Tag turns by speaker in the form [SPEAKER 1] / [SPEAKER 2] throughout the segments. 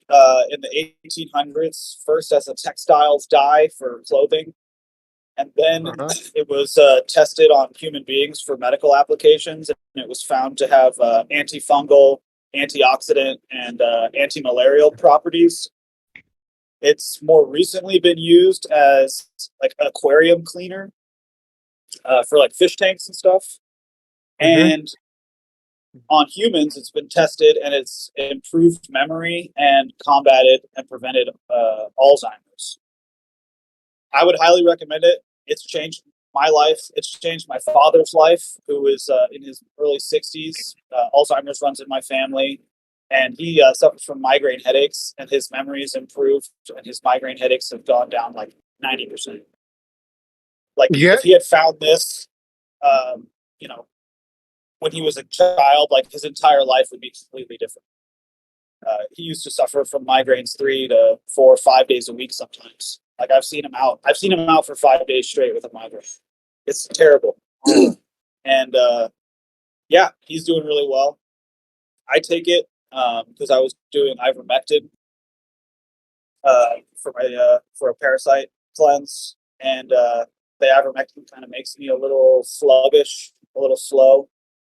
[SPEAKER 1] in the 1800s, first as a textiles dye for clothing, and then
[SPEAKER 2] Uh-huh.
[SPEAKER 1] it was tested on human beings for medical applications, and it was found to have antifungal, antioxidant, and anti-malarial properties. It's more recently been used as like an aquarium cleaner for like fish tanks and stuff.
[SPEAKER 2] Mm-hmm.
[SPEAKER 1] And on humans, it's been tested and it's improved memory and combated and prevented Alzheimer's. I would highly recommend it. It's changed my life. It's changed my father's life, who is in his early 60s. Alzheimer's runs in my family, and he suffers from migraine headaches, and his memory has improved, and his migraine headaches have gone down like 90%. Like,
[SPEAKER 2] Yeah.
[SPEAKER 1] if he had found this, um, you know, when he was a child, like his entire life would be completely different. He used to suffer from migraines 3 to 4 or 5 days a week sometimes. Like I've seen him out. I've seen him out for 5 days straight with a migraine. It's terrible. And yeah, he's doing really well. I take it because I was doing ivermectin for a parasite cleanse, and the ivermectin kind of makes me a little sluggish, a little slow.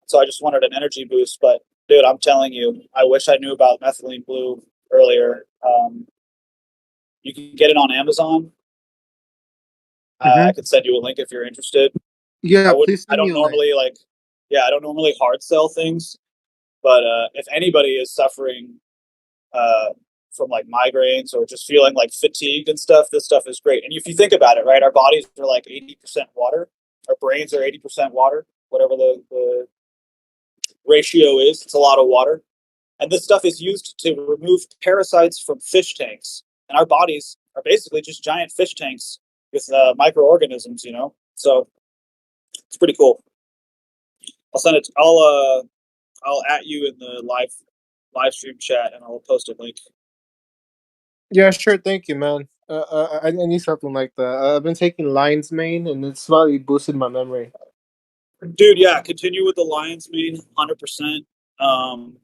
[SPEAKER 1] So I just wanted an energy boost. But dude, I'm telling you, I wish I knew about methylene blue earlier. You can get it on Amazon. I
[SPEAKER 2] Mm-hmm.
[SPEAKER 1] could send you a link if you're interested. I
[SPEAKER 2] Yeah,
[SPEAKER 1] wouldn't.
[SPEAKER 2] please
[SPEAKER 1] I
[SPEAKER 2] send me
[SPEAKER 1] don't
[SPEAKER 2] a link.
[SPEAKER 1] normally like. Yeah, I don't normally hard sell things, but if anybody is suffering uh, from like migraines or just feeling like fatigued and stuff, this stuff is great. And if you think about it, right, our bodies are like 80% water. Our brains are 80% water, whatever the ratio is. It's a lot of water. And this stuff is used to remove parasites from fish tanks. And our bodies are basically just giant fish tanks with microorganisms, you know? So it's pretty cool. I'll send it. I'll at you in the live stream chat, and I'll post a link.
[SPEAKER 2] Yeah, sure. Thank you, man. I need something like that. I've been taking lion's mane, and it's slightly boosted my memory.
[SPEAKER 1] Dude, yeah, continue with the Lions meeting, 100%. Um,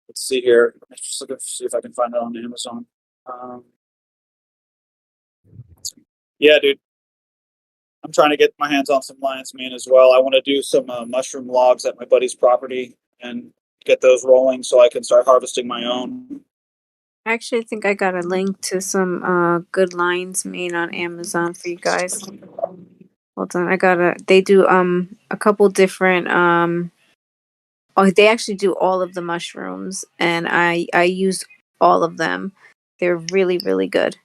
[SPEAKER 1] let's see here. Let's just look at see if I can find it on Amazon. Um, yeah, dude, I'm trying to get my hands on some lion's mane as well. I want to do some mushroom logs at my buddy's property and get those rolling so I can start harvesting my own.
[SPEAKER 3] Actually, I think I got a link to some good lines made on Amazon for you guys. Hold on, I got a. They do a couple different Oh, they actually do all of the mushrooms, and I use all of them. They're really really good.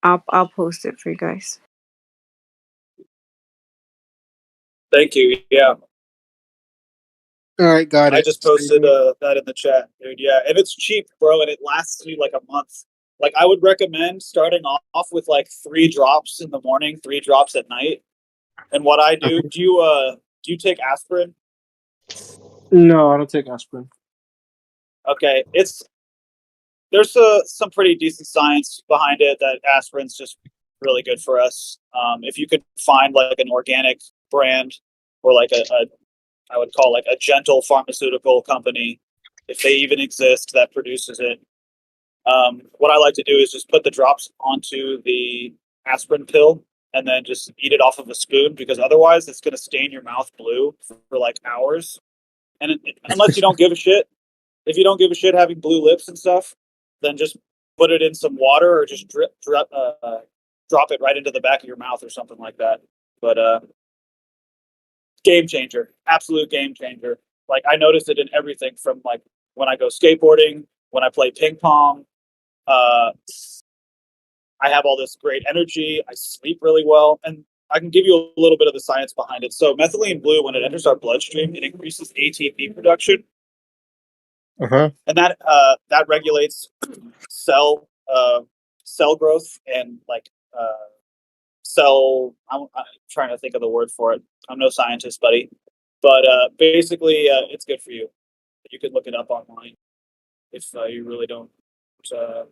[SPEAKER 3] I'll post it for you guys.
[SPEAKER 1] Thank you. Yeah,
[SPEAKER 2] All right, got
[SPEAKER 1] I
[SPEAKER 2] it.
[SPEAKER 1] just posted that in the chat, dude. Yeah, and it's cheap, bro, and it lasts you like a month. Like I would recommend starting off with like 3 drops in the morning, 3 drops at night. And what I do,
[SPEAKER 2] Mhm.
[SPEAKER 1] do you take aspirin?
[SPEAKER 2] No, I don't take aspirin.
[SPEAKER 1] Okay, it's there's some pretty decent science behind it that aspirin's just really good for us. If you could find like an organic brand or like a I would call like a gentle pharmaceutical company, if they even exist, that produces it. What I like to do is just put the drops onto the aspirin pill and then just eat it off of a spoon because otherwise it's going to stain your mouth blue for like hours. And unless you don't give a shit, if you don't give a shit having blue lips and stuff, then just put it in some water or just drop it right into the back of your mouth or something like that. But game changer, absolute game changer. Like I noticed it in everything from like when I go skateboarding, when I play ping pong. Uh, I have all this great energy. I sleep really well, and I can give you a little bit of the science behind it. So methylene blue, when it enters our bloodstream, it increases ATP production,
[SPEAKER 2] Uh huh.
[SPEAKER 1] and that regulates cell cell growth and like cell. I'm trying to think of the word for it. I'm no scientist, buddy, but basically, it's good for you. You can look it up online if you really don't, uh,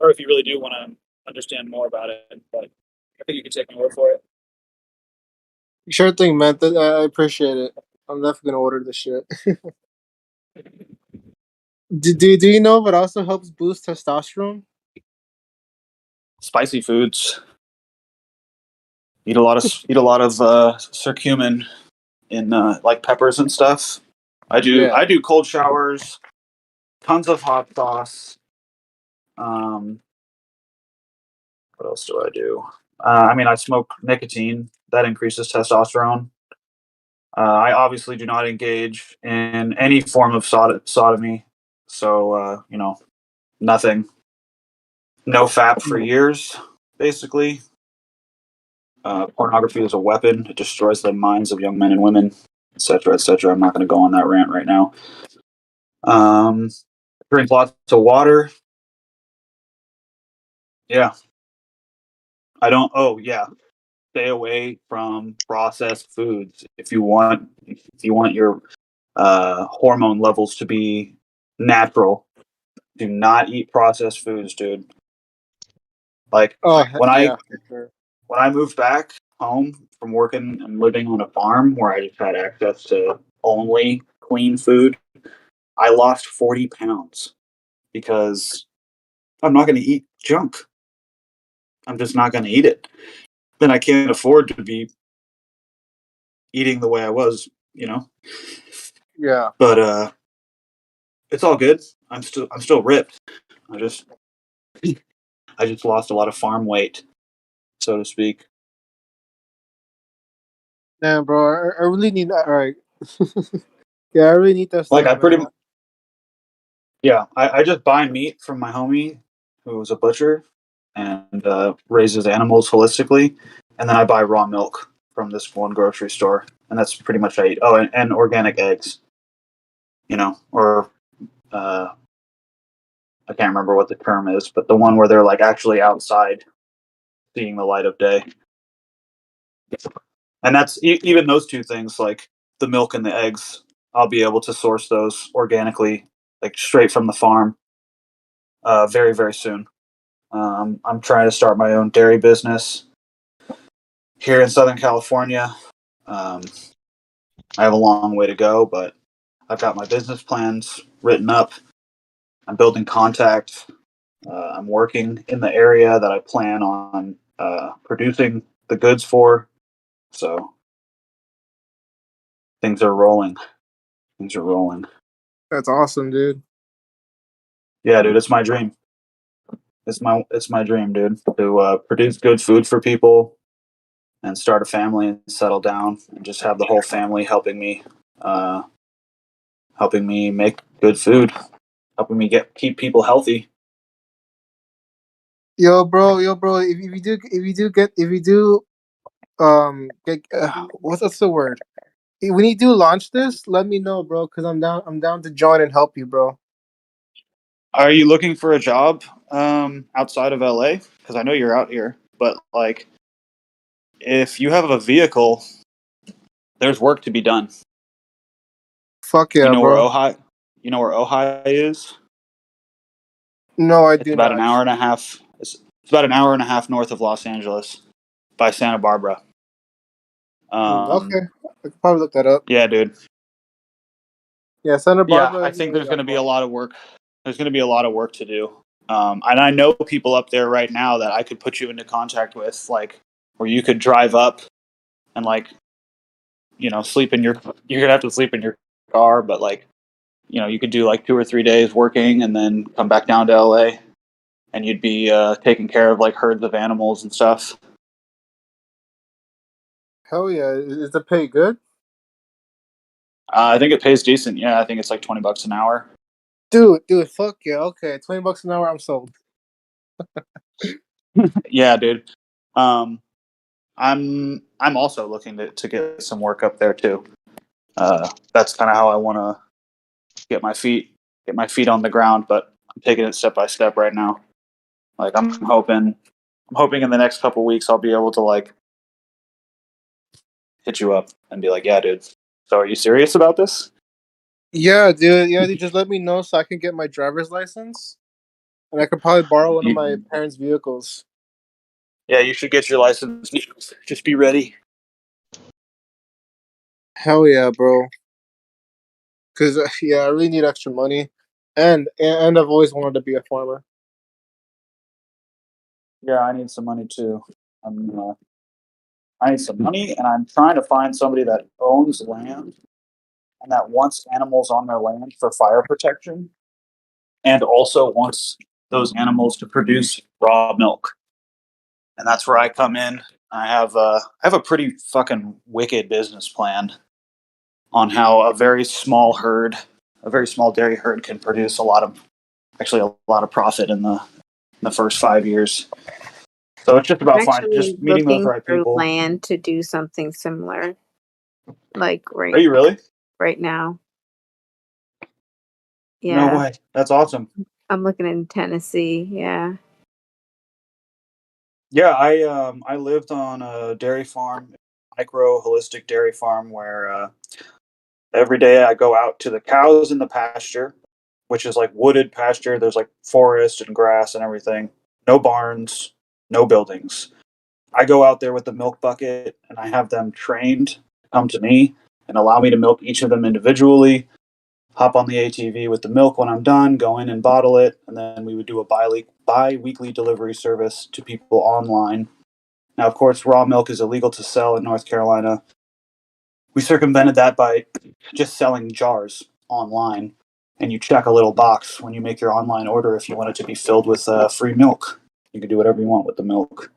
[SPEAKER 1] or if you really do want to understand more about it. But I think you can take my word for it.
[SPEAKER 2] Sure thing, man. I appreciate it. I'm definitely gonna order this shit. Do you know what also helps boost testosterone?
[SPEAKER 1] Spicy foods. Eat a lot of curcumin in like peppers and stuff.
[SPEAKER 2] Yeah.
[SPEAKER 1] I do cold showers, tons of hot sauce. Um, what else do I do? I mean, I smoke nicotine. That increases testosterone. I obviously do not engage in any form of sodomy. So, nothing. No FAP for years, basically. Pornography is a weapon. It destroys the minds of young men and women, etc., etc. I'm not going to go on that rant right now. Um, Drink lots of water. Yeah. I don't. Oh, yeah. Stay away from processed foods if you want your hormone levels to be natural. Do not eat processed foods, dude. Like
[SPEAKER 2] Oh
[SPEAKER 1] when I
[SPEAKER 2] yeah, for sure.
[SPEAKER 1] when I moved back home from working and living on a farm where I just had access to only clean food, I lost 40 pounds because I'm not going to eat junk. I'm just not going to eat it. Then I can't afford to be eating the way I was.
[SPEAKER 2] Yeah.
[SPEAKER 1] But it's all good. I'm still ripped. I just I just lost a lot of farm weight, so to speak.
[SPEAKER 2] Damn, bro. I really need that. All right. Yeah, I really need that
[SPEAKER 1] Like
[SPEAKER 2] stuff,
[SPEAKER 1] I pretty
[SPEAKER 2] man.
[SPEAKER 1] Yeah, I just buy meat from my homie who's a butcher and raises animals holistically, and then I buy raw milk from this one grocery store, and that's pretty much I eat. Oh, and organic eggs, or uh, I can't remember what the term is, but the one where they're like actually outside seeing the light of day. And that's even those two things, like the milk and the eggs. I'll be able to source those organically, like straight from the farm, very very soon. I'm trying to start my own dairy business here in Southern California. Um, I have a long way to go, but I've got my business plans written up. I'm building contacts. I'm working in the area that I plan on producing the goods for. So things are rolling. Things are rolling.
[SPEAKER 2] That's awesome, dude.
[SPEAKER 1] Yeah, dude, it's my dream. It's my dream, dude, to produce good food for people and start a family and settle down and just have the whole family uh, helping me make good food, helping me keep people healthy.
[SPEAKER 2] Yo, bro. If you do, get, what's the word? When you do launch this, let me know, bro, because I'm down to join and help you, bro.
[SPEAKER 1] Are you looking for a job outside of LA? Because I know you're out here, but like, if you have a vehicle, there's work to be done.
[SPEAKER 2] Fuck
[SPEAKER 1] You
[SPEAKER 2] yeah,
[SPEAKER 1] know where
[SPEAKER 2] bro.
[SPEAKER 1] Ojai? You know where Ojai is?
[SPEAKER 2] No, I
[SPEAKER 1] It's
[SPEAKER 2] do
[SPEAKER 1] about
[SPEAKER 2] not.
[SPEAKER 1] an hour and a half. It's about an hour and a half north of Los Angeles, by Santa Barbara.
[SPEAKER 2] Okay, I could probably look that up.
[SPEAKER 1] Yeah, dude.
[SPEAKER 2] Yeah, Santa
[SPEAKER 1] Yeah,
[SPEAKER 2] Barbara
[SPEAKER 1] I
[SPEAKER 2] isn't
[SPEAKER 1] think
[SPEAKER 2] really
[SPEAKER 1] there's going
[SPEAKER 2] that
[SPEAKER 1] to be a
[SPEAKER 2] far.
[SPEAKER 1] lot of work. There's going to be a lot of work to do. And I know people up there right now that I could put you into contact with, like, where you could drive up and like, sleep in your. You're gonna have to sleep in your car, but like, you could do like 2 or 3 days working and then come back down to LA, and you'd be taking care of like herds of animals and stuff.
[SPEAKER 2] Hell yeah, is the pay good?
[SPEAKER 1] I think it pays decent. Yeah, I think it's like $20 an hour.
[SPEAKER 2] Dude, fuck yeah. Okay, $20 an hour. I'm sold.
[SPEAKER 1] Yeah, dude. Um, I'm also looking to get some work up there too. That's kind of how I want to get my feet on the ground, but I'm taking it step by step right now. Like I'm hoping in the next couple weeks I'll be able to like hit you up and be like, yeah, dude. So are you serious about this?
[SPEAKER 2] Yeah, dude. Yeah, dude, just let me know so I can get my driver's license, and I could probably borrow one of my
[SPEAKER 1] You,
[SPEAKER 2] parents' vehicles.
[SPEAKER 1] yeah, you should get your license. Just be ready.
[SPEAKER 2] Hell yeah, bro. Because yeah, I really need extra money, and I've always wanted to be a farmer.
[SPEAKER 1] Yeah, I need some money too. I need some money, and I'm trying to find somebody that owns land and that wants animals on their land for fire protection, and also wants those animals to produce raw milk. And that's where I come in. I have a pretty fucking wicked business plan on how a very small dairy herd can produce a lot of profit in the first 5 years. So it's just
[SPEAKER 3] I'm
[SPEAKER 1] about
[SPEAKER 3] actually
[SPEAKER 1] just meeting those
[SPEAKER 3] looking
[SPEAKER 1] right
[SPEAKER 3] for
[SPEAKER 1] people.
[SPEAKER 3] land to do something similar, like
[SPEAKER 1] Are you really?
[SPEAKER 3] right now.
[SPEAKER 1] No
[SPEAKER 3] Yeah,
[SPEAKER 1] way. That's awesome.
[SPEAKER 3] I'm looking in Tennessee. Yeah.
[SPEAKER 1] Yeah, I lived on a dairy farm, micro holistic dairy farm where every day I go out to the cows in the pasture, which is like wooded pasture. There's like forest and grass and everything. No barns, no buildings. I go out there with the milk bucket and I have them trained to come to me and allow me to milk each of them individually. Hop on the ATV with the milk when I'm done, go in and bottle it, and then we would do a bi-weekly delivery service to people online. Now, of course, raw milk is illegal to sell in North Carolina. We circumvented that by just selling jars online, and you check a little box when you make your online order if you want it to be filled with free milk. You can do whatever you want with the milk.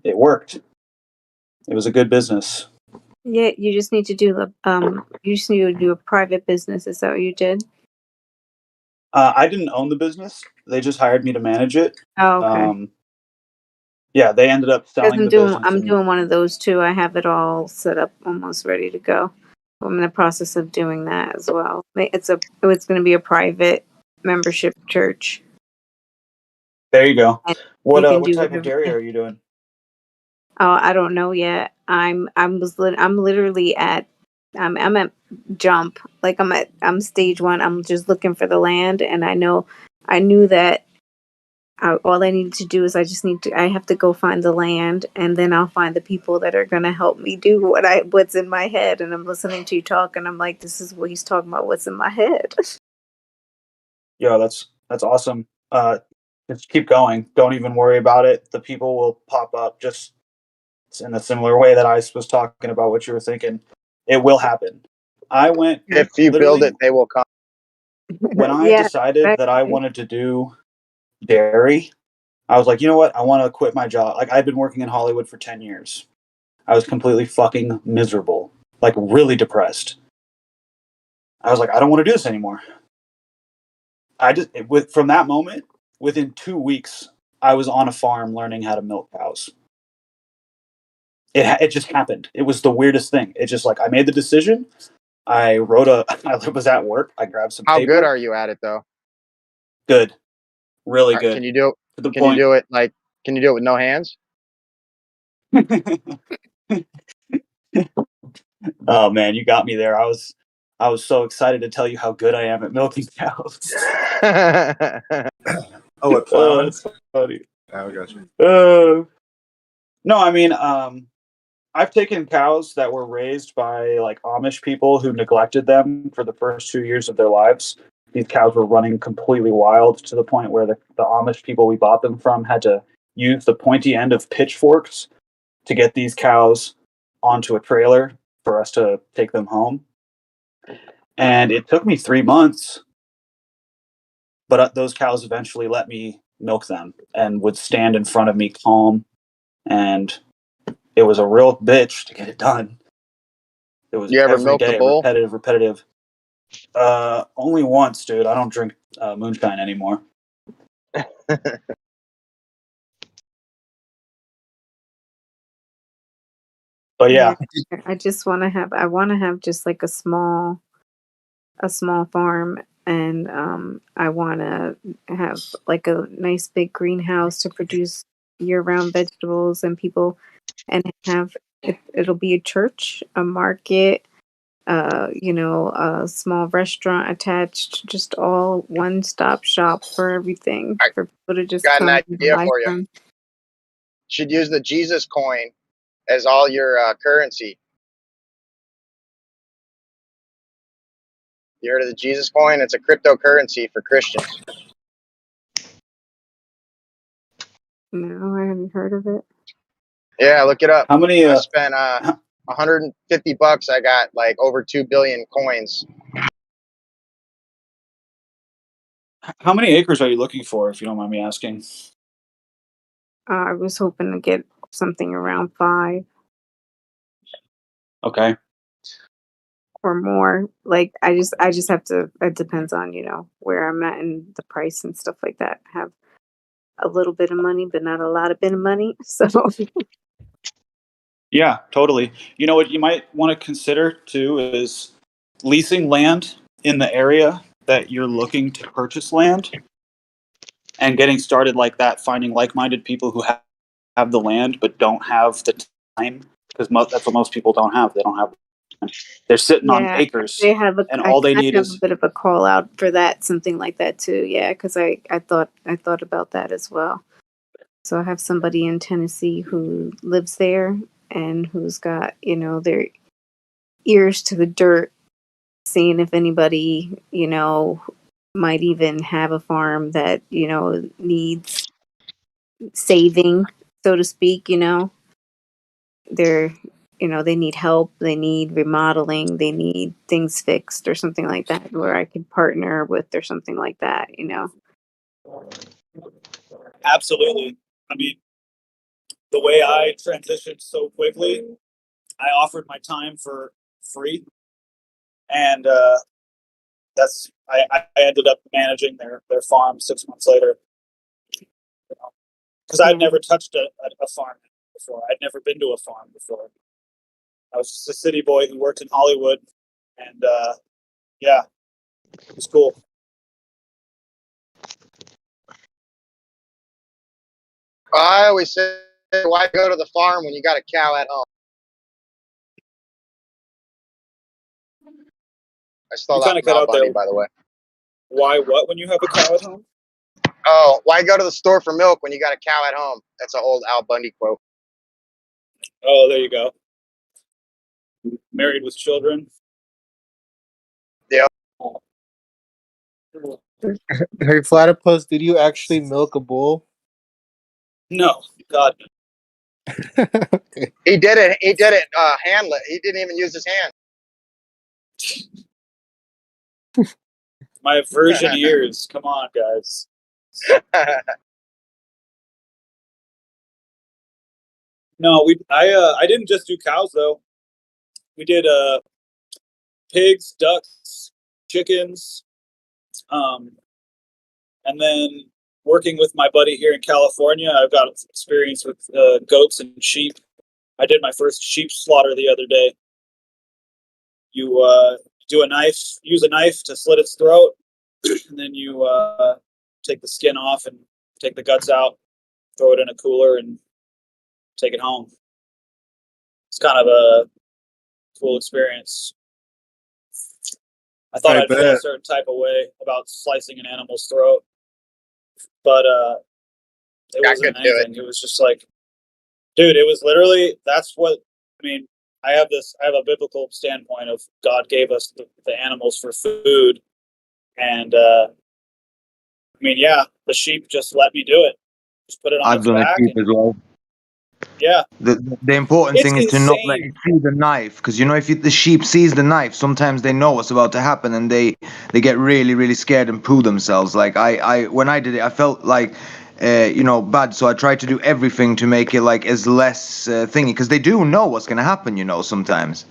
[SPEAKER 1] It worked. It was a good business.
[SPEAKER 3] Yeah, you just need to do you just need to do a private business. Is that what you did?
[SPEAKER 1] I didn't own the business; they just hired me to manage it.
[SPEAKER 3] Oh, okay.
[SPEAKER 1] Um, yeah, they ended up
[SPEAKER 3] Because
[SPEAKER 1] selling the business,
[SPEAKER 3] I'm
[SPEAKER 1] and
[SPEAKER 3] doing one of those too. I have it all set up, almost ready to go. I'm in the process of doing that as well. It's going to be a private membership church,
[SPEAKER 1] there you go.
[SPEAKER 3] and you can
[SPEAKER 1] What
[SPEAKER 3] do
[SPEAKER 1] type of
[SPEAKER 3] whatever.
[SPEAKER 1] dairy are you doing?
[SPEAKER 3] Oh, I don't know yet. I'm literally at I'm at jump. Like I'm stage one. I'm just looking for the land, and I knew that all I needed to do is I have to go find the land, and then I'll find the people that are gonna help me do what's in my head. And I'm listening to you talk, and I'm like, this is what he's talking about. What's in my head?
[SPEAKER 1] Yeah, that's awesome. Just keep going. Don't even worry about it. The people will pop up just in a similar way that I was talking about what you were thinking. It will happen. I went
[SPEAKER 4] If you build
[SPEAKER 1] literally
[SPEAKER 4] it, they will come.
[SPEAKER 1] when I
[SPEAKER 3] Yeah,
[SPEAKER 1] decided that I
[SPEAKER 3] exactly.
[SPEAKER 1] wanted to do dairy, I was like, you know what? I want to quit my job. Like I've been working in Hollywood for 10 years. I was completely fucking miserable, like really depressed. I was like, I don't want to do this anymore. From that moment, within 2 weeks, I was on a farm learning how to milk cows. It just happened. It was the weirdest thing. It just like I made the decision. I wrote a. I was at work. I grabbed some
[SPEAKER 4] How good
[SPEAKER 1] paper.
[SPEAKER 4] are you at it, though?
[SPEAKER 1] Good, really
[SPEAKER 4] Can
[SPEAKER 1] good.
[SPEAKER 4] you do it?
[SPEAKER 1] To the
[SPEAKER 4] Can you
[SPEAKER 1] point.
[SPEAKER 4] do it like? Can you do it with no hands?
[SPEAKER 1] Oh man, you got me there. I was so excited to tell you how good I am at milking cows.
[SPEAKER 2] Oh, what plowing?
[SPEAKER 1] That's funny.
[SPEAKER 2] I got you.
[SPEAKER 1] No, I mean, I've taken cows that were raised by like Amish people who neglected them for the first 2 years of their lives. These cows were running completely wild to the point where the Amish people we bought them from had to use the pointy end of pitchforks to get these cows onto a trailer for us to take them home. And it took me 3 months, but those cows eventually let me milk them and would stand in front of me calm. And it was a real bitch to get it done. It was
[SPEAKER 4] You ever
[SPEAKER 1] every
[SPEAKER 4] milked a
[SPEAKER 1] day,
[SPEAKER 4] bull?
[SPEAKER 1] repetitive. Only once, dude. I don't drink moonshine anymore. But
[SPEAKER 3] Yeah,
[SPEAKER 1] yeah,
[SPEAKER 3] I want to have just like a small farm, and I want to have like a nice big greenhouse to produce year-round vegetables and people, and it'll be a church, a market, a small restaurant attached, just all one-stop shop for everything
[SPEAKER 4] I
[SPEAKER 3] for people to just
[SPEAKER 4] got an
[SPEAKER 3] come and
[SPEAKER 4] idea
[SPEAKER 3] buy
[SPEAKER 4] for you.
[SPEAKER 3] from.
[SPEAKER 4] Should use the Jesus coin as all your currency. You heard of the Jesus coin? It's a cryptocurrency for Christians.
[SPEAKER 3] No, I haven't heard of it.
[SPEAKER 4] Yeah, look it up.
[SPEAKER 1] How many?
[SPEAKER 4] I spent $150. I got like over 2 billion coins.
[SPEAKER 1] How many acres are you looking for, if you don't mind me asking?
[SPEAKER 3] I was hoping to get something around 5
[SPEAKER 1] Okay.
[SPEAKER 3] or more. Like I just have to. It depends on where I'm at and the price and stuff like that. Have a little bit of money, but not a lot of bit of money. So
[SPEAKER 1] Yeah, totally. You know what you might want to consider too is leasing land in the area that you're looking to purchase land, and getting started like that, finding like-minded people who have the land but don't have the time, because that's what most people don't have. They don't have. They're sitting on
[SPEAKER 3] yeah,
[SPEAKER 1] acres,
[SPEAKER 3] they have a.
[SPEAKER 1] and
[SPEAKER 3] I
[SPEAKER 1] all they
[SPEAKER 3] kind
[SPEAKER 1] need
[SPEAKER 3] of have a
[SPEAKER 1] is.
[SPEAKER 3] bit of a call out for that, something like that too. Yeah, because I thought about that as well. So I have somebody in Tennessee who lives there and who's got their ears to the dirt, seeing if anybody might even have a farm that needs saving, so to speak. They're they need help, they need remodeling, they need things fixed or something like that, where I could partner with or something like that.
[SPEAKER 1] Absolutely. I mean, the way I transitioned so quickly, I offered my time for free, and I ended up managing their farm 6 months later. Because I'd never touched a farm before. I'd never been to a farm before. I was just a city boy who worked in Hollywood, and yeah, it was cool.
[SPEAKER 4] I always say, why go to the farm when you got a cow at home? I stole
[SPEAKER 1] You
[SPEAKER 4] that
[SPEAKER 1] kind of
[SPEAKER 4] from
[SPEAKER 1] cut
[SPEAKER 4] Al
[SPEAKER 1] out there.
[SPEAKER 4] Bundy, by the way.
[SPEAKER 1] Why what when you have a cow at home?
[SPEAKER 4] Oh, why go to the store for milk when you got a cow at home? That's an old Al Bundy quote.
[SPEAKER 1] Oh, there you go. Married with children.
[SPEAKER 4] Yeah.
[SPEAKER 2] Hey, Platypus, did you actually milk a bull?
[SPEAKER 1] No, God.
[SPEAKER 2] Okay.
[SPEAKER 4] He did it. He did it. Handlet. He didn't even use his hand.
[SPEAKER 1] My virgin ears. Come on, guys. No, I didn't just do cows though. We did pigs, ducks, chickens, and then working with my buddy here in California, I've got experience with goats and sheep. I did my first sheep slaughter the other day. You use a knife to slit its throat, and then you take the skin off and take the guts out, throw it in a cooler, and take it home. It's kind of a cool experience. I thought
[SPEAKER 2] I
[SPEAKER 1] I'd feel a
[SPEAKER 2] bet.
[SPEAKER 1] certain type of way about slicing an animal's throat, but it
[SPEAKER 4] I
[SPEAKER 1] wasn't
[SPEAKER 4] couldn't do it.
[SPEAKER 1] anything. It was just like, dude, it was literally, that's what, I mean, I have a biblical standpoint of God gave us the animals for food. And, I mean, yeah, the sheep just let me do it. Just put it on
[SPEAKER 5] I've
[SPEAKER 1] its
[SPEAKER 5] done a
[SPEAKER 1] back.
[SPEAKER 5] sheep
[SPEAKER 1] And
[SPEAKER 5] as well.
[SPEAKER 1] yeah,
[SPEAKER 5] The important
[SPEAKER 1] it's
[SPEAKER 5] thing is to not let
[SPEAKER 1] insane.
[SPEAKER 5] it see the knife, because if the sheep sees the knife, sometimes they know what's about to happen, and they get really really scared and poo themselves. Like I when I did it, I felt like bad, so I tried to do everything to make it like as less thingy, because they do know what's gonna happen, sometimes.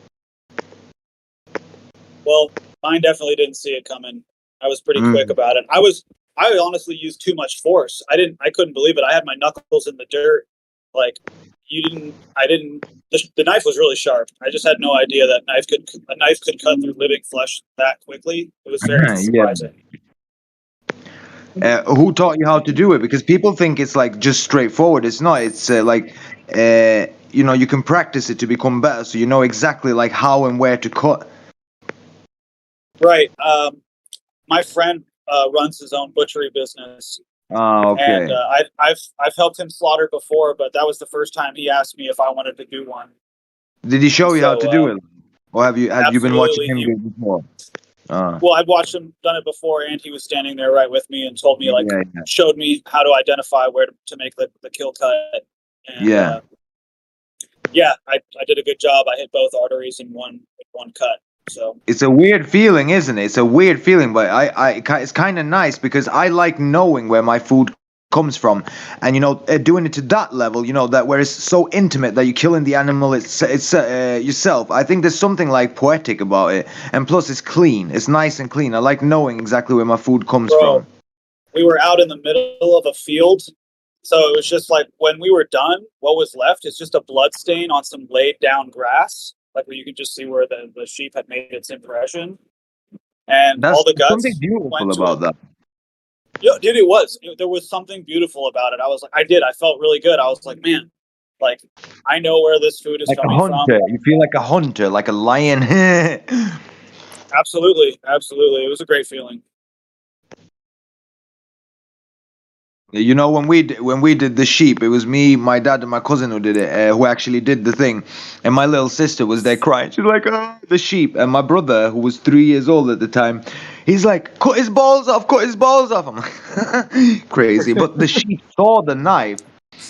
[SPEAKER 1] Well, mine definitely didn't see it coming. I was pretty quick about it. I honestly used too much force. I couldn't believe it. I had my knuckles in the dirt. Like, the knife was really sharp. I just had no idea that a knife could cut through living flesh that quickly. It was very
[SPEAKER 5] Yeah.
[SPEAKER 1] surprising.
[SPEAKER 5] Who taught you how to do it? Because people think it's like just straightforward. It's not. It's you can practice it to become better, so you know exactly like how and where to cut.
[SPEAKER 1] Right. My friend runs his own butchery business,
[SPEAKER 5] Ah,
[SPEAKER 1] and
[SPEAKER 5] okay.
[SPEAKER 1] I've helped him slaughter before, but that was the first time he asked me if I wanted to do one.
[SPEAKER 5] Did he show you how to do
[SPEAKER 1] So
[SPEAKER 5] it, or have you been watching
[SPEAKER 1] absolutely,
[SPEAKER 5] him do it before?
[SPEAKER 1] Well, I'd watched him done it before, and he was standing there right with me and told me, like,
[SPEAKER 5] Yeah.
[SPEAKER 1] showed me how to identify where to make the kill cut. And,
[SPEAKER 5] Yeah.
[SPEAKER 1] I did a good job. I hit both arteries in one cut. So
[SPEAKER 5] It's a weird feeling, isn't it? It's a weird feeling, but it's kind of nice because I like knowing where my food comes from, and doing it to that level, that where it's so intimate that you're killing the animal it's yourself. I think there's something like poetic about it, and plus it's clean. It's nice and clean. I like knowing exactly where my food comes from.
[SPEAKER 1] We were out in the middle of a field, so it was just like when we were done, what was left is just a blood stain on some laid down grass, like where you could just see where the sheep had made its impression, and
[SPEAKER 5] That's
[SPEAKER 1] all the guts
[SPEAKER 5] something beautiful
[SPEAKER 1] went to
[SPEAKER 5] about
[SPEAKER 1] it.
[SPEAKER 5] that.
[SPEAKER 1] Yeah, dude, there was something beautiful about it. I was like, I felt really good. I was like, man, like, I know where this food is
[SPEAKER 5] Like a
[SPEAKER 1] coming from.
[SPEAKER 5] hunter. You feel like a hunter, like a lion.
[SPEAKER 1] Absolutely. It was a great feeling.
[SPEAKER 5] When we did the sheep, it was me, my dad, and my cousin who did it, who actually did the thing, and my little sister was there crying. She's like, "Oh, the sheep," and my brother, who was 3 years old at the time, he's like, "Cut his balls off, cut his balls off." I'm like, crazy, but the sheep saw the knife.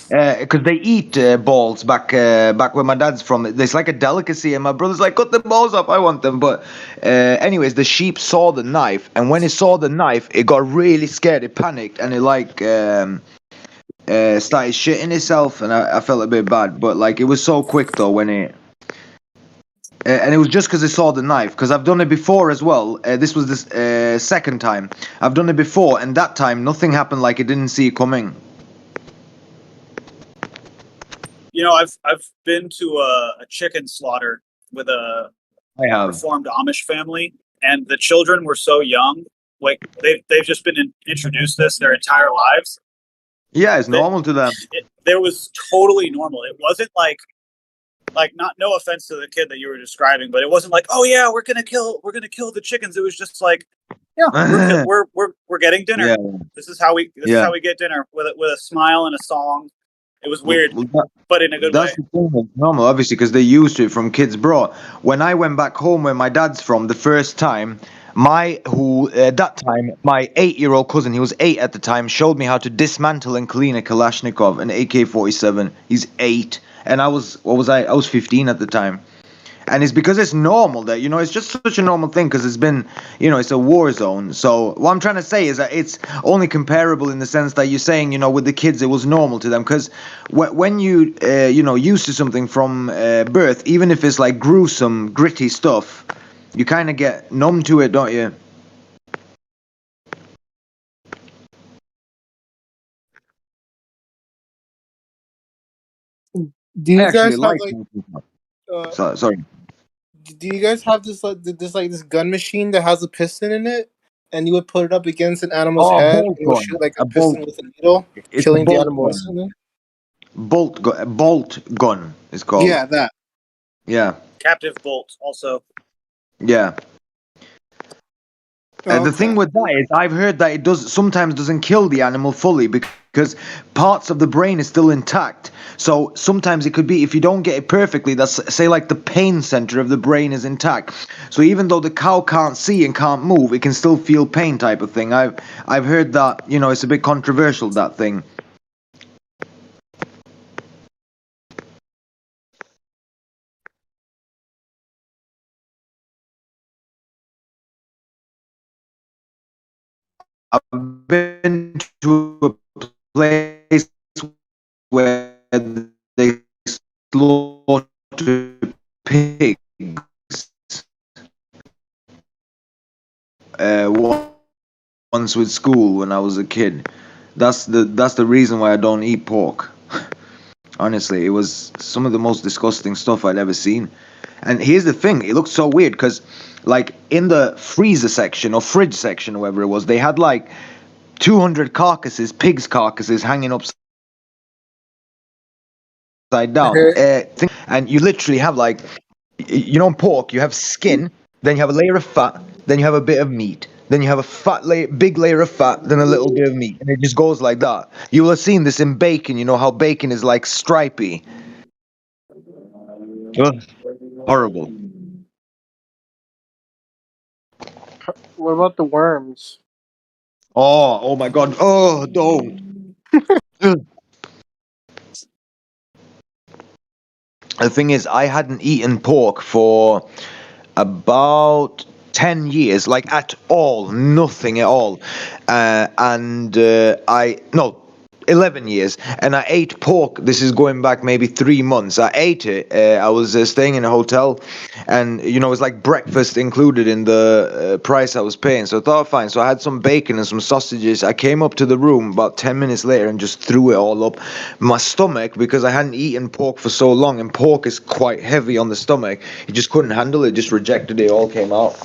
[SPEAKER 5] Because they eat balls back where my dad's from. It's like a delicacy, and my brother's like, "Cut the balls off, I want them." But anyways, the sheep saw the knife, and when it saw the knife, it got really scared. It panicked, and it started shitting itself, and I felt a bit bad. But like, it was so quick though when it. And it was just because it saw the knife. Because I've done it before as well. This was the second time. I've done it before, and that time nothing happened. Like it didn't see it coming.
[SPEAKER 1] I've been to a chicken slaughter with a Reformed Amish family, and the children were so young. Like they've just been introduced this their entire lives.
[SPEAKER 5] Yeah, it's normal to them.
[SPEAKER 1] There was totally normal. It wasn't like not, no offense to the kid that you were describing, but it wasn't like, oh yeah, we're gonna kill the chickens. It was just like, yeah, we're getting dinner.
[SPEAKER 5] Yeah.
[SPEAKER 1] This is how we get dinner, with a smile and a song. It was weird, but in a good way.
[SPEAKER 5] That's the thing, it's normal, obviously, because they used to it from kids brought. When I went back home where my dad's from the first time, my 8-year-old cousin, he was 8 at the time, showed me how to dismantle and clean a Kalashnikov, an AK-47. He's 8, and I was 15 at the time. And it's because it's normal that, it's just such a normal thing because it's been, it's a war zone. So what I'm trying to say is that it's only comparable in the sense that you're saying, with the kids, it was normal to them. Because when you, used to something from birth, even if it's like gruesome, gritty stuff, you kind of get numb to it, don't you?
[SPEAKER 2] Do you guys have
[SPEAKER 5] sorry.
[SPEAKER 2] Do you guys have this gun machine that has a piston in it, and you would put it up against an animal's head, and it would shoot like a piston with a needle, killing the animal instantly?
[SPEAKER 5] Bolt gun is called.
[SPEAKER 2] Yeah, that.
[SPEAKER 5] Yeah.
[SPEAKER 1] Captive bolt also.
[SPEAKER 5] Yeah. The thing with that is, I've heard that it sometimes doesn't kill the animal fully because parts of the brain is still intact. So sometimes it could be, if you don't get it perfectly, that's, say, like the pain center of the brain is intact. So even though the cow can't see and can't move, it can still feel pain, type of thing. I've heard that, it's a bit controversial, that thing. I've been to a place where they slaughter pigs once with school when I was a kid. That's the reason why I don't eat pork. Honestly, it was some of the most disgusting stuff I'd ever seen. And here's the thing, it looked so weird because, like, in the freezer section or fridge section or whatever it was, they had like 200 pigs carcasses hanging upside down. And you literally have, like, in pork, you have skin, then you have a layer of fat, then you have a bit of meat, then you have a big layer of fat, then a little bit of meat, and it just goes like that. You will have seen this in bacon, how bacon is like stripy. Ugh, horrible.
[SPEAKER 2] What about the worms?
[SPEAKER 5] Oh my god. Oh, don't. The thing is, I hadn't eaten pork for about 10 years, like at all, nothing at all. And no, 11 years. And I ate pork. This is going back maybe 3 months. I ate it. I was staying in a hotel, and it was like breakfast included in the price I was paying. So I thought, fine. So I had some bacon and some sausages. I came up to the room about 10 minutes later and just threw it all up my stomach because I hadn't eaten pork for so long, and pork is quite heavy on the stomach. It just couldn't handle it. Just rejected it. It all came out.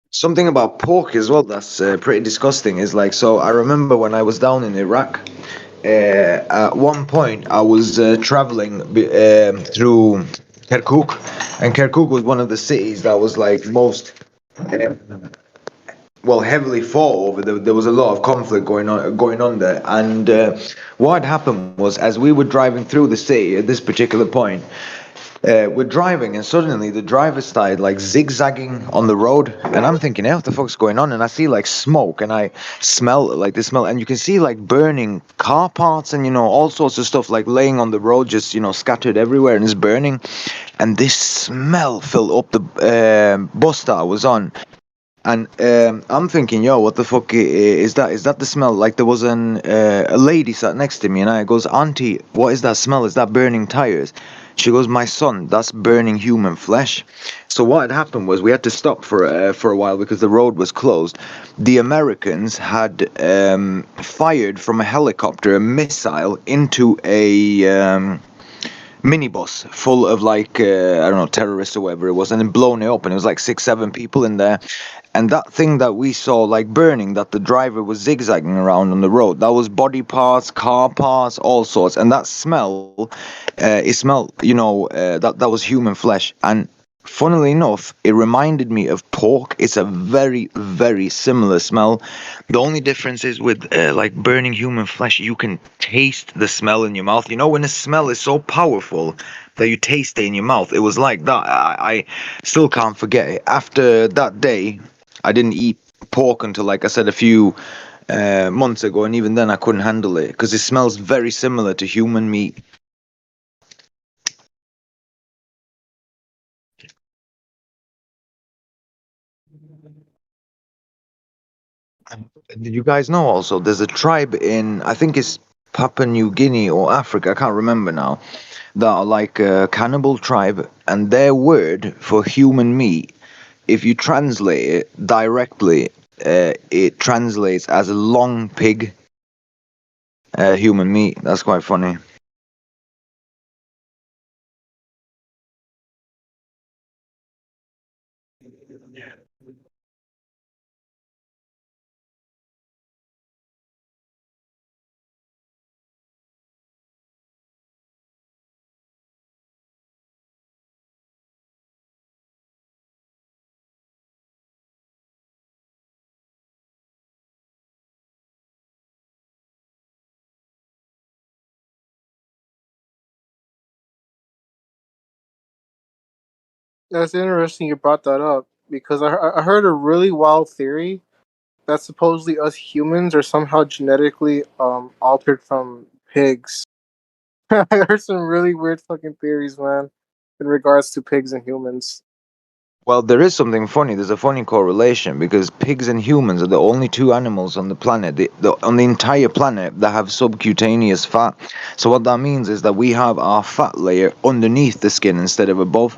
[SPEAKER 5] Something about pork as well that's pretty disgusting is like, so I remember when I was down in Iraq, at one point I was traveling through Kirkuk, and Kirkuk was one of the cities that was like most heavily fought over. There was a lot of conflict going on there, and what had happened was, as we were driving through the city at this particular point, we're driving, and suddenly the driver started like zigzagging on the road, and I'm thinking, hey, what the fuck's going on? And I see like smoke, and I smell like the smell, and you can see like burning car parts, and all sorts of stuff like laying on the road, just scattered everywhere, and it's burning. And this smell filled up the bus that I was on. And I'm thinking, yo, what the fuck is that? Is that the smell? Like, there was a lady sat next to me, and I goes, Auntie, what is that smell? Is that burning tires? She goes, my son, that's burning human flesh. So what had happened was we had to stop for a while because the road was closed. The Americans had fired from a helicopter a missile into a minibus full of like I don't know, terrorists or whatever it was, and then blown it up, and it was like 6-7 people in there. And that thing that we saw like burning, that the driver was zigzagging around on the road, that was body parts, car parts, all sorts. And that smell, it smelled, that was human flesh. And funnily enough, it reminded me of pork. It's a very, very similar smell. The only difference is with like burning human flesh, you can taste the smell in your mouth. When the smell is so powerful that you taste it in your mouth, it was like that. I still can't forget it. After that day, I didn't eat pork until, like I said, a few months ago, and even then I couldn't handle it because it smells very similar to human meat. Did you guys know also there's a tribe in, I think it's Papua New Guinea or Africa, I can't remember now, that are like a cannibal tribe, and their word for human meat, if you translate it directly, it translates as a long pig human meat. That's quite funny.
[SPEAKER 2] That's interesting you brought that up because I heard a really wild theory that supposedly us humans are somehow genetically altered from pigs. I heard some really weird fucking theories, man, in regards to pigs and humans.
[SPEAKER 5] Well, there is something funny. There's a funny correlation because pigs and humans are the only two animals on the planet, on the entire planet, that have subcutaneous fat. So what that means is that we have our fat layer underneath the skin instead of above.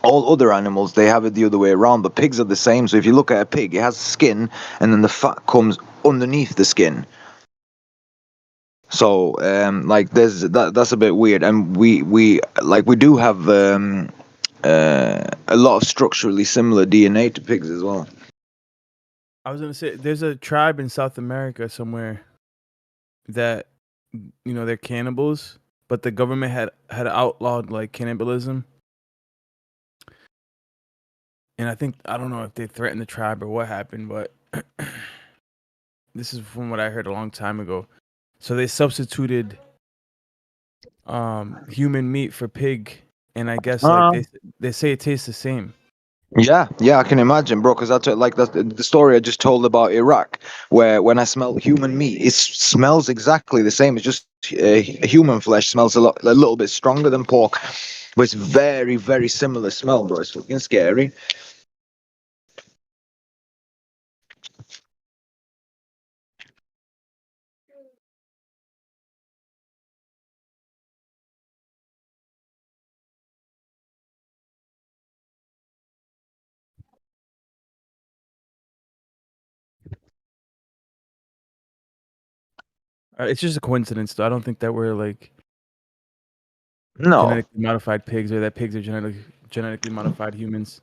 [SPEAKER 5] All other animals, they have it the other way around, but pigs are the same. So if you look at a pig, it has skin, and then the fat comes underneath the skin. So like there's that's a bit weird, and we do have a lot of structurally similar DNA to pigs as well.
[SPEAKER 6] I was gonna say there's a tribe in South America somewhere that they're cannibals, but the government had outlawed like cannibalism. And I don't know if they threatened the tribe or what happened, but this is from what I heard a long time ago. So they substituted human meat for pig, and I guess like they say it tastes the same.
[SPEAKER 5] Yeah, I can imagine, bro. Because that's the story I just told about Iraq, where when I smell human meat, it smells exactly the same. It's just human flesh smells a little bit stronger than pork, but it's very, very similar smell, bro. It's fucking scary.
[SPEAKER 6] It's just a coincidence, though. I don't think that we're like
[SPEAKER 5] No,
[SPEAKER 6] genetically modified pigs, or that pigs are genetically modified humans.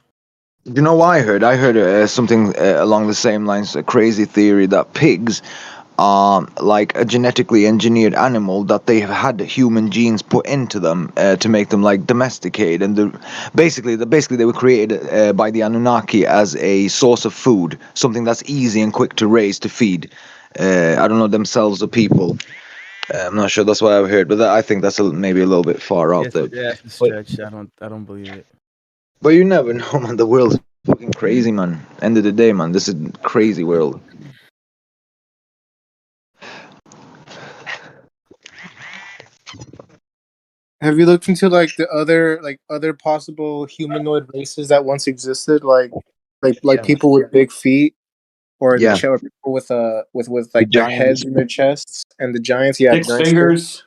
[SPEAKER 5] you know what I heard? I heard something along the same lines, a crazy theory that pigs are like a genetically engineered animal that they have had human genes put into them to make them like domesticated, and basically they were created by the Anunnaki as a source of food, something that's easy and quick to raise to feed. I don't know, themselves or people. I'm not sure. That's what I've heard, but I think that's maybe a little bit far out there.
[SPEAKER 6] Yeah, it's a
[SPEAKER 5] But
[SPEAKER 6] stretch. I don't believe it.
[SPEAKER 5] but you never know, man. The world's fucking crazy, man. End of the day, man. This is a crazy world.
[SPEAKER 2] Have you looked into like the other possible humanoid races that once existed, like
[SPEAKER 6] Yeah.
[SPEAKER 2] people with big feet, or
[SPEAKER 5] Yeah,
[SPEAKER 2] or people with
[SPEAKER 5] the
[SPEAKER 2] like their
[SPEAKER 5] giants
[SPEAKER 2] heads in their chests, and the giants? Yeah, the
[SPEAKER 1] Six
[SPEAKER 2] giants.
[SPEAKER 1] fingers.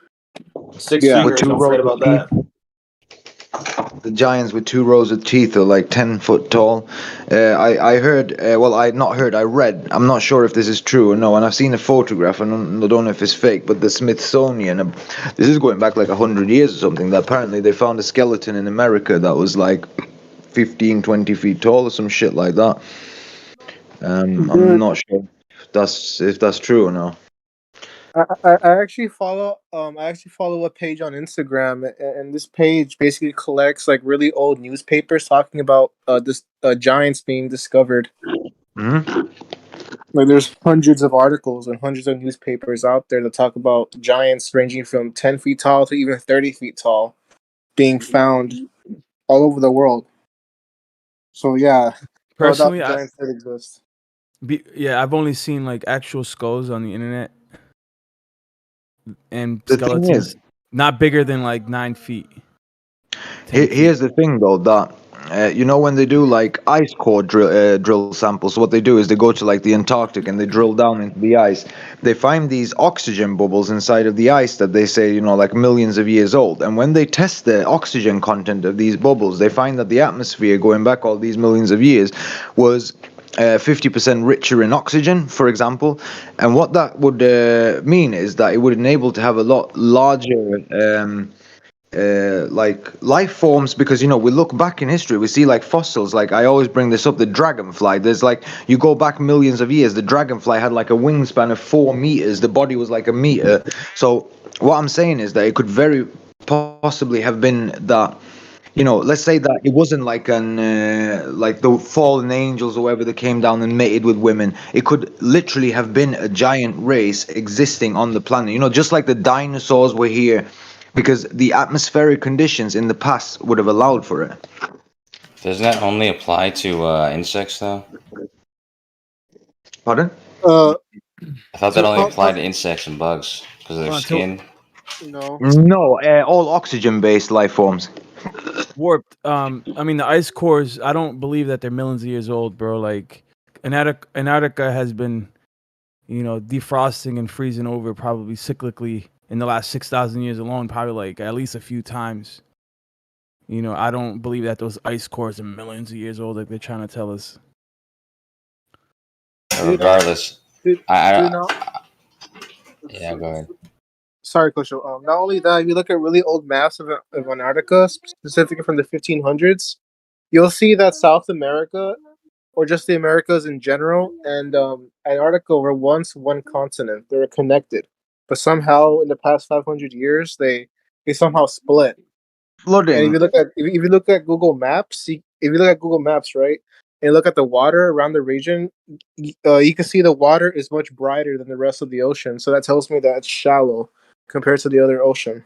[SPEAKER 1] Six
[SPEAKER 2] Yeah.
[SPEAKER 5] with
[SPEAKER 1] fingers.
[SPEAKER 5] two
[SPEAKER 1] Don't forget
[SPEAKER 5] rows of
[SPEAKER 1] about
[SPEAKER 5] teeth.
[SPEAKER 1] that.
[SPEAKER 5] The giants with 2 rows of teeth are like 10 foot tall. I heard. Well, I not heard. I read. I'm not sure if this is true or no. And I've seen a photograph. And I don't know if it's fake. But the Smithsonian. This is going back like 100 years or something. That apparently they found a skeleton in America that was like 15, 20 feet tall or some shit like that. I'm
[SPEAKER 2] Dude,
[SPEAKER 5] not sure if that's true or no.
[SPEAKER 2] I actually follow a page on Instagram, and this page basically collects like really old newspapers talking about this giants being discovered.
[SPEAKER 5] Hmm.
[SPEAKER 2] Like there's hundreds of articles and hundreds of newspapers out there that talk about giants ranging from 10 feet tall to even 30 feet tall being found all over the world. So yeah, no doubt
[SPEAKER 6] Personally,
[SPEAKER 2] giants did exist.
[SPEAKER 6] I've only seen like actual skulls on the internet and
[SPEAKER 5] The thing is,
[SPEAKER 6] skeletons not bigger than like 9 feet, 10 feet.
[SPEAKER 5] here's the thing though, that you know, when they do like ice core drill samples, what they do is they go to like the Antarctic and they drill down into the ice. They find these oxygen bubbles inside of the ice that they say, you know, like millions of years old. And when they test the oxygen content of these bubbles, they find that the atmosphere going back all these millions of years was 50% richer in oxygen, for example. And what that would mean is that it would enable to have a lot larger like life forms, because you know, we look back in history, we see like fossils. Like I always bring this up, the dragonfly. There's like, you go back millions of years, the dragonfly had like a wingspan of 4 meters, the body was like a meter. So what I'm saying is that it could very possibly have been that, you know, let's say that it wasn't like like the fallen angels or whatever that came down and mated with women. It could literally have been a giant race existing on the planet, you know, just like the dinosaurs were here, because the atmospheric conditions in the past would have allowed for it.
[SPEAKER 7] Doesn't that only apply to insects, though?
[SPEAKER 5] Pardon?
[SPEAKER 2] Uh,
[SPEAKER 7] I thought that
[SPEAKER 2] to,
[SPEAKER 7] only applied to insects and bugs because of their skin.
[SPEAKER 2] no.
[SPEAKER 5] No, all oxygen-based life forms.
[SPEAKER 6] Warped. I mean, the ice cores, I don't believe that they're millions of years old, bro. Like Antarctica has been, you know, defrosting and freezing over probably cyclically in the last 6,000 years alone, probably like at least a few times. You know, I don't believe that those ice cores are millions of years old like they're trying to tell us.
[SPEAKER 7] Regardless,
[SPEAKER 2] Dude,
[SPEAKER 7] I
[SPEAKER 2] now,
[SPEAKER 7] yeah, go ahead.
[SPEAKER 2] sorry, Coach. Not only that, if you look at really old maps of Antarctica, specifically from the 1500s, you'll see that South America, or just the Americas in general, and Antarctica were once one continent. They were connected, but somehow in the past 500 years, they somehow split. And if
[SPEAKER 5] Flooding.
[SPEAKER 2] you look at if you look at Google Maps, if you look at Google Maps, right, and look at the water around the region, you can see the water is much brighter than the rest of the ocean. So that tells me that it's shallow compared to the other ocean.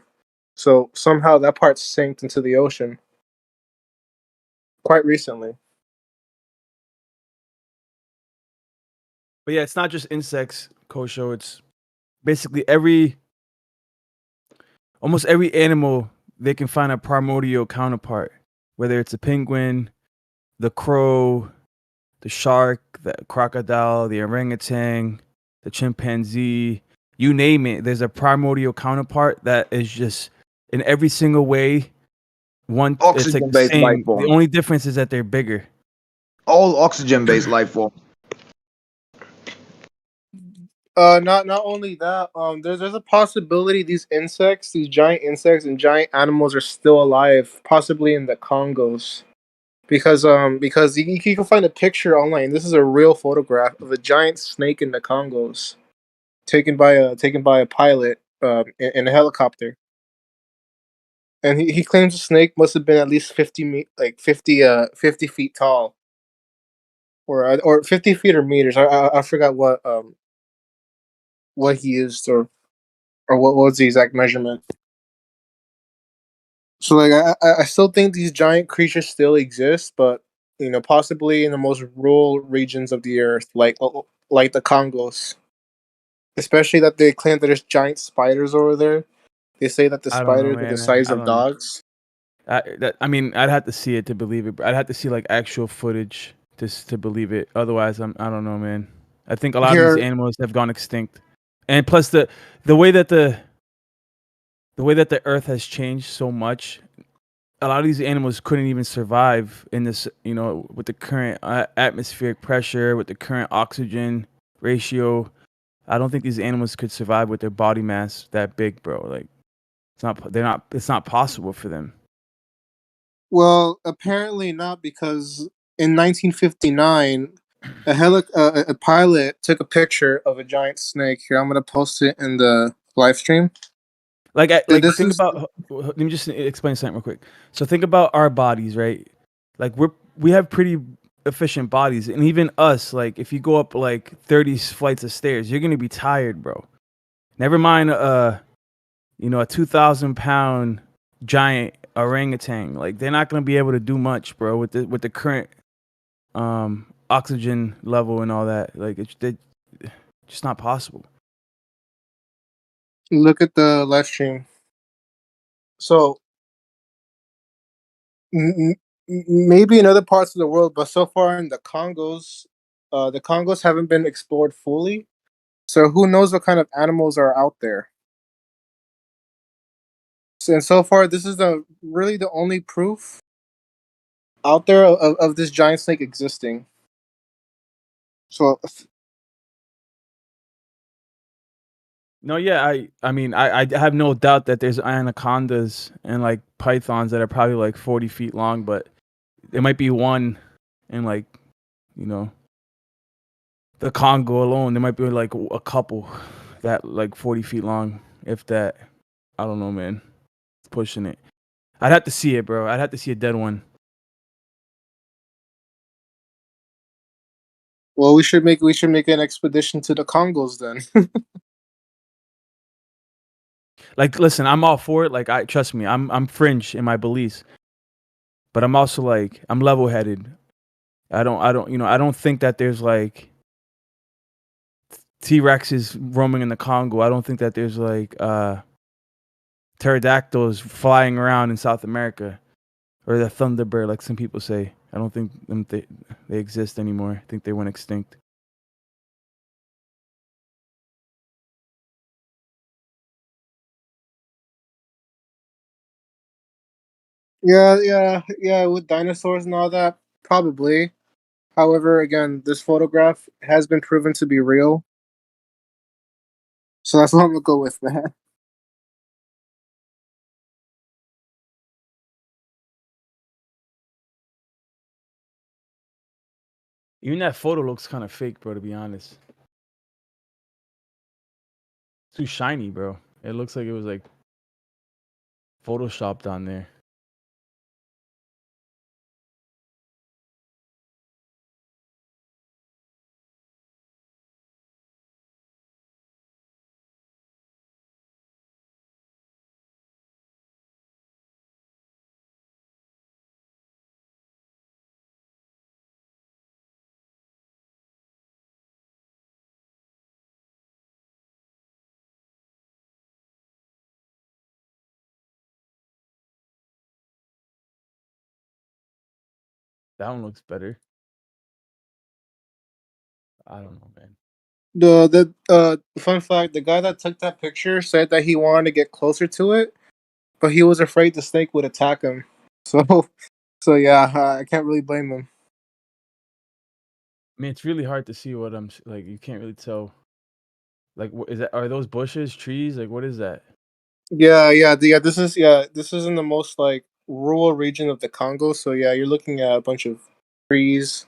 [SPEAKER 2] So somehow that part sank into the ocean quite recently.
[SPEAKER 6] But yeah, it's not just insects, Kosho. It's basically almost every animal they can find a primordial counterpart, whether it's a penguin, the crow, the shark, the crocodile, the orangutan, the chimpanzee, you name it. There's a primordial counterpart that is just in every single way. It's like the
[SPEAKER 5] Oxygen-based life
[SPEAKER 6] same. The
[SPEAKER 5] form.
[SPEAKER 6] only difference is that they're bigger.
[SPEAKER 5] All oxygen-based life form.
[SPEAKER 2] Not only that, there's a possibility these insects, these giant insects and giant animals are still alive, possibly in the Congos. Because you can find a picture online. This is a real photograph of a giant snake in the Congos, taken by a pilot in a helicopter, and he claims the snake must have been at least 50 feet tall, or 50 feet or meters. I forgot what he used, or what was the exact measurement. So like I still think these giant creatures still exist, but possibly in the most rural regions of the earth, like the Congos. Especially that they claim that there's giant spiders over there. They say that the
[SPEAKER 6] I don't know,
[SPEAKER 2] spiders are the
[SPEAKER 6] man.
[SPEAKER 2] size
[SPEAKER 6] I
[SPEAKER 2] of
[SPEAKER 6] don't know.
[SPEAKER 2] dogs.
[SPEAKER 6] I mean, I'd have to see it to believe it. I'd have to see like actual footage to believe it. Otherwise, I don't know, man. I think a lot of these
[SPEAKER 2] Here,
[SPEAKER 6] animals have gone extinct, and plus the way that the way that the Earth has changed so much, a lot of these animals couldn't even survive in this. With the current atmospheric pressure, with the current oxygen ratio. I don't think these animals could survive with their body mass that big, bro. Like it's not possible for them.
[SPEAKER 2] well, apparently not, because in 1959, a pilot took a picture of a giant snake. Here, I'm gonna post it in the live stream. This
[SPEAKER 6] Think
[SPEAKER 2] is
[SPEAKER 6] about. Let me just explain something real quick. So think about our bodies, right? Like we have pretty efficient bodies, and even us, like if you go up like 30 flights of stairs, you're gonna be tired, bro. Never mind, a 2,000-pound giant orangutan. Like they're not gonna be able to do much, bro, with the current oxygen level and all that. Like it's just not possible.
[SPEAKER 2] Look at the live stream. So maybe in other parts of the world, but so far in the Congos haven't been explored fully. So who knows what kind of animals are out there? And so far, this is really the only proof out there of this giant snake existing. So
[SPEAKER 6] No, yeah, I mean, I have no doubt that there's anacondas and like pythons that are probably like 40 feet long, but there might be one in like, you know, the Congo alone. There might be like a couple that like 40 feet long, if that. I don't know, man. It's pushing it. I'd have to see it, bro. I'd have to see a dead one.
[SPEAKER 2] well, we should make an expedition to the Congos then.
[SPEAKER 6] Like, listen, I'm all for it. Like, trust me, I'm fringe in my beliefs, but I'm also like I'm level headed. I don't think that there's like T-Rexes roaming in the Congo. I don't think that there's like pterodactyls flying around in South America, or the thunderbird, like some people say. I don't think they exist anymore. I think they went extinct.
[SPEAKER 2] Yeah, with dinosaurs and all that, probably. However, again, this photograph has been proven to be real, so that's what I'm gonna go with, man.
[SPEAKER 6] Even that photo looks kind of fake, bro. To be honest, it's too shiny, bro. It looks like it was like photoshopped on there. That one looks better. I don't know, man.
[SPEAKER 2] The fun fact: the guy that took that picture said that he wanted to get closer to it, but he was afraid the snake would attack him. So, so yeah, I can't really blame him.
[SPEAKER 6] I mean, it's really hard to see what I'm like. You can't really tell. Like, what is that? Are those bushes, trees? Like, what is that?
[SPEAKER 2] Yeah. This is in the most like rural region of the Congo. So yeah, you're looking at a bunch of trees,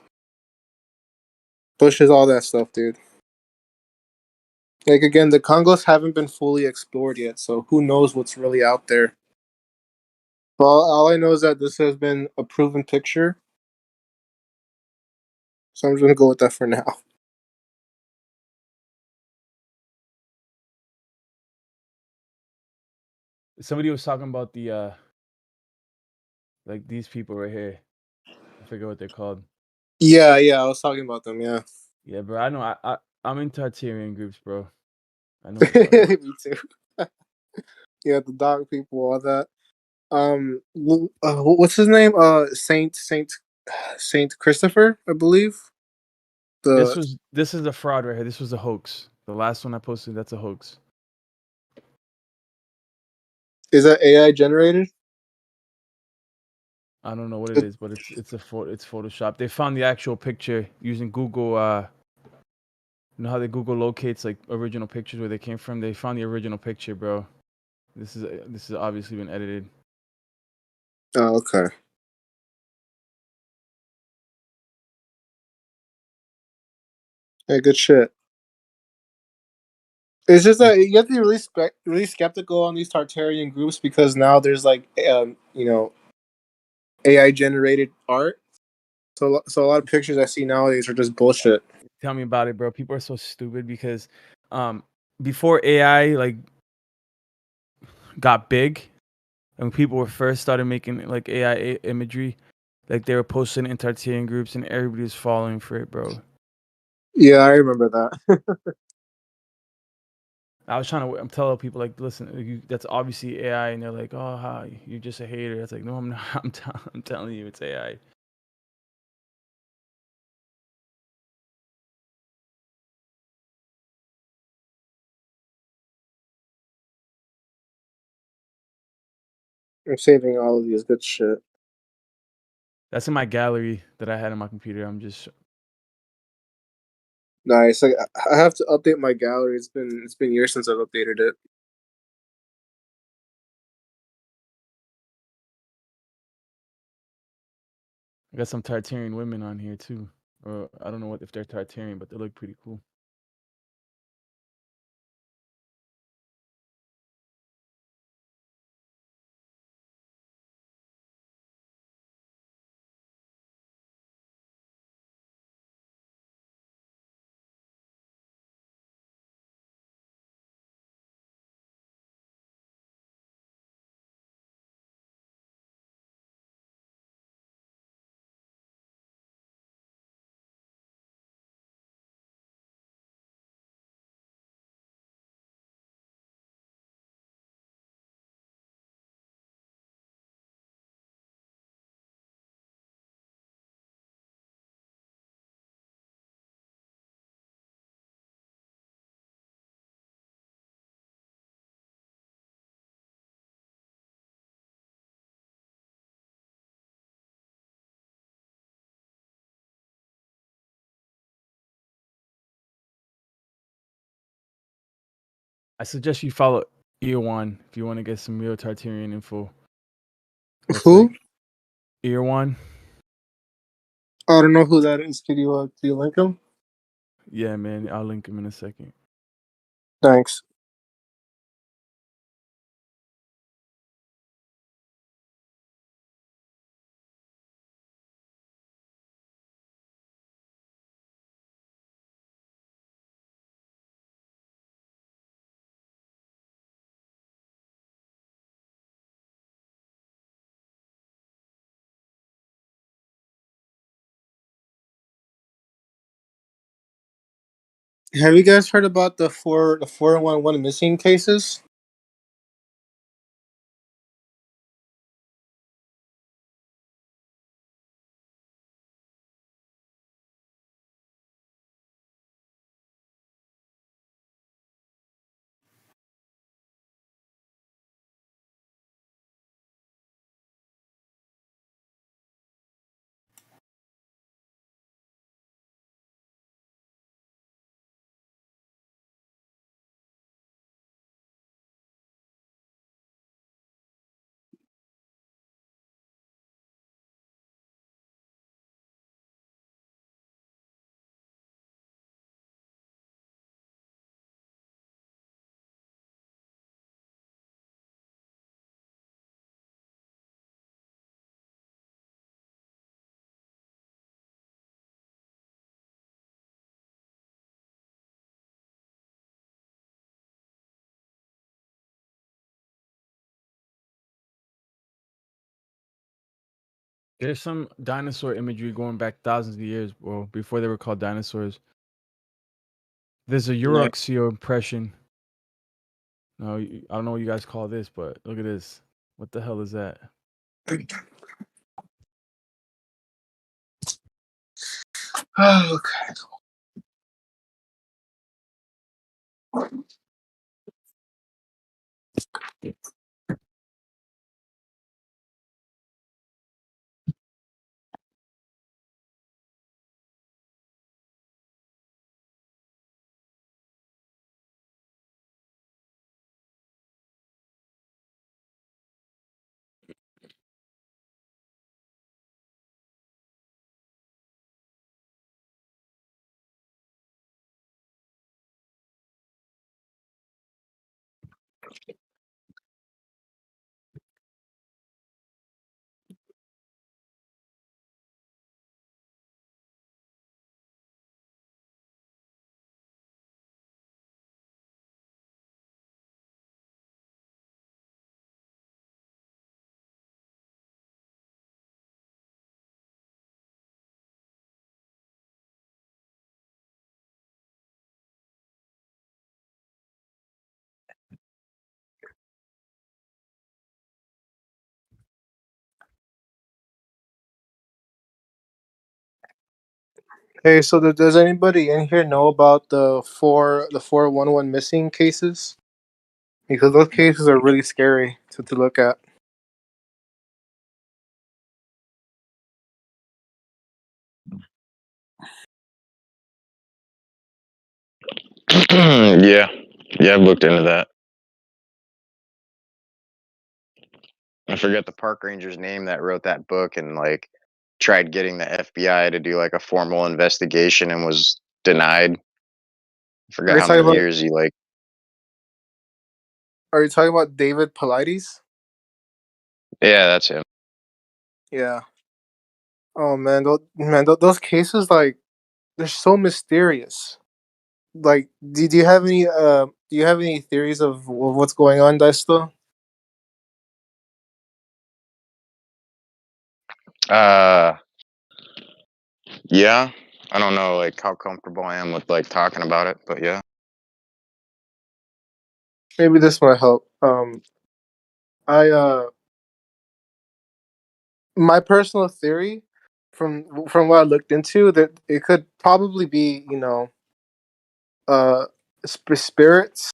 [SPEAKER 2] bushes, all that stuff, dude. Like again, the Congos haven't been fully explored yet, so who knows what's really out there. But all I know is that this has been a proven picture, so I'm just gonna go with that for now.
[SPEAKER 6] Somebody was talking about the like these people right here. I forget what they're called.
[SPEAKER 2] Yeah, I was talking about them. Yeah,
[SPEAKER 6] Yeah, bro. I know. I'm in Tartarian groups, bro. I know what you're talking about.
[SPEAKER 2] me too. Yeah, the dog people, all that. What's his name? Saint Christopher, I believe. The
[SPEAKER 6] This is a fraud right here. This was a hoax. The last one I posted, that's a hoax.
[SPEAKER 2] Is that AI generated?
[SPEAKER 6] I don't know what it is, but it's Photoshop. They found the actual picture using Google. You know how they Google locates like original pictures where they came from. They found the original picture, bro. This is obviously been edited.
[SPEAKER 2] Oh, okay. Yeah, good shit. It's just that you have to be really skeptical on these Tartarian groups because now there's like AI generated art. So a lot of pictures I see nowadays are just bullshit.
[SPEAKER 6] Tell me about it, bro. People are so stupid because um before AI like got big and people were first started making like AI imagery, like they were posting in Tartarian groups and everybody was falling for it, bro.
[SPEAKER 2] Yeah, I remember that.
[SPEAKER 6] I was trying to I'm telling people like, listen, that's obviously AI, and they're like, oh, hi, you're just a hater. It's like, no, I'm not. I'm telling you, it's AI.
[SPEAKER 2] I'm saving all of these good shit.
[SPEAKER 6] That's in my gallery that I had on my computer. I'm just
[SPEAKER 2] Nice. Like I have to update my gallery. It's been years since I've updated it.
[SPEAKER 6] I got some Tartarian women on here too. Or I don't know what if they're Tartarian, but they look pretty cool. I suggest you follow Earwan if you want to get some real Tartarian info. That's
[SPEAKER 2] Who?
[SPEAKER 6] like Earwan.
[SPEAKER 2] I don't know who that is. Do you link him?
[SPEAKER 6] Yeah, man. I'll link him in a second.
[SPEAKER 2] Thanks. Have you guys heard about the 411 missing cases?
[SPEAKER 6] There's some dinosaur imagery going back thousands of years, bro, before they were called dinosaurs. There's a Euruxio impression. No, I don't know what you guys call this, but look at this. What the hell is that?
[SPEAKER 2] Okay. Hey, so does anybody in here know about the 411 missing cases? Because those cases are really scary to look at.
[SPEAKER 4] Yeah, I've looked into that. I forget the park ranger's name that wrote that book and like tried getting the FBI to do like a formal investigation and was denied. I
[SPEAKER 2] Are
[SPEAKER 4] forgot
[SPEAKER 2] you
[SPEAKER 4] how
[SPEAKER 2] talking
[SPEAKER 4] many
[SPEAKER 2] about?
[SPEAKER 4] years he like.
[SPEAKER 2] Are you talking about David Paulides?
[SPEAKER 4] Yeah, that's him.
[SPEAKER 2] Yeah. Oh man, those cases like they're so mysterious. Like, do you have any theories of what's going on, Desto?
[SPEAKER 4] Uh, yeah. I don't know like how comfortable I am with like talking about it, but yeah.
[SPEAKER 2] Maybe this might help. I my personal theory from what I looked into that it could probably be uh spirits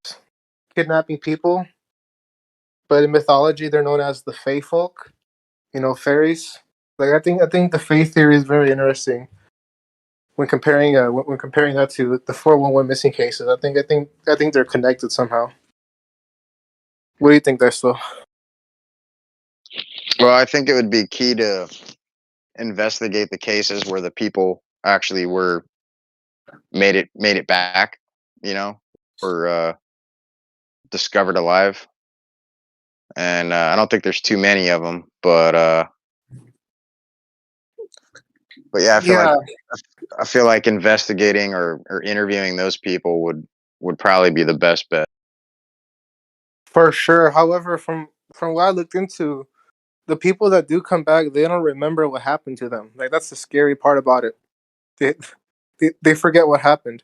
[SPEAKER 2] kidnapping people, but in mythology they're known as the Fae folk. Fairies. Like I think the Fae theory is very interesting when comparing when comparing that to the 411 missing cases. I think they're connected somehow. What do you think, Desto?
[SPEAKER 4] Well, I think it would be key to investigate the cases where the people actually were made it back, you know, were discovered alive. And I don't think there's too many of them, but yeah,
[SPEAKER 2] Yeah,
[SPEAKER 4] I feel like investigating or interviewing those people would probably be the best bet.
[SPEAKER 2] for sure. However, from what I looked into, the people that do come back, they don't remember what happened to them. Like that's the scary part about it. They they forget what happened.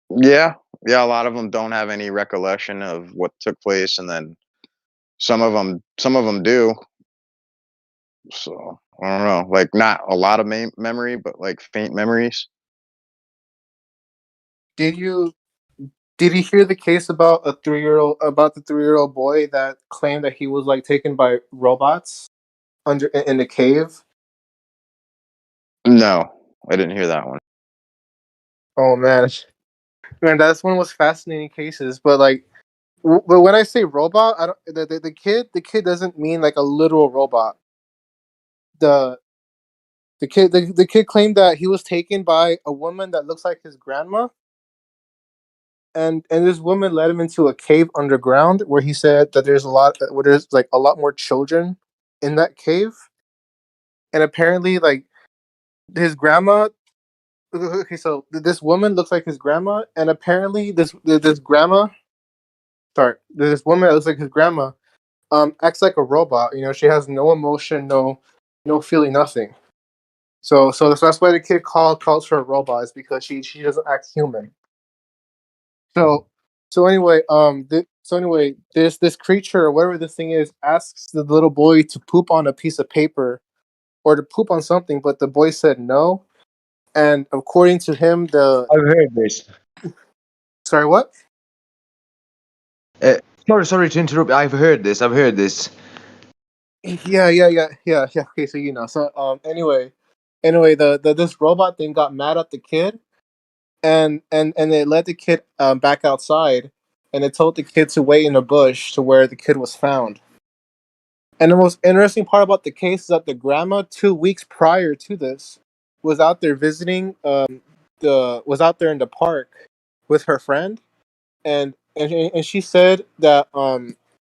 [SPEAKER 4] Yeah, yeah, a lot of them don't have any recollection of what took place, and then some of them do. So I don't know, like not a lot of memory, but like faint memories.
[SPEAKER 2] Did you did you hear the case about the 3-year-old boy that claimed that he was like taken by robots under in the cave?
[SPEAKER 4] No, I didn't hear that one.
[SPEAKER 2] Oh man, that's one of the most fascinating cases. But like, but when I say robot, I don't the kid doesn't mean like a literal robot. The the kid claimed that he was taken by a woman that looks like his grandma, and this woman led him into a cave underground where he said that there's like a lot more children in that cave, and apparently like his grandma. Okay, so this woman looks like his grandma, and apparently this grandma. Sorry, this woman that looks like his grandma acts like a robot. She has no emotion, no feeling, nothing. So that's why the kid calls her a robot, is because she doesn't act human. So this creature or whatever this thing is asks the little boy to poop on a piece of paper or to poop on something, but the boy said no. And according to him,
[SPEAKER 5] I've heard this.
[SPEAKER 2] sorry, what?
[SPEAKER 5] Sorry to interrupt. I've heard this.
[SPEAKER 2] Yeah. Okay, so anyway, the this robot thing got mad at the kid, and it let the kid back outside, and it told the kid to wait in a bush to where the kid was found. And the most interesting part about the case is that the grandma, 2 weeks prior to this, was out there visiting was out there in the park with her friend, and she said that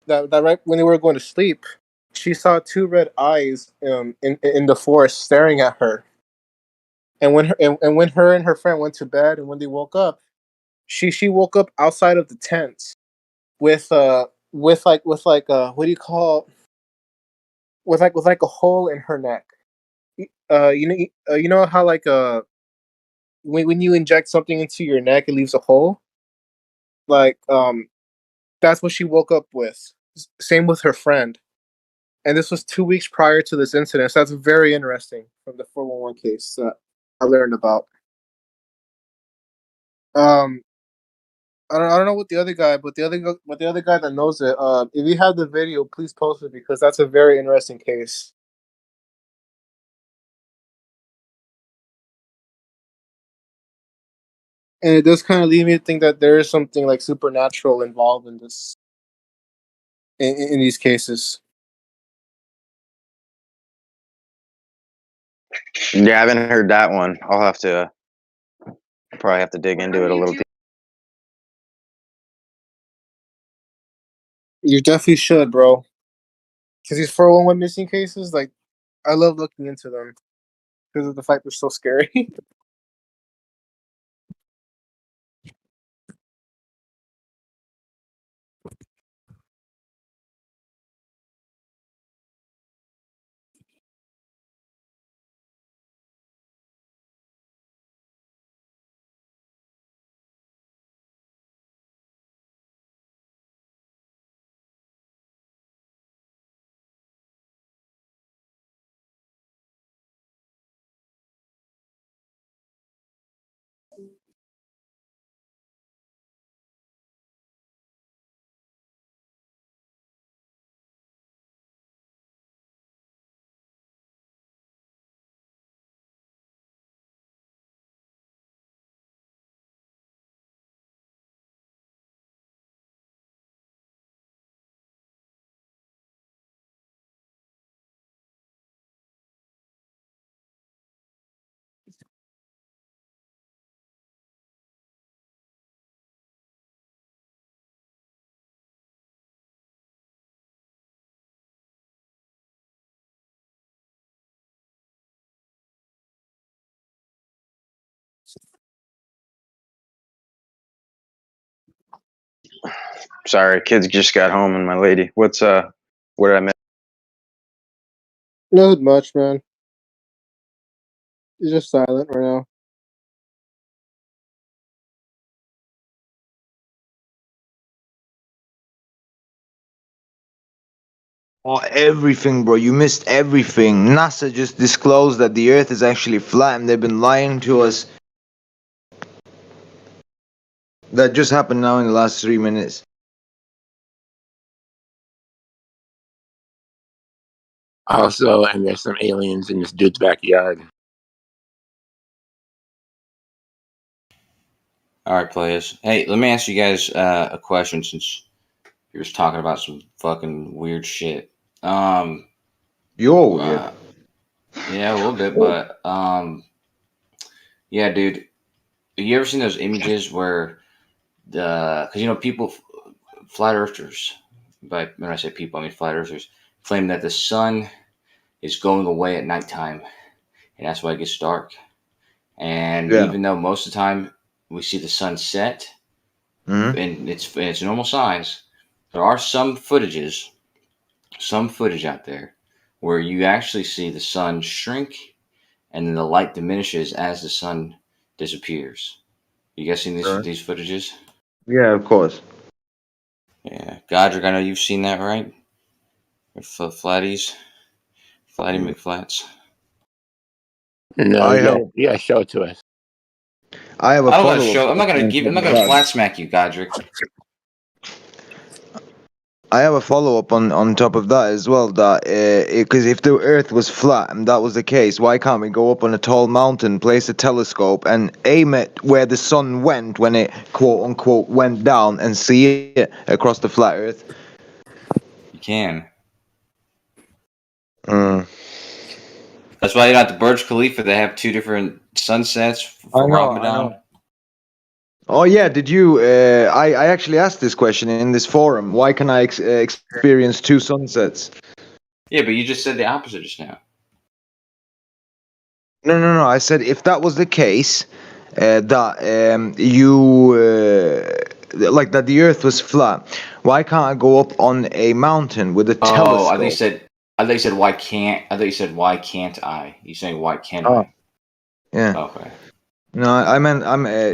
[SPEAKER 2] that right when they were going to sleep, she saw two red eyes in the forest staring at her. And when her and her friend went to bed, and when they woke up, she woke up outside of the tent with what do you call, with like a hole in her neck. You know how like when you inject something into your neck, it leaves a hole. Like that's what she woke up with. Same with her friend, and this was 2 weeks prior to this incident. So that's very interesting from the 411 case that I learned about. Um, I don't know what the other guy, but the other guy that knows it. If you have the video, please post it because that's a very interesting case. And it does kind of lead me to think that there is something like supernatural involved in this in these cases.
[SPEAKER 4] Yeah, I haven't heard that one. I'll have to probably have to dig into it a little.
[SPEAKER 2] You definitely should, bro. Because these 411 missing cases, like, I love looking into them because of the fact they're so scary.
[SPEAKER 4] Sorry, kids just got home and my lady. What did I miss?
[SPEAKER 2] Not much, man. He's just silent right now.
[SPEAKER 5] Oh, everything, bro. You missed everything. NASA just disclosed that the Earth is actually flat, and they've been lying to us. That just happened now in the last 3 minutes.
[SPEAKER 8] Also, and there's some aliens in this dude's backyard.
[SPEAKER 7] All right, players. Hey, let me ask you guys a question since you're just talking about some fucking weird shit.
[SPEAKER 5] You're weird.
[SPEAKER 7] Yeah, a little bit, but yeah, dude. Have you ever seen those images where because people, flat earthers, but when I say people, I mean flat earthers, claim that the sun is going away at nighttime, and that's why it gets dark. And
[SPEAKER 5] Yeah.
[SPEAKER 7] even though most of the time we see the sun set,
[SPEAKER 5] Mhm.
[SPEAKER 7] and it's normal signs, there are some footage out there where you actually see the sun shrink and then the light diminishes as the sun disappears. You guys seen these footages?
[SPEAKER 5] Yeah, of course.
[SPEAKER 7] Yeah, Godric, I know you've seen that, right? Flatty McFlats.
[SPEAKER 8] No,
[SPEAKER 5] I
[SPEAKER 8] yeah,
[SPEAKER 5] have
[SPEAKER 8] yeah, show it to us.
[SPEAKER 5] I have a
[SPEAKER 7] I don't want to
[SPEAKER 5] follow
[SPEAKER 7] show.
[SPEAKER 5] up.
[SPEAKER 7] I'm not gonna flat smack you, Godric.
[SPEAKER 5] I have a follow up on top of that as well. That because if the Earth was flat and that was the case, why can't we go up on a tall mountain, place a telescope, and aim it where the sun went when it quote unquote went down, and see it across the flat Earth?
[SPEAKER 7] You can.
[SPEAKER 5] Mm.
[SPEAKER 7] That's why you know at the Burj Khalifa they have two different sunsets for Ramadan.
[SPEAKER 5] Oh yeah, did you? I actually asked this question in this forum. Why can I experience two sunsets?
[SPEAKER 7] Yeah, but you just said the opposite just now.
[SPEAKER 5] No. I said if that was the case, that you like that the Earth was flat. Why can't I go up on a mountain with a
[SPEAKER 7] Oh,
[SPEAKER 5] telescope?
[SPEAKER 7] I thought you said why can't. I thought you said why can't I? You saying why can't
[SPEAKER 5] Oh,
[SPEAKER 7] I?
[SPEAKER 5] yeah.
[SPEAKER 7] Okay.
[SPEAKER 5] No, I meant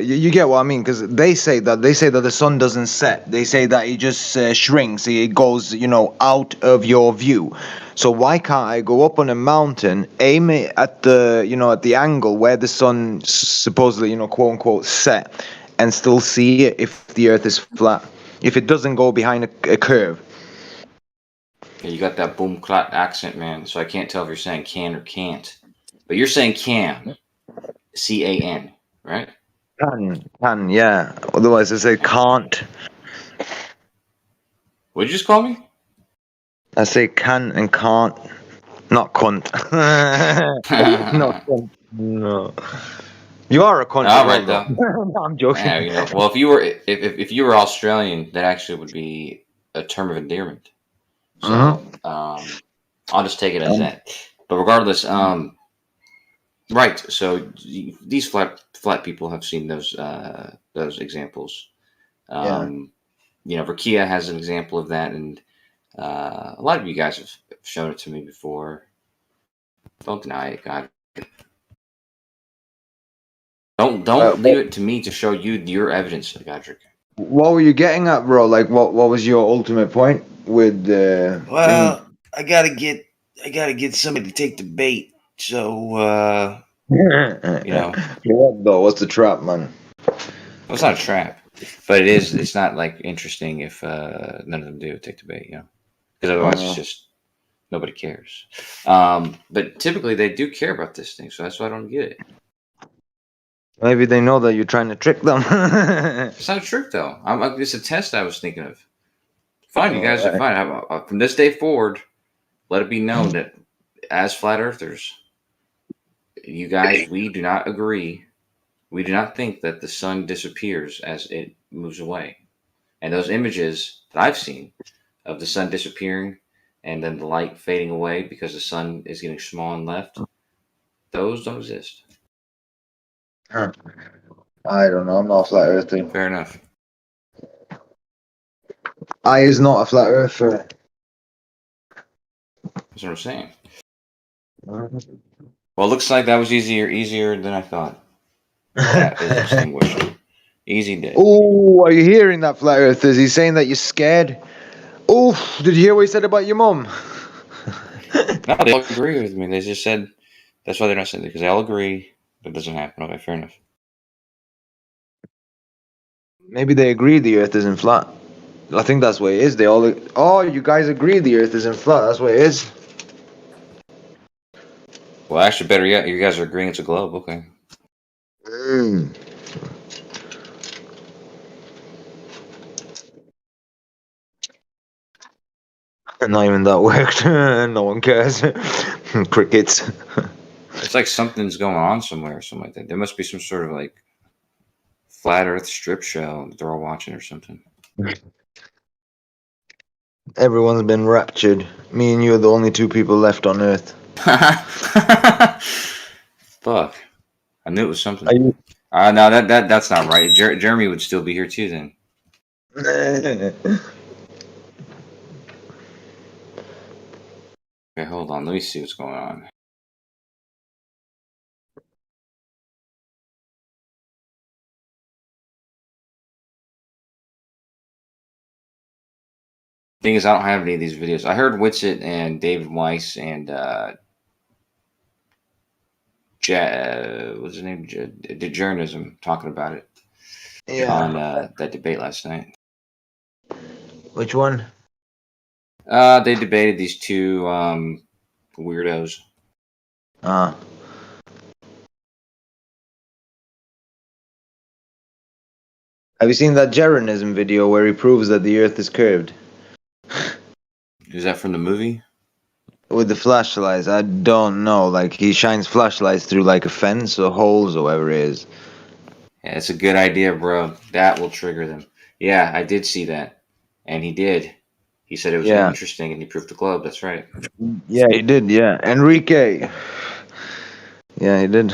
[SPEAKER 5] you get what I mean, because they say that the sun doesn't set. They say that it just shrinks. It goes, out of your view. So why can't I go up on a mountain, aim it at the at the angle where the sun supposedly quote unquote set, and still see it if the Earth is flat, if it doesn't go behind a curve?
[SPEAKER 7] Yeah, you got that boom clot accent, man. So I can't tell if you're saying can or can't. But you're saying can. CAN, right?
[SPEAKER 5] Can, yeah. Otherwise, I say can't.
[SPEAKER 7] What'd you just call me?
[SPEAKER 5] I say can and can't, not cunt. Not cunt. No. You are a cunt as
[SPEAKER 7] All
[SPEAKER 5] well,
[SPEAKER 7] right,
[SPEAKER 5] though.
[SPEAKER 7] though.
[SPEAKER 5] No, I'm joking.
[SPEAKER 7] Yeah, well, if you were Australian, that actually would be a term of endearment. So I'll just take it as that. But regardless, right. So these flat people have seen those examples.
[SPEAKER 5] Yeah.
[SPEAKER 7] Rakia has an example of that, and a lot of you guys have shown it to me before. Don't deny it, God. Don't leave it to me to show you your evidence, Godric.
[SPEAKER 5] What were you getting at, bro? Like, what was your ultimate point with?
[SPEAKER 7] Well, I gotta get somebody to take the bait. So
[SPEAKER 5] What though? What's the trap, man?
[SPEAKER 7] well, it's not a trap, but it is. It's not like interesting if none of them do take the bait, because otherwise it's just nobody cares. But typically they do care about this thing, so that's why I don't get it.
[SPEAKER 5] Maybe they know that you're trying to trick them.
[SPEAKER 7] It's not a trick though. It's a test I was thinking of. Fine, you guys are fine. From this day forward, let it be known that as flat earthers, you guys, we do not agree. We do not think that the sun disappears as it moves away. And those images that I've seen of the sun disappearing and then the light fading away because the sun is getting small and left, those don't exist.
[SPEAKER 5] I don't know. I'm not a flat earther.
[SPEAKER 7] Fair enough.
[SPEAKER 5] I is not a flat earther.
[SPEAKER 7] That's what I'm saying. Well, it looks like that was easier than I thought. That is extinguished. Easy day.
[SPEAKER 5] Oh, are you hearing that, flat earthers? He's saying that you're scared. Oh, did you hear what he said about your mum?
[SPEAKER 7] No, they all agree with me. They just said that's why they're not saying it, because they all agree that doesn't happen. Okay, fair enough.
[SPEAKER 5] Maybe they agree the Earth isn't flat. I think that's what it is. They all. Oh, you guys agree the Earth isn't flat. That's what it is.
[SPEAKER 7] Well, actually, better yet, you guys are agreeing it's a globe. Okay.
[SPEAKER 5] Not even that worked. No one cares. Crickets.
[SPEAKER 7] It's like something's going on somewhere or something like that. There must be some sort of like flat Earth strip show that they're all watching or something.
[SPEAKER 5] Everyone's been raptured. Me and you are the only two people left on Earth.
[SPEAKER 7] Fuck. I knew it was something. No, that's not right. Jeremy would still be here too then. Okay, hold on. Let me see what's going on. Thing is, I don't have any of these videos. I heard Witsit and David Weiss and what's his name? Dejournism talking about it on that debate last night.
[SPEAKER 5] Which one?
[SPEAKER 7] They debated these two weirdos.
[SPEAKER 5] Have you seen that Jeranism video where he proves that the Earth is curved?
[SPEAKER 7] Is that from the movie?
[SPEAKER 5] With the flashlights, I don't know. Like he shines flashlights through like a fence or holes or whatever it is.
[SPEAKER 7] Yeah, it's a good idea, bro. That will trigger them. Yeah, I did see that, and he did. He said it was
[SPEAKER 5] Yeah,
[SPEAKER 7] interesting, and he proved the globe. That's right.
[SPEAKER 5] yeah, he did. Yeah, Enrique. Yeah, he did.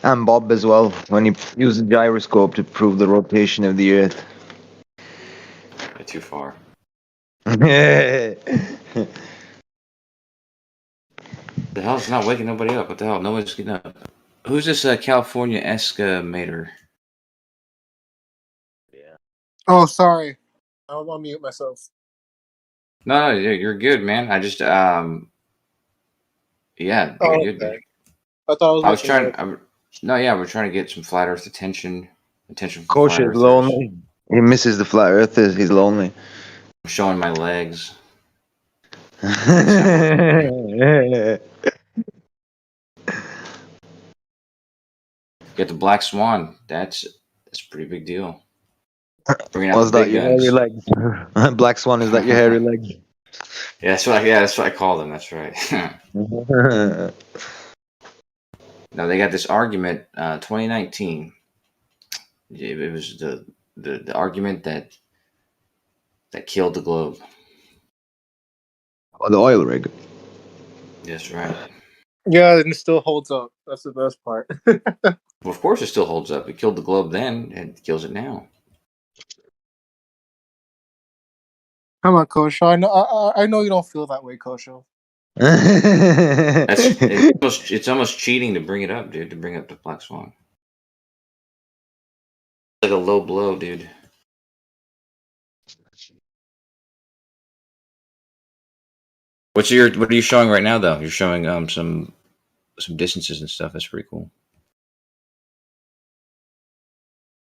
[SPEAKER 5] And Bob as well when he used the gyroscope to prove the rotation of the Earth.
[SPEAKER 7] Yeah, too far.
[SPEAKER 5] Yeah.
[SPEAKER 7] The hell's not waking nobody up? What the hell? Nobody's getting up. Who's this California escamator?
[SPEAKER 2] Oh, sorry. I'll mute myself.
[SPEAKER 7] No, you're good, man. I just yeah, you're
[SPEAKER 2] Oh,
[SPEAKER 7] good,
[SPEAKER 2] okay.
[SPEAKER 7] dude.
[SPEAKER 2] I thought I was
[SPEAKER 7] I was
[SPEAKER 2] making
[SPEAKER 7] trying.
[SPEAKER 2] noise.
[SPEAKER 7] No, yeah, we're trying to get some flat Earth attention from flat
[SPEAKER 5] Kosher is
[SPEAKER 7] Earthers.
[SPEAKER 5] lonely. He misses the flat earthers. He's lonely.
[SPEAKER 7] I'm showing my legs. Get the black swan. That's a pretty big deal. Bringing out the
[SPEAKER 5] Was that
[SPEAKER 7] big
[SPEAKER 5] your hairy
[SPEAKER 7] guns.
[SPEAKER 5] legs? Black Swan, is that your hairy legs?
[SPEAKER 7] Yeah, that's what I call them. That's right. Now they got this argument. 2019. It was the argument that killed the globe.
[SPEAKER 5] Oh, the oil rig.
[SPEAKER 7] That's right.
[SPEAKER 2] Yeah, and it still holds up. That's the best part.
[SPEAKER 7] Well, of course, it still holds up. It killed the globe then, and it kills it now.
[SPEAKER 2] Come on, Kosho. I know you don't feel that way, Kosho.
[SPEAKER 7] It's almost cheating to bring it up, dude. To bring up the black swan. Like a low blow, dude. What are you showing right now, though? You're showing some distances and stuff. That's pretty cool.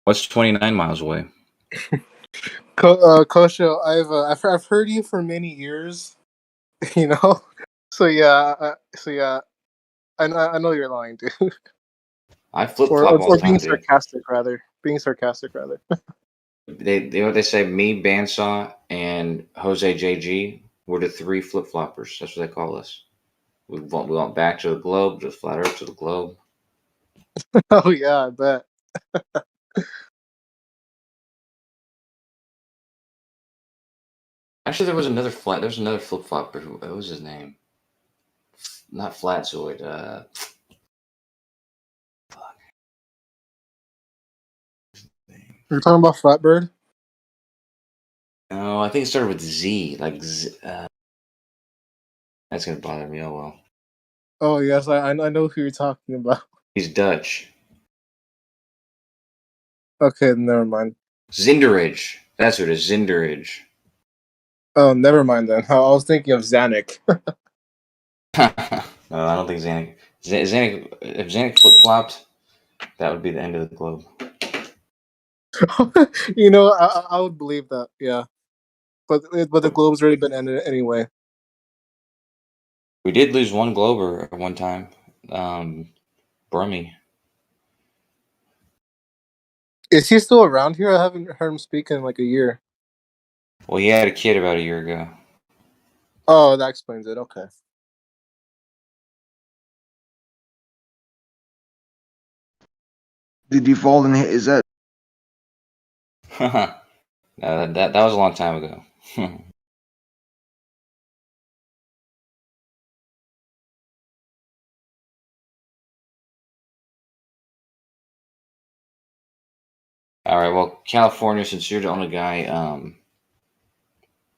[SPEAKER 7] What's 29 miles away?
[SPEAKER 2] Kosho, I've heard you for many years, you know. So yeah, I know you're lying, dude.
[SPEAKER 7] I flip flop all
[SPEAKER 2] Or
[SPEAKER 7] the
[SPEAKER 2] being
[SPEAKER 7] time, dude.
[SPEAKER 2] sarcastic rather. Being sarcastic rather.
[SPEAKER 7] They say me, Bandsaw, and Jose JG were the three flip floppers. That's what they call us. We went back to the globe, to flat Earth, to the globe.
[SPEAKER 2] Oh yeah, I bet.
[SPEAKER 7] Actually, there was another flip flopper. What was his name? Not Flatzoid.
[SPEAKER 2] You're talking about Flatbird?
[SPEAKER 7] No, I think it started with Z. That's gonna bother me. Oh well.
[SPEAKER 2] Oh yes, I know who you're talking about.
[SPEAKER 7] He's Dutch.
[SPEAKER 2] Okay, never mind.
[SPEAKER 7] Zinderage. That's what it is. Zinderage.
[SPEAKER 2] Oh, never mind then. I was thinking of Zanuck.
[SPEAKER 7] No, I don't think Zanuck. Zanuck. If Zanuck flip flopped, that would be the end of the globe.
[SPEAKER 2] You know, I would believe that. Yeah, but the globe's already been ended anyway.
[SPEAKER 7] We did lose one glober at one time. Brummy.
[SPEAKER 2] Is he still around here? I haven't heard him speak in like a year.
[SPEAKER 7] Well, he had a kid about a year ago.
[SPEAKER 2] Oh, that explains it. Okay.
[SPEAKER 5] Did you fall and hit his head?
[SPEAKER 7] No, that was a long time ago. All right. Well, California, since you're the only guy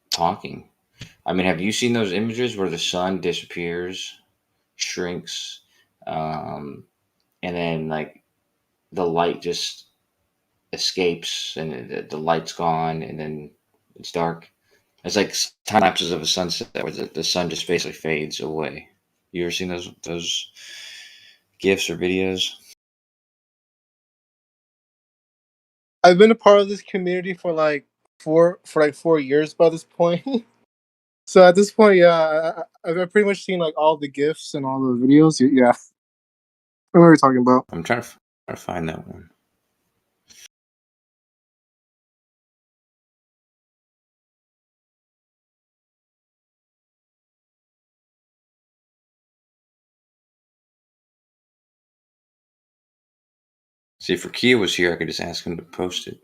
[SPEAKER 7] talking, I mean, have you seen those images where the sun disappears, shrinks, um, and then like the light just escapes and the light's gone and then it's dark? It's like time lapses of a sunset where the sun just basically fades away. You ever seen those gifs or videos?
[SPEAKER 2] I've been a part of this community for like 4 years by this point. So at this point, yeah, I've pretty much seen like all the gifs and all the videos. Yeah, I know what you're talking about.
[SPEAKER 7] I'm trying to find that one. See, if Rakia was here, I could just ask him to post it.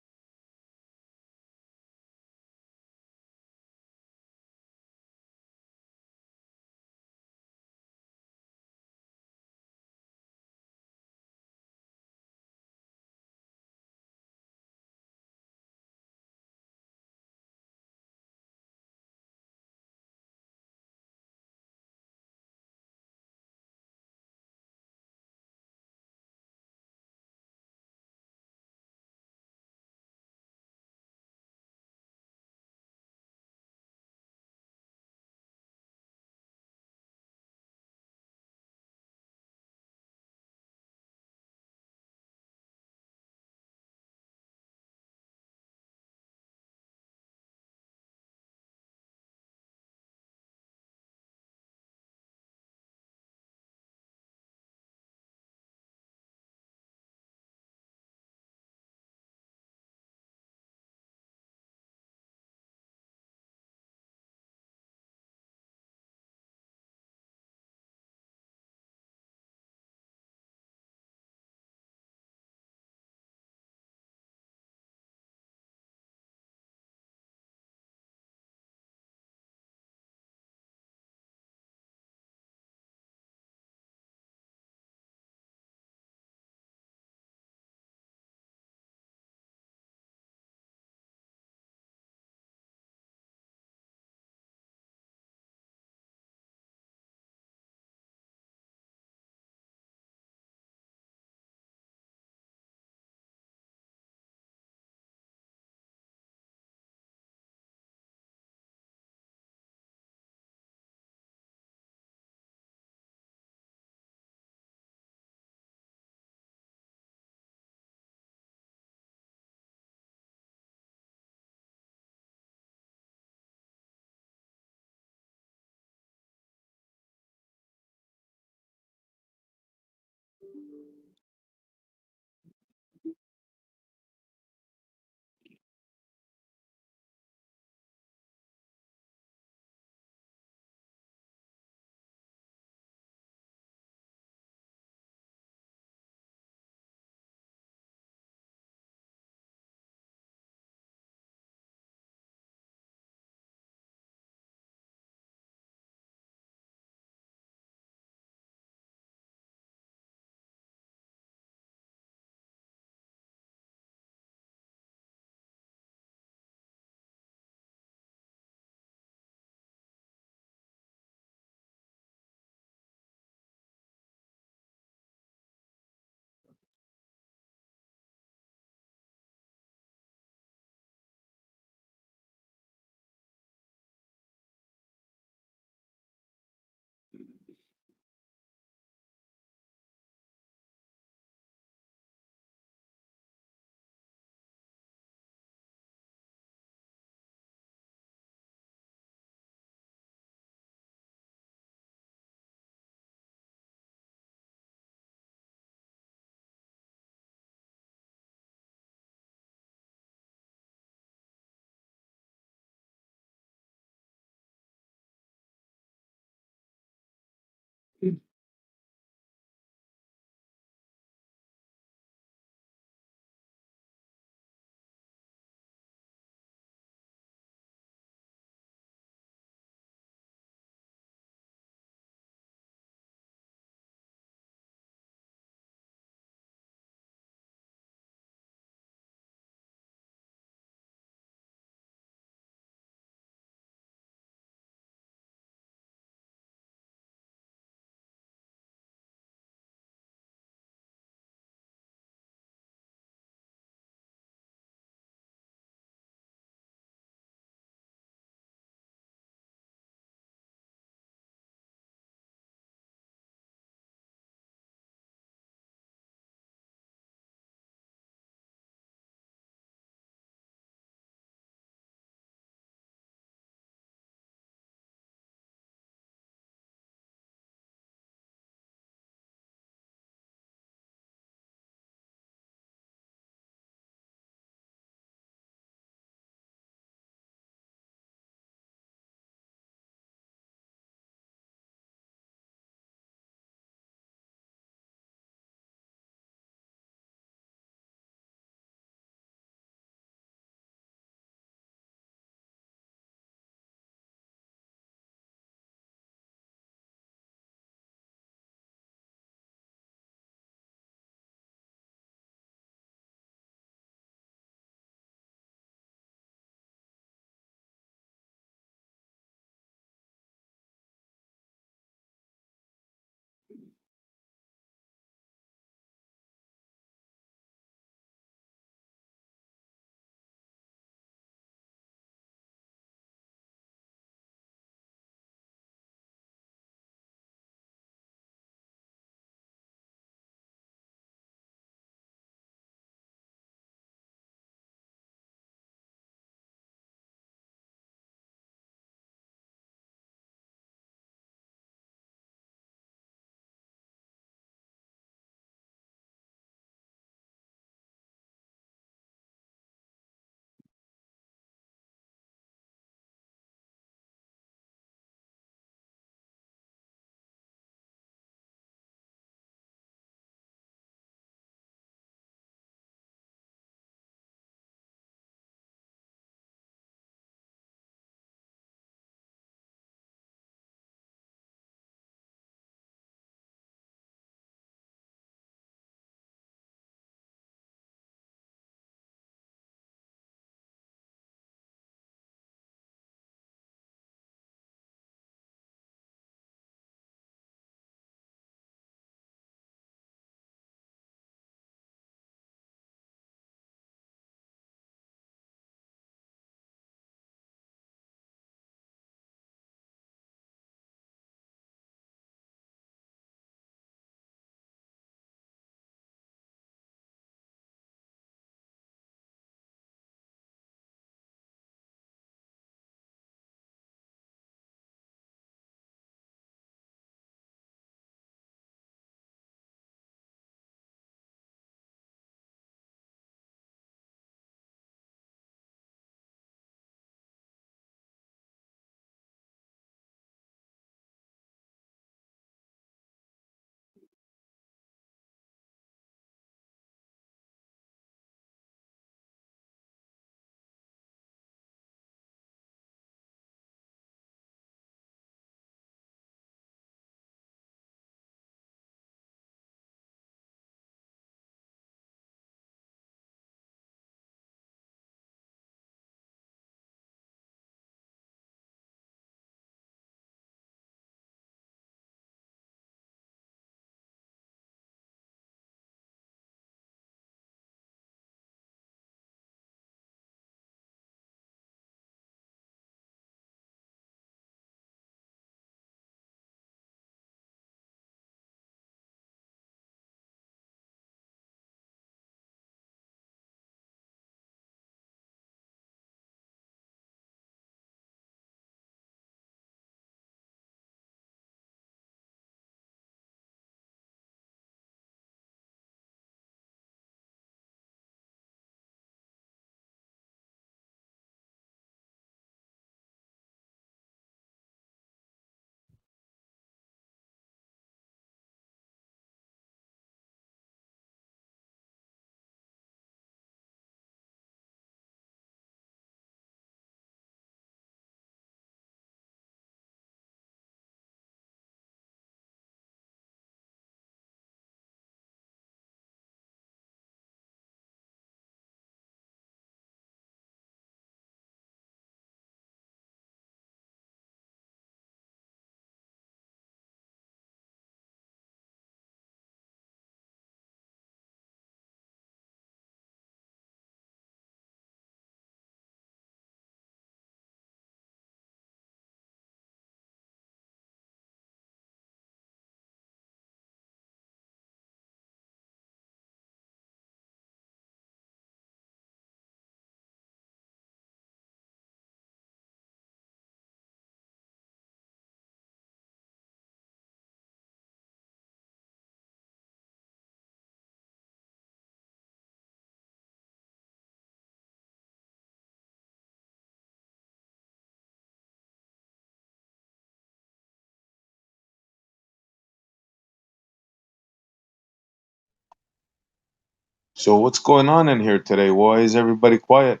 [SPEAKER 9] So what's going on in here today? Why is everybody quiet?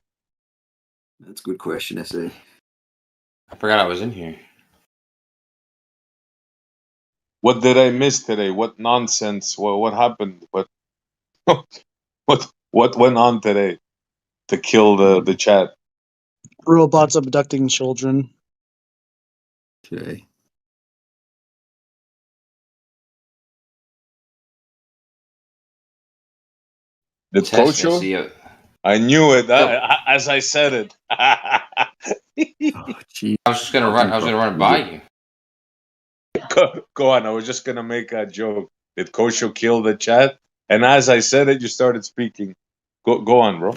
[SPEAKER 10] That's a good question, SE.
[SPEAKER 7] I forgot I was in here.
[SPEAKER 9] What did I miss today? What nonsense? What happened? What went on today to kill the chat?
[SPEAKER 11] Robots abducting children.
[SPEAKER 10] Okay.
[SPEAKER 9] Did
[SPEAKER 7] Test
[SPEAKER 9] Kocho?
[SPEAKER 7] SEO.
[SPEAKER 9] I knew it.
[SPEAKER 7] Go.
[SPEAKER 9] As I said it.
[SPEAKER 10] Oh, gee.
[SPEAKER 7] I was just gonna run. I was gonna run it by you.
[SPEAKER 9] Go on. I was just gonna make a joke. Did Kocho kill the chat? And as I said it, you started speaking. Go on, bro.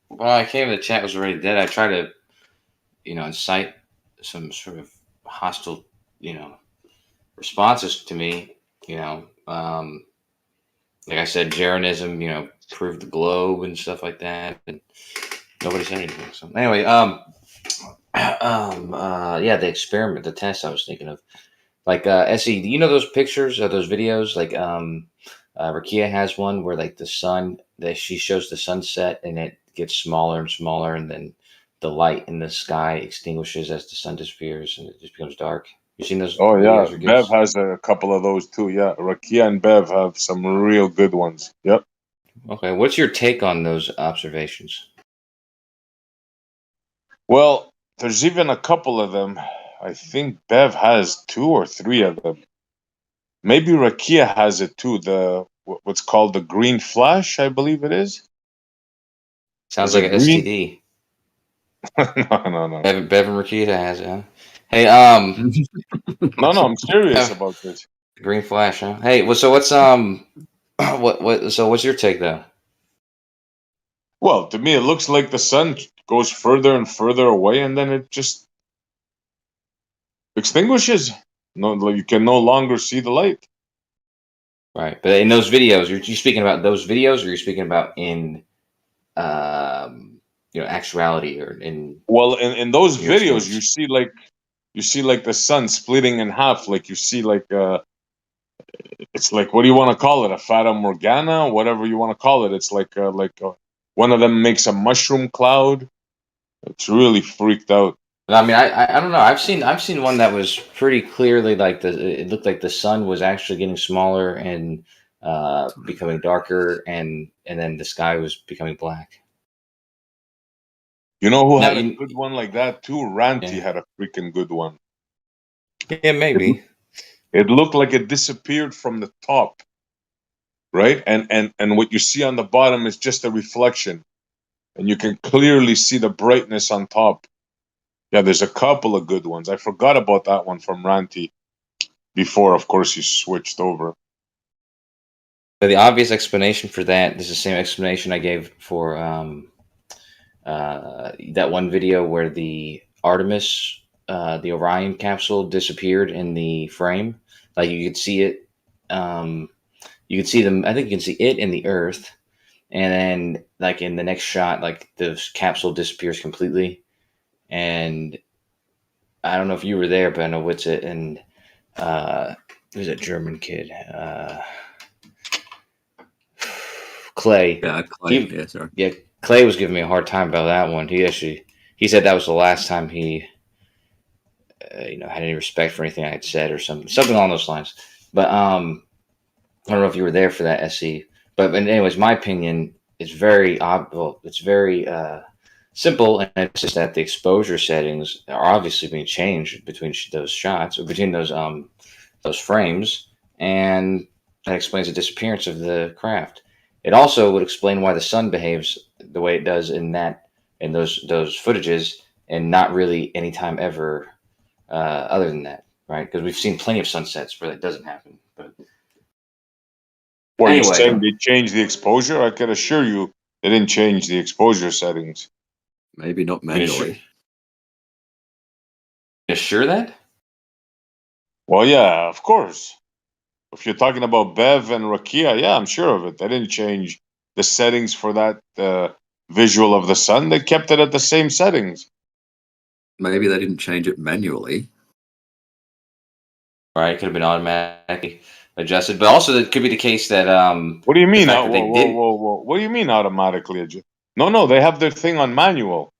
[SPEAKER 7] Well, I came. The chat was already dead. I tried to, incite some sort of hostile, responses to me. Like I said, Jeranism, proved the globe and stuff like that, and nobody said anything. So anyway, yeah, the experiment, the test I was thinking of, like SE. Do you know those pictures or those videos? Like Rakia has one where like the sun, that she shows the sunset and it gets smaller and smaller, and then the light in the sky extinguishes as the sun disappears, and it just becomes dark. You seen those
[SPEAKER 9] Oh yeah,
[SPEAKER 7] videos or
[SPEAKER 9] Bev
[SPEAKER 7] gifs?
[SPEAKER 9] has a couple of those too. Yeah, Rakia and Bev have some real good ones. Yep.
[SPEAKER 7] Okay, what's your take on those observations?
[SPEAKER 9] Well, there's even a couple of them. I think Bev has 2 or 3 of them. Maybe Rakia has it too. What's called the green flash, I believe it is.
[SPEAKER 7] Sounds
[SPEAKER 9] Is
[SPEAKER 7] like
[SPEAKER 9] it
[SPEAKER 7] an
[SPEAKER 9] green?
[SPEAKER 7] STD.
[SPEAKER 9] No.
[SPEAKER 7] Bevan Rakita has it, huh? Hey,
[SPEAKER 9] No, I'm serious
[SPEAKER 7] uh,
[SPEAKER 9] about this.
[SPEAKER 7] Green Flash, huh? Hey, well, so what's so what's your take though?
[SPEAKER 9] Well, to me, it looks like the sun goes further and further away, and then it just extinguishes. No, like, you can no longer see the light.
[SPEAKER 7] Right, but in those videos, you're speaking about those videos, or you're speaking about in actuality, or in
[SPEAKER 9] Well, in those
[SPEAKER 7] your
[SPEAKER 9] videos,
[SPEAKER 7] experience?
[SPEAKER 9] you see like the sun splitting in half. Like you see like it's like, what do you want to call it? A Fata Morgana, whatever you want to call it. It's like one of them makes a mushroom cloud. It's really freaked out.
[SPEAKER 7] I mean, I don't know. I've seen one that was pretty clearly like it looked like the sun was actually getting smaller and becoming darker, and then the sky was becoming black.
[SPEAKER 9] You know who
[SPEAKER 7] Now
[SPEAKER 9] had a
[SPEAKER 7] you,
[SPEAKER 9] good one like that too? Ranty
[SPEAKER 7] yeah,
[SPEAKER 9] had a freaking good one.
[SPEAKER 7] yeah,
[SPEAKER 9] It,
[SPEAKER 7] maybe.
[SPEAKER 9] it looked like it disappeared from the top, right? And what you see on the bottom is just a reflection, and you can clearly see the brightness on top. Yeah, there's a couple of good ones. I forgot about that one from Ranty before, of course, he switched over.
[SPEAKER 7] But the obvious explanation for that is the same explanation I gave for that one video where the Artemis, the Orion capsule disappeared in the frame. Like you could see it. You could see them. I think you can see it in the Earth, and then like in the next shot, like the capsule disappears completely. And I don't know if you were there, but I know what's it and who's that German kid? Clay.
[SPEAKER 10] Yeah, Clay. Yeah, sorry.
[SPEAKER 7] Yeah, Clay was giving me a hard time about that one. He said that was the last time he had any respect for anything I had said or something along those lines. But I don't know if you were there for that, SE. But anyways, my opinion is very it's very simple, and it's just that the exposure settings are obviously being changed between those shots or between those frames, and that explains the disappearance of the craft. It also would explain why the sun behaves the way it does in those footages, and not really any time ever other than that, right? Because we've seen plenty of sunsets where that doesn't happen. But
[SPEAKER 9] What are you
[SPEAKER 7] anyway,
[SPEAKER 9] saying? They changed the exposure? I can assure you, they didn't change the exposure settings.
[SPEAKER 10] Maybe not manually.
[SPEAKER 7] Assure that?
[SPEAKER 9] Well, yeah, of course. If you're talking about Bev and Rakia, yeah, I'm sure of it. They didn't change the settings for that visual of the sun. They kept it at the same settings.
[SPEAKER 10] Maybe they didn't change it manually.
[SPEAKER 7] Right, it could have been automatically. adjusted. But also, it could be the case that
[SPEAKER 9] What do you mean?
[SPEAKER 7] the fact that they did.
[SPEAKER 9] What do you mean automatically adjust? No, they have their thing on manual.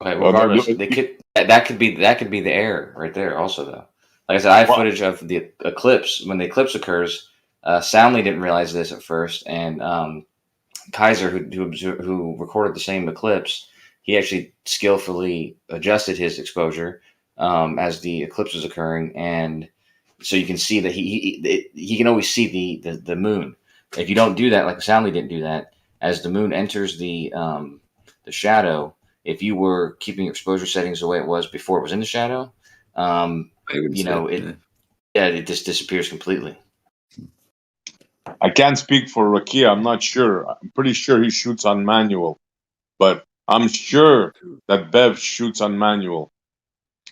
[SPEAKER 7] Okay, regardless, they could that could be the error right there. Also, though, like I said, I have footage of the eclipse. When the eclipse occurs, Soundly didn't realize this at first, and Kaiser, who recorded the same eclipse, he actually skillfully adjusted his exposure as the eclipse was occurring, and so you can see that he can always see the moon. If you don't do that, like Soundly didn't do that, as the moon enters the shadow, if you were keeping your exposure settings the way it was before it was in the shadow, it just disappears completely.
[SPEAKER 9] I can't speak for Rakia. I'm not sure. I'm pretty sure he shoots on manual, but I'm sure that Bev shoots on manual.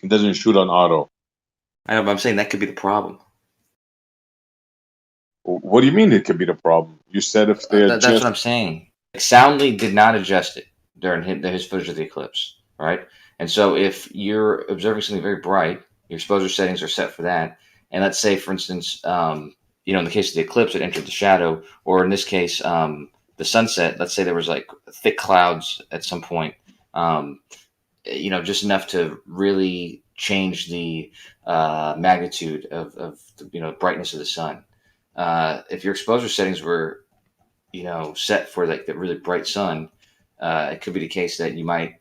[SPEAKER 9] He doesn't shoot on auto.
[SPEAKER 7] I know, but I'm saying that could be the problem.
[SPEAKER 9] What do you mean it could be the problem? You said if they adjust.
[SPEAKER 7] That's what I'm saying. Soundly did not adjust it during his footage of the eclipse, right? And so if you're observing something very bright, your exposure settings are set for that. And let's say, for instance, in the case of the eclipse, it entered the shadow, or in this case, the sunset. Let's say there was like thick clouds at some point, just enough to really change the magnitude of the brightness of the sun. If your exposure settings were set for like the really bright sun, it could be the case that you might,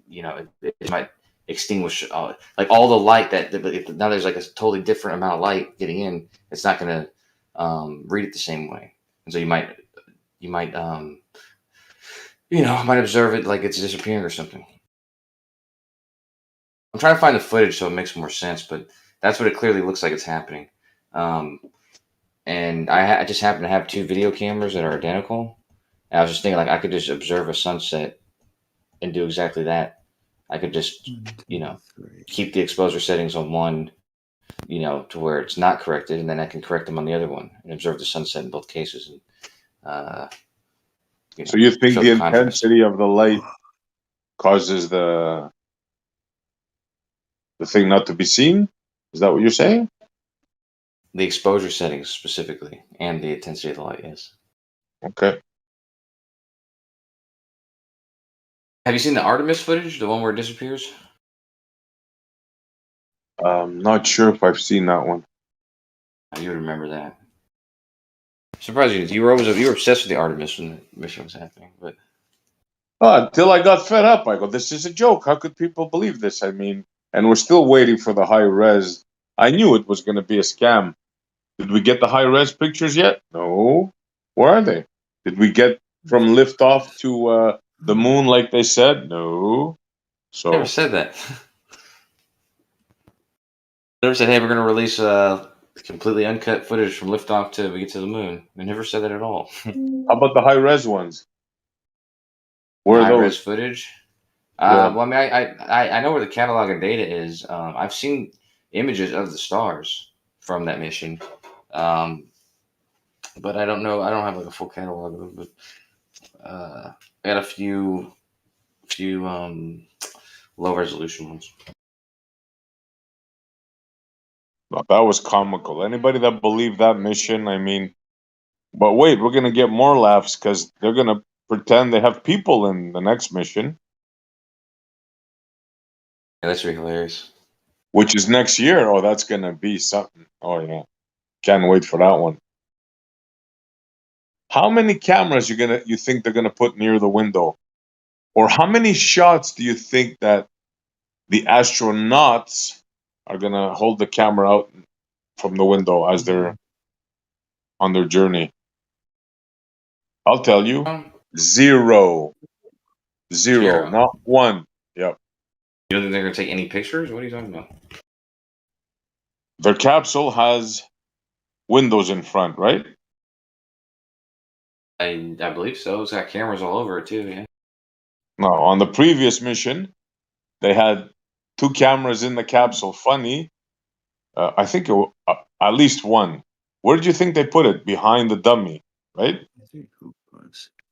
[SPEAKER 7] it might extinguish like all the light that now there's like a totally different amount of light getting in. It's not going to read it the same way, and so you might observe it like it's disappearing or something. I'm trying to find the footage so it makes more sense, but that's what it clearly looks like it's happening. And I just happen to have two video cameras that are identical. And I was just thinking, like, I could just observe a sunset and do exactly that. I could just, keep the exposure settings on one, to where it's not corrected, and then I can correct them on the other one and observe the sunset in both cases. And,
[SPEAKER 9] so you think the intensity of the light causes the thing not to be seen? Is that what you're saying?
[SPEAKER 7] The exposure settings specifically, and the intensity of the light, yes.
[SPEAKER 9] Okay.
[SPEAKER 7] Have you seen the Artemis footage, the one where it disappears?
[SPEAKER 9] I'm not sure if I've seen that one.
[SPEAKER 7] You would remember that. Surprising, you were obsessed with the Artemis when the mission was happening, but
[SPEAKER 9] until I got fed up. I go, this is a joke. How could people believe this? I mean, and we're still waiting for the high res. I knew it was going to be a scam. Did we get the high res pictures yet? No. Where are they? Did we get from liftoff to the moon like they said? No. So
[SPEAKER 7] never said that. Never said, hey, we're going to release completely uncut footage from liftoff till we get to the moon. They never said that at all.
[SPEAKER 9] How about the high res ones? Where are those?
[SPEAKER 7] High res footage? Well, I mean, I know where the catalog of data is. I've seen images of the stars from that mission, but I don't know. I don't have like a full catalog of them. But I got a few low resolution ones.
[SPEAKER 9] No, that was comical. Anybody that believed that mission, I mean, but wait, we're gonna get more laughs because they're gonna pretend they have people in the next mission.
[SPEAKER 7] Yeah, that's really hilarious.
[SPEAKER 9] Which is next year. Oh, that's gonna be something. Oh yeah, can't wait for that one. How many cameras you think they're gonna put near the window, or how many shots do you think that the astronauts are gonna hold the camera out from the window as they're on their journey? I'll tell you, zero, not one. Yep.
[SPEAKER 7] You don't think they're gonna take any pictures? What are you talking about?
[SPEAKER 9] Their capsule has windows in front, right?
[SPEAKER 7] I believe so. It's got cameras all over it too. Yeah.
[SPEAKER 9] No, on the previous mission, they had 2 cameras in the capsule. Funny, I think at least one. Where did you think they put it? Behind the dummy, right?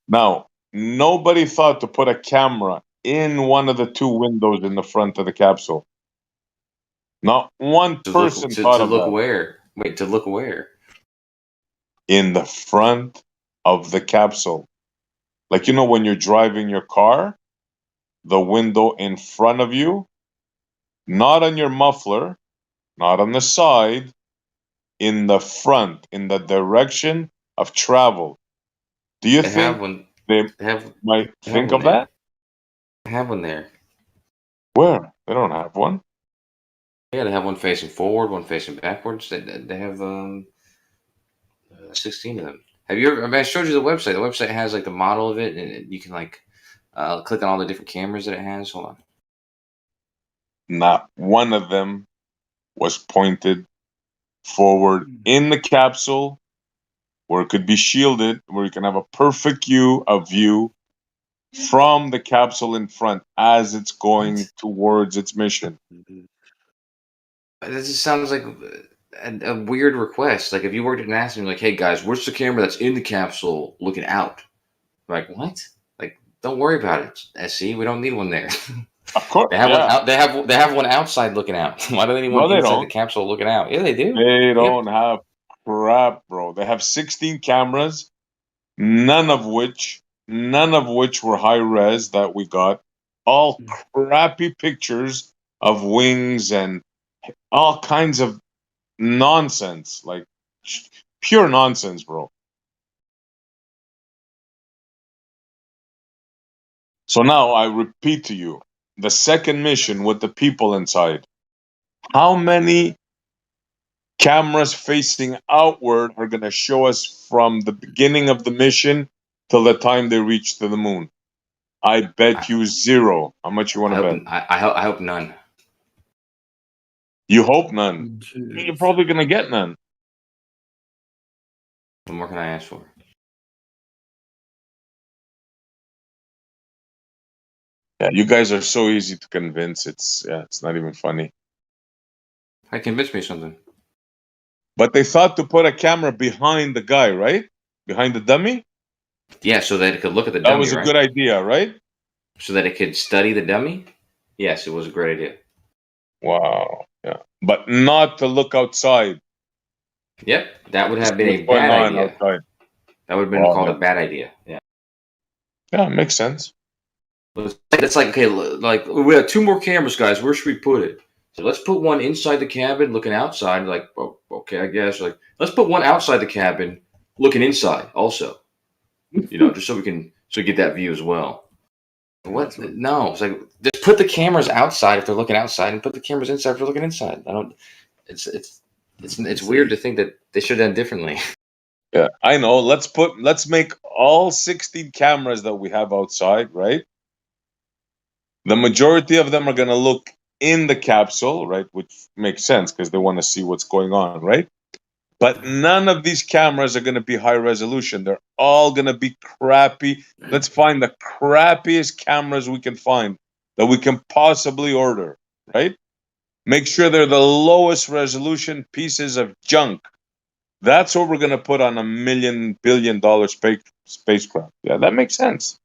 [SPEAKER 9] Now, nobody thought to put a camera in one of the 2 windows in the front of the capsule. Not one person thought of that.
[SPEAKER 7] Where? Wait, to look where?
[SPEAKER 9] in the front of the capsule. Like, when you're driving your car, the window in front of you, not on your muffler, not on the side, in the front, in the direction of travel. Do you
[SPEAKER 7] They have
[SPEAKER 9] think
[SPEAKER 7] one.
[SPEAKER 9] they
[SPEAKER 7] They have.
[SPEAKER 9] might
[SPEAKER 7] They have
[SPEAKER 9] think
[SPEAKER 7] one
[SPEAKER 9] of
[SPEAKER 7] there.
[SPEAKER 9] that?
[SPEAKER 7] They have one there.
[SPEAKER 9] Where? They don't have one.
[SPEAKER 7] Yeah, they have one facing forward, one facing backwards. They have 16 of them. Have you ever? I mean, I showed you the website. The website has like the model of it, and you can like click on all the different cameras that it has. Hold on.
[SPEAKER 9] Not one of them was pointed forward in the capsule where it could be shielded, where you can have a perfect view from the capsule in front as it's going towards its mission.
[SPEAKER 7] This just sounds like a weird request. Like if you worked at NASA and you're like, "Hey guys, where's the camera that's in the capsule looking out?" Like what? Like don't worry about it, SC. We don't need one there.
[SPEAKER 9] Of course,
[SPEAKER 7] They have one
[SPEAKER 9] yeah.
[SPEAKER 7] out. They have one outside looking out. Why do they need one
[SPEAKER 9] No, they
[SPEAKER 7] inside the
[SPEAKER 9] don't.
[SPEAKER 7] capsule looking out? Yeah, they do.
[SPEAKER 9] They
[SPEAKER 7] Yep.
[SPEAKER 9] don't have crap, bro. They have 16 cameras, none of which were high res that we got. All crappy pictures of wings and all kinds of nonsense, like pure nonsense, bro. So now I repeat to you the second mission with the people inside. How many cameras facing outward are going to show us from the beginning of the mission till the time they reach to the moon? I bet you 0. How much you want to bet?
[SPEAKER 7] I hope none.
[SPEAKER 9] You hope none. You're probably going to get none.
[SPEAKER 7] What more can I ask for?
[SPEAKER 9] Yeah, you guys are so easy to convince. It's not even funny.
[SPEAKER 7] Hey, convince me of something.
[SPEAKER 9] But they thought to put a camera behind the guy, right? Behind the dummy?
[SPEAKER 7] Yeah, so that it could look at the
[SPEAKER 9] That
[SPEAKER 7] dummy,
[SPEAKER 9] was a
[SPEAKER 7] right?
[SPEAKER 9] good idea, right?
[SPEAKER 7] So that it could study the dummy. Yes, it was a great idea.
[SPEAKER 9] Wow. Yeah. But not to look outside.
[SPEAKER 7] Yep, that would
[SPEAKER 9] To see
[SPEAKER 7] have been
[SPEAKER 9] what's
[SPEAKER 7] a
[SPEAKER 9] going
[SPEAKER 7] bad
[SPEAKER 9] on
[SPEAKER 7] idea.
[SPEAKER 9] outside.
[SPEAKER 7] That would have been
[SPEAKER 9] Wow,
[SPEAKER 7] called a
[SPEAKER 9] man.
[SPEAKER 7] bad idea. Yeah.
[SPEAKER 9] Yeah, makes sense.
[SPEAKER 7] It's like okay, like we have 2 more cameras, guys. Where should we put it? So let's put one inside the cabin, looking outside. Like, oh, okay, I guess. Like, let's put one outside the cabin, looking inside, also. Just so we get that view as well. What? No, it's like just put the cameras outside if they're looking outside, and put the cameras inside if they're looking inside. I don't. It's weird to think that they should have done differently.
[SPEAKER 9] Yeah, I know. Let's make all 16 cameras that we have outside, right? The majority of them are going to look in the capsule, right? Which makes sense because they want to see what's going on, right? But none of these cameras are going to be high resolution. They're all going to be crappy. Let's find the crappiest cameras we can find that we can possibly order, right? Make sure they're the lowest resolution pieces of junk. That's what we're going to put on a $1 billion spacecraft. Yeah, that makes sense.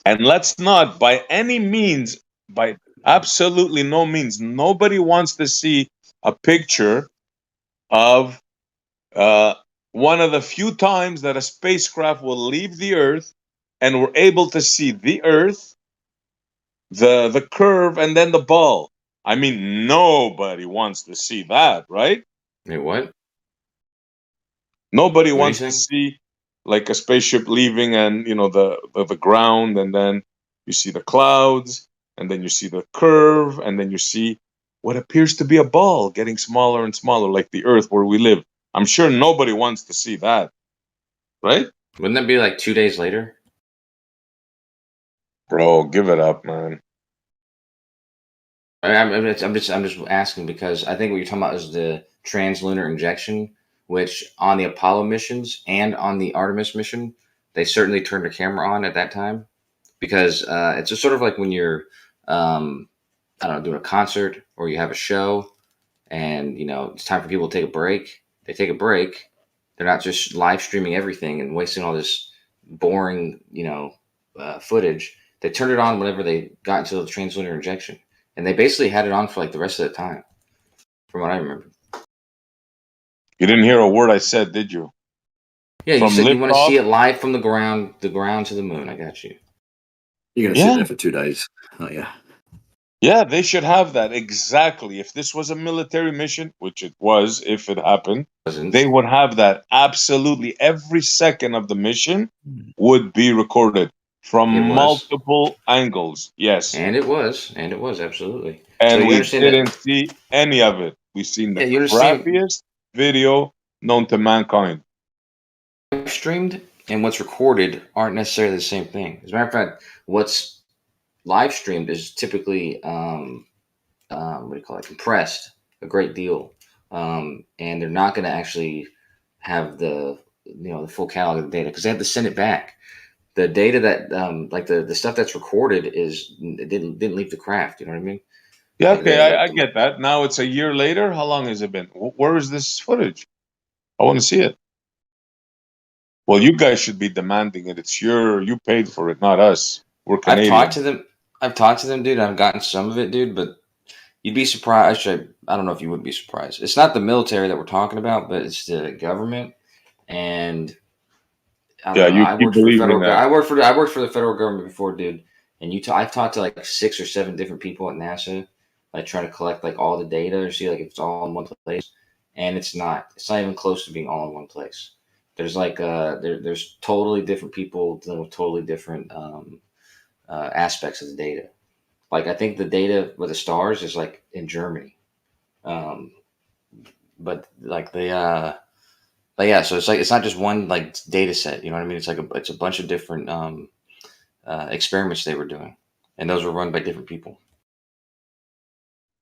[SPEAKER 9] And let's not, by any means, by absolutely no means, nobody wants to see a picture of one of the few times that a spacecraft will leave the Earth and we're able to see the Earth, the curve, and then the ball. I mean, nobody wants to see that, right?
[SPEAKER 7] Wait, what?
[SPEAKER 9] Nobody
[SPEAKER 7] What are you
[SPEAKER 9] wants to
[SPEAKER 7] saying?
[SPEAKER 9] see like a spaceship leaving and the ground, and then you see the clouds, and then you see the curve, and then you see what appears to be a ball getting smaller and smaller, like the Earth where we live. I'm sure nobody wants to see that, right?
[SPEAKER 7] Wouldn't that be like 2 days later?
[SPEAKER 9] Bro, give it up, man.
[SPEAKER 7] I'm just asking because I think what you're talking about is the translunar injection, which on the Apollo missions and on the Artemis mission, they certainly turned the camera on at that time because it's just sort of like when you're, I don't know, doing a concert or you have a show and it's time for people to take a break. They take a break. They're not just live streaming everything and wasting all this boring, footage. They turned it on whenever they got into the translunar injection, and they basically had it on for like the rest of the time, from what I remember.
[SPEAKER 9] You didn't hear a word I said, did you?
[SPEAKER 7] Yeah, you
[SPEAKER 9] From
[SPEAKER 7] said you want to
[SPEAKER 9] liftoff?
[SPEAKER 7] see it live from the ground to the moon. I got you.
[SPEAKER 10] You're gonna sit there for 2 days. Oh yeah.
[SPEAKER 9] Yeah, they should have that. Exactly. If this was a military mission, which it was, if it happened, they would have that. Absolutely. Every second of the mission would be recorded from
[SPEAKER 7] It was.
[SPEAKER 9] multiple angles. Yes.
[SPEAKER 7] And it was absolutely.
[SPEAKER 9] And
[SPEAKER 7] So you
[SPEAKER 9] we
[SPEAKER 7] understand
[SPEAKER 9] didn't
[SPEAKER 7] that?
[SPEAKER 9] see any of it. We've seen the
[SPEAKER 7] Yeah, you understand.
[SPEAKER 9] crappiest video known to mankind.
[SPEAKER 7] Streamed and what's recorded aren't necessarily the same thing. As a matter of fact, what's live streamed is typically what do you call it, compressed a great deal, and they're not going to actually have the the full catalog of the data because they have to send it back. The data that like the stuff that's recorded it didn't leave the craft. You know what I mean?
[SPEAKER 9] Yeah,
[SPEAKER 7] Like
[SPEAKER 9] okay, I get that. Now it's a year later. How long has it been? Where is this footage? I want to see it. Well, you guys should be demanding it. It's you paid for it, not us. We're Canadian.
[SPEAKER 7] I've talked to them, dude. I've gotten some of it, dude, but you'd be surprised. Actually, I don't know if you would be surprised. It's not the military that we're talking about, but it's the government. And I don't know.
[SPEAKER 9] You
[SPEAKER 7] I
[SPEAKER 9] keep
[SPEAKER 7] worked for
[SPEAKER 9] believing that.
[SPEAKER 7] I worked for the federal government before, dude. And I've talked to like 6 or 7 different people at NASA, like trying to collect like all the data or see like if it's all in one place. And it's not. It's not even close to being all in one place. There's like there's totally different people dealing with totally different aspects of the data. Like I think the data with the stars is like in Germany, but like but yeah. So it's like it's not just one like data set. You know what I mean? It's a bunch of different experiments they were doing, and those were run by different people.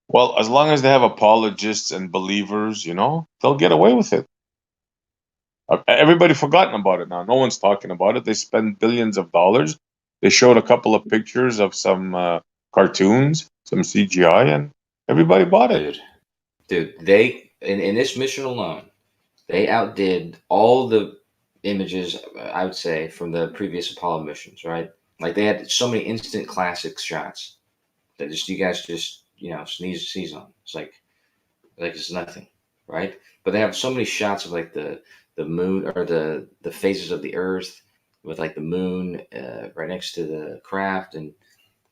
[SPEAKER 9] Well, as long as they have apologists and believers, they'll get away with it. Everybody forgotten about it now. No one's talking about it. They spend billions of dollars. They showed a couple of pictures of some cartoons, some CGI, and everybody bought it.
[SPEAKER 7] Dude, they in this mission alone, they outdid all the images I would say from the previous Apollo missions. Right? Like they had so many instant classic shots that just you guys just sneeze on. It's like it's nothing, right? But they have so many shots of like the moon or the phases of the Earth with like the moon right next to the craft, and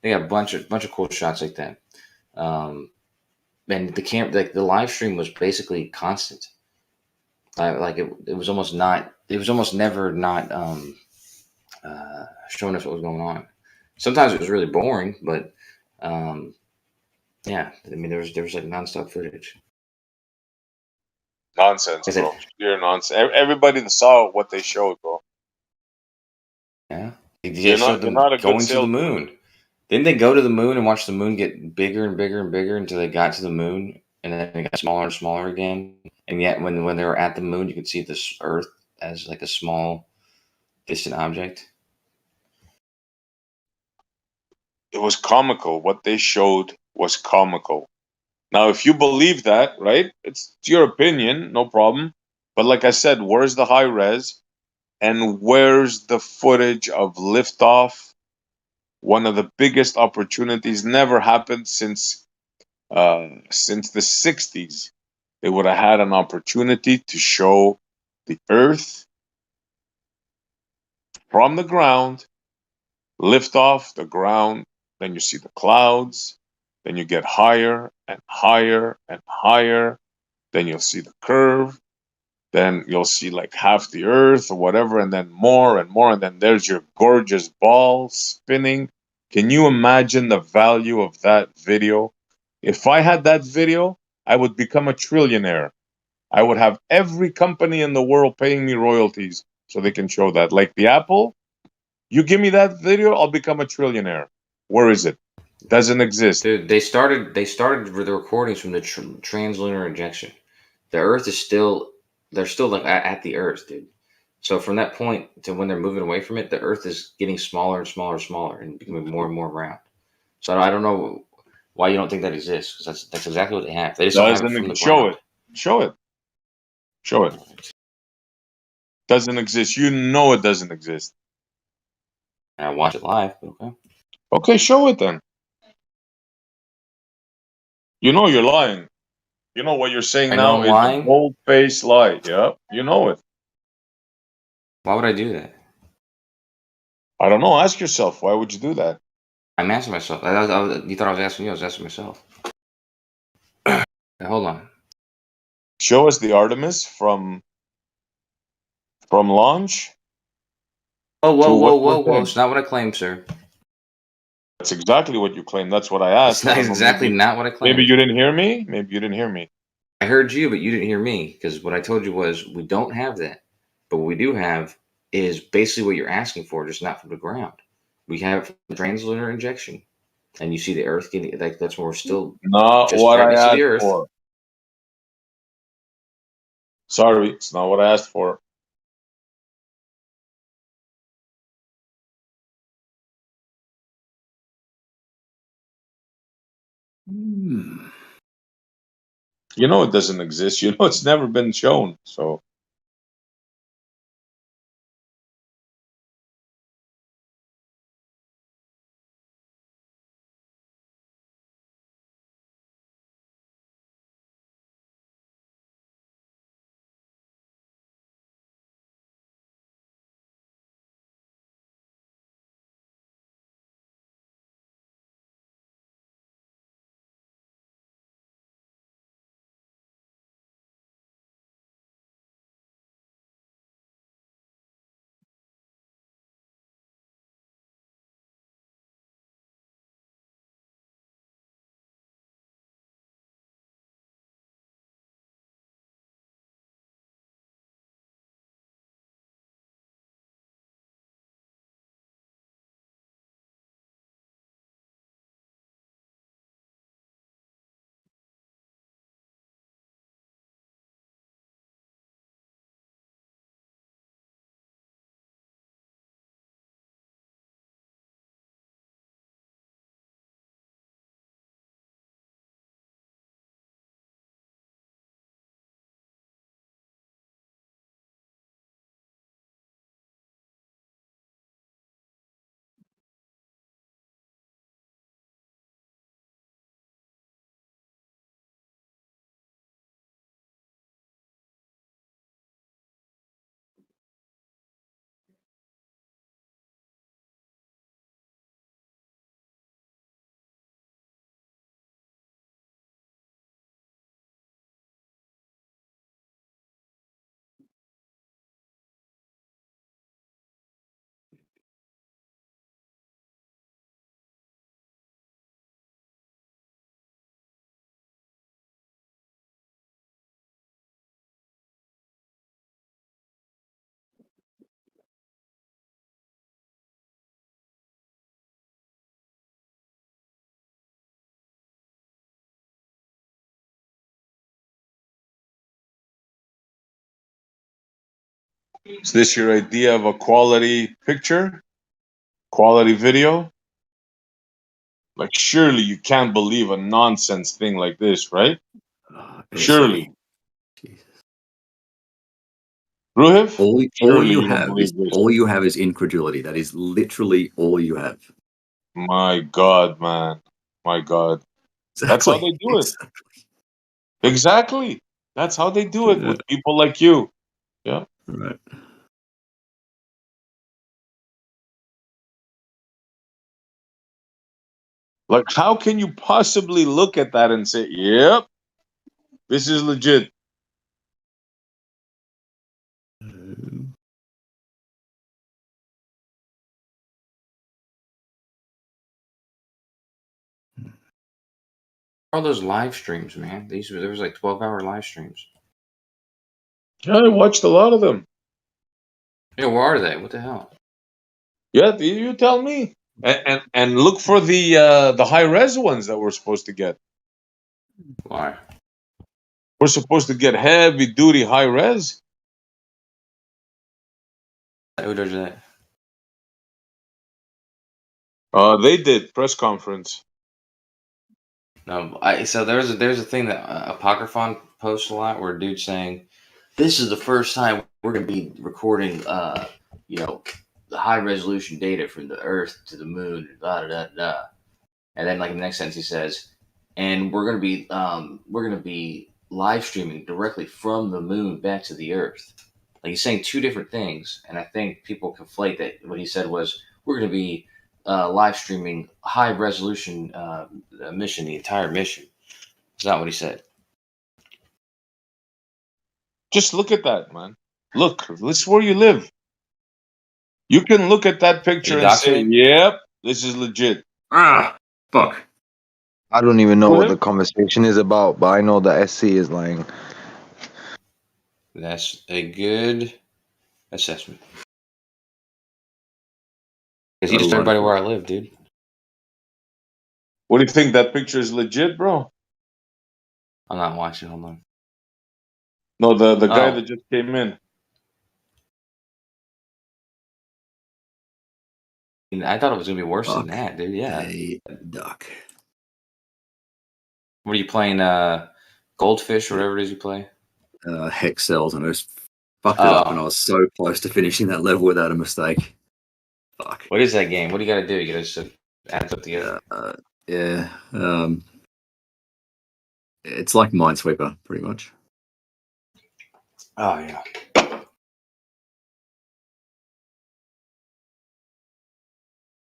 [SPEAKER 7] they got a bunch of cool shots like that. And the live stream was basically constant. Like it was almost not. It was almost never not showing us what was going on. Sometimes it was really boring, but yeah, I mean there was like nonstop footage.
[SPEAKER 9] Nonsense, bro. Sheer nonsense. Everybody that saw what they showed, bro.
[SPEAKER 7] Yeah,
[SPEAKER 9] You're not a
[SPEAKER 7] going
[SPEAKER 9] good
[SPEAKER 7] to the moon. Didn't they go to the moon and watch the moon get bigger and bigger and bigger until they got to the moon, and then it got smaller and smaller again? And yet, when they were at the moon, you could see this Earth as like a small, distant object.
[SPEAKER 9] It was comical. What they showed was comical. Now, if you believe that, right, it's your opinion, no problem. But like I said, where's the high res? And where's the footage of liftoff? One of the biggest opportunities never happened since the 60s. They would have had an opportunity to show the Earth from the ground, lift off the ground, then you see the clouds, then you get higher and higher and higher, then you'll see the curve, then you'll see like half the Earth or whatever, and then more and more, and then there's your gorgeous ball spinning. Can you imagine the value of that video? If I had that video, I would become a trillionaire. I would have every company in the world paying me royalties so they can show that. Like the Apple, you give me that video, I'll become a trillionaire. Where is it? Doesn't exist.
[SPEAKER 7] Dude, they started with the recordings from the translunar injection. The Earth is still they're still like at the Earth, dude. So from that point to when they're moving away from it, the Earth is getting smaller and smaller and smaller and becoming more and more round. So I don't know why you don't think that exists, because that's exactly what they have. They just don't have it from the ground.
[SPEAKER 9] Show it. Doesn't exist. You know it doesn't exist.
[SPEAKER 7] I watch it live, but okay.
[SPEAKER 9] Okay, show it then. You know you're lying. You know what you're saying
[SPEAKER 7] I know
[SPEAKER 9] now
[SPEAKER 7] I'm
[SPEAKER 9] is a
[SPEAKER 7] lying.
[SPEAKER 9] bold-faced lie. Yeah, you know it.
[SPEAKER 7] Why would I do that?
[SPEAKER 9] I don't know. Ask yourself, why would you do that?
[SPEAKER 7] I'm asking myself. You thought I was asking you? I was asking myself. Okay, hold on.
[SPEAKER 9] Show us the Artemis from launch
[SPEAKER 7] Oh,
[SPEAKER 9] to
[SPEAKER 7] whoa, whoa,
[SPEAKER 9] what we're
[SPEAKER 7] whoa, whoa!
[SPEAKER 9] saying.
[SPEAKER 7] It's not what I claimed, sir.
[SPEAKER 9] That's exactly what you claim. That's what I
[SPEAKER 7] It's
[SPEAKER 9] asked. I
[SPEAKER 7] not
[SPEAKER 9] don't know.
[SPEAKER 7] exactly not what I
[SPEAKER 9] Maybe
[SPEAKER 7] claimed.
[SPEAKER 9] you didn't hear me. Maybe you didn't hear me.
[SPEAKER 7] I heard you, but you didn't hear me because what I told you was we don't have that. But what we do have is basically what you're asking for, just not from the ground. We have it from the translunar injection, and you see the Earth getting like that's where we're still
[SPEAKER 9] Not
[SPEAKER 7] just
[SPEAKER 9] what
[SPEAKER 7] right
[SPEAKER 9] I
[SPEAKER 7] next to the
[SPEAKER 9] asked
[SPEAKER 7] Earth.
[SPEAKER 9] for. Sorry, it's not what I asked for. You know it doesn't exist. You know it's never been shown. So is this your idea of a quality picture? Quality video? Like surely you can't believe a nonsense thing like this, right? Surely. Ruhiv?
[SPEAKER 10] All
[SPEAKER 9] Surely
[SPEAKER 10] you
[SPEAKER 9] you don't
[SPEAKER 10] have is
[SPEAKER 9] believe this.
[SPEAKER 10] incredulity. That is literally all you have.
[SPEAKER 9] My God, man. My God. That's how they do it. Exactly. That's how they do it with people like you. Yeah.
[SPEAKER 10] Right.
[SPEAKER 9] Like, how can you possibly look at that and say, yep, this is legit?
[SPEAKER 7] All those live streams, man. There was like 12-hour live streams.
[SPEAKER 9] Yeah, I watched a lot of them.
[SPEAKER 7] Yeah, where are they? What the hell?
[SPEAKER 9] Yeah, you tell me. And look for the high res ones that we're supposed to get.
[SPEAKER 7] Why?
[SPEAKER 9] We're supposed to get heavy duty high res.
[SPEAKER 7] Who does that?
[SPEAKER 9] They did press conference.
[SPEAKER 7] No, so there's a thing that Apocryphon posts a lot where a dude's saying, "This is the first time we're gonna be recording, high resolution data from the Earth to the Moon, da da da da. And then, like in the next sentence, he says, "And we're gonna be live streaming directly from the Moon back to the Earth." Like he's saying two different things, and I think people conflate that. What he said was, "We're gonna be live streaming high resolution mission, the entire mission." That's not what he said.
[SPEAKER 9] Just look at that, man. Look, this is where you live. You can look at that picture and say,
[SPEAKER 7] doxing
[SPEAKER 9] "Yep, this is legit."
[SPEAKER 8] Ah, fuck.
[SPEAKER 5] I don't even know
[SPEAKER 9] Go
[SPEAKER 5] what
[SPEAKER 9] ahead.
[SPEAKER 5] the conversation is about, but I know that SC is lying.
[SPEAKER 7] That's a good assessment. Because he just told everybody where I live, dude.
[SPEAKER 9] What do you think? That picture is legit, bro?
[SPEAKER 7] I'm not watching. Hold on.
[SPEAKER 9] No, the guy
[SPEAKER 7] Oh.
[SPEAKER 9] that just came in.
[SPEAKER 7] I thought it was gonna be worse than that, dude. Yeah.
[SPEAKER 10] A duck.
[SPEAKER 7] What are you playing? Goldfish or whatever it is you play?
[SPEAKER 10] Hex cells, and I just fucked it up, and I was so close to finishing that level without a mistake. Fuck.
[SPEAKER 7] What is that game? What do you got to do? You got to just add up together.
[SPEAKER 10] Yeah. It's like Minesweeper, pretty much.
[SPEAKER 7] Oh yeah.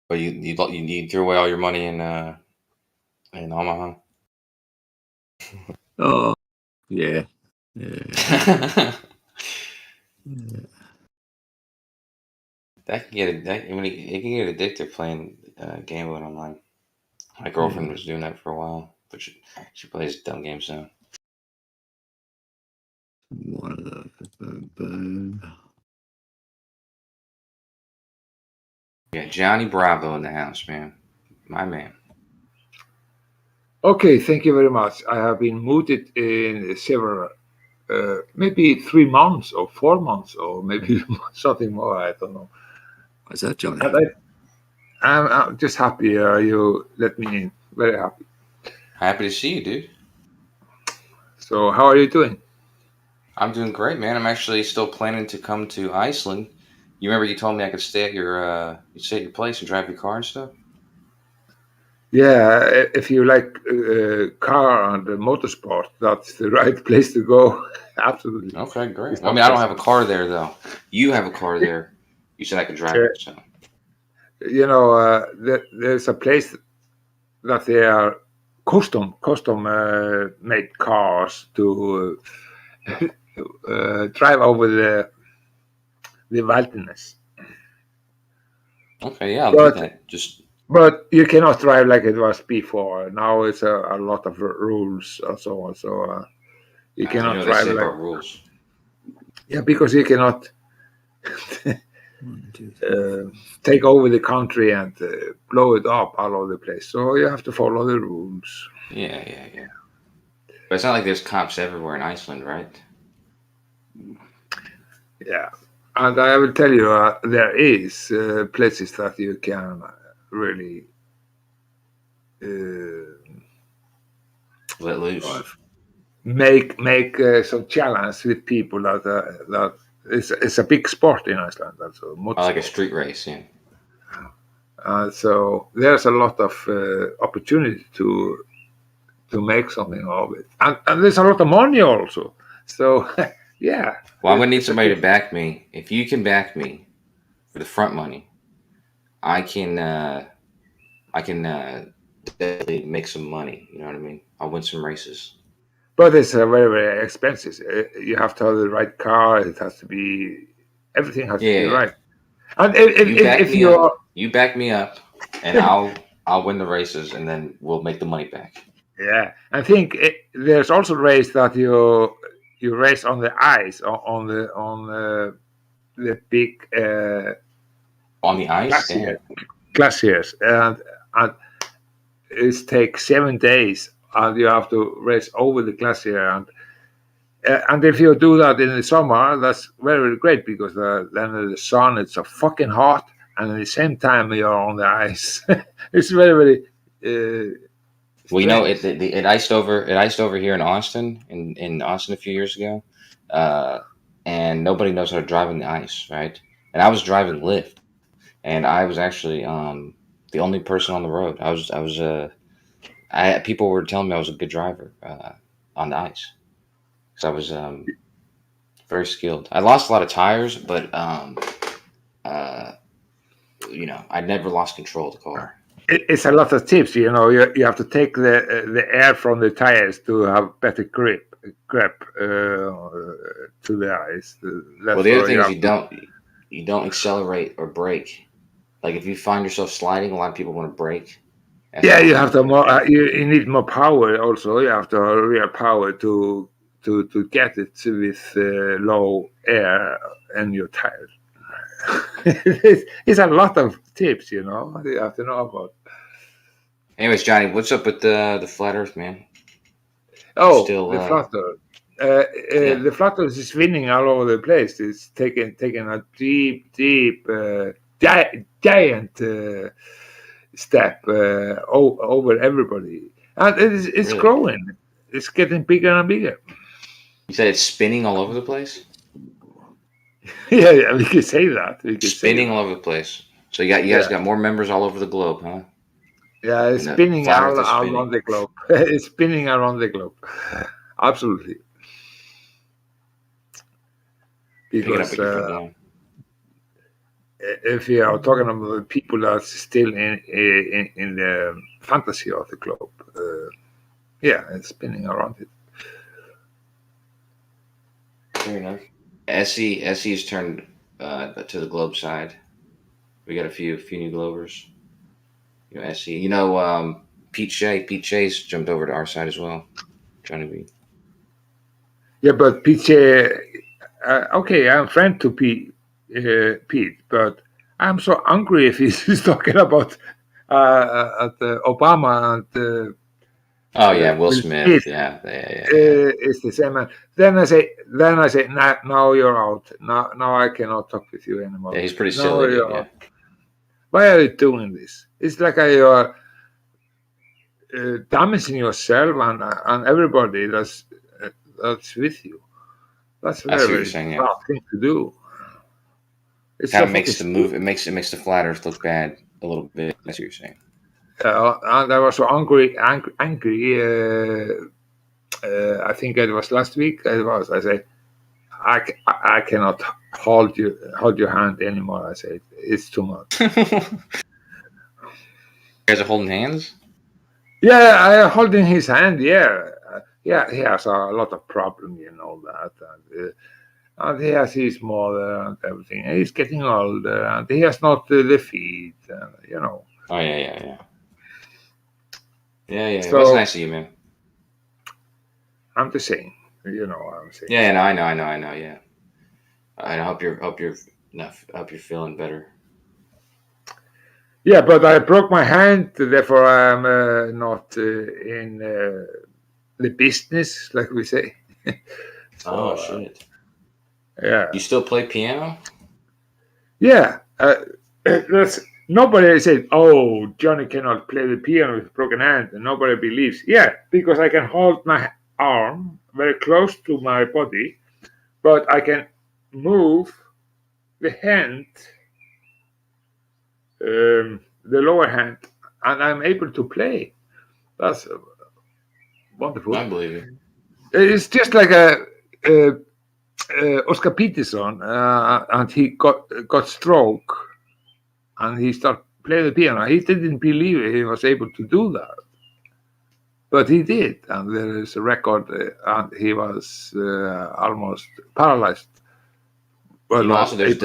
[SPEAKER 7] But you threw away all your money in Omaha.
[SPEAKER 10] Oh, yeah. Yeah.
[SPEAKER 7] That can get it can get addictive playing gambling online. My girlfriend was doing that for a while, but she plays dumb games now. Yeah, Johnny Bravo in the house, man. My man.
[SPEAKER 12] Okay, thank you very much. I have been muted in several, maybe 3 months or 4 months or maybe something more. I don't know.
[SPEAKER 10] Is that Johnny?
[SPEAKER 12] I'm just happy you let me in. Very happy.
[SPEAKER 7] Happy to see you, dude.
[SPEAKER 12] So, how are you doing?
[SPEAKER 7] I'm doing great, man. I'm actually still planning to come to Iceland. You remember you told me I could stay at your place and drive your car and stuff?
[SPEAKER 12] Yeah, if you like car and motorsport, that's the right place to go. Absolutely.
[SPEAKER 7] Okay, great. I mean, I don't have a car there though. You have a car there. You said I could drive it. So.
[SPEAKER 12] You know, there's a place that they are custom made cars to drive over the wilderness.
[SPEAKER 7] Okay, yeah, I'll do that.
[SPEAKER 12] But you cannot drive like it was before. Now it's a lot of rules and so on. So you cannot drive
[SPEAKER 7] they say
[SPEAKER 12] like
[SPEAKER 7] about rules.
[SPEAKER 12] Yeah, because you cannot take over the country and blow it up all over the place. So you have to follow the rules.
[SPEAKER 7] Yeah. But it's not like there's cops everywhere in Iceland, right?
[SPEAKER 12] Yeah, and I will tell you, there is places that you can really
[SPEAKER 7] let loose,
[SPEAKER 12] make some challenge with people that it's a big sport in Iceland. That's
[SPEAKER 7] like a street race, yeah.
[SPEAKER 12] So there's a lot of opportunity to make something of it, and there's a lot of money also. So yeah.
[SPEAKER 7] Well, I'm gonna need somebody to back me. If you can back me for the front money, I can definitely make some money. You know what I mean? I'll win some races.
[SPEAKER 12] But it's very, very expensive. You have to have the right car. It has to be everything has to be right. And if
[SPEAKER 7] you back me up, and I'll win the races, and then we'll make the money back.
[SPEAKER 12] Yeah, I think there's also race that you race on the ice on the big
[SPEAKER 7] on the ice
[SPEAKER 12] glaciers, and it takes 7 days, and you have to race over the glacier, and if you do that in the summer, that's very, very great because then the sun it's so fucking hot, and at the same time you're on the ice. It's very, very.
[SPEAKER 7] Well, you know, it iced over here in Austin, in Austin a few years ago, and nobody knows how to drive on the ice, right? And I was driving Lyft, and I was actually the only person on the road. People were telling me I was a good driver on the ice because I was very skilled. I lost a lot of tires, but I never lost control of the car.
[SPEAKER 12] It's a lot of tips, you know. You have to take the air from the tires to have better grip to the ice.
[SPEAKER 7] Well, the other thing is you don't accelerate or brake. Like if you find yourself sliding, a lot of people want to brake.
[SPEAKER 12] Yeah, you have to more. You need more power. Also, you have to have real power to get it with low air in your tires. It's a lot of tips, you know. You have to know about.
[SPEAKER 7] Anyways, Johnny, what's up with the flat Earth, man?
[SPEAKER 12] Oh,
[SPEAKER 7] still,
[SPEAKER 12] the flat Earth. The flat Earth is spinning all over the place. It's taking a deep, giant step over everybody, and it's
[SPEAKER 7] Really?
[SPEAKER 12] growing. It's getting bigger and bigger.
[SPEAKER 7] You said it's spinning all over the place?
[SPEAKER 12] Yeah, we could say that.
[SPEAKER 7] Spinning all over the place. So you guys got more members all over the globe, huh?
[SPEAKER 12] Yeah, it's spinning all around the globe. It's spinning around the globe. Absolutely. Because if you are talking about the people that's still in the fantasy of the globe, it's spinning around it.
[SPEAKER 7] Fair enough. Essie's turned to the globe side. We got a few new Glovers. Essie. Pete Shea's jumped over to our side as well. Johnny B.
[SPEAKER 12] Yeah, but Pete Shea, okay, I'm friend to Pete, but I'm so angry if he's talking about Obama and.
[SPEAKER 7] Will Smith. Yeah.
[SPEAKER 12] It's the same man. Then I say, now you're out. Now I cannot talk with you anymore.
[SPEAKER 7] Yeah, he's pretty silly. Yeah.
[SPEAKER 12] Why are you doing this? It's like you are damaging yourself and everybody that's with you. That's very, very bad thing to do.
[SPEAKER 7] It kind of makes the move. It makes the flat Earth look bad a little bit. That's what you're saying.
[SPEAKER 12] And I was so angry. I think it was last week. I said, I cannot hold your hand anymore. I said, it's too much.
[SPEAKER 7] You guys are holding hands?
[SPEAKER 12] Yeah, I am holding his hand. Yeah, he has a lot of problems, you know that. And he has his mother and everything. And he's getting older, and he has not the feet, you know.
[SPEAKER 7] Oh yeah. So, it was nice of you, man.
[SPEAKER 12] I'm the same, you know what I'm saying.
[SPEAKER 7] Yeah, no, I know. Yeah, I hope you're feeling better.
[SPEAKER 12] Yeah, but I broke my hand, therefore I'm not in the business, like we say.
[SPEAKER 7] So, shit.
[SPEAKER 12] Yeah.
[SPEAKER 7] You still play piano?
[SPEAKER 12] Yeah. Nobody said, "Oh, Johnny cannot play the piano with a broken hand," and nobody believes. Yeah, because I can hold my arm very close to my body, but I can move the hand, the lower hand, and I'm able to play. That's wonderful.
[SPEAKER 7] I believe it.
[SPEAKER 12] It's just like Oscar Peterson, and he got stroke, and he started playing the piano. He didn't believe he was able to do that, but he did, and there is a record, and he was almost paralyzed.
[SPEAKER 7] Well, also there's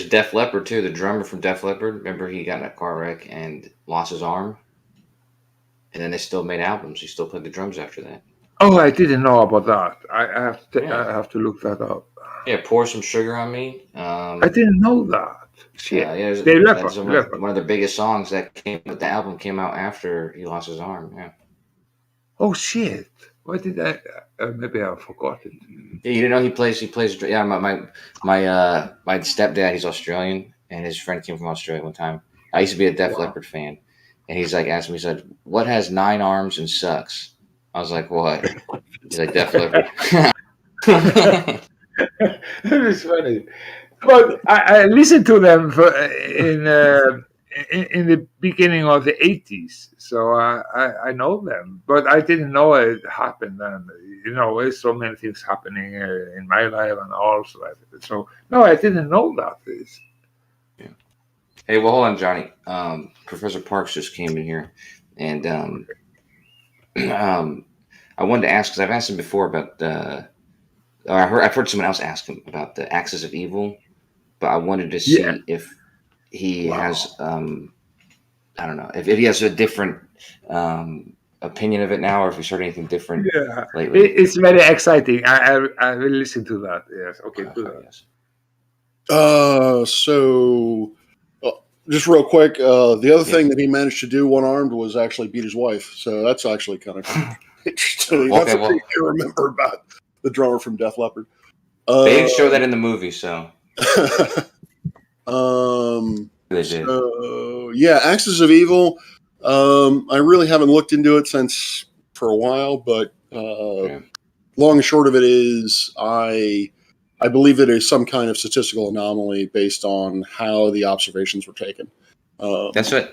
[SPEAKER 7] Def Leppard too. The drummer from Def Leppard. Remember, he got in a car wreck and lost his arm, and then they still made albums. He still played the drums after that.
[SPEAKER 12] Oh, I didn't know about that. I have to look that up.
[SPEAKER 7] Yeah, Pour Some Sugar on Me.
[SPEAKER 12] I didn't know that. Shit.
[SPEAKER 7] That's one of the biggest songs that came. The album came out after he lost his arm. Yeah.
[SPEAKER 12] Oh shit! Why did I? Maybe I forgot it.
[SPEAKER 7] Yeah, you didn't know he plays. Yeah, my stepdad. He's Australian, and his friend came from Australia one time. I used to be a Def Leppard fan, and he's like asking me, he said, "What has 9 arms and sucks?" I was like, "What?" He's like, "Def Leppard."
[SPEAKER 12] That is funny. But I listened to them in the beginning of the 80s, so I know them, but I didn't know it happened. And there's so many things happening in my life and also. So no, I didn't know that.
[SPEAKER 7] Hey, well, hold on, Johnny. Professor Parks just came in here, and I wanted to ask because I've asked him before about I've heard someone else ask him about the axis of evil, but I wanted to
[SPEAKER 12] Yeah.
[SPEAKER 7] see if he has I don't know if he has a different opinion of it now, or if he's heard anything different
[SPEAKER 12] Yeah,
[SPEAKER 7] lately.
[SPEAKER 12] it's very exciting. I will listen to that. Yes. Okay. Good.
[SPEAKER 7] Yes.
[SPEAKER 13] So just real quick, the other thing that he managed to do one-armed was actually beat his wife. So that's actually kind of interesting. That's
[SPEAKER 7] Okay,
[SPEAKER 13] the thing to remember about the drummer from Def Leppard.
[SPEAKER 7] They didn't show that in the movie, so. They did.
[SPEAKER 13] So yeah, Axis of Evil. I really haven't looked into it since for a while, but long and short of it is I believe it is some kind of statistical anomaly based on how the observations were taken.
[SPEAKER 7] That's what.
[SPEAKER 13] I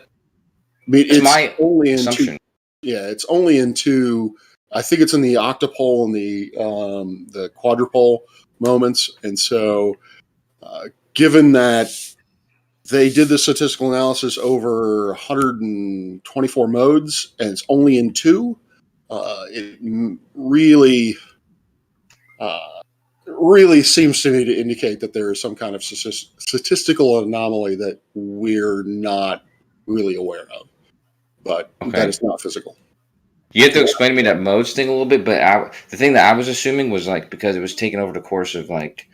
[SPEAKER 13] mean, it's
[SPEAKER 7] my
[SPEAKER 13] only in
[SPEAKER 7] assumption.
[SPEAKER 13] it's only in two. I think it's in the octopole and the quadrupole moments, and so given that they did the statistical analysis over 124 modes, and it's only in two, it really seems to me to indicate that there is some kind of statistical anomaly that we're not really aware of, but that is not physical.
[SPEAKER 7] You have to explain to me that modes thing a little bit, but the thing that I was assuming was like because it was taken over the course of like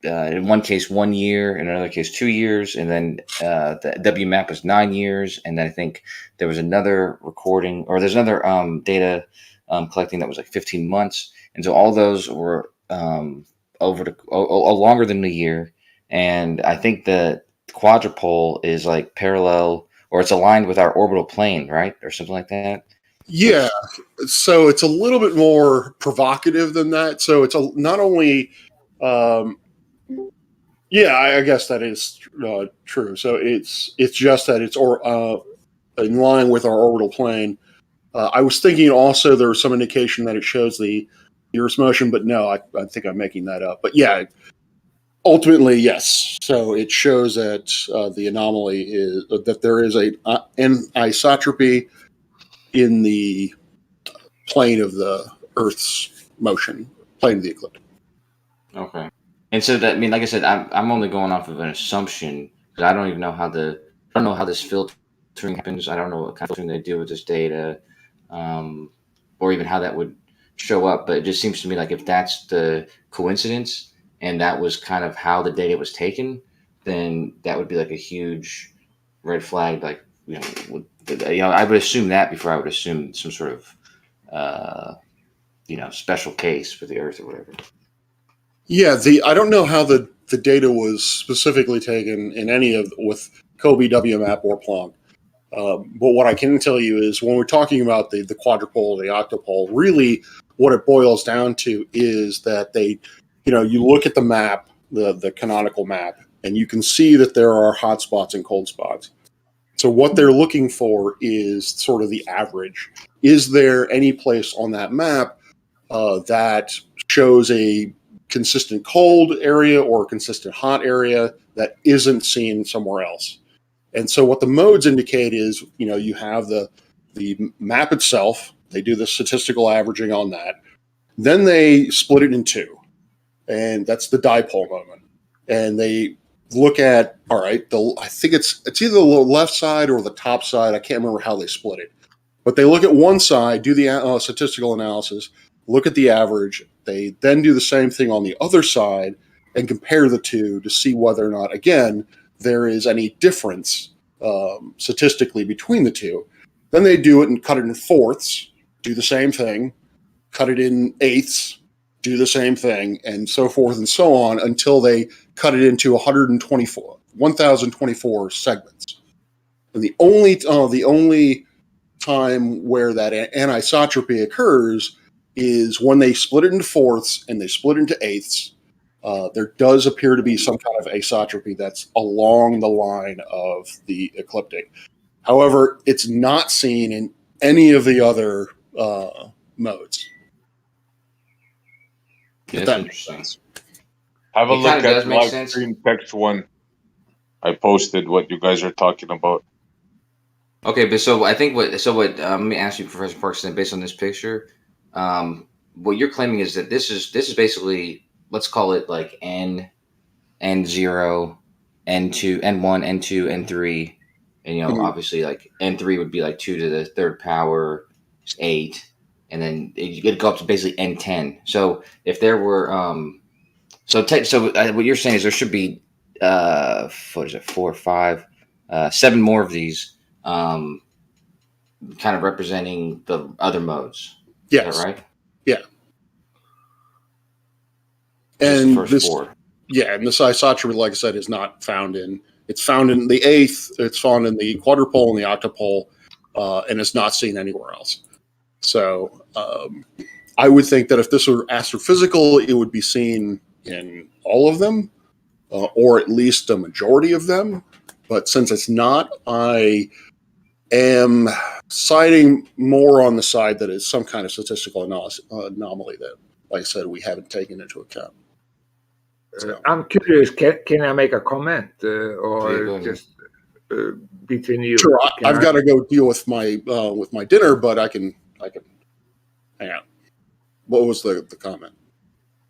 [SPEAKER 7] in one case 1 year, in another case 2 years, and then the WMAP was 9 years, and then I think there was another recording or there's another data collecting that was like 15 months, and so all those were over longer than a year, and I think the quadrupole is like parallel or it's aligned with our orbital plane, right, or something like that.
[SPEAKER 13] Yeah, so it's a little bit more provocative than that. So it's not only, I guess that is true. So it's just that it's in line with our orbital plane. I was thinking also there was some indication that it shows the Earth's motion, but no, I think I'm making that up. But yeah, ultimately, yes. So it shows that the anomaly is that there is an anisotropy in the plane of the Earth's motion, plane of the ecliptic.
[SPEAKER 7] Okay. And so that, I mean, like I said, I'm only going off of an assumption because I don't even know how this filtering happens. I don't know what kind of filtering they do with this data, or even how that would show up. But it just seems to me like if that's the coincidence and that was kind of how the data was taken, then that would be like a huge red flag. Like I would assume that before I would assume some sort of special case for the Earth or whatever.
[SPEAKER 13] Yeah, I don't know how the data was specifically taken in any of with Kobe, WMAP, or Planck. But what I can tell you is when we're talking about the quadrupole, the octopole, really what it boils down to is that you look at the map, the canonical map, and you can see that there are hot spots and cold spots. So what they're looking for is sort of the average. Is there any place on that map that shows a consistent cold area or a consistent hot area that isn't seen somewhere else? And so what the modes indicate is, you have the map itself. They do the statistical averaging on that. Then they split it in two, and that's the dipole moment. And they look at, all right, I think it's either the left side or the top side. I can't remember how they split it. But they look at one side, do the statistical analysis, look at the average. They then do the same thing on the other side and compare the two to see whether or not, again, there is any difference statistically between the two. Then they do it and cut it in fourths, do the same thing, cut it in eighths, do the same thing, and so forth and so on until they cut it into 1,024 segments. And the only time where that anisotropy occurs is when they split it into fourths and they split into eighths, there does appear to be some kind of asotropy that's along the line of the ecliptic. However, it's not seen in any of the other modes.
[SPEAKER 7] Yeah,
[SPEAKER 13] If
[SPEAKER 7] that's
[SPEAKER 13] that
[SPEAKER 7] interesting.
[SPEAKER 13] makes sense.
[SPEAKER 9] Have a
[SPEAKER 7] It
[SPEAKER 9] look
[SPEAKER 7] kind of
[SPEAKER 9] at
[SPEAKER 7] does
[SPEAKER 9] the
[SPEAKER 7] make
[SPEAKER 9] live
[SPEAKER 7] sense.
[SPEAKER 9] stream text one. I posted what you guys are talking about.
[SPEAKER 7] Okay, but so I think what let me ask you, Professor Parkinson, based on this picture, what you're claiming is that this is basically, let's call it like N0, N2, N1, N2, N3, and obviously like N3 would be like 2 to the third power, 8, and then you get to go up to basically N10. So if there were what you're saying is there should be what is it, 4, 5, 7 more of these. Kind of representing the other modes.
[SPEAKER 13] Yes.
[SPEAKER 7] Is that right?
[SPEAKER 13] Yeah.
[SPEAKER 7] Just
[SPEAKER 13] And
[SPEAKER 7] the first 4.
[SPEAKER 13] Yeah, and this isotropy, like I said, is not found in. It's found in the 8th. It's found in the quadrupole and the octupole, and it's not seen anywhere else. So I would think that if this were astrophysical, it would be seen in all of them, or at least a majority of them. But since it's not, I am siding more on the side that it's some kind of statistical anomaly that, like I said, we haven't taken into account. So.
[SPEAKER 12] I'm curious, can I make a comment or just between you?
[SPEAKER 13] Sure, I've got to go deal with my dinner, but I can hang out. What was the comment?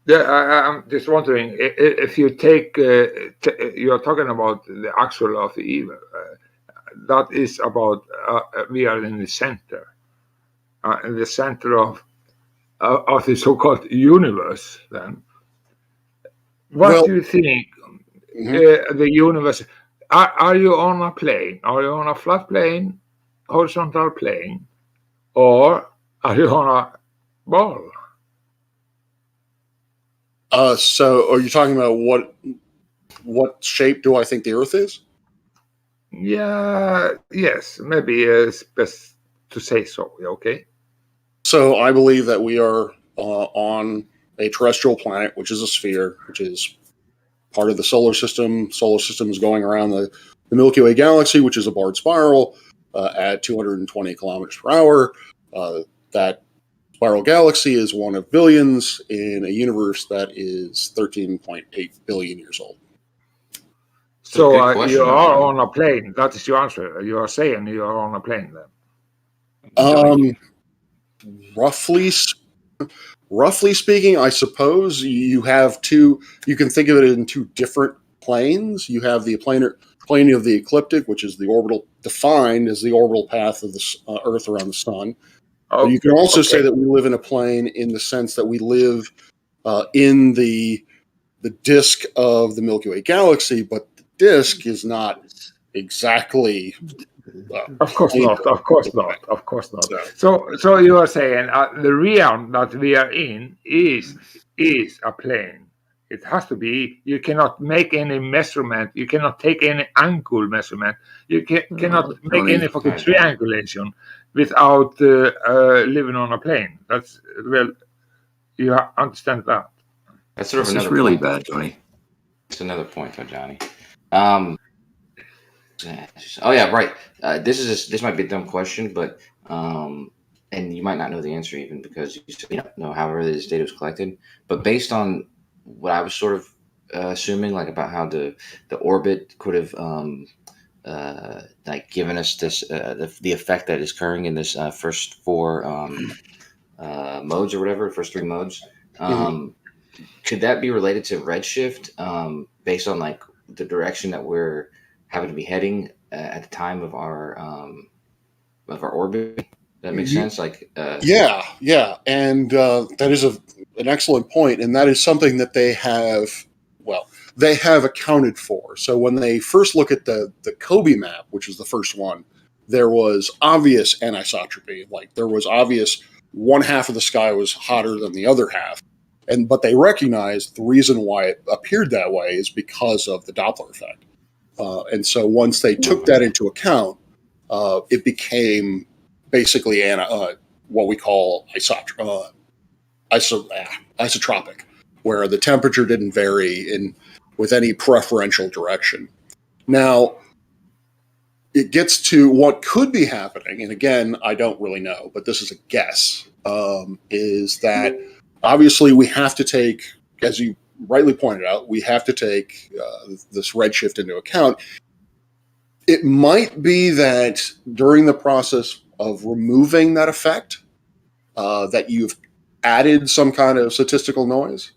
[SPEAKER 12] Yeah, I'm just wondering if you take you're talking about the actual of the evil. That is about we are in the center of the so-called universe. Then, what do you think? The universe. Are you on a plane? Are you on a flat plane, horizontal plane, or are you on a ball?
[SPEAKER 13] So are you talking about what shape do I think the Earth is?
[SPEAKER 12] Yeah, yes, maybe it's best to say so. Okay.
[SPEAKER 13] So I believe that we are on a terrestrial planet, which is a sphere, which is part of the solar system. Solar system is going around the Milky Way galaxy, which is a barred spiral at 220 kilometers per hour. That spiral galaxy is one of billions in a universe that is 13.8 billion years old.
[SPEAKER 12] So you are on a plane. That is your answer. You are saying you are on a plane then.
[SPEAKER 13] Roughly speaking, I suppose you have two. You can think of it in two different planes. You have the plane of the ecliptic, which is the orbital, defined as the orbital path of the Earth around the sun. But you can also say that we live in a plane in the sense that we live in the disk of the Milky Way galaxy, but the disk is not exactly.
[SPEAKER 12] Of course not. Of course not. Of course not. So you are saying the realm that we are in is a plane. It has to be. You cannot make any measurement. You cannot take any angle measurement. You cannot make any fucking triangulation without living on a plane. That's you understand that.
[SPEAKER 7] That's sort of another
[SPEAKER 10] really
[SPEAKER 7] point.
[SPEAKER 10] bad, Johnny.
[SPEAKER 7] It's another point, though, Johnny. Oh yeah, right. This might be a dumb question, but and you might not know the answer even because you don't know however this data was collected. But based on what I was sort of assuming, like about how the orbit could have like given us this the effect that is occurring in this first 4 modes or whatever, first 3 modes. Could that be related to redshift based on like the direction that we're having to be heading at the time of our orbit? That makes sense. Like
[SPEAKER 13] yeah, and that is an excellent point, and that is something that they have accounted for. So when they first look at the Kobe map, which is the first one, there was obvious anisotropy. Like there was obvious one half of the sky was hotter than the other half, but they recognized the reason why it appeared that way is because of the Doppler effect. And so once they took that into account, it became basically what we call isotropic. where the temperature didn't vary with any preferential direction. Now, it gets to what could be happening, and again, I don't really know, but this is a guess, is that obviously we have to take, as you rightly pointed out, we have to take this redshift into account. It might be that during the process of removing that effect, that you've added some kind of statistical noise.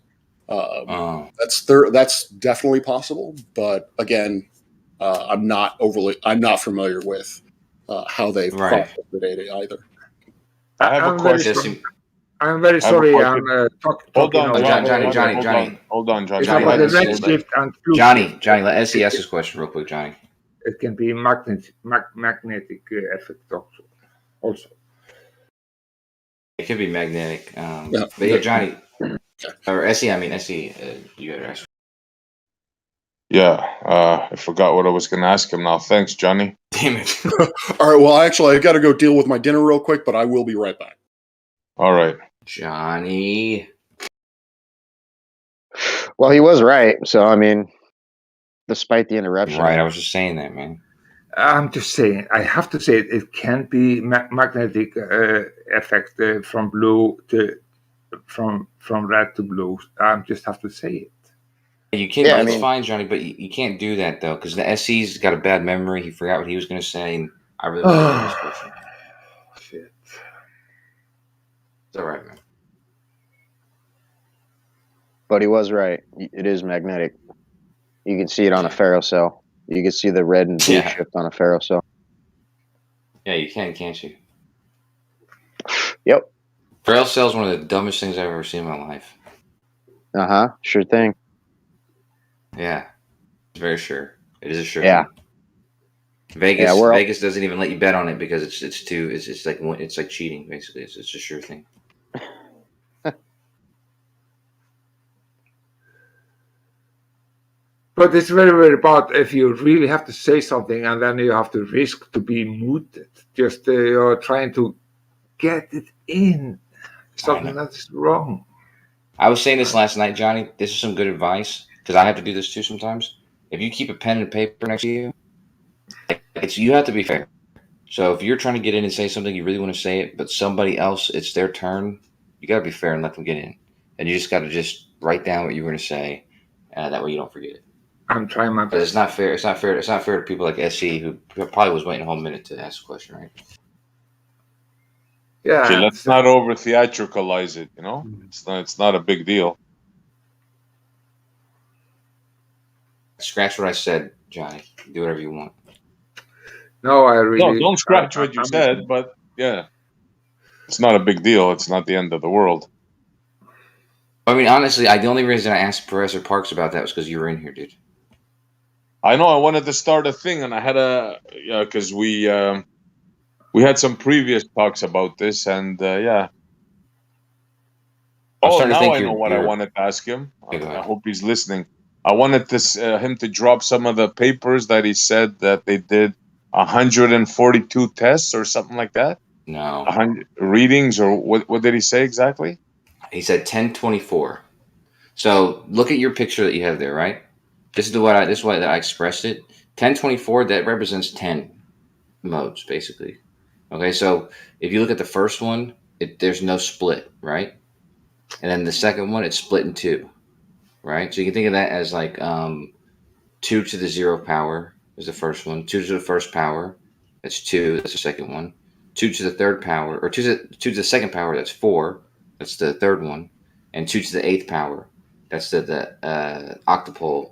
[SPEAKER 13] That's definitely possible, but again, I'm not familiar with how they've processed the data either.
[SPEAKER 9] I have a
[SPEAKER 12] I'm very
[SPEAKER 9] question.
[SPEAKER 12] sorry. I'm very
[SPEAKER 9] I have a
[SPEAKER 12] sorry.
[SPEAKER 9] question.
[SPEAKER 12] I'm
[SPEAKER 9] Hold
[SPEAKER 12] talking
[SPEAKER 9] on,
[SPEAKER 12] over.
[SPEAKER 7] Johnny.
[SPEAKER 9] Hold on, Johnny.
[SPEAKER 12] It's
[SPEAKER 9] Go
[SPEAKER 12] about
[SPEAKER 9] ahead
[SPEAKER 12] the
[SPEAKER 9] and
[SPEAKER 12] redshift and blue
[SPEAKER 7] Johnny,
[SPEAKER 12] shift.
[SPEAKER 7] let Essie ask his question real quick, Johnny.
[SPEAKER 12] It can be magnetic effect also.
[SPEAKER 7] It could be magnetic.
[SPEAKER 13] Yeah.
[SPEAKER 7] But yeah, Johnny, or Essie, you got to ask.
[SPEAKER 9] Yeah, I forgot what I was going to ask him now. Thanks, Johnny.
[SPEAKER 7] Damn it.
[SPEAKER 13] All right, well, actually, I got to go deal with my dinner real quick, but I will be right back.
[SPEAKER 9] All right.
[SPEAKER 7] Johnny.
[SPEAKER 4] Well, he was right. So, I mean, despite the interruption.
[SPEAKER 7] Right, I was just saying that, man.
[SPEAKER 12] I'm just saying, I have to say it can be magnetic effect from blue to from red to blue. I just have to say it.
[SPEAKER 7] You can. Yeah, that's fine, Johnny, but you can't do that though, because the SC's got a bad memory. He forgot what he was going to say, and I really want to hear this question.
[SPEAKER 12] Shit.
[SPEAKER 7] It's all right, man.
[SPEAKER 4] But he was right. It is magnetic. You can see it on a ferrocell. You can see the red and blue shift on a ferrocell.
[SPEAKER 7] Yeah, you can, can't you?
[SPEAKER 4] Yep.
[SPEAKER 7] Ferrocell is one of the dumbest things I've ever seen in my life.
[SPEAKER 4] Sure thing.
[SPEAKER 7] Yeah, very sure. It is a sure
[SPEAKER 4] thing.
[SPEAKER 7] Vegas doesn't even let you bet on it because it's like cheating basically. It's a sure thing.
[SPEAKER 12] But it's very, very bad if you really have to say something and then you have to risk to be muted. Just you're trying to get it in. Something that's wrong.
[SPEAKER 7] I was saying this last night, Johnny. This is some good advice because I have to do this too sometimes. If you keep a pen and paper next to you, you have to be fair. So if you're trying to get in and say something, you really want to say it, but somebody else, it's their turn, you got to be fair and let them get in. And you just got to just write down what you were going to say. That way you don't forget it.
[SPEAKER 12] I'm trying my best.
[SPEAKER 7] But it's not fair. It's not fair. It's not fair to people like SC who probably was waiting a whole minute to ask a question, right?
[SPEAKER 12] Yeah.
[SPEAKER 9] Okay, let's not over theatricalize it. You know, it's not a big deal.
[SPEAKER 7] Scratch what I said, Johnny. Do whatever you want.
[SPEAKER 12] No, I really.
[SPEAKER 9] No, don't scratch what you said, but yeah, it's not a big deal. It's not the end of the world.
[SPEAKER 7] I mean, honestly, the only reason I asked Professor Parks about that was because you were in here, dude.
[SPEAKER 9] I know. I wanted to start a thing, and I had because we had some previous talks about this, and yeah. Oh, now I know what I wanted to ask him. I hope he's listening. I wanted him to drop some of the papers that he said that they did 142 tests or something like that.
[SPEAKER 7] No.
[SPEAKER 9] 100 readings, or what did he say exactly?
[SPEAKER 7] He said 1024. So look at your picture that you have there, right? This is the way I expressed it. 1024, that represents 10 modes, basically. Okay, so if you look at the first one, there's no split, right? And then the second one, it's split in two, right? So you can think of that as like 2 to the 0 power is the first one. 2 to the first power, that's 2. That's the second one. 2 to the third power, or 2 to the second power, that's 4. That's the third one. And 2 to the 8th power, that's the octupole,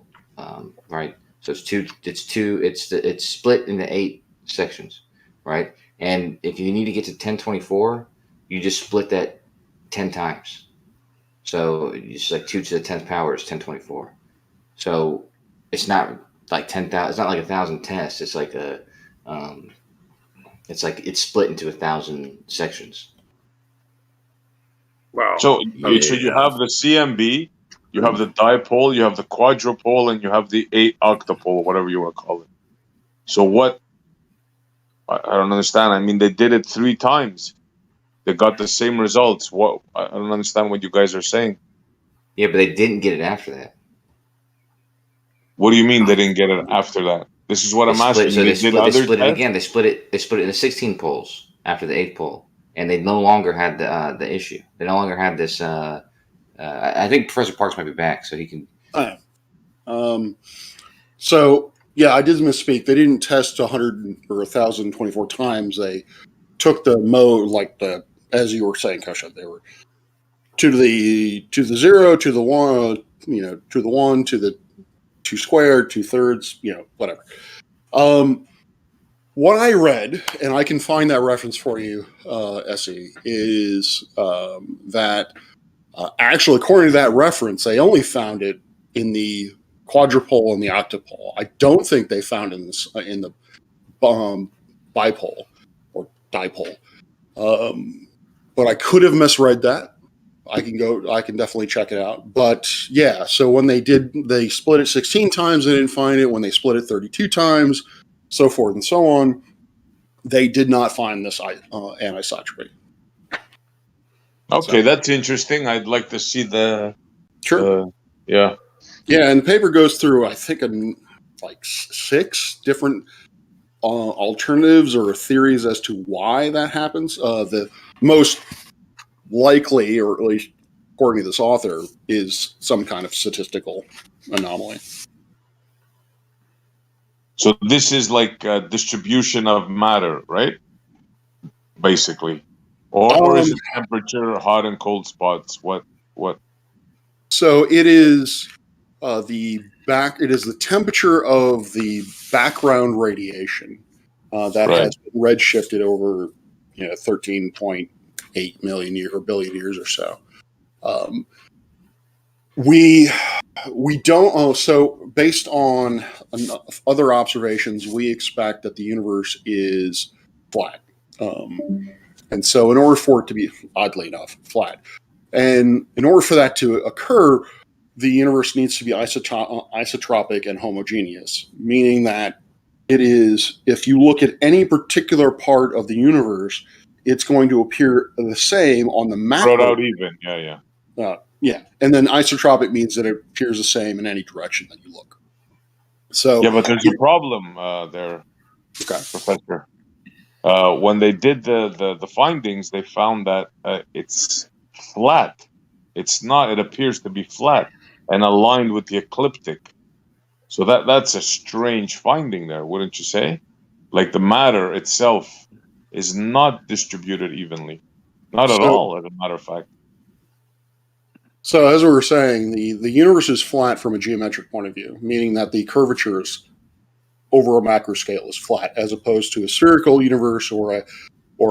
[SPEAKER 7] right? So it's 2. It's split into 8 sections, right? And if you need to get to 1024, you just split that 10 times. So it's like 2 to the 10th power is 1024. So it's not like 10,000. It's not like 1,000 tests. It's like it's split into 1,000 sections.
[SPEAKER 12] Wow.
[SPEAKER 9] So you have the CMB, you have the dipole, you have the quadrupole, and you have the 8 octupole, whatever you want to call it. So what? I don't understand. I mean, they did it 3 times. They got the same results. What? I don't understand what you guys are saying.
[SPEAKER 7] Yeah, but they didn't get it after that.
[SPEAKER 9] What do you mean they didn't get it after that? This is what
[SPEAKER 7] They
[SPEAKER 9] I'm
[SPEAKER 7] split.
[SPEAKER 9] asking.
[SPEAKER 7] So
[SPEAKER 9] They
[SPEAKER 7] they
[SPEAKER 9] did
[SPEAKER 7] split. They
[SPEAKER 9] other
[SPEAKER 7] split it
[SPEAKER 9] tests?
[SPEAKER 7] again. They split it. They split it into 16 polls after the 8th poll, and they no longer had the issue. They no longer had this. I think Professor Parks might be back, so he can.
[SPEAKER 13] So yeah, I did misspeak. They didn't test 100 or 1,024 times. They took the mode like the, as you were saying, Kasha. They were to the 0, to the 1, to the 1, to the 2 squared, 2/3, whatever. What I read, and I can find that reference for you, Essie, is that actually, according to that reference, they only found it in the quadrupole and the octupole. I don't think they found in the bipole or dipole. But I could have misread that. I can definitely check it out. But yeah, so when they split it 16 times, they didn't find it. When they split it 32 times, so forth and so on, they did not find this anisotropy.
[SPEAKER 9] Okay, that's interesting. I'd like to see the.
[SPEAKER 13] Sure.
[SPEAKER 9] Yeah.
[SPEAKER 13] Yeah, and the paper goes through, I think, like 6 different alternatives or theories as to why that happens. The most likely, or at least according to this author, is some kind of statistical anomaly.
[SPEAKER 9] So this is like a distribution of matter, right? Basically, or is it temperature, hot and cold spots? What?
[SPEAKER 13] So it is It is the temperature of the background radiation that has been redshifted over 13.8 million years or billion years or so. We don't. So based on other observations, we expect that the universe is flat. And so in order for it to be, oddly enough, flat, and in order for that to occur, the universe needs to be isotropic and homogeneous, meaning that it is, if you look at any particular part of the universe, it's going to appear the same on the macro.
[SPEAKER 9] Brought out even, yeah.
[SPEAKER 13] Yeah, and then isotropic means that it appears the same in any direction that you look. So
[SPEAKER 9] yeah, but there's a problem there, Professor. When they did the findings, they found that it's flat. It's not. It appears to be flat and aligned with the ecliptic. So that's a strange finding there, wouldn't you say? Like the matter itself is not distributed evenly, not at all, as a matter of fact.
[SPEAKER 13] So as we were saying, the universe is flat from a geometric point of view, meaning that the curvatures over a macro scale is flat, as opposed to a spherical universe or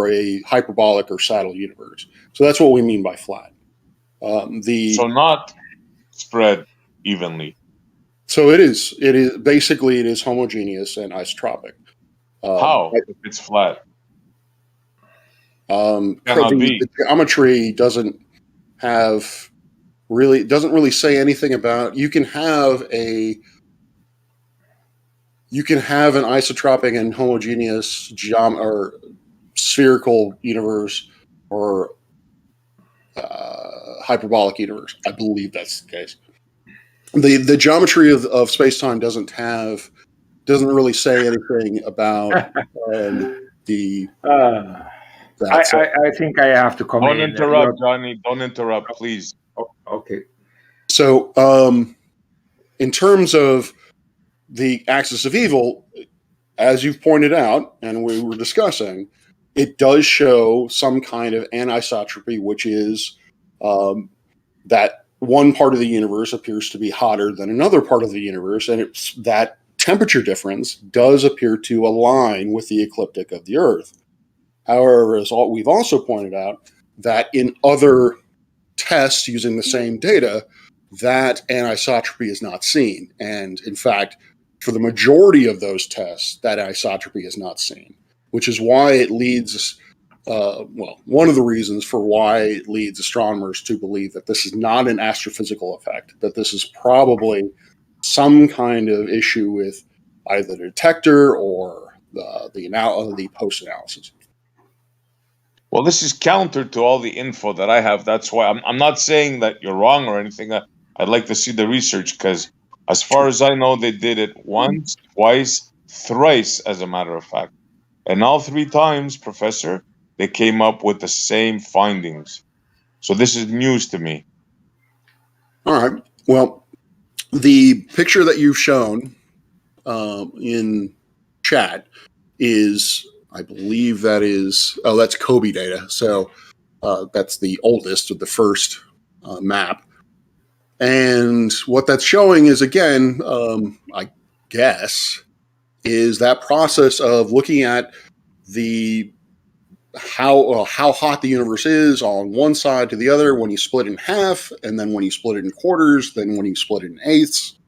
[SPEAKER 13] a hyperbolic or saddle universe. So that's what we mean by flat.
[SPEAKER 9] So not spread evenly.
[SPEAKER 13] So it is basically it is homogeneous and isotropic.
[SPEAKER 9] How if it's flat?
[SPEAKER 13] The geometry doesn't really say anything about. You can have an isotropic and homogeneous or spherical universe or hyperbolic universe. I believe that's the case. The geometry of space-time doesn't really say anything about the.
[SPEAKER 12] I think I have to come in.
[SPEAKER 9] Don't interrupt, Johnny. Don't interrupt, please.
[SPEAKER 12] Okay.
[SPEAKER 13] So, in terms of the axis of evil, as you've pointed out, and we were discussing, it does show some kind of anisotropy, which is that one part of the universe appears to be hotter than another part of the universe, and it's that temperature difference does appear to align with the ecliptic of the Earth. However, as we've also pointed out, that in other tests using the same data, that anisotropy is not seen. And in fact, for the majority of those tests, that anisotropy is not seen, which is why it leads, one of the reasons for why it leads astronomers to believe that this is not an astrophysical effect, that this is probably some kind of issue with either the detector or the post-analysis.
[SPEAKER 9] Well, this is counter to all the info that I have. That's why I'm not saying that you're wrong or anything. I'd like to see the research because, as far as I know, they did it once, twice, thrice, as a matter of fact. And all 3 times, Professor, they came up with the same findings. So this is news to me.
[SPEAKER 13] All right. Well, the picture that you've shown in chat is, I believe that's Kobe data. So that's the oldest of the first map. And what that's showing is, again, I guess, is that process of looking at the how hot the universe is on one side to the other when you split it in half, and then when you split it in quarters, then when you split it in eighths,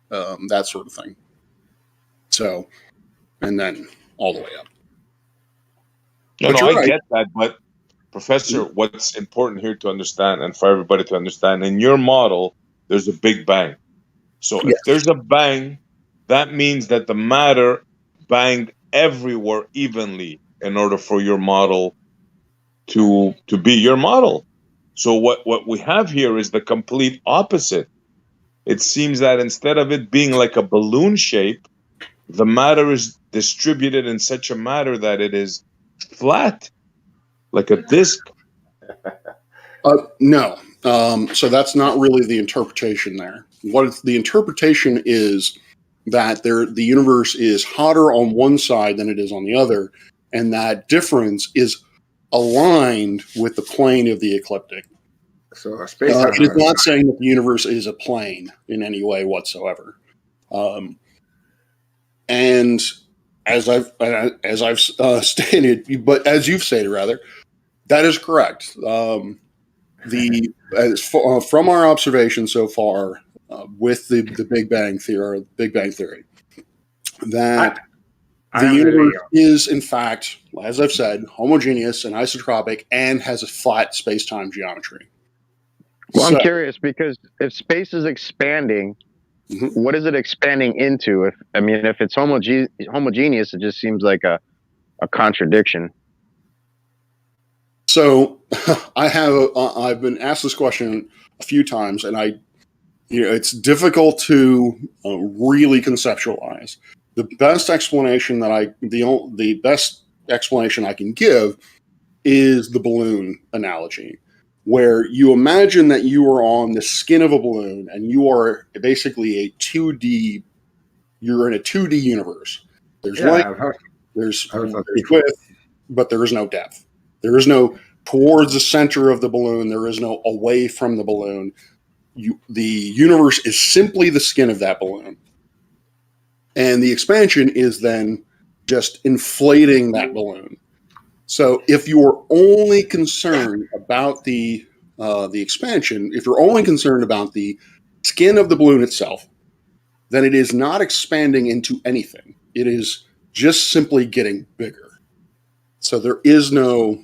[SPEAKER 13] that sort of thing. So, and then all the way up.
[SPEAKER 9] No, I get that, but Professor, what's important here to understand, and for everybody to understand, in your model, there's a big bang. So if there's a bang, that means that the matter banged everywhere evenly in order for your model to be your model. So what we have here is the complete opposite. It seems that instead of it being like a balloon shape, the matter is distributed in such a manner that it is flat, like a disc.
[SPEAKER 13] No. So that's not really the interpretation there. The interpretation is that the universe is hotter on one side than it is on the other, and that difference is aligned with the plane of the ecliptic.
[SPEAKER 12] So
[SPEAKER 13] it is not saying that the universe is a plane in any way whatsoever. And as I've stated, but as you've stated rather, that is correct. From our observation so far with the Big Bang Theory, that the universe is in fact, as I've said, homogeneous and isotropic and has a flat space-time geometry.
[SPEAKER 4] Well, I'm curious because if space is expanding, what is it expanding into? If it's homogeneous, it just seems like a contradiction.
[SPEAKER 13] So I've been asked this question a few times, and it's difficult to really conceptualize. The best explanation the best explanation I can give is the balloon analogy, where you imagine that you are on the skin of a balloon and you are basically you're in a 2D universe. There's length, there's width, but there is no depth. There is no towards the center of the balloon. There is no away from the balloon. The universe is simply the skin of that balloon. And the expansion is then just inflating that balloon. So if you're only concerned about the expansion, if you're only concerned about the skin of the balloon itself, then it is not expanding into anything. It is just simply getting bigger. So there is no...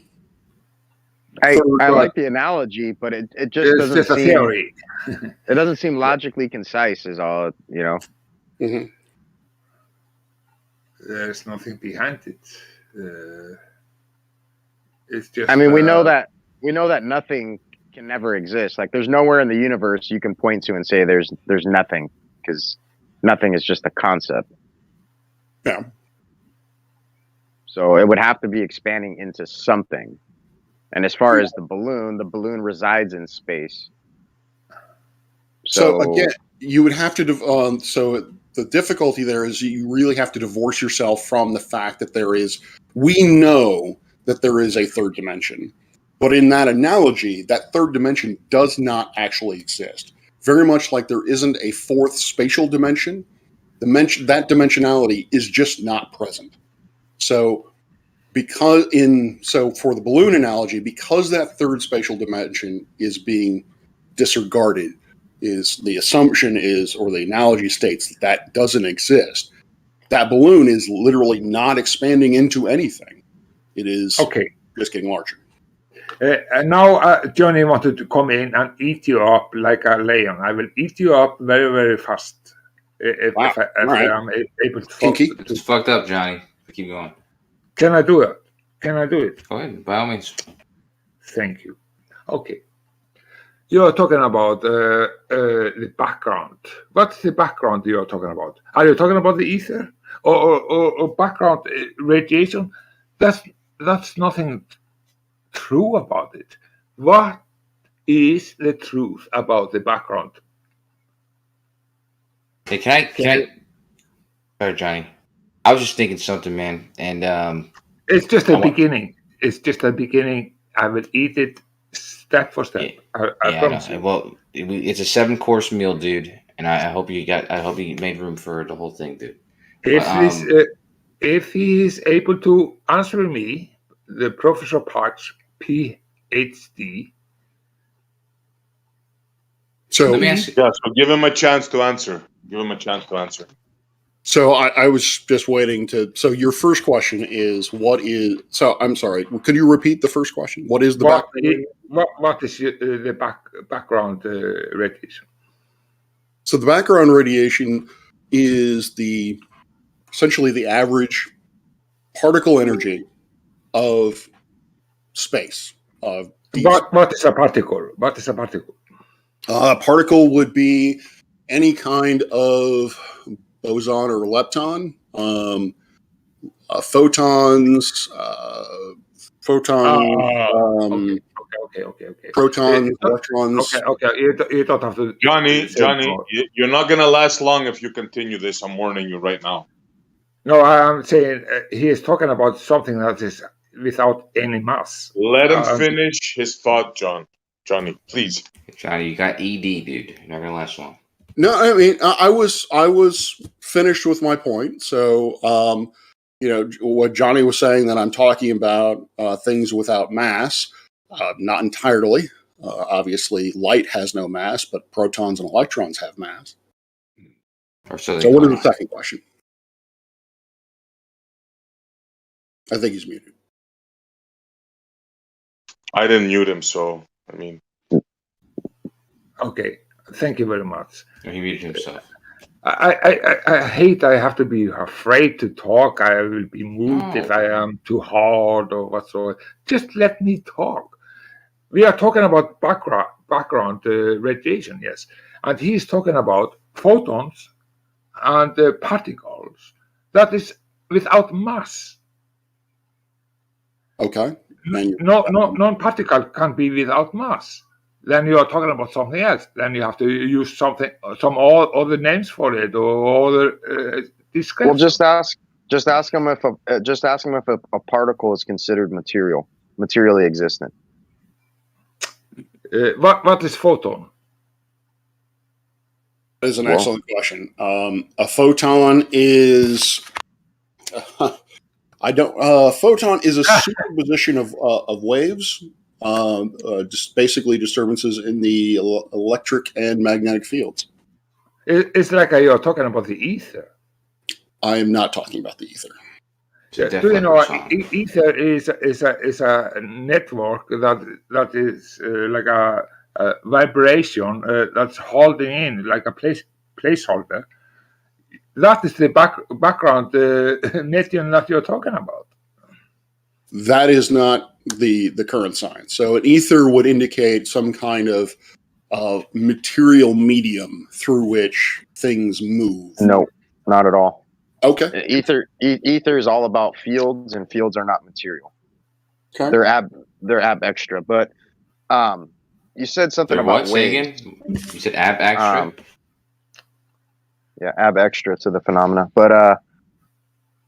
[SPEAKER 4] I like the analogy, but it just doesn't seem...
[SPEAKER 12] theory.
[SPEAKER 4] It doesn't seem logically concise is all,
[SPEAKER 13] Mm-hmm.
[SPEAKER 12] There's nothing behind it. It's just...
[SPEAKER 4] we know that nothing can never exist. Like, there's nowhere in the universe you can point to and say there's nothing, because nothing is just a concept.
[SPEAKER 13] Yeah.
[SPEAKER 4] So it would have to be expanding into something. And as far as the balloon resides in space.
[SPEAKER 13] So again, you would have to. So the difficulty there is you really have to divorce yourself from the fact that we know that there is a third dimension. But in that analogy, that third dimension does not actually exist. Very much like there isn't a fourth spatial dimension, that dimensionality is just not present. So for the balloon analogy, because that third spatial dimension is being disregarded, the assumption is, or the analogy states that doesn't exist. That balloon is literally not expanding into anything. It is just getting larger.
[SPEAKER 12] And now Johnny wanted to come in and eat you up like a lion. I will eat you up very, very fast. If I am able to...
[SPEAKER 7] It's fucked up, Johnny. Keep going.
[SPEAKER 12] Can I do it? Can I do it?
[SPEAKER 7] Go ahead, by all means.
[SPEAKER 12] Thank you. Okay. You're talking about the background. What's the background you're talking about? Are you talking about the ether or background radiation? That's nothing true about it. What is the truth about the background?
[SPEAKER 7] Hey, can I? Sorry, Johnny. I was just thinking something, man, and
[SPEAKER 12] It's just a beginning. It's just a beginning. I will eat it step for step. I promise
[SPEAKER 7] know.
[SPEAKER 12] you.
[SPEAKER 7] Well, it's a 7-course meal, dude, and I hope you made room for the whole thing, dude.
[SPEAKER 12] If he is able to answer me, the Professor Parks, PhD.
[SPEAKER 13] So
[SPEAKER 7] let me ask you.
[SPEAKER 9] Yeah, so give him a chance to answer. Give him a chance to answer.
[SPEAKER 13] So I was just waiting to. So your first question is what is? So I'm sorry. Could you repeat the first question? What is the background?
[SPEAKER 12] What is the background radiation?
[SPEAKER 13] So the background radiation is essentially the average particle energy of space.
[SPEAKER 12] What is a particle? What is a particle?
[SPEAKER 13] A particle would be any kind of boson or lepton, photons,
[SPEAKER 12] Okay.
[SPEAKER 13] protons, electrons.
[SPEAKER 12] Okay. You don't have to.
[SPEAKER 9] Johnny, you're not gonna last long if you continue this. I'm warning you right now.
[SPEAKER 12] No, I'm saying he is talking about something that is without any mass.
[SPEAKER 9] Let him finish his thought, Johnny, please.
[SPEAKER 7] Johnny, you got ED, dude. You're not gonna last long.
[SPEAKER 13] No, I mean, I was finished with my point. So, what Johnny was saying, that I'm talking about things without mass, not entirely. Obviously, light has no mass, but protons and electrons have mass. So what is the second question? I think he's muted.
[SPEAKER 9] I didn't mute him, so I mean.
[SPEAKER 12] Okay, thank you very much.
[SPEAKER 7] He muted himself.
[SPEAKER 12] I hate I have to be afraid to talk. I will be moved if I am too hard or whatsoever. Just let me talk. We are talking about background radiation, yes. And he's talking about photons and particles. That is without mass.
[SPEAKER 13] Okay.
[SPEAKER 12] Non-particle can be without mass. Then you are talking about something else. Then you have to use some other names for it or other description.
[SPEAKER 4] Well, just ask him if a particle is considered materially existent.
[SPEAKER 12] What is photon?
[SPEAKER 13] That is an excellent question. A photon is. Photon is a superposition of waves, just basically disturbances in the electric and magnetic fields.
[SPEAKER 12] It's like you're talking about the ether.
[SPEAKER 13] I am not talking about the ether.
[SPEAKER 12] Do you know ether is a network that is like a vibration that's holding in like a placeholder. That is the background medium that you're talking about.
[SPEAKER 13] That is not the current science. So an ether would indicate some kind of material medium through which things move.
[SPEAKER 4] No, not at all.
[SPEAKER 13] Okay.
[SPEAKER 4] Ether is all about fields, and fields are not material.
[SPEAKER 13] Okay.
[SPEAKER 4] They're ab extra. But you said something about waves.
[SPEAKER 7] Say again? You said ab extra?
[SPEAKER 4] Yeah, ab extra to the phenomena. But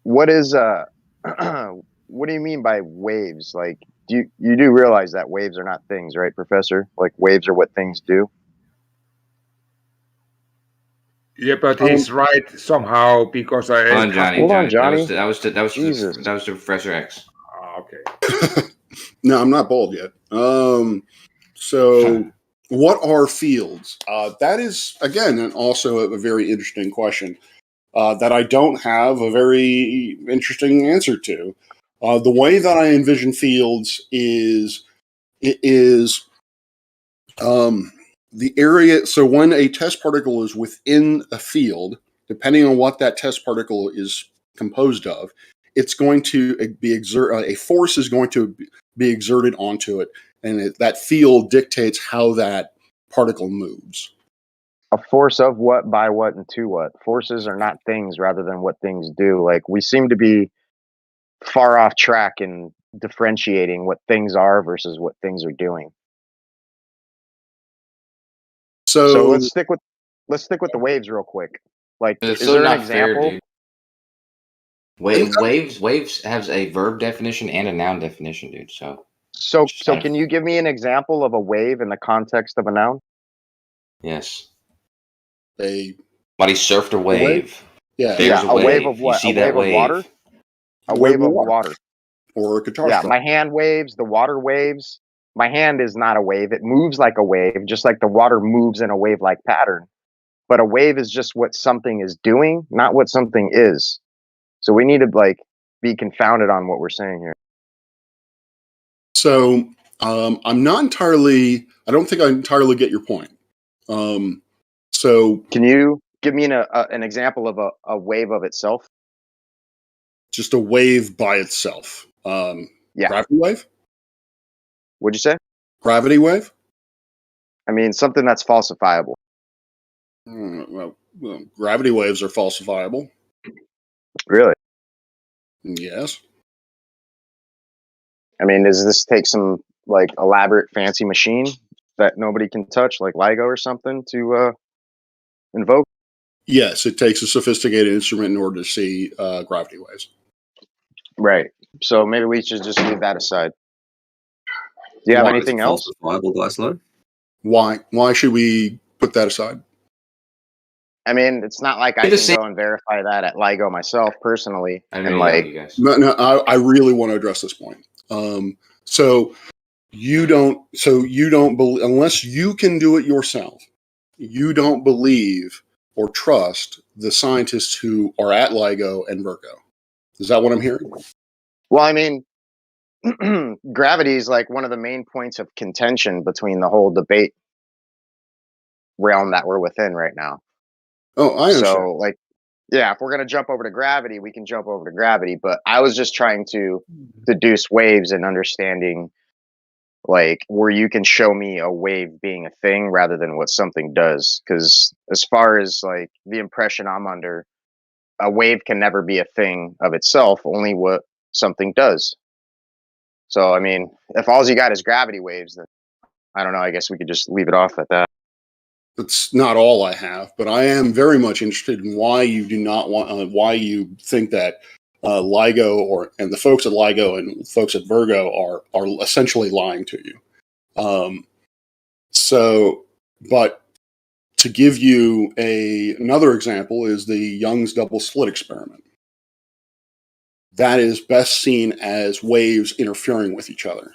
[SPEAKER 4] what is what do you mean by waves? Like, you do realize that waves are not things, right, Professor? Like, waves are what things do.
[SPEAKER 12] Yeah, but he's right somehow because
[SPEAKER 7] Hold on, Johnny. That was
[SPEAKER 4] Jesus.
[SPEAKER 7] That was the Professor X.
[SPEAKER 12] Okay.
[SPEAKER 13] No, I'm not bald yet. So what are fields? That is, again, also a very interesting question that I don't have a very interesting answer to. The way that I envision fields is the area. So when a test particle is within a field, depending on what that test particle is composed of, it's going to be a force is going to be exerted onto it, and that field dictates how that particle moves.
[SPEAKER 4] A force of what, by what, and to what? Forces are not things rather than what things do. Like, we seem to be far off track in differentiating what things are versus what things are doing. So let's stick with the waves real quick. Like,
[SPEAKER 7] It's
[SPEAKER 4] is
[SPEAKER 7] so
[SPEAKER 4] there an
[SPEAKER 7] not fair,
[SPEAKER 4] example?
[SPEAKER 7] dude. Waves has a verb definition and a noun definition, dude.
[SPEAKER 4] So can you give me an example of a wave in the context of a noun?
[SPEAKER 7] Yes.
[SPEAKER 13] Buddy
[SPEAKER 7] surfed a wave.
[SPEAKER 13] Yeah.
[SPEAKER 7] There's
[SPEAKER 4] a wave of what?
[SPEAKER 7] You see
[SPEAKER 4] a
[SPEAKER 7] that
[SPEAKER 4] wave of water? A wave of water.
[SPEAKER 13] Or a guitar
[SPEAKER 4] Yeah,
[SPEAKER 13] strum.
[SPEAKER 4] my hand waves, the water waves. My hand is not a wave. It moves like a wave, just like the water moves in a wave-like pattern. But a wave is just what something is doing, not what something is. So we need to be confounded on what we're saying here.
[SPEAKER 13] So I'm not entirely. I don't think I entirely get your point. So
[SPEAKER 4] can you give me an example of a wave of itself?
[SPEAKER 13] Just a wave by itself.
[SPEAKER 4] Yeah.
[SPEAKER 13] Gravity wave?
[SPEAKER 4] What'd you say?
[SPEAKER 13] Gravity wave?
[SPEAKER 4] I mean, something that's falsifiable.
[SPEAKER 13] Well, gravity waves are falsifiable.
[SPEAKER 4] Really?
[SPEAKER 13] Yes.
[SPEAKER 4] I mean, does this take some elaborate fancy machine that nobody can touch, like LIGO or something, to invoke?
[SPEAKER 13] Yes, it takes a sophisticated instrument in order to see gravity waves.
[SPEAKER 4] Right. So maybe we should just leave that aside. Do you have anything else?
[SPEAKER 10] Falsifiable, Dyslow?
[SPEAKER 13] Why should we put that aside?
[SPEAKER 4] I mean, it's not like I can go and verify that at LIGO myself personally.
[SPEAKER 7] I
[SPEAKER 13] really want to address this point. So you don't believe, unless you can do it yourself, you don't believe or trust the scientists who are at LIGO and Virgo. Is that what I'm hearing?
[SPEAKER 4] Well, I mean, gravity is one of the main points of contention between the whole debate realm that we're within right now.
[SPEAKER 13] Oh, I understand.
[SPEAKER 4] So, if we're going to jump over to gravity, we can jump over to gravity. But I was just trying to deduce waves and understanding, where you can show me a wave being a thing rather than what something does. Because as far as, the impression I'm under, a wave can never be a thing of itself, only what something does. So, I mean, if all you got is gravity waves, then I don't know. I guess we could just leave it off at that.
[SPEAKER 13] That's not all I have, but I am very much interested in why you do not want, why you think that LIGO and the folks at LIGO and folks at Virgo are essentially lying to you. But to give you another example is the Young's double slit experiment. That is best seen as waves interfering with each other.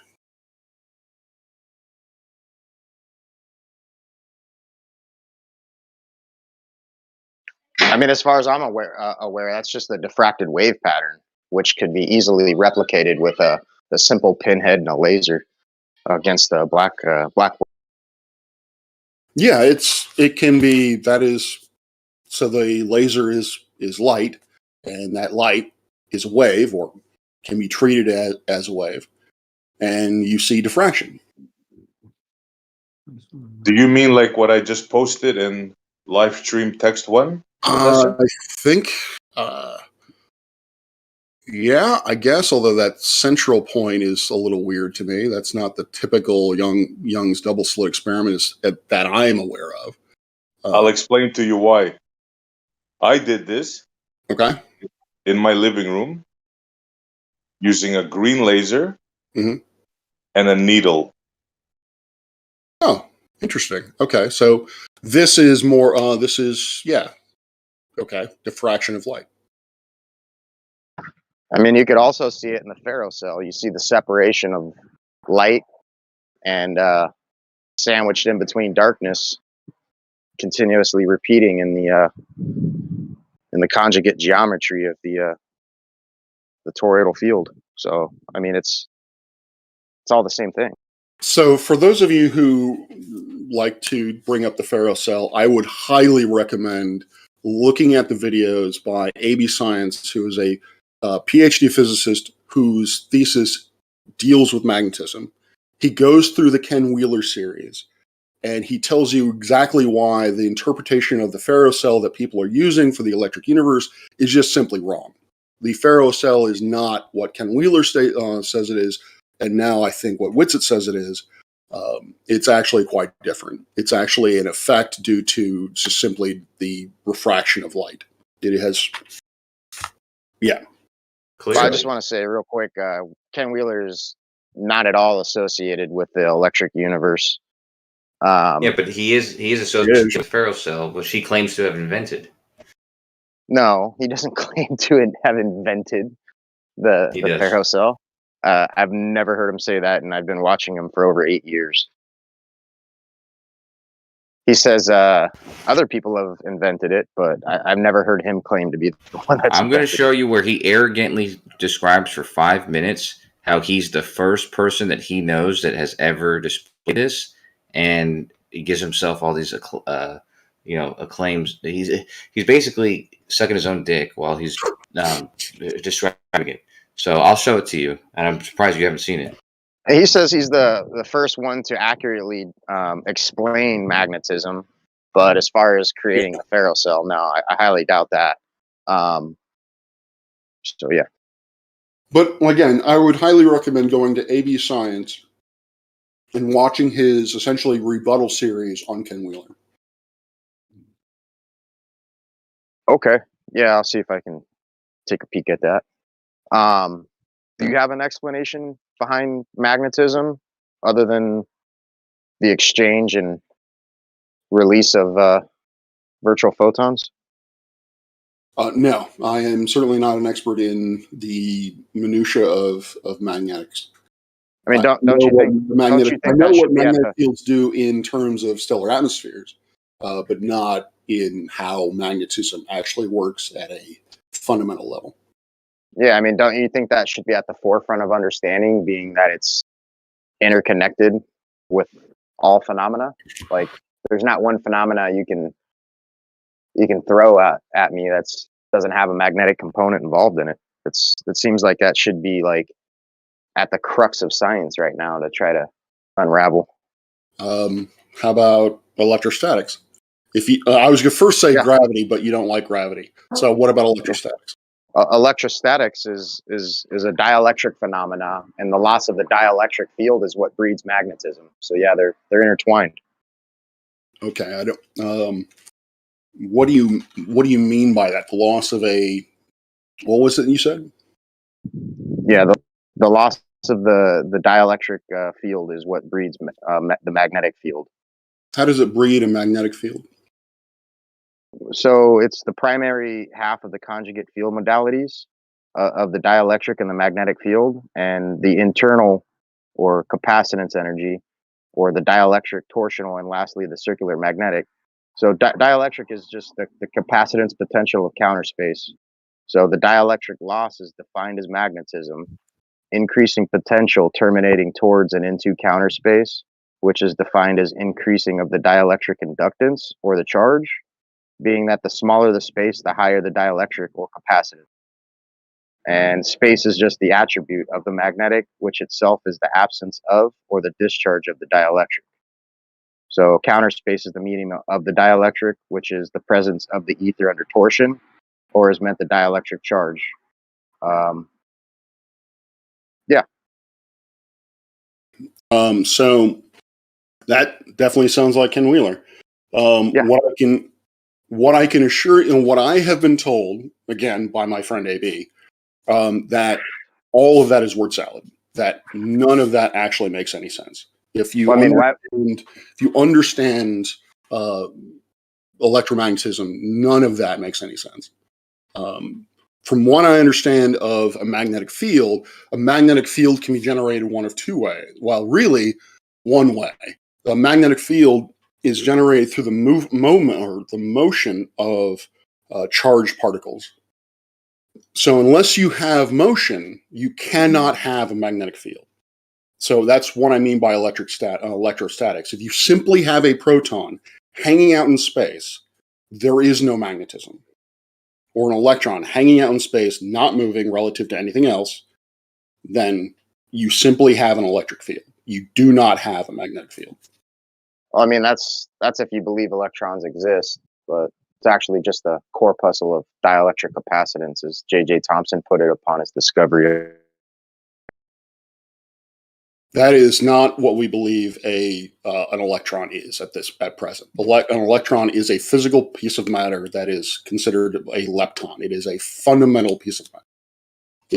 [SPEAKER 4] I mean, as far as I'm aware, that's just a diffracted wave pattern, which could be easily replicated with a simple pinhead and a laser against a black.
[SPEAKER 13] Yeah, it can be. That is, so the laser is light, and that light is a wave, or can be treated as a wave, and you see diffraction.
[SPEAKER 9] Do you mean like what I just posted in Livestream text 1?
[SPEAKER 13] I think, yeah, I guess. Although that central point is a little weird to me. That's not the typical Young's double slit experiment that I'm aware of.
[SPEAKER 9] I'll explain to you why. I did this.
[SPEAKER 13] Okay.
[SPEAKER 9] In my living room, using a green laser and a needle.
[SPEAKER 13] Oh, interesting. Okay, so this is more. Okay, diffraction of light.
[SPEAKER 4] I mean, you could also see it in the ferrocell. You see the separation of light and sandwiched in between darkness, continuously repeating in the conjugate geometry of the toroidal field. So, I mean, it's all the same thing.
[SPEAKER 13] So, for those of you who like to bring up the ferrocell, I would highly recommend looking at the videos by AB Science, who is a PhD physicist whose thesis deals with magnetism. He goes through the Ken Wheeler series, and he tells you exactly why the interpretation of the ferrocell that people are using for the electric universe is just simply wrong. The ferrocell is not what Ken Wheeler says it is, and now I think what Whitsitt says it is. It's actually quite different. It's actually an effect due to just simply the refraction of light. It has, yeah.
[SPEAKER 4] Well, I just want to say real quick, Ken Wheeler is not at all associated with the electric universe.
[SPEAKER 7] Yeah, but he is associated with ferrocell, which he claims to have invented.
[SPEAKER 4] No, he doesn't claim to have invented the ferrocell. I've never heard him say that, and I've been watching him for over 8 years. He says other people have invented it, but I've never heard him claim to be the one that's
[SPEAKER 7] I'm going to show you where he arrogantly describes for 5 minutes how he's the first person that he knows that has ever displayed this, and he gives himself all these acclaims. He's basically sucking his own dick while he's describing it. So I'll show it to you, and I'm surprised you haven't seen it.
[SPEAKER 4] He says he's the first one to accurately explain magnetism, but as far as creating the ferrocell, no, I highly doubt that. So yeah.
[SPEAKER 13] But again, I would highly recommend going to AB Science and watching his essentially rebuttal series on Ken Wheeler.
[SPEAKER 4] Okay. Yeah, I'll see if I can take a peek at that. Do you have an explanation behind magnetism other than the exchange and release of virtual photons?
[SPEAKER 13] No, I am certainly not an expert in the minutia of magnetics.
[SPEAKER 4] I mean, don't you think
[SPEAKER 13] I know what magnetic fields do in terms of stellar atmospheres, but not in how magnetism actually works at a fundamental level.
[SPEAKER 4] Yeah, I mean, don't you think that should be at the forefront of understanding, being that it's interconnected with all phenomena? Like, there's not one phenomena you can throw at me that's doesn't have a magnetic component involved in it. It seems like that should be like at the crux of science right now to try to unravel.
[SPEAKER 13] How about electrostatics? I was going to first say gravity, but you don't like gravity. So what about electrostatics?
[SPEAKER 4] Electrostatics is a dielectric phenomena, and the loss of the dielectric field is what breeds magnetism. So yeah, they're intertwined.
[SPEAKER 13] Okay, I don't. What do you mean by that? The loss of what was it you said?
[SPEAKER 4] Yeah, the loss of the dielectric field is what breeds the magnetic field.
[SPEAKER 13] How does it breed a magnetic field?
[SPEAKER 4] So it's the primary half of the conjugate field modalities of the dielectric and the magnetic field, and the internal or capacitance energy, or the dielectric, torsional, and lastly the circular magnetic. So dielectric is just the capacitance potential of counter space. So the dielectric loss is defined as magnetism, increasing potential terminating towards and into counter space, which is defined as increasing of the dielectric inductance or the charge, being that the smaller the space, the higher the dielectric or capacitance. And space is just the attribute of the magnetic, which itself is the absence of or the discharge of the dielectric. So counter space is the medium of the dielectric, which is the presence of the ether under torsion, or is meant the dielectric charge. Yeah.
[SPEAKER 13] So that definitely sounds like Ken Wheeler. What I can assure you, and what I have been told again by my friend AB, that all of that is word salad. That none of that actually makes any sense. If you understand electromagnetism, none of that makes any sense. From what I understand of a magnetic field can be generated one of two ways. Well, really, one way. A magnetic field is generated through the movement or the motion of charged particles. So unless you have motion, you cannot have a magnetic field. So that's what I mean by electrostatics. If you simply have a proton hanging out in space, there is no magnetism. or an electron hanging out in space, not moving relative to anything else, then you simply have an electric field. You do not have a magnetic field.
[SPEAKER 4] Well, I mean, that's if you believe electrons exist, but it's actually just a corpuscle of dielectric capacitance, as J.J. Thomson put it upon his discovery.
[SPEAKER 13] That is not what we believe an electron is at present. An electron is a physical piece of matter that is considered a lepton. It is a fundamental piece of matter.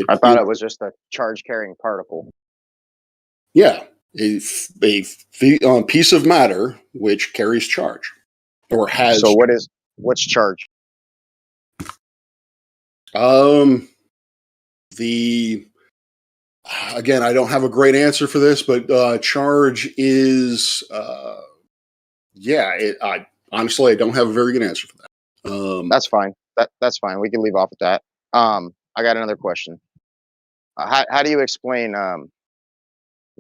[SPEAKER 4] I thought it was just a charge-carrying particle.
[SPEAKER 13] Yeah, a piece of matter which carries charge or has.
[SPEAKER 4] So what's charge?
[SPEAKER 13] Again, I don't have a great answer for this, but charge is, honestly, I don't have a very good answer for that.
[SPEAKER 4] That's fine. That's fine. We can leave off with that. I got another question. How do you explain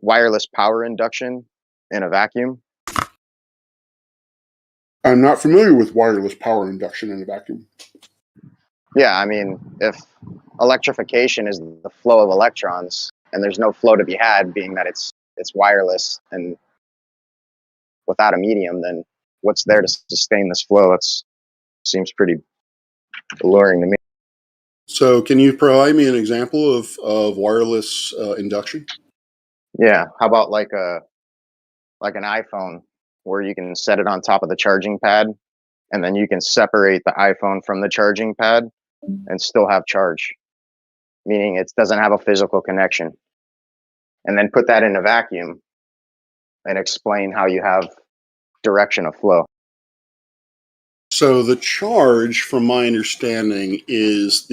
[SPEAKER 4] wireless power induction in a vacuum?
[SPEAKER 13] I'm not familiar with wireless power induction in a vacuum.
[SPEAKER 4] Yeah, I mean, if electrification is the flow of electrons and there's no flow to be had, being that it's wireless and without a medium, then what's there to sustain this flow? It seems pretty alluring to me.
[SPEAKER 13] So can you provide me an example of wireless induction?
[SPEAKER 4] Yeah, how about like an iPhone where you can set it on top of the charging pad and then you can separate the iPhone from the charging pad and still have charge, meaning it doesn't have a physical connection. And then put that in a vacuum and explain how you have direction of flow.
[SPEAKER 13] So the charge, from my understanding, is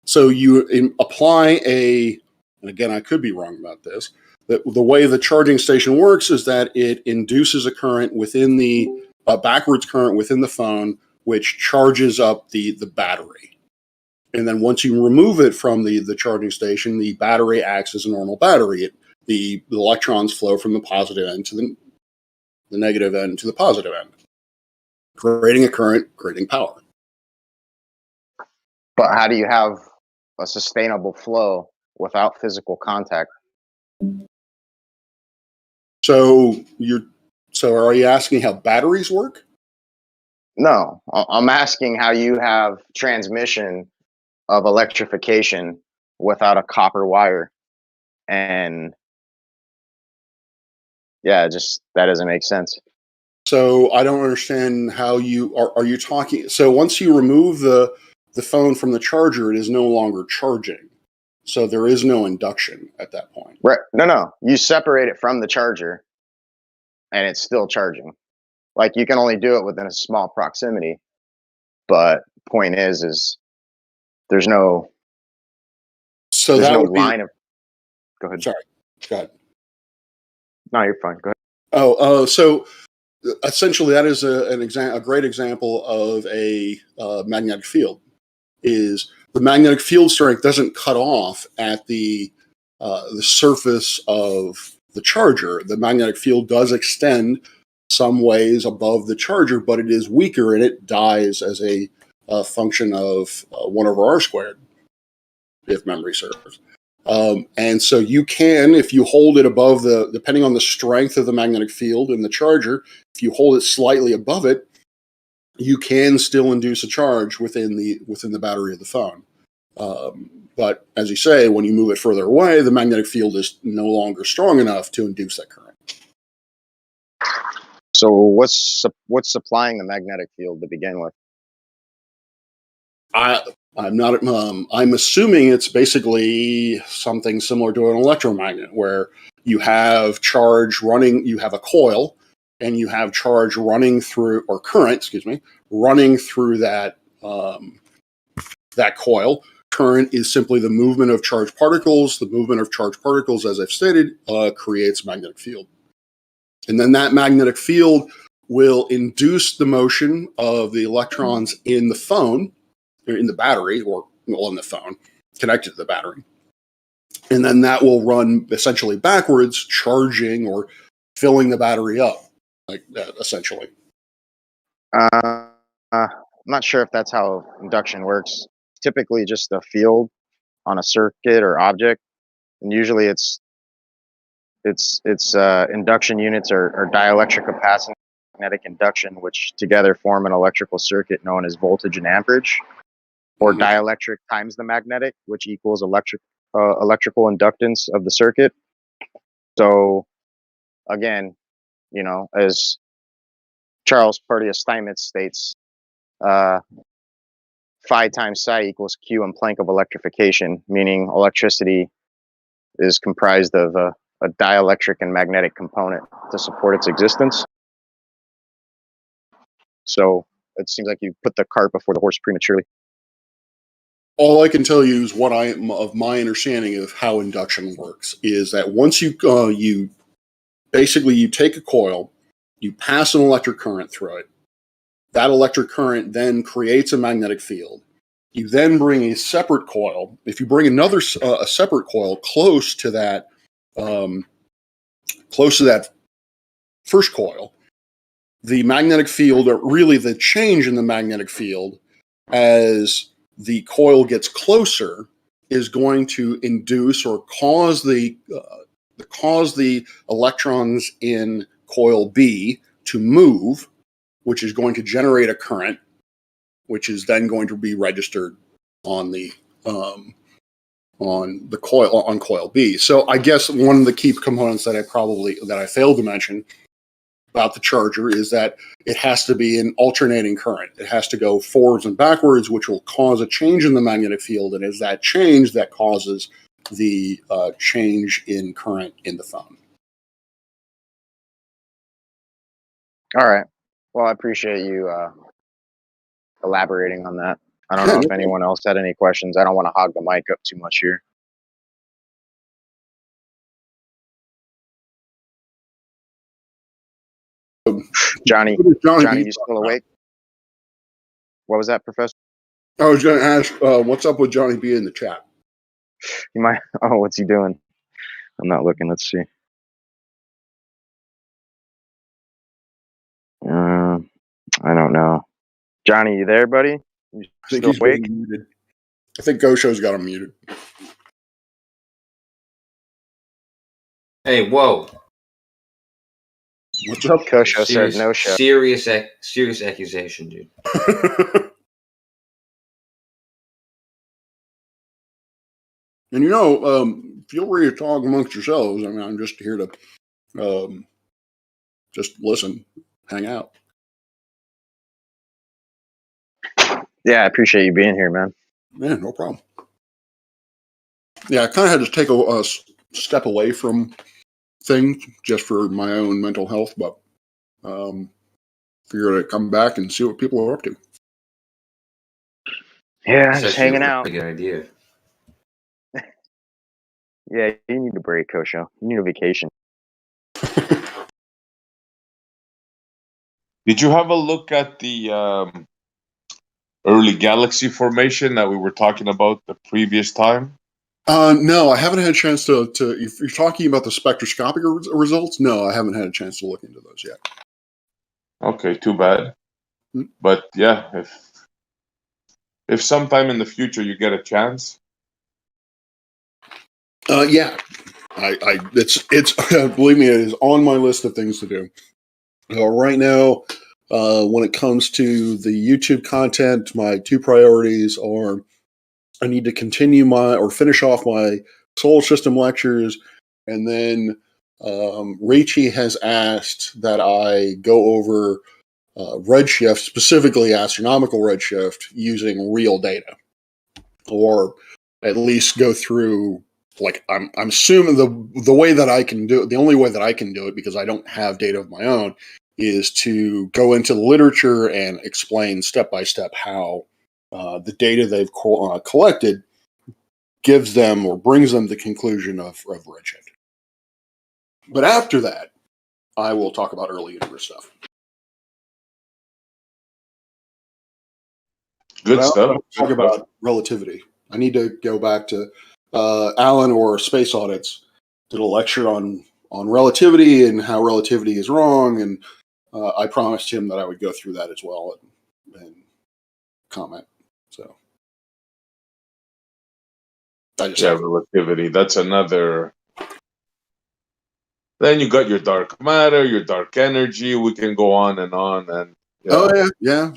[SPEAKER 13] so you apply and again, I could be wrong about this, that the way the charging station works is that it induces a current within backwards current within the phone, which charges up the battery. And then once you remove it from the charging station, the battery acts as a normal battery. The electrons flow from the positive end to the negative end to the positive end, creating a current, creating power.
[SPEAKER 4] But how do you have a sustainable flow without physical contact?
[SPEAKER 13] So are you asking how batteries work?
[SPEAKER 4] No, I'm asking how you have transmission of electrification without a copper wire. And yeah, just that doesn't make sense.
[SPEAKER 13] So I don't understand how are you talking. So once you remove the phone from the charger, it is no longer charging. So there is no induction at that point.
[SPEAKER 4] Right. No. You separate it from the charger and it's still charging. Like you can only do it within a small proximity. But point is there's no line of. Go ahead.
[SPEAKER 13] Sorry. Go ahead.
[SPEAKER 4] No, you're fine. Go ahead.
[SPEAKER 13] So essentially, that is a great example of a magnetic field. Is the magnetic field strength doesn't cut off at the surface of the charger. The magnetic field does extend some ways above the charger, but it is weaker and it dies as a function of 1 over r squared, if memory serves. And so you can, if you hold it above depending on the strength of the magnetic field in the charger, if you hold it slightly above it, you can still induce a charge within the battery of the phone. But as you say, when you move it further away, the magnetic field is no longer strong enough to induce that current.
[SPEAKER 4] So what's supplying the magnetic field to begin with?
[SPEAKER 13] I'm not. I'm assuming it's basically something similar to an electromagnet, where you have charge running. You have a coil, and you have charge running through, or current, excuse me, running through that coil. Current is simply the movement of charged particles. The movement of charged particles, as I've stated, creates magnetic field, and then that magnetic field will induce the motion of the electrons in the phone, in the battery, or in the phone, connected to the battery. And then that will run essentially backwards, charging or filling the battery up, like that, essentially.
[SPEAKER 4] not sure if that's how induction works. Typically, just a field on a circuit or object, and usually it's induction units are dielectric capacitance, magnetic induction, which together form an electrical circuit known as voltage and amperage, or dielectric times the magnetic, which equals electrical inductance of the circuit. So again, as Charles Porteous Steinmetz states, phi times psi equals Q in Planck of electrification, meaning electricity is comprised of a dielectric and magnetic component to support its existence. So it seems like you put the cart before the horse prematurely.
[SPEAKER 13] All I can tell you is what of my understanding of how induction works is that once you take a coil, you pass an electric current through it. That electric current then creates a magnetic field. You then bring a separate coil. If you bring a separate coil close to that first coil, the magnetic field, or really the change in the magnetic field as the coil gets closer, is going to induce or cause the electrons in coil B to move, which is going to generate a current, which is then going to be registered on the coil B. So I guess one of the key components that I failed to mention about the charger is that it has to be an alternating current. It has to go forwards and backwards, which will cause a change in the magnetic field, and is that change that causes the change in current in the phone.
[SPEAKER 4] All right. Well, I appreciate you elaborating on that. I don't know if anyone else had any questions. I don't want to hog the mic up too much here. Johnny, you still awake? What was that, Professor?
[SPEAKER 13] I was going to ask, what's up with Johnny B in the chat?
[SPEAKER 4] You might. Oh, what's he doing? I'm not looking. Let's see. I don't know. Johnny, you there, buddy? You
[SPEAKER 13] I think
[SPEAKER 4] still
[SPEAKER 13] he's
[SPEAKER 4] awake?
[SPEAKER 13] muted. I think Gosho's got him muted.
[SPEAKER 7] Hey, whoa.
[SPEAKER 13] What's up?
[SPEAKER 4] Kosho said no show.
[SPEAKER 7] Serious accusation, dude.
[SPEAKER 13] And feel free to talk amongst yourselves. I mean, I'm just here to just listen, hang out.
[SPEAKER 4] Yeah, I appreciate you being here, man.
[SPEAKER 13] Yeah, no problem. Yeah, I kind of had to take a step away from things just for my own mental health, but figured I'd come back and see what people are up to.
[SPEAKER 4] Yeah,
[SPEAKER 7] That's
[SPEAKER 4] just
[SPEAKER 7] actually
[SPEAKER 4] hanging
[SPEAKER 7] a
[SPEAKER 4] out.
[SPEAKER 7] really good idea.
[SPEAKER 4] Yeah, you need a break, Kosho. You need a vacation.
[SPEAKER 9] Did you have a look at the early galaxy formation that we were talking about the previous time?
[SPEAKER 13] No, I haven't had a chance to. If you're talking about the spectroscopic results, no, I haven't had a chance to look into those yet.
[SPEAKER 9] Okay, too bad. But yeah, if sometime in the future you get a chance.
[SPEAKER 13] Yeah, it's believe me, it is on my list of things to do. Right now, when it comes to the YouTube content, my two priorities are I need to finish off my solar system lectures, and then Raichi has asked that I go over redshift, specifically astronomical redshift, using real data, or at least go through. Like I'm assuming the way that I can do it, the only way that I can do it, because I don't have data of my own, is to go into the literature and explain step by step how the data they've collected gives them or brings them the conclusion of redshift. But after that, I will talk about early universe stuff.
[SPEAKER 9] Good stuff.
[SPEAKER 13] Talk about relativity. I need to go back to Alan or Space Audits, did a lecture on relativity and how relativity is wrong, and I promised him that I would go through that as well and comment. So I just
[SPEAKER 9] Yeah,
[SPEAKER 13] have
[SPEAKER 9] relativity. That's another. Then you got your dark matter, your dark energy. We can go on and on. And
[SPEAKER 13] Oh yeah.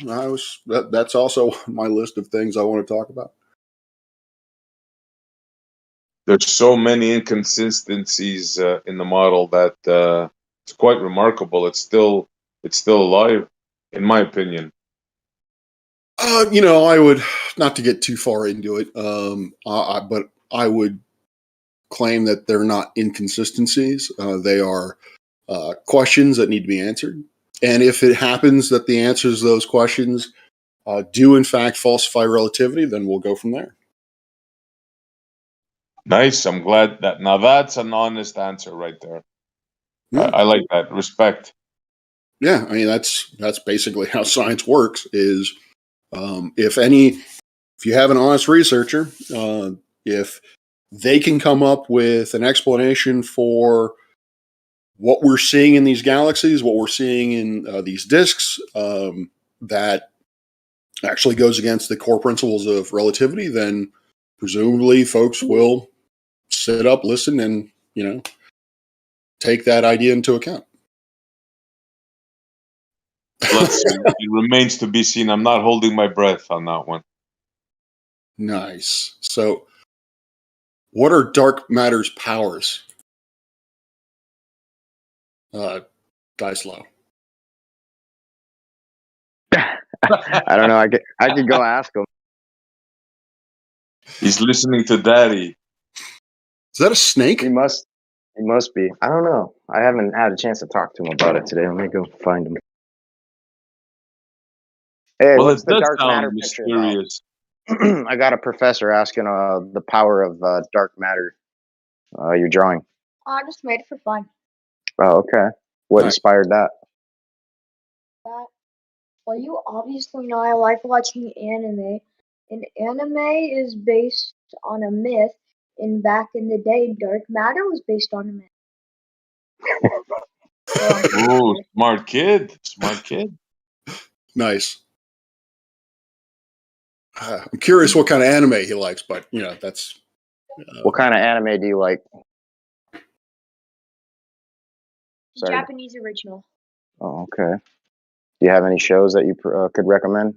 [SPEAKER 13] That's also my list of things I want to talk about.
[SPEAKER 9] there's so many inconsistencies in the model that it's quite remarkable. It's still alive, in my opinion.
[SPEAKER 13] I would not to get too far into it, but I would claim that they're not inconsistencies. They are questions that need to be answered. And if it happens that the answers to those questions do in fact falsify relativity, then we'll go from there.
[SPEAKER 9] Nice. I'm glad that now that's an honest answer right there.
[SPEAKER 13] Yeah.
[SPEAKER 9] I like that. Respect.
[SPEAKER 13] Yeah, I mean that's basically how science works. Is if you have an honest researcher, if they can come up with an explanation for what we're seeing in these galaxies, what we're seeing in these disks, that actually goes against the core principles of relativity, then presumably folks will sit up, listen, and take that idea into account.
[SPEAKER 9] Let's see. It remains to be seen. I'm not holding my breath on that one.
[SPEAKER 13] Nice. So, what are dark matter's powers? Dice low.
[SPEAKER 4] I don't know. I could go ask him.
[SPEAKER 9] He's listening to Daddy.
[SPEAKER 13] Is that a snake?
[SPEAKER 4] He must be. I don't know. I haven't had a chance to talk to him about it today. Let me go find him. Hey,
[SPEAKER 9] Well,
[SPEAKER 4] what's
[SPEAKER 9] it
[SPEAKER 4] the
[SPEAKER 9] does
[SPEAKER 4] dark matter
[SPEAKER 9] sound
[SPEAKER 4] picture about?
[SPEAKER 9] mysterious.
[SPEAKER 4] I got a professor asking the power of dark matter. You're drawing.
[SPEAKER 14] I just made it for fun.
[SPEAKER 4] Oh, okay. What
[SPEAKER 13] Nice.
[SPEAKER 4] inspired that?
[SPEAKER 14] Well, you obviously know I like watching anime. And anime is based on a myth. And back in the day, dark matter was based on a myth.
[SPEAKER 9] Oh, smart kid. Smart kid.
[SPEAKER 13] Nice. I'm curious what kind of anime he likes, but that's.
[SPEAKER 4] What kind of anime do you like? Sorry.
[SPEAKER 14] Japanese original.
[SPEAKER 4] Oh, okay. Do you have any shows that you could recommend?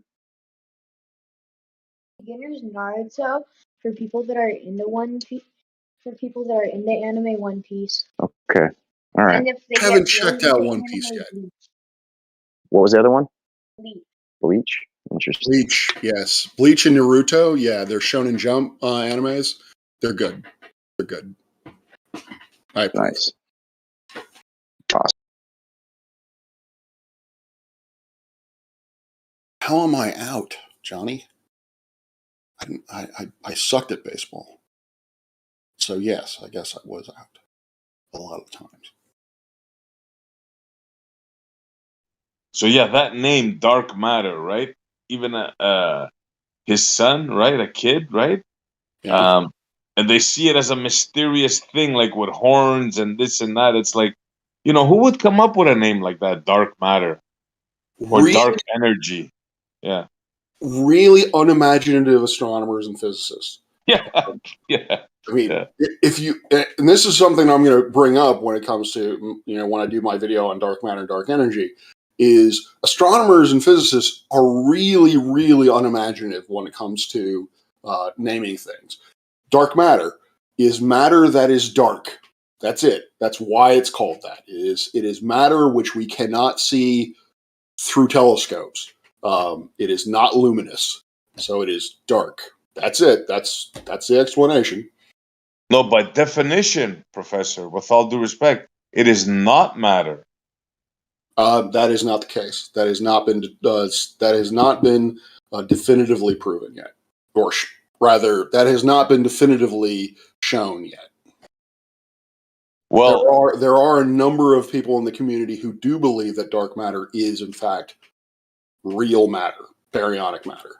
[SPEAKER 14] Beginner's Naruto for people that are into One Piece. For people that are into anime, One Piece.
[SPEAKER 4] Okay. All right.
[SPEAKER 14] And if they
[SPEAKER 13] Haven't
[SPEAKER 14] get really
[SPEAKER 13] checked out
[SPEAKER 14] into
[SPEAKER 13] One
[SPEAKER 14] anime,
[SPEAKER 13] Piece yet.
[SPEAKER 14] Bleach.
[SPEAKER 4] What was the other one?
[SPEAKER 14] Bleach.
[SPEAKER 4] Bleach. Interesting.
[SPEAKER 13] Bleach, yes. Bleach and Naruto, yeah, they're Shonen Jump animes. They're good. They're good. I approve.
[SPEAKER 4] Nice. Awesome.
[SPEAKER 13] How am I out, Johnny? I sucked at baseball. So yes, I guess I was out a lot of times.
[SPEAKER 9] So yeah, that name, Dark Matter, right? Even his son, right? A kid, right?
[SPEAKER 13] Yeah.
[SPEAKER 9] And they see it as a mysterious thing, like with horns and this and that. It's like, who would come up with a name like that? Dark Matter or
[SPEAKER 13] Really,
[SPEAKER 9] Dark Energy? Yeah.
[SPEAKER 13] really unimaginative astronomers and physicists.
[SPEAKER 9] Yeah. Yeah.
[SPEAKER 13] I mean,
[SPEAKER 9] Yeah.
[SPEAKER 13] if you, and this is something I'm going to bring up when it comes to, when I do my video on dark matter and dark energy, is astronomers and physicists are really, really unimaginative when it comes to naming things. Dark matter is matter that is dark. That's it. That's why it's called that. It is matter which we cannot see through telescopes. It is not luminous, so it is dark. That's it. That's the explanation.
[SPEAKER 9] No, by definition, Professor, with all due respect, it is not matter.
[SPEAKER 13] That is not the case. That has not been definitively proven yet, or rather, that has not been definitively shown yet.
[SPEAKER 9] Well,
[SPEAKER 13] there are a number of people in the community who do believe that dark matter is in fact real matter, baryonic matter.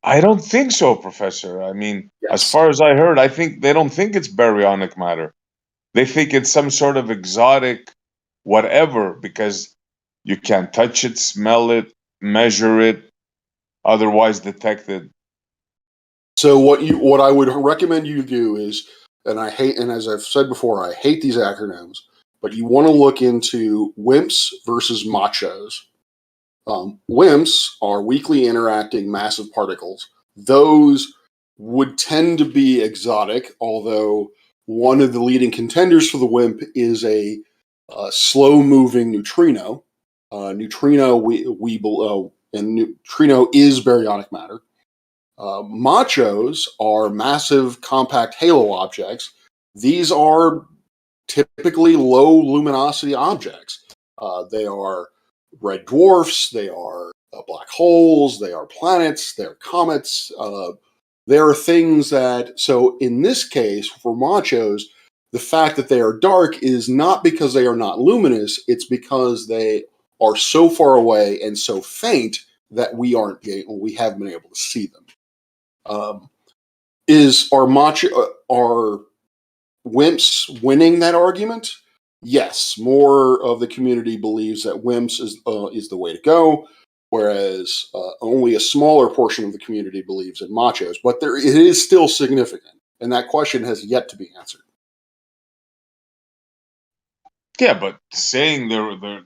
[SPEAKER 9] I don't think so, Professor. I mean,
[SPEAKER 13] Yes.
[SPEAKER 9] as far as I heard, I think they don't think it's baryonic matter. They think it's some sort of exotic whatever because you can't touch it, smell it, measure it. otherwise detected.
[SPEAKER 13] So what I would recommend you do is, and as I've said before, I hate these acronyms, but you want to look into WIMPs versus machos. WIMPs are weakly interacting massive particles. Those would tend to be exotic, although one of the leading contenders for the WIMP is a slow-moving neutrino. Neutrino and neutrino is baryonic matter. Machos are massive compact halo objects. These are typically low luminosity objects. They are red dwarfs, they are black holes, they are planets, they're comets. There are things that, so in this case, for machos, the fact that they are dark is not because they are not luminous, it's because they are so far away and so faint that we haven't been able to see them. Are WIMPs winning that argument? Yes, more of the community believes that WIMPs is the way to go, whereas only a smaller portion of the community believes in machos. But it is still significant, and that question has yet to be answered.
[SPEAKER 9] Yeah, but saying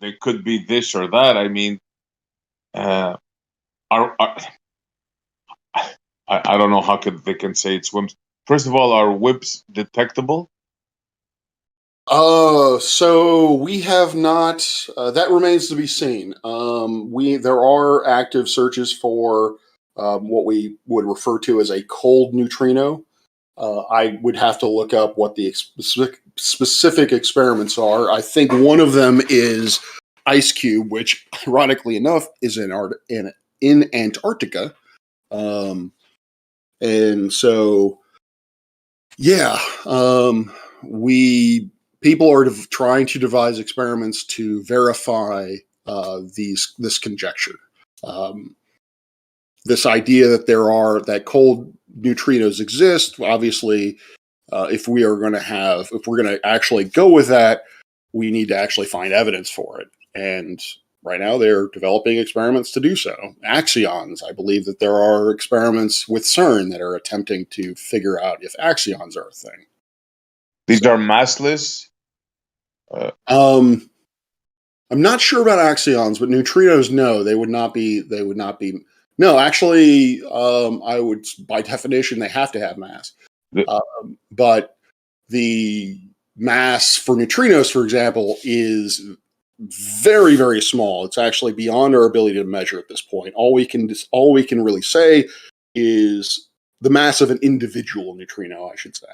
[SPEAKER 9] they could be this or that, I mean, I don't know how they can say it's WIMPs. First of all, are WIMPs detectable?
[SPEAKER 13] So we have not. That remains to be seen. There are active searches for what we would refer to as a cold neutrino. I would have to look up what the specific experiments are. I think one of them is Ice Cube, which, ironically enough, is in Antarctica. And so, yeah, people are trying to devise experiments to verify this conjecture. This idea that cold neutrinos exist. Obviously, if we're going to actually go with that, we need to actually find evidence for it. And right now, they're developing experiments to do so. Axions, I believe that there are experiments with CERN that are attempting to figure out if axions are a thing.
[SPEAKER 9] These are massless.
[SPEAKER 13] I'm not sure about axions, but neutrinos, no, they would not be. No, actually, I would, by definition, they have to have mass. But the mass for neutrinos, for example, is very, very small. It's actually beyond our ability to measure at this point. All we can really say is the mass of an individual neutrino, I should say.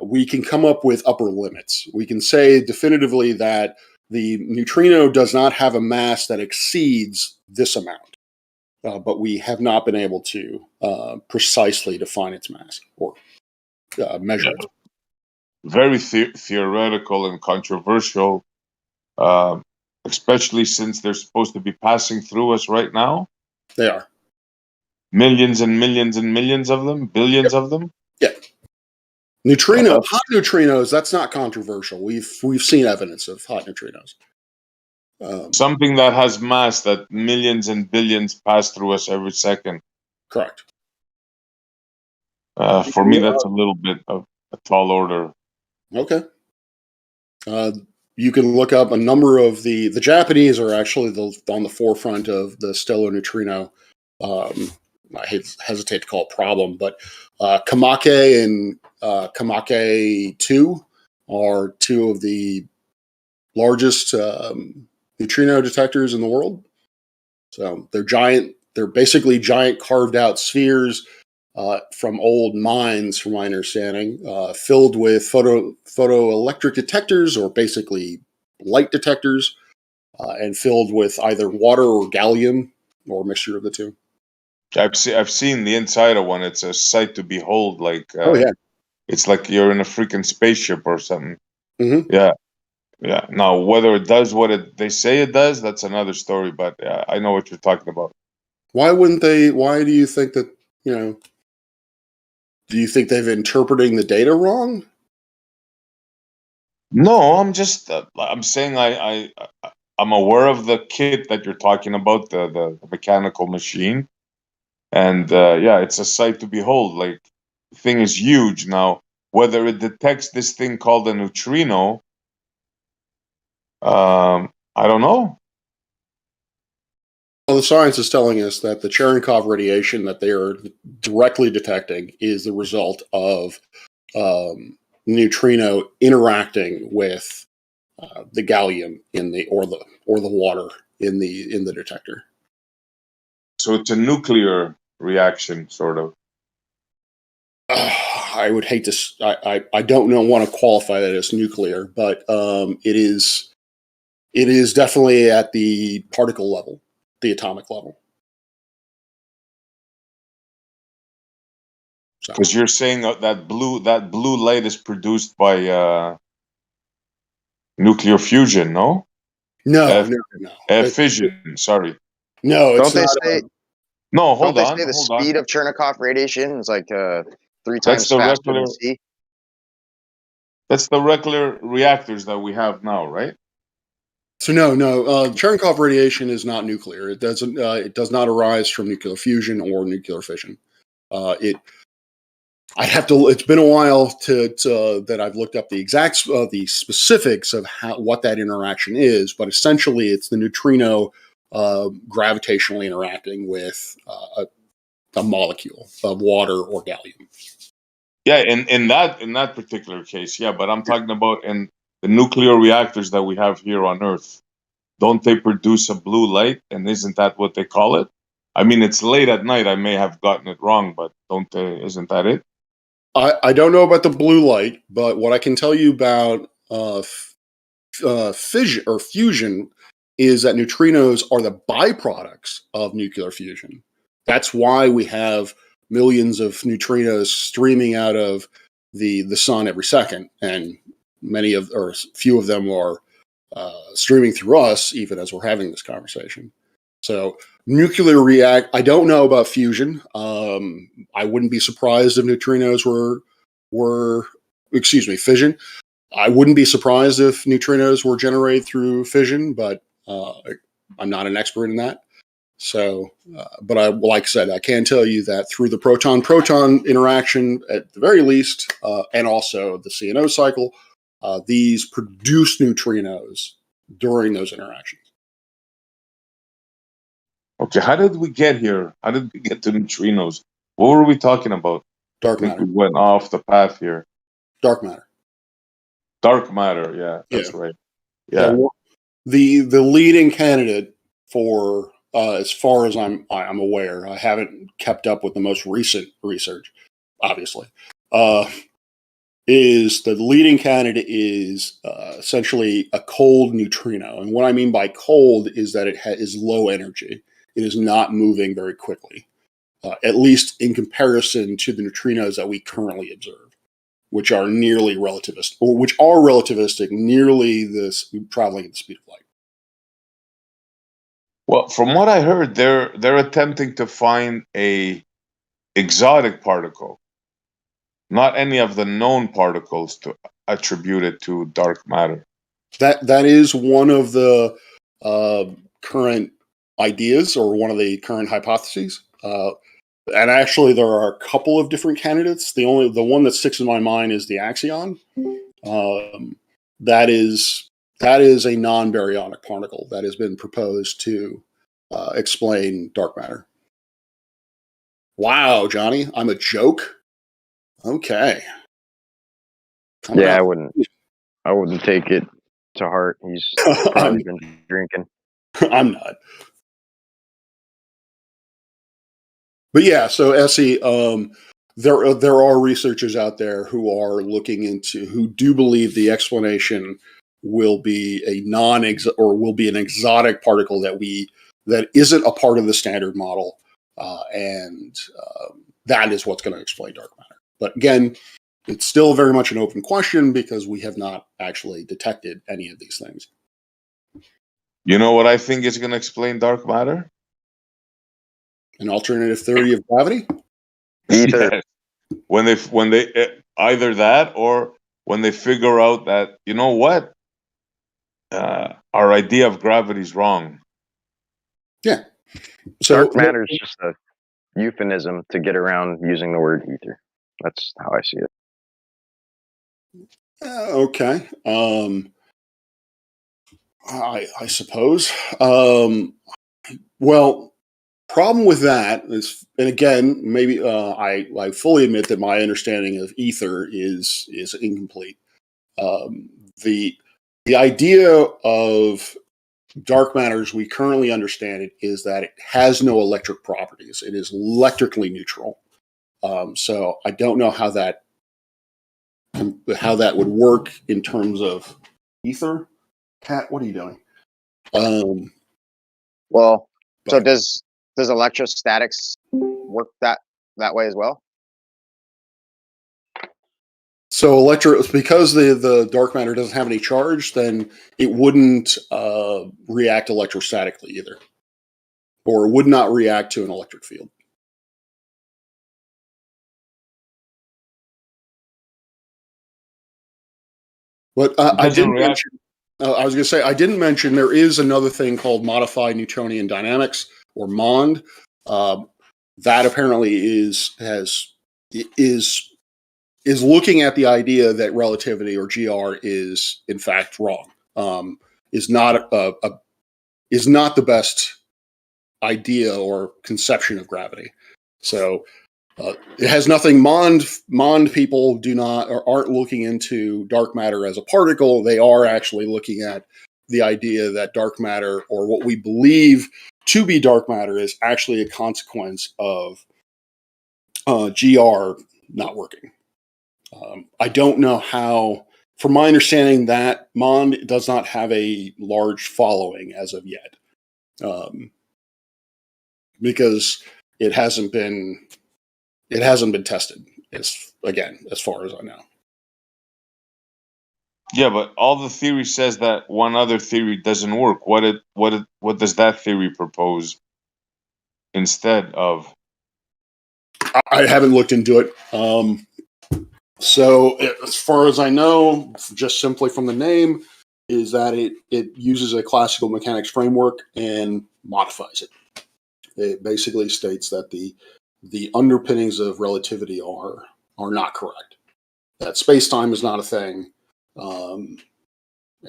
[SPEAKER 13] We can come up with upper limits. We can say definitively that the neutrino does not have a mass that exceeds this amount. But we have not been able to precisely define its mass or measure it.
[SPEAKER 9] Very theoretical and controversial, especially since they're supposed to be passing through us right now.
[SPEAKER 13] They are.
[SPEAKER 9] Millions and millions and millions of them, billions of them.
[SPEAKER 13] Yeah. Hot neutrinos, that's not controversial. We've seen evidence of hot neutrinos.
[SPEAKER 9] Something that has mass that millions and billions pass through us every second.
[SPEAKER 13] Correct.
[SPEAKER 9] For me, that's a little bit of a tall order. Okay.
[SPEAKER 13] You can look up a number of the Japanese are actually on the forefront of the stellar neutrino. I hesitate to call it problem, but Kamake and Kamake 2 are two of the largest neutrino detectors in the world. So they're giant. They're basically giant carved out spheres from old mines, from my understanding, filled with photoelectric detectors, or basically light detectors, and filled with either water or gallium, or a mixture of the two.
[SPEAKER 9] I've seen the inside of one. It's a sight to behold. Like
[SPEAKER 13] oh yeah,
[SPEAKER 9] it's like you're in a freaking spaceship or something.
[SPEAKER 13] Mm-hmm.
[SPEAKER 9] Yeah. Now whether it does what they say it does, that's another story. But I know what you're talking about.
[SPEAKER 13] Why wouldn't they? Why do you think that? Do you think they've interpreting the data wrong?
[SPEAKER 9] No, I'm just I'm saying I'm aware of the kit that you're talking about, the mechanical machine. And yeah, it's a sight to behold. Like, the thing is huge. Now, whether it detects this thing called a neutrino, I don't know.
[SPEAKER 13] Well, the science is telling us that the Cherenkov radiation that they are directly detecting is the result of neutrino interacting with the gallium in the or the water in the detector.
[SPEAKER 9] So it's a nuclear reaction, sort of.
[SPEAKER 13] I would hate to. I don't know want to qualify that as nuclear, but it is definitely at the particle level, the atomic level.
[SPEAKER 9] Because you're saying that blue light is produced by nuclear fusion, no?
[SPEAKER 13] No.
[SPEAKER 9] Fission. Sorry.
[SPEAKER 13] No, it's
[SPEAKER 4] Don't they
[SPEAKER 13] not.
[SPEAKER 4] say?
[SPEAKER 9] No,
[SPEAKER 4] Don't
[SPEAKER 9] hold
[SPEAKER 4] they
[SPEAKER 9] on,
[SPEAKER 4] say the
[SPEAKER 9] hold on.
[SPEAKER 4] speed of Cherenkov radiation is like 3
[SPEAKER 9] That's
[SPEAKER 4] times
[SPEAKER 9] the
[SPEAKER 4] faster than
[SPEAKER 9] regular.
[SPEAKER 4] C?
[SPEAKER 9] That's the regular reactors that we have now, right?
[SPEAKER 13] So no. Cherenkov radiation is not nuclear. It doesn't. It does not arise from nuclear fusion or nuclear fission. I have to. It's been a while that I've looked up the exact the specifics of what that interaction is, but essentially it's the neutrino gravitationally interacting with a molecule of water or gallium.
[SPEAKER 9] Yeah, in that particular case, yeah. But I'm talking about in the nuclear reactors that we have here on Earth. Don't they produce a blue light? And isn't that what they call it? I mean, it's late at night. I may have gotten it wrong, but don't they? Isn't that it?
[SPEAKER 13] I don't know about the blue light, but what I can tell you about fission or fusion is that neutrinos are the byproducts of nuclear fusion. That's why we have millions of neutrinos streaming out of the sun every second, and few of them are streaming through us even as we're having this conversation. So nuclear react. I don't know about fusion. I wouldn't be surprised if neutrinos were fission. I wouldn't be surprised if neutrinos were generated through fission, but I'm not an expert in that. So, but like I said, I can tell you that through the proton-proton interaction, at the very least, and also the CNO cycle, these produce neutrinos during those interactions.
[SPEAKER 9] Okay, how did we get here? How did we get to neutrinos? What were we talking about?
[SPEAKER 13] Dark
[SPEAKER 9] I think
[SPEAKER 13] matter.
[SPEAKER 9] we went off the path here.
[SPEAKER 13] Dark matter.
[SPEAKER 9] Dark matter. Yeah, that's right.
[SPEAKER 13] Yeah.
[SPEAKER 9] Yeah.
[SPEAKER 13] The leading candidate for, as far as I'm aware, I haven't kept up with the most recent research, obviously, is the leading candidate is essentially a cold neutrino. And what I mean by cold is that it is low energy. It is not moving very quickly, at least in comparison to the neutrinos that we currently observe, which are nearly relativist, or which are relativistic, nearly traveling at the speed of light.
[SPEAKER 9] Well, from what I heard, they're attempting to find a exotic particle, not any of the known particles to attribute it to dark matter.
[SPEAKER 13] That is one of the current ideas, or one of the current hypotheses. And actually, there are a couple of different candidates. The one that sticks in my mind is the axion. That is a non-baryonic particle that has been proposed to explain dark matter. Wow, Johnny, I'm a joke. Okay.
[SPEAKER 4] Yeah, I wouldn't take it to heart. He's probably been drinking.
[SPEAKER 13] I'm not. But yeah, so Essie, there are researchers out there who are who do believe the explanation will be will be an exotic particle that isn't a part of the standard model, and that is what's going to explain dark matter. But again, it's still very much an open question because we have not actually detected any of these things.
[SPEAKER 9] You know what I think is going to explain dark matter?
[SPEAKER 13] An alternative theory of gravity?
[SPEAKER 9] Yes. When they either that, or when they figure out that, you know what, our idea of gravity is wrong.
[SPEAKER 13] Yeah. So
[SPEAKER 4] dark matter is just a euphemism to get around using the word ether. That's how I see it.
[SPEAKER 13] Okay. I suppose. Well, problem with that is, and again, maybe I fully admit that my understanding of ether is incomplete. Um, the idea of dark matter as we currently understand it is that it has no electric properties. It is electrically neutral. So I don't know how that would work in terms of ether. Kat, what are you doing?
[SPEAKER 4] Well, so does electrostatics work that way as well?
[SPEAKER 13] So because the dark matter doesn't have any charge, then it wouldn't react electrostatically either, or would not react to an electric field. But I didn't mention. I was going to say I didn't mention there is another thing called modified Newtonian dynamics, or MOND. That apparently is looking at the idea that relativity, or GR, is in fact wrong. Is not the best idea or conception of gravity. So it has nothing. MOND people do not, or aren't looking into dark matter as a particle. They are actually looking at the idea that dark matter, or what we believe to be dark matter, is actually a consequence of GR not working. I don't know how. From my understanding, that MOND does not have a large following as of yet, because it hasn't been tested. As far as I know.
[SPEAKER 9] Yeah, but all the theory says that one other theory doesn't work. What does that theory propose instead of?
[SPEAKER 13] I haven't looked into it. So as far as I know, just simply from the name, is that it uses a classical mechanics framework and modifies it. It basically states that the underpinnings of relativity are not correct. That space-time is not a thing, and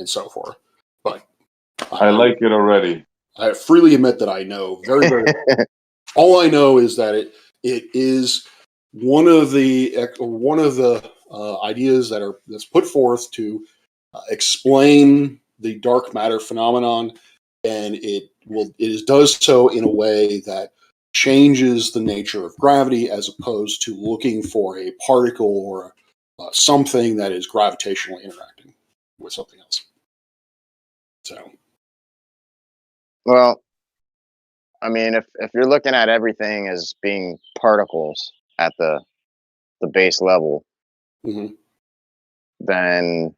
[SPEAKER 13] so forth. But
[SPEAKER 9] I like it already.
[SPEAKER 13] I freely admit that I know very, very little. All I know is that it is one of the ideas that's put forth to explain the dark matter phenomenon, and it does so in a way that changes the nature of gravity, as opposed to looking for a particle or something that is gravitationally interacting with something else. So,
[SPEAKER 4] well, I mean, if you're looking at everything as being particles at the base level, then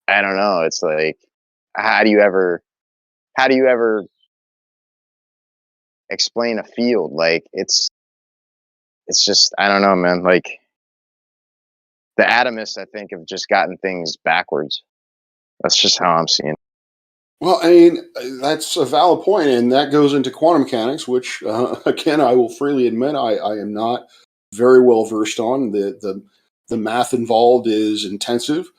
[SPEAKER 4] I don't know. It's like, how do you ever explain a field? Like, it's just, I don't know, man. Like, the atomists, I think, have just gotten things backwards. That's just how I'm seeing it.
[SPEAKER 13] well, I mean, that's a valid point, and that goes into quantum mechanics, which, again, I will freely admit I am not very well versed on. The math involved is intensive,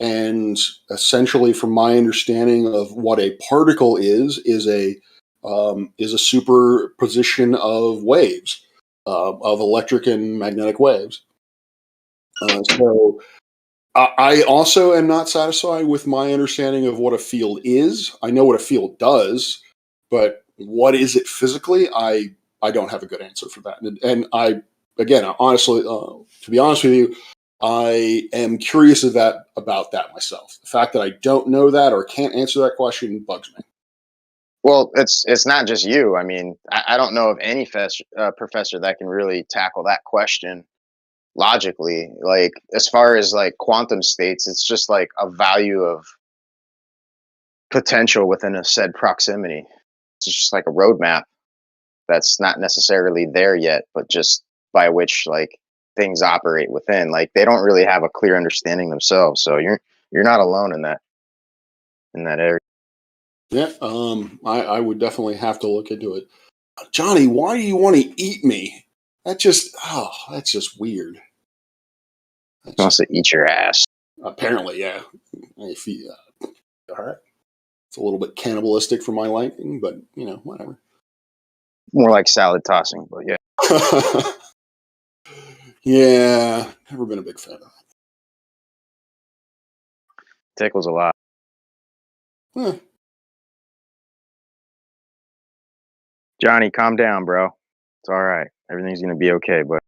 [SPEAKER 13] and essentially, from my understanding of what a particle is a superposition of waves, of electric and magnetic waves. So I also am not satisfied with my understanding of what a field is. I know what a field does, but what is it physically? I don't have a good answer for that. And I, again, honestly, to be honest with you, I am curious about that myself. The fact that I don't know that or can't answer that question bugs me.
[SPEAKER 4] Well, it's not just you. I mean, I don't know of any professor that can really tackle that question logically. Like, as far as like quantum states, it's just like a value of potential within a said proximity. It's just like a roadmap that's not necessarily there yet, but just by which like things operate within. Like, they don't really have a clear understanding themselves. So you're not alone in that area.
[SPEAKER 13] Yeah, I would definitely have to look into it. Johnny, why do you want to eat me? That's just weird.
[SPEAKER 4] He wants to eat your ass.
[SPEAKER 13] Apparently, yeah. If you, all right. It's a little bit cannibalistic for my liking, but whatever.
[SPEAKER 4] More like salad tossing, but yeah.
[SPEAKER 13] Yeah, never been a big fan of that.
[SPEAKER 4] Tickles a lot.
[SPEAKER 13] Huh.
[SPEAKER 4] Johnny, calm down, bro. It's all right. Everything's gonna be okay, but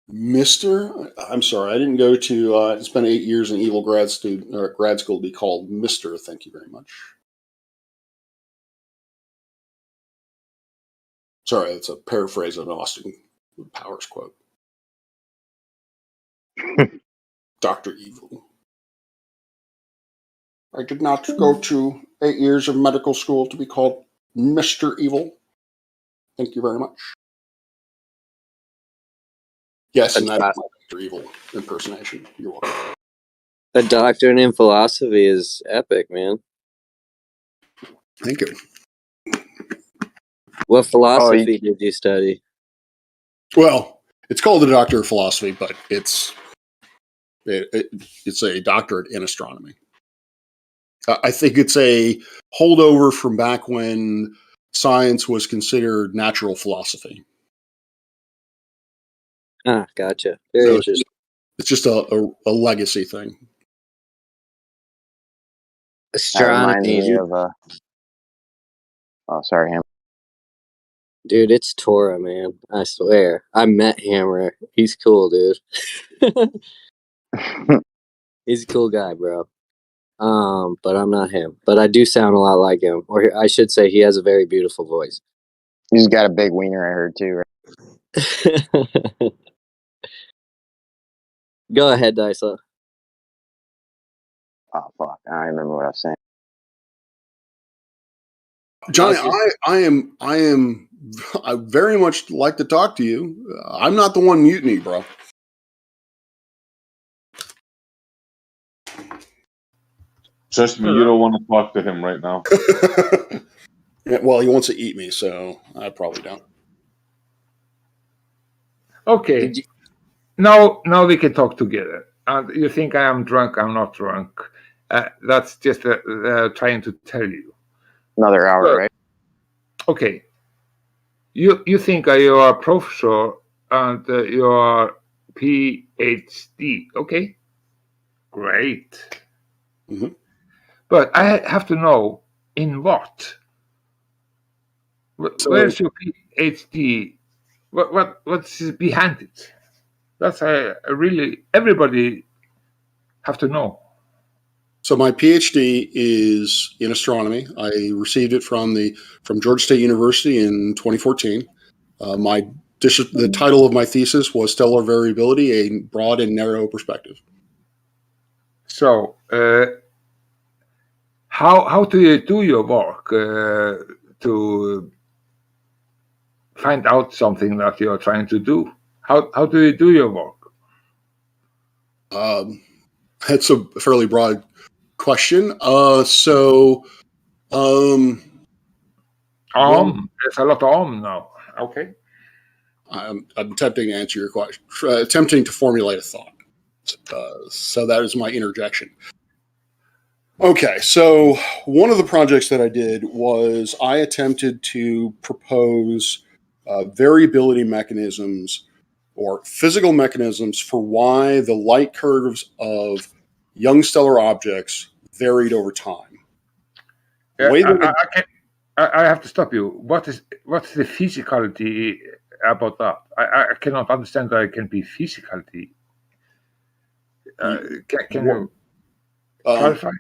[SPEAKER 13] I'm sorry, I didn't go to spend 8 years in evil grad school to be called Mr. Thank you very much. Sorry, that's a paraphrase of an Austin Powers quote. Dr. Evil. I did not go to 8 years of medical school to be called Mr. Evil. Thank you very much. Yes, and that's my Dr. Evil impersonation. You're welcome.
[SPEAKER 15] A doctorate in philosophy is epic, man.
[SPEAKER 13] Thank you.
[SPEAKER 15] What philosophy did you study?
[SPEAKER 13] Well, it's called a Doctor of Philosophy, but it's a doctorate in astronomy. I think it's a holdover from back when science was considered natural philosophy.
[SPEAKER 15] Ah, gotcha. Very interesting.
[SPEAKER 13] It's just a legacy thing.
[SPEAKER 15] Astronomy.
[SPEAKER 4] That reminds me of oh, sorry, Hammer.
[SPEAKER 15] Dude, it's Torah, man. I swear. I met Hammer. He's cool, dude. He's a cool guy, bro. But I'm not him. But I do sound a lot like him. Or I should say he has a very beautiful voice.
[SPEAKER 4] He's got a big wiener, I heard, too, right?
[SPEAKER 15] Go ahead, Dysa.
[SPEAKER 4] Oh, fuck. I don't remember what I was saying.
[SPEAKER 13] Johnny, I very much like to talk to you. I'm not the one mutiny, bro.
[SPEAKER 9] Trust me, you don't want to talk to him right now.
[SPEAKER 13] Yeah, well, he wants to eat me, so I probably don't.
[SPEAKER 12] Okay. Now we can talk together. And you think I am drunk? I'm not drunk. That's just trying to tell you.
[SPEAKER 4] Another hour, right?
[SPEAKER 12] Okay. You think you are a professor and you are PhD. Okay. Great.
[SPEAKER 13] Mm-hmm.
[SPEAKER 12] But I have to know in what? Where's your PhD? What's behind it? That's really everybody have to know.
[SPEAKER 13] So my PhD is in astronomy. I received it from Georgia State University in 2014. The title of my thesis was Stellar Variability: A Broad and Narrow Perspective.
[SPEAKER 12] So how do you do your work to find out something that you are trying to do? How do you do your work?
[SPEAKER 13] That's a fairly broad question.
[SPEAKER 12] There's a lot of now. Okay.
[SPEAKER 13] I'm attempting to answer your question, attempting to formulate a thought. So that is my interjection. Okay, so one of the projects that I did was I attempted to propose variability mechanisms or physical mechanisms for why the light curves of young stellar objects varied over time.
[SPEAKER 12] I have to stop you. What's the physicality about that? I cannot understand that it can be physicality. Can you clarify?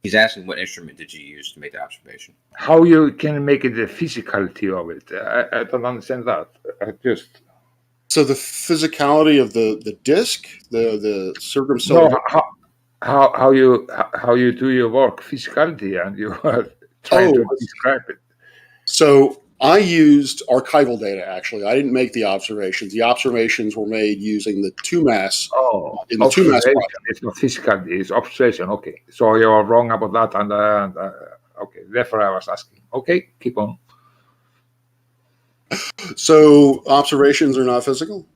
[SPEAKER 7] He's asking what instrument did you use to make the observation?
[SPEAKER 12] How you can make it the physicality of it? I don't understand that.
[SPEAKER 13] So the physicality of the disk, the circumstellar.
[SPEAKER 12] No, how you do your work, physicality, and you are trying to describe it.
[SPEAKER 13] So I used archival data, actually. I didn't make the observations. The observations were made using the 2MASS.
[SPEAKER 12] Oh,
[SPEAKER 13] In the 2MASS
[SPEAKER 12] observation.
[SPEAKER 13] project.
[SPEAKER 12] It's not physical. It's observation. Okay, so you're wrong about that. And okay, therefore I was asking. Okay, keep on.
[SPEAKER 13] So observations are not physical?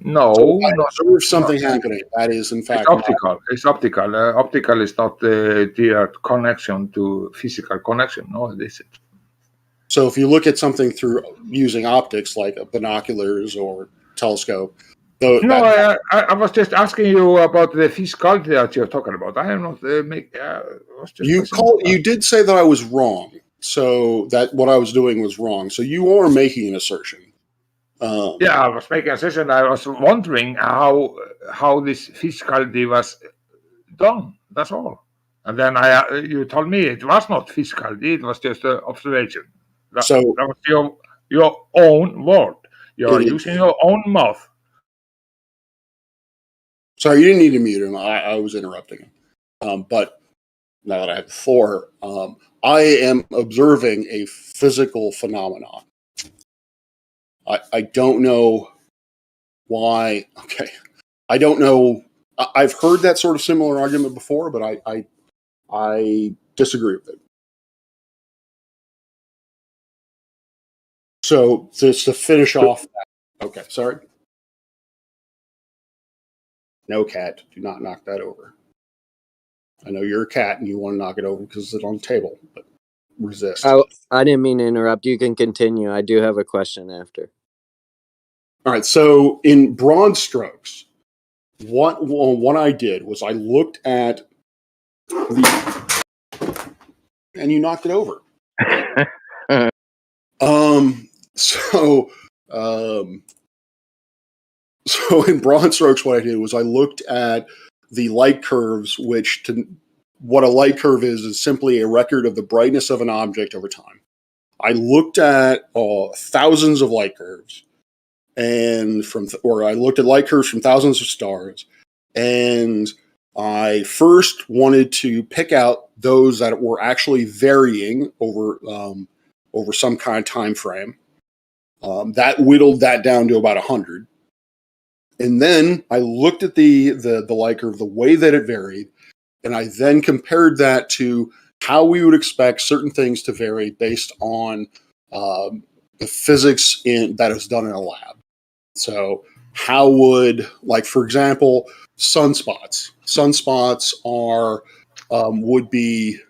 [SPEAKER 12] No,
[SPEAKER 13] So I
[SPEAKER 12] not,
[SPEAKER 13] observe something happening. That is, in
[SPEAKER 12] it's
[SPEAKER 13] fact, not.
[SPEAKER 12] optical. It's optical. Optical is not the direct connection to physical connection. No, this is.
[SPEAKER 13] So if you look at something through using optics like binoculars or telescope, though
[SPEAKER 12] No,
[SPEAKER 13] that,
[SPEAKER 12] I was just asking you about the physicality that you're talking about. I am not was just
[SPEAKER 13] you did say that I was wrong. So that what I was doing was wrong. So you are making an assertion.
[SPEAKER 12] Yeah, I was making a session. I was wondering how this physicality was done. That's all. And then you told me it was not physicality; it was just an observation. That was your own word. You're using your own mouth.
[SPEAKER 13] Sorry, you didn't need to mute him. I was interrupting him. But now that I have the floor, I am observing a physical phenomenon. I don't know why. Okay, I don't know. I've heard that sort of similar argument before, but I disagree with it. So just to finish off that, okay, sorry. No, cat, do not knock that over. I know you're a cat and you want to knock it over because it's on the table, but resist.
[SPEAKER 15] I didn't mean to interrupt. You can continue. I do have a question after.
[SPEAKER 13] All right, so in broad strokes, what I did was I looked at and you knocked it over. So in broad strokes, what I did was I looked at the light curves, what a light curve is simply a record of the brightness of an object over time. I looked at thousands of light curves, or I looked at light curves from thousands of stars, and I first wanted to pick out those that were actually varying over some kind of time frame. That whittled that down to about 100. And then I looked at the light curve, the way that it varied, and I then compared that to how we would expect certain things to vary based on the physics that is done in a lab. So how would, like, for example, sunspots. Sunspots are would be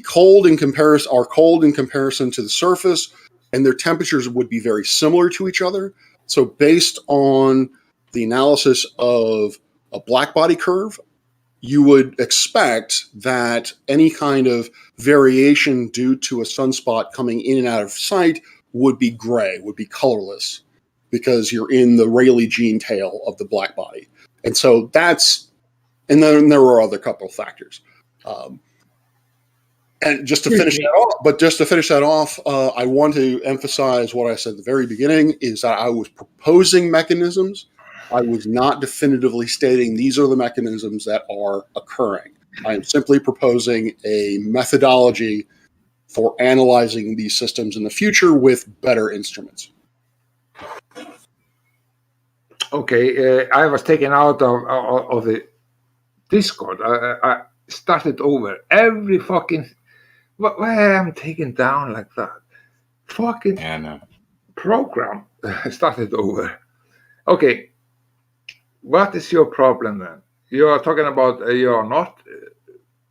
[SPEAKER 13] cold in comparison to the surface, and their temperatures would be very similar to each other. So based on the analysis of a black body curve, you would expect that any kind of variation due to a sunspot coming in and out of sight would be gray, would be colorless, because you're in the Rayleigh gene tail of the black body. And so and then there were other couple of factors. And just to finish that off, I want to emphasize what I said at the very beginning, is that I was proposing mechanisms. I was not definitively stating these are the mechanisms that are occurring. I am simply proposing a methodology for analyzing these systems in the future with better instruments.
[SPEAKER 12] Okay, I was taken out of the Discord. I started over every fucking. Why am I taken down like that? Fucking program started over. Okay, what is your problem then? You are talking about you are not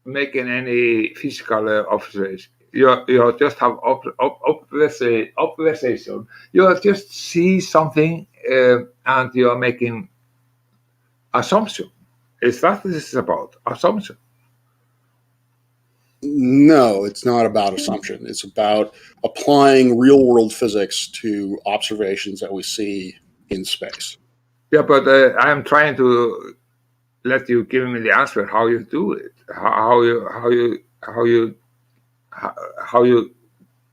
[SPEAKER 12] making any physical observation. You just have observation. You just see something and you are making assumption. Is that what this is about? Assumption.
[SPEAKER 13] No, it's not about assumption. It's about applying real world physics to observations that we see in space.
[SPEAKER 12] Yeah, but I am trying to let you give me the answer how you do it, how you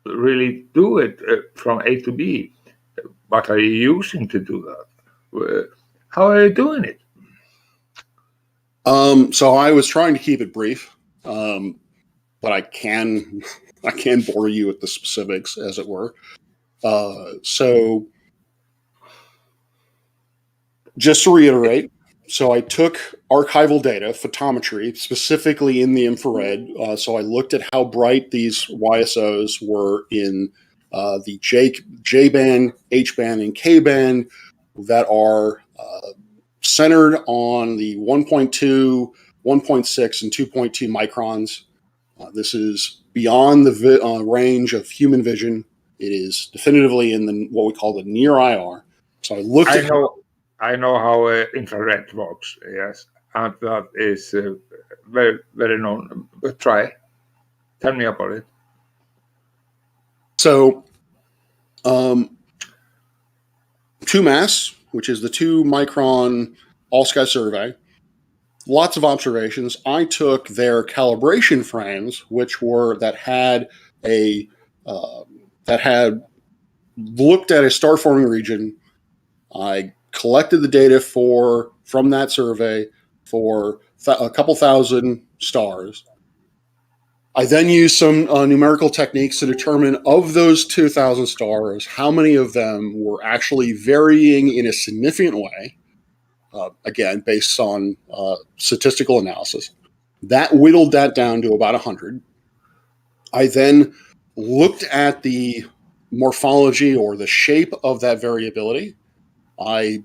[SPEAKER 12] really do it from A to B. What are you using to do that? How are you doing it?
[SPEAKER 13] So I was trying to keep it brief, but I can I can bore you with the specifics, as it were. So, just to reiterate, so I took archival data, photometry, specifically in the infrared. So I looked at how bright these YSOs were in the J band, H band, and K band that are centered on the 1.2, 1.6, and 2.2 microns. This is beyond the range of human vision. It is definitively in the what we call the near IR. So I looked at
[SPEAKER 12] I know how infrared works. Yes, and that is very very known. But tell me about it.
[SPEAKER 13] So, 2MASS, which is the 2 micron all sky survey, lots of observations. I took their calibration frames, which were that had looked at a star forming region. I collected the data from that survey for a couple thousand stars. I then used some numerical techniques to determine of those 2,000 stars, how many of them were actually varying in a significant way, again, based on statistical analysis. That whittled that down to about 100. I then looked at the morphology or the shape of that variability. I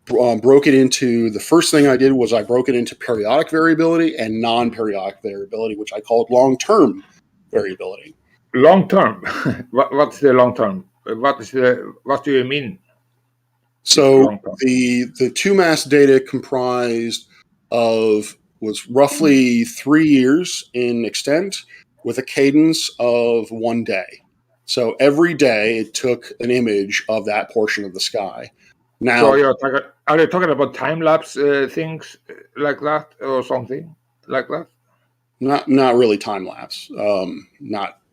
[SPEAKER 13] broke it into, the first thing I did was I broke it into periodic variability and non-periodic variability, which I called long-term variability.
[SPEAKER 12] Long term? What's the long term? What do you mean?
[SPEAKER 13] So the 2MASS data comprised was roughly 3 years in extent with a cadence of 1 day. So every day it took an image of that portion of the sky. Now,
[SPEAKER 12] so are you talking about time lapse things like that or something like that?
[SPEAKER 13] Not really time lapse.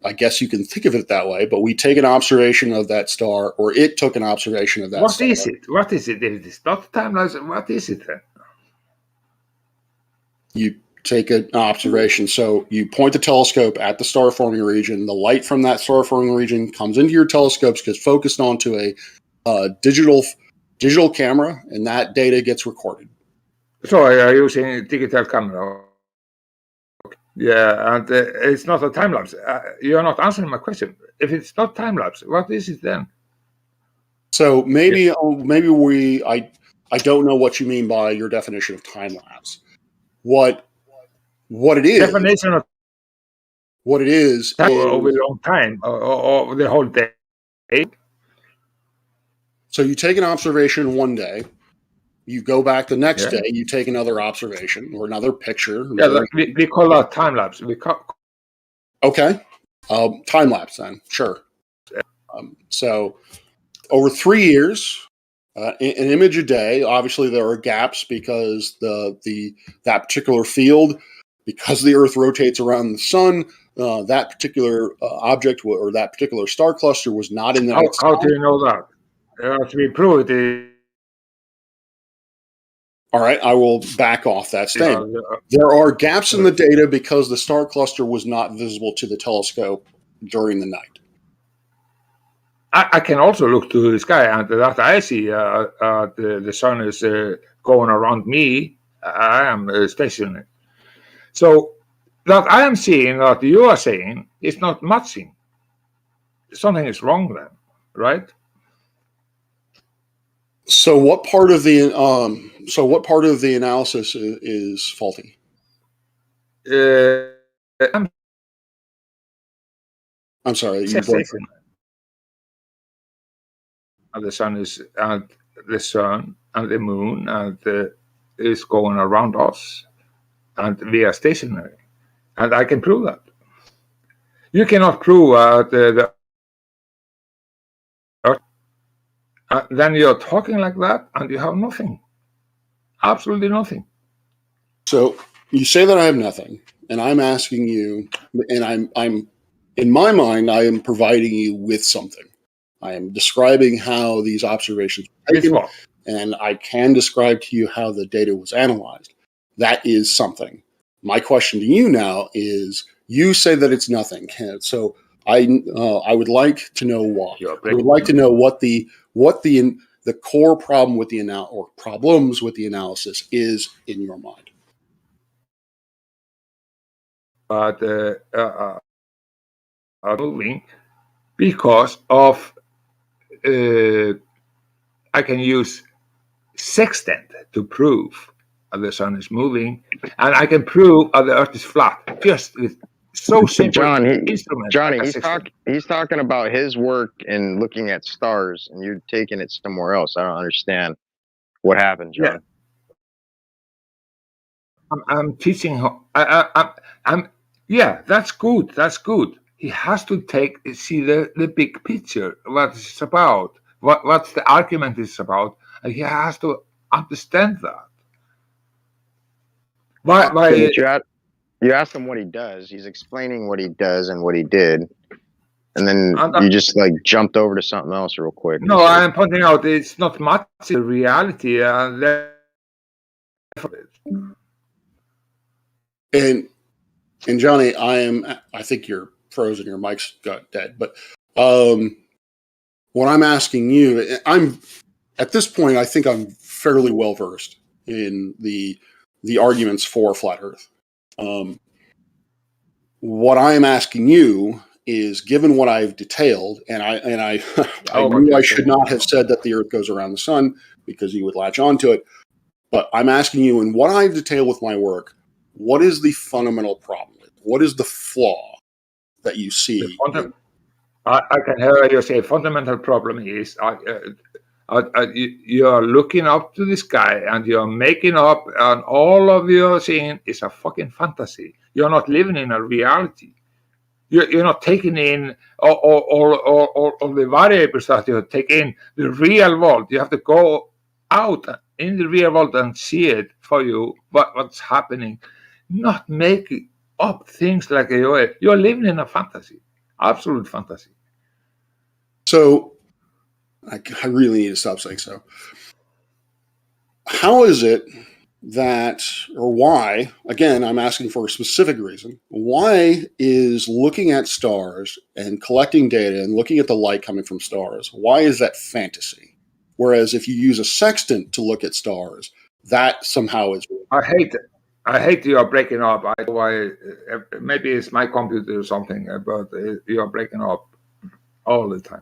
[SPEAKER 13] I guess you can think of it that way. But we take an observation of that star, or it took an observation of that star.
[SPEAKER 12] What is it? What is it? If it's not time lapse, what is it then?
[SPEAKER 13] You take an observation. So you point the telescope at the star forming region. The light from that star forming region comes into your telescopes, gets focused onto a digital camera, and that data gets recorded.
[SPEAKER 12] So are you using a digital camera? Yeah, and it's not a time lapse. You're not answering my question. If it's not time lapse, what is it then?
[SPEAKER 13] So maybe I don't know what you mean by your definition of time lapse. What it is?
[SPEAKER 12] Definition of
[SPEAKER 13] what it is
[SPEAKER 12] over a long time or the whole day.
[SPEAKER 13] So you take an observation 1 day. You go back the next day, you take another observation or another picture.
[SPEAKER 12] Yeah, we call that time lapse.
[SPEAKER 13] Okay. Time lapse then, sure. So over 3 years, an image a day. Obviously, there are gaps because that particular field, because the Earth rotates around the sun, that particular object or that particular star cluster was not in that.
[SPEAKER 12] How do you know that? To be proved.
[SPEAKER 13] All right, I will back off that statement. There are gaps in the data because the star cluster was not visible to the telescope during the night.
[SPEAKER 12] I can also look to the sky, and that I see the sun is going around me. I am stationary. So that I am seeing, that you are saying, is not matching. Something is wrong then, right?
[SPEAKER 13] So what part of the analysis is faulty? I'm sorry.
[SPEAKER 12] The sun is the sun and the moon and is going around us, and we are stationary, and I can prove that. You cannot prove the Earth. Then you're talking like that, and you have nothing, absolutely nothing.
[SPEAKER 13] So you say that I have nothing, and I'm asking you, and I'm in my mind, I am providing you with something. I am describing how these observations were taken, and I can describe to you how the data was analyzed. That is something. My question to you now is, you say that it's nothing. So I would like to know why.
[SPEAKER 12] You're
[SPEAKER 13] I would
[SPEAKER 12] breaking.
[SPEAKER 13] like to know what the core problem with the or problems with the analysis is in your mind.
[SPEAKER 12] But moving because of I can use sextant to prove the sun is moving, and I can prove the earth is flat just with so simple instrument
[SPEAKER 4] Johnny,
[SPEAKER 12] like a sextant.
[SPEAKER 4] he's talking about his work and looking at stars, and you're taking it somewhere else. I don't understand what happened, John.
[SPEAKER 12] Yeah, I'm teaching how. I'm yeah, that's good. That's good. He has to see the big picture, what it's about, what the argument is about, and he has to understand that. Why
[SPEAKER 4] You asked him what he does. He's explaining what he does and what he did, and then
[SPEAKER 12] and,
[SPEAKER 4] you just like jumped over to something else real quick.
[SPEAKER 12] no, I'm pointing out it's not much in reality, and
[SPEAKER 13] And Johnny, I think you're frozen. Your mic's got dead. But what I'm asking you, I'm at this point, I think I'm fairly well versed in the arguments for flat Earth. What I am asking you is, given what I've detailed, and I I knew I should not have said that the Earth goes around the sun because you would latch onto it. But I'm asking you, in what I've detailed with my work, what is the fundamental problem? What is the flaw that you see?
[SPEAKER 12] I can hear you say fundamental problem is you are looking up to the sky and you're making up, and all of your seeing is a fucking fantasy. You're not living in a reality. You're not taking in all the variables that you take in the real world. You have to go out in the real world and see it for you, what's happening. Not making up things like you're living in a fantasy, absolute fantasy.
[SPEAKER 13] So I really need to stop saying so. How is it that, or why, again, I'm asking for a specific reason, why is looking at stars and collecting data and looking at the light coming from stars, why is that fantasy? Whereas if you use a sextant to look at stars, that somehow is...
[SPEAKER 12] I hate you are breaking up. I know why. Maybe it's my computer or something, but you are breaking up all the time.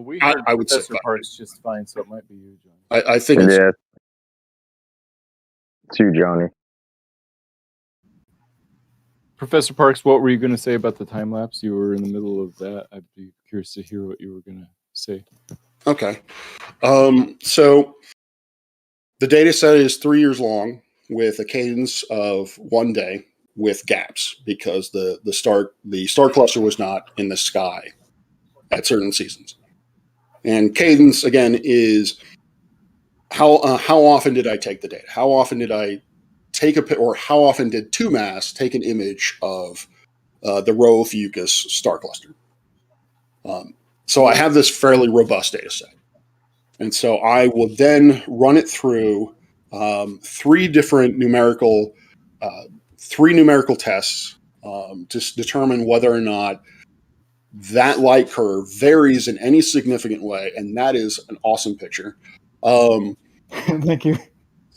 [SPEAKER 16] We heard
[SPEAKER 13] I would say
[SPEAKER 16] Professor Parks just fine, so it might be you, John.
[SPEAKER 13] I think it's...
[SPEAKER 4] Yeah. To Johnny.
[SPEAKER 16] Professor Parks, what were you going to say about the time lapse? You were in the middle of that. I'd be curious to hear what you were going to say.
[SPEAKER 13] Okay. So the data set is 3 years long with a cadence of 1 day with gaps because the star cluster was not in the sky at certain seasons. And cadence, again, is how often did I take the data? How often did I take or how often did 2MASS take an image of the Rho Fucus star cluster? So I have this fairly robust data set. And so I will then run it through three numerical tests to determine whether or not that light curve varies in any significant way. And that is an awesome picture.
[SPEAKER 16] Thank you.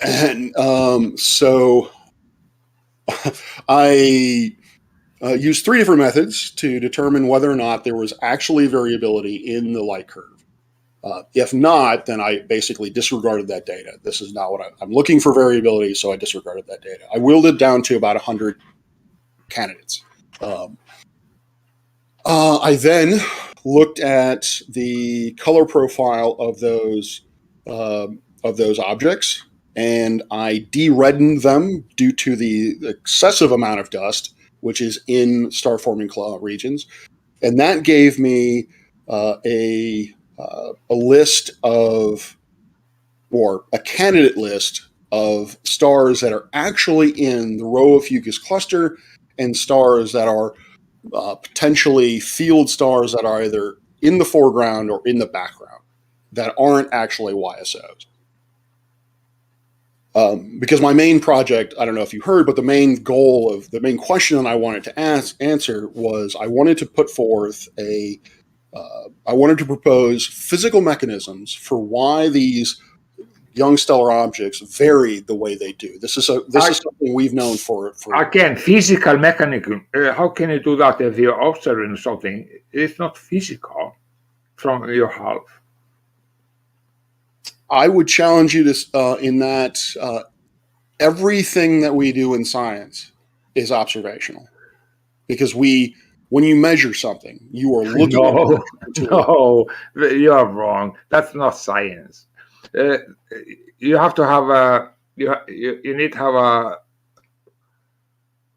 [SPEAKER 13] And so I used three different methods to determine whether or not there was actually variability in the light curve. If not, then I basically disregarded that data. This is not what I'm looking for variability, so I disregarded that data. I whittled it down to about 100 candidates. I then looked at the color profile of those objects, and I de-reddened them due to the excessive amount of dust, which is in star-forming regions, and that gave me a list of, or a candidate list of stars that are actually in the Rho Fucus cluster and stars that are potentially field stars that are either in the foreground or in the background that aren't actually YSOs. Because my main project, I don't know if you heard, but the main question that I wanted to answer was I wanted to put forth I wanted to propose physical mechanisms for why these young stellar objects vary the way they do. This is something we've known for
[SPEAKER 12] again, physical mechanism. How can you do that if you're observing something? It's not physical from your half.
[SPEAKER 13] I would challenge you to in that everything that we do in science is observational, because when you measure something, you are looking at it.
[SPEAKER 12] No, you are wrong. That's not science. You have to have you need to have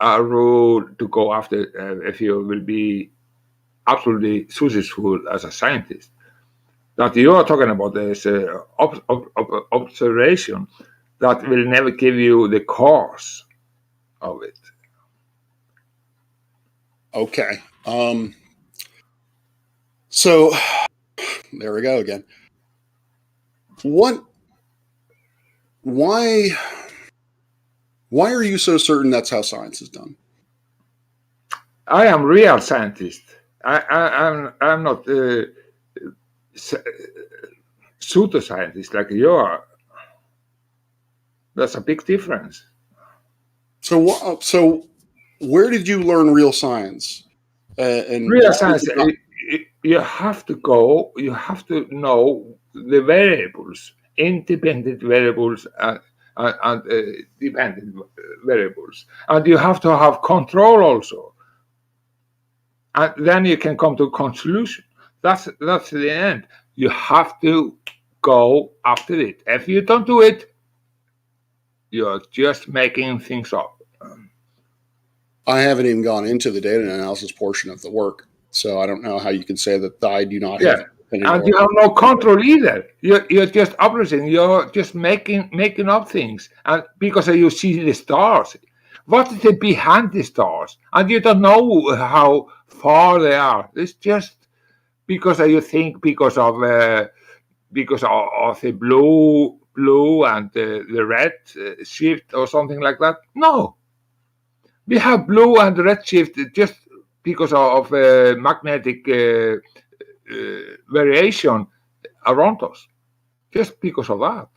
[SPEAKER 12] a rule to go after if you will be absolutely successful as a scientist. That you are talking about is observation that will never give you the cause of it.
[SPEAKER 13] Okay. So there we go again. Why are you so certain that's how science is done?
[SPEAKER 12] I am real scientist. I'm not pseudoscientist like you are. That's a big difference.
[SPEAKER 13] So where did you learn real science?
[SPEAKER 12] Real science, you have to go. You have to know the variables, independent variables and dependent variables, and you have to have control also. And then you can come to a conclusion. That's the end. You have to go after it. If you don't do it, you're just making things up.
[SPEAKER 13] I haven't even gone into the data analysis portion of the work, so I don't know how you can say that I do not have.
[SPEAKER 12] And you have no control either. You're just operating. You're just making up things, and because you see the stars, what is it behind the stars, and you don't know how far they are. It's just because you think because of the blue and the red shift or something like that. No, we have blue and red shift just because of magnetic variation around us, just because of that.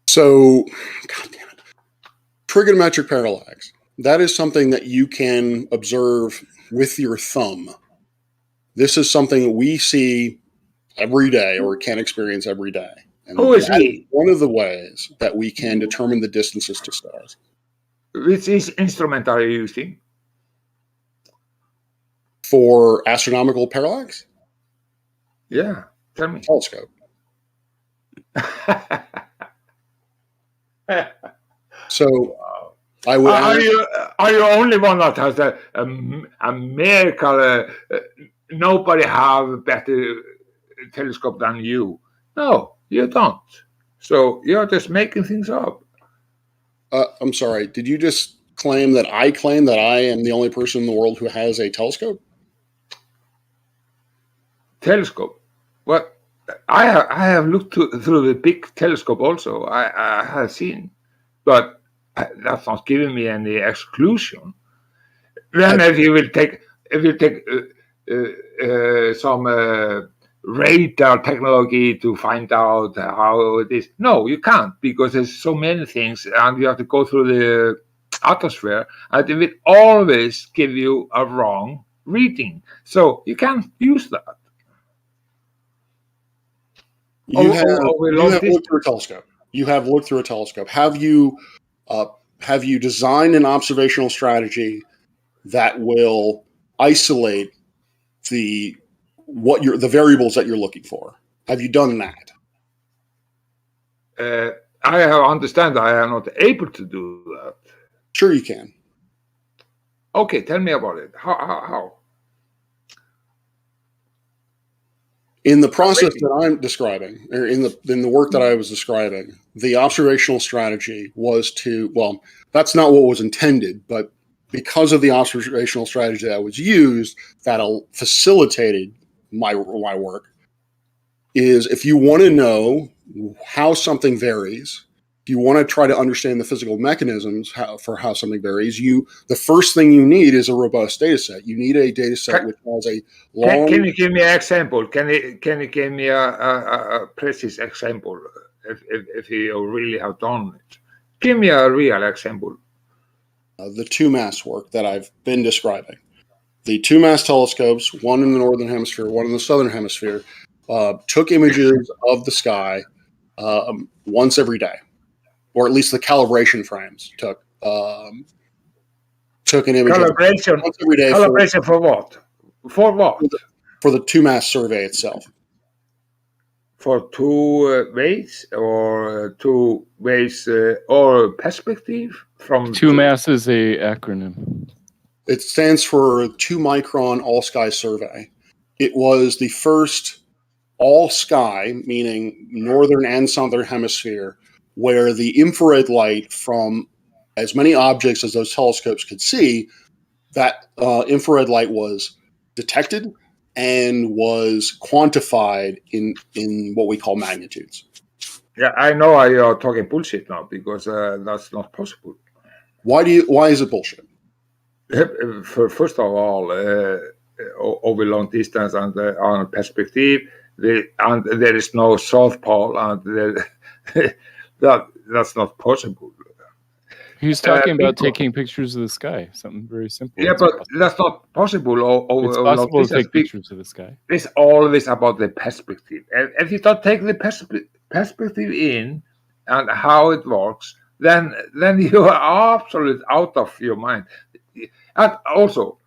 [SPEAKER 13] So, God damn it, trigonometric parallax. That is something that you can observe with your thumb. This is something that we see every day, or can experience every day. And
[SPEAKER 12] Who is we?
[SPEAKER 13] One of the ways that we can determine the distances to stars.
[SPEAKER 12] Which instrument are you using?
[SPEAKER 13] For astronomical parallax?
[SPEAKER 12] Yeah, tell me.
[SPEAKER 13] Telescope. So I would.
[SPEAKER 12] Are you only one that has a miracle? Nobody have a better telescope than you. No, you don't. So you're just making things up.
[SPEAKER 13] I'm sorry. Did you just claim that I am the only person in the world who has a telescope?
[SPEAKER 12] Telescope? What? I have looked through the big telescope also. I have seen, but that's not giving me any exclusion. Then if you take some radar technology to find out how it is, no, you can't, because there's so many things, and you have to go through the atmosphere, and it will always give you a wrong reading. So you can't use that.
[SPEAKER 13] You have looked through a telescope. You have looked through a telescope. Have you designed an observational strategy that will isolate the variables that you're looking for? Have you done that?
[SPEAKER 12] I understand I am not able to do that.
[SPEAKER 13] Sure, you can.
[SPEAKER 12] Okay, tell me about it. How?
[SPEAKER 13] In the process that I'm describing, or in the work that I was describing, the observational strategy was that's not what was intended, but because of the observational strategy that was used, that facilitated my work, is if you want to know how something varies, if you want to try to understand the physical mechanisms for how something varies, the first thing you need is a robust data set. You need a data set which has a long.
[SPEAKER 12] Can you give me an example? Can you give me a precise example if you really have done it? Give me a real example.
[SPEAKER 13] The two-mass work that I've been describing. The two-mass telescopes, one in the northern hemisphere, one in the southern hemisphere, took images of the sky once every day, or at least the calibration frames took an image
[SPEAKER 12] Calibration.
[SPEAKER 13] once every day.
[SPEAKER 12] Calibration for what? For what?
[SPEAKER 13] For the two-mass survey itself.
[SPEAKER 12] For two ways or two ways or perspective from
[SPEAKER 16] Two mass is a acronym.
[SPEAKER 13] It stands for 2-micron all-sky survey. It was the first all-sky, meaning northern and southern hemisphere, where the infrared light from as many objects as those telescopes could see, that infrared light was detected and was quantified in what we call magnitudes.
[SPEAKER 12] Yeah, I know you're talking bullshit now because that's not possible.
[SPEAKER 13] Why is it bullshit?
[SPEAKER 12] First of all, over long distance and on perspective, and there is no South Pole, and that's not possible.
[SPEAKER 16] He's talking about taking pictures of the sky, something very simple.
[SPEAKER 12] Yeah, but that's not possible.
[SPEAKER 16] It's possible to take pictures of the sky.
[SPEAKER 12] It's always about the perspective. And if you don't take the perspective in and how it works, then you are absolutely out of your mind. And also,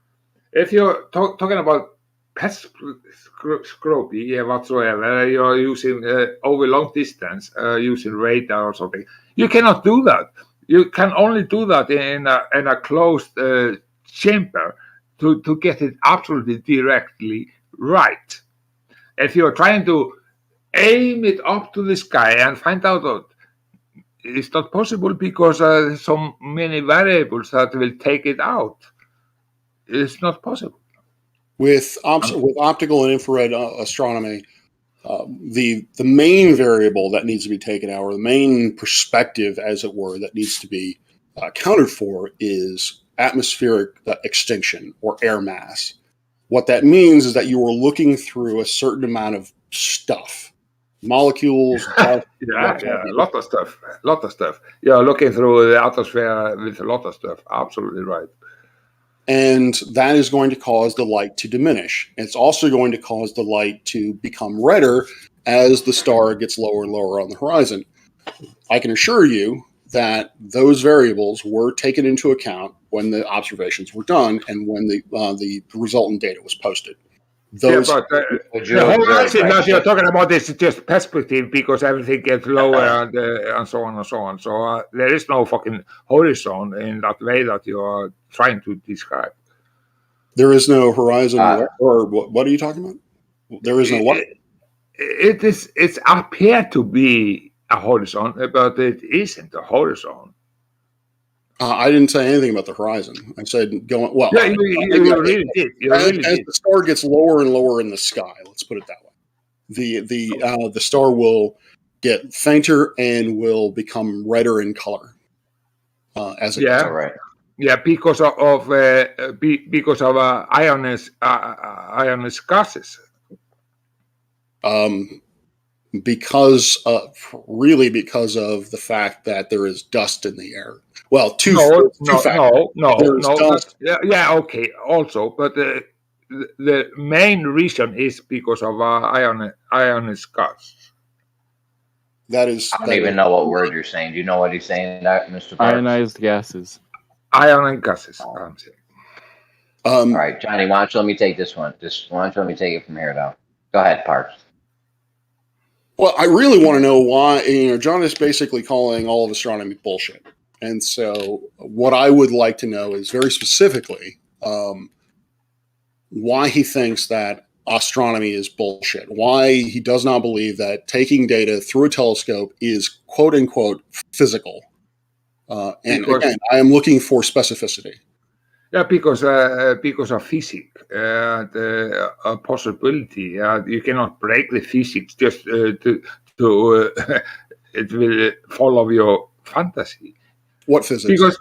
[SPEAKER 12] if you're talking about scropy, whatsoever, you're using over long distance, using radar or something, you cannot do that. You can only do that in a closed chamber to get it absolutely directly right. If you're trying to aim it up to the sky and find out that it's not possible because there's so many variables that will take it out. It's not possible.
[SPEAKER 13] With optical and infrared astronomy, the main variable that needs to be taken out, or the main perspective, as it were, that needs to be accounted for is atmospheric extinction or air mass. What that means is that you are looking through a certain amount of stuff, molecules.
[SPEAKER 12] Yeah, a lot of stuff. You're looking through the atmosphere with a lot of stuff. Absolutely right.
[SPEAKER 13] And that is going to cause the light to diminish. It's also going to cause the light to become redder as the star gets lower and lower on the horizon. I can assure you that those variables were taken into account when the observations were done and when the resultant data was posted.
[SPEAKER 12] The horizon that you're talking about is just perspective because everything gets lower and so on and so on. So there is no fucking horizon in that way that you are trying to describe.
[SPEAKER 13] There is no horizon, or what are you talking about? There is no what?
[SPEAKER 12] It's appeared to be a horizon, but it isn't a horizon.
[SPEAKER 13] I didn't say anything about the horizon. I said going well.
[SPEAKER 12] Yeah, you really did.
[SPEAKER 13] As the star gets lower and lower in the sky, let's put it that way, the star will get fainter and will become redder in color. As it goes.
[SPEAKER 12] Right. Yeah, because of ionized gases.
[SPEAKER 13] Because of the fact that there is dust in the air. Well, two factors.
[SPEAKER 12] Dust. Yeah, okay. Also, but the main reason is because of ionized gas.
[SPEAKER 13] That is.
[SPEAKER 17] I don't even know what word you're saying. Do you know what he's saying, Mr. Parks?
[SPEAKER 16] Ionized gases.
[SPEAKER 12] Ionized gases. I'm saying.
[SPEAKER 17] All right, Johnny. Why don't you let me take this one? Why don't you let me take it from here now? Go ahead, Parks.
[SPEAKER 13] Well, I really want to know why. John is basically calling all of astronomy bullshit, and so what I would like to know is very specifically why he thinks that astronomy is bullshit. Why he does not believe that taking data through a telescope is "quote unquote" physical. And again, I am looking for specificity.
[SPEAKER 12] Yeah, because of physics and a possibility. You cannot break the physics just to it will follow your fantasy.
[SPEAKER 13] What physics?
[SPEAKER 12] Because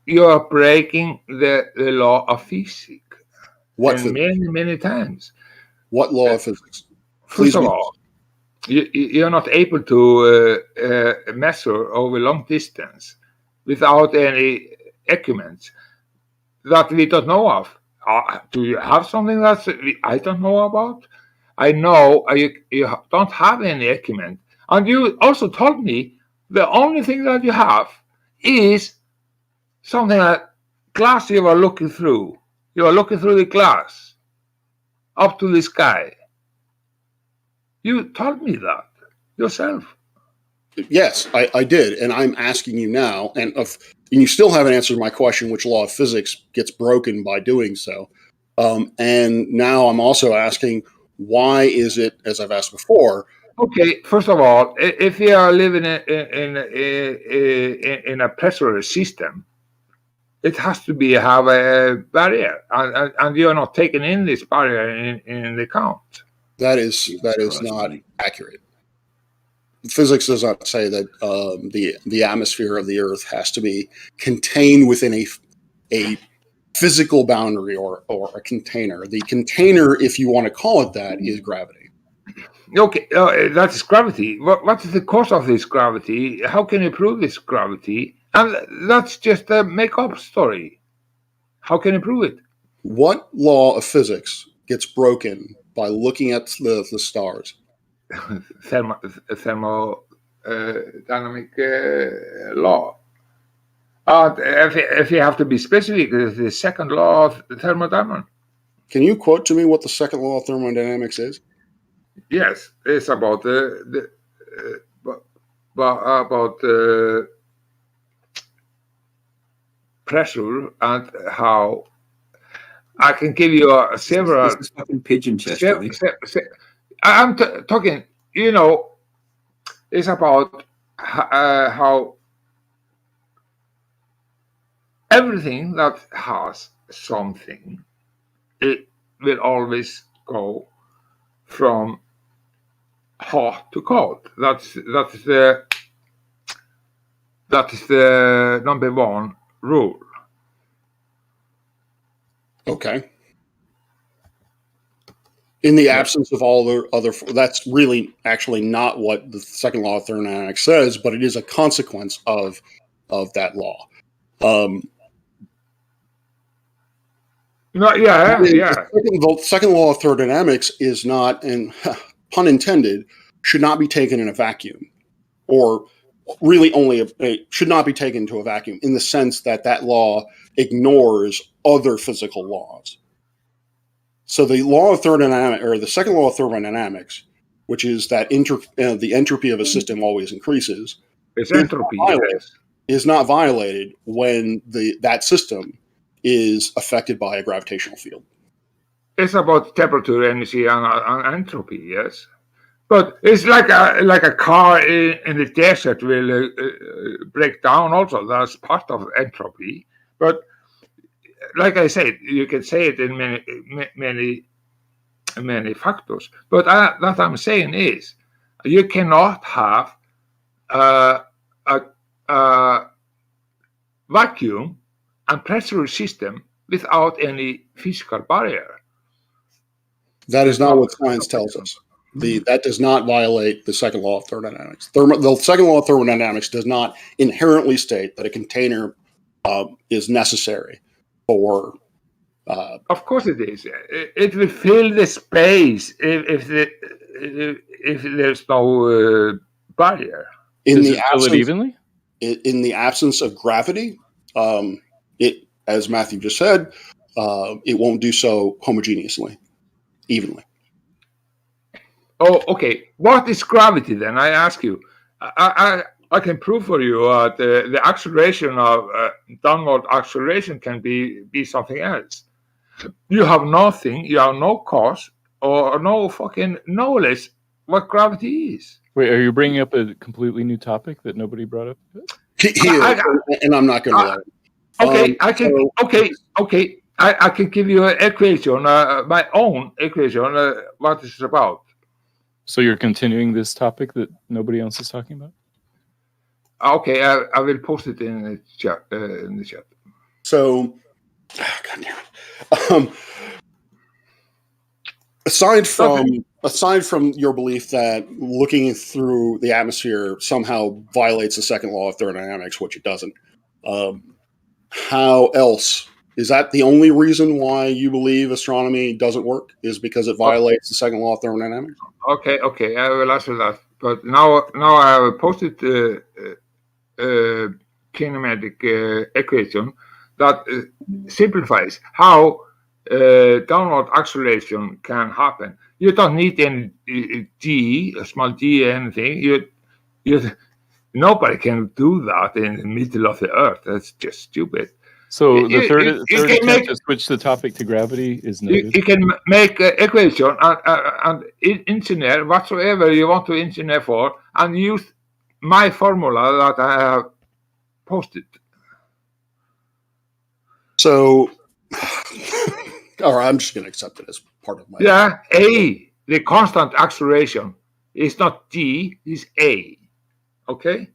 [SPEAKER 12] you are breaking the law of physics.
[SPEAKER 13] What
[SPEAKER 12] and
[SPEAKER 13] physics?
[SPEAKER 12] many times.
[SPEAKER 13] What law of physics?
[SPEAKER 12] First of all, you're not able to measure over long distance without any equipment that we don't know of. Do you have something that I don't know about? I know you don't have any equipment. And you also told me the only thing that you have is something that glass you are looking through. You are looking through the glass up to the sky. You told me that yourself.
[SPEAKER 13] Yes, I did, and I'm asking you now, and you still haven't answered my question, which law of physics gets broken by doing so. And now I'm also asking, why is it, as I've asked before?
[SPEAKER 12] Okay, first of all, if you are living in a pressure system, it has to have a barrier, and you are not taking in this barrier in the count.
[SPEAKER 13] That is not accurate. Physics does not say that the atmosphere of the Earth has to be contained within a physical boundary or a container. The container, if you want to call it that, is gravity.
[SPEAKER 12] Okay, that is gravity. What is the cause of this gravity? How can you prove this gravity? And that's just a make-up story. How can you prove it?
[SPEAKER 13] What law of physics gets broken by looking at the stars?
[SPEAKER 12] Thermodynamic law. If you have to be specific, the second law of thermodynamics.
[SPEAKER 13] Can you quote to me what the second law of thermodynamics is?
[SPEAKER 12] Yes, it's about pressure and how I can give you several.
[SPEAKER 10] This is fucking pigeon chest, Johnny.
[SPEAKER 12] I'm talking. You know, it's about how everything that has something, it will always go from hot to cold. That is the number one rule.
[SPEAKER 13] Okay. In the absence of all the other, that's really actually not what the second law of thermodynamics says, but it is a consequence of that law.
[SPEAKER 12] Yeah.
[SPEAKER 13] The second law of thermodynamics is not, and pun intended, should not be taken in a vacuum, or really only should not be taken to a vacuum in the sense that that law ignores other physical laws. So the law of thermodynamics, or the second law of thermodynamics, which is that the entropy of a system always increases,
[SPEAKER 12] it's entropy,
[SPEAKER 13] is not violated when that system is affected by a gravitational field.
[SPEAKER 12] It's about temperature, energy, and entropy, yes. But it's like a car in the desert will break down also. That's part of entropy. But like I said, you can say it in many factors. But what I'm saying is, you cannot have a vacuum and pressure system without any physical barrier.
[SPEAKER 13] That is not what science tells us. That does not violate the second law of thermodynamics. The second law of thermodynamics does not inherently state that a container is necessary for.
[SPEAKER 12] Of course, it is. It will fill the space if there's no barrier.
[SPEAKER 13] In the absence of gravity, it, as Matthew just said, it won't do so homogeneously, evenly.
[SPEAKER 12] Oh, okay. What is gravity then? I ask you. I can prove for you the acceleration of downward acceleration can be something else. You have nothing. You have no cause or no fucking knowledge what gravity is.
[SPEAKER 16] Wait, are you bringing up a completely new topic that nobody brought up?
[SPEAKER 13] He is, and I'm not going to let him.
[SPEAKER 12] Okay, I can. Okay. I can give you an equation, my own equation. What it's about.
[SPEAKER 16] So you're continuing this topic that nobody else is talking about?
[SPEAKER 12] Okay, I will post it in the chat.
[SPEAKER 13] So, aside from your belief that looking through the atmosphere somehow violates the second law of thermodynamics, which it doesn't, how else? Is that the only reason why you believe astronomy doesn't work? Is because it violates the second law of thermodynamics?
[SPEAKER 12] Okay, I will answer that. But now I have posted kinematic equation that simplifies how downward acceleration can happen. You don't need any g, a small g, anything. Nobody can do that in the middle of the Earth. That's just stupid.
[SPEAKER 16] So the third attempt to switch the topic to gravity is noted.
[SPEAKER 12] You can make equation and engineer whatsoever you want to engineer for, and use my formula that I have posted.
[SPEAKER 13] So, all right, I'm just going to accept it as part of my.
[SPEAKER 12] Yeah, A, the constant acceleration is not G, it's A. Okay.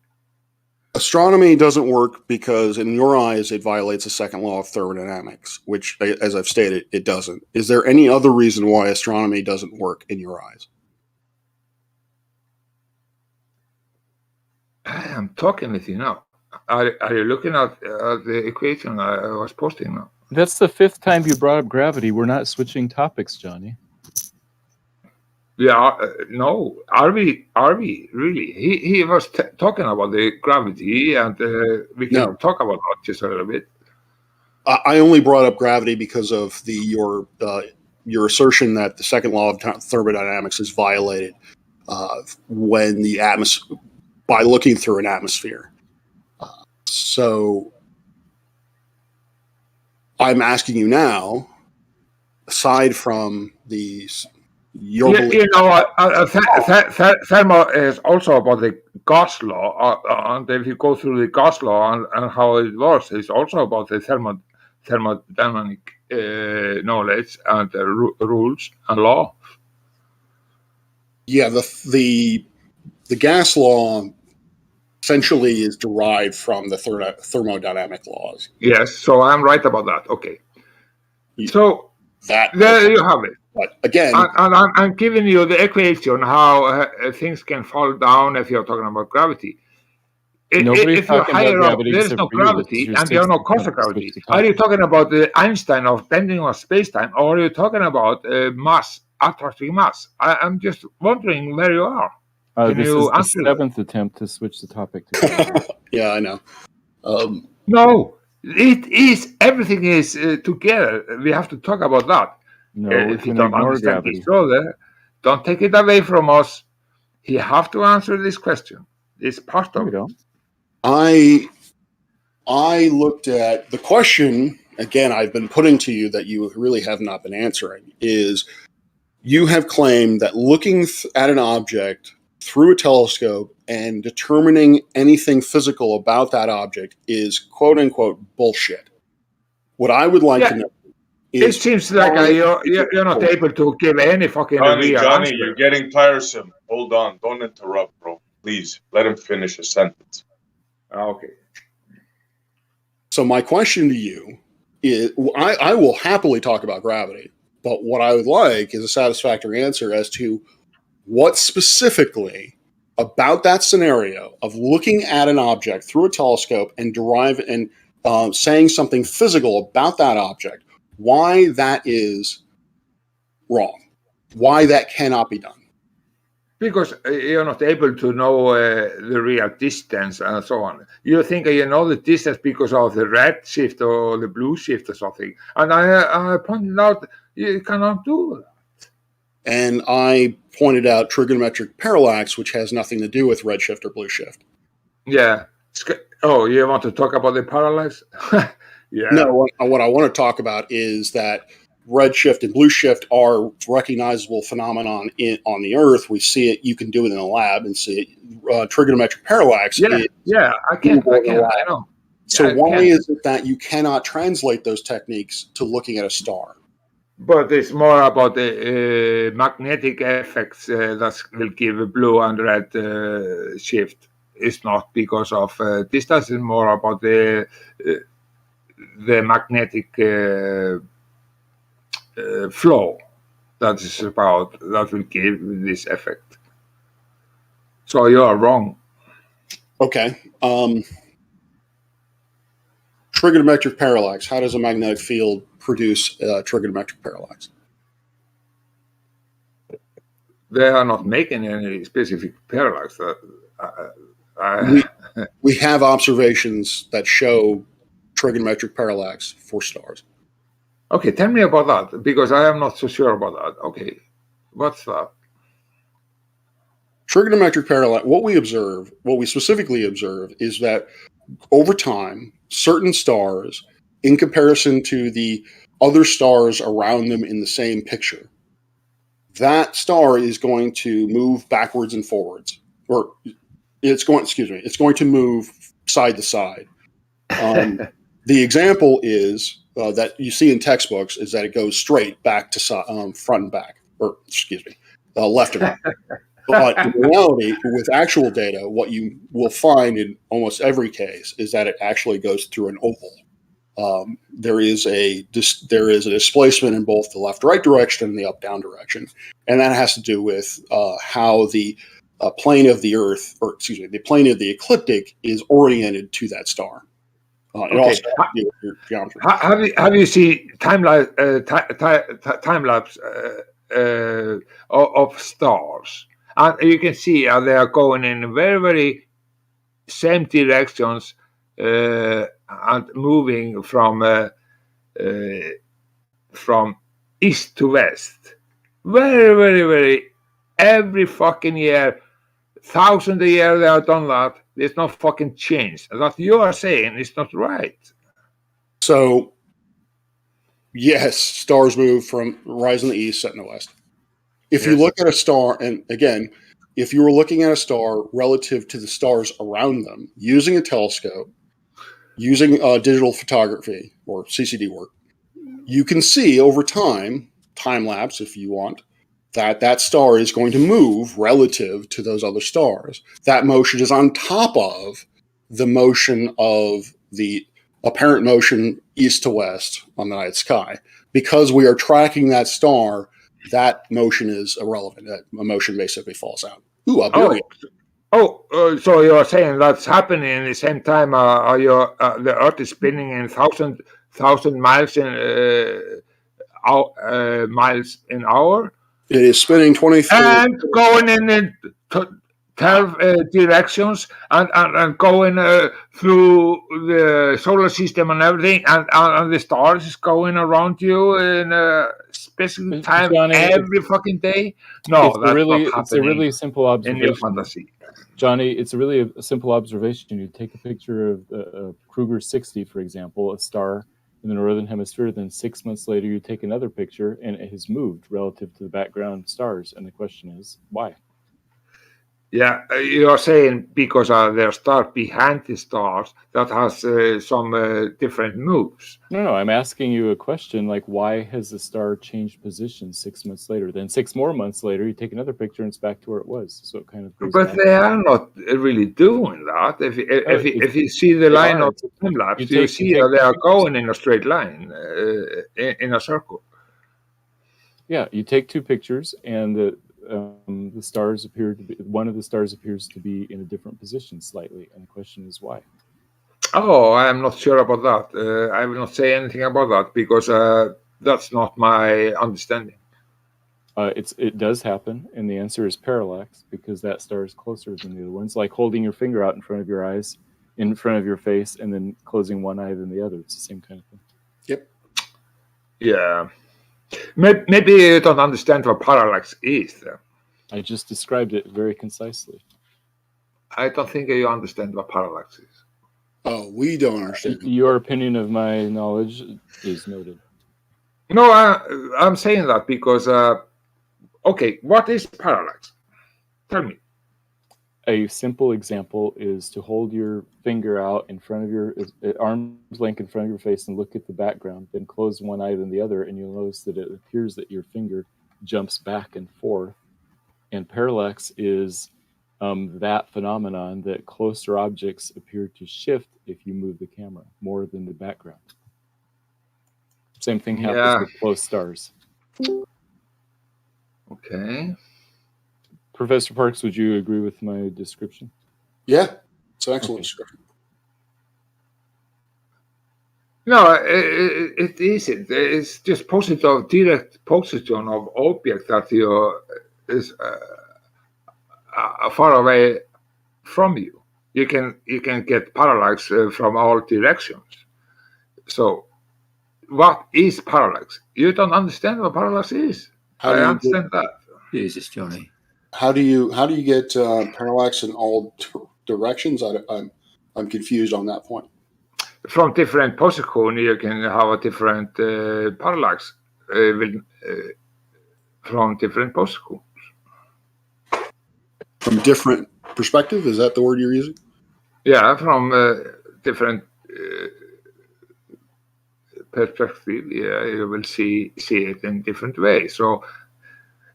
[SPEAKER 13] Astronomy doesn't work because, in your eyes, it violates the second law of thermodynamics, which, as I've stated, it doesn't. Is there any other reason why astronomy doesn't work in your eyes?
[SPEAKER 12] I am talking with you now. Are you looking at the equation I was posting now?
[SPEAKER 16] That's the 5th time you brought up gravity. We're not switching topics, Johnny.
[SPEAKER 12] Yeah, no. Are we really? He was talking about the gravity, and we can talk about that just a little bit.
[SPEAKER 13] I only brought up gravity because of your assertion that the second law of thermodynamics is violated when the atmosphere, by looking through an atmosphere. So I'm asking you now, aside from these.
[SPEAKER 12] Thermo is also about the gas law, and if you go through the gas law and how it works, it's also about the thermodynamic knowledge and rules and law.
[SPEAKER 13] Yeah, the gas law essentially is derived from the thermodynamic laws.
[SPEAKER 12] Yes, so I'm right about that. Okay, so there you have it.
[SPEAKER 13] But again,
[SPEAKER 12] and I'm giving you the equation how things can fall down if you're talking about gravity. If you're higher up, there's no gravity, and there are no cause of gravity. Are you talking about the Einstein of bending of space-time, or are you talking about mass, attracting mass? I'm just wondering where you are. Can
[SPEAKER 16] This
[SPEAKER 12] you
[SPEAKER 16] is the 7th attempt to switch the topic to gravity.
[SPEAKER 13] Yeah, I know.
[SPEAKER 12] No, it is. Everything is together. We have to talk about that.
[SPEAKER 16] No,
[SPEAKER 12] if you don't understand each other, don't take it away from us. You have to answer this question. It's part of it.
[SPEAKER 13] I looked at the question, again, I've been putting to you that you really have not been answering, is you have claimed that looking at an object through a telescope and determining anything physical about that object is quote-unquote bullshit. What I would like to know is...
[SPEAKER 12] It seems like you're not able to give any fucking real
[SPEAKER 9] Johnny,
[SPEAKER 12] answer.
[SPEAKER 9] you're getting tiresome. Hold on. Don't interrupt, bro. Please, let him finish a sentence.
[SPEAKER 12] Okay.
[SPEAKER 13] So my question to you is, I will happily talk about gravity, but what I would like is a satisfactory answer as to what specifically about that scenario of looking at an object through a telescope and saying something physical about that object, why that is wrong, why that cannot be done.
[SPEAKER 12] Because you're not able to know the real distance and so on. You think you know the distance because of the red shift or the blue shift or something. And I pointed out you cannot do that.
[SPEAKER 13] And I pointed out trigonometric parallax, which has nothing to do with redshift or blue shift.
[SPEAKER 12] Yeah. Oh, you want to talk about the parallax? Yeah.
[SPEAKER 13] No, what I want to talk about is that redshift and blue shift are recognizable phenomenon on the Earth. We see it. You can do it in a lab and see it. Trigonometric parallax.
[SPEAKER 12] Yeah, I can. I know.
[SPEAKER 13] So
[SPEAKER 12] I
[SPEAKER 13] why
[SPEAKER 12] can.
[SPEAKER 13] is it that you cannot translate those techniques to looking at a star?
[SPEAKER 12] But it's more about the magnetic effects that will give a blue and red shift. It's not because of distance. It's more about the magnetic flow that will give this effect. So you are wrong.
[SPEAKER 13] Okay. Trigonometric parallax. How does a magnetic field produce trigonometric parallax?
[SPEAKER 12] They are not making any specific parallax.
[SPEAKER 13] We have observations that show trigonometric parallax for stars.
[SPEAKER 12] Okay, tell me about that, because I am not so sure about that. Okay, what's that?
[SPEAKER 13] Trigonometric parallax, what we specifically observe is that over time, certain stars, in comparison to the other stars around them in the same picture, that star is going to move backwards and forwards, or it's going to move side to side. The example is that you see in textbooks is that it goes straight back to front and back, or left and right. But in reality, with actual data, what you will find in almost every case is that it actually goes through an oval. There is a displacement in both the left-right direction and the up-down direction, and that has to do with how the plane of the Earth, the plane of the ecliptic is oriented to that star. It also has to do with your geometry.
[SPEAKER 12] Have you seen time lapse of stars? And you can see how they are going in very, very same directions and moving from east to west. Very, very, very. Every fucking year, 1,000 a year they have done that. There's no fucking change. What you are saying is not right.
[SPEAKER 13] So, yes, stars move from rise in the east, set in the west. If you look at a star, and again, if you were looking at a star relative to the stars around them, using a telescope, using digital photography or CCD work, you can see over time lapse if you want, that star is going to move relative to those other stars. That motion is on top of the motion of the apparent motion east to west on the night sky. Because we are tracking that star, that motion is irrelevant. That motion basically falls out. Ooh, up here.
[SPEAKER 12] So you're saying that's happening in the same time? The Earth is spinning in 1,000 miles miles an hour?
[SPEAKER 13] It is spinning 23.
[SPEAKER 12] And going in 12 directions and going through the solar system and everything, and the stars is going around you in a specific time,
[SPEAKER 16] Johnny,
[SPEAKER 12] every fucking day? No, that's not happening.
[SPEAKER 16] It's a really simple observation.
[SPEAKER 12] In your fantasy.
[SPEAKER 16] Johnny, it's a really simple observation. You take a picture of Kruger 60, for example, a star in the northern hemisphere, then 6 months later you take another picture and it has moved relative to the background stars. And the question is, why?
[SPEAKER 12] Yeah, you're saying because there's stars behind the stars that has some different moves.
[SPEAKER 16] No, I'm asking you a question like, why has the star changed position 6 months later? Then 6 more months later, you take another picture and it's back to where it was. So it kind of goes
[SPEAKER 12] But
[SPEAKER 16] back.
[SPEAKER 12] they are not really doing that. If you see the line of time lapse, you see that they are going in a straight line, in a circle.
[SPEAKER 16] Yeah, you take two pictures and the stars appear to be, one of the stars appears to be in a different position slightly, and the question is why.
[SPEAKER 12] Oh, I am not sure about that. I will not say anything about that because that's not my understanding.
[SPEAKER 16] It does happen, and the answer is parallax, because that star is closer than the other ones, like holding your finger out in front of your eyes, in front of your face, and then closing one eye than the other. It's the same kind of thing.
[SPEAKER 13] Yep.
[SPEAKER 12] Yeah. Maybe you don't understand what parallax is.
[SPEAKER 16] I just described it very concisely.
[SPEAKER 12] I don't think you understand what parallax is.
[SPEAKER 13] Oh, we don't understand.
[SPEAKER 16] Your opinion of my knowledge is noted.
[SPEAKER 12] No, I'm saying that because, okay, what is parallax? Tell me.
[SPEAKER 16] A simple example is to hold your finger out in front of your arm's length in front of your face and look at the background, then close one eye and the other, and you'll notice that it appears that your finger jumps back and forth. And parallax is that phenomenon that closer objects appear to shift if you move the camera more than the background. Same thing happens with close stars.
[SPEAKER 12] Okay.
[SPEAKER 16] Professor Parks, would you agree with my description?
[SPEAKER 13] Yeah, it's an excellent description.
[SPEAKER 12] No, it isn't. It's just positive, direct position of object that is far away from you. You can get parallax from all directions. So, what is parallax? You don't understand what parallax is. I understand that.
[SPEAKER 10] Jesus, Johnny.
[SPEAKER 13] How do you get parallax in all directions? I'm confused on that point.
[SPEAKER 12] From different position, you can have a different parallax from different positions.
[SPEAKER 13] From different perspective, is that the word you're using?
[SPEAKER 12] Yeah, from different perspective, yeah, you will see it in different ways. So,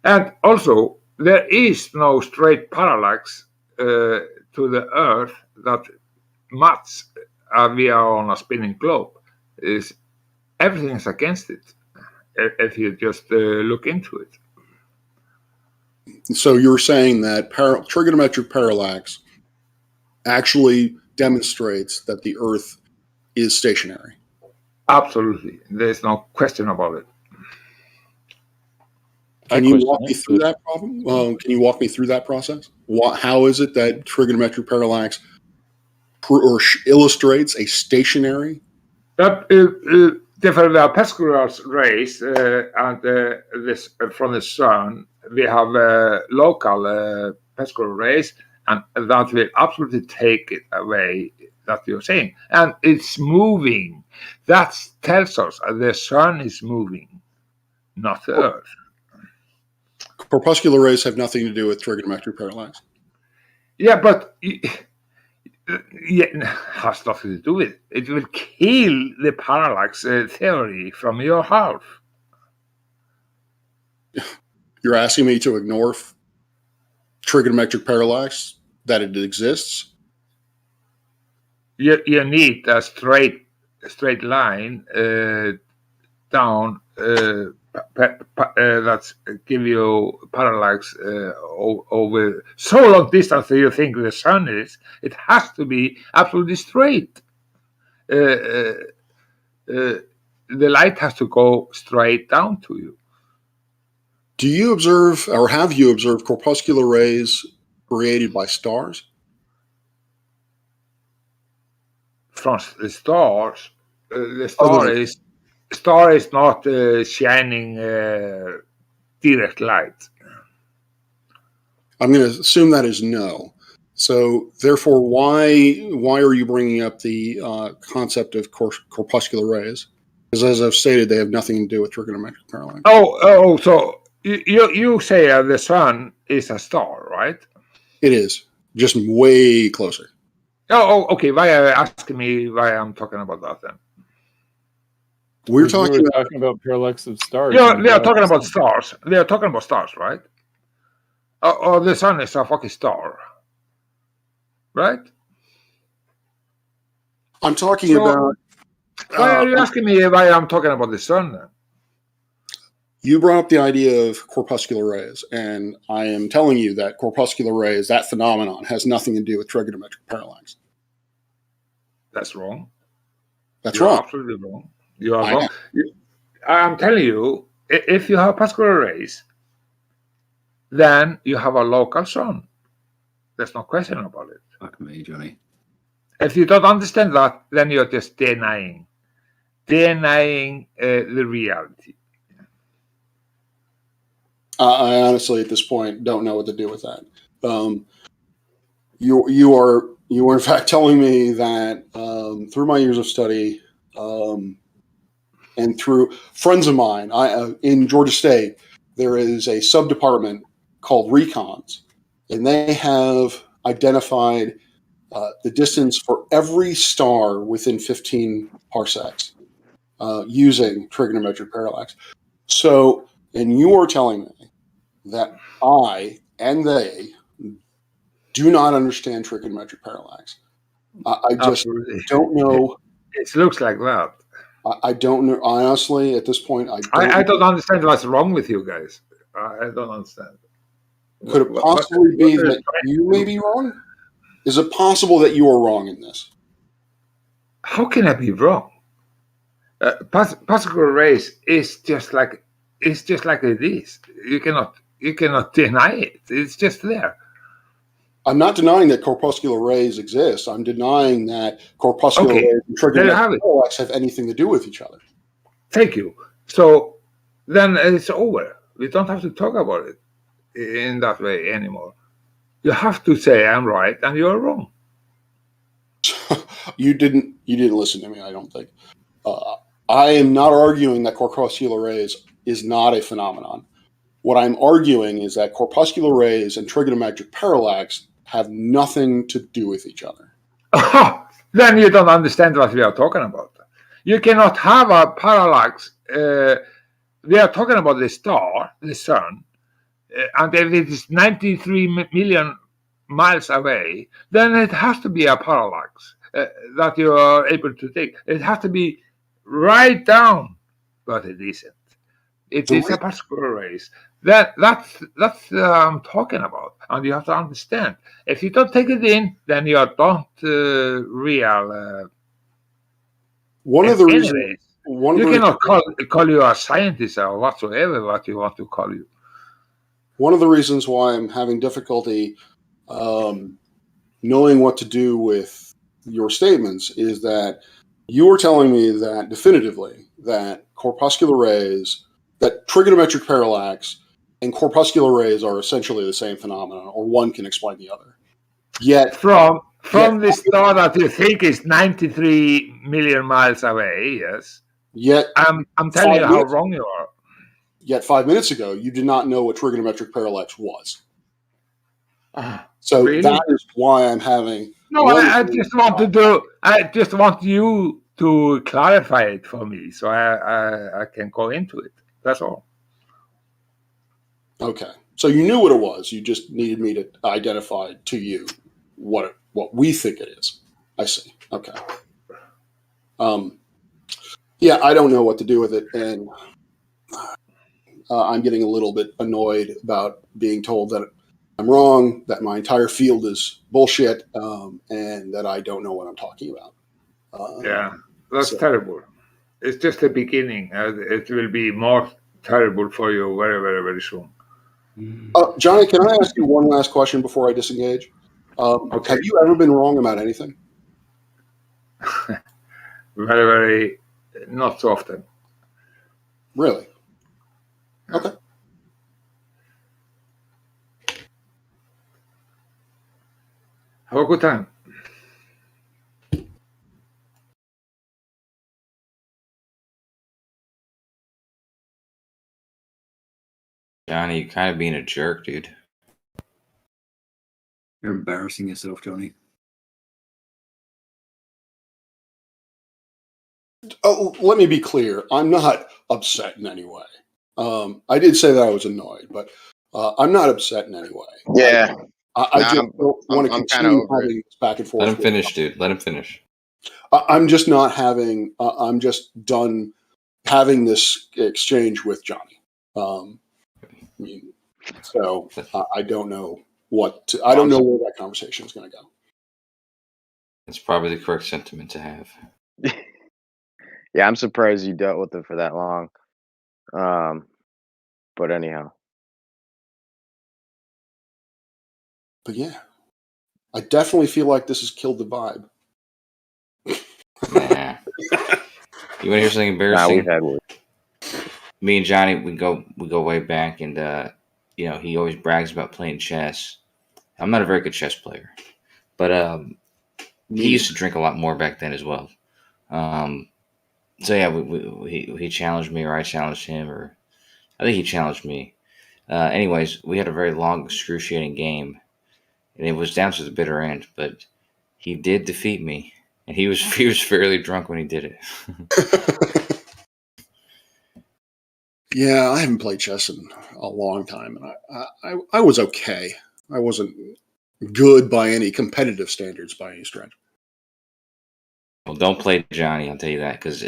[SPEAKER 12] and also there is no straight parallax to the Earth that match. We are on a spinning globe. Everything is against it if you just look into it.
[SPEAKER 13] So you're saying that trigonometric parallax actually demonstrates that the Earth is stationary?
[SPEAKER 12] Absolutely. There's no question about it.
[SPEAKER 13] Can you walk me through that problem? Can you walk me through that process? How is it that trigonometric parallax illustrates a stationary?
[SPEAKER 12] Different Pascal rays and this from the sun, we have local Pascal rays, and that will absolutely take it away. That you're saying, and it's moving. That tells us the sun is moving, not the Earth.
[SPEAKER 13] Corpuscular rays have nothing to do with trigonometric parallax.
[SPEAKER 12] Yeah, but has nothing to do with it. It will kill the parallax theory from your half.
[SPEAKER 13] You're asking me to ignore trigonometric parallax, that it exists?
[SPEAKER 12] You need a straight line down that give you parallax over so long distance that you think the sun is. It has to be absolutely straight. The light has to go straight down to you.
[SPEAKER 13] Do you observe, or have you observed, corpuscular rays created by stars?
[SPEAKER 12] From the stars, the star is not shining direct light.
[SPEAKER 13] I'm going to assume that is no. So, therefore, why are you bringing up the concept of corpuscular rays? Because, as I've stated, they have nothing to do with trigonometric parallax.
[SPEAKER 12] So you say the sun is a star, right?
[SPEAKER 13] It is, just way closer.
[SPEAKER 12] Okay. Why are you asking me why I'm talking about that then?
[SPEAKER 13] We're talking
[SPEAKER 16] about parallax of stars.
[SPEAKER 12] Yeah, they are talking about stars. They are talking about stars, right? Or the sun is a fucking star, right?
[SPEAKER 13] I'm talking about.
[SPEAKER 12] Why are you asking me why I'm talking about the sun then?
[SPEAKER 13] You brought up the idea of corpuscular rays, and I am telling you that corpuscular rays, that phenomenon, has nothing to do with trigonometric parallax.
[SPEAKER 12] That's wrong.
[SPEAKER 13] That's wrong.
[SPEAKER 12] Absolutely wrong. You are wrong. I'm telling you, if you have corpuscular rays, then you have a local sun. There's no question about it.
[SPEAKER 10] Fuck me, Johnny.
[SPEAKER 12] If you don't understand that, then you're just denying the reality.
[SPEAKER 13] I honestly, at this point, don't know what to do with that. You are in fact telling me that through my years of study and through friends of mine, in Georgia State, there is a sub-department called Recons, and they have, identified the distance for every star within 15 parsecs using trigonometric parallax. So, and you are telling me that I and they do not understand trigonometric parallax. I just
[SPEAKER 12] Absolutely.
[SPEAKER 13] don't know.
[SPEAKER 12] It looks like that.
[SPEAKER 13] I don't know. Honestly, at this point,
[SPEAKER 12] I don't understand what's wrong with you guys. I don't understand.
[SPEAKER 13] Could it possibly be that you may be wrong? Is it possible that you are wrong in this?
[SPEAKER 12] How can I be wrong? Particle rays is just like it is. You cannot deny it. It's just there.
[SPEAKER 13] I'm not denying that corpuscular rays exist. I'm denying that corpuscular rays and trigonometric parallax have anything to do with each other.
[SPEAKER 12] Thank you. So then it's over. We don't have to talk about it in that way anymore. You have to say I'm right and you're wrong.
[SPEAKER 13] You didn't listen to me, I don't think. I am not arguing that corpuscular rays is not a phenomenon. What I'm arguing is that corpuscular rays and trigonometric parallax have nothing to do with each other.
[SPEAKER 12] Then you don't understand what we are talking about. You cannot have a parallax. We are talking about the star, the sun, and if it is 93 million miles away, then it has to be a parallax that you are able to take. It has to be right down, but it isn't. It is a particular race. That's I'm talking about, and you have to understand. If you don't take it in, then you are not real.
[SPEAKER 13] One of the reasons
[SPEAKER 12] you cannot call you a scientist or whatsoever what you want to call you.
[SPEAKER 13] One of the reasons why I'm having difficulty knowing what to do with your statements is that you are telling me that definitively that corpuscular rays, that trigonometric parallax and corpuscular rays are essentially the same phenomenon, or one can explain the other. Yet
[SPEAKER 12] from the star that you think is 93 million miles away, yes.
[SPEAKER 13] Yet
[SPEAKER 12] I'm telling you how wrong you are.
[SPEAKER 13] Yet 5 minutes ago, you did not know what trigonometric parallax was. So
[SPEAKER 12] really?
[SPEAKER 13] that is why I'm having.
[SPEAKER 12] No, I just want to do. I just want you to clarify it for me, so I can go into it. That's all.
[SPEAKER 13] Okay, so you knew what it was. You just needed me to identify to you what we think it is. I see. Okay. Yeah, I don't know what to do with it, and I'm getting a little bit annoyed about being told that I'm wrong, that my entire field is bullshit, and that I don't know what I'm talking about.
[SPEAKER 12] Yeah, that's terrible. It's just the beginning. It will be more terrible for you very, very, very soon.
[SPEAKER 13] Johnny, can I ask you one last question before I disengage?
[SPEAKER 12] Okay.
[SPEAKER 13] Have you ever been wrong about anything?
[SPEAKER 12] Very, very, not so often.
[SPEAKER 13] Really? Okay.
[SPEAKER 12] Have a good time.
[SPEAKER 7] Johnny, you're kind of being a jerk, dude.
[SPEAKER 10] You're embarrassing yourself, Johnny.
[SPEAKER 13] Oh, let me be clear. I'm not upset in any way. I did say that I was annoyed, but I'm not upset in any way.
[SPEAKER 4] Yeah.
[SPEAKER 13] I just don't want to continue having this back and forth.
[SPEAKER 7] Let him finish, dude. Let him finish.
[SPEAKER 13] I'm just not having. I'm just done having this exchange with Johnny. So I don't know what. I don't know where that conversation is going to go.
[SPEAKER 7] It's probably the correct sentiment to have.
[SPEAKER 4] Yeah, I'm surprised you dealt with it for that long. But anyhow.
[SPEAKER 13] But yeah, I definitely feel like this has killed the vibe.
[SPEAKER 7] Nah. You want to hear something embarrassing?
[SPEAKER 4] Nah, we've had work.
[SPEAKER 7] Me and Johnny, we go way back, and he always brags about playing chess. I'm not a very good chess player, but he used to drink a lot more back then as well. So yeah, he challenged me, or I challenged him, or I think he challenged me. Anyways, we had a very long, excruciating game, and it was down to the bitter end. But he did defeat me, and he was fairly drunk when he did it.
[SPEAKER 13] Yeah, I haven't played chess in a long time, and I was okay. I wasn't good by any competitive standards by any stretch.
[SPEAKER 7] Well, don't play Johnny. I'll tell you that, because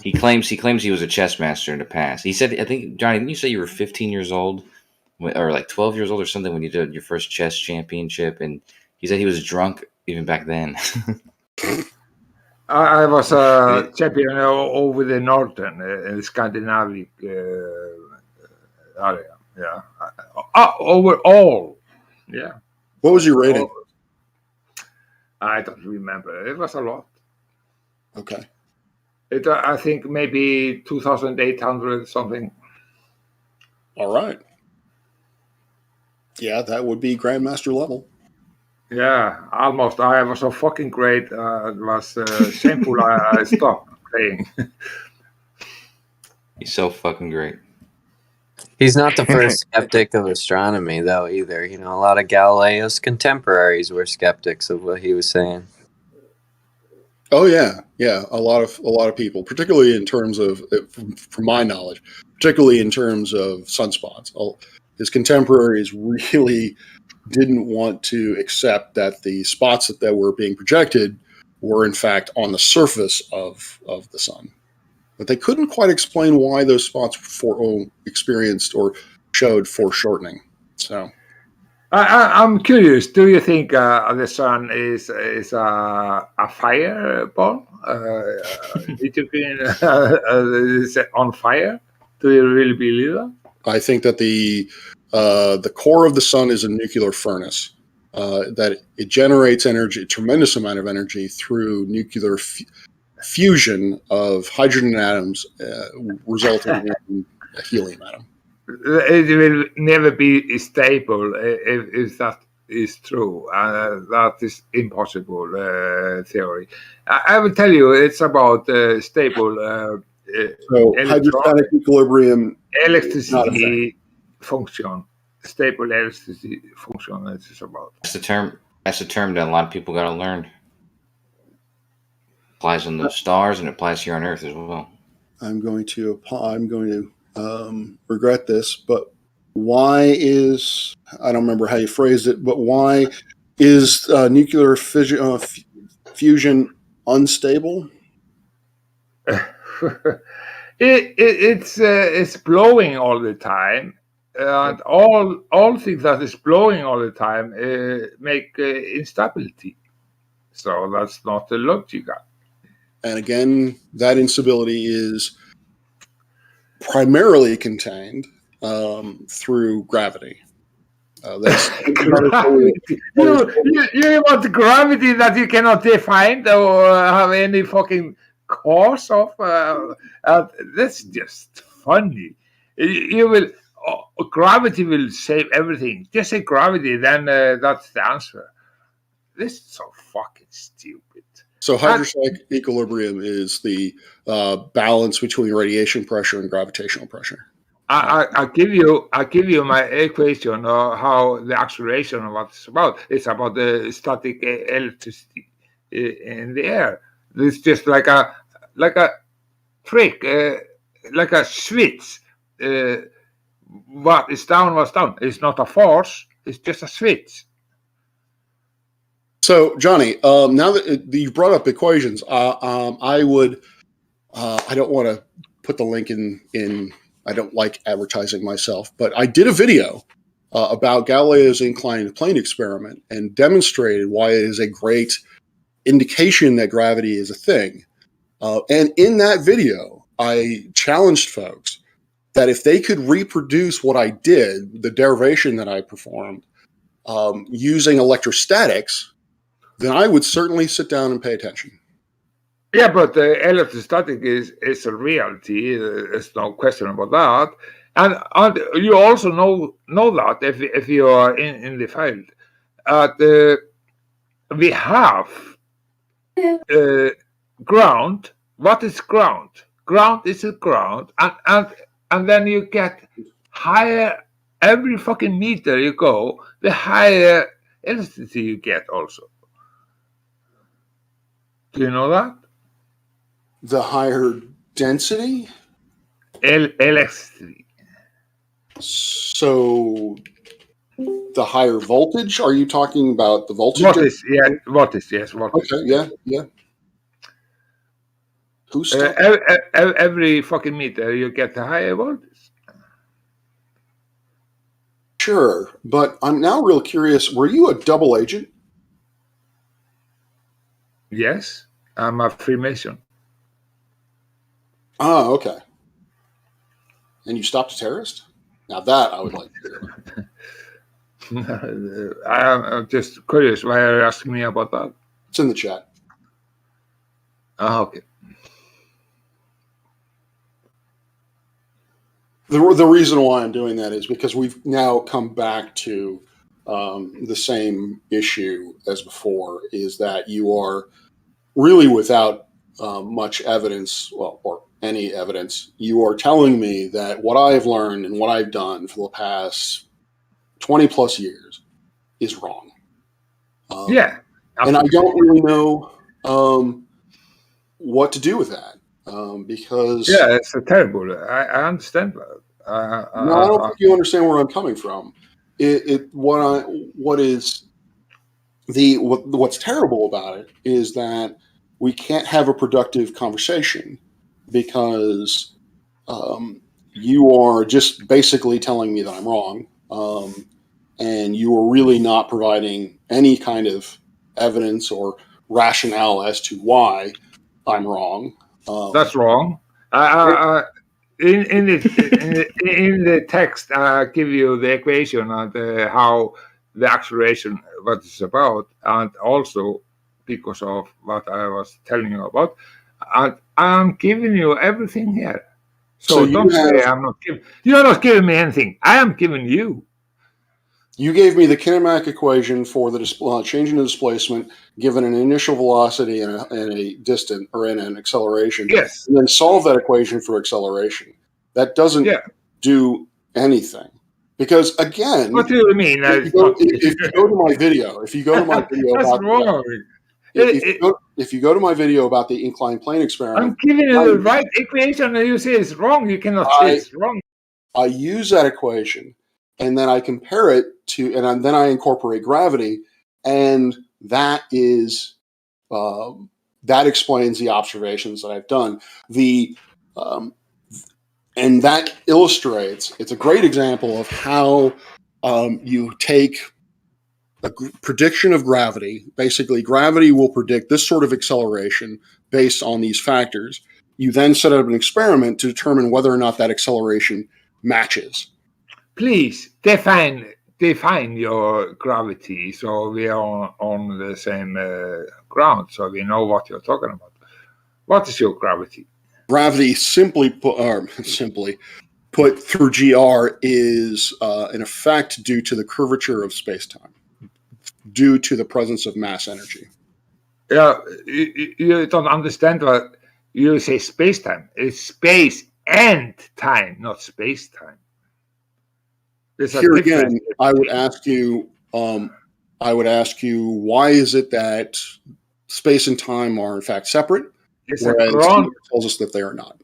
[SPEAKER 7] he claims he was a chess master in the past. He said, I think, Johnny, didn't you say you were 15 years old, or like 12 years old or something, when you did your first chess championship? And he said he was drunk even back then.
[SPEAKER 12] I was a champion over the northern Scandinavian area. Yeah, overall. Yeah.
[SPEAKER 13] What was your rating?
[SPEAKER 12] I don't remember. It was a lot.
[SPEAKER 13] Okay.
[SPEAKER 12] I think maybe 2,800 something.
[SPEAKER 13] All right. Yeah, that would be Grandmaster level.
[SPEAKER 12] Yeah, almost. I was so fucking great. It was shameful. I stopped playing.
[SPEAKER 7] He's so fucking great.
[SPEAKER 15] He's not the first skeptic of astronomy, though, either. You know, a lot of Galileo's contemporaries were skeptics of what he was saying.
[SPEAKER 13] Oh yeah, yeah. A lot of people, particularly in terms of, from my knowledge, particularly in terms of sunspots. His contemporaries really didn't want to accept that the spots that were being projected were in fact on the surface of the sun. But they couldn't quite explain why those spots experienced or showed foreshortening. So,
[SPEAKER 12] I'm curious. Do you think the sun is a fireball? Is it on fire? Do you really believe that?
[SPEAKER 13] I think that the core of the sun is a nuclear furnace. That it generates energy, a tremendous amount of energy through nuclear fusion of hydrogen atoms, resulting in a helium atom.
[SPEAKER 12] It will never be stable if that is true. That is impossible theory. I will tell you, it's about stable
[SPEAKER 13] So hydrostatic equilibrium,
[SPEAKER 12] electricity function. Stable electricity function. It's about.
[SPEAKER 7] That's the term that a lot of people got to learn. Applies on the stars and it applies here on Earth as well.
[SPEAKER 13] I'm going to regret this, but why is, I don't remember how you phrased it, but why is nuclear fusion unstable?
[SPEAKER 12] It's blowing all the time, and all things that is blowing all the time make instability. So that's not the logical.
[SPEAKER 13] And again, that instability is primarily contained through gravity. That's
[SPEAKER 12] gravity. You want gravity that you cannot define or have any fucking cause of? That's just funny. You will gravity will save everything. Just say gravity, then that's the answer. This is so fucking stupid.
[SPEAKER 13] So hydrostatic equilibrium is the balance between radiation pressure and gravitational pressure.
[SPEAKER 12] I give you my equation of how the acceleration of what it's about. It's about the static electricity in the air. It's just like a trick, like a switch. What is down, what's down. It's not a force. It's just a switch.
[SPEAKER 13] So, Johnny, now that you brought up equations, I would. I don't want to put the link in. I don't like advertising myself, but I did a video about Galileo's inclined plane experiment and demonstrated why it is a great indication that gravity is a thing. And in that video, I challenged folks that if they could reproduce what I did, the derivation that I performed, using electrostatics, then I would certainly sit down and pay attention.
[SPEAKER 12] Yeah, but electrostatic is a reality. There's no question about that. And you also know that if you are in the field, we have ground. What is ground? Ground is a ground, and then you get higher. Every fucking meter you go, the higher electricity you get also. Do you know that?
[SPEAKER 13] The higher density?
[SPEAKER 12] Electricity.
[SPEAKER 13] So the higher voltage? Are you talking about the voltage?
[SPEAKER 12] Voltage, yeah, voltage, yes, voltage.
[SPEAKER 13] Okay, yeah. Who's
[SPEAKER 12] every fucking meter you get the higher voltage.
[SPEAKER 13] Sure, but I'm now real curious. Were you a double agent?
[SPEAKER 12] Yes, I'm a Freemason.
[SPEAKER 13] Oh, okay. And you stopped a terrorist? Now that I would like to hear.
[SPEAKER 12] I'm just curious. Why are you asking me about that?
[SPEAKER 13] It's in the chat.
[SPEAKER 12] Okay.
[SPEAKER 13] The reason why I'm doing that is because we've now come back to the same issue as before, is that you are really without much evidence, well, or any evidence. You are telling me that what I've learned and what I've done for the past 20 plus years is wrong.
[SPEAKER 12] Yeah.
[SPEAKER 13] And I don't really know what to do with that. Because
[SPEAKER 12] yeah, it's terrible. I understand that.
[SPEAKER 13] No, I don't think you understand where I'm coming from. What's terrible about it is that we can't have a productive conversation because you are just basically telling me that I'm wrong, and you are really not providing any kind of evidence or rationale as to why I'm wrong.
[SPEAKER 12] That's wrong. In the text, I give you the equation and how the acceleration, what it's about, and also because of what I was telling you about, and I'm giving you everything here. So don't say I'm not giving. You're not giving me anything. I am giving you.
[SPEAKER 13] You gave me the kinematic equation for the change in the displacement given an initial velocity and a distance or in an acceleration.
[SPEAKER 12] Yes.
[SPEAKER 13] And then solve that equation for acceleration. That doesn't do anything. Because again,
[SPEAKER 12] what do you mean?
[SPEAKER 13] If you go to my video,
[SPEAKER 12] That's
[SPEAKER 13] about
[SPEAKER 12] wrong.
[SPEAKER 13] if you go to my video about the inclined plane experiment,
[SPEAKER 12] I'm giving you the right equation and you say it's wrong. You cannot say it's wrong.
[SPEAKER 13] I use that equation and then I compare it to, and then I incorporate gravity, and that is that explains the observations that I've done. And that illustrates. It's a great example of how you take a prediction of gravity. Basically, gravity will predict this sort of acceleration based on these factors. You then set up an experiment to determine whether or not that acceleration matches.
[SPEAKER 12] Please define your gravity so we are on the same ground, so we know what you're talking about. What is your gravity?
[SPEAKER 13] Gravity, simply put through GR, is an effect due to the curvature of space-time, due to the presence of mass energy.
[SPEAKER 12] Yeah, you don't understand what you say. Space-time. It's space and time, not space-time.
[SPEAKER 13] Here again, I would ask you, why is it that space and time are in fact separate, whereas theory tells us that they are not?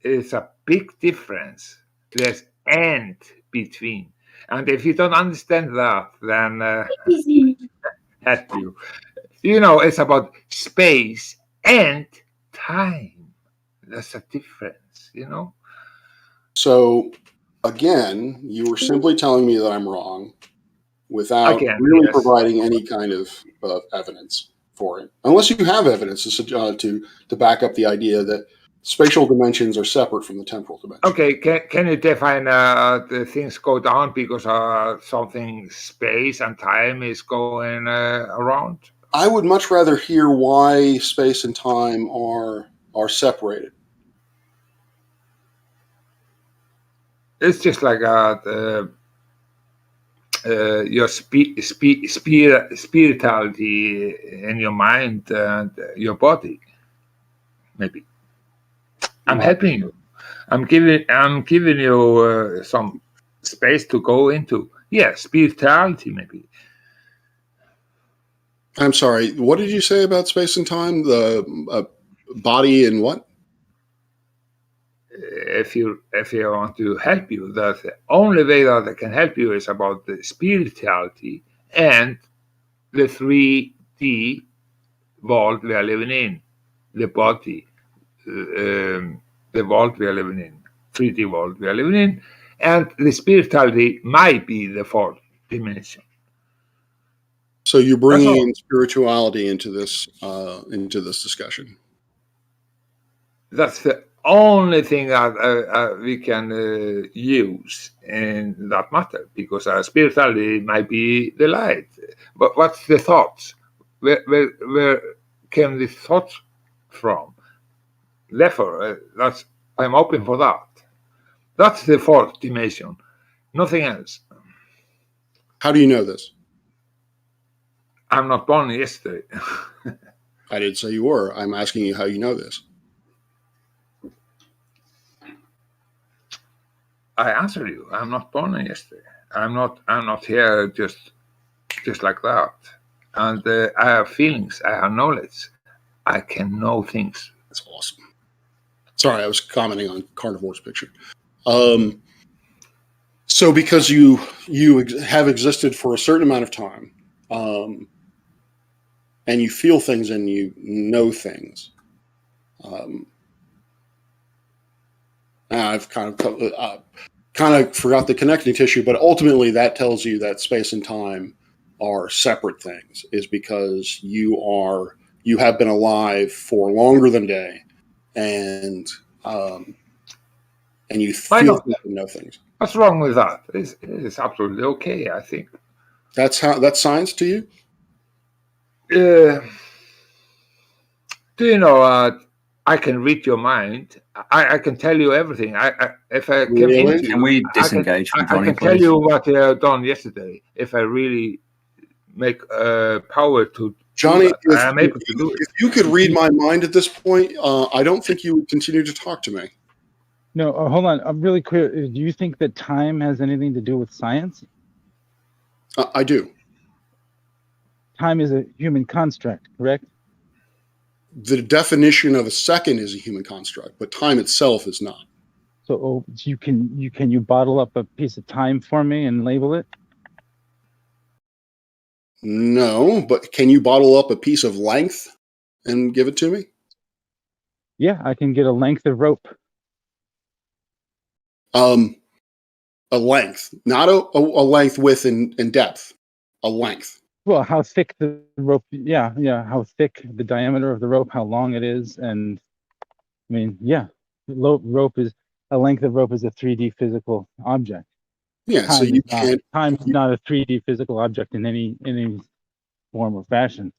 [SPEAKER 12] It's a big difference. There's and between, and if you don't understand that, then help you. You know, it's about space and time. That's a difference, you know.
[SPEAKER 13] So, again, you were simply telling me that I'm wrong without providing any kind of evidence for it. Unless you have evidence to back up the idea that spatial dimensions are separate from the temporal dimension.
[SPEAKER 12] Okay, can you define the things go down because something space and time is going around?
[SPEAKER 13] I would much rather hear why space and time are separated.
[SPEAKER 12] It's just like your spirituality in your mind and your body. Maybe I'm helping you. I'm giving you some space to go into. Yeah, spirituality maybe.
[SPEAKER 13] I'm sorry. What did you say about space and time? The body and what?
[SPEAKER 12] If you want to help you, that the only way that I can help you is about the spirituality and the 3D world we are living in, the body, the world we are living in, 3D world we are living in, and the spirituality might be the fourth dimension.
[SPEAKER 13] So you're bringing in spirituality into this discussion.
[SPEAKER 12] That's the only thing that we can use in that matter, because our spirituality might be the light. But what's the thoughts? Where came the thoughts from? Therefore, I'm open for that. That's the fourth dimension, nothing else.
[SPEAKER 13] How do you know this?
[SPEAKER 12] I'm not born yesterday.
[SPEAKER 13] I didn't say you were. I'm asking you how you know this.
[SPEAKER 12] I answered you. I'm not born yesterday. I'm not here just like that. And I have feelings. I have knowledge. I can know things.
[SPEAKER 13] That's awesome. Sorry, I was commenting on Carnivore's picture. So because you have existed for a certain amount of time, and you feel things and you know things. I've kind of forgot the connecting tissue, but ultimately that tells you that space and time are separate things, is because you have been alive for longer than day, and you feel things and know things.
[SPEAKER 12] What's wrong with that? It's absolutely okay, I think.
[SPEAKER 13] That's science to you?
[SPEAKER 12] Do you know? I can read your mind. I can tell you everything. If I came into,
[SPEAKER 10] can we disengage from Johnny,
[SPEAKER 12] I can
[SPEAKER 10] please?
[SPEAKER 12] tell you what I have done yesterday. If I really make power to
[SPEAKER 13] Johnny,
[SPEAKER 12] I am able to do it.
[SPEAKER 13] If you could read my mind at this point, I don't think you would continue to talk to me.
[SPEAKER 18] No, hold on. I'm really clear. Do you think that time has anything to do with science?
[SPEAKER 13] I do.
[SPEAKER 18] Time is a human construct, correct?
[SPEAKER 13] The definition of a second is a human construct, but time itself is not.
[SPEAKER 18] So can you bottle up a piece of time for me and label it?
[SPEAKER 13] No, but can you bottle up a piece of length and give it to me?
[SPEAKER 18] Yeah, I can get a length of rope.
[SPEAKER 13] A length, not a length, width, and depth. A length.
[SPEAKER 18] Well, how thick the rope? Yeah, how thick the diameter of the rope, how long it is, and I mean, yeah, rope is a length of rope is a 3D physical object.
[SPEAKER 13] Yeah, so you can't.
[SPEAKER 18] Time is not a 3D physical object in any form or fashion.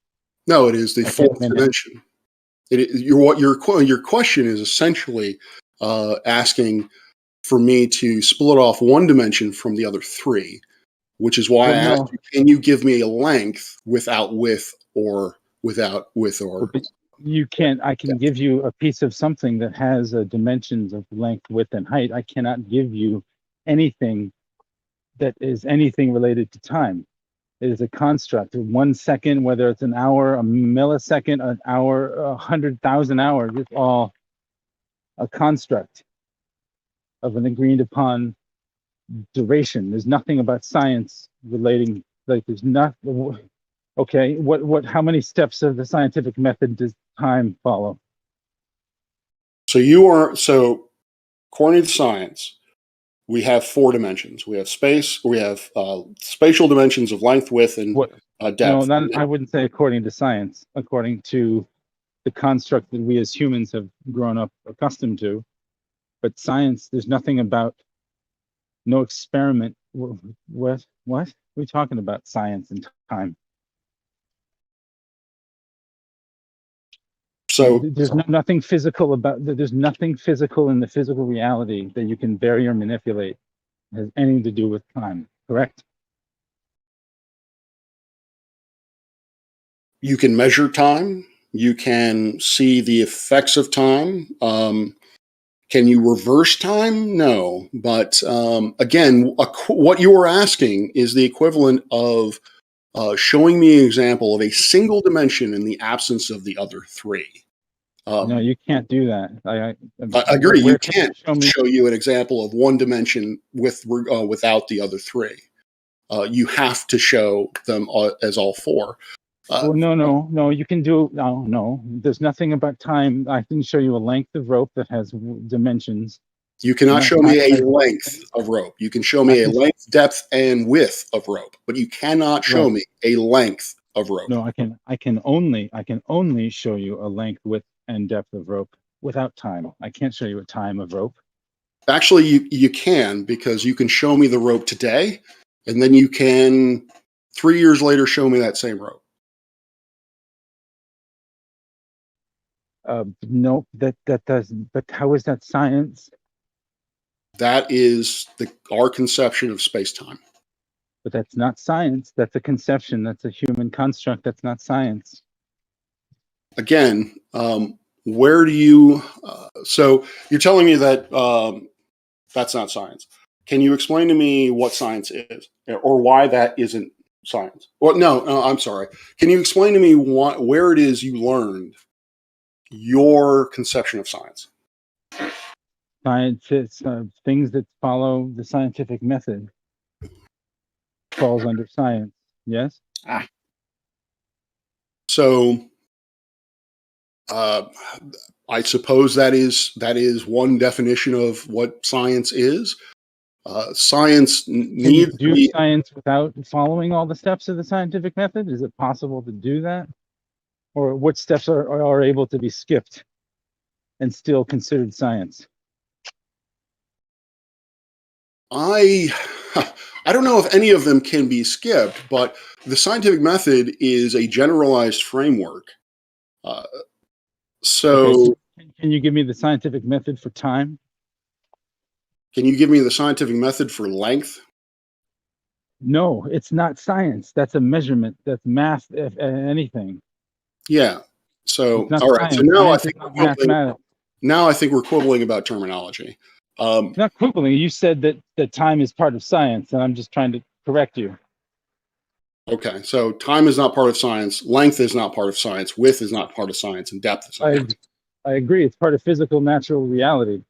[SPEAKER 13] No, it is the fourth dimension. Your question is essentially asking for me to split off one dimension from the other three, which is why I asked you, can you give me a length without width or without width or...
[SPEAKER 18] You can't. I can give you a piece of something that has dimensions of length, width, and height. I cannot give you anything that is anything related to time. It is a construct. 1 second, whether it's an hour, a millisecond, an hour, 100,000 hours, it's all a construct of an agreed upon duration. There's nothing about science relating, like there's not, okay, how many steps of the scientific method does time follow?
[SPEAKER 13] So according to science, we have 4 dimensions. We have space, we have spatial dimensions of length, width, and depth.
[SPEAKER 18] No, I wouldn't say according to science, according to the construct that we as humans have grown up accustomed to. But science, there's nothing about, no experiment. What are we talking about? Science and time.
[SPEAKER 13] So
[SPEAKER 18] there's nothing physical about. There's nothing physical in the physical reality that you can vary or manipulate. It has anything to do with time. Correct?
[SPEAKER 13] You can measure time. You can see the effects of time. Can you reverse time? No. But again, what you are asking is the equivalent of showing me an example of a single dimension in the absence of the other three.
[SPEAKER 18] No, you can't do that. I
[SPEAKER 13] agree.
[SPEAKER 18] Where
[SPEAKER 13] You
[SPEAKER 18] can
[SPEAKER 13] can't
[SPEAKER 18] show me?
[SPEAKER 13] show you an example of one dimension without the other three. You have to show them as all four.
[SPEAKER 18] Well, no. You can do no. There's nothing about time. I can show you a length of rope that has dimensions.
[SPEAKER 13] You cannot show me a
[SPEAKER 18] time.
[SPEAKER 13] length of rope. You can show me a length, depth, and width of rope, but you cannot show
[SPEAKER 18] Right.
[SPEAKER 13] me a length of rope.
[SPEAKER 18] No, I can only show you a length, width, and depth of rope without time. I can't show you a time of rope.
[SPEAKER 13] Actually, you can, because you can show me the rope today, and then you can 3 years later show me that same rope.
[SPEAKER 18] No, that doesn't. But how is that science?
[SPEAKER 13] That is our conception of space-time.
[SPEAKER 18] But that's not science. That's a conception. That's a human construct. That's not science.
[SPEAKER 13] Again, where do you? So you're telling me that that's not science. Can you explain to me what science is, or why that isn't science? Well, no, I'm sorry. Can you explain to me where it is you learned your conception of science?
[SPEAKER 18] Science, things that follow the scientific method falls under science. Yes.
[SPEAKER 13] So, I suppose that is one definition of what science is. Science needs
[SPEAKER 18] Can you do science without following all the steps of the scientific method? Is it possible to do that? Or what steps are able to be skipped and still considered science?
[SPEAKER 13] I don't know if any of them can be skipped, but the scientific method is a generalized framework. So,
[SPEAKER 18] can you give me the scientific method for time?
[SPEAKER 13] Can you give me the scientific method for length?
[SPEAKER 18] No, it's not science. That's a measurement. That's math, if anything.
[SPEAKER 13] Yeah. So, all right.
[SPEAKER 18] Science.
[SPEAKER 13] So now
[SPEAKER 18] I
[SPEAKER 13] think we're quibbling about terminology.
[SPEAKER 18] Not quibbling. You said that time is part of science, and I'm just trying to correct you.
[SPEAKER 13] Okay. So time is not part of science. Length is not part of science. Width is not part of science, and depth is not.
[SPEAKER 18] I agree. It's part of physical, natural reality,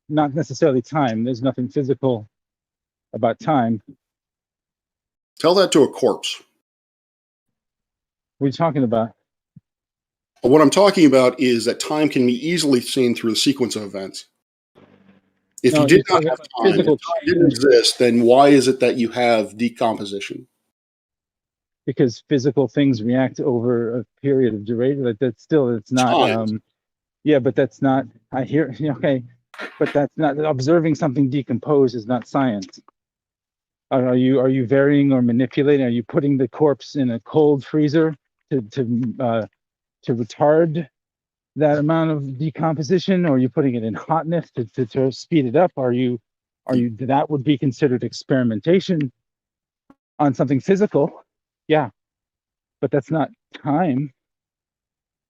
[SPEAKER 18] not necessarily time. There's nothing physical about time.
[SPEAKER 13] Tell that to a corpse.
[SPEAKER 18] What are you talking about?
[SPEAKER 13] What I'm talking about is that time can be easily seen through a sequence of events. If you did not have time, if time didn't exist, then why is it that you have decomposition?
[SPEAKER 18] Because physical things react over a period of duration. Like that's still, it's not. Yeah, but that's not. I hear. Okay, but that's not. Observing something decompose is not science. Are you varying or manipulating? Are you putting the corpse in a cold freezer to retard that amount of decomposition, or are you putting it in hotness to speed it up? Are you that would be considered experimentation on something physical? Yeah, but that's not time.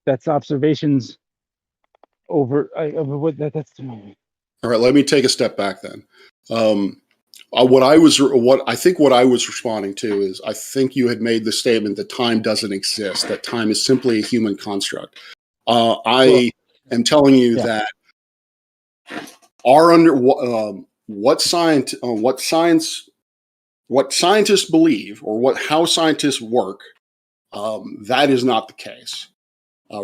[SPEAKER 18] That's observations over what that's.
[SPEAKER 13] All right, let me take a step back then. What I was responding to is, I think you had made the statement that time doesn't exist, that time is simply a human construct. I am telling you that what scientists believe, or how scientists work, that is not the case.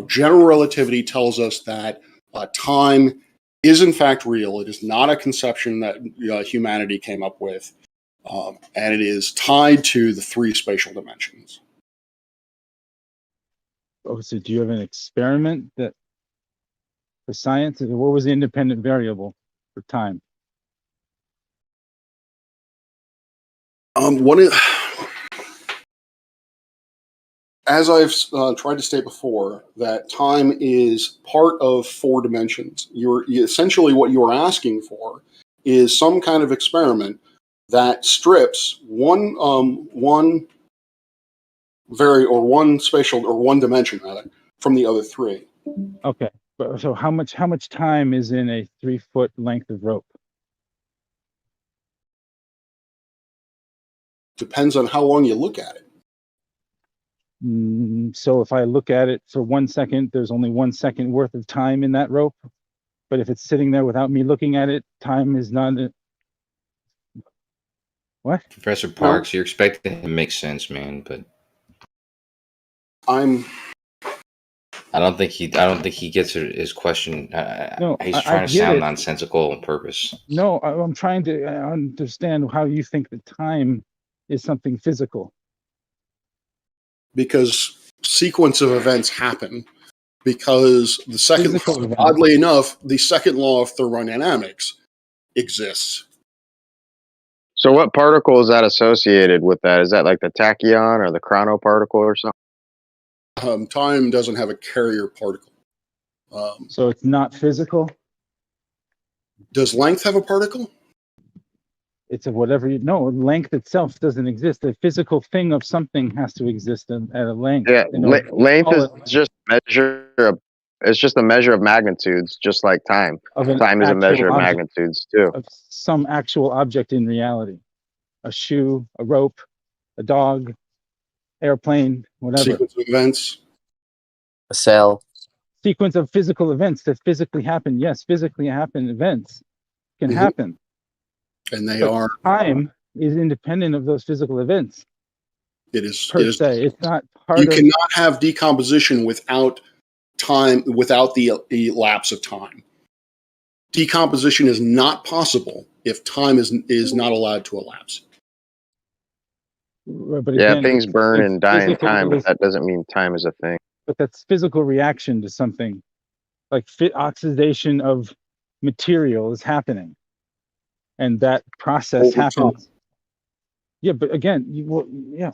[SPEAKER 13] General relativity tells us that time is in fact real. It is not a conception that humanity came up with, and it is tied to the three spatial dimensions.
[SPEAKER 18] Oh, so do you have an experiment that for science? What was the independent variable for time?
[SPEAKER 13] As I've tried to state before, that time is part of four dimensions. Essentially what you are asking for is some kind of experiment that strips one spatial or one dimension rather from the other three.
[SPEAKER 18] Okay, so how much time is in a 3-foot length of rope?
[SPEAKER 13] Depends on how long you look at it.
[SPEAKER 18] So if I look at it for 1 second, there's only 1 second worth of time in that rope. But if it's sitting there without me looking at it, time is not. What?
[SPEAKER 7] Professor Parks, you're expecting it to make sense, man, but I don't think he gets his question.
[SPEAKER 18] No,
[SPEAKER 7] He's
[SPEAKER 18] I
[SPEAKER 7] trying to
[SPEAKER 18] get
[SPEAKER 7] sound
[SPEAKER 18] it.
[SPEAKER 7] nonsensical on purpose.
[SPEAKER 18] No, I'm trying to understand how you think that time is something physical.
[SPEAKER 13] Because sequence of events happen. Because the second,
[SPEAKER 18] Physical events.
[SPEAKER 13] oddly enough, the second law of thermodynamics exists.
[SPEAKER 4] So what particle is that associated with that? Is that like the tachyon or the chronoparticle or something?
[SPEAKER 13] Time doesn't have a carrier particle.
[SPEAKER 18] So it's not physical?
[SPEAKER 13] Does length have a particle?
[SPEAKER 18] It's of whatever you know. Length itself doesn't exist. The physical thing of something has to exist at a length.
[SPEAKER 4] Yeah,
[SPEAKER 18] You know,
[SPEAKER 4] length is just measure of. It's just a measure of magnitudes, just like time.
[SPEAKER 18] Of an
[SPEAKER 4] Time is a
[SPEAKER 18] actual
[SPEAKER 4] measure of
[SPEAKER 18] object.
[SPEAKER 4] magnitudes too.
[SPEAKER 18] Of some actual object in reality. A shoe, a rope, a dog, airplane, whatever.
[SPEAKER 13] Sequence of events.
[SPEAKER 15] A cell.
[SPEAKER 18] Sequence of physical events that physically happen. Yes, physically happen events can happen.
[SPEAKER 13] And they
[SPEAKER 18] But
[SPEAKER 13] are.
[SPEAKER 18] time is independent of those physical events.
[SPEAKER 13] It is.
[SPEAKER 18] Per se, it's not part
[SPEAKER 13] You
[SPEAKER 18] of.
[SPEAKER 13] cannot have decomposition without time, without the elapse of time. Decomposition is not possible if time is not allowed to elapse.
[SPEAKER 18] But
[SPEAKER 4] Yeah,
[SPEAKER 18] again,
[SPEAKER 4] things burn
[SPEAKER 18] it's
[SPEAKER 4] and die in
[SPEAKER 18] physical,
[SPEAKER 4] time, but that doesn't mean time is a thing.
[SPEAKER 18] But that's physical reaction to something, like oxidation of material is happening, and that process
[SPEAKER 13] Over
[SPEAKER 18] happens.
[SPEAKER 13] time.
[SPEAKER 18] Yeah, but again,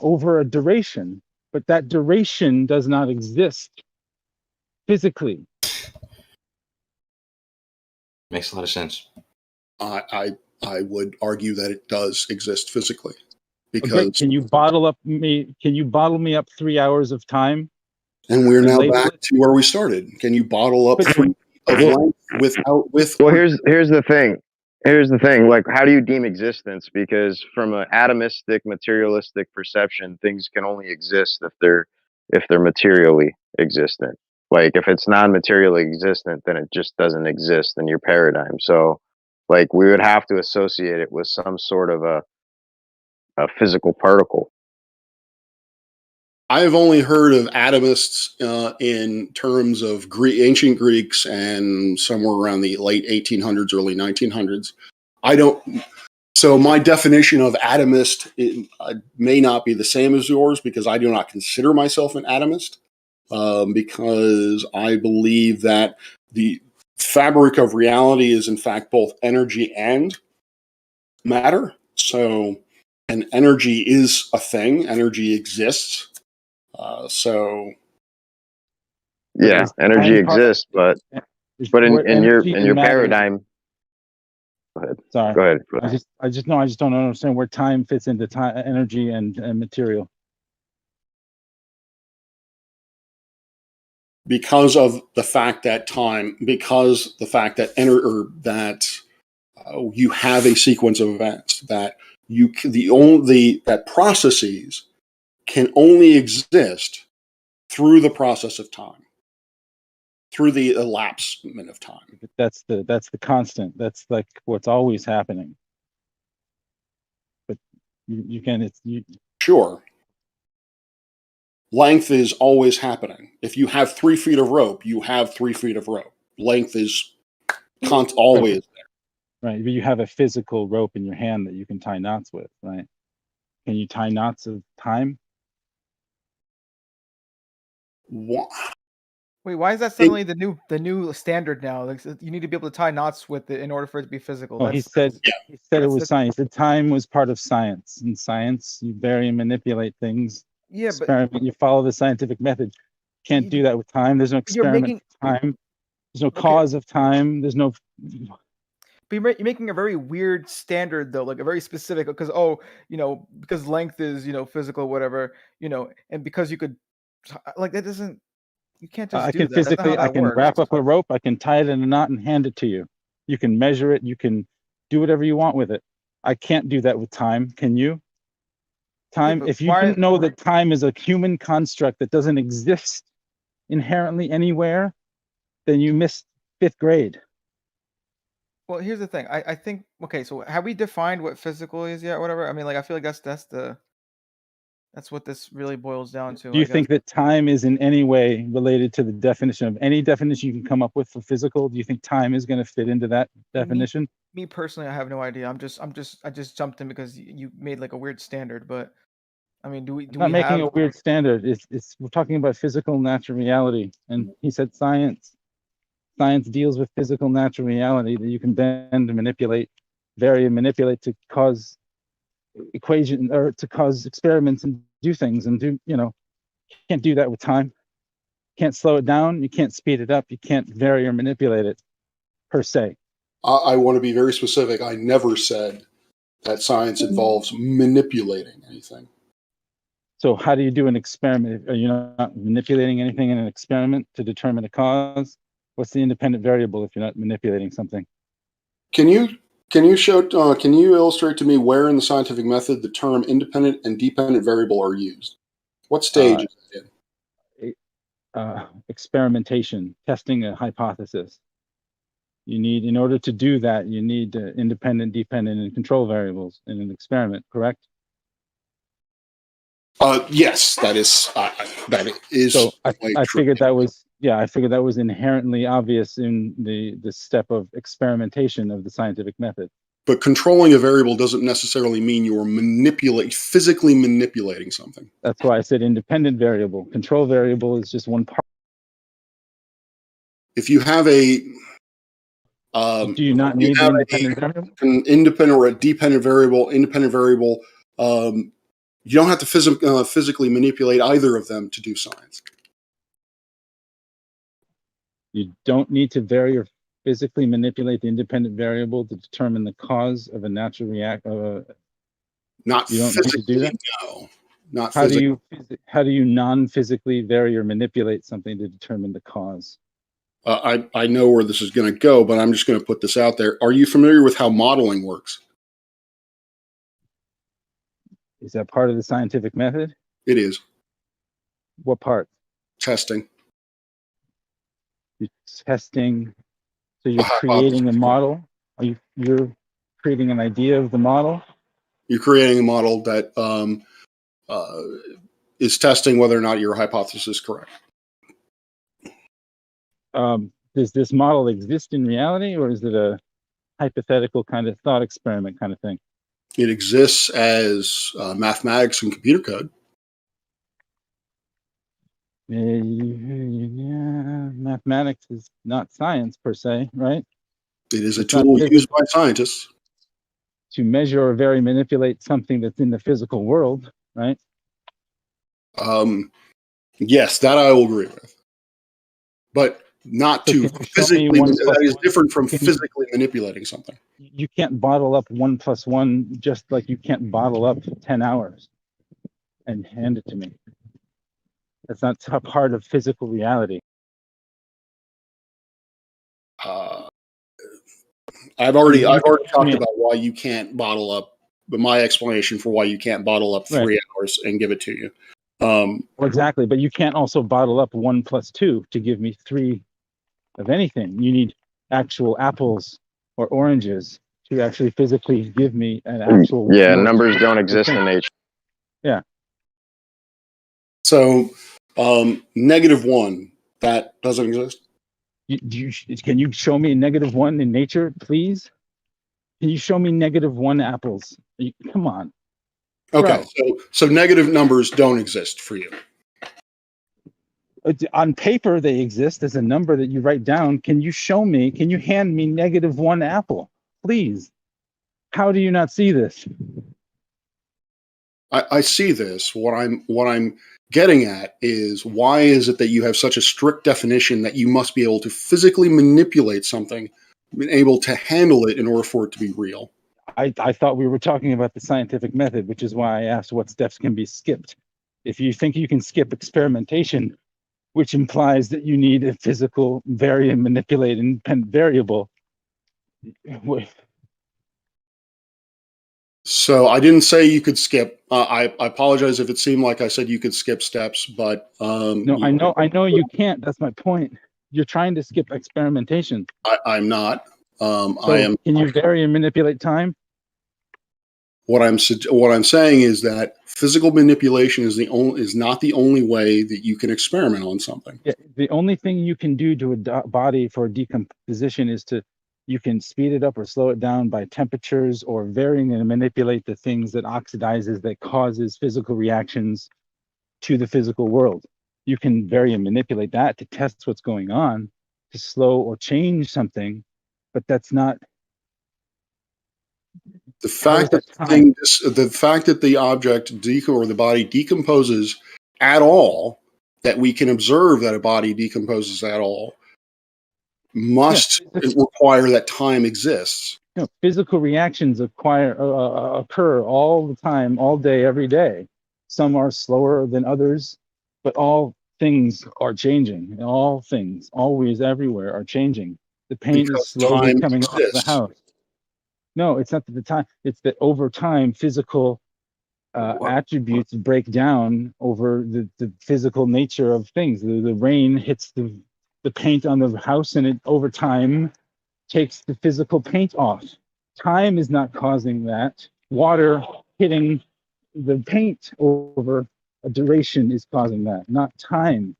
[SPEAKER 18] over a duration, but that duration does not exist physically.
[SPEAKER 7] Makes a lot of sense.
[SPEAKER 13] I would argue that it does exist physically, because
[SPEAKER 18] Great. Can you bottle me up 3 hours of time?
[SPEAKER 13] And we're now
[SPEAKER 18] label
[SPEAKER 13] back to where we started. Can you bottle up 3 of length with?
[SPEAKER 4] Well, here's the thing. Here's the thing. Like, how do you deem existence? Because from an atomistic, materialistic perception, things can only exist if they're materially existent. Like, if it's non-materially existent, then it just doesn't exist in your paradigm. So, like, we would have to associate it with some sort of a physical particle.
[SPEAKER 13] I've only heard of atomists in terms of ancient Greeks and somewhere around the late 1800s, early 1900s. So my definition of atomist may not be the same as yours, because I do not consider myself an atomist, because I believe that the fabric of reality is in fact both energy and matter. So, and energy is a thing. Energy exists.
[SPEAKER 4] Yeah, energy exists, but in your paradigm. Go ahead.
[SPEAKER 18] Sorry.
[SPEAKER 4] Go ahead.
[SPEAKER 18] I just don't understand where time fits into time, energy, and material.
[SPEAKER 13] Because of the fact that you have a sequence of events that that processes can only exist through the process of time, through the elapsement of time.
[SPEAKER 18] But that's the constant. That's like what's always happening. But you can
[SPEAKER 13] Sure. Length is always happening. If you have 3 feet of rope, you have 3 feet of rope. Length is always there.
[SPEAKER 18] Right, but you have a physical rope in your hand that you can tie knots with, right? Can you tie knots of time?
[SPEAKER 13] What?
[SPEAKER 19] Wait, why is that suddenly the new standard now? Like, you need to be able to tie knots with it in order for it to be physical.
[SPEAKER 18] Oh, he said it was science. The time was part of science. In science, you vary and manipulate things.
[SPEAKER 19] Yeah,
[SPEAKER 18] experiment. You follow the scientific method. Can't do that with time. There's no experiment with time. There's no cause of time. There's no.
[SPEAKER 19] But you're making a very weird standard, though, like a very specific, because because length is physical, whatever, and because you could, like, that doesn't. You can't just.
[SPEAKER 18] I can physically. I can wrap up a rope. I can tie it in a knot and hand it to you. You can measure it. You can do whatever you want with it. I can't do that with time. Can you? Time.
[SPEAKER 19] but
[SPEAKER 18] If you
[SPEAKER 19] why?
[SPEAKER 18] didn't know that time is a human construct that doesn't exist inherently anywhere, then you missed 5th grade.
[SPEAKER 19] Well, here's the thing. I think okay. So have we defined what physical is yet? Whatever. I mean, like I feel like that's what this really boils down to.
[SPEAKER 18] Do you
[SPEAKER 19] I guess.
[SPEAKER 18] think that time is in any way related to the definition of any definition you can come up with for physical? Do you think time is going to fit into that definition?
[SPEAKER 19] Me personally, I have no idea. I just jumped in because you made like a weird standard. But I mean, do
[SPEAKER 18] I'm not
[SPEAKER 19] we
[SPEAKER 18] making
[SPEAKER 19] have?
[SPEAKER 18] a weird standard. It's we're talking about physical natural reality, and he said science. Science deals with physical natural reality that you can bend and manipulate, vary and manipulate to cause equation or to cause experiments and do things and do, you can't do that with time. Can't slow it down, you can't speed it up, you can't vary or manipulate it per se.
[SPEAKER 13] I want to be very specific. I never said that science involves manipulating anything.
[SPEAKER 18] So how do you do an experiment? Are you not manipulating anything in an experiment to determine a cause? What's the independent variable if you're not manipulating something?
[SPEAKER 13] Can you illustrate to me where in the scientific method the term independent and dependent variable are used? What stage is it in?
[SPEAKER 18] Experimentation, testing a hypothesis. You need, in order to do that, you need independent, dependent, and control variables in an experiment, correct?
[SPEAKER 13] Yes, that is.
[SPEAKER 18] So I figured that was, I figured that was inherently obvious in the step of experimentation of the scientific method.
[SPEAKER 13] But controlling a variable doesn't necessarily mean you're physically manipulating something.
[SPEAKER 18] That's why I said independent variable. Control variable is just one part.
[SPEAKER 13] If you have a
[SPEAKER 18] do you not need an independent variable?
[SPEAKER 13] An independent or a dependent variable, you don't have to physically manipulate either of them to do science.
[SPEAKER 18] You don't need to vary or physically manipulate the independent variable to determine the cause of a natural reaction.
[SPEAKER 13] Not
[SPEAKER 18] you don't
[SPEAKER 13] physically,
[SPEAKER 18] need to do that?
[SPEAKER 13] no. Not
[SPEAKER 18] how
[SPEAKER 13] physically.
[SPEAKER 18] How do you non-physically vary or manipulate something to determine the cause?
[SPEAKER 13] I know where this is going to go, but I'm just going to put this out there. Are you familiar with how modeling works?
[SPEAKER 18] Is that part of the scientific method?
[SPEAKER 13] It is.
[SPEAKER 18] What part?
[SPEAKER 13] Testing.
[SPEAKER 18] You're testing. So you're creating a model. You're creating an idea of the model?
[SPEAKER 13] You're creating a model that is testing whether or not your hypothesis is correct.
[SPEAKER 18] Does this model exist in reality, or is it a hypothetical kind of thought experiment kind of thing?
[SPEAKER 13] It exists as mathematics and computer code.
[SPEAKER 18] Yeah, mathematics is not science per se, right?
[SPEAKER 13] It is a tool used by scientists
[SPEAKER 18] to measure or vary, manipulate something that's in the physical world, right?
[SPEAKER 13] Yes, that I will agree with. But not to physically, that is different from physically manipulating something.
[SPEAKER 18] You can't bottle up 1 + 1 just like you can't bottle up 10 hours and hand it to me. That's not a part of physical reality.
[SPEAKER 13] I've already talked about why you can't bottle up, but my explanation for why you can't bottle up 3 hours and give it to you.
[SPEAKER 18] Well, exactly, but you can't also bottle up 1 + 2 to give me 3 of anything. You need actual apples or oranges to actually physically give me an actual.
[SPEAKER 4] Yeah, numbers don't exist in nature.
[SPEAKER 18] Yeah.
[SPEAKER 13] So, -1, that doesn't exist.
[SPEAKER 18] Can you show me -1 in nature, please? Can you show me -1 apples? Come on.
[SPEAKER 13] Okay, so negative numbers don't exist for you.
[SPEAKER 18] On paper, they exist as a number that you write down. Can you show me? Can you hand me -1 apple, please? How do you not see this?
[SPEAKER 13] I see this. What I'm getting at is, why is it that you have such a strict definition that you must be able to physically manipulate something, be able to handle it in order for it to be real?
[SPEAKER 18] I thought we were talking about the scientific method, which is why I asked what steps can be skipped. If you think you can skip experimentation, which implies that you need a physical vary and manipulate independent variable,
[SPEAKER 13] So I didn't say you could skip. I apologize if it seemed like I said you could skip steps, but
[SPEAKER 18] No, I know you can't. That's my point. You're trying to skip experimentation.
[SPEAKER 13] I'm not.
[SPEAKER 18] So
[SPEAKER 13] I am.
[SPEAKER 18] Can you vary and manipulate time?
[SPEAKER 13] What I'm saying is that physical manipulation is not the only way that you can experiment on something.
[SPEAKER 18] Yeah, the only thing you can do to a body for decomposition is you can speed it up or slow it down by temperatures or varying and manipulate the things that oxidizes, that causes physical reactions to the physical world. You can vary and manipulate that to test what's going on, to slow or change something, but that's not.
[SPEAKER 13] The fact that the object or the body decomposes at all, that we can observe that a body decomposes at all, must require that time exists.
[SPEAKER 18] No, physical reactions occur all the time, all day, every day. Some are slower than others, but all things are changing. All things, always, everywhere, are changing. The paint is slowly coming off the house. No, it's not that the time. It's that over time, physical attributes break down over the physical nature of things. The rain hits the paint on the house, and it over time takes the physical paint off. Time is not causing that. Water hitting the paint over a duration is causing that, not time.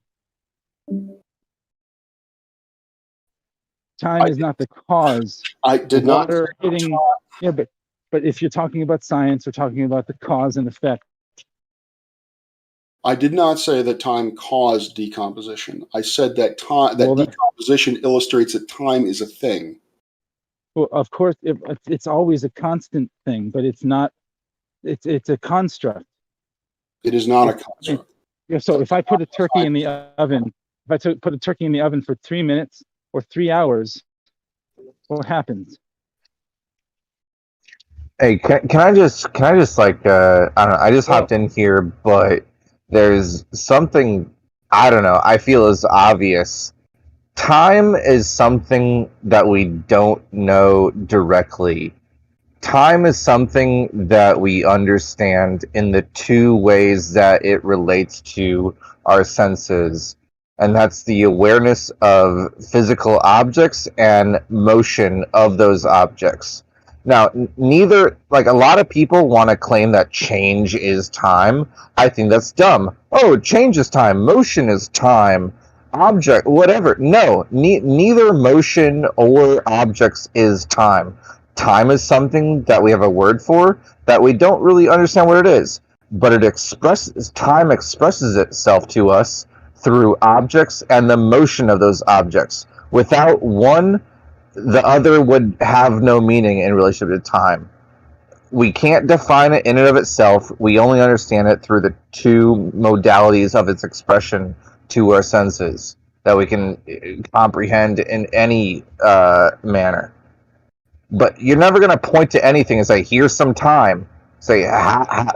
[SPEAKER 18] Time is not the cause.
[SPEAKER 13] I did not.
[SPEAKER 18] Water hitting. Yeah, but if you're talking about science, we're talking about the cause and effect.
[SPEAKER 13] I did not say that time caused decomposition. I said that decomposition illustrates that time is a thing.
[SPEAKER 18] Well, of course, it's always a constant thing, but it's not. It's a construct.
[SPEAKER 13] It is not a construct.
[SPEAKER 18] Yeah. So if I put a turkey in the oven, put a turkey in the oven for 3 minutes or 3 hours, what happens?
[SPEAKER 20] Hey, can I just like I don't know, I just hopped in here, but there's something I don't know, I feel is obvious. Time is something that we don't know directly. Time is something that we understand in the two ways that it relates to our senses, and that's the awareness of physical objects and motion of those objects. Now, neither, like, a lot of people want to claim that change is time. I think that's dumb. Oh, change is time, motion is time, object, whatever. No, neither motion or objects is time. Time is something that we have a word for that we don't really understand what it is, but time expresses itself to us through objects and the motion of those objects. Without one, the other would have no meaning in relationship to time. We can't define it in and of itself. We only understand it through the two modalities of its expression to our senses that we can comprehend in any manner. But you're never going to point to anything and say, here's some time. Say,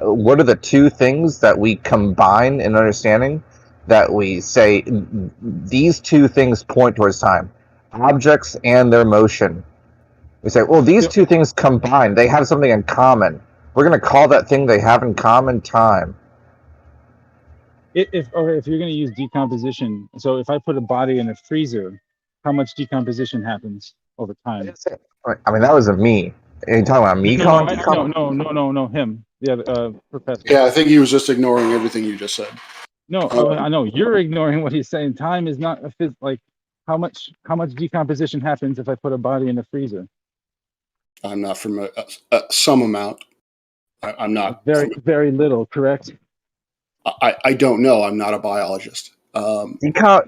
[SPEAKER 20] what are the two things that we combine in understanding that we say these two things point towards time? Objects and their motion. We say, well, these two things combined, they have something in common. We're going to call that thing they have in common time.
[SPEAKER 18] If you're going to use decomposition, so if I put a body in a freezer, how much decomposition happens over time?
[SPEAKER 20] I mean, that was a me. Are you talking about me?
[SPEAKER 18] No, him. The other professor.
[SPEAKER 13] Yeah, I think he was just ignoring everything you just said.
[SPEAKER 18] No, I know you're ignoring what he's saying. Time is not like how much decomposition happens if I put a body in a freezer.
[SPEAKER 13] I'm not from some amount. I'm not
[SPEAKER 18] very little. Correct.
[SPEAKER 13] I don't know. I'm not a biologist.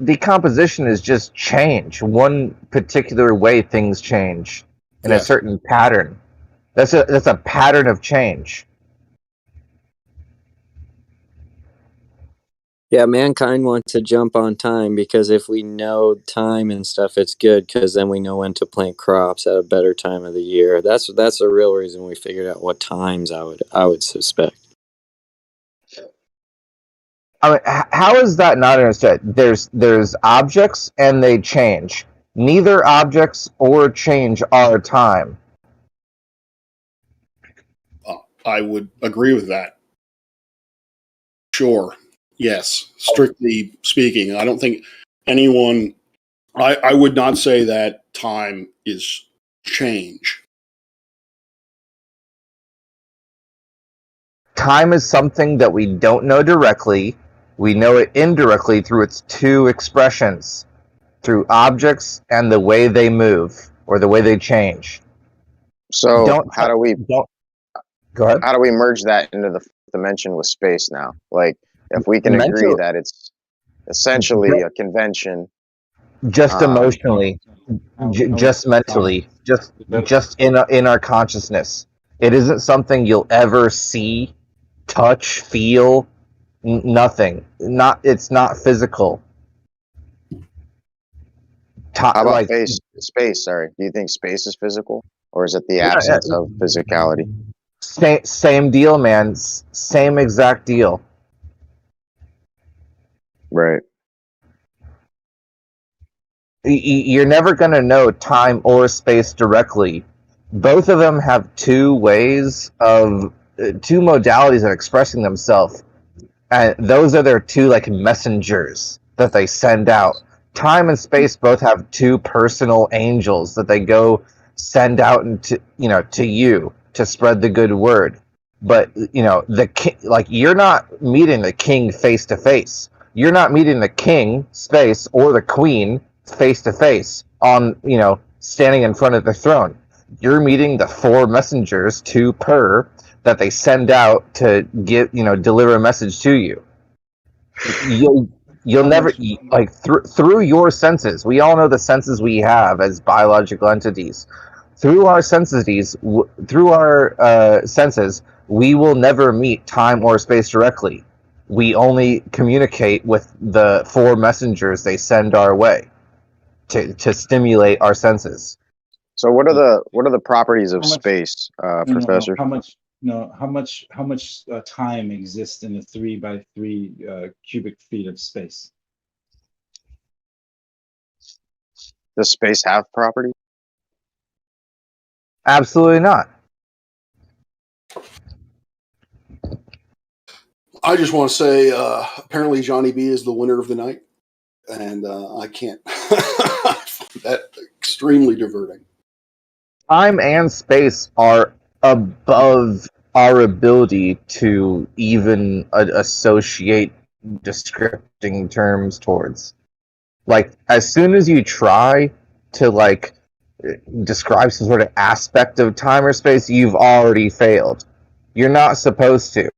[SPEAKER 20] Decomposition is just change. One particular way things change in a certain pattern. That's a pattern of change.
[SPEAKER 15] Yeah, mankind wants to jump on time because if we know time and stuff, it's good because then we know when to plant crops at a better time of the year. That's the real reason we figured out what times I would suspect.
[SPEAKER 20] I mean, how is that not understood? There's objects and they change. Neither objects or change are time.
[SPEAKER 13] I would agree with that. Sure. Yes. Strictly speaking, I don't think anyone. I would not say that time is change.
[SPEAKER 20] Time is something that we don't know directly. We know it indirectly through its two expressions, through objects and the way they move or the way they change.
[SPEAKER 4] So
[SPEAKER 20] Don't
[SPEAKER 4] go
[SPEAKER 20] ahead.
[SPEAKER 4] How do we merge that into the fourth dimension with space now? Like, if we can agree
[SPEAKER 20] Mental,
[SPEAKER 4] that it's essentially a convention,
[SPEAKER 20] just emotionally, just mentally, just in our consciousness. It isn't something you'll ever see, touch, feel. Nothing. It's not physical.
[SPEAKER 4] how about space? Sorry, do you think space is physical, or is it the absence of physicality?
[SPEAKER 20] Same deal, man. Same exact deal.
[SPEAKER 4] Right.
[SPEAKER 20] You're never going to know time or space directly. Both of them have two ways of two modalities of expressing themselves, and those are their two like messengers that they send out. Time and space both have two personal angels that they go send out into to you to spread the good word. But the king, like, you're not meeting the king face to face. You're not meeting the king space or the queen face to face on standing in front of the throne. You're meeting the four messengers, two per, that they send out to deliver a message to you. You'll never like through your senses. We all know the senses we have as biological entities. Through our senses, we will never meet time or space directly. We only communicate with the four messengers they send our way to stimulate our senses.
[SPEAKER 4] So what are the properties of space, Professor?
[SPEAKER 18] How much time exists in a 3 by 3 cubic feet of space?
[SPEAKER 4] Does space have properties?
[SPEAKER 20] Absolutely not.
[SPEAKER 13] I just want to say, apparently Johnny B is the winner of the night, and I can't. That extremely diverting.
[SPEAKER 20] Time and space are above our ability to even associate descripting terms towards. Like, as soon as you try to describe some sort of aspect of time or space, you've already failed. You're not supposed to.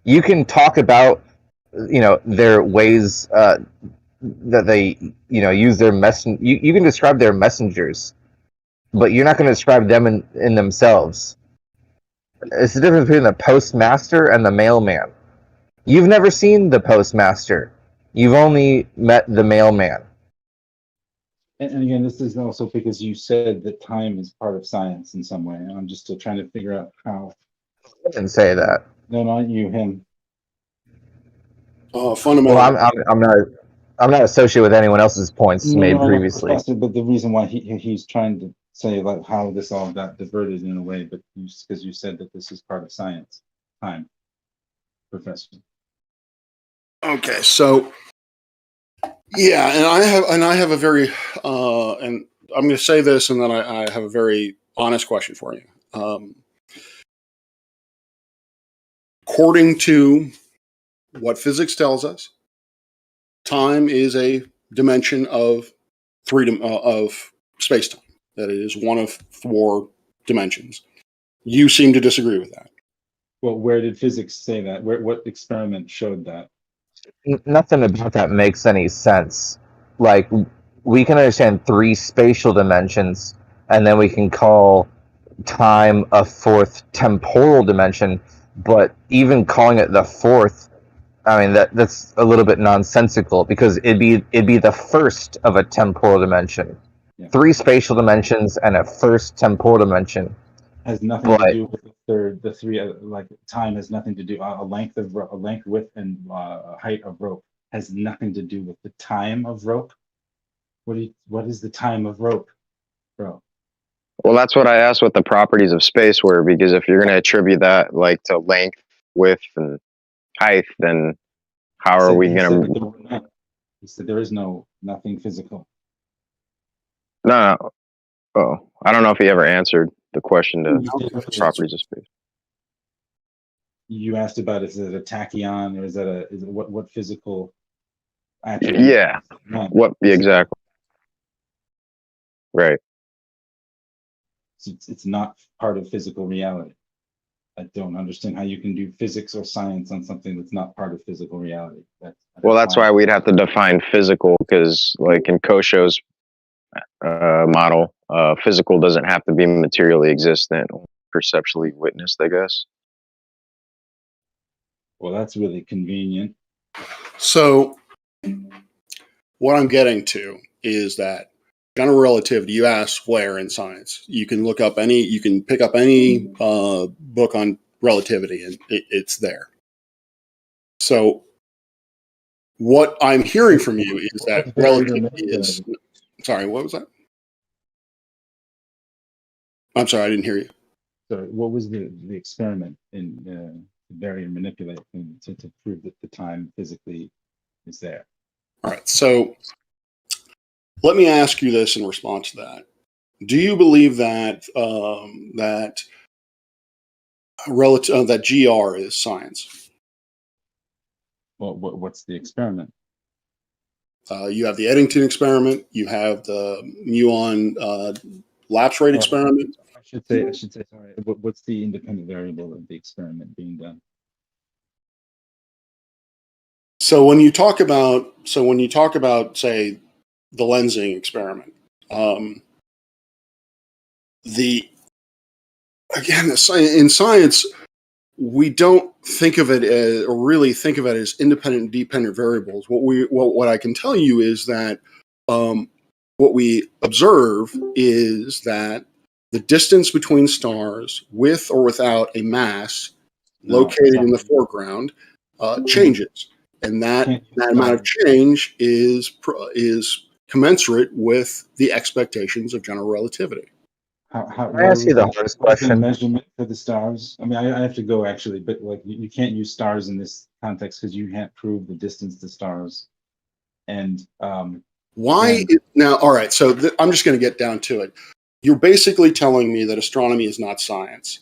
[SPEAKER 20] You can talk about their ways that they use their you can describe their messengers, but you're not going to describe them in themselves. It's the difference between the postmaster and the mailman. You've never seen the postmaster. You've only met the mailman.
[SPEAKER 18] And again, this is also because you said that time is part of science in some way, and I'm just still trying to figure out how.
[SPEAKER 20] I didn't say that.
[SPEAKER 18] No, not you, him.
[SPEAKER 13] Fundamentally.
[SPEAKER 20] Well, I'm not associated with anyone else's points made previously.
[SPEAKER 18] Professor, but the reason why he's trying to say like how this all got diverted in a way, but because you said that this is part of science, time, Professor.
[SPEAKER 13] Okay, so yeah, and I have a very and I'm going to say this, and then I have a very honest question for you. According to what physics tells us, time is a dimension of of space-time. That it is one of 4 dimensions. You seem to disagree with that.
[SPEAKER 18] Well, where did physics say that? What experiment showed that?
[SPEAKER 20] Nothing about that makes any sense. Like, we can understand 3 spatial dimensions, and then we can call time a 4th temporal dimension, but even calling it the 4th, I mean, that's a little bit nonsensical, because it'd be the first of a temporal dimension. Yeah. 3 spatial dimensions and a first temporal dimension.
[SPEAKER 18] Has nothing to do with the 3. Like, time has nothing to do. A length, width, and height of rope has nothing to do with the time of rope. What is the time of rope, bro?
[SPEAKER 4] Well, that's what I asked what the properties of space were, because if you're going to attribute that like to length, width, and height, then how are we going to?
[SPEAKER 18] He said there is nothing physical.
[SPEAKER 4] No. Oh, I don't know if he ever answered the question to properties of space.
[SPEAKER 18] You asked about is it a tachyon or is it what physical attribute?
[SPEAKER 4] Yeah. What exactly? Right.
[SPEAKER 18] It's not part of physical reality. I don't understand how you can do physics or science on something that's not part of physical reality.
[SPEAKER 4] Well, that's why we'd have to define physical, because like in Kosho's model, physical doesn't have to be materially existent, perceptually witnessed, I guess.
[SPEAKER 18] Well, that's really convenient.
[SPEAKER 13] So what I'm getting to is that general relativity, you asked where in science. You can pick up any book on relativity and it's there. So what I'm hearing from you is that relativity is, sorry, what was that? I'm sorry, I didn't hear you.
[SPEAKER 18] So what was the experiment in vary and manipulate to prove that the time physically is there?
[SPEAKER 13] All right, so let me ask you this in response to that. Do you believe that that GR is science?
[SPEAKER 18] Well, what's the experiment?
[SPEAKER 13] You have the Eddington experiment. You have the muon lapse rate experiment.
[SPEAKER 18] I should say. Sorry. What's the independent variable of the experiment being done?
[SPEAKER 13] So when you talk about, say, the lensing experiment, in science, we don't think of it as, or really think of it as independent and dependent variables. What I can tell you is that what we observe is that the distance between stars, with or without a mass located in the foreground, changes, and that amount of change is commensurate with the expectations of general relativity.
[SPEAKER 20] Can I ask you the hardest question?
[SPEAKER 18] Measurement for the stars. I mean, I have to go actually, but like you can't use stars in this context because you can't prove the distance to stars. And
[SPEAKER 13] why now? All right, so I'm just going to get down to it. You're basically telling me that astronomy is not science.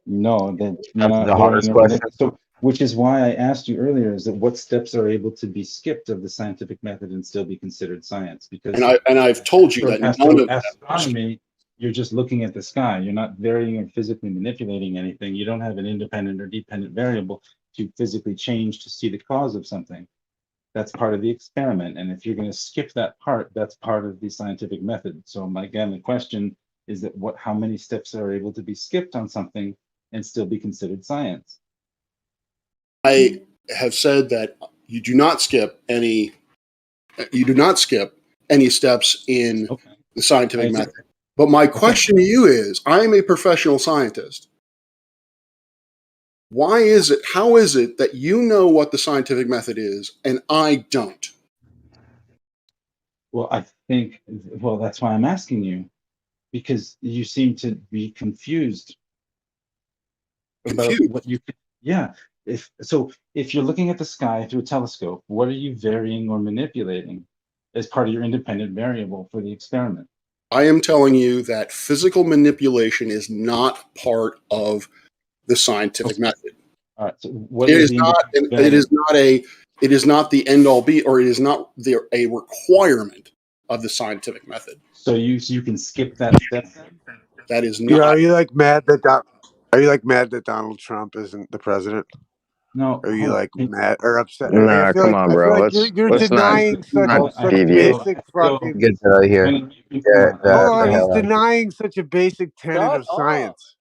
[SPEAKER 18] No, that's the hardest question. So, which is why I asked you earlier: is that what steps are able to be skipped of the scientific method and still be considered science? Because
[SPEAKER 13] I've told you that none of
[SPEAKER 18] astronomy, you're just looking at the sky. You're not varying or physically manipulating anything. You don't have an independent or dependent variable to physically change to see the cause of something. That's part of the experiment. And if you're going to skip that part, that's part of the scientific method. So again, the question is that how many steps are able to be skipped on something and still be considered science?
[SPEAKER 13] I have said that you do not skip any steps in the scientific method. But my question to you is, I am a professional scientist. How is it that you know what the scientific method is and I don't?
[SPEAKER 18] Well, I think, that's why I'm asking you, because you seem to be confused about what you could, if you're looking at the sky through a telescope, what are you varying or manipulating as part of your independent variable for the experiment?
[SPEAKER 13] I am telling you that physical manipulation is not part of the scientific method.
[SPEAKER 18] All right. So what
[SPEAKER 13] it is not the end all be, or it is not a requirement of the scientific method.
[SPEAKER 18] So you can skip that step.
[SPEAKER 13] That is not.
[SPEAKER 3] Yeah, are you like mad that Donald Trump isn't the president?
[SPEAKER 18] No.
[SPEAKER 3] Are you like mad or upset?
[SPEAKER 4] Nah, come on, bro.
[SPEAKER 3] I feel like you're denying such basic fucking.
[SPEAKER 20] Get out of here.
[SPEAKER 3] Hold on, he's denying such a basic tenet of science.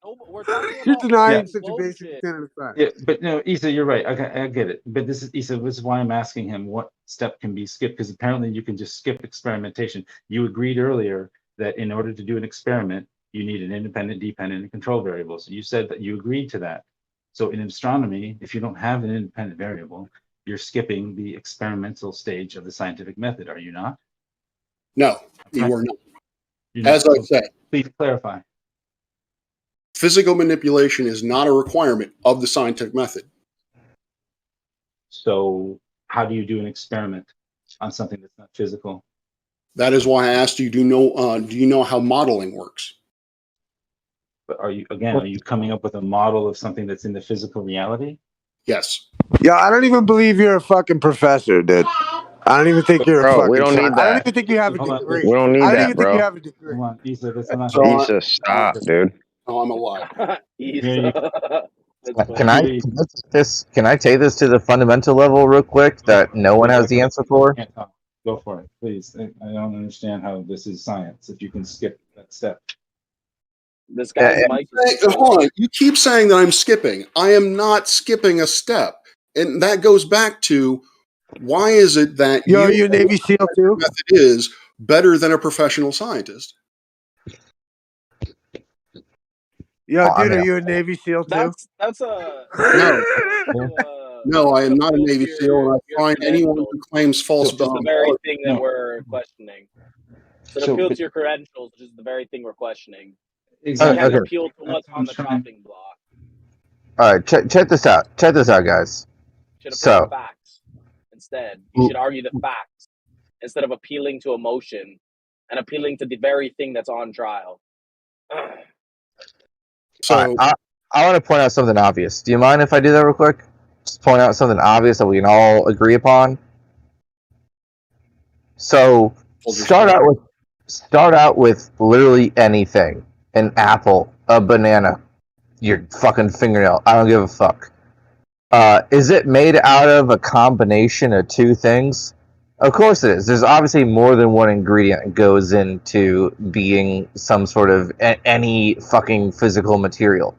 [SPEAKER 3] You're denying such a basic tenet of science.
[SPEAKER 18] Yeah, but no, Issa, you're right. I get it. But this is why I'm asking him what step can be skipped, because apparently you can just skip experimentation. You agreed earlier that in order to do an experiment, you need an independent, dependent, and control variable. So you said that you agreed to that. So in astronomy, if you don't have an independent variable, you're skipping the experimental stage of the scientific method, are you not?
[SPEAKER 13] No, you are not. As I said,
[SPEAKER 18] Please clarify.
[SPEAKER 13] Physical manipulation is not a requirement of the scientific method.
[SPEAKER 18] So how do you do an experiment on something that's not physical?
[SPEAKER 13] That is why I asked you, do you know how modeling works?
[SPEAKER 18] But are you coming up with a model of something that's in the physical reality?
[SPEAKER 13] Yes.
[SPEAKER 2] Yo, I don't even believe you're a fucking professor, dude. I don't even think you're a
[SPEAKER 4] Bro,
[SPEAKER 2] fucking
[SPEAKER 4] we don't need
[SPEAKER 2] I don't
[SPEAKER 4] that.
[SPEAKER 2] even think you have a
[SPEAKER 18] Hold on.
[SPEAKER 2] degree.
[SPEAKER 4] We don't need
[SPEAKER 2] I don't
[SPEAKER 4] that,
[SPEAKER 2] even think you
[SPEAKER 4] bro.
[SPEAKER 2] have a degree.
[SPEAKER 18] Hold on, Issa, that's not
[SPEAKER 13] So
[SPEAKER 18] how
[SPEAKER 4] Jesus, stop, dude.
[SPEAKER 13] Oh, I'm alive.
[SPEAKER 18] Here
[SPEAKER 20] Can I take this to the fundamental level real quick that no one has the answer for?
[SPEAKER 18] Can't talk. Go for it, please. I don't understand how this is science. If you can skip that step.
[SPEAKER 3] This guy's mic is
[SPEAKER 13] Hold on. You keep saying that I'm skipping. I am not skipping a step. And that goes back to why is it that
[SPEAKER 2] Yo, you're Navy SEAL too?
[SPEAKER 13] method is better than a professional scientist?
[SPEAKER 2] Yo, dude, are you a Navy SEAL too?
[SPEAKER 3] That's a
[SPEAKER 13] No, I am not a Navy SEAL, and I find anyone who claims false
[SPEAKER 3] which is the very thing that
[SPEAKER 18] no.
[SPEAKER 3] we're questioning. It's an
[SPEAKER 18] So,
[SPEAKER 3] appeal
[SPEAKER 18] but-
[SPEAKER 3] to your credentials, which is the very thing we're questioning.
[SPEAKER 18] Exactly.
[SPEAKER 3] You can't
[SPEAKER 20] Okay.
[SPEAKER 3] appeal to what's on the chopping block.
[SPEAKER 20] All right, check this out. Check this out, guys.
[SPEAKER 3] You should appeal
[SPEAKER 20] So,
[SPEAKER 3] to facts instead. You should argue the facts instead of appealing to emotion and appealing to the very thing that's on trial.
[SPEAKER 20] So I want to point out something obvious. Do you mind if I do that real quick? Just point out something obvious that we can all agree upon. So start out with literally anything: an apple, a banana, your fucking fingernail. I don't give a fuck. Is it made out of a combination of two things? Of course it is. There's obviously more than one ingredient that goes into being some sort of any fucking physical material.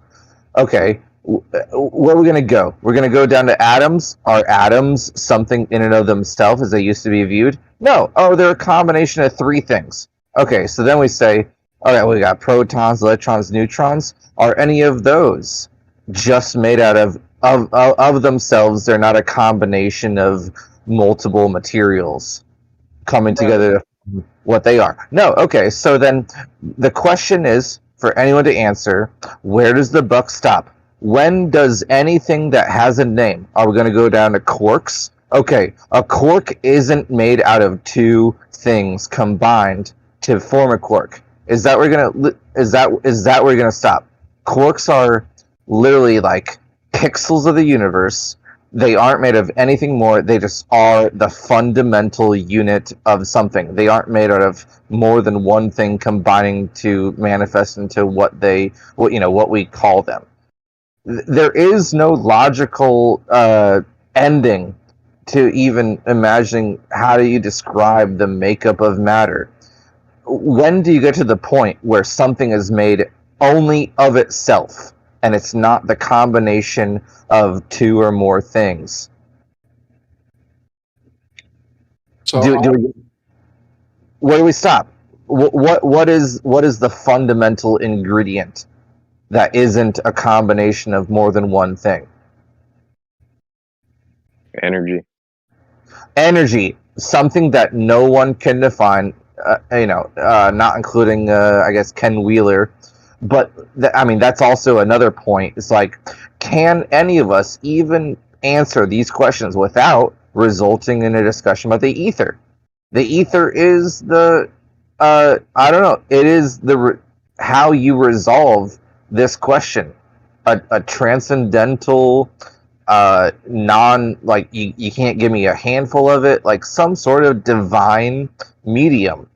[SPEAKER 20] Okay, where are we going to go? We're going to go down to atoms. Are atoms something in and of themselves as they used to be viewed? No. Oh, they're a combination of three things. Okay, so then we say, all right, we got protons, electrons, neutrons. Are any of those just made out of themselves? They're not a combination of multiple materials coming together to what they are. No. Okay, so then the question is, for anyone to answer, where does the buck stop? When does anything that has a name, are we going to go down to quarks? Okay, a quark isn't made out of two things combined to form a quark. Is that where you're gonna? Is that where you're gonna stop? Quarks are literally like pixels of the universe. They aren't made of anything more. They just are the fundamental unit of something. They aren't made out of more than one thing combining to manifest into what we call them. There is no logical ending to even imagining how do you describe the makeup of matter. When do you get to the point where something is made only of itself and it's not the combination of two or more things?
[SPEAKER 13] So
[SPEAKER 20] where do we stop? What is the fundamental ingredient that isn't a combination of more than one thing? Energy, something that no one can define. Not including I guess Ken Wheeler, but that's also another point. It's like, can any of us even answer these questions without resulting in a discussion about the ether? The ether is the I don't know. It is how you resolve this question. A transcendental, you can't give me a handful of it, like some sort of divine medium.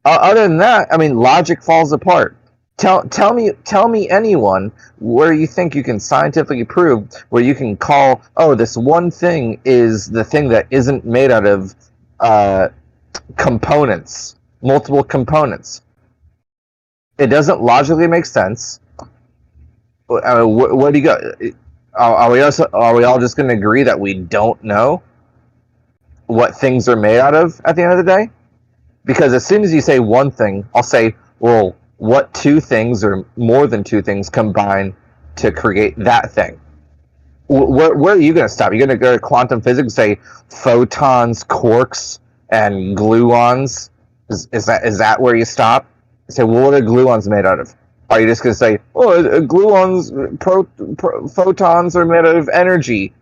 [SPEAKER 20] Other than that, logic falls apart. Tell me anyone where you think you can scientifically prove where you can call, this one thing is the thing that isn't made out of components, multiple components. It doesn't logically make sense. Where do you go? Are we all just going to agree that we don't know what things are made out of at the end of the day? Because as soon as you say one thing, I'll say, well, what two things or more than two things combine to create that thing? Where are you going to stop? You're going to go to quantum physics and say photons, quarks, and gluons? Is that where you stop? say, well, what are gluons made out of? Are you just going to say, oh, gluons, photons are made out of energy?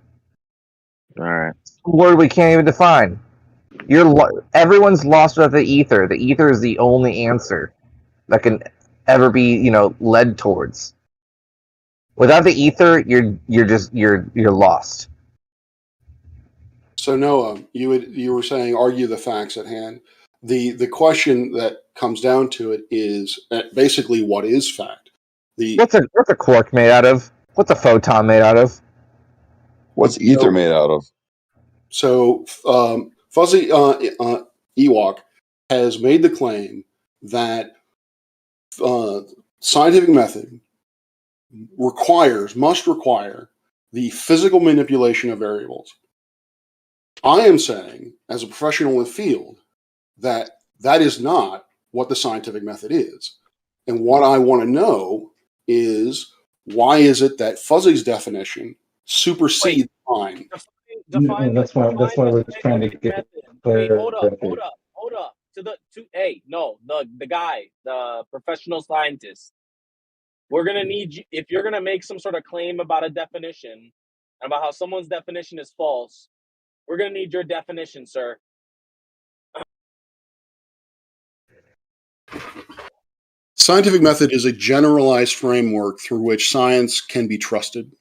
[SPEAKER 4] All right.
[SPEAKER 20] A word we can't even define. Everyone's lost without the ether. The ether is the only answer that can ever be, led towards. Without the ether, you're lost.
[SPEAKER 13] So Noah, you were saying argue the facts at hand. The question that comes down to it is basically what is fact.
[SPEAKER 20] What's a quark made out of? What's a photon made out of?
[SPEAKER 9] What's ether made out of?
[SPEAKER 13] So Fuzzy Ewok has made the claim that scientific method must require the physical manipulation of variables. I am saying, as a professional in the field, that is not what the scientific method is. And what I want to know is, why is it that Fuzzy's definition supersedes mine?
[SPEAKER 18] No, that's why we're trying to get
[SPEAKER 21] Wait, hold up. The guy, the professional scientist. We're gonna need you if you're gonna make some sort of claim about a definition, about how someone's definition is false. We're gonna need your definition, sir.
[SPEAKER 13] Scientific method is a generalized framework through which science can be trusted.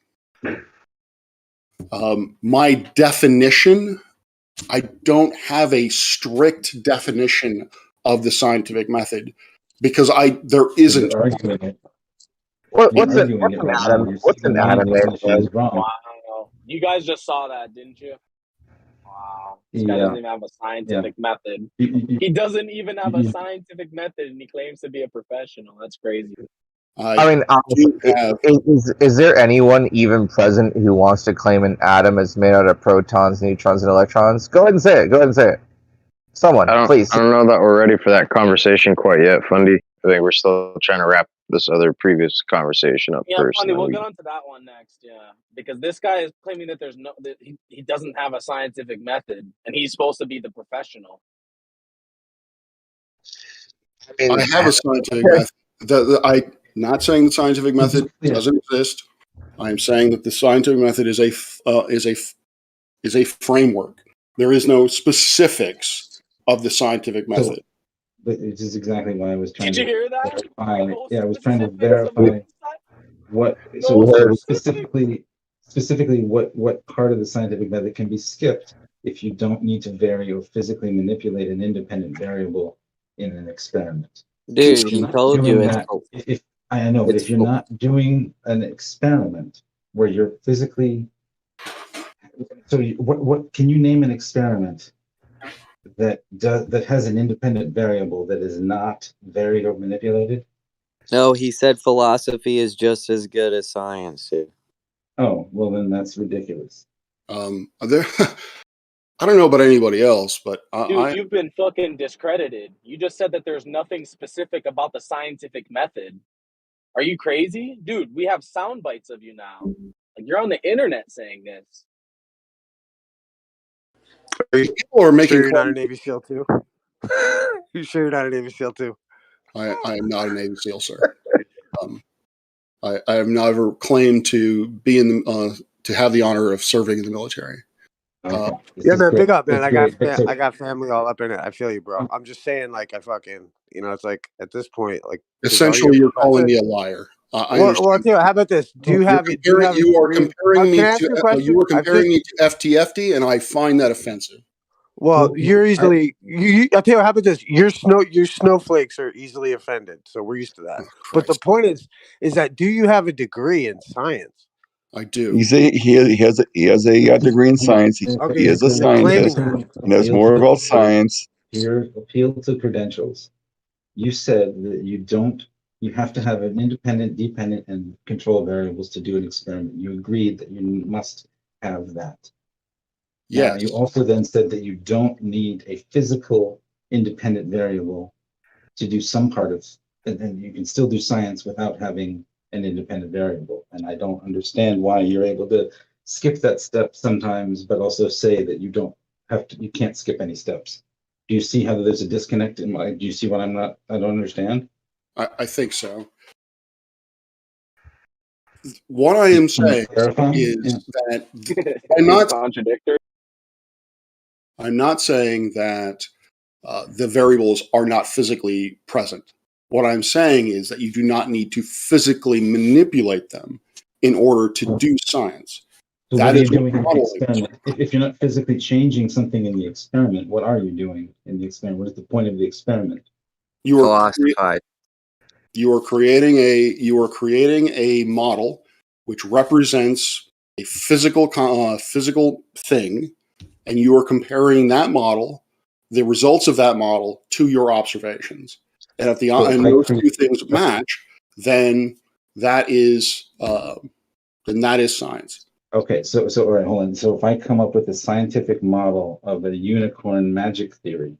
[SPEAKER 13] My definition, I don't have a strict definition of the scientific method because there isn't.
[SPEAKER 20] What's an atom? What's an atom made of?
[SPEAKER 21] Wow. You guys just saw that, didn't you? Wow. This guy doesn't even have a scientific method. He doesn't even have a scientific method, and he claims to be a professional. That's crazy.
[SPEAKER 20] I mean, is there anyone even present who wants to claim an atom is made out of protons, neutrons, and electrons? Go ahead and say it. Someone, please.
[SPEAKER 4] I don't know that we're ready for that conversation quite yet, Fundy. I think we're still trying to wrap this other previous conversation up first.
[SPEAKER 21] Funny, we'll get on to that one next, because this guy is claiming that he doesn't have a scientific method, and he's supposed to be the professional.
[SPEAKER 13] I have a scientific method. I'm not saying the scientific method doesn't exist. I am saying that the scientific method is a framework. There is no specifics of the scientific method.
[SPEAKER 18] Which is exactly why I was trying
[SPEAKER 21] Did you hear that?
[SPEAKER 18] I was trying to verify what. So specifically, what part of the scientific method can be skipped if you don't need to vary or physically manipulate an independent variable in an experiment.
[SPEAKER 15] Dude, he told you
[SPEAKER 18] if I know, but if you're not doing an experiment where you're physically, what can you name an experiment that has an independent variable that is not varied or manipulated?
[SPEAKER 15] No, he said philosophy is just as good as science, dude.
[SPEAKER 18] Oh, well then that's ridiculous.
[SPEAKER 13] I don't know about anybody else, but
[SPEAKER 21] Dude, you've been fucking discredited. You just said that there's nothing specific about the scientific method. Are you crazy? Dude, we have sound bites of you now. Like, you're on the internet saying this.
[SPEAKER 13] People are making.
[SPEAKER 22] Sure you're not a Navy SEAL too? You sure you're not a Navy SEAL too?
[SPEAKER 13] I am not a Navy SEAL, sir. I have never claimed to be to have the honor of serving in the military.
[SPEAKER 22] Yeah, man, big up, man. I got family all up in it. I feel you, bro. I'm just saying, like, I fucking, it's like at this point, like,
[SPEAKER 13] essentially, you're calling me a liar.
[SPEAKER 22] Well, tell you, how about this? Do you have it?
[SPEAKER 13] You are comparing me to FTFD, and I find that offensive.
[SPEAKER 22] Well, you're easily. I'll tell you, how about this? Your snowflakes are easily offended, so we're used to that. But the point is that do you have a degree in science?
[SPEAKER 13] I do.
[SPEAKER 9] He has a degree in science. He is a scientist. He knows more about science.
[SPEAKER 18] Your appeal to credentials. You said that you have to have an independent, dependent, and control variables to do an experiment. You agreed that you must have that.
[SPEAKER 13] Yeah.
[SPEAKER 18] You also then said that you don't need a physical independent variable to do some part of, and then you can still do science without having an independent variable. And I don't understand why you're able to skip that step sometimes, but also say that you can't skip any steps. Do you see how there's a disconnect do you see what I don't understand?
[SPEAKER 13] I think so. What I am saying is that I'm not saying that the variables are not physically present. What I'm saying is that you do not need to physically manipulate them in order to do science.
[SPEAKER 18] So
[SPEAKER 13] That
[SPEAKER 18] what are you
[SPEAKER 13] is what
[SPEAKER 18] doing in the
[SPEAKER 13] modeling is.
[SPEAKER 18] experiment? If you're not physically changing something in the experiment, what are you doing in the experiment? What is the point of the experiment?
[SPEAKER 13] You are creating a model which represents a physical thing, and you are comparing that model, the results of that model, to your observations. And if those two things match, then that is science.
[SPEAKER 18] Okay, so all right, hold on. So if I come up with a scientific model of a unicorn magic theory,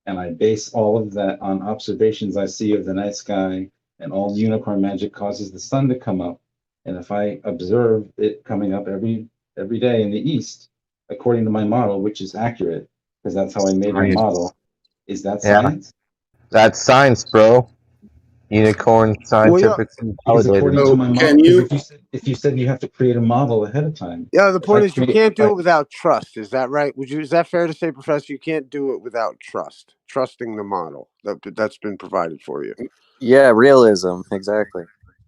[SPEAKER 18] and I base all of that on observations I see of the night sky, and all unicorn magic causes the sun to come up, and if I observe it coming up every day in the east, according to my model, which is accurate, because that's how I made my model, is that science?
[SPEAKER 20] That's science, bro. Unicorn scientific
[SPEAKER 18] Because
[SPEAKER 20] validated.
[SPEAKER 18] according to my model, if you said you have to create a model ahead of time.
[SPEAKER 22] Yeah, the point is you can't do it without trust. Is that right? Is that fair to say, Professor? You can't do it without trusting the model that's been provided for you.
[SPEAKER 15] Yeah, realism, exactly.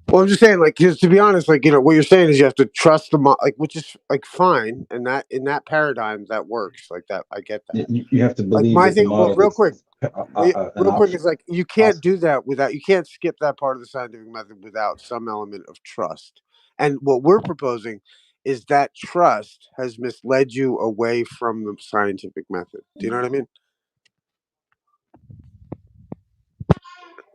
[SPEAKER 22] Well, I'm just saying, like, because to be honest, like, what you're saying is you have to trust the model, like, which is like fine, and that in that paradigm that works, like that. I get that.
[SPEAKER 18] You have to believe
[SPEAKER 22] my
[SPEAKER 18] that
[SPEAKER 22] thing.
[SPEAKER 18] the model
[SPEAKER 22] Real quick, real quick,
[SPEAKER 18] option.
[SPEAKER 22] is like you can't do that without. You can't skip that part of the scientific method without some element of trust. And what we're proposing is that trust has misled you away from the scientific method. Do you know what I mean?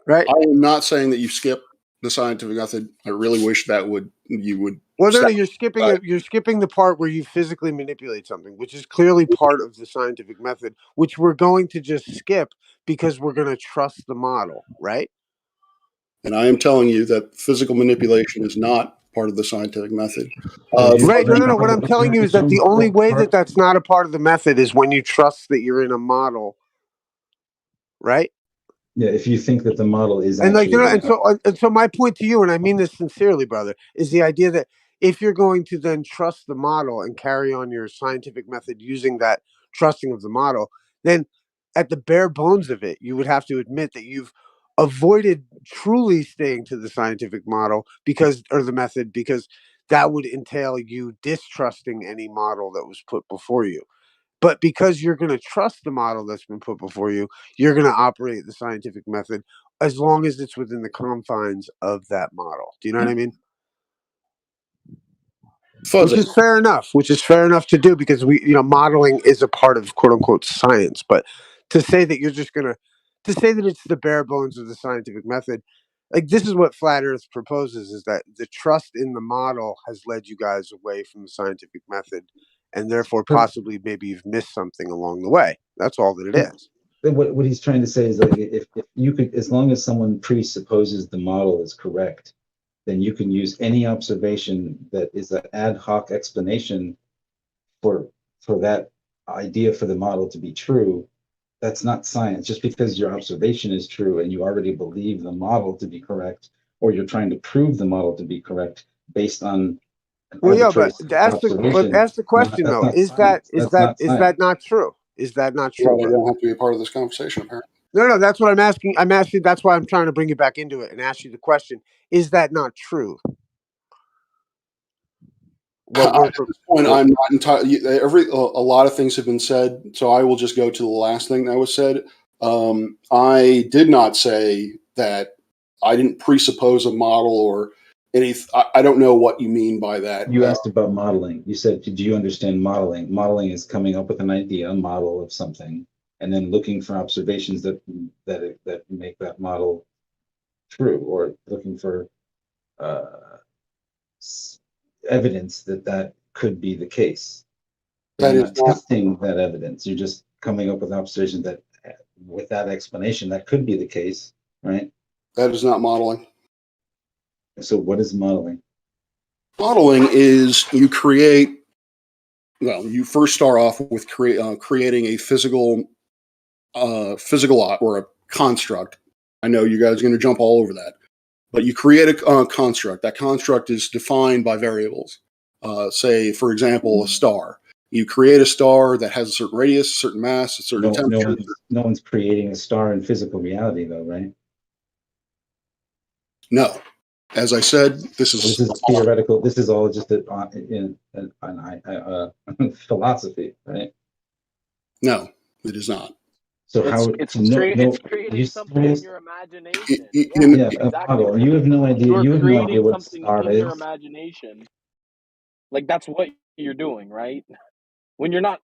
[SPEAKER 22] Right.
[SPEAKER 13] I am not saying that you skip the scientific method. I really wish that you would.
[SPEAKER 22] Well, no, you're skipping it. You're skipping the part where you physically manipulate something, which is clearly part of the scientific method, which we're going to just skip because we're going to trust the model, right?
[SPEAKER 13] And I am telling you that physical manipulation is not part of the scientific method.
[SPEAKER 22] Right. No. What I'm telling you is that the only way that that's not a part of the method is when you trust that you're in a model, right?
[SPEAKER 18] Yeah, if you think that the model is
[SPEAKER 22] And like,
[SPEAKER 18] actually
[SPEAKER 22] and so my point to you, and I mean this sincerely, brother, is the idea that if you're going to then trust the model and carry on your scientific method using that trusting of the model, then at the bare bones of it, you would have to admit that you've avoided truly staying to the scientific model or the method, because that would entail you distrusting any model that was put before you. But because you're going to trust the model that's been put before you, you're going to operate the scientific method as long as it's within the confines of that model. Do you know what I mean?
[SPEAKER 13] Fuzzy.
[SPEAKER 22] Which is fair enough. Which is fair enough to do because modeling is a part of quote unquote science. But to say that you're just to say that it's the bare bones of the scientific method, like this is what Flat Earth proposes, is that the trust in the model has led you guys away from the scientific method, and therefore possibly maybe you've missed something along the way. That's all that it is.
[SPEAKER 18] What he's trying to say is like if you could, as long as someone presupposes the model is correct, then you can use any observation that is an ad hoc explanation for that idea for the model to be true. That's not science. Just because your observation is true and you already believe the model to be correct, or you're trying to prove the model to be correct based on
[SPEAKER 22] well, yeah, but ask the question though: is that not true? Is that not true?
[SPEAKER 13] Well, they don't have to be a part of this conversation, apparently.
[SPEAKER 22] No, that's what I'm asking. I'm asking. That's why I'm trying to bring you back into it and ask you the question: is that not true?
[SPEAKER 13] At this point, I'm not entirely. A lot of things have been said, so I will just go to the last thing that was said. I did not say that. I didn't presuppose a model or any. I don't know what you mean by that.
[SPEAKER 18] You asked about modeling. You said, "Do you understand modeling?" Modeling is coming up with an idea, a model of something, and then looking for observations that make that model true, or looking for evidence that could be the case. You're not testing that evidence. You're just coming up with observations that, with that explanation, that could be the case, right?
[SPEAKER 13] That is not modeling.
[SPEAKER 18] So what is modeling?
[SPEAKER 13] Modeling is you create. Well, you first start off with creating a physical or a construct I know you guys are going to jump all over that. But you create a construct. That construct is defined by variables. Say, for example, a star. You create a star that has a certain radius, a certain mass, a certain temperature.
[SPEAKER 18] No one's creating a star in physical reality, though, right?
[SPEAKER 13] No. As I said, this is
[SPEAKER 18] theoretical. This is all just philosophy, right?
[SPEAKER 13] No, it is not.
[SPEAKER 18] So
[SPEAKER 21] It's creating something in your imagination.
[SPEAKER 18] A model. You have no idea. You have no idea what a star
[SPEAKER 21] in your
[SPEAKER 18] is.
[SPEAKER 21] imagination. Like that's what you're doing, right? When you're not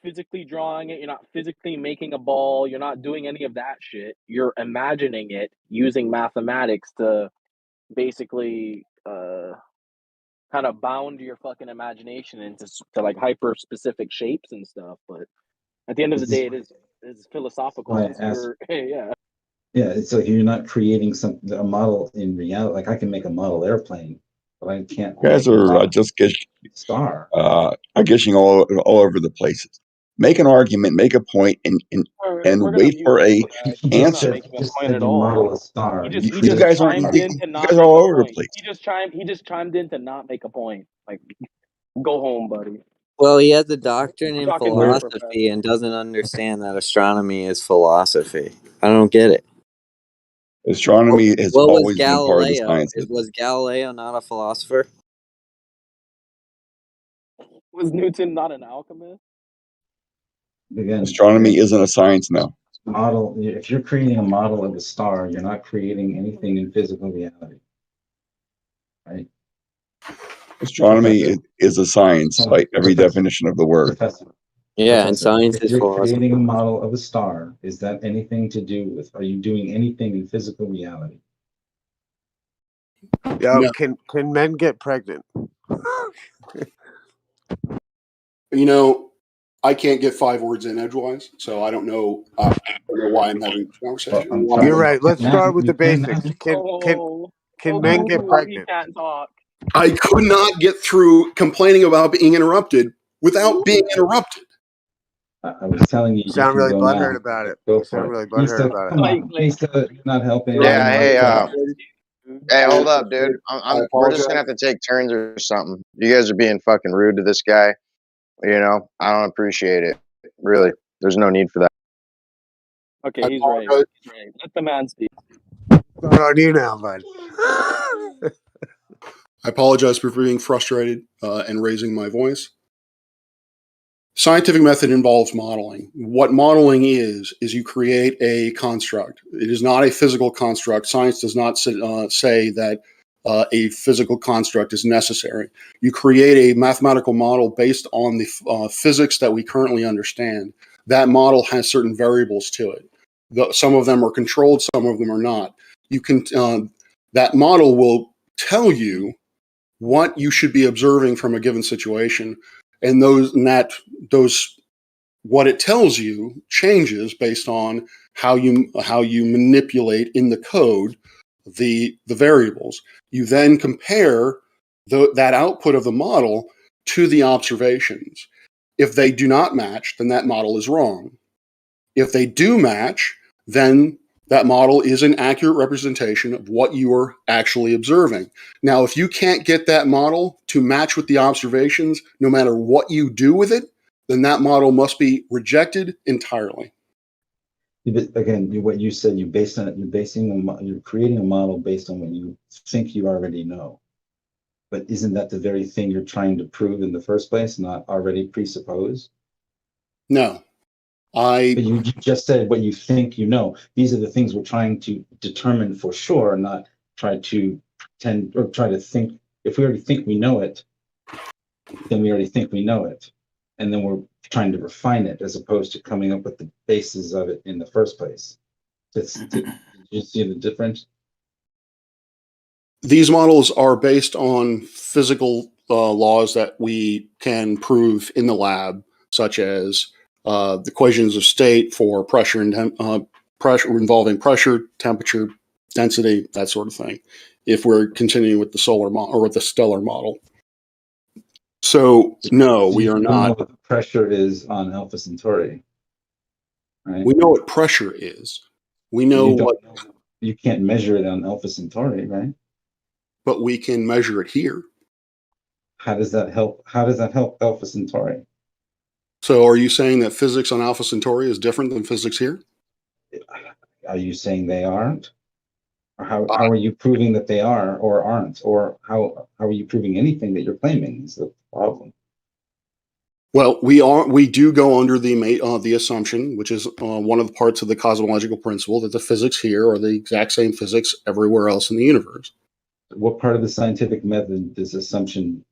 [SPEAKER 21] physically drawing it, you're not physically making a ball, you're not doing any of that shit. You're imagining it using mathematics to basically kind of bound your fucking imagination into like hyper specific shapes and stuff. But at the end of the day, it's philosophical.
[SPEAKER 18] Why I
[SPEAKER 21] Since
[SPEAKER 18] asked.
[SPEAKER 21] yeah.
[SPEAKER 18] Yeah, it's like you're not creating a model in reality. Like I can make a model airplane, but I can't.
[SPEAKER 1] You guys are just
[SPEAKER 18] star.
[SPEAKER 1] Are guessing all over the places. Make an argument, make a point, and wait for a answer.
[SPEAKER 18] Model a star.
[SPEAKER 21] He
[SPEAKER 1] You guys aren't. You guys are all over the place.
[SPEAKER 21] He just chimed in to not make a point. Like, go home, buddy.
[SPEAKER 15] Well, he has a doctorate in
[SPEAKER 21] Talking to a
[SPEAKER 15] philosophy and doesn't understand that astronomy is philosophy. I don't get it.
[SPEAKER 1] Astronomy has always been part of the sciences.
[SPEAKER 15] Was Galileo not a philosopher?
[SPEAKER 21] Was Newton not an alchemist?
[SPEAKER 18] Again,
[SPEAKER 1] astronomy isn't a science now.
[SPEAKER 18] Model. If you're creating a model of a star, you're not creating anything in physical reality, right?
[SPEAKER 1] Astronomy is a science by every definition of the word.
[SPEAKER 15] Yeah, and science
[SPEAKER 18] if
[SPEAKER 15] is
[SPEAKER 18] you're
[SPEAKER 15] philosophy.
[SPEAKER 18] creating a model of a star, is that anything to do with? Are you doing anything in physical reality?
[SPEAKER 22] Yeah,
[SPEAKER 13] No.
[SPEAKER 22] can men get pregnant?
[SPEAKER 13] You know, I can't get 5 words in edgewise, so I don't know. I don't know why I'm having this conversation.
[SPEAKER 22] You're right. Let's start with the basics. Can men get
[SPEAKER 21] He
[SPEAKER 22] pregnant?
[SPEAKER 21] can't talk.
[SPEAKER 13] I could not get through complaining about being interrupted without being interrupted.
[SPEAKER 18] I was telling you.
[SPEAKER 22] You sound really butthurt about it.
[SPEAKER 18] Go
[SPEAKER 22] You sound
[SPEAKER 18] for
[SPEAKER 22] really
[SPEAKER 18] it.
[SPEAKER 22] butthurt about
[SPEAKER 18] Come
[SPEAKER 22] it.
[SPEAKER 18] on, Lisa, you're not helping.
[SPEAKER 4] Yeah, hey, hold up, dude. We're just
[SPEAKER 13] apologize.
[SPEAKER 4] gonna have to take turns or something. You guys are being fucking rude to this guy. You know, I don't appreciate it. Really, there's no need for that.
[SPEAKER 21] Okay, he's right. He's right. Let the man speak.
[SPEAKER 22] What on you now, bud?
[SPEAKER 13] I apologize for being frustrated and raising my voice. Scientific method involves modeling. What modeling is you create a construct. It is not a physical construct. Science does not say that a physical construct is necessary. You create a mathematical model based on the physics that we currently understand. That model has certain variables to it. Some of them are controlled, some of them are not. You can that model will tell you what you should be observing from a given situation, and what it tells you changes based on how you manipulate in the code the variables. You then compare that output of the model to the observations. If they do not match, then that model is wrong. If they do match, then that model is an accurate representation of what you are actually observing. Now, if you can't get that model to match with the observations, no matter what you do with it, then that model must be rejected entirely.
[SPEAKER 18] Again, what you said, you're creating a model based on what you think you already know. But isn't that the very thing you're trying to prove in the first place, not already presupposed?
[SPEAKER 13] No.
[SPEAKER 18] But you just said what you think you know. These are the things we're trying to determine for sure, not try to pretend or try to think. If we already think we know it, then we already think we know it. And then we're trying to refine it as opposed to coming up with the basis of it in the first place. Did you see the difference?
[SPEAKER 13] These models are based on physical laws that we can prove in the lab, such as the equations of state for pressure and pressure involving pressure, temperature, density, that sort of thing. If we're continuing with the solar model or with the stellar model, so no, we are
[SPEAKER 18] You don't know
[SPEAKER 13] not.
[SPEAKER 18] what the pressure is on Alpha Centauri, right?
[SPEAKER 13] We know what pressure is. We know what.
[SPEAKER 18] You can't measure it on Alpha Centauri, right?
[SPEAKER 13] But we can measure it here.
[SPEAKER 18] How does that help? How does that help Alpha Centauri?
[SPEAKER 13] So are you saying that physics on Alpha Centauri is different than physics here?
[SPEAKER 18] Are you saying they aren't? Or how are you proving that they are or aren't? Or how are you proving anything that you're claiming is the problem?
[SPEAKER 13] Well, we do go under the assumption, which is one of the parts of the cosmological principle, that the physics here are the exact same physics everywhere else in the universe.
[SPEAKER 18] What part of the scientific method is assumption?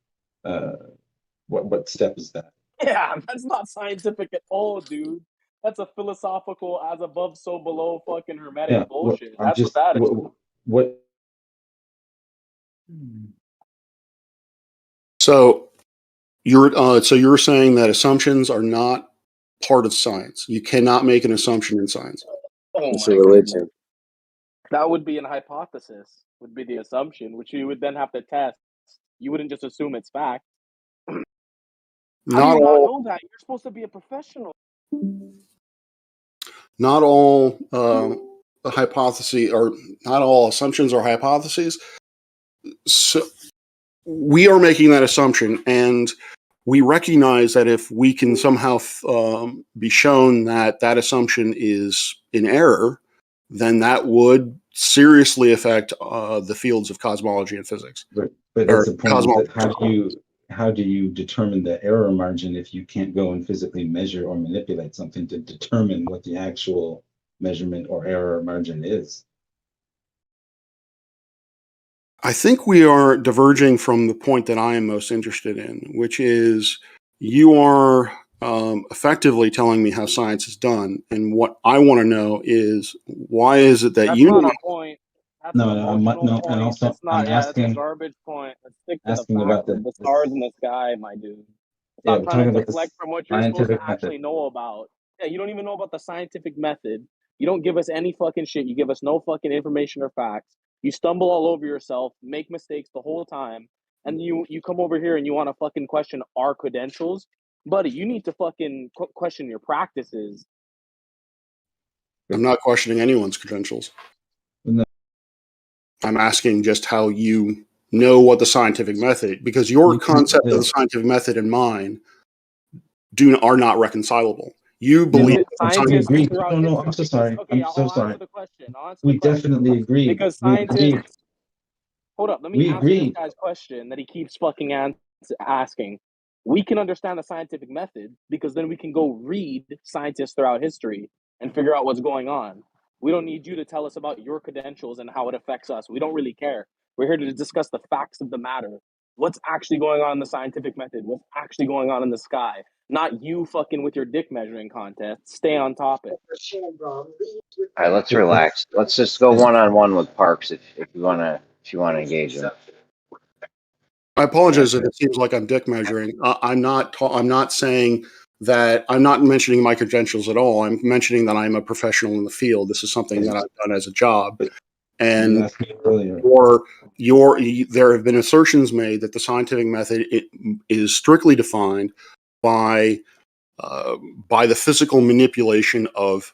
[SPEAKER 18] What step is that?
[SPEAKER 21] Yeah, that's not scientific at all, dude. That's a philosophical as above, so below fucking hermetic bullshit. That's what that is.
[SPEAKER 18] What?
[SPEAKER 13] So you're saying that assumptions are not part of science. You cannot make an assumption in science.
[SPEAKER 21] Oh
[SPEAKER 15] It's
[SPEAKER 21] my
[SPEAKER 15] a religion.
[SPEAKER 21] goodness. That would be an hypothesis, would be the assumption, which you would then have to test. You wouldn't just assume it's fact. How do
[SPEAKER 13] Not
[SPEAKER 21] you not
[SPEAKER 13] all
[SPEAKER 21] know that? You're supposed to be a professional.
[SPEAKER 13] not all hypotheses or not all assumptions are hypotheses. So we are making that assumption, and we recognize that if we can somehow be shown that that assumption is in error, then that would seriously affect the fields of cosmology and physics.
[SPEAKER 18] But that's the point. Is that how do you determine the error margin if you can't go and physically measure or manipulate something to determine what the actual measurement or error margin is?
[SPEAKER 13] I think we are diverging from the point that I am most interested in, which is you are effectively telling me how science is done, and what I want to know is why is it that
[SPEAKER 21] That's
[SPEAKER 13] you
[SPEAKER 21] not
[SPEAKER 13] know?
[SPEAKER 21] a point. That's an emotional point.
[SPEAKER 18] And also
[SPEAKER 21] That's not.
[SPEAKER 18] I'm
[SPEAKER 21] Yeah, that's a
[SPEAKER 18] asking
[SPEAKER 21] garbage point. Let's stick to the
[SPEAKER 18] asking
[SPEAKER 21] facts
[SPEAKER 18] about
[SPEAKER 21] of the stars in the sky, my dude.
[SPEAKER 18] yeah,
[SPEAKER 21] Stop
[SPEAKER 18] we're
[SPEAKER 21] trying to
[SPEAKER 18] talking about the
[SPEAKER 21] deflect from what you're supposed to
[SPEAKER 18] scientific method.
[SPEAKER 21] actually know about. Yeah, you don't even know about the scientific method. You don't give us any fucking shit. You give us no fucking information or facts. You stumble all over yourself, make mistakes the whole time, and you come over here and you want to fucking question our credentials, buddy. You need to fucking question your practices.
[SPEAKER 13] I'm not questioning anyone's credentials.
[SPEAKER 18] No.
[SPEAKER 13] I'm asking just how you know what the scientific method, because your concept of the scientific method and mine are not reconcilable. You believe
[SPEAKER 21] scientists
[SPEAKER 18] agree.
[SPEAKER 21] throughout
[SPEAKER 18] No, I'm so sorry.
[SPEAKER 21] Okay,
[SPEAKER 18] I'm so
[SPEAKER 21] I'll
[SPEAKER 18] sorry.
[SPEAKER 21] answer the question.
[SPEAKER 18] We definitely agree.
[SPEAKER 21] Because
[SPEAKER 18] We agree.
[SPEAKER 21] scientists. Hold up, let me
[SPEAKER 18] We
[SPEAKER 21] answer this
[SPEAKER 18] agreed.
[SPEAKER 21] guy's question that he keeps fucking asking. We can understand the scientific method because then we can go read scientists throughout history and figure out what's going on. We don't need you to tell us about your credentials and how it affects us. We don't really care. We're here to discuss the facts of the matter. What's actually going on in the scientific method? What's actually going on in the sky? Not you fucking with your dick measuring contest. Stay on topic.
[SPEAKER 17] All right, let's relax. Let's just go one-on-one with Parks if you wanna engage him.
[SPEAKER 13] I apologize if it seems like I'm dick measuring. I'm not saying that. I'm not mentioning my credentials at all. I'm mentioning that I'm a professional in the field. This is something that I've done as a job. And there have been assertions made that the scientific method is strictly defined by the physical manipulation of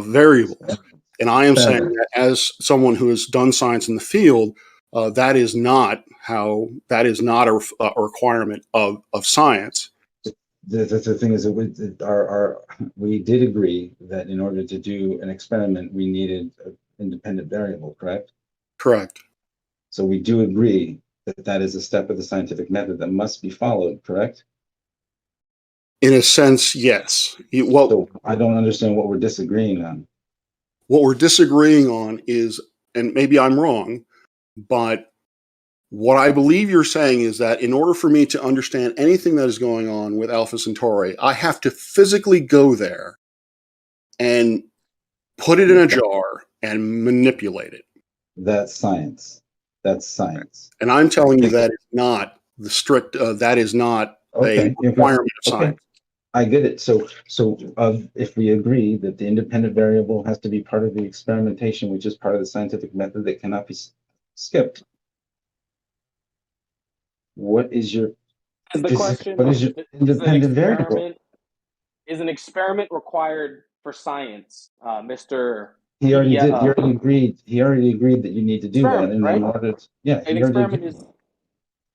[SPEAKER 13] variables. And I am saying that as someone who has done science in the field, that is not a requirement of science.
[SPEAKER 18] The thing is, we did agree that in order to do an experiment, we needed an independent variable, correct?
[SPEAKER 13] Correct.
[SPEAKER 18] So we do agree that that is a step of the scientific method that must be followed, correct?
[SPEAKER 13] In a sense, yes.
[SPEAKER 18] So I don't understand what we're disagreeing on.
[SPEAKER 13] What we're disagreeing on is, and maybe I'm wrong, but what I believe you're saying is that in order for me to understand anything that is going on with Alpha Centauri, I have to physically go there and put it in a jar and manipulate it.
[SPEAKER 18] That's science. That's science.
[SPEAKER 13] And I'm telling you that is not the strict. That is not a requirement of science.
[SPEAKER 18] I get it. So if we agree that the independent variable has to be part of the experimentation, which is part of the scientific method that cannot be skipped, what is your independent variable?
[SPEAKER 21] Is an experiment required for science, Mr.
[SPEAKER 18] He already did. He
[SPEAKER 21] Yeah,
[SPEAKER 18] already agreed. He already agreed that you need to do that.
[SPEAKER 21] experiment,
[SPEAKER 18] And then in
[SPEAKER 21] right?
[SPEAKER 18] order to, yeah,
[SPEAKER 21] An
[SPEAKER 18] he already
[SPEAKER 21] experiment
[SPEAKER 18] agreed.
[SPEAKER 21] is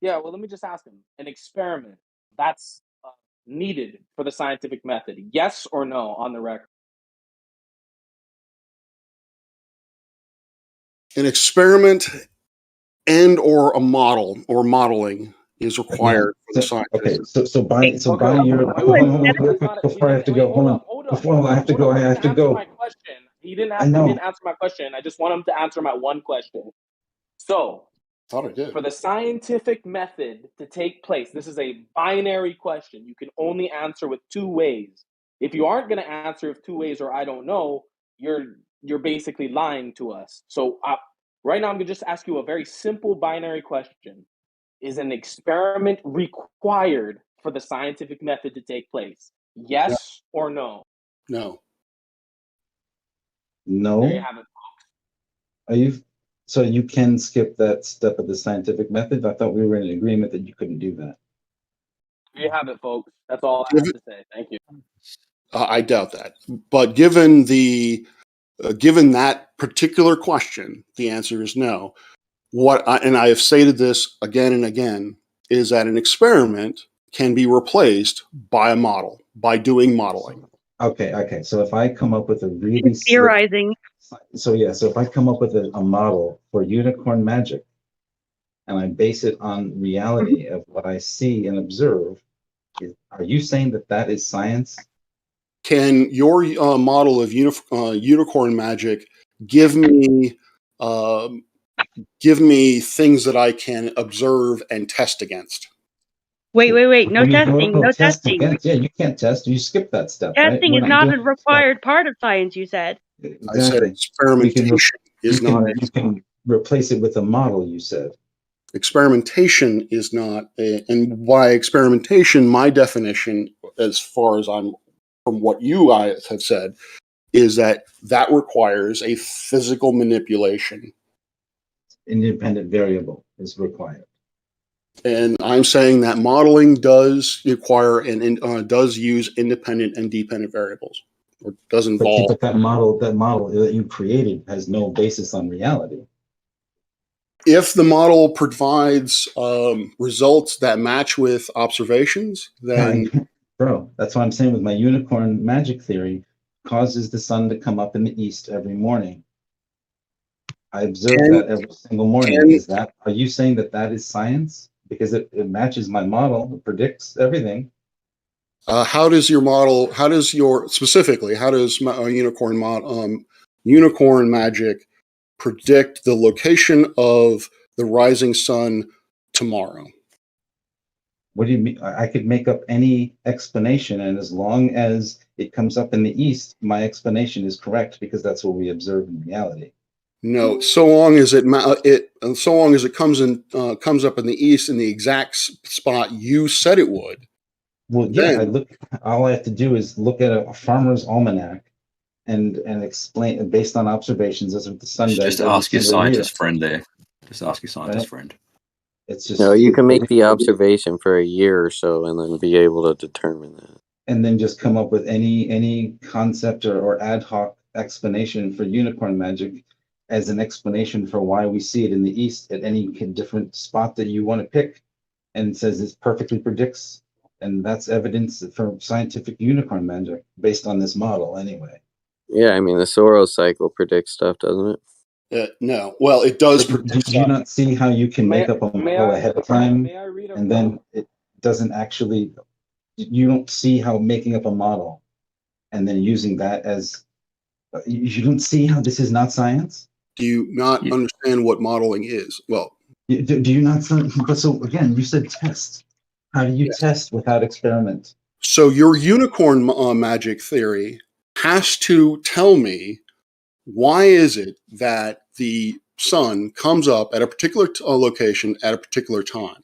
[SPEAKER 21] yeah. Well, let me just ask him. An experiment that's needed for the scientific method. Yes or no on the record?
[SPEAKER 13] An experiment and or a model or modeling is
[SPEAKER 18] Yeah.
[SPEAKER 13] required for the
[SPEAKER 18] So, okay.
[SPEAKER 13] scientific.
[SPEAKER 18] So by
[SPEAKER 21] Okay.
[SPEAKER 18] your
[SPEAKER 21] Wait,
[SPEAKER 18] hold
[SPEAKER 21] wait,
[SPEAKER 18] on,
[SPEAKER 21] wait.
[SPEAKER 18] hold on, real
[SPEAKER 21] That's
[SPEAKER 18] quick
[SPEAKER 21] not. He
[SPEAKER 18] before I have
[SPEAKER 21] didn't.
[SPEAKER 18] to
[SPEAKER 21] Wait,
[SPEAKER 18] go.
[SPEAKER 21] hold
[SPEAKER 18] Hold on.
[SPEAKER 21] up, hold up,
[SPEAKER 18] Before
[SPEAKER 21] hold
[SPEAKER 18] I
[SPEAKER 21] up,
[SPEAKER 18] have to
[SPEAKER 21] hold
[SPEAKER 18] go.
[SPEAKER 21] up.
[SPEAKER 18] I
[SPEAKER 21] Let
[SPEAKER 18] have
[SPEAKER 21] him
[SPEAKER 18] to
[SPEAKER 21] answer
[SPEAKER 18] go.
[SPEAKER 21] my question. He didn't
[SPEAKER 18] I
[SPEAKER 21] have. He
[SPEAKER 18] know.
[SPEAKER 21] didn't answer my question. I just want him to answer my one question. So,
[SPEAKER 13] Thought I did.
[SPEAKER 21] for the scientific method to take place, this is a binary question. You can only answer with two ways. If you aren't going to answer with two ways or I don't know, you're basically lying to us. So right now I'm going to just ask you a very simple binary question. Is an experiment required for the scientific method to take place?
[SPEAKER 13] No.
[SPEAKER 21] Yes or no?
[SPEAKER 13] No.
[SPEAKER 21] There you
[SPEAKER 18] No.
[SPEAKER 21] have it.
[SPEAKER 18] Are you? So you can skip that step of the scientific method? I thought we were in agreement that you couldn't do that.
[SPEAKER 21] There you have it, folks. That's all I
[SPEAKER 13] Give
[SPEAKER 21] have
[SPEAKER 13] it,
[SPEAKER 21] to say. Thank you.
[SPEAKER 13] I doubt that. But given that particular question, the answer is no. And I have stated this again and again, is that an experiment can be replaced by a model, by doing modeling.
[SPEAKER 18] Okay. So if I come up with a really slick,
[SPEAKER 6] Theorizing.
[SPEAKER 18] so if I come up with a model for unicorn magic and I base it on reality of what I see and observe, are you saying that that is science?
[SPEAKER 13] Can your model of unicorn magic give me things that I can observe and test against?
[SPEAKER 6] Wait. No
[SPEAKER 18] What do you
[SPEAKER 6] testing.
[SPEAKER 18] no
[SPEAKER 6] No
[SPEAKER 18] test
[SPEAKER 6] testing.
[SPEAKER 18] against? Yeah, you can't test. You skip that step, right?
[SPEAKER 6] Testing
[SPEAKER 18] We're
[SPEAKER 6] is
[SPEAKER 18] not
[SPEAKER 6] not
[SPEAKER 18] doing
[SPEAKER 6] a
[SPEAKER 18] that step.
[SPEAKER 6] required part of science, you said.
[SPEAKER 13] I said
[SPEAKER 18] Exactly.
[SPEAKER 13] experimentation is not.
[SPEAKER 18] You can replace it with a model, you said.
[SPEAKER 13] Experimentation is not, and by experimentation, my definition, as far as I'm from what you guys have said, is that requires a physical manipulation.
[SPEAKER 18] Independent variable is required.
[SPEAKER 13] And I'm saying that modeling does require and does use independent and dependent variables, or does involve.
[SPEAKER 18] But that model that you created has no basis on reality.
[SPEAKER 13] If the model provides results that match with observations, then
[SPEAKER 18] bro, that's what I'm saying with my unicorn magic theory causes the sun to come up in the east every morning. I observe that every single morning. Are you saying that is science? Because it matches my model, it predicts everything.
[SPEAKER 13] How does unicorn magic predict the location of the rising sun tomorrow?
[SPEAKER 18] What do you mean? I could make up any explanation, and as long as it comes up in the east, my explanation is correct because that's what we observe in reality.
[SPEAKER 13] No, so long as it comes up in the east in the exact spot you said it would.
[SPEAKER 18] Well, yeah, all I have to do is look at a farmer's almanac and explain based on observations as what the sun does.
[SPEAKER 10] Just ask your scientist friend there. Just ask your scientist friend.
[SPEAKER 18] It's just
[SPEAKER 15] no, you can make the observation for a year or so and then be able to determine that.
[SPEAKER 18] And then just come up with any concept or ad hoc explanation for unicorn magic as an explanation for why we see it in the east at any different spot that you want to pick, and says it perfectly predicts, and that's evidence for scientific unicorn magic based on this model anyway.
[SPEAKER 15] Yeah, I mean the Soros cycle predicts stuff, doesn't it?
[SPEAKER 13] No, well, it does.
[SPEAKER 18] Do you not see how you can make up a model ahead of time, and then it doesn't actually? You don't see how making up a model and then using that as you don't see how this is not science?
[SPEAKER 13] Do you not understand what modeling is? Well,
[SPEAKER 18] do you not? But so again, you said test. How do you test without experiment?
[SPEAKER 13] So your unicorn magic theory has to tell me why is it that the sun comes up at a particular location at a particular time.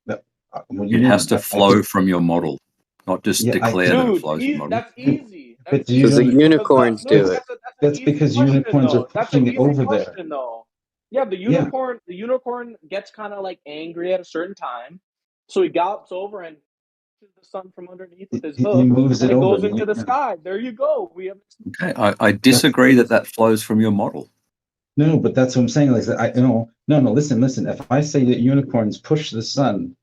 [SPEAKER 10] It has to flow from your model, not just declare that it flows from your model.
[SPEAKER 21] That's easy.
[SPEAKER 18] But do you
[SPEAKER 15] the unicorns do it.
[SPEAKER 18] That's because unicorns are pushing it over there.
[SPEAKER 21] Yeah, the unicorn gets kind of like angry at a certain time, so he gallops over and the sun from underneath with his
[SPEAKER 18] He
[SPEAKER 21] hook,
[SPEAKER 18] moves
[SPEAKER 21] and
[SPEAKER 18] it
[SPEAKER 21] it
[SPEAKER 18] over.
[SPEAKER 21] goes into the sky. There you go. We have.
[SPEAKER 10] Okay, I disagree that flows from your model.
[SPEAKER 18] No, but that's what I'm saying. Like, no. Listen. If I say that unicorns push the sun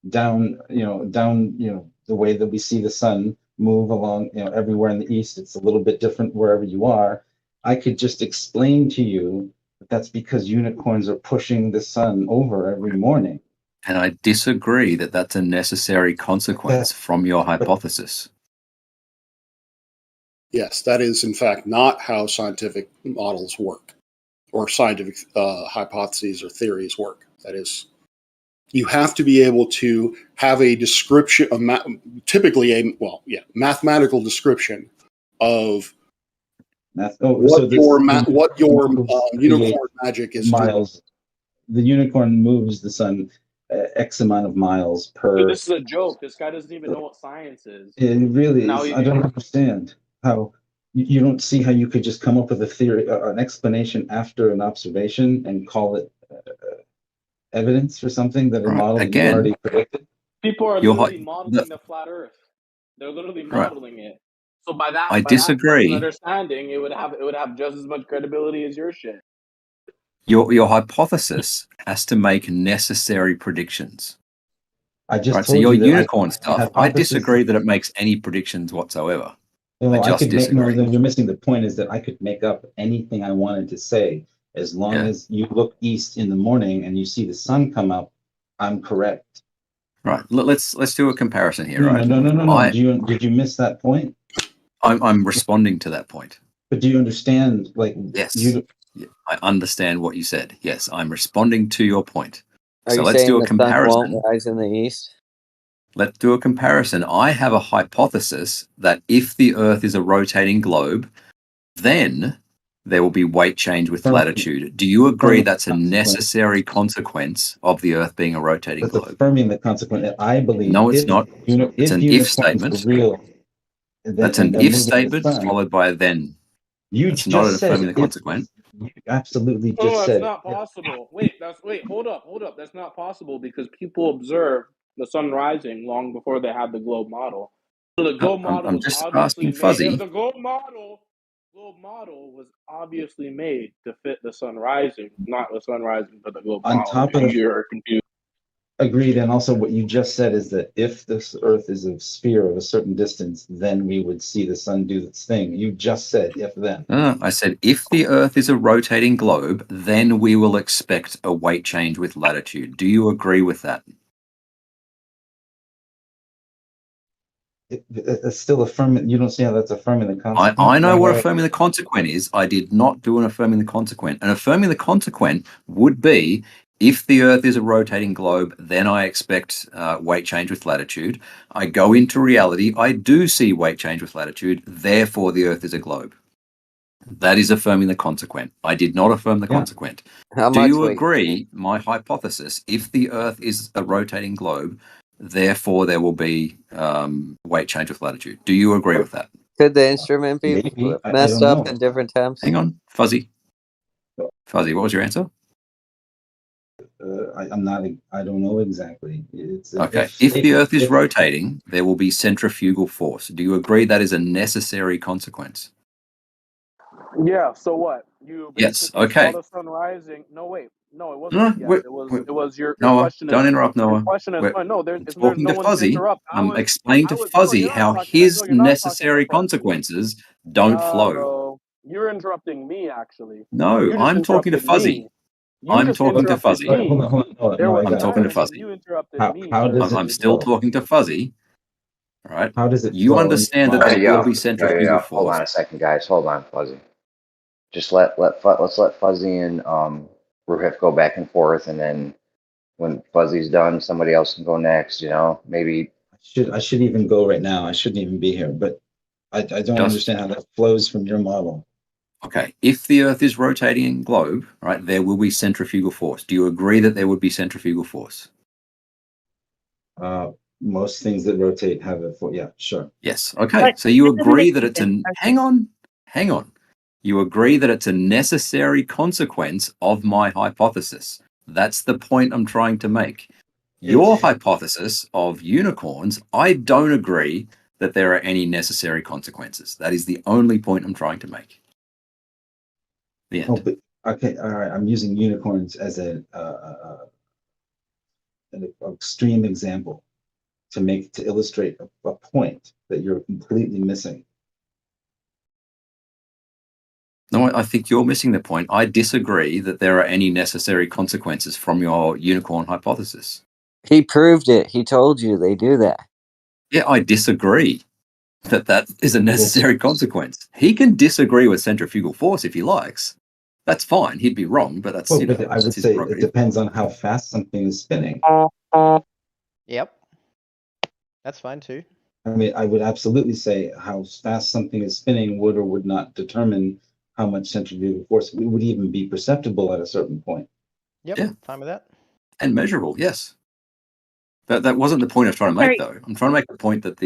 [SPEAKER 18] down, the way that we see the sun move along, everywhere in the east, it's a little bit different wherever you are. I could just explain to you that that's because unicorns are pushing the sun over every morning.
[SPEAKER 10] And I disagree that that's a necessary consequence from your hypothesis.
[SPEAKER 13] Yes, that is in fact not how scientific models work, or scientific hypotheses or theories work. That is, you have to be able to have a description of typically mathematical description of what your unicorn magic is
[SPEAKER 18] miles.
[SPEAKER 13] doing.
[SPEAKER 18] The unicorn moves the sun X amount of miles per.
[SPEAKER 21] Dude, this is a joke. This guy doesn't even know what science is.
[SPEAKER 18] It really
[SPEAKER 21] Now
[SPEAKER 18] is. I don't understand how you don't see how you could just come up with a theory, an explanation after an observation, and call it evidence for something that a model that you already predicted.
[SPEAKER 21] People are literally modeling the flat Earth. They're literally modeling it. So by that,
[SPEAKER 10] I disagree.
[SPEAKER 21] Understanding, it would have just as much credibility as your shit.
[SPEAKER 10] Your hypothesis has to make necessary predictions.
[SPEAKER 18] I just
[SPEAKER 10] right, so
[SPEAKER 18] told
[SPEAKER 10] your
[SPEAKER 18] you that
[SPEAKER 10] unicorn stuff, I disagree that it makes any predictions whatsoever.
[SPEAKER 18] Well,
[SPEAKER 10] I just disagree.
[SPEAKER 18] You're missing the point. Is that I could make up anything I wanted to say as long as you look east in the morning and you see the sun come up. I'm correct.
[SPEAKER 10] Right. Let's do a comparison here.
[SPEAKER 18] No,
[SPEAKER 10] right.
[SPEAKER 18] No. Did you miss that point?
[SPEAKER 10] I'm responding to that point.
[SPEAKER 18] But do you understand? Like,
[SPEAKER 10] yes, I understand what you said. Yes, I'm responding to your point.
[SPEAKER 15] Are
[SPEAKER 10] so
[SPEAKER 15] you
[SPEAKER 10] let's
[SPEAKER 15] saying
[SPEAKER 10] do a
[SPEAKER 15] the sun
[SPEAKER 10] comparison.
[SPEAKER 15] won't rise in the east?
[SPEAKER 10] Let's do a comparison. I have a hypothesis that if the Earth is a rotating globe, then there will be weight change with latitude. Do you agree that's a necessary consequence of the Earth being a rotating globe?
[SPEAKER 18] Affirming the consequence. I believe.
[SPEAKER 10] No, it's not. It's an if statement. That's an if statement followed by a then. It's not an affirming the consequence.
[SPEAKER 18] You absolutely just
[SPEAKER 21] No,
[SPEAKER 18] said
[SPEAKER 21] that's not possible. Wait, hold up. That's not possible because people observed the sun rising long before they had the globe model. So the globe model
[SPEAKER 10] I'm
[SPEAKER 21] was
[SPEAKER 10] just
[SPEAKER 21] obviously
[SPEAKER 10] asking Fuzzy.
[SPEAKER 21] made. The globe model was obviously made to fit the sun rising, not the sun rising, but the globe model.
[SPEAKER 18] Top of
[SPEAKER 21] You're confused.
[SPEAKER 18] Agreed, and also what you just said is that if this Earth is a sphere of a certain distance, then we would see the sun do its thing. You just said if then.
[SPEAKER 10] No, I said if the Earth is a rotating globe, then we will expect a weight change with latitude. Do you agree with that?
[SPEAKER 18] It's still affirming. You don't see how that's affirming the consequent.
[SPEAKER 10] I know what affirming the consequent is. I did not do an affirming the consequent. An affirming the consequent would be if the Earth is a rotating globe, then I expect weight change with latitude. I go into reality. I do see weight change with latitude. Therefore, the Earth is a globe. That is affirming the consequent. I did not affirm the consequent. Do you agree, my hypothesis, if the Earth is a rotating globe, therefore there will be weight change with latitude? Do you agree with that?
[SPEAKER 15] Could the instrument be messed up in different times?
[SPEAKER 10] Hang on, Fuzzy. Fuzzy, what was your answer?
[SPEAKER 18] I'm not. I don't know exactly. It's
[SPEAKER 10] okay. If the Earth is rotating, there will be centrifugal force. Do you agree that is a necessary consequence?
[SPEAKER 21] Yeah. So what? You basically saw the sun rising. No, wait. No, it wasn't. It was your question.
[SPEAKER 10] Don't interrupt, Noah.
[SPEAKER 21] Your question is fine. No, there's
[SPEAKER 10] talking
[SPEAKER 21] no
[SPEAKER 10] to
[SPEAKER 21] one
[SPEAKER 10] Fuzzy.
[SPEAKER 21] to interrupt.
[SPEAKER 10] Explain to Fuzzy how his necessary consequences don't flow.
[SPEAKER 21] Bro. You're interrupting me, actually.
[SPEAKER 10] No, I'm talking to Fuzzy. I'm talking to Fuzzy.
[SPEAKER 18] Hold on.
[SPEAKER 10] I'm talking to Fuzzy.
[SPEAKER 21] You interrupted me.
[SPEAKER 10] I'm still talking to Fuzzy. All right.
[SPEAKER 18] How does it?
[SPEAKER 10] You understand that there will be centrifugal force.
[SPEAKER 17] Hold on a second, guys. Hold on, Fuzzy. Just let's let Fuzzy and Ruhif go back and forth, and then when Fuzzy's done, somebody else can go next. Maybe.
[SPEAKER 18] I should even go right now. I shouldn't even be here, but I don't understand how that flows from your model.
[SPEAKER 10] Okay, if the Earth is rotating in globe, right, there will be centrifugal force. Do you agree that there would be centrifugal force?
[SPEAKER 18] Most things that rotate have a force. Yeah, sure.
[SPEAKER 10] Yes. Okay. So you agree that it's an. Hang on. You agree that it's a necessary consequence of my hypothesis. That's the point I'm trying to make. Your hypothesis of unicorns, I don't agree that there are any necessary consequences. That is the only point I'm trying to make. The end.
[SPEAKER 18] Oh, but okay, all right. I'm using unicorns as an extreme example to illustrate a point that you're completely missing.
[SPEAKER 10] No, I think you're missing the point. I disagree that there are any necessary consequences from your unicorn hypothesis.
[SPEAKER 15] He proved it. He told you they do that.
[SPEAKER 10] Yeah, I disagree that is a necessary consequence. He can disagree with centrifugal force if he likes. That's fine. He'd be wrong, but that's,
[SPEAKER 18] Well, but I would say it depends on how fast something is spinning.
[SPEAKER 8] Yep. That's fine too.
[SPEAKER 18] I mean, I would absolutely say how fast something is spinning would or would not determine how much centrifugal force it would even be perceptible at a certain point.
[SPEAKER 8] Yep,
[SPEAKER 10] yeah.
[SPEAKER 8] Fine with that.
[SPEAKER 10] And measurable, yes. That wasn't the point I was trying to make, though. I'm trying to make the point that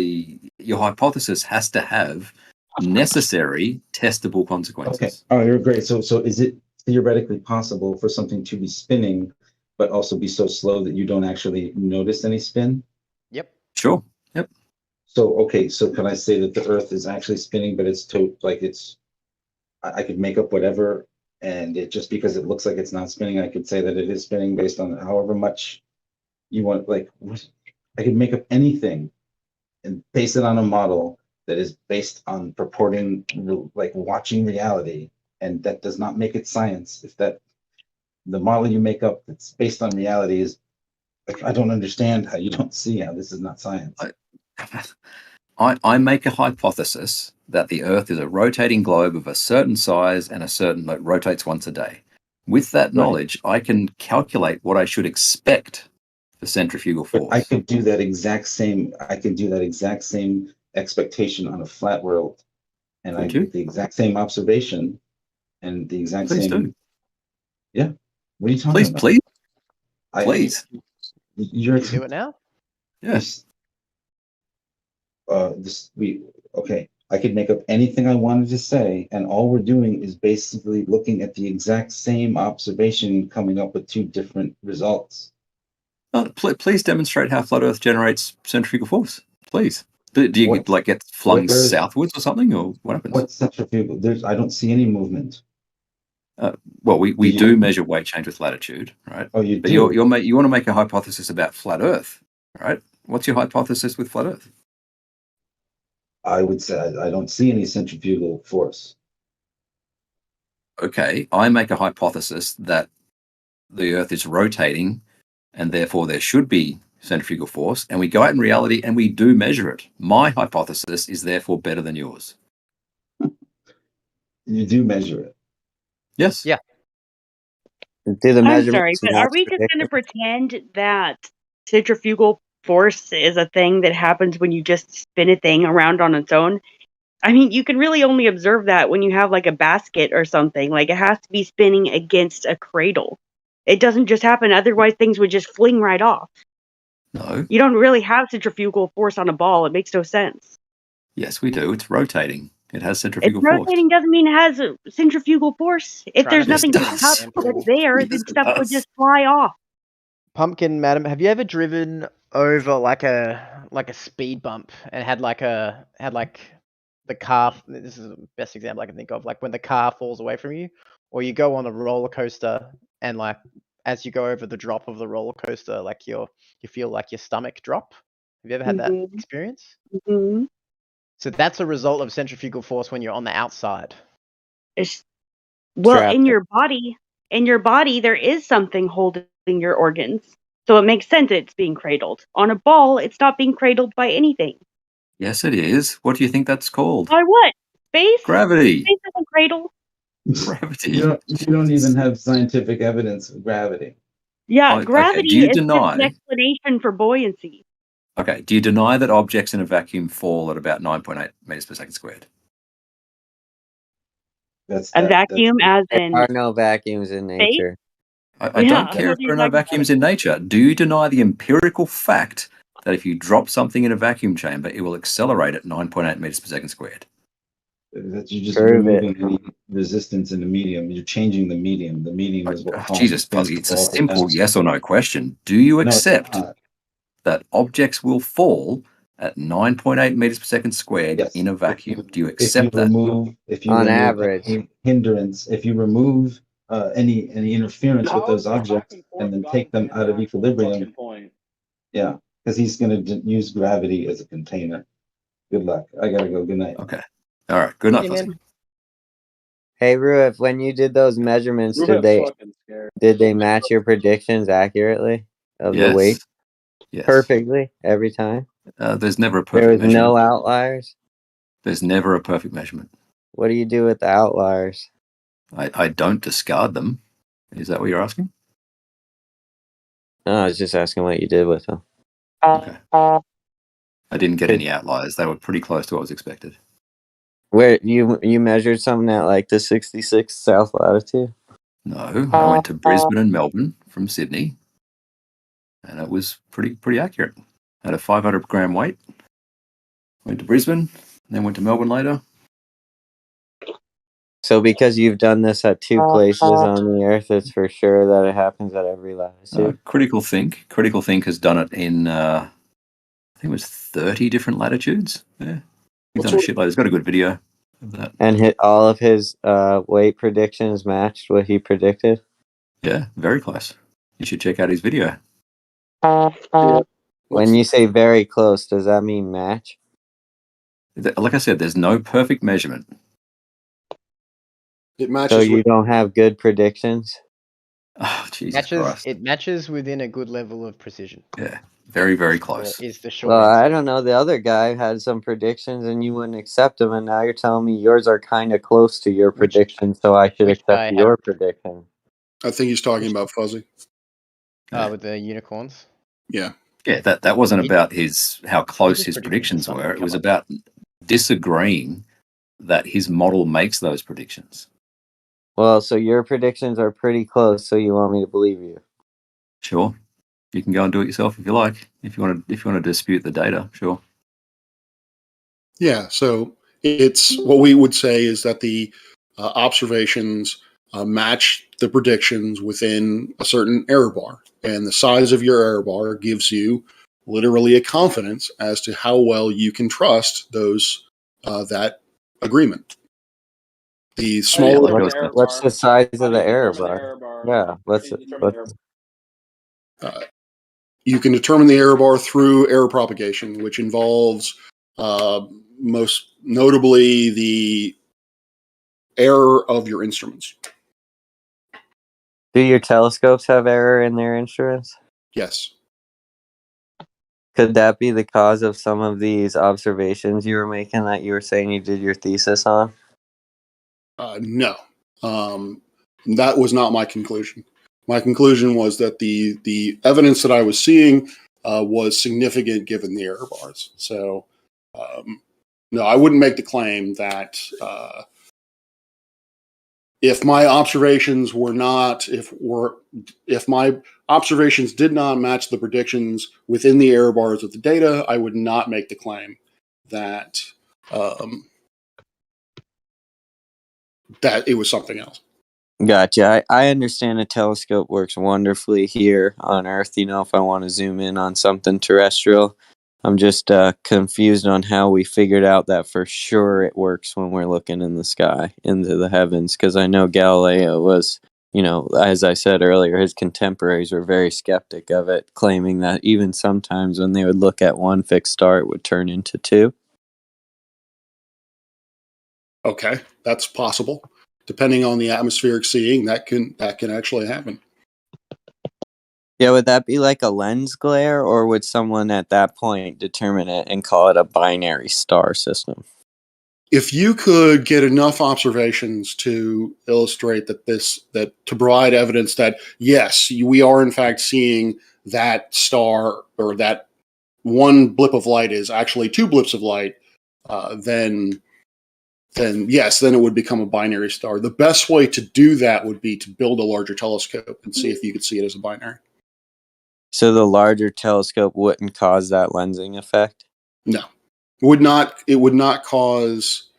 [SPEAKER 10] your hypothesis has to have necessary testable consequences.
[SPEAKER 18] Okay. Oh, you're great. So is it theoretically possible for something to be spinning, but also be so slow that you don't actually notice any spin?
[SPEAKER 8] Yep.
[SPEAKER 10] Sure. Yep.
[SPEAKER 18] So, okay. So can I say that the Earth is actually spinning, but I could make up whatever, and it just because it looks like it's not spinning, I could say that it is spinning based on however much you want. Like, I could make up anything and base it on a model that is based on purporting like watching reality, and that does not make it science. If the model you make up that's based on reality is, like, I don't understand how you don't see how this is not science.
[SPEAKER 10] I make a hypothesis that the Earth is a rotating globe of a certain size and rotates once a day. With that knowledge, I can calculate what I should expect for centrifugal force.
[SPEAKER 18] But I could do that exact same. Expectation on a flat world, and I get the exact same observation and the exact same.
[SPEAKER 10] Do.
[SPEAKER 18] Yeah. What are you talking about?
[SPEAKER 10] Please.
[SPEAKER 18] You're
[SPEAKER 8] do it now?
[SPEAKER 10] Yes.
[SPEAKER 18] Okay. I could make up anything I wanted to say, and all we're doing is basically looking at the exact same observation, coming up with two different results.
[SPEAKER 10] Please demonstrate how flat Earth generates centrifugal force. Please. Do you get flung southwards or something, or what happens?
[SPEAKER 18] What's centrifugal? I don't see any movement.
[SPEAKER 10] Well, we do measure weight change with latitude, right?
[SPEAKER 18] Oh, you
[SPEAKER 10] but
[SPEAKER 18] do?
[SPEAKER 10] You want to make a hypothesis about flat Earth, right? What's your hypothesis with flat Earth?
[SPEAKER 18] I would say I don't see any centrifugal force.
[SPEAKER 10] Okay, I make a hypothesis that the Earth is rotating, and therefore there should be centrifugal force, and we go out in reality and we do measure it. My hypothesis is therefore better than yours.
[SPEAKER 18] You do measure it.
[SPEAKER 10] Yes.
[SPEAKER 8] Yeah.
[SPEAKER 6] I'm sorry, but are we just going to pretend that centrifugal force is a thing that happens when you just spin a thing around on its own? I mean, you can really only observe that when you have like a basket or something. Like, it has to be spinning against a cradle. It doesn't just happen. Otherwise, things would just fling right off.
[SPEAKER 10] No.
[SPEAKER 6] You don't really have centrifugal force on a ball. It makes no sense.
[SPEAKER 10] Yes, we do. It's rotating. It has centrifugal
[SPEAKER 6] It's
[SPEAKER 10] force.
[SPEAKER 6] rotating doesn't mean it has a centrifugal force. If there's nothing to stop that's there,
[SPEAKER 10] Yes,
[SPEAKER 6] then
[SPEAKER 10] it
[SPEAKER 6] stuff would
[SPEAKER 10] does.
[SPEAKER 6] just fly off.
[SPEAKER 8] Pumpkin Madam, have you ever driven over like a speed bump and had the car? This is the best example I can think of. Like when the car falls away from you, or you go on a roller coaster and like as you go over the drop of the roller coaster, like you feel like your stomach drop. Have you ever had that experience?
[SPEAKER 6] Mm-hmm.
[SPEAKER 8] So that's a result of centrifugal force when you're on the outside.
[SPEAKER 6] Well, in your body, there is something holding your organs. So it makes sense it's being cradled. On a ball, it's not being cradled by anything.
[SPEAKER 10] Yes, it is. What do you think that's called?
[SPEAKER 6] By what? Space?
[SPEAKER 10] Gravity.
[SPEAKER 6] Space doesn't cradle.
[SPEAKER 10] Gravity.
[SPEAKER 18] You don't even have scientific evidence of gravity.
[SPEAKER 6] Yeah,
[SPEAKER 10] Okay,
[SPEAKER 6] gravity
[SPEAKER 10] do you
[SPEAKER 6] is just
[SPEAKER 10] deny?
[SPEAKER 6] an explanation for buoyancy.
[SPEAKER 10] Okay, do you deny that objects in a vacuum fall at about 9.8 meters per second squared?
[SPEAKER 6] Vacuum as in
[SPEAKER 15] There are no vacuums in nature.
[SPEAKER 10] I don't care if there are no vacuums in nature. Do you deny the empirical fact that if you drop something in a vacuum chamber, it will accelerate at 9.8 meters per second squared?
[SPEAKER 18] That you're just removing any resistance in the medium. You're changing the medium. The medium is what causes
[SPEAKER 10] Jesus,
[SPEAKER 18] things
[SPEAKER 10] Fuzzy,
[SPEAKER 18] to
[SPEAKER 10] it's a
[SPEAKER 18] fall to
[SPEAKER 10] simple
[SPEAKER 18] atoms.
[SPEAKER 10] yes or no question. Do you
[SPEAKER 18] No, it's
[SPEAKER 10] accept
[SPEAKER 18] not.
[SPEAKER 10] that objects will fall at 9.8 meters per second squared
[SPEAKER 18] Yes.
[SPEAKER 10] in a vacuum. Do you
[SPEAKER 18] If you
[SPEAKER 10] accept that?
[SPEAKER 18] remove, if you
[SPEAKER 15] On
[SPEAKER 18] remove
[SPEAKER 15] average.
[SPEAKER 18] any hindrance, if you remove any interference with those
[SPEAKER 21] We're back
[SPEAKER 18] objects
[SPEAKER 21] and forth
[SPEAKER 18] and then
[SPEAKER 21] about
[SPEAKER 18] take them
[SPEAKER 21] the
[SPEAKER 18] out of
[SPEAKER 21] actual
[SPEAKER 18] equilibrium,
[SPEAKER 21] fucking point.
[SPEAKER 18] yeah, because he's going to use gravity as a container. Good luck. I gotta go. Good night.
[SPEAKER 10] Okay. All right. Good night,
[SPEAKER 8] Hey,
[SPEAKER 10] Fuzzy.
[SPEAKER 8] man.
[SPEAKER 15] Hey, Ruif, when you did those measurements,
[SPEAKER 21] Ruhef's fucking scared.
[SPEAKER 15] did they match your predictions accurately of the weight?
[SPEAKER 10] Yes. Yes.
[SPEAKER 15] Perfectly every time?
[SPEAKER 10] There's never a
[SPEAKER 15] There
[SPEAKER 10] perfect
[SPEAKER 15] was
[SPEAKER 10] measurement.
[SPEAKER 15] no outliers?
[SPEAKER 10] There's never a perfect measurement.
[SPEAKER 15] What do you do with the outliers?
[SPEAKER 10] I don't discard them. Is that what you're asking?
[SPEAKER 15] No, I was just asking what you did with them.
[SPEAKER 10] Okay. I didn't get any outliers. They were pretty close to what was expected.
[SPEAKER 15] Where you measured something at like the 66th south latitude?
[SPEAKER 10] No, I went to Brisbane and Melbourne from Sydney, and it was pretty accurate. Had a 500 gram weight. Went to Brisbane, then went to Melbourne later.
[SPEAKER 15] So because you've done this at two places on the Earth, it's for sure that it happens at every latitude?
[SPEAKER 10] Critical Think has done it in, I think it was 30 different latitudes. Yeah, he's done a shitload. He's got a good video of that.
[SPEAKER 15] And all of his weight predictions matched what he predicted?
[SPEAKER 10] Yeah, very close. You should check out his video.
[SPEAKER 15] When you say very close, does that mean match?
[SPEAKER 10] Like I said, there's no perfect measurement.
[SPEAKER 13] It matches.
[SPEAKER 15] So you don't have good predictions?
[SPEAKER 10] Oh, Jesus Christ.
[SPEAKER 8] It matches within a good level of precision.
[SPEAKER 10] Yeah, very, very close.
[SPEAKER 8] Is the short
[SPEAKER 15] Well,
[SPEAKER 8] answer.
[SPEAKER 15] I don't know. The other guy had some predictions and you wouldn't accept them, and now you're telling me yours are kind of close to your predictions, so I should accept your prediction.
[SPEAKER 13] I think he's talking about Fuzzy.
[SPEAKER 8] With the unicorns.
[SPEAKER 13] Yeah.
[SPEAKER 10] Yeah, that wasn't about how close
[SPEAKER 8] just
[SPEAKER 10] his
[SPEAKER 8] predicted
[SPEAKER 10] predictions
[SPEAKER 8] the sun
[SPEAKER 10] were.
[SPEAKER 8] would
[SPEAKER 10] It was
[SPEAKER 8] come up.
[SPEAKER 10] about disagreeing that his model makes those predictions.
[SPEAKER 15] Well, so your predictions are pretty close, so you want me to believe you?
[SPEAKER 10] Sure, you can go and do it yourself if you like. If you want to dispute the data, sure.
[SPEAKER 13] Yeah. So it's what we would say is that the observations match the predictions within a certain error bar, and the size of your error bar gives you literally a confidence as to how well you can trust those that agreement. The smaller,
[SPEAKER 15] what's the size of the error bar? Yeah, what's
[SPEAKER 13] you can determine the error bar through error propagation, which involves most notably the error of your instruments.
[SPEAKER 15] Do your telescopes have error in their instruments?
[SPEAKER 13] Yes.
[SPEAKER 15] Could that be the cause of some of these observations you were making that you were saying you did your thesis on?
[SPEAKER 13] No. That was not my conclusion. My conclusion was that the evidence that I was seeing was significant given the error bars. So, no, I wouldn't make the claim that if my observations if my observations did not match the predictions within the error bars of the data, I would not make the claim that that it was something else.
[SPEAKER 15] Gotcha. I understand a telescope works wonderfully here on Earth, if I want to zoom in on something terrestrial. I'm just confused on how we figured out that for sure it works when we're looking in the sky, into the heavens, because I know Galileo was, as I said earlier, his contemporaries were very skeptic of it, claiming that even sometimes when they would look at one fixed star, it would turn into two.
[SPEAKER 13] Okay, that's possible. Depending on the atmospheric seeing, that can actually happen.
[SPEAKER 15] Yeah, would that be like a lens glare, or would someone at that point determine it and call it a binary star system?
[SPEAKER 13] If you could get enough observations to illustrate that to provide evidence that yes, we are in fact seeing that star, or that one blip of light is actually two blips of light, then yes, then it would become a binary star. The best way to do that would be to build a larger telescope and see if you could see it as a binary.
[SPEAKER 15] So the larger telescope wouldn't cause that lensing effect?
[SPEAKER 13] No. It would not cause.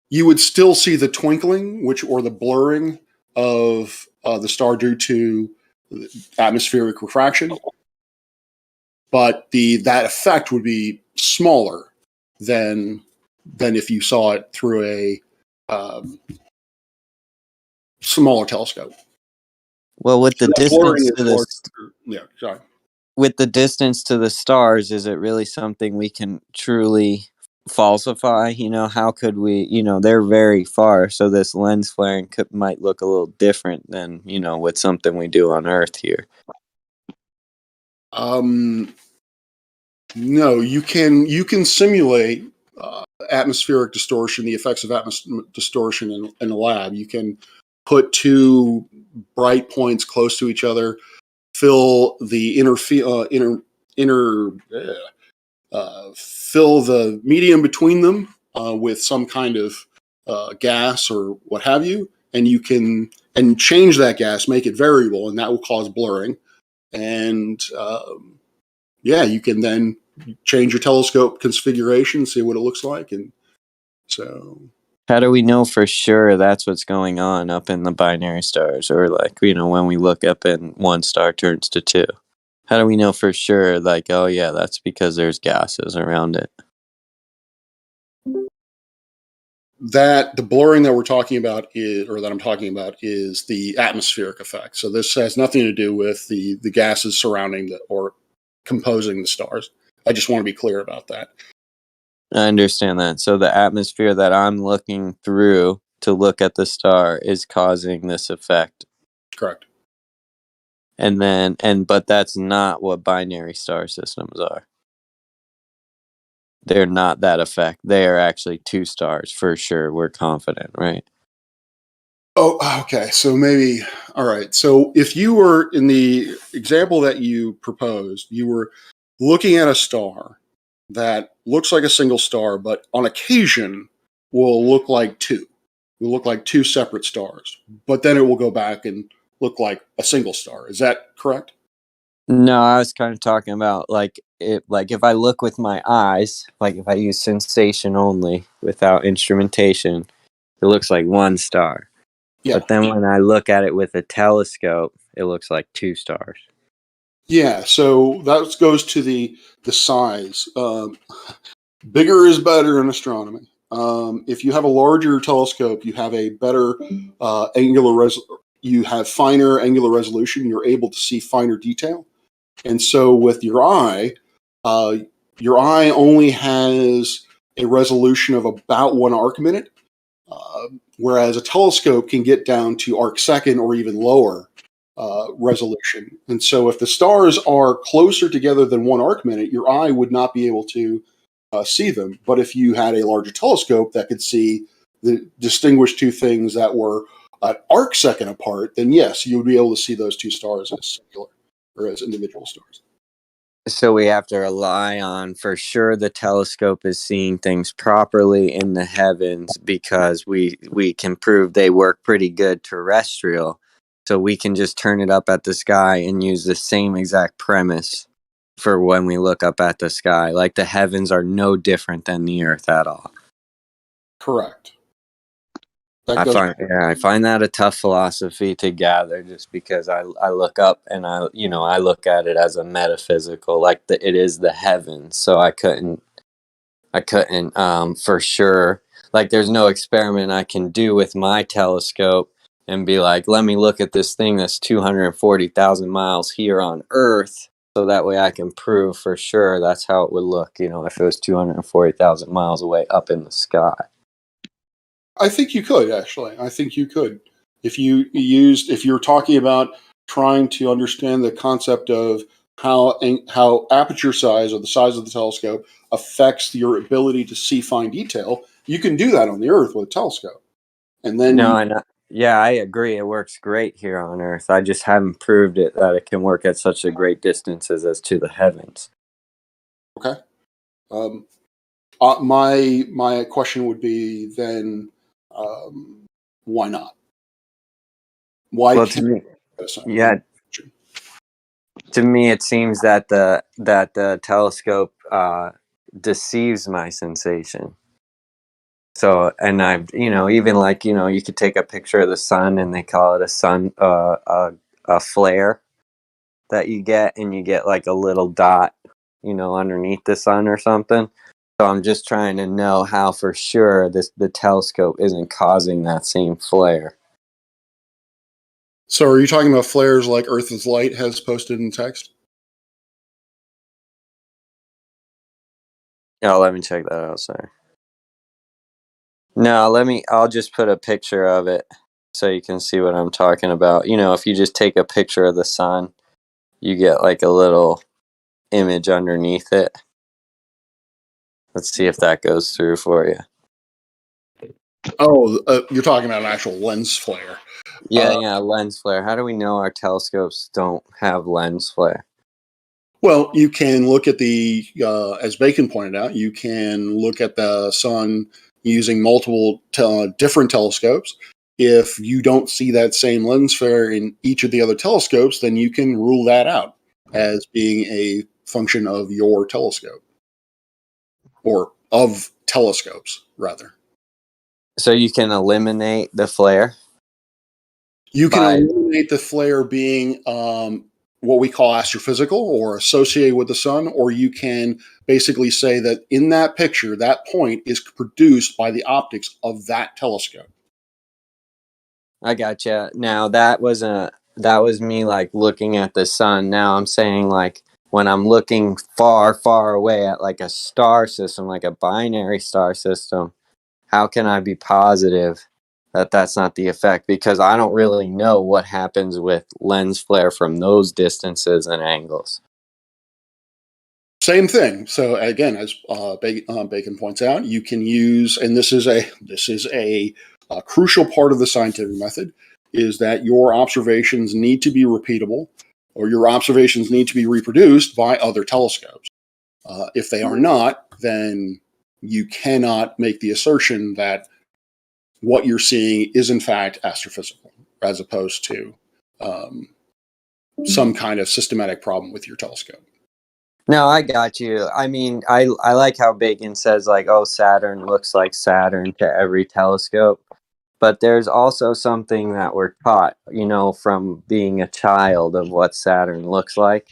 [SPEAKER 13] You would still see the twinkling, or the blurring of the star due to atmospheric refraction, but that effect would be smaller than if you saw it through a smaller telescope.
[SPEAKER 15] Well, with the distance to the
[SPEAKER 13] sorry.
[SPEAKER 15] With the distance to the stars, is it really something we can truly falsify? How could we? They're very far, so this lens flaring might look a little different than with something we do on Earth here.
[SPEAKER 13] No, you can simulate atmospheric distortion, the effects of atmospheric distortion in a lab. You can put two bright points close to each other, fill the fill the medium between them with some kind of gas or what have you, and you can change that gas, make it variable, and that will cause blurring. And you can then change your telescope configuration, see what it looks like, and so.
[SPEAKER 15] How do we know for sure that's what's going on up in the binary stars, or when we look up and one star turns to two? How do we know for sure, oh yeah, that's because there's gases around it?
[SPEAKER 13] That the blurring that we're talking about that I'm talking about is the atmospheric effect. So this has nothing to do with the gases surrounding or composing the stars. I just want to be clear about that.
[SPEAKER 15] I understand that. So the atmosphere that I'm looking through to look at the star is causing this effect.
[SPEAKER 13] Correct.
[SPEAKER 15] But that's not what binary star systems are. They're not that effect. They are actually two stars for sure. We're confident, right?
[SPEAKER 13] Oh, okay. So maybe, all right. So if you were in the example that you proposed, you were looking at a star that looks like a single star, but on occasion will look like two. Will look like two separate stars, but then it will go back and look like a single star. Is that correct?
[SPEAKER 15] No, I was kind of talking about if I look with my eyes, if I use sensation only without instrumentation, it looks like one star.
[SPEAKER 13] Yeah.
[SPEAKER 15] But then when I look at it with a telescope, it looks like two stars.
[SPEAKER 13] Yeah, so that goes to the size. Bigger is better in astronomy. If you have a larger telescope, you have a better you have finer angular resolution. You're able to see finer detail. And so with your eye only has a resolution of about 1 arc minute, whereas a telescope can get down to arc second or even lower resolution. And so if the stars are closer together than 1 arc minute, your eye would not be able to see them. But if you had a larger telescope that could distinguish two things that were an arc second apart, then yes, you would be able to see those two stars as singular or as individual stars.
[SPEAKER 15] So we have to rely on, for sure, the telescope is seeing things properly in the heavens, because we can prove they work pretty good terrestrial. So we can just turn it up at the sky and use the same exact premise for when we look up at the sky. Like the heavens are no different than the Earth at all.
[SPEAKER 13] Correct.
[SPEAKER 15] I find that a tough philosophy to gather, just because I look up and I look at it as a metaphysical, it is the heavens. So I couldn't for sure, there's no experiment I can do with my telescope and be like, let me look at this thing that's 240,000 miles here on Earth, so that way I can prove for sure that's how it would look, if it was 240,000 miles away up in the sky.
[SPEAKER 13] I think you could, actually. I think you could. If you're talking about trying to understand the concept of how aperture size, or the size of the telescope, affects your ability to see fine detail, you can do that on the Earth with a telescope. And then
[SPEAKER 15] I agree. It works great here on Earth. I just haven't proved that it can work at such a great distances as to the heavens.
[SPEAKER 13] Okay. My question would be then, why not? Why?
[SPEAKER 15] Well, to me, it seems that the telescope deceives my sensation. So, and I've, even you could take a picture of the sun, and they call it a flare that you get, and you get a little dot underneath the sun or something. So I'm just trying to know how for sure the telescope isn't causing that same flare.
[SPEAKER 13] So are you talking about flares like Earth is Light has posted in text?
[SPEAKER 15] Oh, let me check that out. Sorry. No, I'll just put a picture of it so you can see what I'm talking about. If you just take a picture of the sun, you get like a little image underneath it. Let's see if that goes through for you.
[SPEAKER 13] Oh, you're talking about an actual lens flare.
[SPEAKER 15] Yeah, lens flare. How do we know our telescopes don't have lens flare?
[SPEAKER 13] Well, you can look at as Bacon pointed out, you can look at the sun using multiple different telescopes. If you don't see that same lens flare in each of the other telescopes, then you can rule that out as being a function of your telescope. Or of telescopes, rather.
[SPEAKER 15] So you can eliminate the flare?
[SPEAKER 13] You can eliminate the flare being what we call astrophysical or associated with the sun, or you can basically say that in that picture, that point is produced by the optics of that telescope.
[SPEAKER 15] I gotcha. Now that was me like looking at the sun. Now I'm saying like when I'm looking far, far away at like a star system, like a binary star system, how can I be positive that that's not the effect? Because I don't really know what happens with lens flare from those distances and angles.
[SPEAKER 13] Same thing. So again, as Bacon points out, you can use, and this is a crucial part of the scientific method, is that your observations need to be repeatable, or your observations need to be reproduced by other telescopes. If they are not, then you cannot make the assertion that what you're seeing is in fact astrophysical, as opposed to some kind of systematic problem with your telescope.
[SPEAKER 15] No, I got you. I mean, I like how Bacon says like, oh, Saturn looks like Saturn to every telescope. But there's also something that we're taught, from being a child of what Saturn looks like.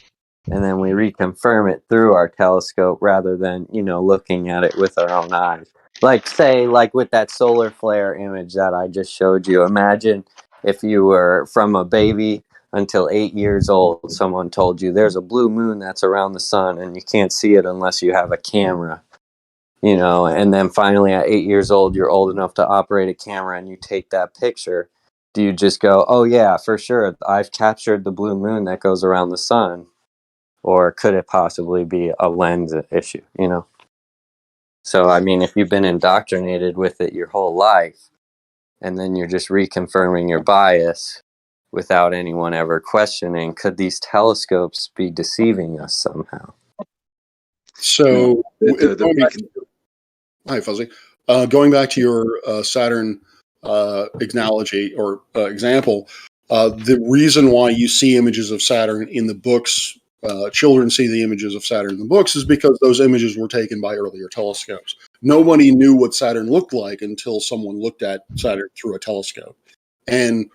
[SPEAKER 15] And then we reconfirm it through our telescope rather than, looking at it with our own eyes. Like, say, like with that solar flare image that I just showed you. Imagine if you were from a baby until 8 years old, someone told you there's a blue moon that's around the sun and you can't see it unless you have a camera. And then finally at 8 years old, you're old enough to operate a camera and you take that picture. Do you just go, oh yeah, for sure, I've captured the blue moon that goes around the sun? Or could it possibly be a lens issue, So, I mean, if you've been indoctrinated with it your whole life, and then you're just reconfirming your bias without anyone ever questioning, could these telescopes be deceiving us somehow?
[SPEAKER 13] So, hi, Fuzzy. Going back to your Saturn analogy or example, the reason why you see images of Saturn in the books, children see the images of Saturn in the books, is because those images were taken by earlier telescopes. Nobody knew what Saturn looked like until someone looked at Saturn through a telescope. And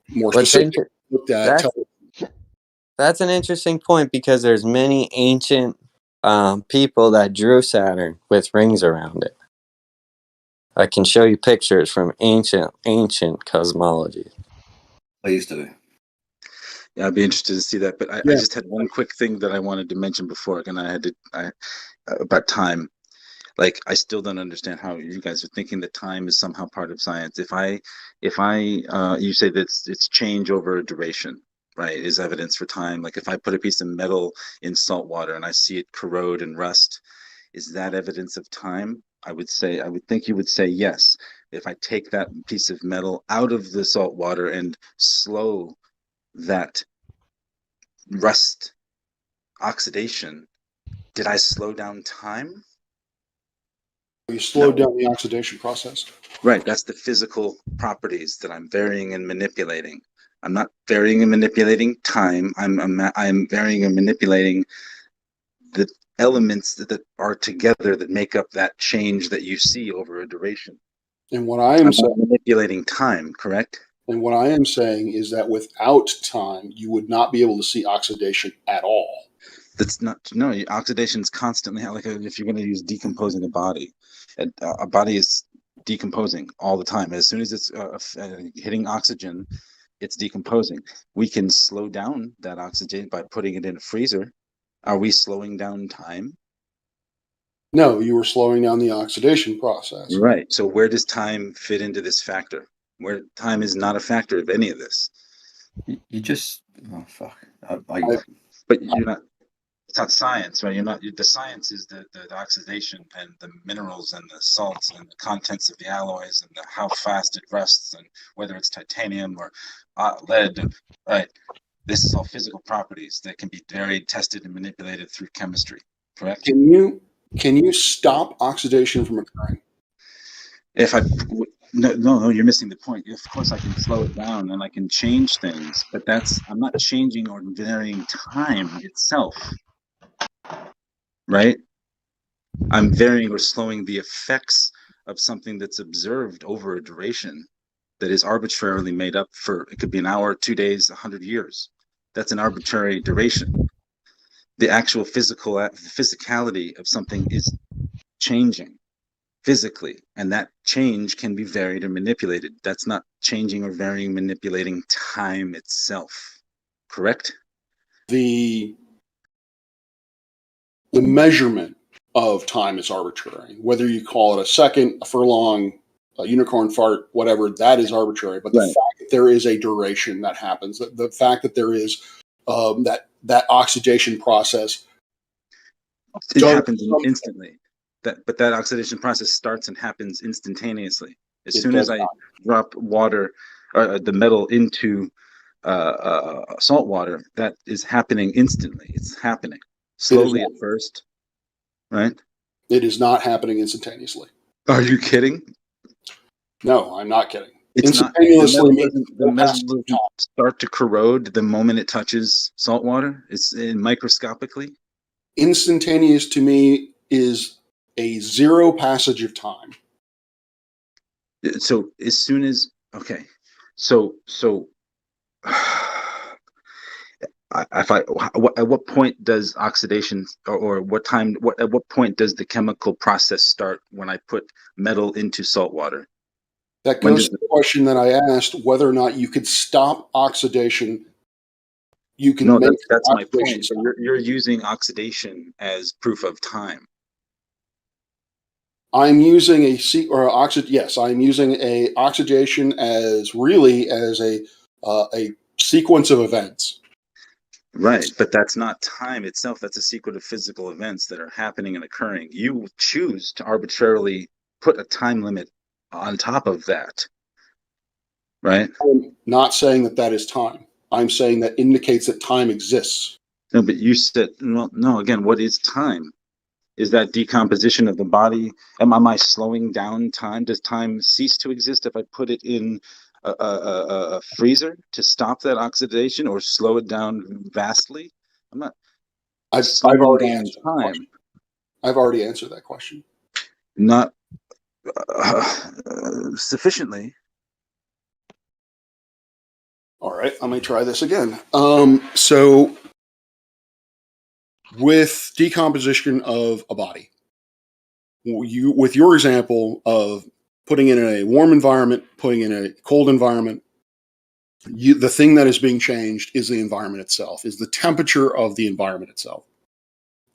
[SPEAKER 13] more specifically, looked at
[SPEAKER 15] That's an interesting point because there's many ancient people that drew Saturn with rings around it. I can show you pictures from ancient cosmology.
[SPEAKER 10] Please do.
[SPEAKER 5] Yeah, I'd be interested to see that. But I just had one quick thing that I wanted to mention before, and about time. Like, I still don't understand how you guys are thinking that time is somehow part of science. If I, you say that it's change over a duration, right? Is evidence for time. Like, if I put a piece of metal in salt water and I see it corrode and rust, is that evidence of time? I would think you would say yes. If I take that piece of metal out of the salt water and slow that rust oxidation, did I slow down time?
[SPEAKER 13] You slowed down the oxidation process.
[SPEAKER 5] Right, that's the physical properties that I'm varying and manipulating. I'm not varying and manipulating time. I'm varying and manipulating the elements that are together that make up that change that you see over a duration.
[SPEAKER 13] And what I am saying,
[SPEAKER 5] manipulating time, correct?
[SPEAKER 13] And what I am saying is that without time, you would not be able to see oxidation at all.
[SPEAKER 5] That's not no. Oxidation is constantly like if you're going to use decomposing a body is decomposing all the time. As soon as it's hitting oxygen, it's decomposing. We can slow down that oxygen by putting it in a freezer. Are we slowing down time?
[SPEAKER 13] No, you were slowing down the oxidation process.
[SPEAKER 5] Right. So where does time fit into this factor? Where time is not a factor of any of this.
[SPEAKER 10] You just fuck.
[SPEAKER 5] But you're not. It's not science, right? You're not. The science is the oxidation and the minerals and the salts and the contents of the alloys and how fast it rusts and whether it's titanium or lead, right? This is all physical properties that can be varied, tested, and manipulated through chemistry. Correct?
[SPEAKER 13] Can you stop oxidation from occurring?
[SPEAKER 5] If I no, you're missing the point. Of course, I can slow it down and I can change things, but I'm not changing or varying time itself. Right? I'm varying or slowing the effects of something that's observed over a duration that is arbitrarily made up for. It could be an hour, 2 days, 100 years. That's an arbitrary duration. The actual physicality of something is changing physically, and that change can be varied or manipulated. That's not changing or varying, manipulating time itself. Correct?
[SPEAKER 13] The measurement of time is arbitrary. Whether you call it a second, a furlong, a unicorn fart, whatever, that is arbitrary. But the fact that there is a duration that happens, the fact that there is that oxidation process,
[SPEAKER 5] it happens instantly. But that oxidation process starts and happens instantaneously. As soon as I drop water or the metal into salt water, that is happening instantly. It's happening slowly at first, right?
[SPEAKER 13] It is not happening instantaneously.
[SPEAKER 5] Are you kidding?
[SPEAKER 13] No, I'm not kidding.
[SPEAKER 5] It's
[SPEAKER 13] instantaneously
[SPEAKER 5] the metal doesn't start to corrode the moment it touches salt water. It's microscopically.
[SPEAKER 13] Instantaneous to me is a zero passage of time.
[SPEAKER 5] So as soon as so at what point does oxidation or at what point does the chemical process start when I put metal into salt water?
[SPEAKER 13] That goes to the question that I asked, whether or not you could stop oxidation. You can.
[SPEAKER 5] No, that's my point. So you're using oxidation as proof of time.
[SPEAKER 13] I'm using Yes, I'm using a oxidation as a sequence of events.
[SPEAKER 5] Right, but that's not time itself. That's a sequence of physical events that are happening and occurring. You choose to arbitrarily put a time limit on top of that, right?
[SPEAKER 13] I'm not saying that is time. I'm saying that indicates that time exists.
[SPEAKER 5] No, but you said no. Again, what is time? Is that decomposition of the body? Am I slowing down time? Does time cease to exist if I put it in a freezer to stop that oxidation or slow it down vastly? I'm not.
[SPEAKER 13] I've already answered time. I've already answered that question.
[SPEAKER 5] Not sufficiently.
[SPEAKER 13] All right, let me try this again. So with decomposition of a body, with your example of putting it in a warm environment, putting it in a cold environment, the thing that is being changed is the environment itself, is the temperature of the environment itself.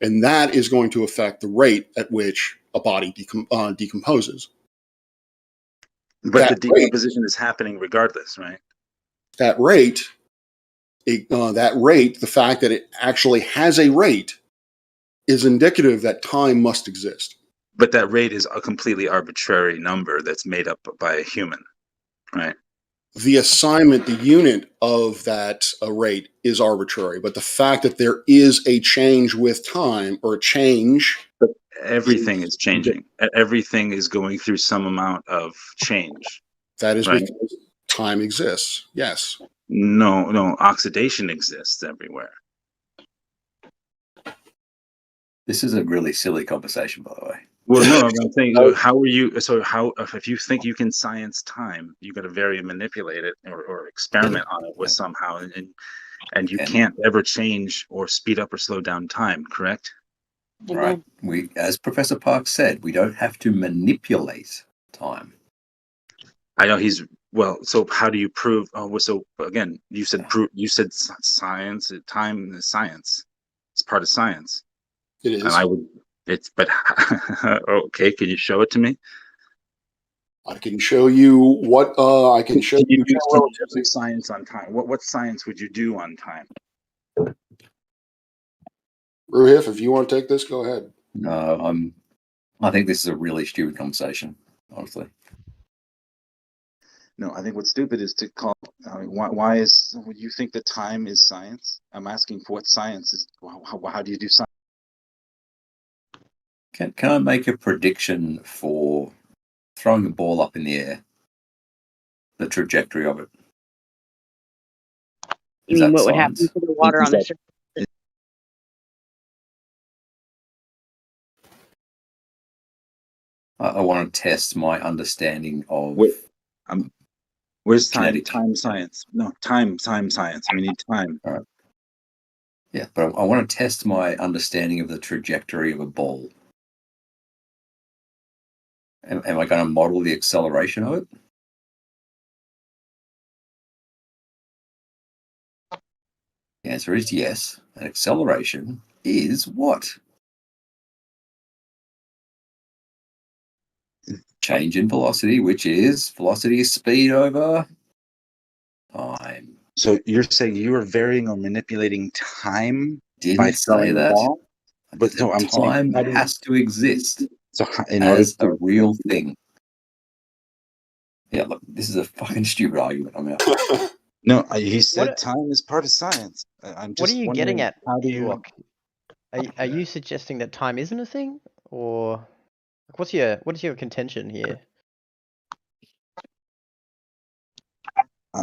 [SPEAKER 13] And that is going to affect the rate at which a body decomposes.
[SPEAKER 5] But the decomposition is happening regardless, right?
[SPEAKER 13] That rate, the fact that it actually has a rate is indicative that time must exist.
[SPEAKER 5] But that rate is a completely arbitrary number that's made up by a human, right?
[SPEAKER 13] The assignment, the unit of that rate is arbitrary, but the fact that there is a change with time or a change.
[SPEAKER 5] But everything is changing. Everything is going through some amount of change.
[SPEAKER 13] That is right? Because time exists. Yes.
[SPEAKER 5] No, oxidation exists everywhere.
[SPEAKER 10] This is a really silly conversation, by the way.
[SPEAKER 5] Well, no, I'm saying, how are you? So, if you think you can science time, you got to vary and manipulate it or experiment on it with somehow. And And you can't ever change or speed up or slow down time, correct?
[SPEAKER 10] Right. We, as Professor Park said, we don't have to manipulate time.
[SPEAKER 5] I know so how do you prove? So again, you said science. Time is science. It's part of science.
[SPEAKER 13] It is.
[SPEAKER 5] And I would. But okay. Can you show it to me?
[SPEAKER 13] I can show you what I can show you.
[SPEAKER 5] Science on time. What science would you do on time?
[SPEAKER 13] Ruhif, if you want to take this, go ahead.
[SPEAKER 10] No, I think this is a really stupid conversation, honestly.
[SPEAKER 5] No, I think what's stupid is to call. Why would you think that time is science? I'm asking for what science is. How do you do science?
[SPEAKER 10] Can I make a prediction for throwing a ball up in the air? The trajectory of it.
[SPEAKER 6] You mean what would happen to the water on the surface?
[SPEAKER 10] I want to test my understanding of.
[SPEAKER 5] Where's time science? No, time science. We need time.
[SPEAKER 10] All right. Yeah, but I want to test my understanding of the trajectory of a ball. Am I going to model the acceleration of it? The answer is yes. An acceleration is what? Change in velocity, which is velocity is speed over time.
[SPEAKER 5] So you're saying you are varying or manipulating time by
[SPEAKER 10] Didn't say
[SPEAKER 5] throwing the
[SPEAKER 10] that.
[SPEAKER 5] ball? But no, I'm
[SPEAKER 10] time
[SPEAKER 5] saying
[SPEAKER 10] has to exist.
[SPEAKER 5] So in order
[SPEAKER 10] as a real thing. Yeah, look, this is a fucking stupid argument. I'm out.
[SPEAKER 5] No, he said time is part of science. I'm just
[SPEAKER 8] What are you getting at,
[SPEAKER 5] how do you?
[SPEAKER 8] Are you suggesting that time isn't a thing, or what is your contention here?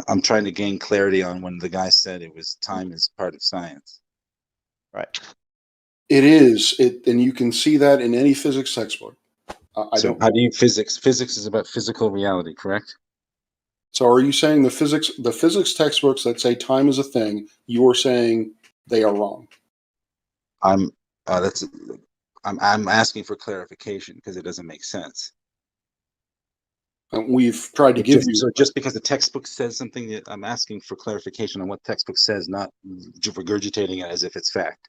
[SPEAKER 5] I'm trying to gain clarity on when the guy said it was time is part of science.
[SPEAKER 8] Right.
[SPEAKER 13] It is. And you can see that in any physics textbook. How
[SPEAKER 5] do you physics? Physics is about physical reality, correct?
[SPEAKER 13] So are you saying the physics textbooks that say time is a thing, you are saying they are wrong?
[SPEAKER 5] I'm asking for clarification because it doesn't make sense.
[SPEAKER 13] We've tried to give you.
[SPEAKER 5] So just because the textbook says something, that I'm asking for clarification on what textbook says, not regurgitating it as if it's fact.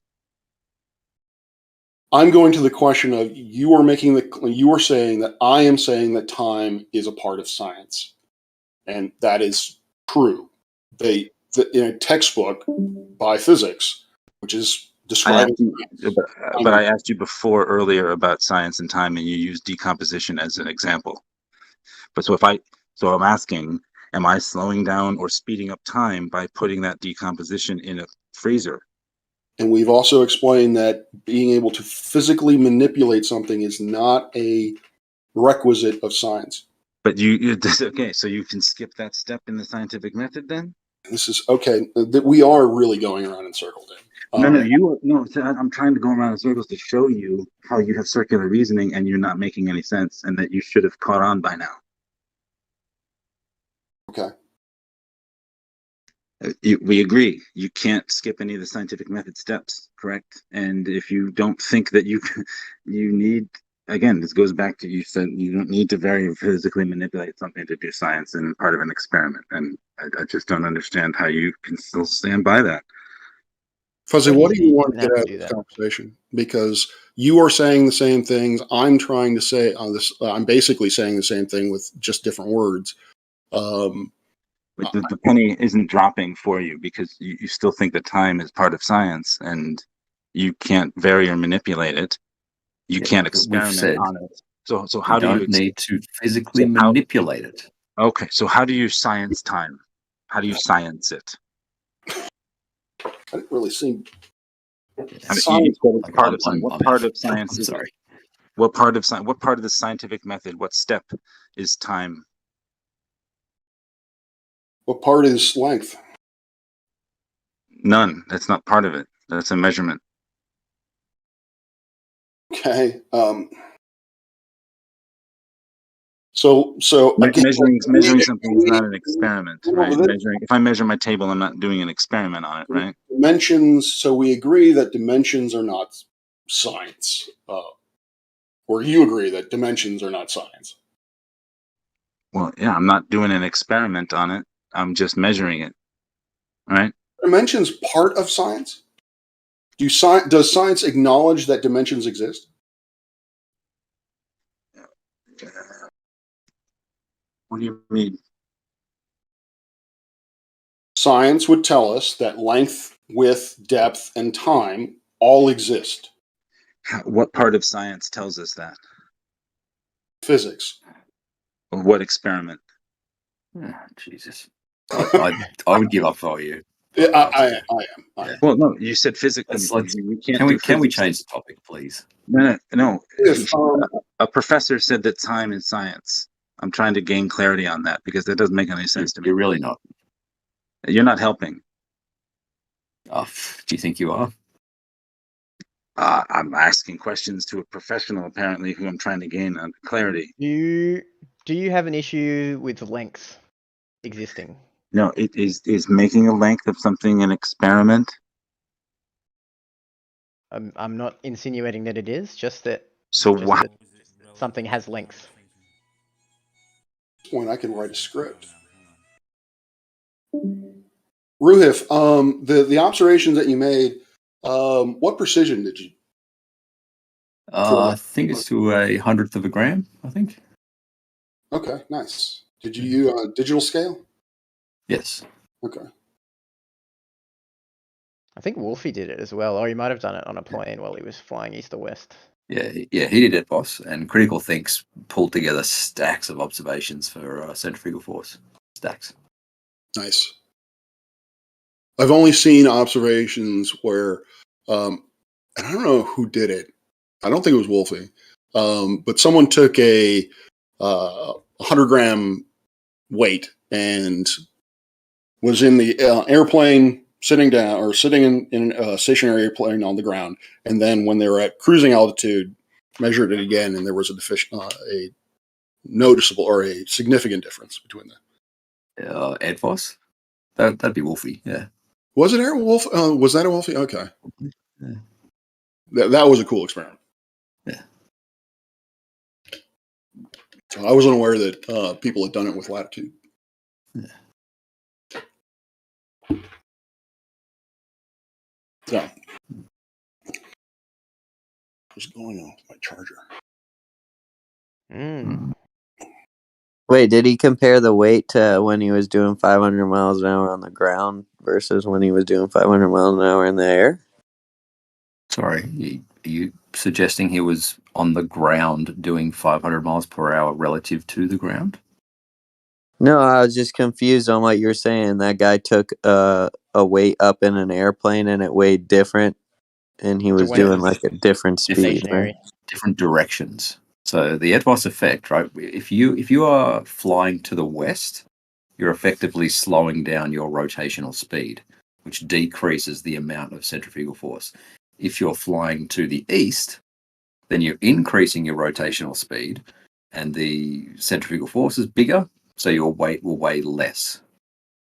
[SPEAKER 13] I'm going to the question of you are saying that I am saying that time is a part of science, and that is true. In a textbook by physics, which is describing.
[SPEAKER 5] But I asked you before earlier about science and time, and you used decomposition as an example. But so I'm asking, am I slowing down or speeding up time by putting that decomposition in a freezer?
[SPEAKER 13] And we've also explained that being able to physically manipulate something is not a requisite of science.
[SPEAKER 5] But okay, so you can skip that step in the scientific method then?
[SPEAKER 13] This is okay. We are really going around in circles.
[SPEAKER 5] I'm trying to go around in circles to show you how you have circular reasoning and you're not making any sense, and that you should have caught on by now.
[SPEAKER 13] Okay.
[SPEAKER 5] We agree. You can't skip any of the scientific method steps, correct? And if you don't think that you need, again, this goes back to you said you don't need to very physically manipulate something to do science and part of an experiment. And I just don't understand how you can still stand by that.
[SPEAKER 13] Fuzzy, what do you want to get out of this conversation? Because you are saying the same things I'm trying to say on this. I'm basically saying the same thing with just different words.
[SPEAKER 5] But the penny isn't dropping for you because you still think that time is part of science and you can't vary or manipulate it. You can't experiment on it. So how do you
[SPEAKER 10] need to physically manipulate it?
[SPEAKER 5] Okay, so how do you science time? How do you science it?
[SPEAKER 13] I didn't really see.
[SPEAKER 5] What part of science is it? What part of science? What part of the scientific method? What step is time?
[SPEAKER 13] What part is length?
[SPEAKER 5] None. That's not part of it. That's a measurement.
[SPEAKER 13] Okay. So again,
[SPEAKER 5] measuring something is not an experiment, right? If I measure my table, I'm not doing an experiment on it, right?
[SPEAKER 13] Dimensions. So we agree that dimensions are not science, or you agree that dimensions are not science.
[SPEAKER 5] Well, yeah, I'm not doing an experiment on it. I'm just measuring it, right?
[SPEAKER 13] Dimensions part of science? Does science acknowledge that dimensions exist?
[SPEAKER 5] What do you mean?
[SPEAKER 13] Science would tell us that length, width, depth, and time all exist.
[SPEAKER 5] What part of science tells us that?
[SPEAKER 13] Physics.
[SPEAKER 5] Or what experiment?
[SPEAKER 10] Oh, Jesus. I would give up for you.
[SPEAKER 13] Yeah, I am.
[SPEAKER 5] Well, no, you said physics.
[SPEAKER 10] Can we change the topic, please?
[SPEAKER 5] No.
[SPEAKER 13] If,
[SPEAKER 5] A professor said that time is science. I'm trying to gain clarity on that because that doesn't make any sense to me.
[SPEAKER 10] You're really not.
[SPEAKER 5] You're not helping.
[SPEAKER 10] Oh, do you think you are?
[SPEAKER 5] I'm asking questions to a professional, apparently, who I'm trying to gain clarity.
[SPEAKER 8] Do you have an issue with length existing?
[SPEAKER 5] No, it is making a length of something an experiment.
[SPEAKER 8] I'm not insinuating that it is, just that.
[SPEAKER 5] So why?
[SPEAKER 8] Something has length.
[SPEAKER 13] At this point, I can write a script. Ruhif, the observations that you made, what precision did you?
[SPEAKER 10] I think it's to a 100th of a gram, I think.
[SPEAKER 13] Okay, nice. Did you use digital scale?
[SPEAKER 10] Yes.
[SPEAKER 13] Okay.
[SPEAKER 8] I think Wolfie did it as well, or he might have done it on a plane while he was flying east or west.
[SPEAKER 10] Yeah, he did it, boss. And Critical Thinks pulled together stacks of observations for centrifugal force. Stacks.
[SPEAKER 13] Nice. I've only seen observations where, and I don't know who did it. I don't think it was Wolfie, but someone took a 100-gram weight and was in the airplane, sitting down or sitting in a stationary airplane on the ground, and then when they were at cruising altitude, measured it again, and there was a noticeable or a significant difference between them.
[SPEAKER 10] Ed Voss? That'd be Wolfie, yeah.
[SPEAKER 13] Was it Air Wolf? Was that a Wolfie? Okay.
[SPEAKER 10] Yeah.
[SPEAKER 13] That was a cool experiment.
[SPEAKER 10] Yeah.
[SPEAKER 13] So I wasn't aware that people had done it with latitude.
[SPEAKER 10] Yeah.
[SPEAKER 13] So, what's going on with my charger?
[SPEAKER 15] Wait, did he compare the weight to when he was doing 500 miles an hour on the ground versus when he was doing 500 miles an hour in the air?
[SPEAKER 10] Sorry, are you suggesting he was on the ground doing 500 miles per hour relative to the ground?
[SPEAKER 15] No, I was just confused on what you're saying. That guy took a weight up in an airplane and it weighed different, and he was doing like a different speed, right?
[SPEAKER 10] Different directions. So the Edwas effect, right? If you are flying to the west, you're effectively slowing down your rotational speed, which decreases the amount of centrifugal force. If you're flying to the east, then you're increasing your rotational speed, and the centrifugal force is bigger, so your weight will weigh less.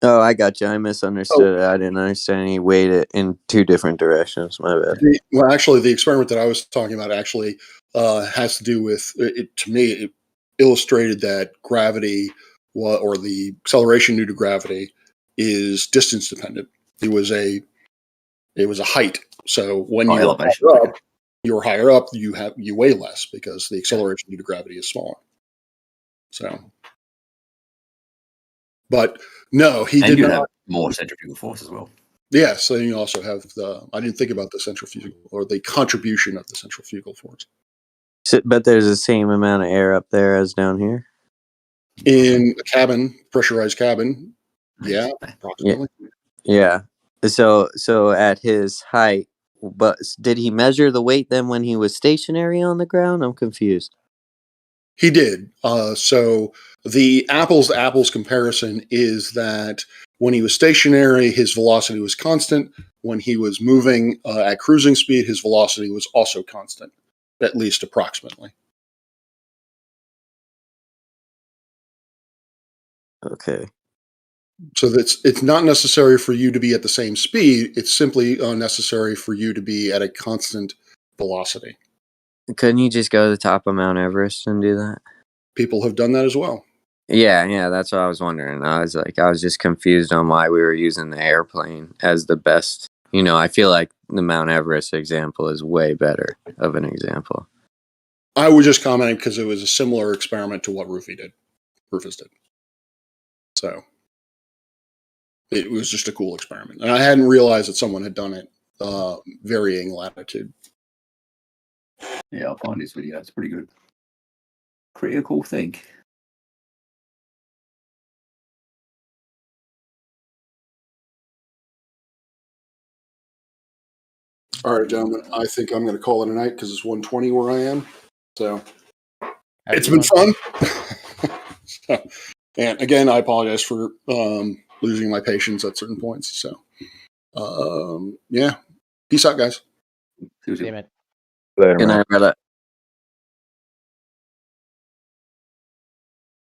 [SPEAKER 15] Oh, I got you. I misunderstood it. I didn't understand he weighed it in two different directions. My bad.
[SPEAKER 13] Well, actually, the experiment that I was talking about actually has to do with it. To me, it illustrated that gravity or the acceleration due to gravity is distance dependent. It was a height. So when you're higher up, you weigh less because the acceleration due to gravity is smaller. So, but no, he did not
[SPEAKER 10] have more centrifugal force as well.
[SPEAKER 13] Yes, so you also have I didn't think about the centrifugal or the contribution of the centrifugal force.
[SPEAKER 15] So, but there's the same amount of air up there as down here?
[SPEAKER 13] In a cabin, pressurized cabin, yeah, approximately.
[SPEAKER 15] Yeah. So at his height, but did he measure the weight then when he was stationary on the ground? I'm confused.
[SPEAKER 13] He did. So the apples to apples comparison is that when he was stationary, his velocity was constant. When he was moving at cruising speed, his velocity was also constant, at least approximately.
[SPEAKER 15] Okay.
[SPEAKER 13] So it's not necessary for you to be at the same speed. It's simply necessary for you to be at a constant velocity.
[SPEAKER 15] Couldn't you just go to the top of Mount Everest and do that?
[SPEAKER 13] People have done that as well.
[SPEAKER 15] Yeah, that's what I was wondering. I was just confused on why we were using the airplane as the best. I feel like the Mount Everest example is way better of an example.
[SPEAKER 13] I was just commenting because it was a similar experiment to what Rufus did. So it was just a cool experiment. And I hadn't realized that someone had done it varying latitude.
[SPEAKER 10] Yeah, I'll find his video. It's pretty good. Critical think.
[SPEAKER 13] All right, gentlemen. I think I'm going to call it a night because it's 1:20 where I am. So it's been fun. So, and again, I apologize for losing my patience at certain points. So yeah, peace out, guys.
[SPEAKER 8] See you, man.
[SPEAKER 15] Later, Good night, brother.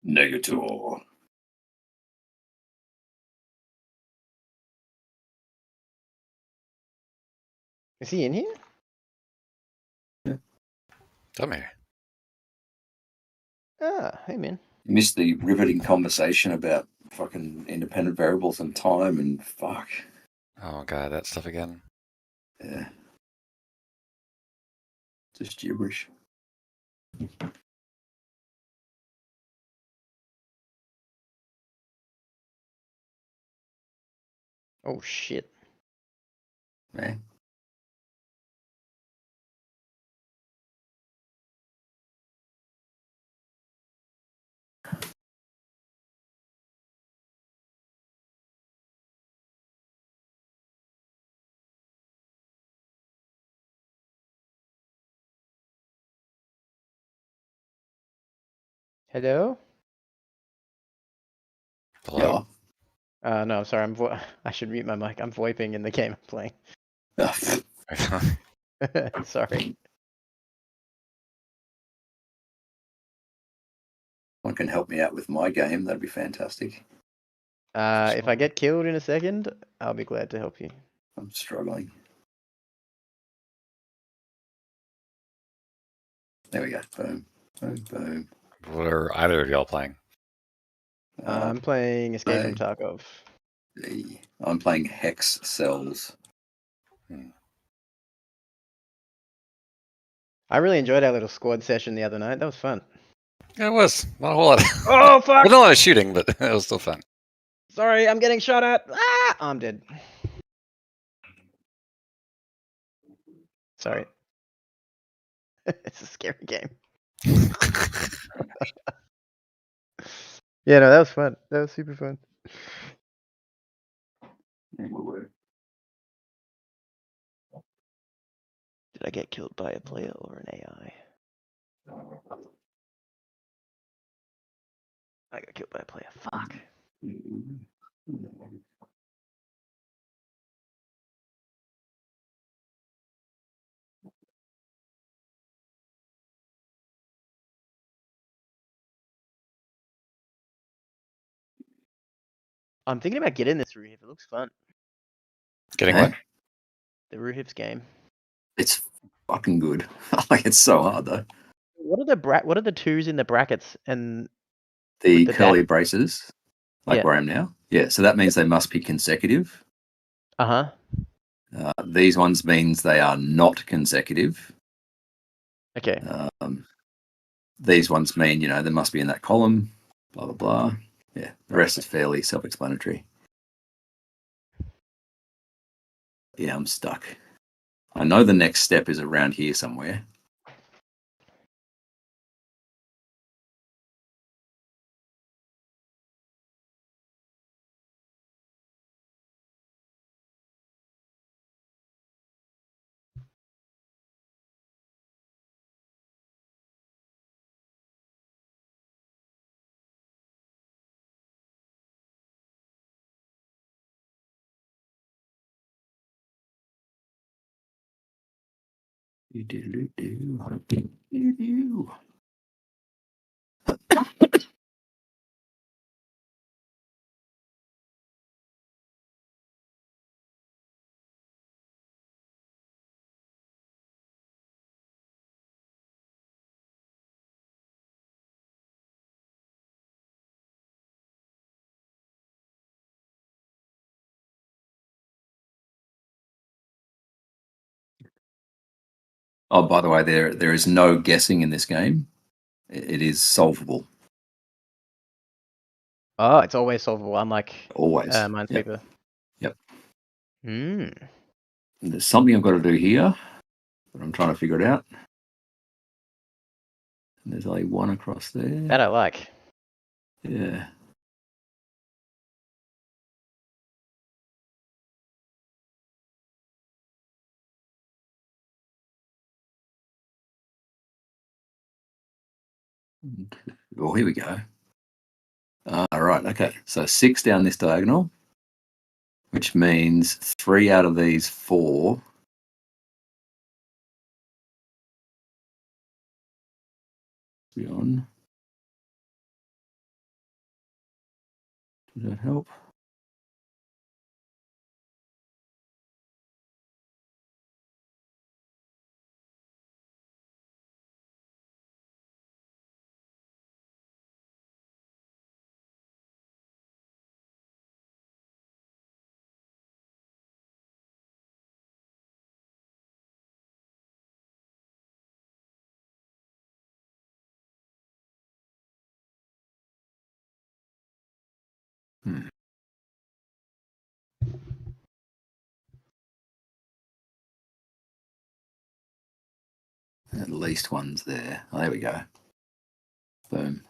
[SPEAKER 10] Negator.
[SPEAKER 8] Is he in here?
[SPEAKER 11] Come here.
[SPEAKER 8] Ah, hey, man.
[SPEAKER 10] You missed the riveting conversation about fucking independent variables and time and fuck.
[SPEAKER 11] Oh god, that stuff again.
[SPEAKER 10] Yeah. Just gibberish.
[SPEAKER 8] Oh shit.
[SPEAKER 10] Man.
[SPEAKER 8] Hello?
[SPEAKER 11] Hello?
[SPEAKER 8] No, I'm sorry. I should mute my mic. I'm VoIPing in the game I'm playing. Sorry.
[SPEAKER 10] One can help me out with my game. That'd be fantastic.
[SPEAKER 8] If I get killed in a second, I'll be glad to help you.
[SPEAKER 10] I'm struggling. There we go. Boom. Boom. Boom.
[SPEAKER 11] What are either of y'all playing?
[SPEAKER 8] I'm playing Escape from Tarkov.
[SPEAKER 10] I'm playing Hex Cells.
[SPEAKER 8] I really enjoyed our little squad session the other night. That was fun.
[SPEAKER 11] Yeah, it was. Not a whole lot.
[SPEAKER 8] Oh, fuck!
[SPEAKER 11] Wasn't a lot of shooting, but it was still fun.
[SPEAKER 8] Sorry, I'm getting shot at. Ah! I'm dead. Sorry. It's a scary game. Yeah, no, that was fun. That was super fun. Did I get killed by a player or an AI? I got killed by a player. Fuck. I'm thinking about getting this Ruhip. It looks fun.
[SPEAKER 11] Getting what?
[SPEAKER 8] The Ruhip's game.
[SPEAKER 10] It's fucking good. Like, it's so hard though.
[SPEAKER 8] What are the twos in the brackets and
[SPEAKER 10] The
[SPEAKER 8] with the
[SPEAKER 10] curly
[SPEAKER 8] dash?
[SPEAKER 10] braces, like
[SPEAKER 8] Yeah.
[SPEAKER 10] where I am now. Yeah, so that means they must be consecutive.
[SPEAKER 8] Uh-huh.
[SPEAKER 10] These ones means they are not consecutive.
[SPEAKER 8] Okay.
[SPEAKER 10] These ones mean, they must be in that column, blah, blah, blah. Yeah, the rest is fairly self-explanatory. Yeah, I'm stuck. I know the next step is around here somewhere. Oh, by the way, there is no guessing in this game. It is solvable.
[SPEAKER 8] Oh, it's always solvable, unlike
[SPEAKER 10] Always.
[SPEAKER 8] Minesweeper.
[SPEAKER 10] Yep.
[SPEAKER 8] Hmm.
[SPEAKER 10] There's something I've got to do here, but I'm trying to figure it out. And there's only one across there.
[SPEAKER 8] That I like.
[SPEAKER 10] Yeah. Well, here we go. All right, okay. So 6 down this diagonal, which means 3 out of these 4. Beyond. Does that help? At least one's there. Oh, there we go. Boom.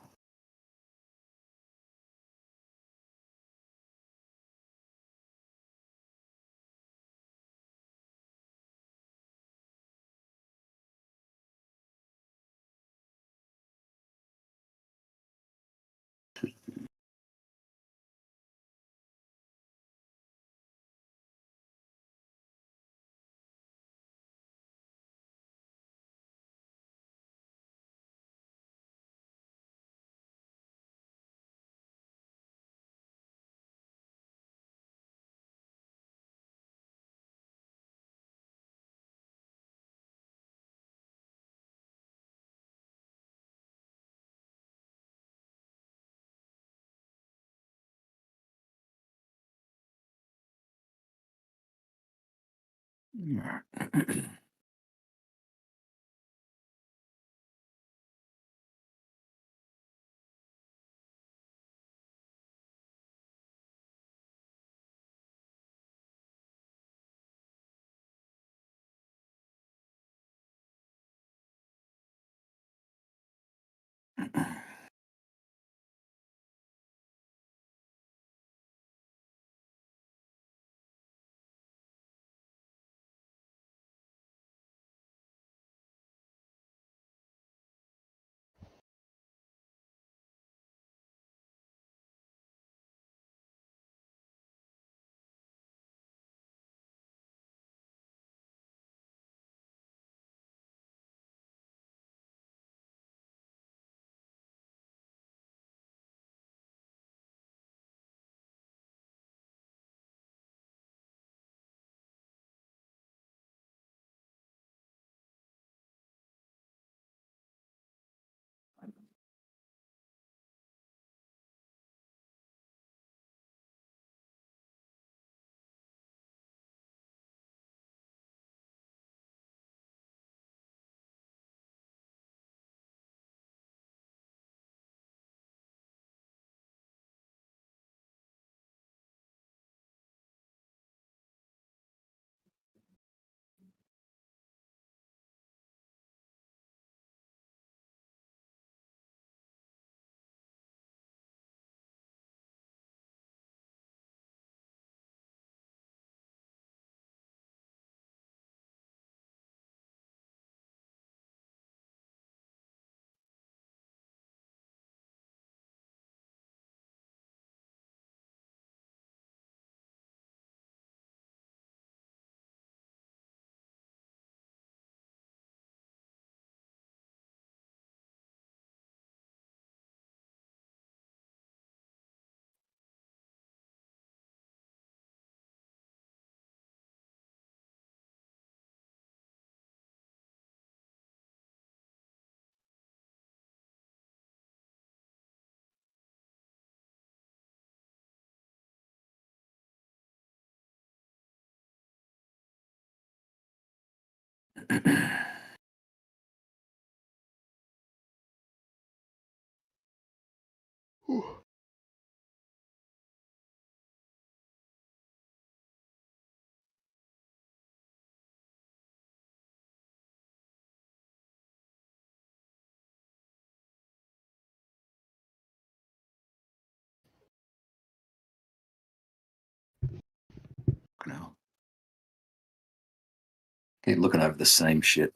[SPEAKER 10] Keep looking over the same shit.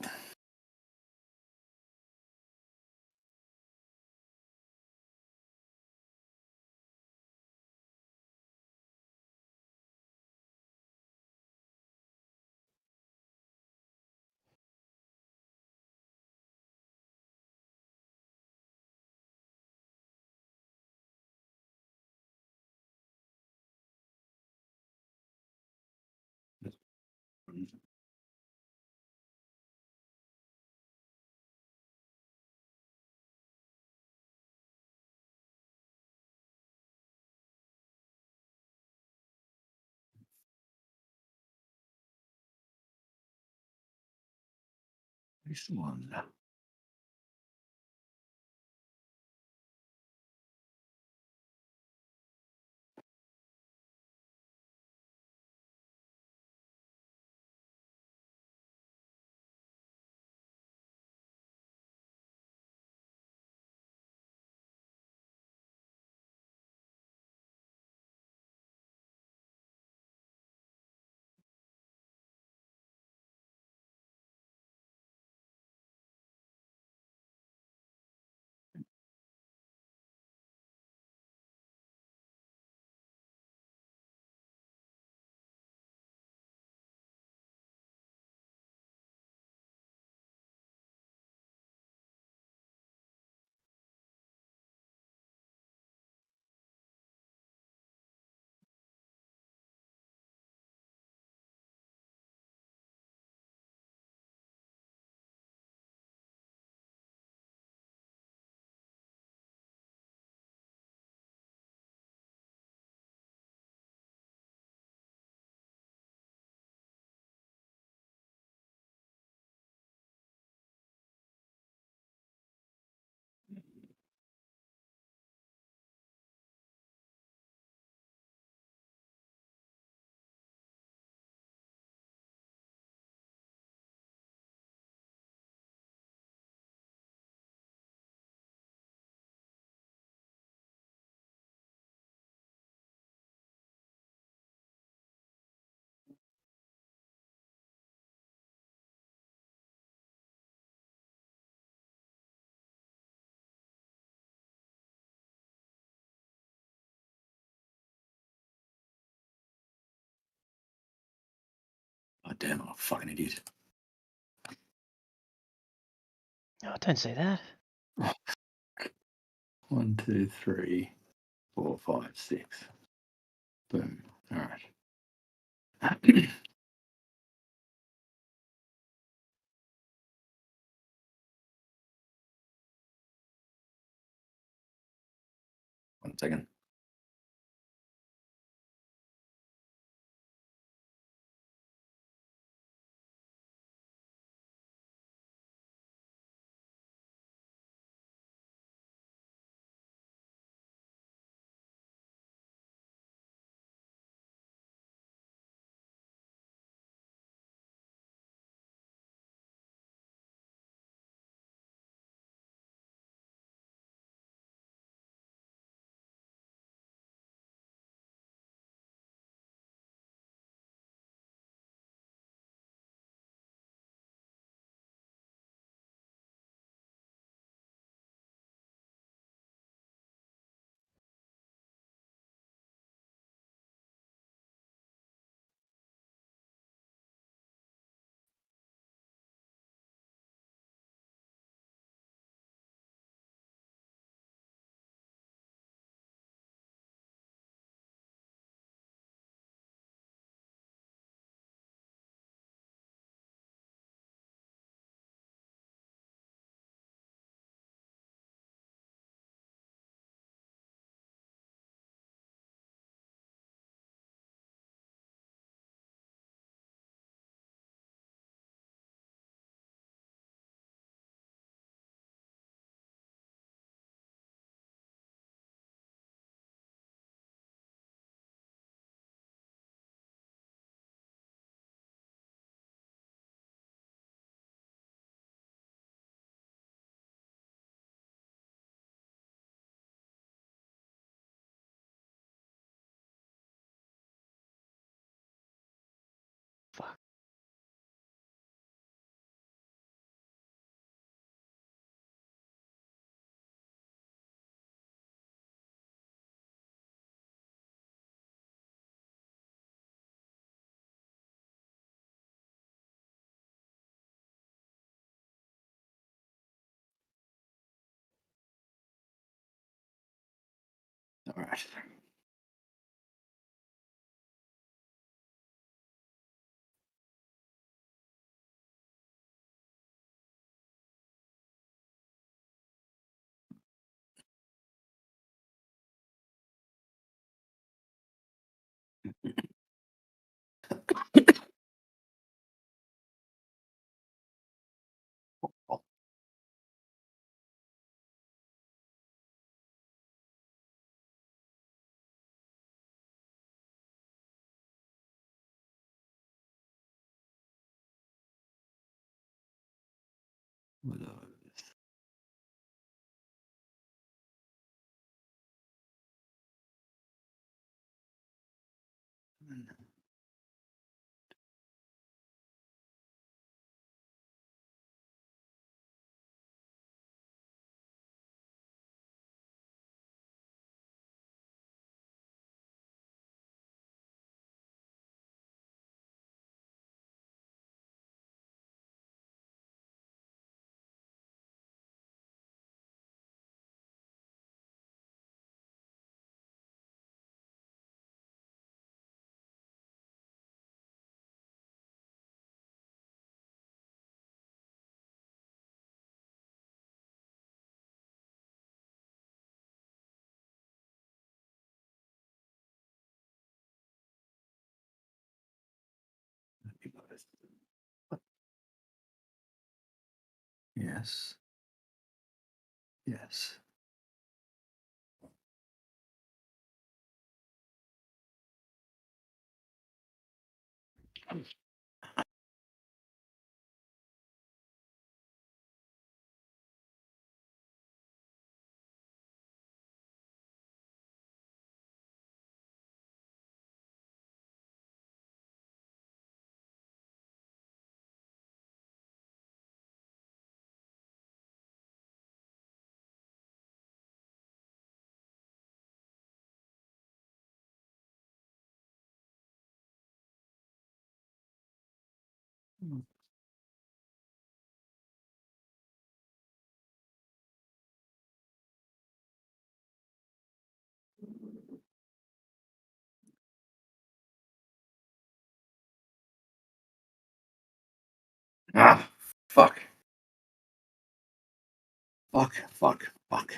[SPEAKER 10] This one. Oh, damn, I'm a fucking idiot.
[SPEAKER 8] Oh, don't say that.
[SPEAKER 10] 1, 2, 3, 4, 5, 6. Boom. All right. 1 second. All right. Yes. Yes. Ah, fuck. Fuck, fuck, fuck.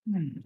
[SPEAKER 10] 30.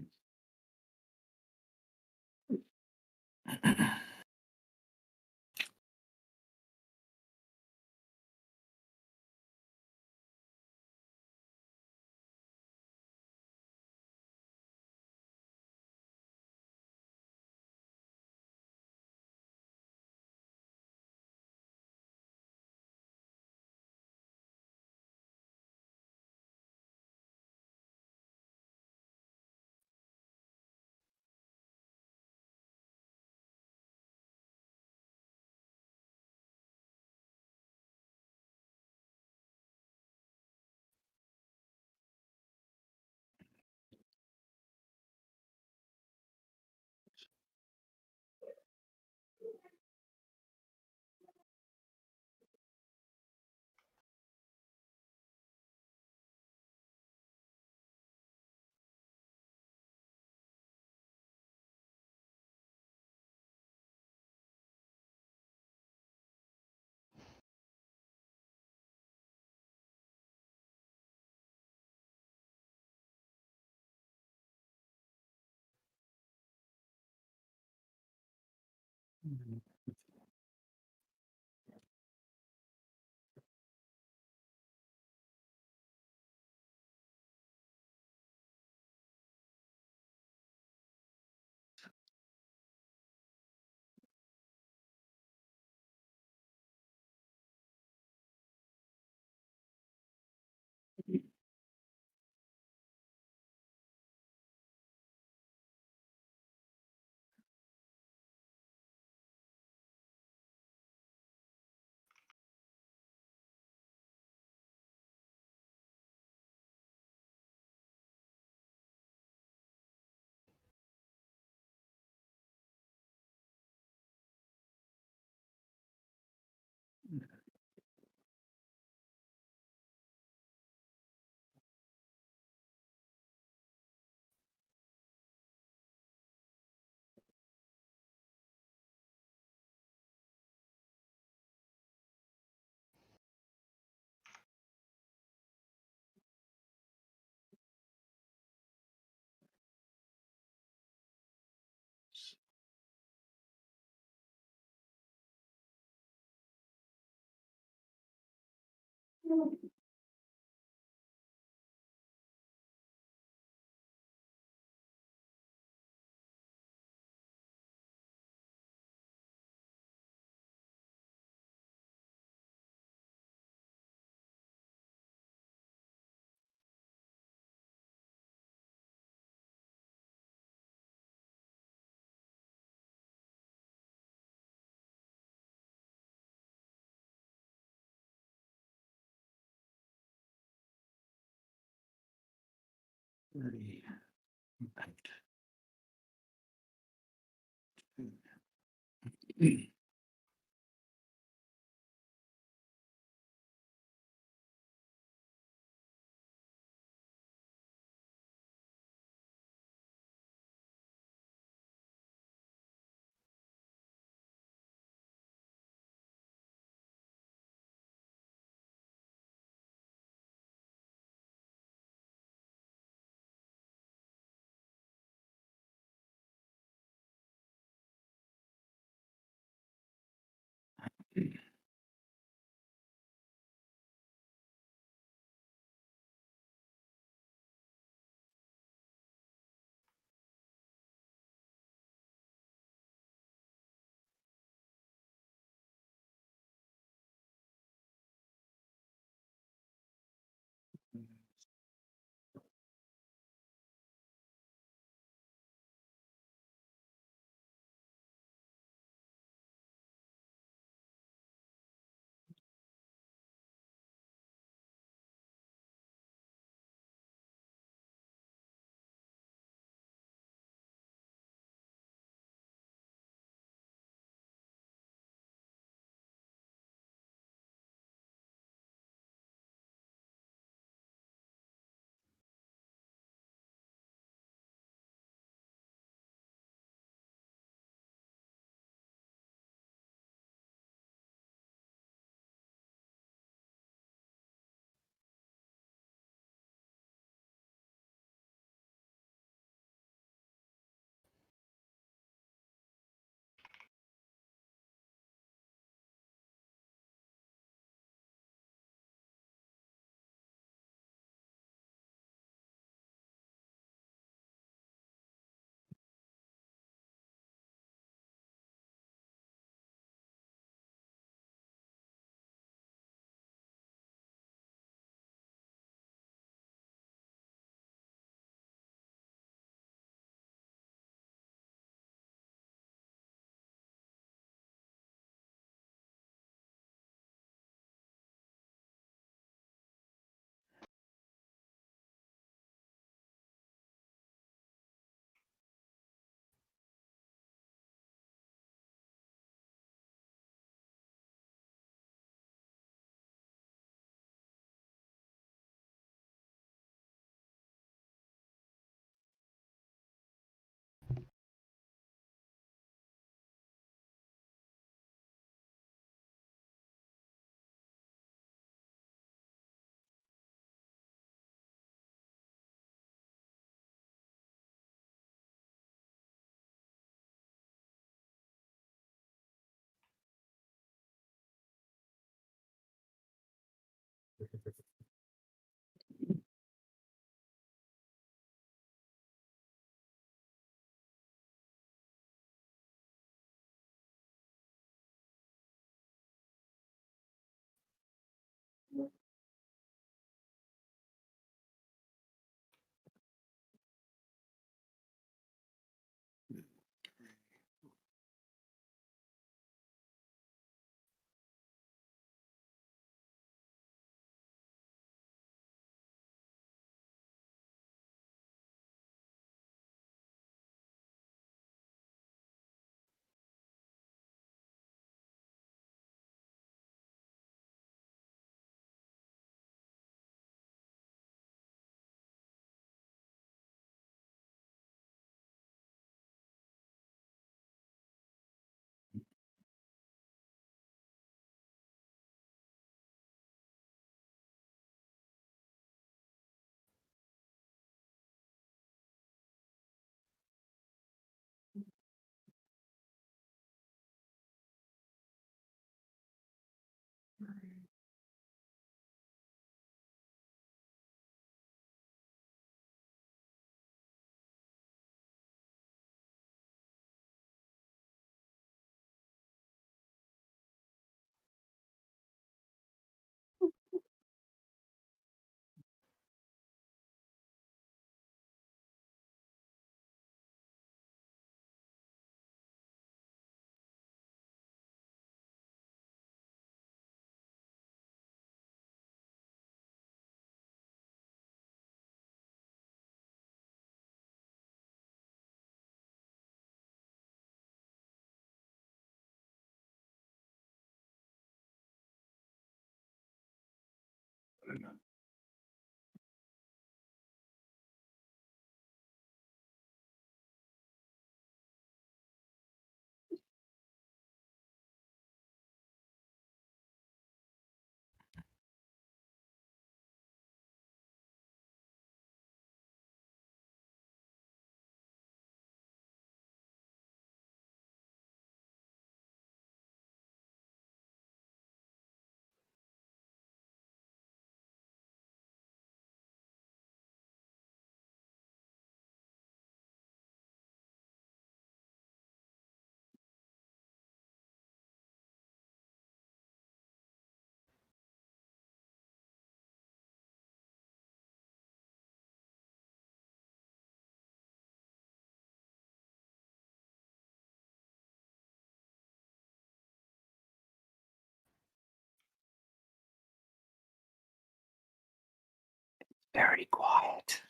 [SPEAKER 10] Very quiet.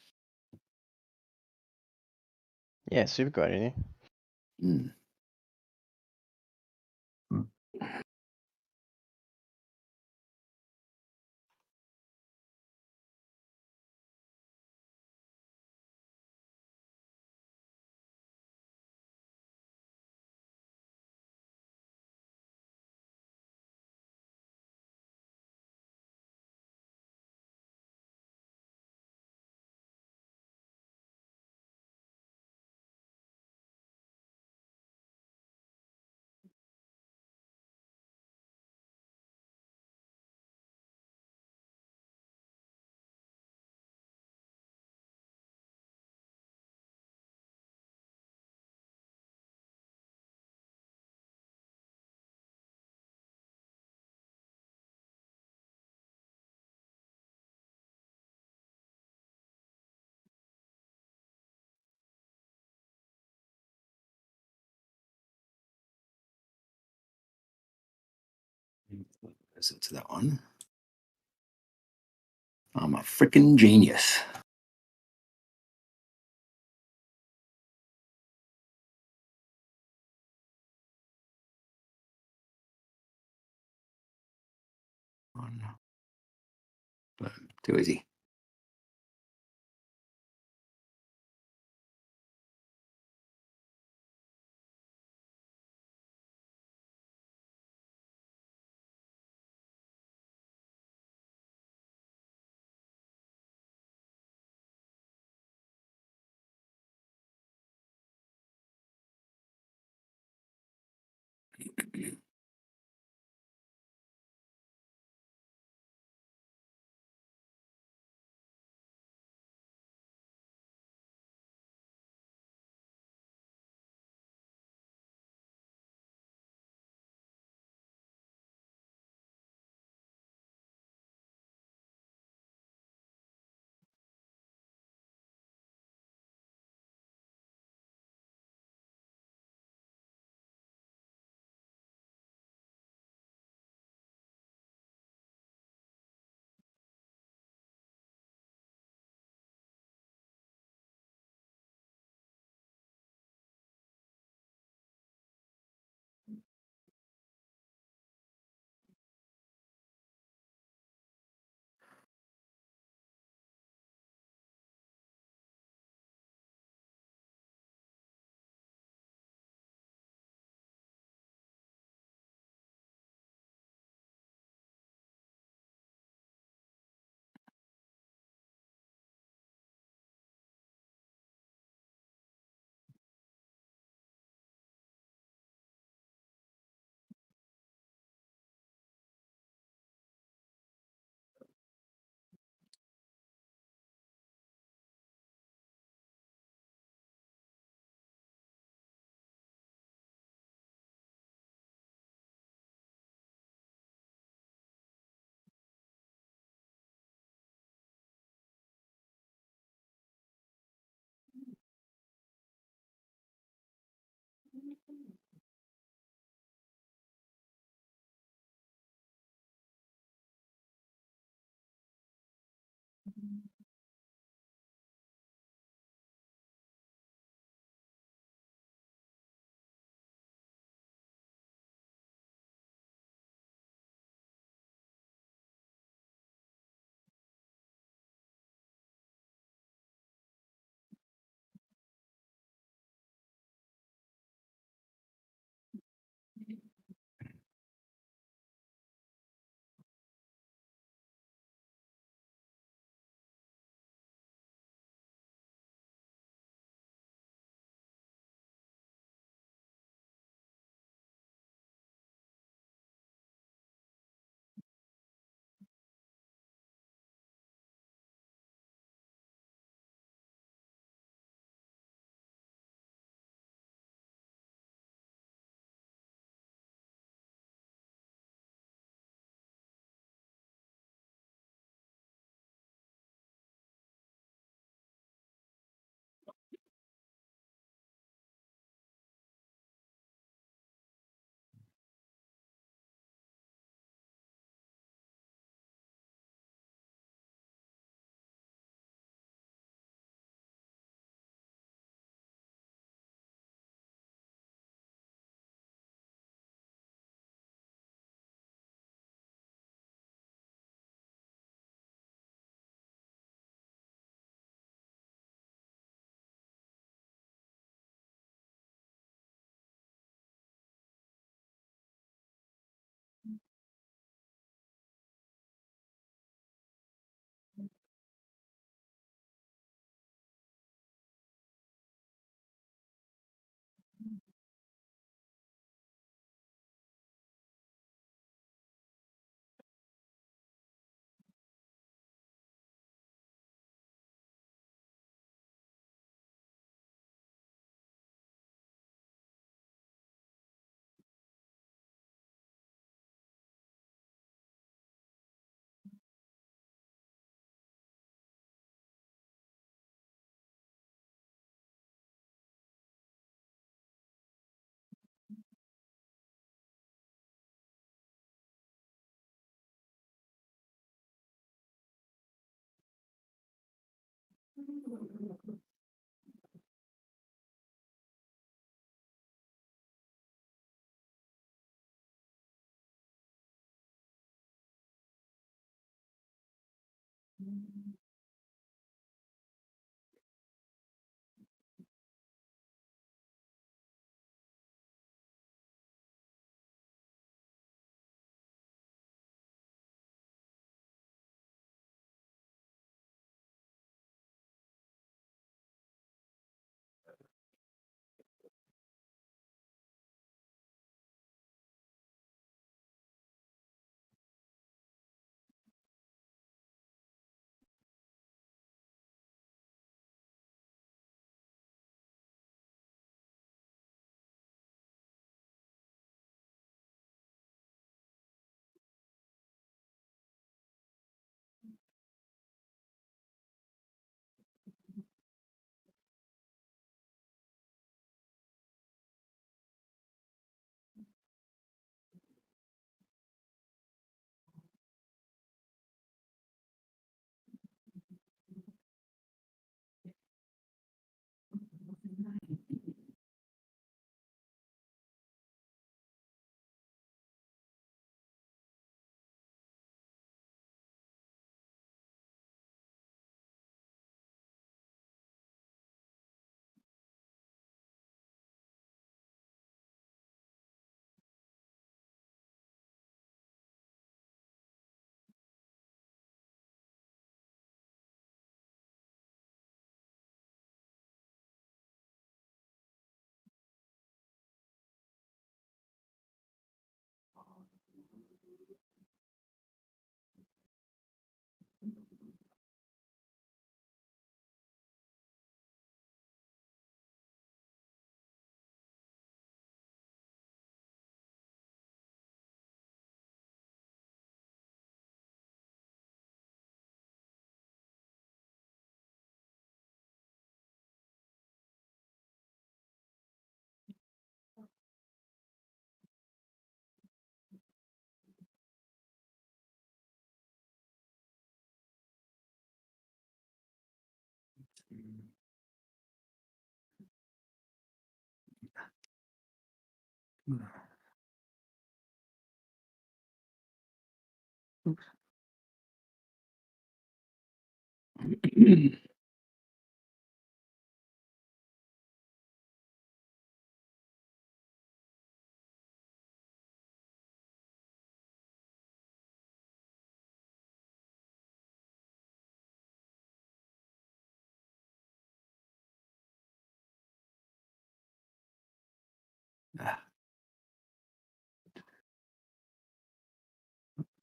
[SPEAKER 8] Yeah, super quiet in here.
[SPEAKER 10] Mm. Listen to that one. I'm a freaking genius. Boom. Too easy.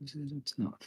[SPEAKER 10] It's not.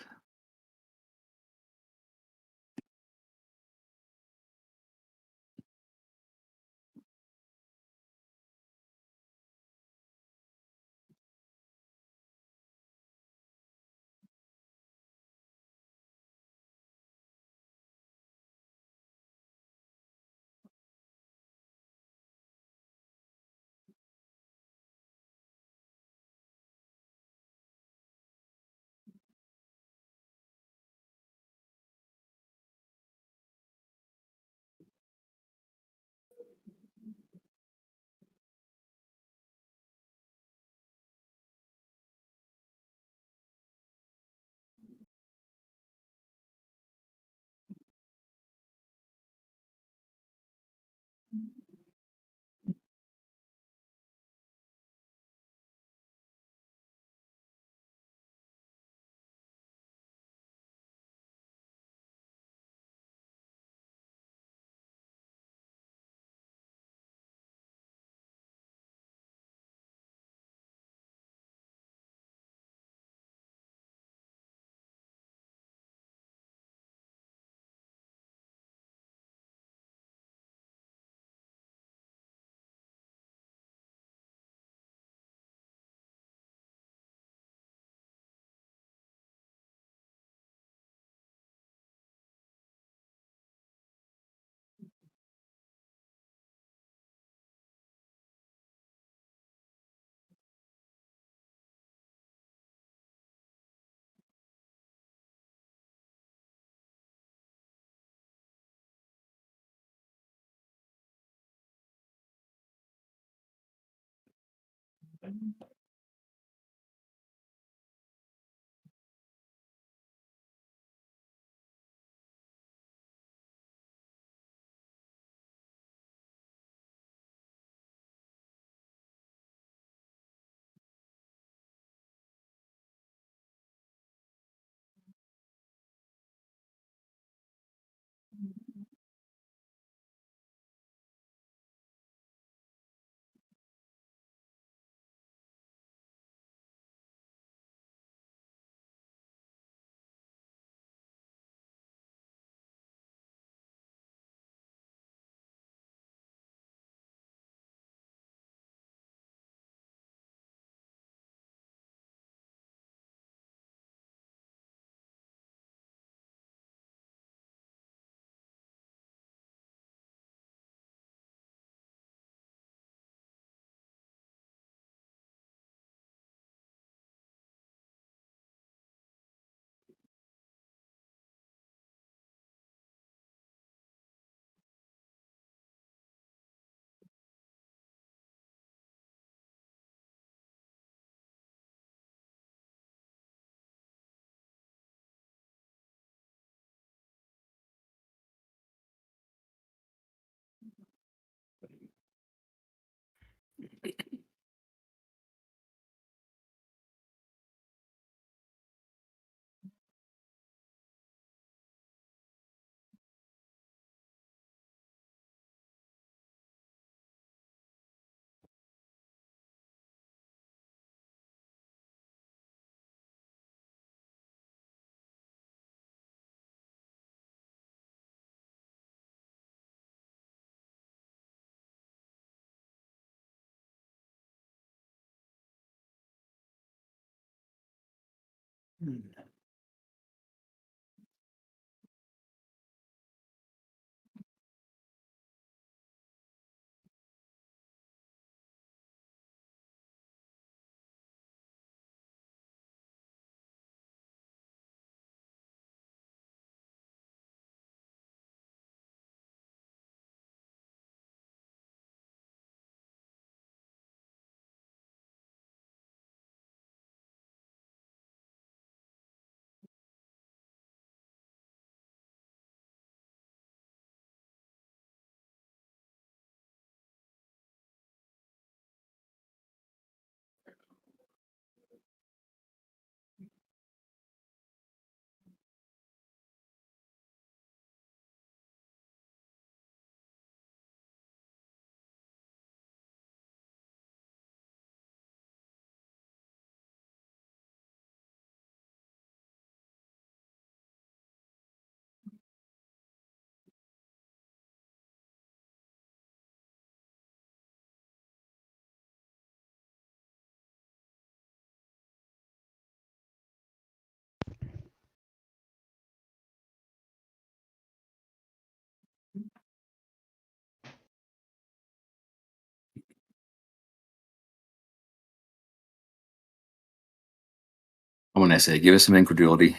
[SPEAKER 10] Come on, essay, give us some incredulity.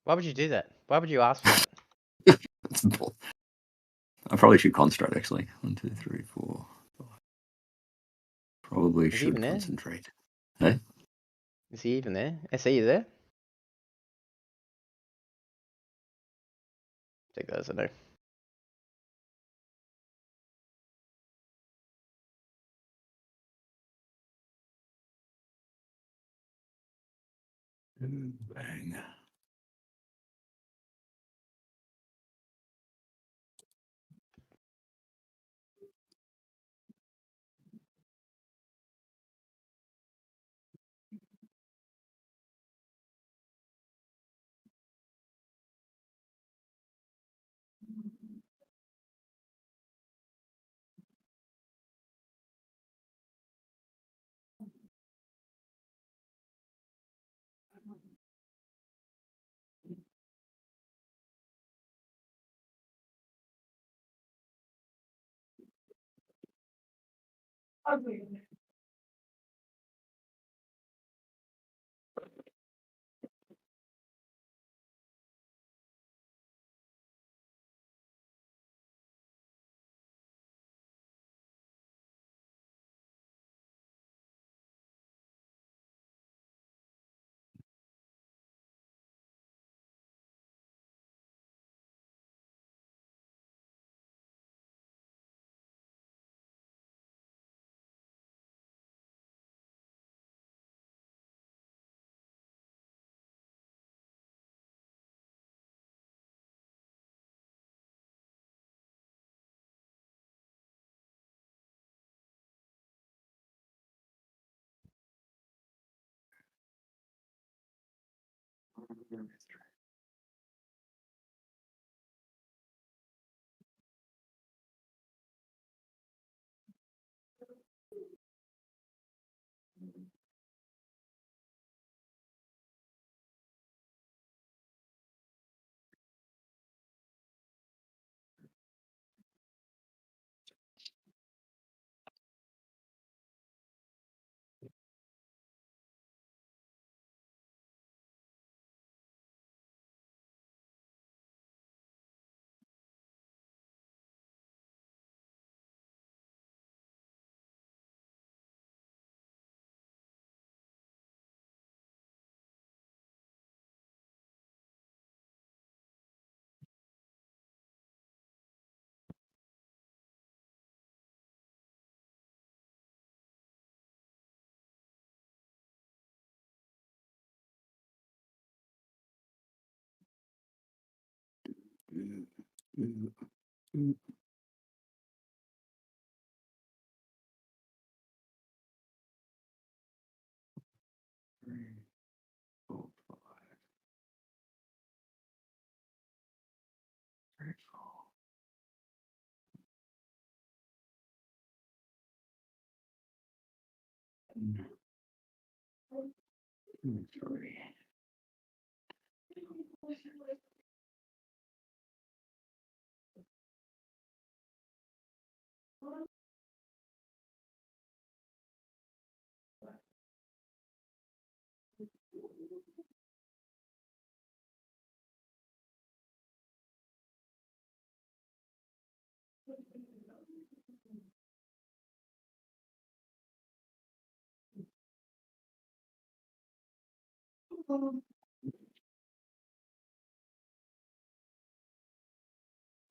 [SPEAKER 8] Why would you do that? Why would you ask for that?
[SPEAKER 10] I probably should concentrate, actually. 1, 2, 3, 4, 5. Probably
[SPEAKER 8] Is he
[SPEAKER 10] should
[SPEAKER 8] even there?
[SPEAKER 10] concentrate. Hey?
[SPEAKER 8] Is he even there? SE, you there? Take that as a no.
[SPEAKER 10] Bang.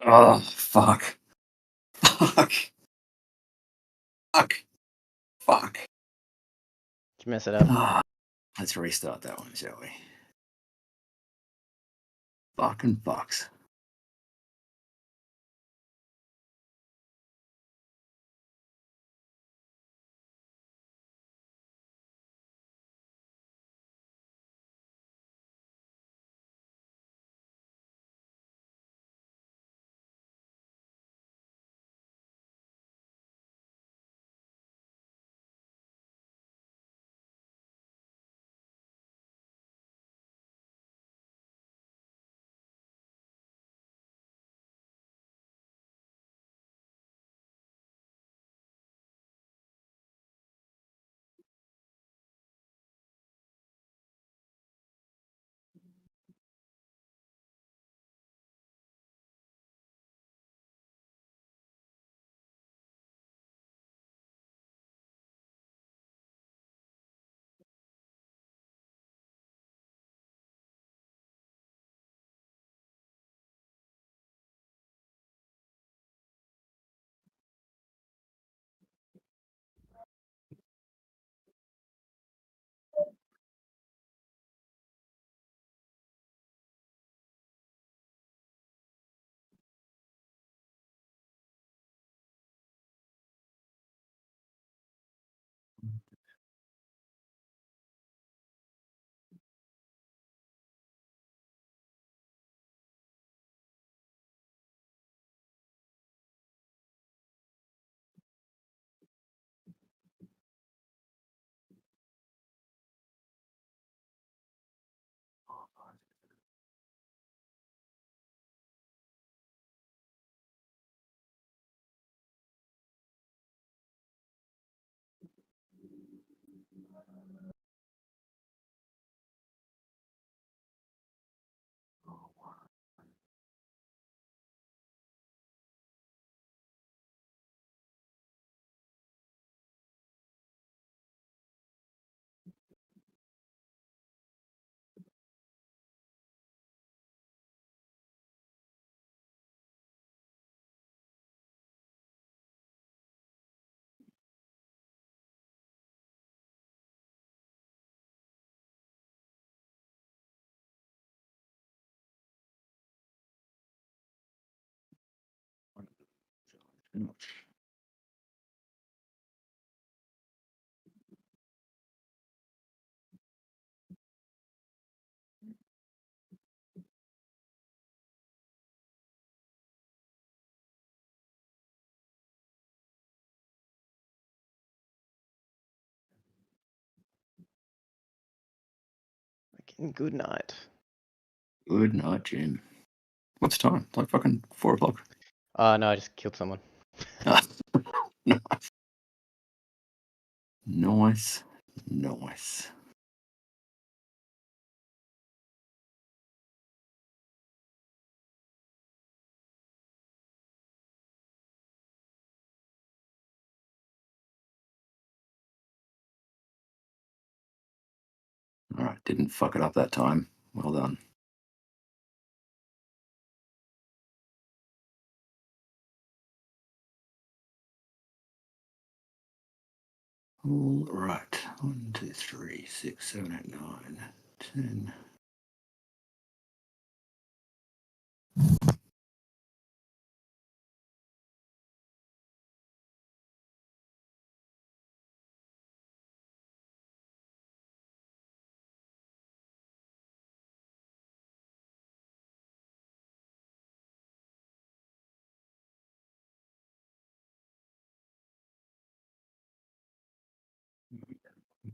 [SPEAKER 10] Oh, fuck. Fuck. Fuck. Fuck.
[SPEAKER 8] Did you mess it up?
[SPEAKER 10] Let's restart that one, shall we? Fucking fucks.
[SPEAKER 8] Good night.
[SPEAKER 10] Good night, Jim. What's the time? It's like fucking 4 o'clock.
[SPEAKER 8] No, I just killed someone.
[SPEAKER 10] Nice. Nice. All right, didn't fuck it up that time. Well done. All right. 1, 2, 3, 6, 7, 8, 9, 10.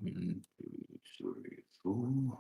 [SPEAKER 10] One, 2, 3, 4.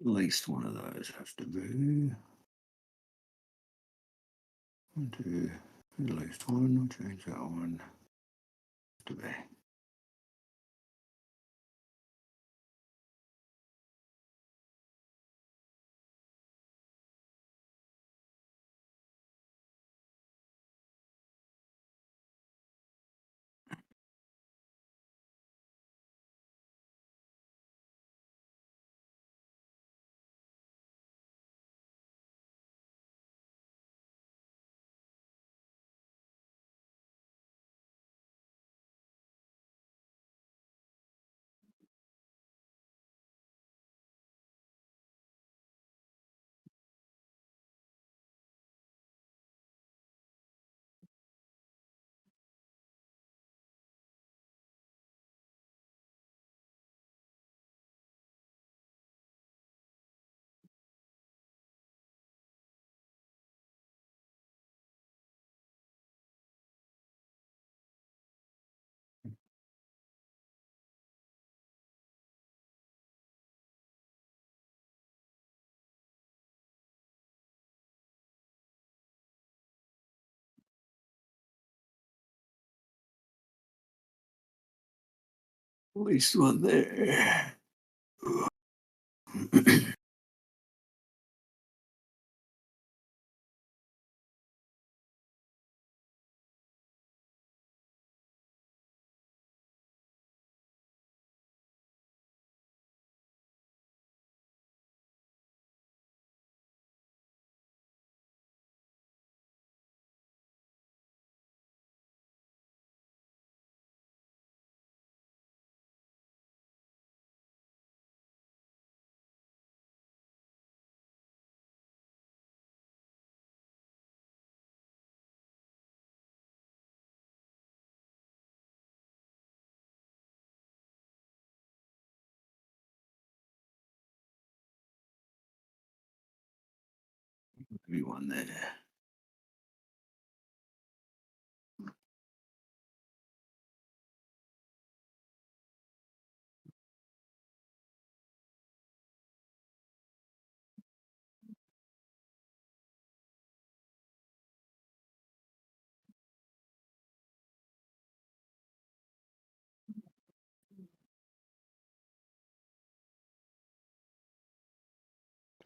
[SPEAKER 10] At least one of those has to be. 1, 2. At least one. I'll change that one to be. At least one there. Maybe one there.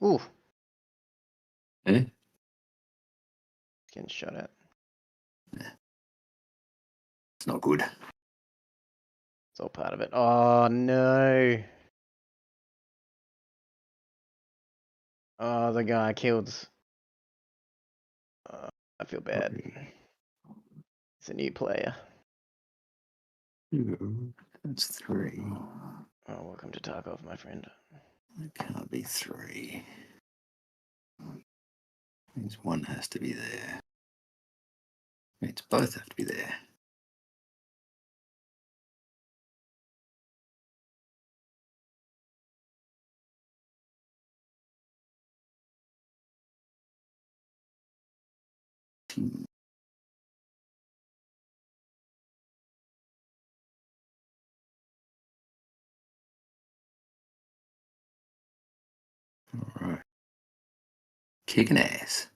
[SPEAKER 8] Ooh.
[SPEAKER 10] Eh?
[SPEAKER 8] Getting shot at.
[SPEAKER 10] It's not good.
[SPEAKER 8] It's all part of it. Oh no. Oh, the guy killed. I feel bad. It's a new player.
[SPEAKER 10] That's 3.
[SPEAKER 8] Oh, welcome to Tarkov, my friend.
[SPEAKER 10] It can't be 3. Means 1 has to be there. Means both have to be there. All right. Kicking ass.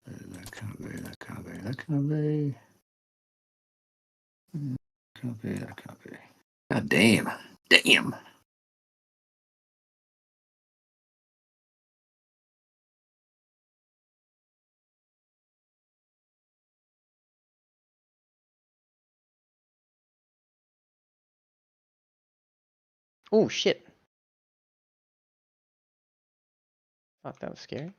[SPEAKER 10] That can't be, that can't be, that can't be. Can't be, that can't be. God damn. Damn.
[SPEAKER 8] Oh, shit. Fuck, that was scary.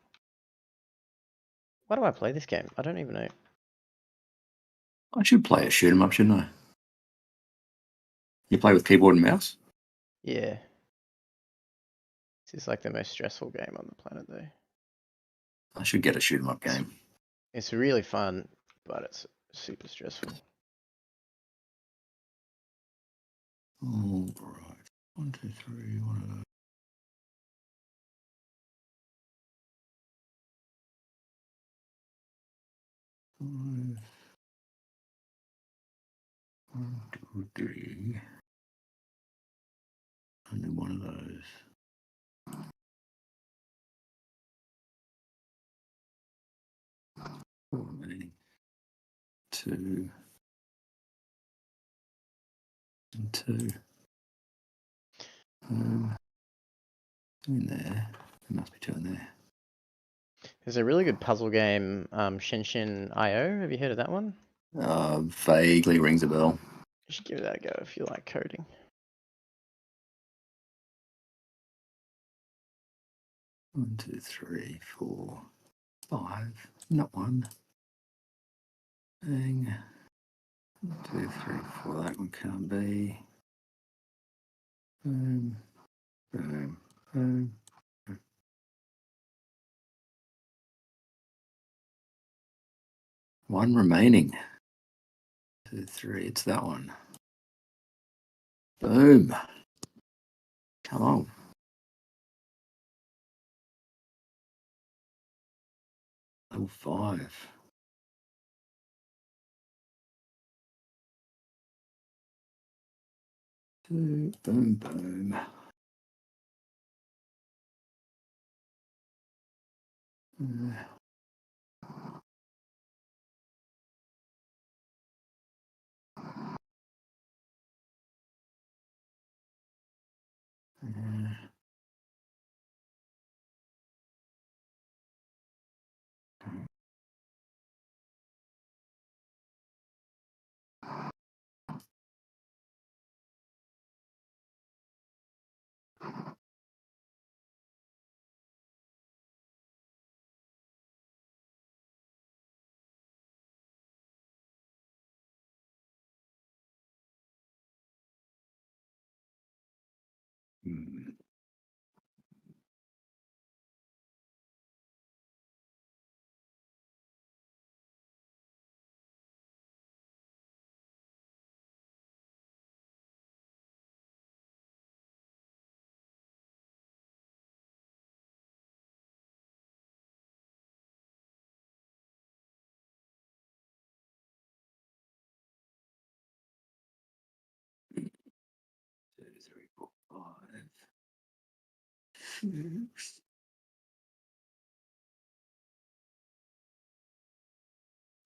[SPEAKER 8] Why do I play this game? I don't even know.
[SPEAKER 10] I should play a shoot 'em up, shouldn't I? You play with keyboard and mouse?
[SPEAKER 8] Yeah. This is like the most stressful game on the planet, though.
[SPEAKER 10] I should get a shoot 'em up game.
[SPEAKER 8] It's really fun, but it's super stressful.
[SPEAKER 10] All right. 1, 2, 3. One of those. Five. 1, 2, 3. Only one of those. Remaining 2 and 2. In there. There must be 2 in there.
[SPEAKER 8] There's a really good puzzle game, Shinshin IO. Have you heard of that one?
[SPEAKER 10] Vaguely rings a bell.
[SPEAKER 8] You should give that a go if you like coding.
[SPEAKER 10] 1, 2, 3, 4, 5. Not 1. Bang. 1, 2, 3, 4. That one can't be. Boom. Boom. Boom. 1 remaining. 2, 3. It's that one. Boom. Come on. Level 5. Boom, boom.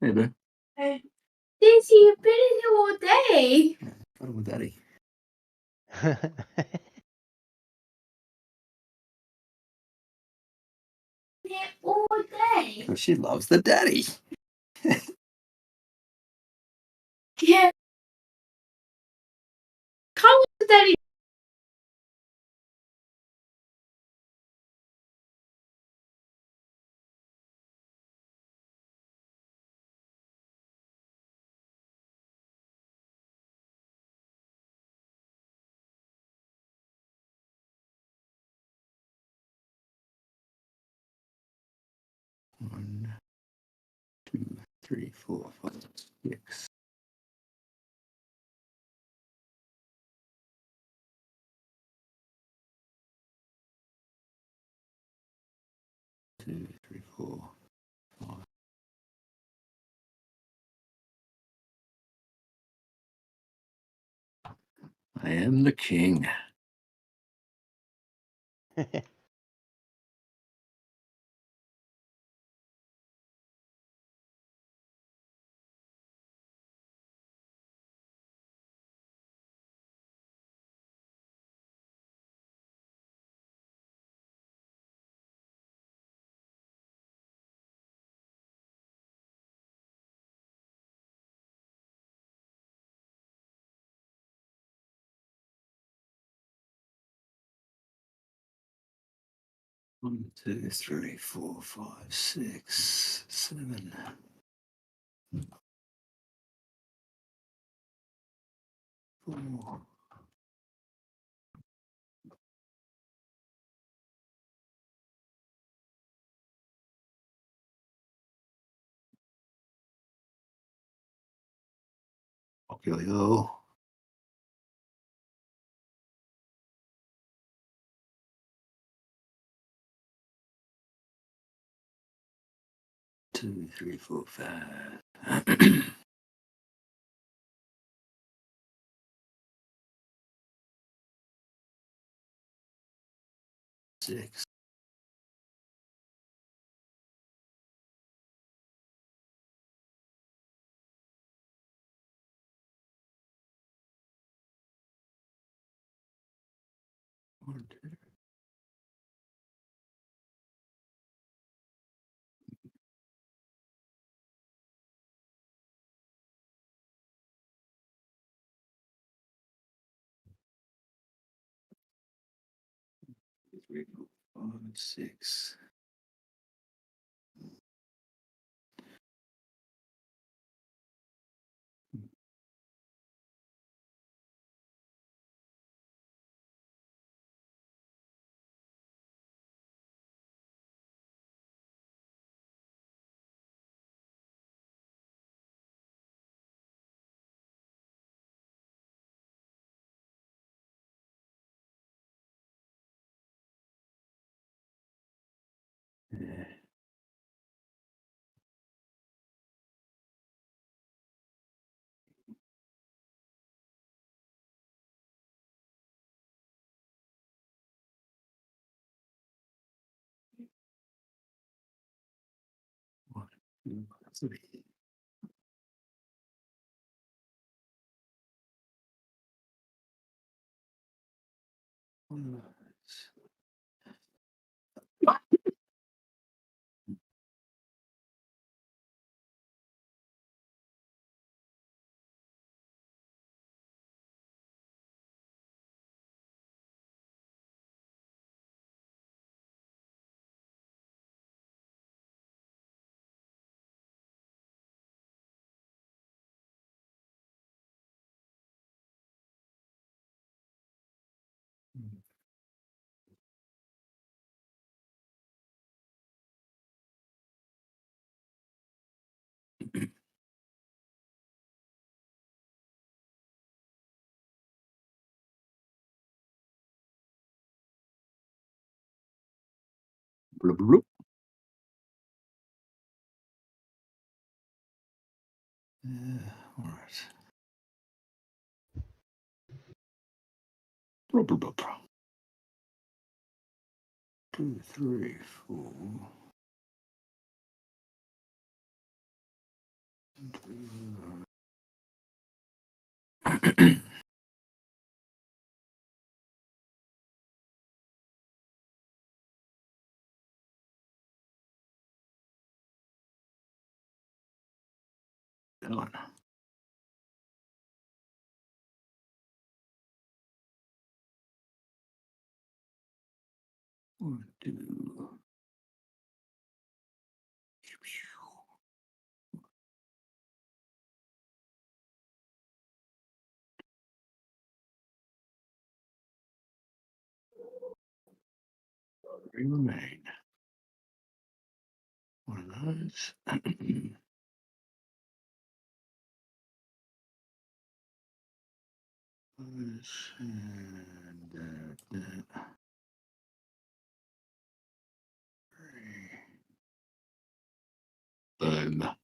[SPEAKER 10] Hey, boo.
[SPEAKER 14] Hey, Daisy, you've been in here all day.
[SPEAKER 10] Cuddle with daddy.
[SPEAKER 14] Here all day.
[SPEAKER 10] Oh, she loves the daddy.
[SPEAKER 14] Yeah. Come with Daddy.
[SPEAKER 10] 1, 2, 3, 4, 5, 6. Two, three, four, five. I am the king. One, two, three, four, five, 6, 7. Four. Yo. 2, 3, 4, 5. 6. One, two. Three, four, five, 6. Yeah. One, two, three. One. Bloop, bloop. All right. Bloop, bloop, bloop. 2, 3, 4. Done. One, two. Three remain. One of Boom.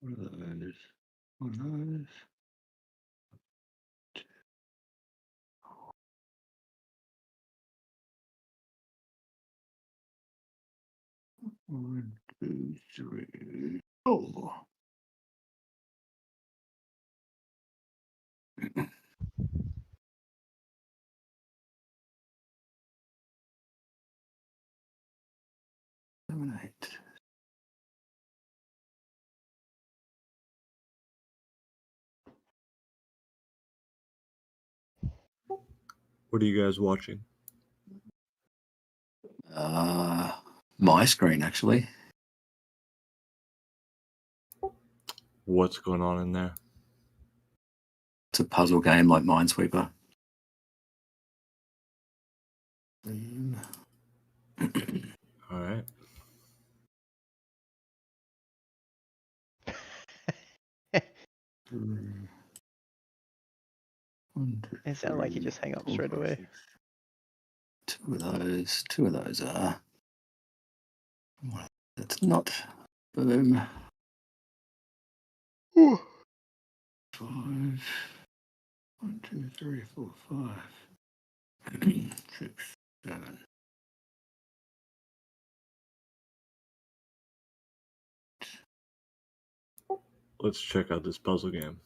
[SPEAKER 10] What are those? What are those? One, two, three, four. Seven, eight.
[SPEAKER 12] What are you guys watching?
[SPEAKER 10] My screen actually.
[SPEAKER 12] What's going on in there?
[SPEAKER 10] It's a puzzle game like Minesweeper.
[SPEAKER 12] All right.
[SPEAKER 8] It sounded like he just hang up straight away.
[SPEAKER 10] Two of those are. That's not. Boom.
[SPEAKER 8] Ooh.
[SPEAKER 10] 5. 1, 2, 3, 4, 5. 6, 7.
[SPEAKER 12] Let's check out this puzzle game.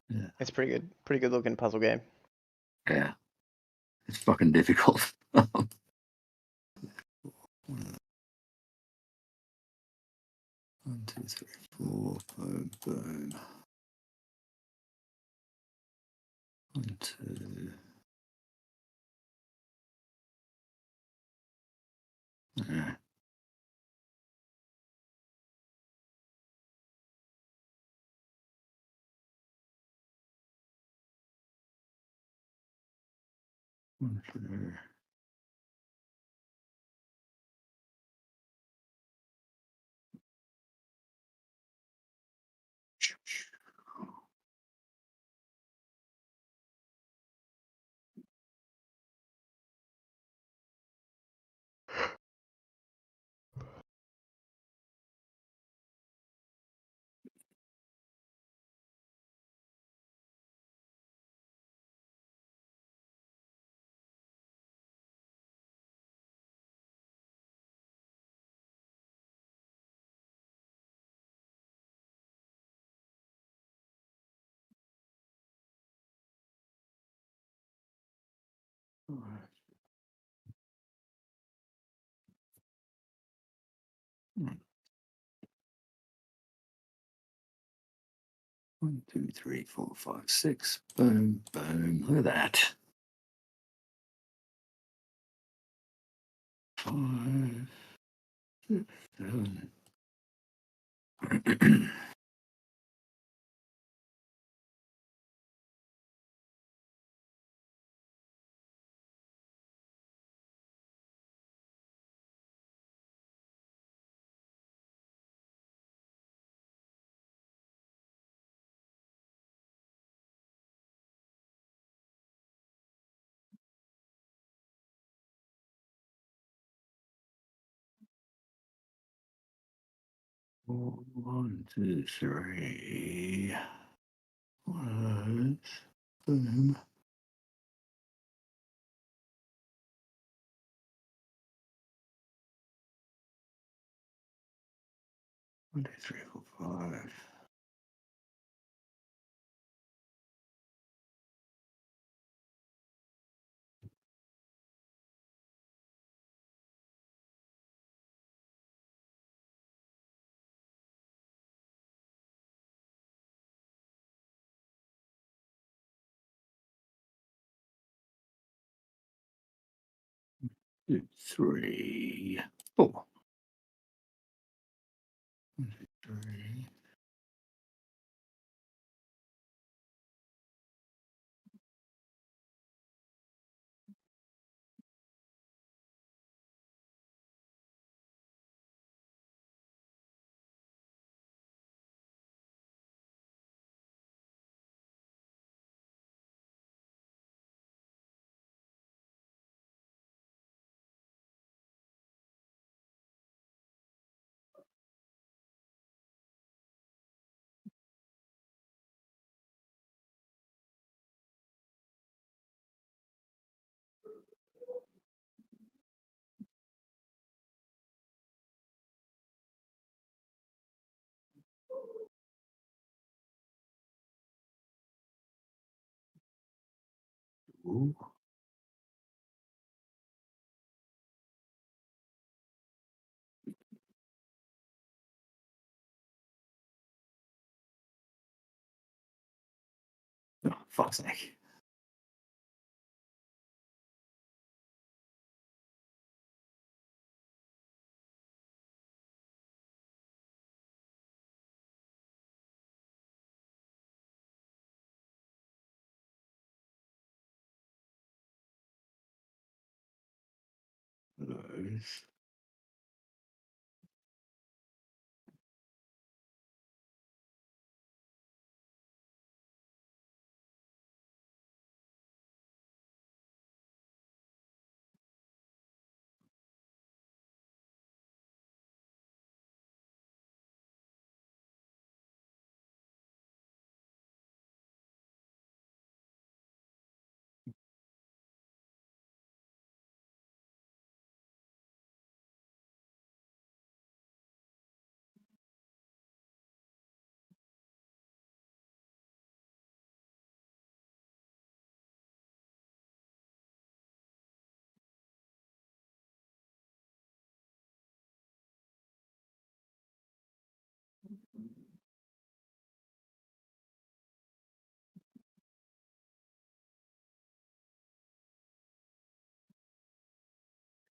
[SPEAKER 10] Yeah.
[SPEAKER 8] It's pretty good looking puzzle game.
[SPEAKER 10] Yeah. It's fucking difficult. 1, 2, 3, 4. Boom, boom. 1, 2. Yeah. One, two. All right. 1, 2, 3, 4, 5, 6. Boom, boom. Look at that. 5, 6, 7. 1, 2, 3. Boom. 1, 2, 3, 4, 5. Two, 3, 4. 1, 2, 3. Ooh. Oh, fuck's sake. Those.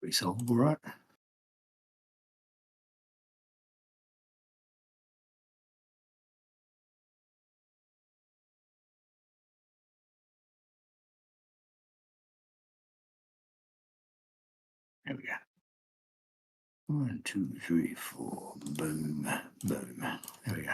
[SPEAKER 10] We solved all right. There we go. 1, 2, 3, 4. Boom. Boom. There we go.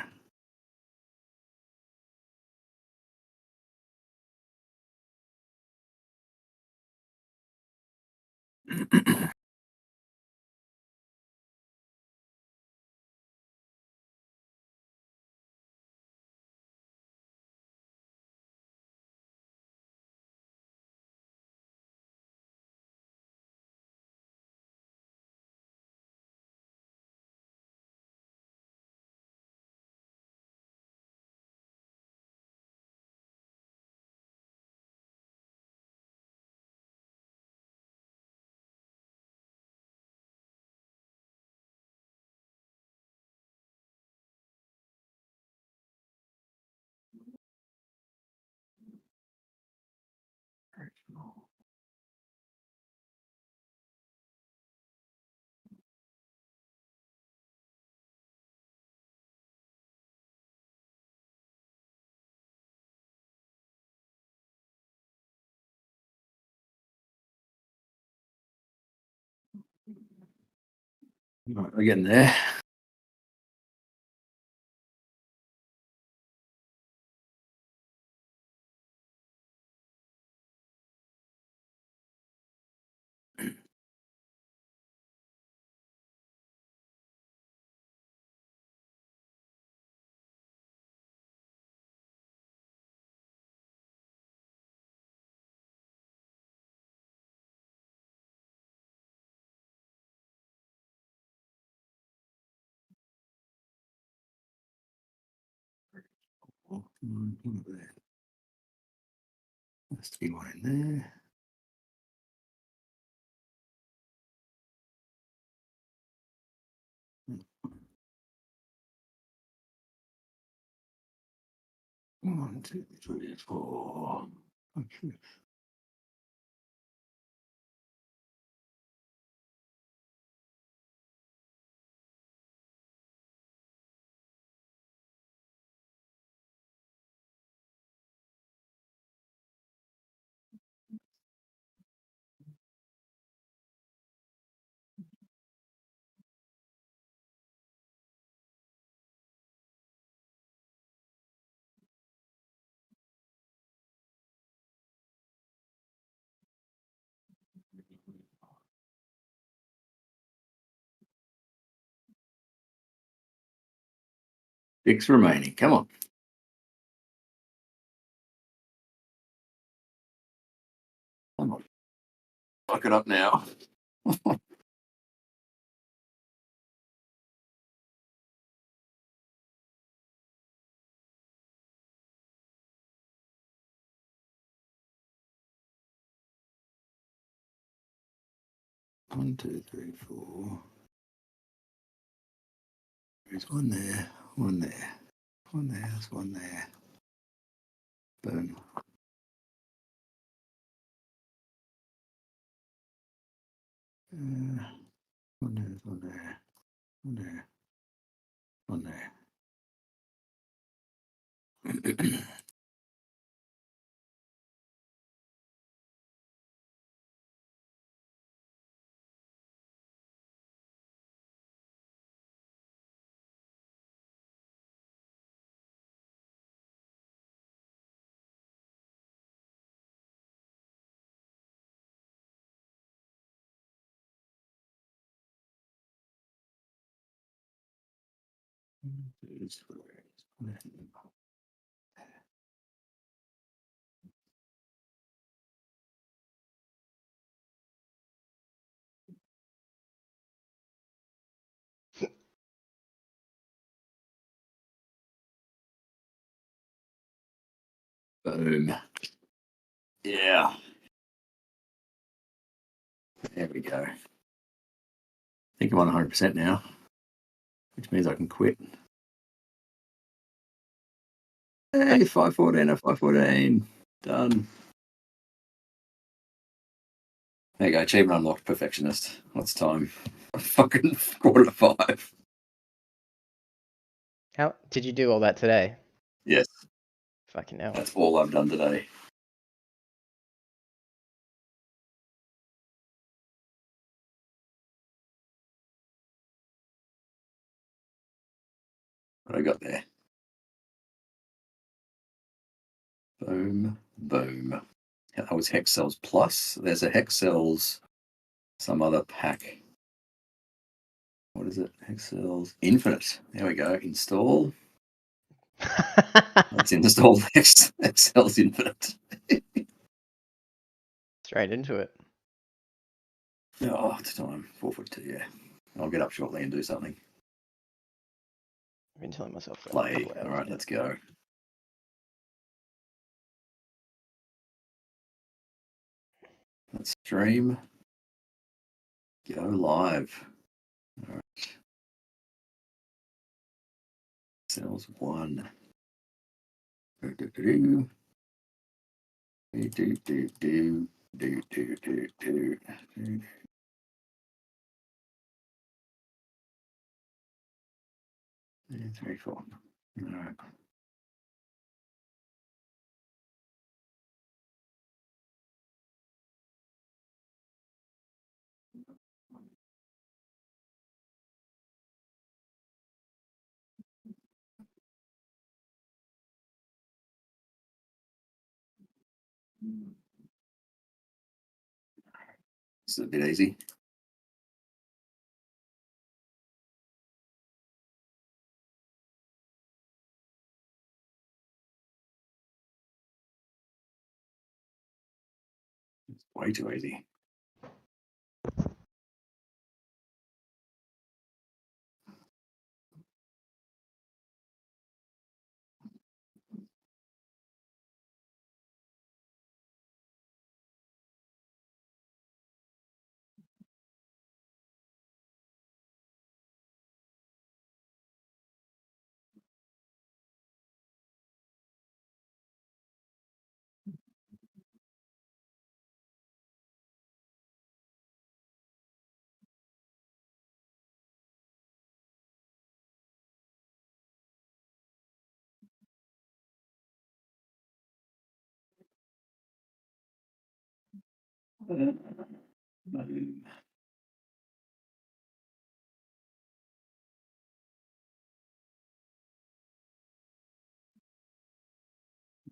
[SPEAKER 10] Right, we're getting there. Must be one in there. One, two, three, four. Okay. Six remaining. Come on. Come on. Fuck it up now. One, two, three, four. There's one there, one there, one there, there's one there. Boom. One there, one there, one there, one there. Boom. Yeah. There we go. I think I'm on 100% now, which means I can quit. Hey, 514 or 514. Done. There you go. Achievement unlocked. Perfectionist. What's time? Fucking 4:45.
[SPEAKER 8] How did you do all that today?
[SPEAKER 10] Yes.
[SPEAKER 8] Fucking hell.
[SPEAKER 10] That's all I've done today. What I got there? Boom, boom. That was Hex Cells Plus. There's a Hex Cells, some other pack. What is it? Hex Cells Infinite. There we go. Install. Let's install Hex Cells Infinite.
[SPEAKER 8] Straight into it.
[SPEAKER 10] Oh, it's time. 4:42. Yeah. I'll get up shortly and do something.
[SPEAKER 8] I've been telling myself for a
[SPEAKER 10] Play.
[SPEAKER 8] couple hours.
[SPEAKER 10] All right, let's go. Let's stream. Go live. All right. Cells 1. Do, do, do, do, do, do, do, do, do, do, do, do. 3, 4. All right. This is a bit easy. It's way too easy.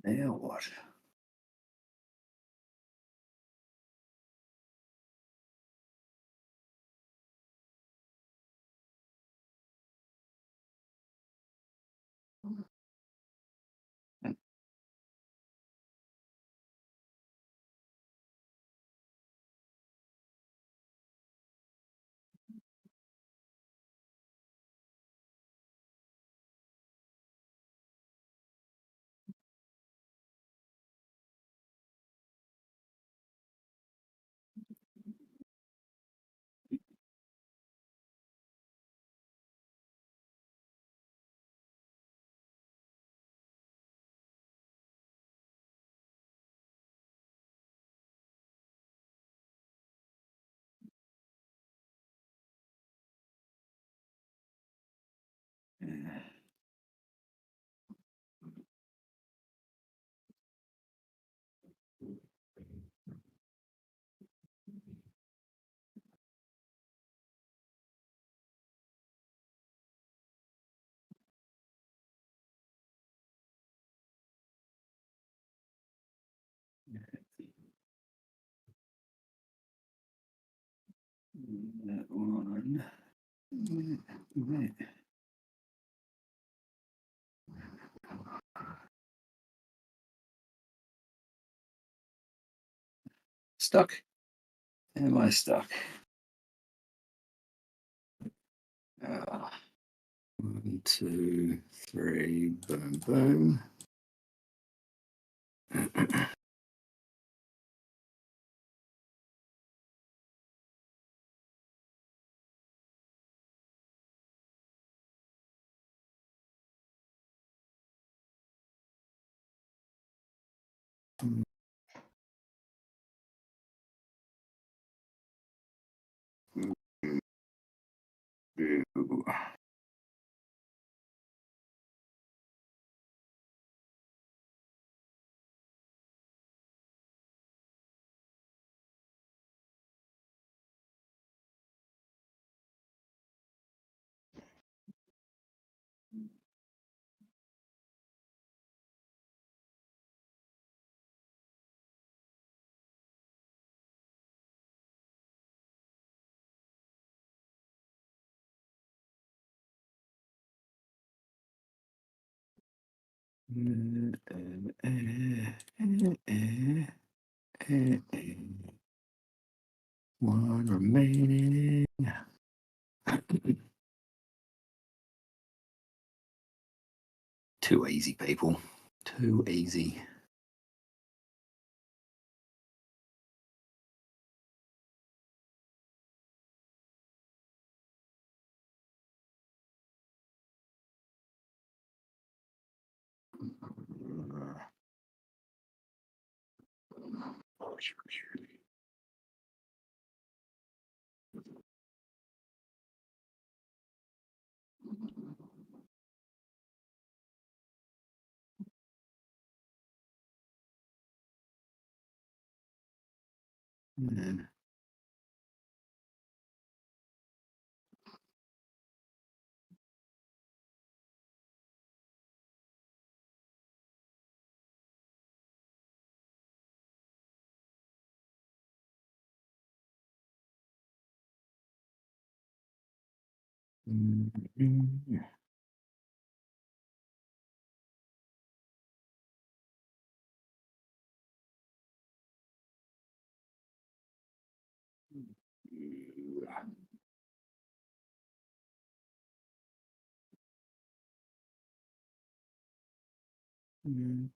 [SPEAKER 10] Now what? That one. Stuck. Am I stuck? 1, 2, 3, boom, boom. One remaining. Too easy, people. Too easy.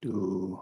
[SPEAKER 10] Do.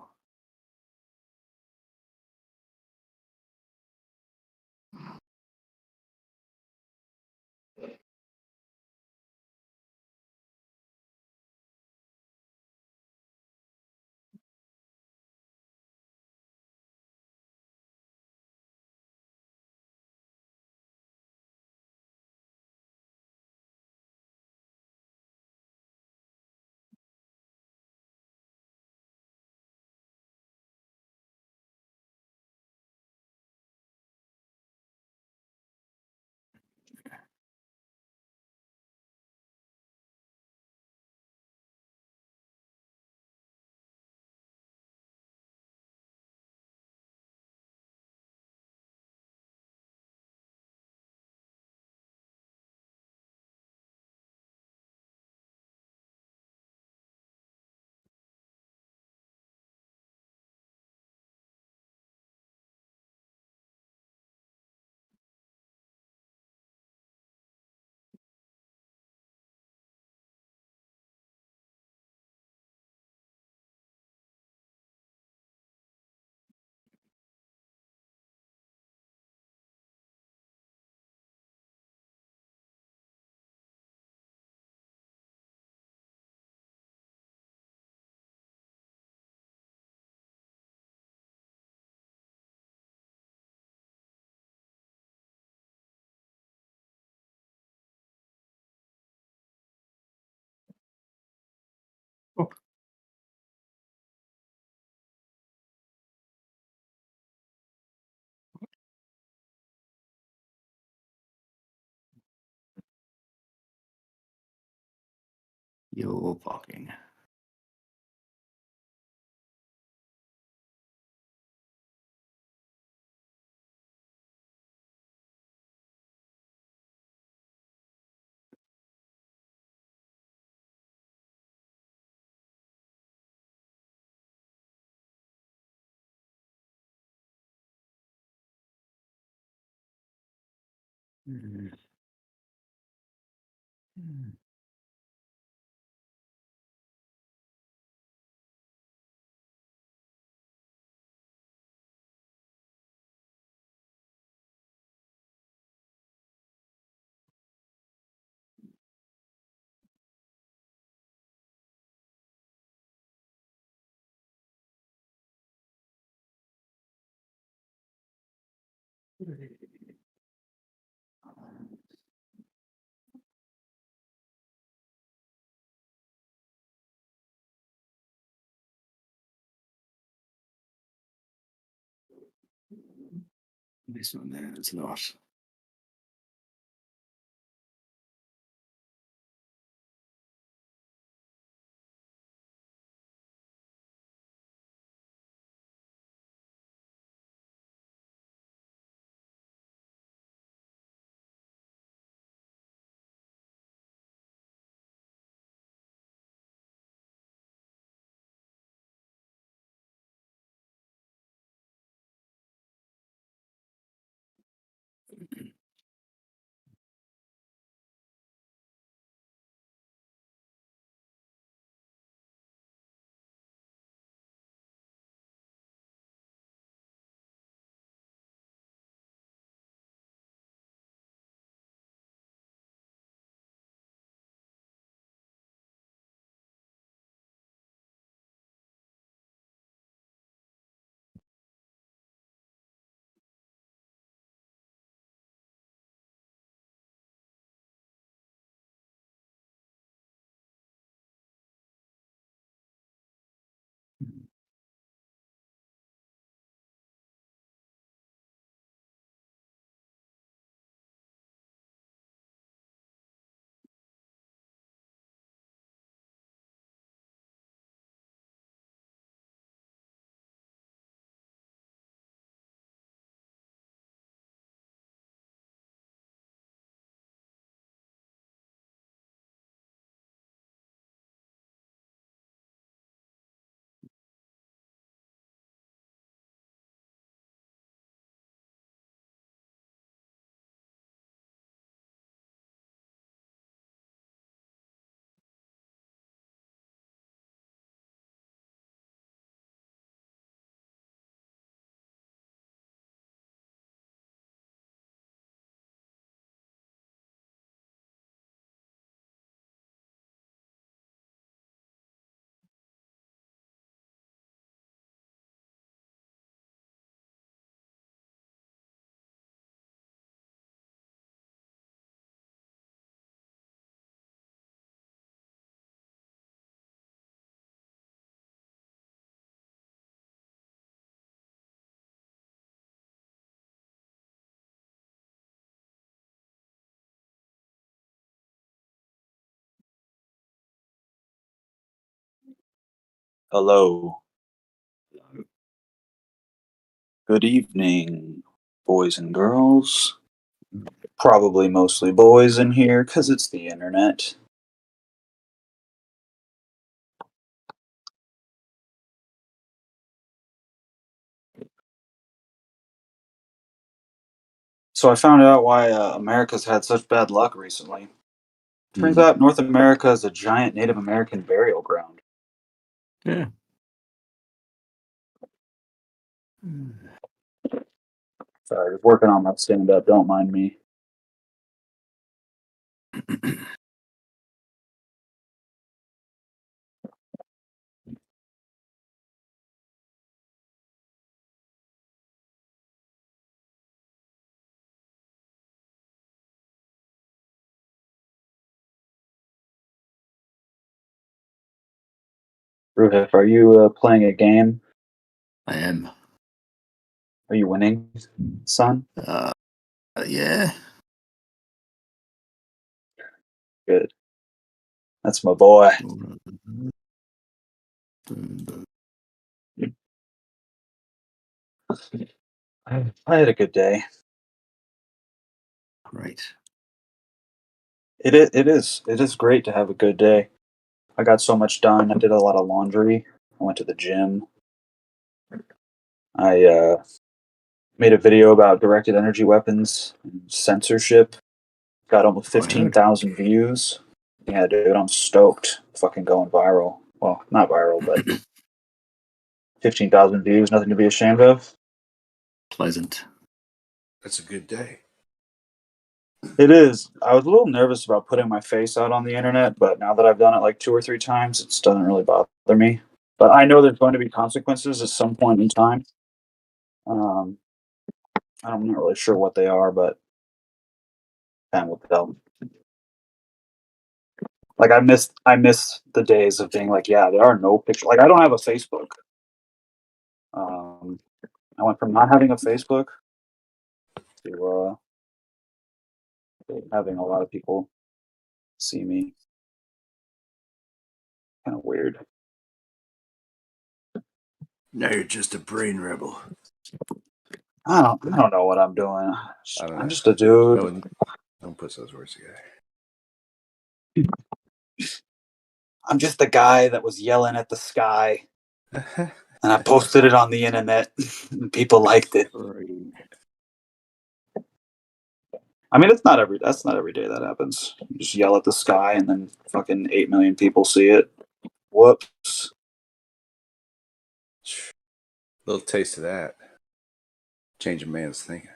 [SPEAKER 10] You're fucking. This one there is not.
[SPEAKER 7] Hello. Good evening, boys and girls. Probably mostly boys in here because it's the internet. So I found out why America's had such bad luck recently. Turns out North America is a giant Native American burial ground.
[SPEAKER 10] Yeah.
[SPEAKER 7] Sorry, just working on my stand-up. Don't mind me. Ruhif, are you playing a game?
[SPEAKER 10] I am.
[SPEAKER 7] Are you winning, son?
[SPEAKER 10] Yeah.
[SPEAKER 7] Good. That's my boy. I had a good day.
[SPEAKER 10] Great.
[SPEAKER 7] It is great to have a good day. I got so much done. I did a lot of laundry. I went to the gym. I made a video about directed energy weapons and censorship. Got almost 15,000 views. Yeah, dude, I'm stoked. Fucking going viral. Well, not viral, but 15,000 views, nothing to be ashamed of.
[SPEAKER 10] Pleasant.
[SPEAKER 16] That's a good day.
[SPEAKER 7] It is. I was a little nervous about putting my face out on the internet, but now that I've done it like 2 or 3 times, it doesn't really bother me. But I know there's going to be consequences at some point in time. I'm not really sure what they are, but time will tell. Like I miss the days of being like, yeah, there are no pictures. Like I don't have a Facebook. I went from not having a Facebook to having a lot of people see me. Kind of weird.
[SPEAKER 16] Now you're just a brain rebel.
[SPEAKER 7] I don't know what I'm doing.
[SPEAKER 16] I don't know.
[SPEAKER 7] I'm just a dude.
[SPEAKER 16] No one puts those words together.
[SPEAKER 7] I'm just the guy that was yelling at the sky, and I posted it on the internet, and people liked it. I mean, that's not every day that happens. You just yell at the sky, and then fucking 8 million people see it. Whoops.
[SPEAKER 16] Little taste of that. Change a man's thinking.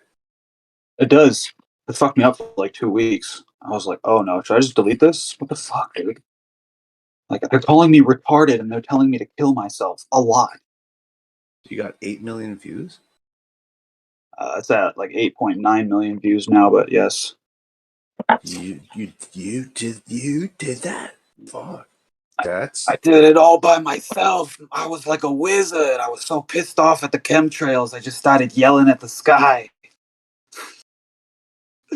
[SPEAKER 7] It does. It fucked me up for like 2 weeks. I was like, oh no, should I just delete this? What the fuck, dude? Like, they're calling me retarded, and they're telling me to kill myself a lot.
[SPEAKER 16] You got 8 million views?
[SPEAKER 7] It's at like 8.9 million views now, but yes.
[SPEAKER 16] You did that? Fuck.
[SPEAKER 7] I did it all by myself. I was like a wizard. I was so pissed off at the chemtrails. I just started yelling at the sky.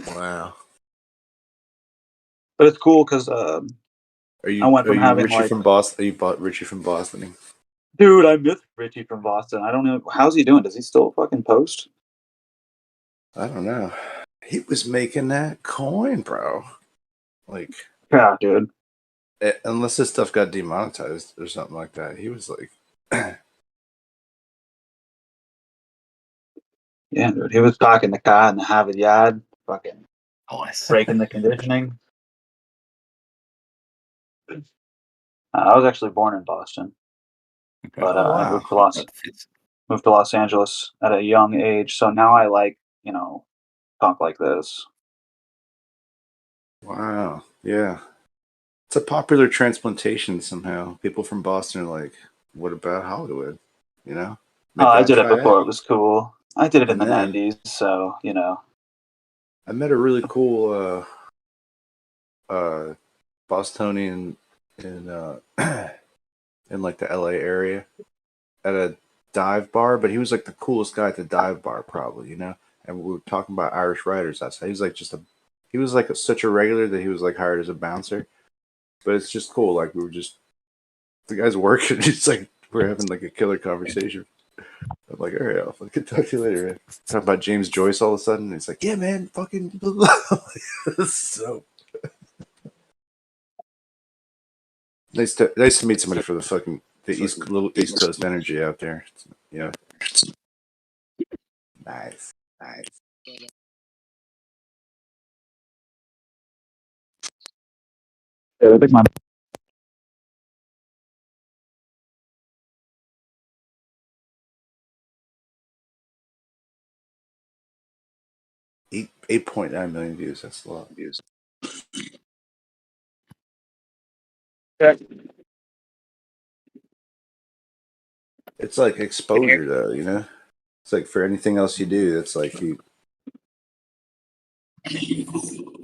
[SPEAKER 16] Wow.
[SPEAKER 7] But it's cool because
[SPEAKER 16] Are you
[SPEAKER 7] I went from having
[SPEAKER 16] Richie
[SPEAKER 7] like
[SPEAKER 16] from Boston? Are you bought Richie from Boston?
[SPEAKER 7] dude, I miss Richie from Boston. I don't know how's he doing. Does he still fucking post?
[SPEAKER 16] I don't know. He was making that coin, bro. Like,
[SPEAKER 7] yeah, dude.
[SPEAKER 16] Unless this stuff got demonetized or something like that, he was like,
[SPEAKER 7] yeah, dude. He was parking the car in the Harvard yard, fucking breaking the conditioning. I was actually born in Boston, but I moved to Los Angeles at a young age. So now I like, talk like this.
[SPEAKER 16] wow, yeah. It's a popular transplantation somehow. People from Boston are like, what about Hollywood? You know?
[SPEAKER 7] I did it before it was cool. I did it in the
[SPEAKER 16] then
[SPEAKER 7] 90s, so,
[SPEAKER 16] I met a really cool Bostonian in in like the LA area at a dive bar, but he was like the coolest guy at the dive bar, probably, And we were talking about Irish writers outside. He was like he was like such a regular that he was like hired as a bouncer. But it's just cool. Like the guy's working. It's like we're having like a killer conversation. I'm like, all right, I'll fucking talk to you later, man. Talk about James Joyce all of a sudden. It's like, yeah, man, fucking. So nice to meet somebody for the little East Coast energy out there. Yeah. Nice.
[SPEAKER 7] Yeah, big man.
[SPEAKER 16] Eight 8.9 million views. That's a lot of views.
[SPEAKER 7] Yeah.
[SPEAKER 16] It's like exposure, though. It's like for anything else you do, it's like you. You know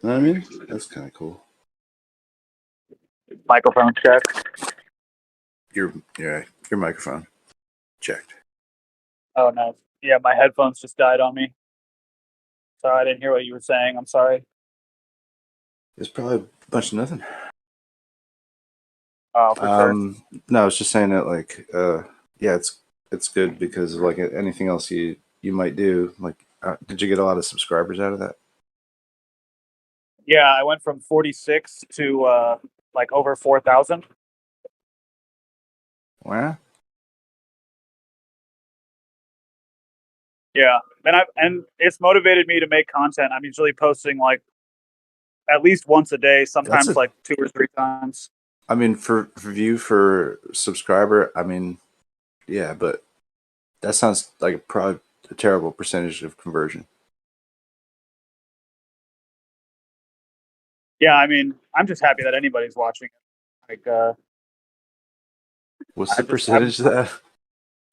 [SPEAKER 16] what I mean? That's kind of cool.
[SPEAKER 7] Microphone check.
[SPEAKER 16] Your microphone checked.
[SPEAKER 7] Oh, no. Yeah, my headphones just died on me. Sorry, I didn't hear what you were saying. I'm sorry.
[SPEAKER 16] It's probably a bunch of nothing.
[SPEAKER 7] For sure.
[SPEAKER 16] No, I was just saying that like yeah, it's good because like anything else you might do, like did you get a lot of subscribers out of that?
[SPEAKER 7] Yeah, I went from 46 to like over 4,000.
[SPEAKER 16] Wow.
[SPEAKER 7] Yeah, and it's motivated me to make content. I'm usually posting like at least once a day, sometimes like 2 or 3 times.
[SPEAKER 16] I mean, for view for subscriber, I mean, yeah, but that sounds like probably a terrible percentage of conversion.
[SPEAKER 7] Yeah, I mean, I'm just happy that anybody's watching it. Like,
[SPEAKER 16] What's the percentage of that?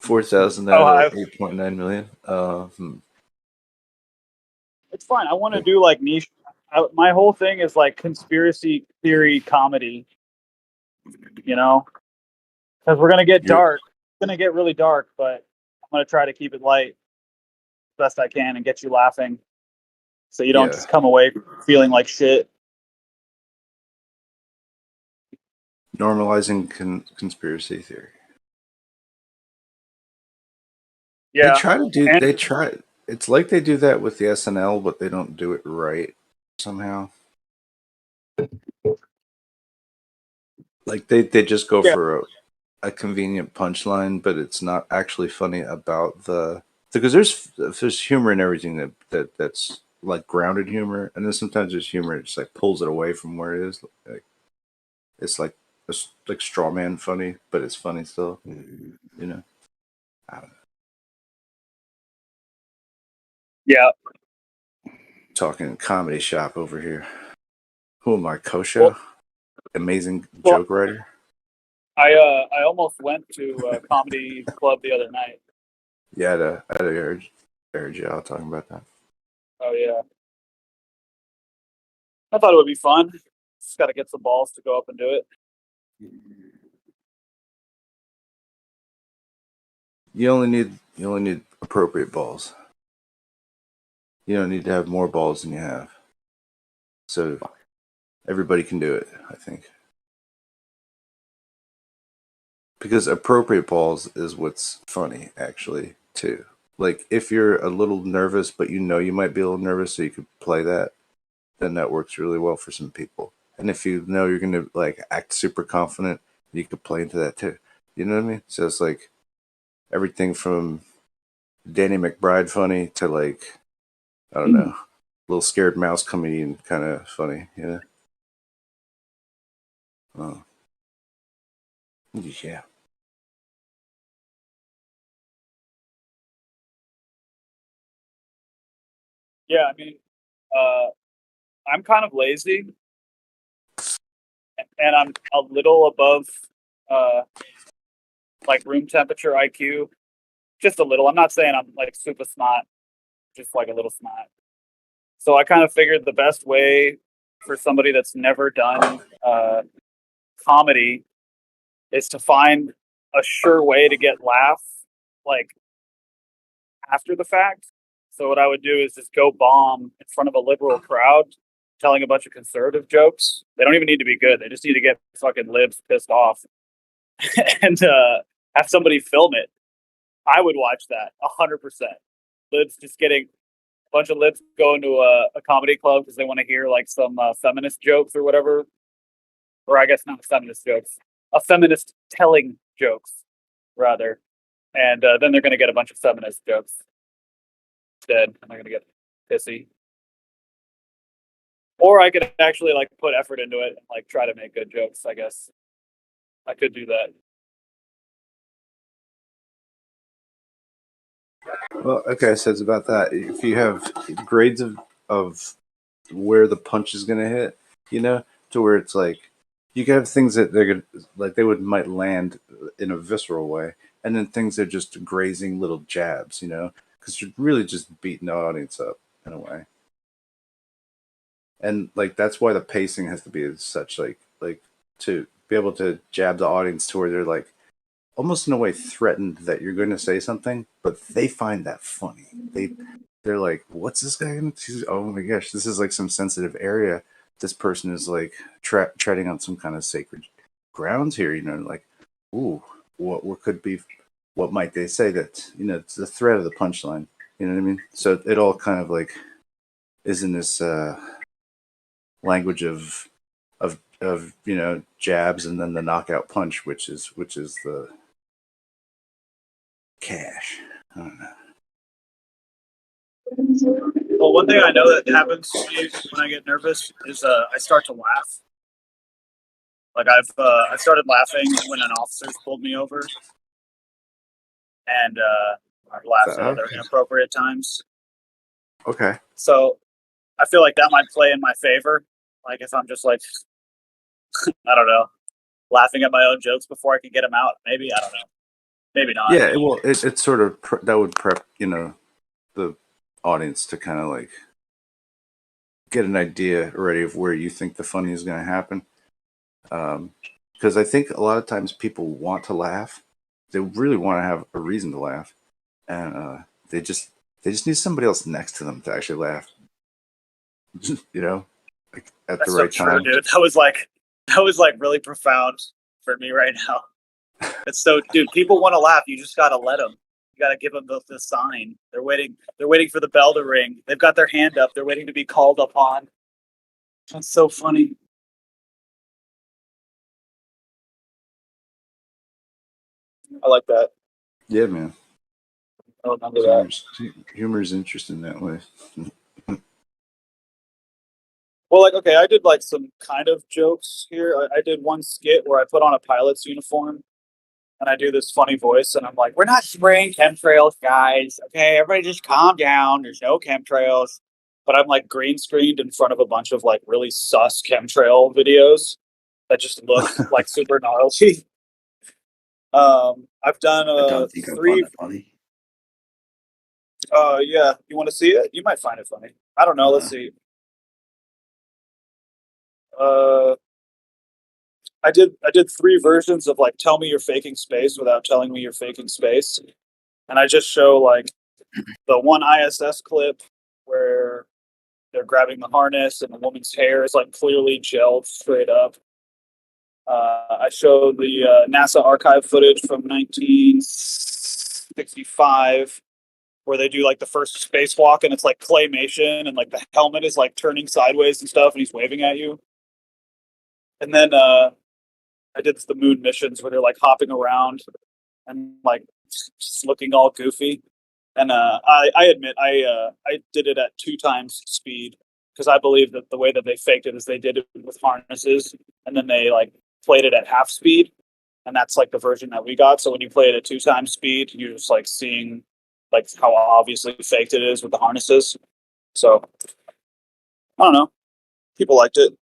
[SPEAKER 16] 4,000
[SPEAKER 7] Oh,
[SPEAKER 16] out of 8.9 million.
[SPEAKER 7] It's fine. I want to do like niche. My whole thing is like conspiracy theory comedy. You know, because we're gonna get dark. It's gonna get really dark, but I'm gonna try to keep it light best I can and get you laughing, so you don't just come away feeling like shit.
[SPEAKER 16] Normalizing conspiracy theory.
[SPEAKER 7] Yeah,
[SPEAKER 16] they try to do. They try. It's like they do that with the SNL, but they don't do it right somehow. Like they just go for a convenient punchline, but it's not actually funny about the because there's humor in everything that's like grounded humor, and then sometimes there's humor that just like pulls it away from where it is. Like, it's like straw man funny, but it's funny still. You know, I don't know.
[SPEAKER 7] Yeah.
[SPEAKER 16] Talking comedy shop over here. Who am I, Kosha? Amazing joke writer.
[SPEAKER 7] I almost went to a comedy club the other night.
[SPEAKER 16] Yeah, I heard y'all talking about that.
[SPEAKER 7] Oh yeah, I thought it would be fun. Just got to get some balls to go up and do it.
[SPEAKER 16] You only need appropriate balls. You don't need to have more balls than you have. So everybody can do it, I think. Because appropriate balls is what's funny, actually, too. Like if you're a little nervous, but you know you might be a little nervous, so you could play that, then that works really well for some people. And if you know you're gonna like act super confident, you could play into that too. You know what I mean? So it's like everything from Danny McBride funny to like I don't know, little scared mouse comedian kind of funny, you know? Oh. Yeah.
[SPEAKER 7] Yeah, I mean, I'm kind of lazy, and I'm a little above, like room temperature IQ, just a little. I'm not saying I'm like super smart, just like a little smart. So I kind of figured the best way for somebody that's never done comedy is to find a sure way to get laughs like after the fact. So what I would do is just go bomb in front of a liberal crowd telling a bunch of conservative jokes. They don't even need to be good. They just need to get fucking libs pissed off and have somebody film it. I would watch that 100%. Libs just getting a bunch of libs going to a comedy club because they want to hear like some feminist jokes or whatever. Or I guess not feminist jokes, a feminist telling jokes rather. And then they're going to get a bunch of feminist jokes instead. I'm not going to get pissy. Or I could actually like put effort into it and like try to make good jokes. I guess I could do that.
[SPEAKER 16] Well, okay, so it's about that. If you have grades of where the punch is gonna hit, you know, to where it's like you can have things that they're gonna like they might land in a visceral way, and then things that are just grazing little jabs, you know, because you're really just beating the audience up in a way. And like that's why the pacing has to be as such like to be able to jab the audience to where they're like almost in a way threatened that you're going to say something, but they find that funny. They're like, "What's this guy going to? Oh my gosh, this is like some sensitive area. This person is like treading on some kind of sacred grounds here. Like, ooh, what could be, what might they say that it's the threat of the punchline. You know what I mean? So it all kind of like is in this language of jabs and then the knockout punch, which is the cash. I don't know.
[SPEAKER 7] Well, one thing I know that happens to me when I get nervous is I start to laugh. Like I started laughing when an officer's pulled me over, and I've laughed at other inappropriate times.
[SPEAKER 16] Okay.
[SPEAKER 7] So I feel like that might play in my favor. Like if I'm just like, I don't know, laughing at my own jokes before I can get them out. Maybe, I don't know. Maybe not.
[SPEAKER 16] Yeah, well, it sort of that would prep the audience to kind of like get an idea already of where you think the funny is going to happen. Because I think a lot of times people want to laugh, they really want to have a reason to laugh, and they just need somebody else next to them to actually laugh. Like at
[SPEAKER 7] That's
[SPEAKER 16] the right
[SPEAKER 7] so true,
[SPEAKER 16] time.
[SPEAKER 7] dude. That was like really profound for me right now. It's so, dude. People want to laugh. You just gotta let them. You gotta give them the sign. They're waiting. They're waiting for the bell to ring. They've got their hand up. They're waiting to be called upon. That's so funny. I like that.
[SPEAKER 16] Yeah, man.
[SPEAKER 7] I remember that.
[SPEAKER 16] Humor's interesting that way.
[SPEAKER 7] Well, like, okay, I did like some kind of jokes here. I did one skit where I put on a pilot's uniform and I do this funny voice and I'm like, we're not spraying chemtrails, guys. Okay, everybody just calm down. There's no chemtrails. But I'm like green screened in front of a bunch of like really sus chemtrail videos that just look like super gnarly. I've done
[SPEAKER 10] I don't think I find that funny.
[SPEAKER 7] Yeah, you want to see it? You might find it funny. I don't know. Let's see. I did 3 versions of like tell me you're faking space without telling me you're faking space. And I just show like the one ISS clip where they're grabbing the harness and the woman's hair is like clearly gelled straight up. I show the NASA archive footage from 1965 where they do like the first spacewalk and it's like claymation and like the helmet is like turning sideways and stuff and he's waving at you. And then I did the moon missions where they're like hopping around and like just looking all goofy. And I admit I did it at 2 times speed because I believe that the way that they faked it is they did it with harnesses and then they like played it at half speed, and that's like the version that we got. So when you play it at 2 times speed, you're just like seeing like how obviously faked it is with the harnesses. So I don't know, people liked it.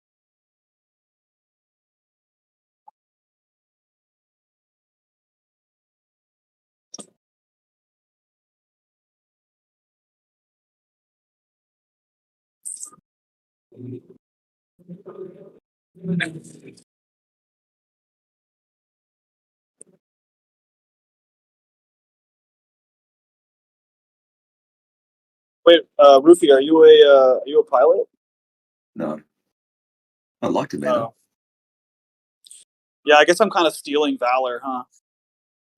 [SPEAKER 7] Wait, Rufy, are you a pilot?
[SPEAKER 10] No. I'd like to be. Oh.
[SPEAKER 7] Yeah, I guess I'm kind of stealing valor, huh?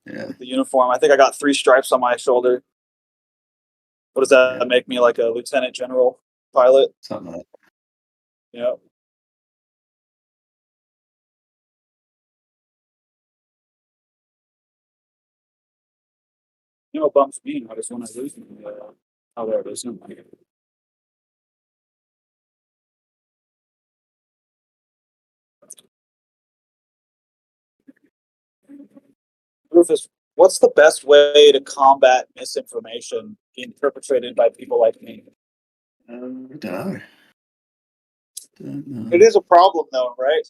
[SPEAKER 10] Yeah.
[SPEAKER 7] The uniform. I think I got 3 stripes on my shoulder. What does that make me, like a lieutenant general pilot?
[SPEAKER 10] Something like that.
[SPEAKER 7] Yeah. You know what bums me? I just want to lose me. Oh, there it is. Rufus, what's the best way to combat misinformation being perpetrated by people like me?
[SPEAKER 10] I don't know.
[SPEAKER 7] It is a problem, though, right?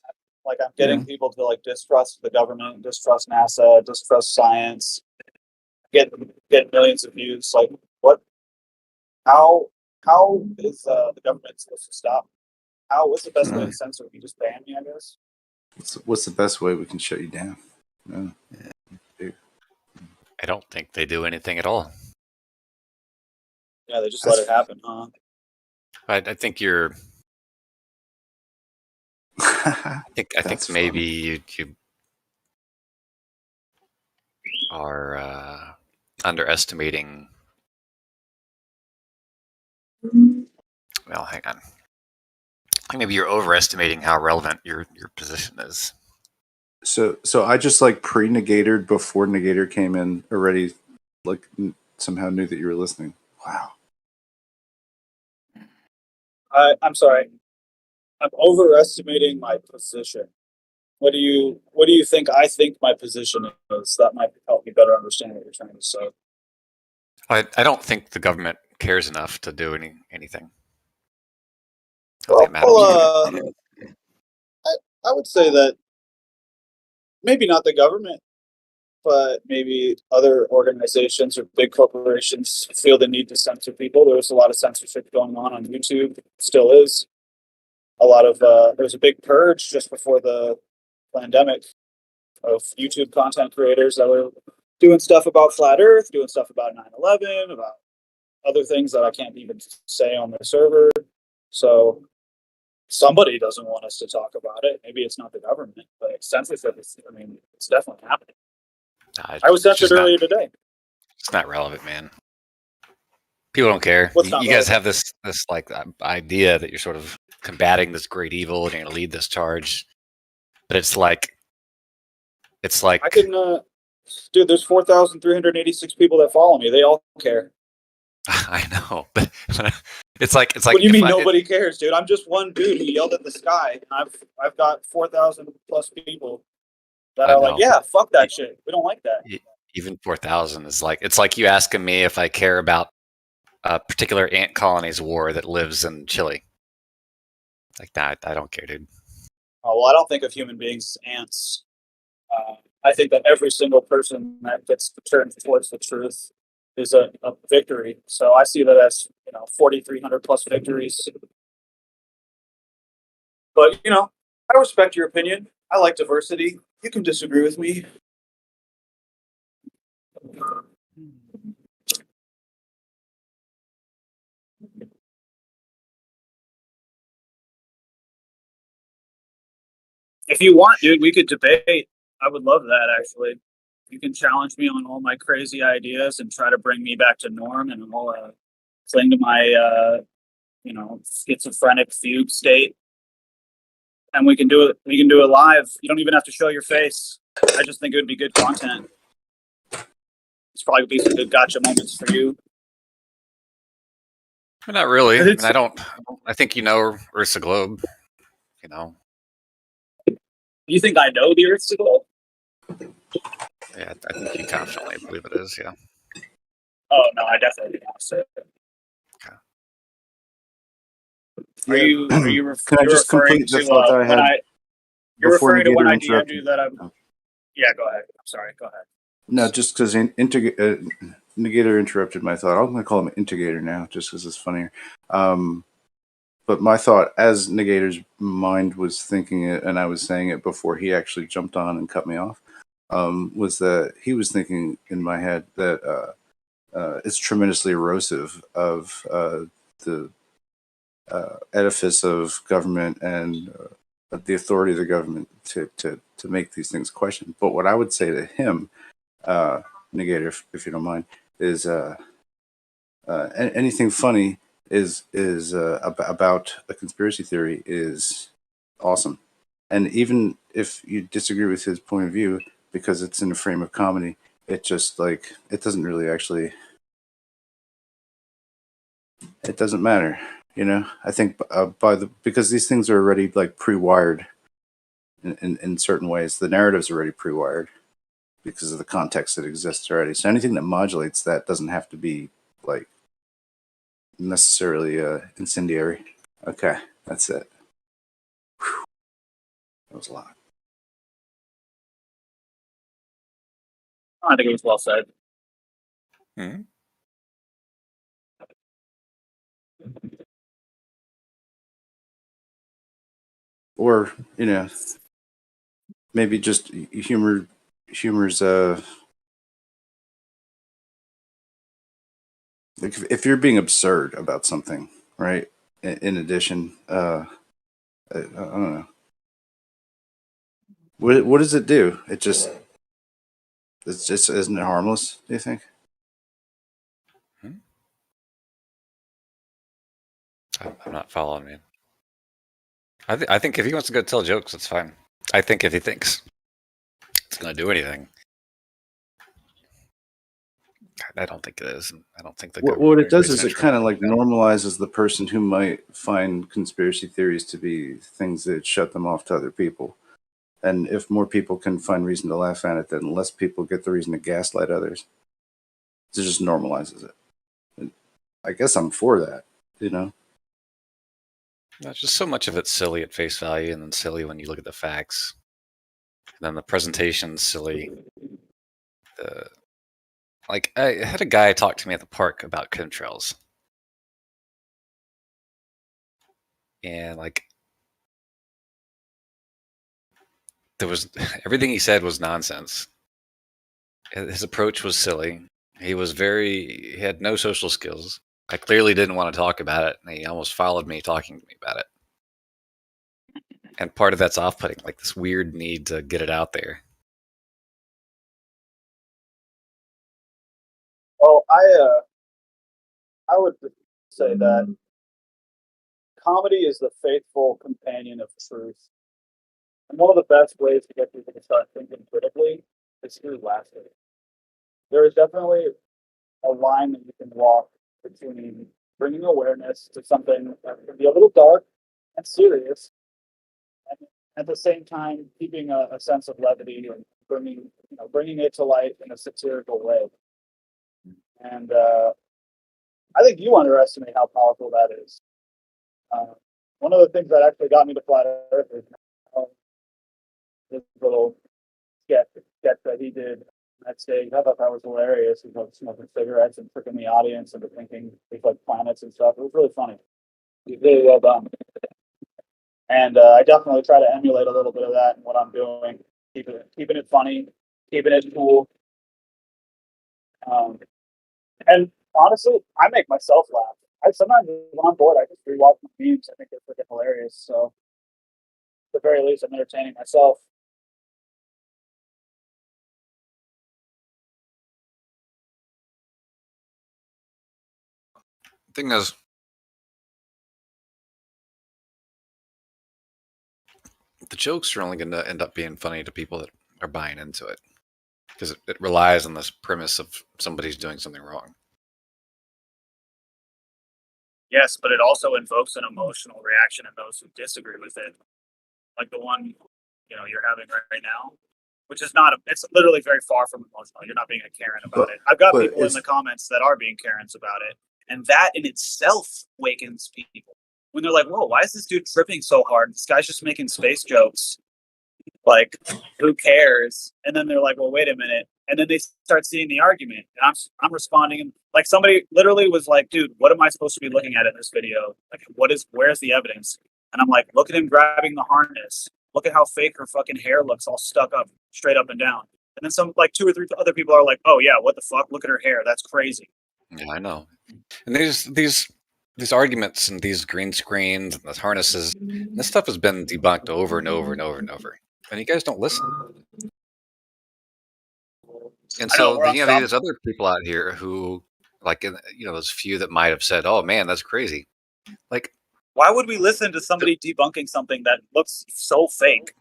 [SPEAKER 7] Like I'm getting people to like distrust the government, distrust NASA, distrust science, get millions of views. Like, what? How is the government supposed to stop? What's the best way to censor? You just ban me, I guess.
[SPEAKER 16] What's the best way we can shut you down? No.
[SPEAKER 11] I don't think they do anything at all.
[SPEAKER 7] Yeah, they just let it happen, huh?
[SPEAKER 11] I think you're. I think maybe you are underestimating. Well, hang on. I think maybe you're overestimating how relevant your position is.
[SPEAKER 16] So I just like pre-negatored before negator came in already, like somehow knew that you were listening. Wow.
[SPEAKER 7] I'm sorry. I'm overestimating my position. What do you think I think my position is? That might help me better understand what you're trying to say.
[SPEAKER 11] I don't think the government cares enough to do anything. I don't think it matters.
[SPEAKER 7] Well, I would say that maybe not the government, but maybe other organizations or big corporations feel the need to censor people. There's a lot of censorship going on YouTube, still is. A lot of there was a big purge just before the pandemic of YouTube content creators that were doing stuff about flat Earth, doing stuff about 9/11, about other things that I can't even say on their server. So somebody doesn't want us to talk about it. Maybe it's not the government, but censorship is, I mean, it's definitely happening. I was censored earlier today.
[SPEAKER 11] It's not relevant, man. People don't care.
[SPEAKER 7] What's
[SPEAKER 11] You
[SPEAKER 7] not
[SPEAKER 11] guys
[SPEAKER 7] relevant?
[SPEAKER 11] have this like idea that you're sort of combating this great evil and you're going to lead this charge, but it's like
[SPEAKER 7] I can, dude. There's 4,386 people that follow me. They all care.
[SPEAKER 11] I know, but it's like
[SPEAKER 7] What do you
[SPEAKER 11] if
[SPEAKER 7] mean
[SPEAKER 11] I-
[SPEAKER 7] nobody cares, dude? I'm just one dude who yelled at the sky, and I've got 4,000 plus people that
[SPEAKER 11] I
[SPEAKER 7] are like,
[SPEAKER 11] know.
[SPEAKER 7] yeah, fuck that shit. We don't like that.
[SPEAKER 11] Even 4,000 is like it's like you asking me if I care about a particular ant colony's war that lives in Chile. Like that, I don't care, dude.
[SPEAKER 7] Oh, well, I don't think of human beings as ants. I think that every single person that gets turned towards the truth is a victory. So I see that as 4,300 plus victories. But I respect your opinion. I like diversity. You can disagree with me. If you want, dude, we could debate. I would love that, actually. You can challenge me on all my crazy ideas and try to bring me back to norm, and I'll cling to my, schizophrenic fugue state. And we can do it. We can do it live. You don't even have to show your face. I just think it would be good content. It's probably be some good gotcha moments for you.
[SPEAKER 11] Not really. I mean, I think Earth's a globe.
[SPEAKER 7] You think I know the Earth's a globe?
[SPEAKER 11] Yeah, I think you confidently believe it is. Yeah.
[SPEAKER 7] Oh no, I definitely do not say it. Are you
[SPEAKER 16] Can I
[SPEAKER 7] you're
[SPEAKER 16] just
[SPEAKER 7] referring
[SPEAKER 16] complete the
[SPEAKER 7] to
[SPEAKER 16] thought that I
[SPEAKER 7] when
[SPEAKER 16] had
[SPEAKER 7] you're
[SPEAKER 16] before
[SPEAKER 7] referring to when I
[SPEAKER 16] Negator
[SPEAKER 7] DM'd
[SPEAKER 16] interrupted?
[SPEAKER 7] you that I'm Yeah, go ahead. I'm sorry, go ahead.
[SPEAKER 16] No, just because Negator interrupted my thought. I'm going to call him Integrator now, just because it's funnier. But my thought, as Negator's mind was thinking it, and I was saying it before he actually jumped on and cut me off, was that he was thinking in my head that it's tremendously erosive of the edifice of government and the authority of the government to make these things question. But what I would say to him, Negator, if you don't mind, is anything funny is about a conspiracy theory is awesome. And even if you disagree with his point of view, because it's in a frame of comedy, it just like it doesn't really actually. It doesn't matter, I think because these things are already like pre-wired in certain ways. The narrative's already pre-wired because of the context that exists already. So anything that modulates that doesn't have to be like necessarily incendiary. Okay, that's it. Whew. That was a lot.
[SPEAKER 7] I think it was well said.
[SPEAKER 11] Mm-hmm.
[SPEAKER 16] Or maybe just humor's if you're being absurd about something, right? In addition, I don't know. What does it do? It just It's just isn't it harmless? Do you think?
[SPEAKER 11] I'm not following, man. I think if he wants to go tell jokes, it's fine. I think if he thinks it's going to do anything, I don't think it is. I don't think the
[SPEAKER 16] What it does
[SPEAKER 11] is
[SPEAKER 16] is it kind of like normalizes the person who might find conspiracy theories to be things that shut them off to other people. And if more people can find reason to laugh at it, then less people get the reason to gaslight others. It just normalizes it. And I guess I'm for that, you know?
[SPEAKER 11] No, just so much of it's silly at face value, and then silly when you look at the facts. And then the presentation's silly. Like, I had a guy talk to me at the park about chemtrails. And, like, there was everything he said was nonsense. His approach was silly. He had no social skills. I clearly didn't want to talk about it, and he almost followed me talking to me about it. And part of that's off-putting, like this weird need to get it out there.
[SPEAKER 7] Well, I would say that comedy is the faithful companion of truth. And one of the best ways to get people to start thinking critically is through laughter. There is definitely a line that you can walk between bringing awareness to something that can be a little dark and serious, and at the same time keeping a sense of levity and bringing it to life in a satirical way. And I think you underestimate how powerful that is. One of the things that actually got me to Flat Earth is this little sketch that he did that stage. I thought that was hilarious. He was smoking cigarettes and tricking the audience into thinking things like planets and stuff. It was really funny. It was really well done. And I definitely try to emulate a little bit of that in what I'm doing, keeping it funny, keeping it cool. And honestly, I make myself laugh. I sometimes when I'm bored, I just rewatch my memes. I think they're freaking hilarious. So at the very least, I'm entertaining myself.
[SPEAKER 11] Thing is, the jokes are only going to end up being funny to people that are buying into it, because it relies on this premise of somebody's doing something wrong.
[SPEAKER 7] Yes, but it also invokes an emotional reaction in those who disagree with it, like the one you're having right now, which is not. It's literally very far from emotional. You're not being a Karen about it. I've got people in the comments that are being Karens about it, and that in itself wakens people when they're like, "Whoa, why is this dude tripping so hard? This guy's just making space jokes. Like, who cares?" And then they're like, "Well, wait a minute." And then they start seeing the argument, and I'm responding, and like somebody literally was like, "Dude, what am I supposed to be looking at in this video? Like, where's the evidence?" And I'm like, "Look at him grabbing the harness. Look at how fake her fucking hair looks, all stuck up, straight up and down." And then some, like 2 or 3 other people are like, "Oh yeah, what the fuck? Look at her hair. That's crazy."
[SPEAKER 11] Yeah, I know. And these arguments and these green screens and the harnesses, this stuff has been debunked over and over and over and over, and you guys don't listen. And so there's other people out here who, like, those few that might have said, "Oh man, that's crazy." Like,
[SPEAKER 7] why would we listen to somebody debunking something that looks so fake?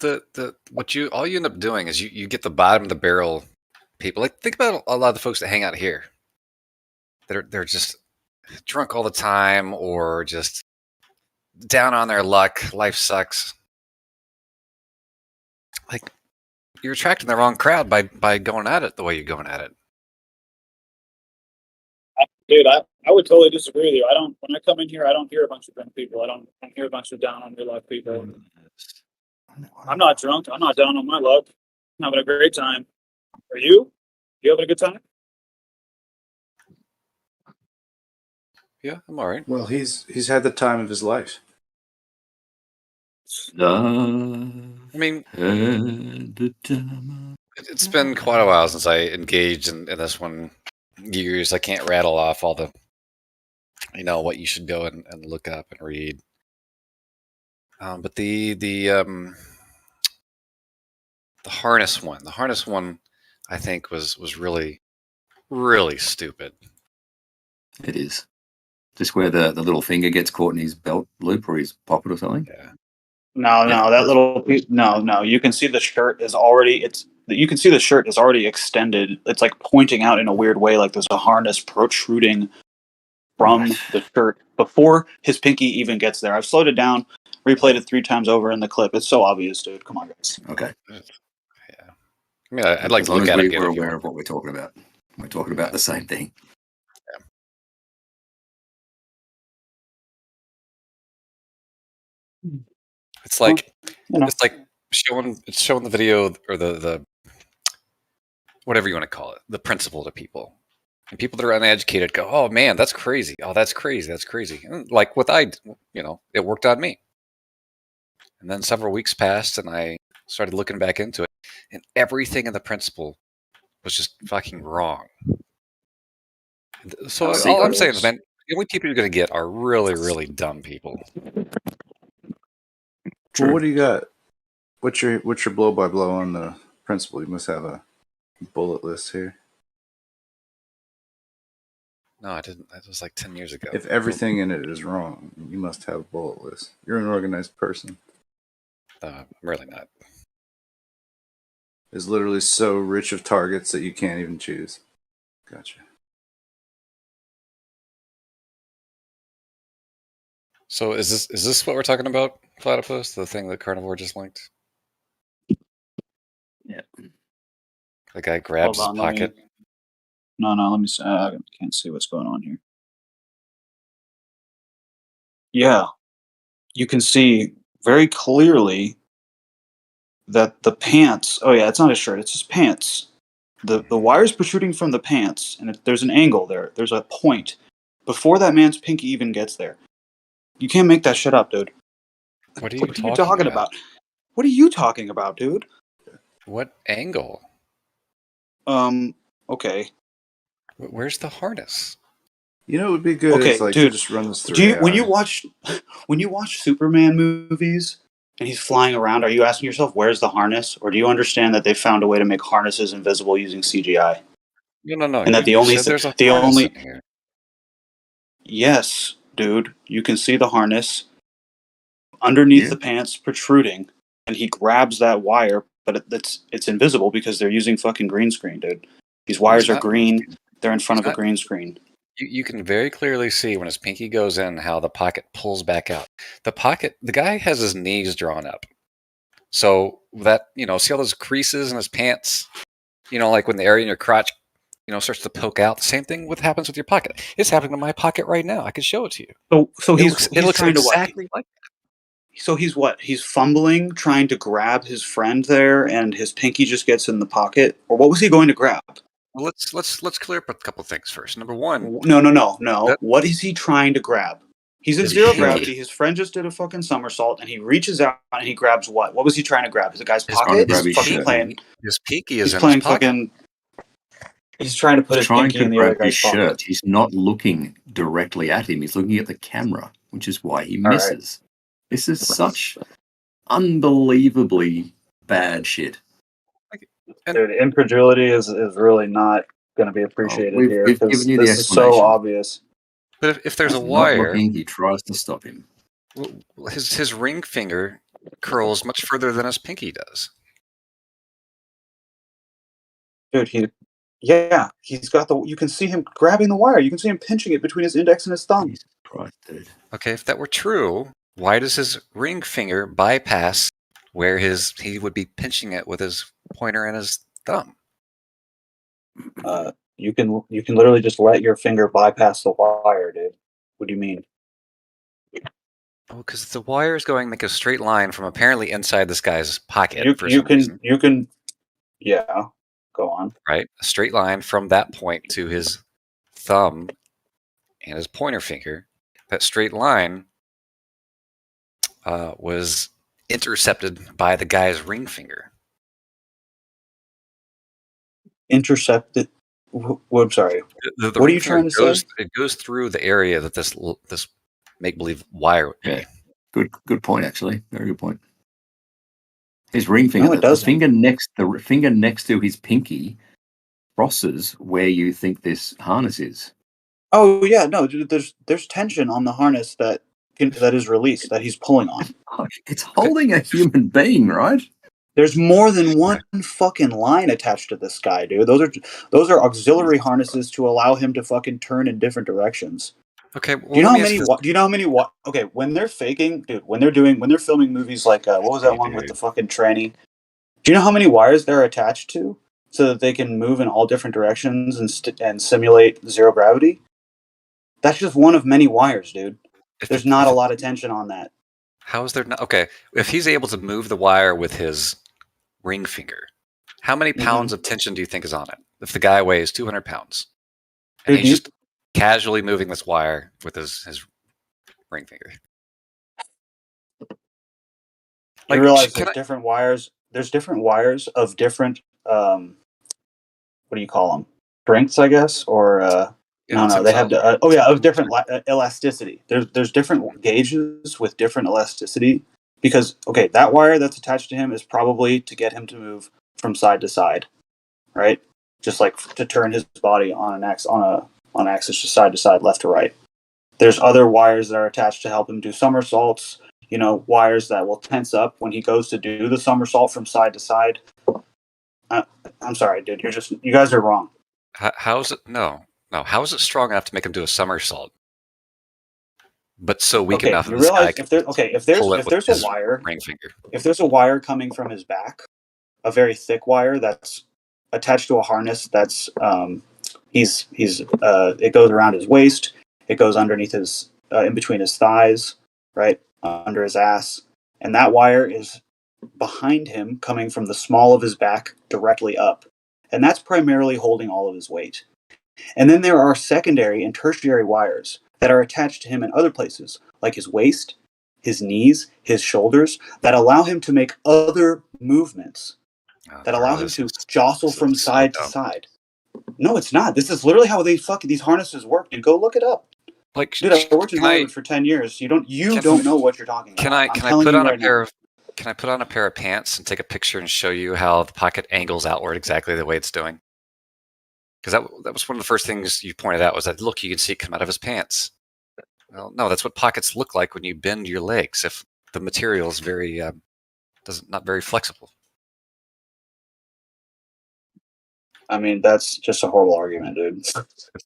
[SPEAKER 11] All you end up doing is you get the bottom of the barrel people. Like, think about a lot of the folks that hang out here. They're just drunk all the time, or just down on their luck. Life sucks. Like, you're attracting the wrong crowd by going at it the way you're going at it.
[SPEAKER 7] Dude, I would totally disagree with you. When I come in here, I don't hear a bunch of drunk people. I don't hear a bunch of down on your luck people. I'm not drunk. I'm not down on my luck. I'm having a great time. Are you? You having a good time?
[SPEAKER 11] Yeah, I'm all right.
[SPEAKER 16] Well, he's had the time of his life.
[SPEAKER 11] I mean, it's been quite a while since I engaged in this one. Years. I can't rattle off all the, what you should go and look up and read. But the harness one, I think was really, really stupid.
[SPEAKER 10] It is. Just where the little finger gets caught in his belt loop or his pocket or something.
[SPEAKER 11] Yeah.
[SPEAKER 7] No, that little piece. No. You can see the shirt is already. You can see the shirt is already extended. It's like pointing out in a weird way, like there's a harness protruding from the shirt before his pinky even gets there. I've slowed it down, replayed it 3 times over in the clip. It's so obvious, dude. Come on, guys.
[SPEAKER 10] Okay.
[SPEAKER 11] Yeah. I mean, I'd like
[SPEAKER 10] as
[SPEAKER 11] to
[SPEAKER 10] long
[SPEAKER 11] look
[SPEAKER 10] as
[SPEAKER 11] at it.
[SPEAKER 10] we're aware of what we're talking about. We're talking about the same thing.
[SPEAKER 11] It's like it's like showing the video or the whatever you want to call it, the principle to people. And people that are uneducated go, "Oh man, that's crazy. Oh, that's crazy. That's crazy." And like what it worked on me. And then several weeks passed, and I started looking back into it, and everything in the principle was just fucking wrong. So all I'm saying is, man, the only people you're going to get are really, really dumb people.
[SPEAKER 16] Well, what do you got? What's your blow by blow on the principle? You must have a bullet list here.
[SPEAKER 11] No, I didn't. That was like 10 years ago.
[SPEAKER 16] If everything in it is wrong, you must have a bullet list. You're an organized person.
[SPEAKER 11] I'm really not.
[SPEAKER 16] Is literally so rich of targets that you can't even choose. Gotcha.
[SPEAKER 11] So is this what we're talking about, Platypus? The thing that Carnivore just linked?
[SPEAKER 7] Yeah.
[SPEAKER 11] The guy grabs his pocket.
[SPEAKER 7] No, let me see. I can't see what's going on here. Yeah. You can see very clearly that the pants. Oh yeah, it's not his shirt. It's his pants. The wire's protruding from the pants, and there's an angle there. There's a point before that man's pinky even gets there. You can't make that shit up, dude.
[SPEAKER 11] What are you
[SPEAKER 7] talking about? What are you talking about, dude?
[SPEAKER 11] What angle?
[SPEAKER 7] Okay.
[SPEAKER 11] Where's the harness?
[SPEAKER 16] You know, it would be good.
[SPEAKER 7] Okay,
[SPEAKER 16] It's like
[SPEAKER 7] dude.
[SPEAKER 16] to just run this through.
[SPEAKER 7] When you watch Superman movies and he's flying around, are you asking yourself where's the harness, or do you understand that they found a way to make harnesses invisible using CGI?
[SPEAKER 11] No.
[SPEAKER 7] And that the only
[SPEAKER 11] there's a harness in here.
[SPEAKER 7] Yes, dude, you can see the harness underneath the pants protruding, and he grabs that wire, but it's invisible because they're using fucking green screen, dude. These wires are green. They're in front of a green screen.
[SPEAKER 11] You can very clearly see when his pinky goes in how the pocket pulls back out. The guy has his knees drawn up. So that, see all those creases in his pants? Like when the area in your crotch, starts to poke out. The same thing happens with your pocket. It's happening in my pocket right now. I can show it to you.
[SPEAKER 7] So
[SPEAKER 11] it
[SPEAKER 7] he's
[SPEAKER 11] looks
[SPEAKER 7] trying
[SPEAKER 11] exactly
[SPEAKER 7] to
[SPEAKER 11] like that.
[SPEAKER 7] So he's what? He's fumbling, trying to grab his friend there, and his pinky just gets in the pocket? Or what was he going to grab?
[SPEAKER 11] Well, let's clear up a couple things first. Number one.
[SPEAKER 7] No. What is he trying to grab? He's in zero
[SPEAKER 11] pinky.
[SPEAKER 7] gravity. His friend just did a fucking somersault, and he reaches out and he grabs what? What was he trying to grab? Is the guy's pocket? He's fucking playing.
[SPEAKER 11] His pinky is
[SPEAKER 7] He's
[SPEAKER 11] in
[SPEAKER 7] playing
[SPEAKER 11] his pocket.
[SPEAKER 7] fucking. He's trying to put his pinky in the other guy's pocket.
[SPEAKER 10] He's not looking directly at him. He's looking at the camera, which is why he misses. This is such unbelievably bad shit.
[SPEAKER 7] Dude, incredulity is really not going to be appreciated here
[SPEAKER 10] we've
[SPEAKER 7] because
[SPEAKER 10] given you the
[SPEAKER 7] this is so
[SPEAKER 10] explanation.
[SPEAKER 7] obvious.
[SPEAKER 11] But if there's a
[SPEAKER 10] Not
[SPEAKER 11] wire,
[SPEAKER 10] looking, he tries to stop him.
[SPEAKER 11] His ring finger curls much further than his pinky does.
[SPEAKER 7] Dude, he's got you can see him grabbing the wire. You can see him pinching it between his index and his thumb.
[SPEAKER 10] Christ, dude.
[SPEAKER 11] Okay, if that were true, why does his ring finger bypass where he would be pinching it with his pointer and his thumb?
[SPEAKER 7] You can literally just let your finger bypass the wire, dude. What do you mean?
[SPEAKER 11] Oh, because the wire is going like a straight line from apparently inside this guy's pocket.
[SPEAKER 7] You can, yeah. Go on.
[SPEAKER 11] Right, a straight line from that point to his thumb and his pointer finger. That straight line was intercepted by the guy's ring finger.
[SPEAKER 7] Intercepted? I'm sorry.
[SPEAKER 11] The
[SPEAKER 7] what are you trying to say?
[SPEAKER 11] It goes through the area that this make-believe wire would be.
[SPEAKER 10] Yeah. Good point, actually. Very good point. His ring finger,
[SPEAKER 7] No, it
[SPEAKER 10] the
[SPEAKER 7] doesn't.
[SPEAKER 10] finger next to his pinky crosses where you think this harness is.
[SPEAKER 7] Oh yeah, no, there's tension on the harness that is released that he's pulling on.
[SPEAKER 10] It's holding a human being, right?
[SPEAKER 7] There's more than one fucking line attached to this guy, dude. Those are auxiliary harnesses to allow him to fucking turn in different directions.
[SPEAKER 11] Okay, well,
[SPEAKER 7] do you know how many? Do you know how many? Okay, when they're faking, dude, when they're filming movies like what was that one with the fucking tranny? Do you know how many wires they're attached to so that they can move in all different directions and simulate zero gravity? That's just one of many wires, dude. There's not a lot of tension on that.
[SPEAKER 11] How is there not? Okay, if he's able to move the wire with his ring finger, how many pounds of tension do you think is on it? If the guy weighs 200 pounds and he's just casually moving this wire with his ring finger.
[SPEAKER 7] You realize there's different wires. There's different wires of different what do you call them? Strengths, I guess, or no, they have of different elasticity. There's different gauges with different elasticity because that wire that's attached to him is probably to get him to move from side to side, right? Just like to turn his body on an axis, just side to side, left to right. There's other wires that are attached to help him do somersaults. You know, wires that will tense up when he goes to do the somersault from side to side. I'm sorry, dude. You guys are wrong.
[SPEAKER 11] How is it? No. How is it strong enough to make him do a somersault? But so weak enough.
[SPEAKER 7] You realize if there's a wire,
[SPEAKER 11] ring finger.
[SPEAKER 7] If there's a wire coming from his back, a very thick wire that's attached to a harness that's it goes around his waist, it goes underneath his in between his thighs, right under his ass, and that wire is behind him coming from the small of his back directly up, and that's primarily holding all of his weight. And then there are secondary and tertiary wires that are attached to him in other places, like his waist, his knees, his shoulders, that allow him to make other movements, that allow him to jostle from side to side. No, it's not. This is literally how these harnesses work, dude. Go look it up.
[SPEAKER 11] Like,
[SPEAKER 7] dude, I worked in Hollywood for 10 years. You don't know what you're talking about.
[SPEAKER 11] Can I put on a pair of pants and take a picture and show you how the pocket angles outward exactly the way it's doing? Because that was one of the first things you pointed out was that, look, you can see it come out of his pants. Well, no, that's what pockets look like when you bend your legs. If the material is not very flexible.
[SPEAKER 7] I mean, that's just a horrible argument, dude.
[SPEAKER 11] It's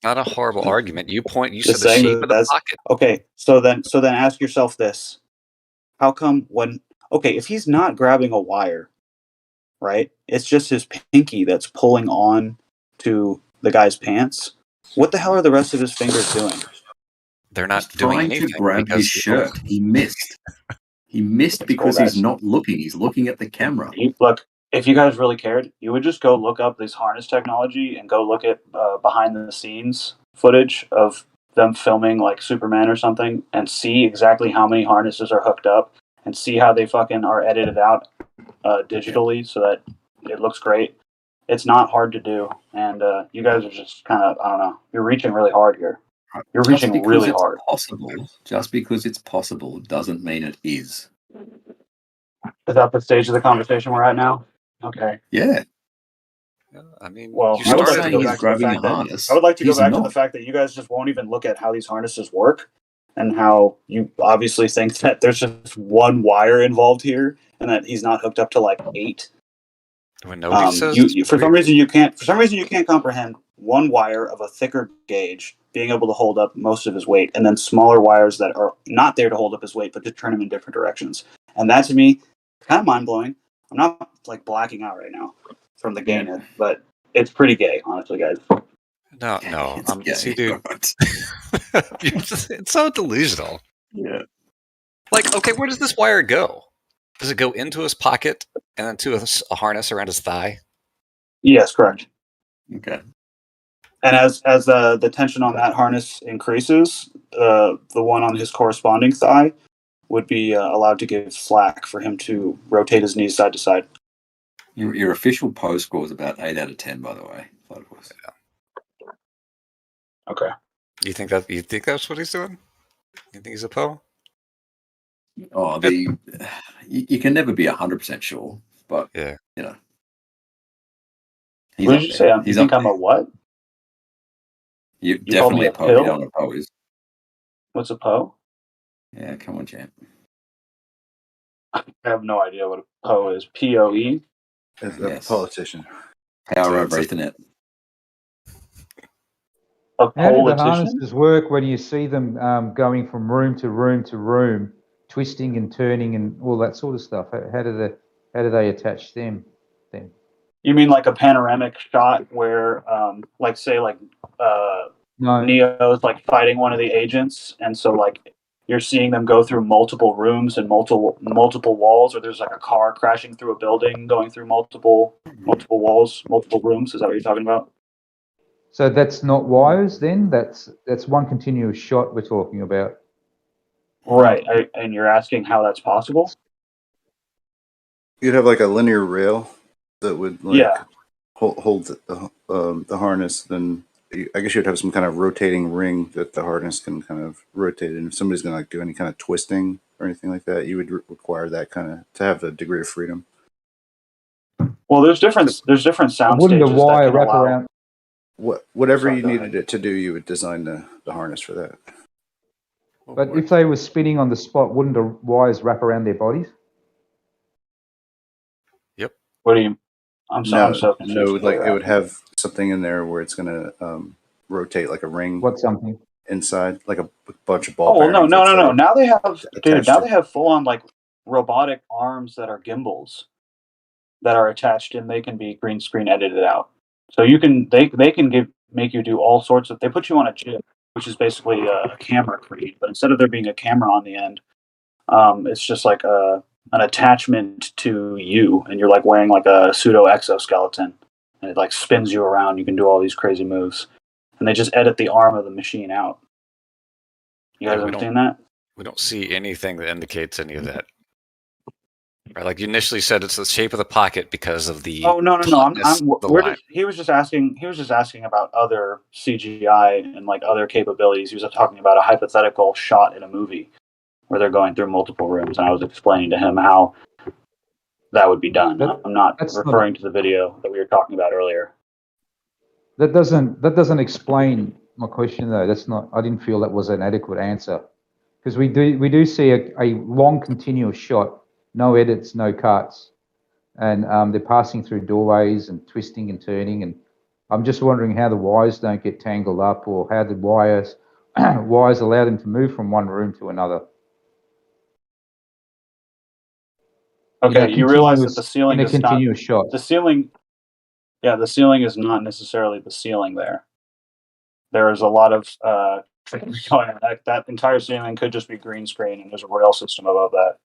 [SPEAKER 11] not a horrible argument. You said the shape of the pocket.
[SPEAKER 7] Okay, so then ask yourself this. How come if he's not grabbing a wire, right? It's just his pinky that's pulling on to the guy's pants. What the hell are the rest of his fingers doing?
[SPEAKER 11] They're not doing anything.
[SPEAKER 10] Trying to grab his shirt. He missed. He missed because he's not looking. He's looking at the camera.
[SPEAKER 7] Look, if you guys really cared, you would just go look up this harness technology and go look at behind the scenes footage of them filming like Superman or something and see exactly how many harnesses are hooked up and see how they fucking are edited out digitally so that it looks great. It's not hard to do. And you guys are just kind of, I don't know, you're reaching really hard here. You're reaching really hard.
[SPEAKER 10] Just because it's possible doesn't mean it is.
[SPEAKER 7] Is that the stage of the conversation we're at now? Okay.
[SPEAKER 10] Yeah.
[SPEAKER 11] I mean,
[SPEAKER 7] well, I would like to go back to the fact that you guys just won't even look at how these harnesses work and how you obviously think that there's just one wire involved here and that he's not hooked up to like 8.
[SPEAKER 11] When nobody says
[SPEAKER 7] for some reason you can't comprehend one wire of a thicker gauge being able to hold up most of his weight, and then smaller wires that are not there to hold up his weight, but to turn him in different directions. And that to me, kind of mind blowing. I'm not like blacking out right now from the gayness, but it's pretty gay, honestly, guys.
[SPEAKER 11] No. See, dude, it's so delusional.
[SPEAKER 10] Yeah.
[SPEAKER 11] Like, okay, where does this wire go? Does it go into his pocket and then to a harness around his thigh?
[SPEAKER 7] Yes, correct.
[SPEAKER 10] Okay.
[SPEAKER 7] And as the tension on that harness increases, the one on his corresponding thigh would be allowed to give slack for him to rotate his knees side to side.
[SPEAKER 10] Your official post score is about 8 out of 10, by the way.
[SPEAKER 11] Yeah.
[SPEAKER 7] Okay.
[SPEAKER 11] You think that's what he's doing? You think he's a Poe?
[SPEAKER 10] Oh, you can never be 100% sure, but
[SPEAKER 11] yeah,
[SPEAKER 7] What did you say? You think I'm a what?
[SPEAKER 10] You're
[SPEAKER 7] You called me
[SPEAKER 10] definitely
[SPEAKER 7] a
[SPEAKER 10] a Poe. You
[SPEAKER 7] pill?
[SPEAKER 10] know what a Poe is.
[SPEAKER 7] What's a Poe?
[SPEAKER 10] Yeah, come on, champ.
[SPEAKER 7] I have no idea what a Poe is. POE?
[SPEAKER 16] As a
[SPEAKER 10] Yes.
[SPEAKER 16] politician.
[SPEAKER 10] Power
[SPEAKER 16] So
[SPEAKER 10] over
[SPEAKER 16] it's
[SPEAKER 10] Ethernet.
[SPEAKER 7] A
[SPEAKER 18] How do the
[SPEAKER 7] politician?
[SPEAKER 18] harnesses work when you see them going from room to room to room, twisting and turning and all that sort of stuff? How do they attach them then?
[SPEAKER 7] You mean like a panoramic shot where, like, say, like,
[SPEAKER 18] No.
[SPEAKER 7] Neo's like fighting one of the agents, and so like you're seeing them go through multiple rooms and multiple walls, or there's like a car crashing through a building, going through multiple walls, multiple rooms. Is that what you're talking about?
[SPEAKER 18] So that's not wires then? That's one continuous shot we're talking about.
[SPEAKER 7] Right. And you're asking how that's possible?
[SPEAKER 16] you'd have like a linear rail that would like
[SPEAKER 7] Yeah.
[SPEAKER 16] hold the harness. Then I guess you'd have some kind of rotating ring that the harness can kind of rotate. And if somebody's going to like do any kind of twisting or anything like that, you would require that kind of to have a degree of freedom.
[SPEAKER 7] Well, there's different sound
[SPEAKER 18] Wouldn't
[SPEAKER 7] stages
[SPEAKER 18] the wire
[SPEAKER 7] that can
[SPEAKER 18] wrap
[SPEAKER 7] allow.
[SPEAKER 18] around?
[SPEAKER 16] Whatever
[SPEAKER 7] Sorry,
[SPEAKER 16] you
[SPEAKER 7] go
[SPEAKER 16] needed
[SPEAKER 7] ahead.
[SPEAKER 16] it to do, you would design the harness for that.
[SPEAKER 18] But if they were spinning on the spot, wouldn't the wires wrap around their bodies?
[SPEAKER 11] Yep.
[SPEAKER 7] What do you? I'm so confused.
[SPEAKER 16] No,
[SPEAKER 7] What
[SPEAKER 16] like
[SPEAKER 7] you're
[SPEAKER 16] it would
[SPEAKER 7] asking.
[SPEAKER 16] have something in there where it's gonna rotate like a ring.
[SPEAKER 18] What something?
[SPEAKER 16] Inside, like a bunch of ball
[SPEAKER 7] Oh well,
[SPEAKER 16] bearings.
[SPEAKER 7] no. Now they have, dude.
[SPEAKER 16] attached
[SPEAKER 7] Now
[SPEAKER 16] to-
[SPEAKER 7] they have full on like robotic arms that are gimbals that are attached, and they can be green screen edited out. So you can they can make you do all sorts of. They put you on a chip, which is basically a camera creed, but instead of there being a camera on the end, it's just like an attachment to you, and you're like wearing like a pseudo exoskeleton, and it like spins you around. You can do all these crazy moves, and they just edit the arm of the machine out. You guys
[SPEAKER 11] we
[SPEAKER 7] haven't seen that?
[SPEAKER 11] We don't see anything that indicates any of that. Right, like you initially said, it's the shape of the pocket because of the.
[SPEAKER 7] Oh no.
[SPEAKER 11] tautness of the line.
[SPEAKER 7] He was just asking about other CGI and like other capabilities. He was talking about a hypothetical shot in a movie where they're going through multiple rooms, and I was explaining to him how that would be done. I'm not referring to the video that we were talking about earlier.
[SPEAKER 18] That doesn't explain my question though. That's not. I didn't feel that was an adequate answer because we do see a long continuous shot, no edits, no cuts, and they're passing through doorways and twisting and turning, and I'm just wondering how the wires don't get tangled up or how the wires allow them to move from one room to another.
[SPEAKER 7] Okay, you realize that the ceiling
[SPEAKER 18] in a
[SPEAKER 7] is not
[SPEAKER 18] continuous shot.
[SPEAKER 7] the ceiling. Yeah, the ceiling is not necessarily the ceiling there. There is a lot of going on. That entire ceiling could just be green screen, and there's a rail system above that.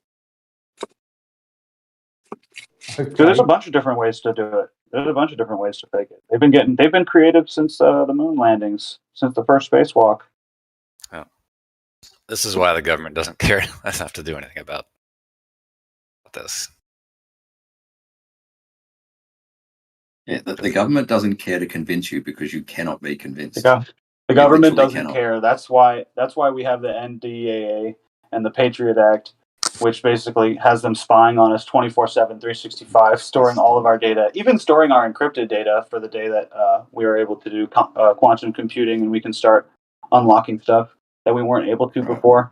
[SPEAKER 18] Okay.
[SPEAKER 7] So there's a bunch of different ways to do it. There's a bunch of different ways to fake it. They've been creative since the moon landings, since the first spacewalk.
[SPEAKER 11] Oh. This is why the government doesn't care enough to do anything about this.
[SPEAKER 10] Yeah, the government doesn't care to convince you because you cannot be convinced.
[SPEAKER 7] The government doesn't care. That's why we have the NDAA and the Patriot Act, which basically has them spying on us 24/7, 365, storing all of our data, even storing our encrypted data for the day that we are able to do quantum computing and we can start unlocking stuff that we weren't able to before.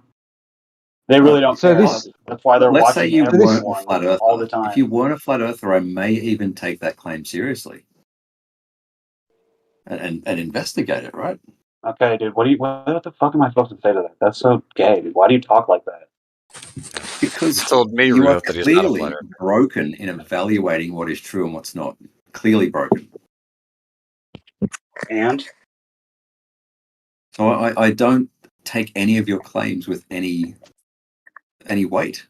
[SPEAKER 7] They really don't care. That's why they're
[SPEAKER 10] Let's say
[SPEAKER 7] watching
[SPEAKER 10] you weren't a
[SPEAKER 7] everyone
[SPEAKER 10] flat earther.
[SPEAKER 7] all the time.
[SPEAKER 10] If you weren't a flat earther, I may even take that claim seriously and investigate it, right?
[SPEAKER 7] Okay, dude. What the fuck am I supposed to say to that? That's so gay, dude. Why do you talk like that?
[SPEAKER 10] Because
[SPEAKER 11] he told me,
[SPEAKER 10] you are
[SPEAKER 11] Ruth, that he's not a
[SPEAKER 10] clearly
[SPEAKER 11] flat earther.
[SPEAKER 10] broken in evaluating what is true and what's not. Clearly broken.
[SPEAKER 7] And?
[SPEAKER 10] So I don't take any of your claims with any weight.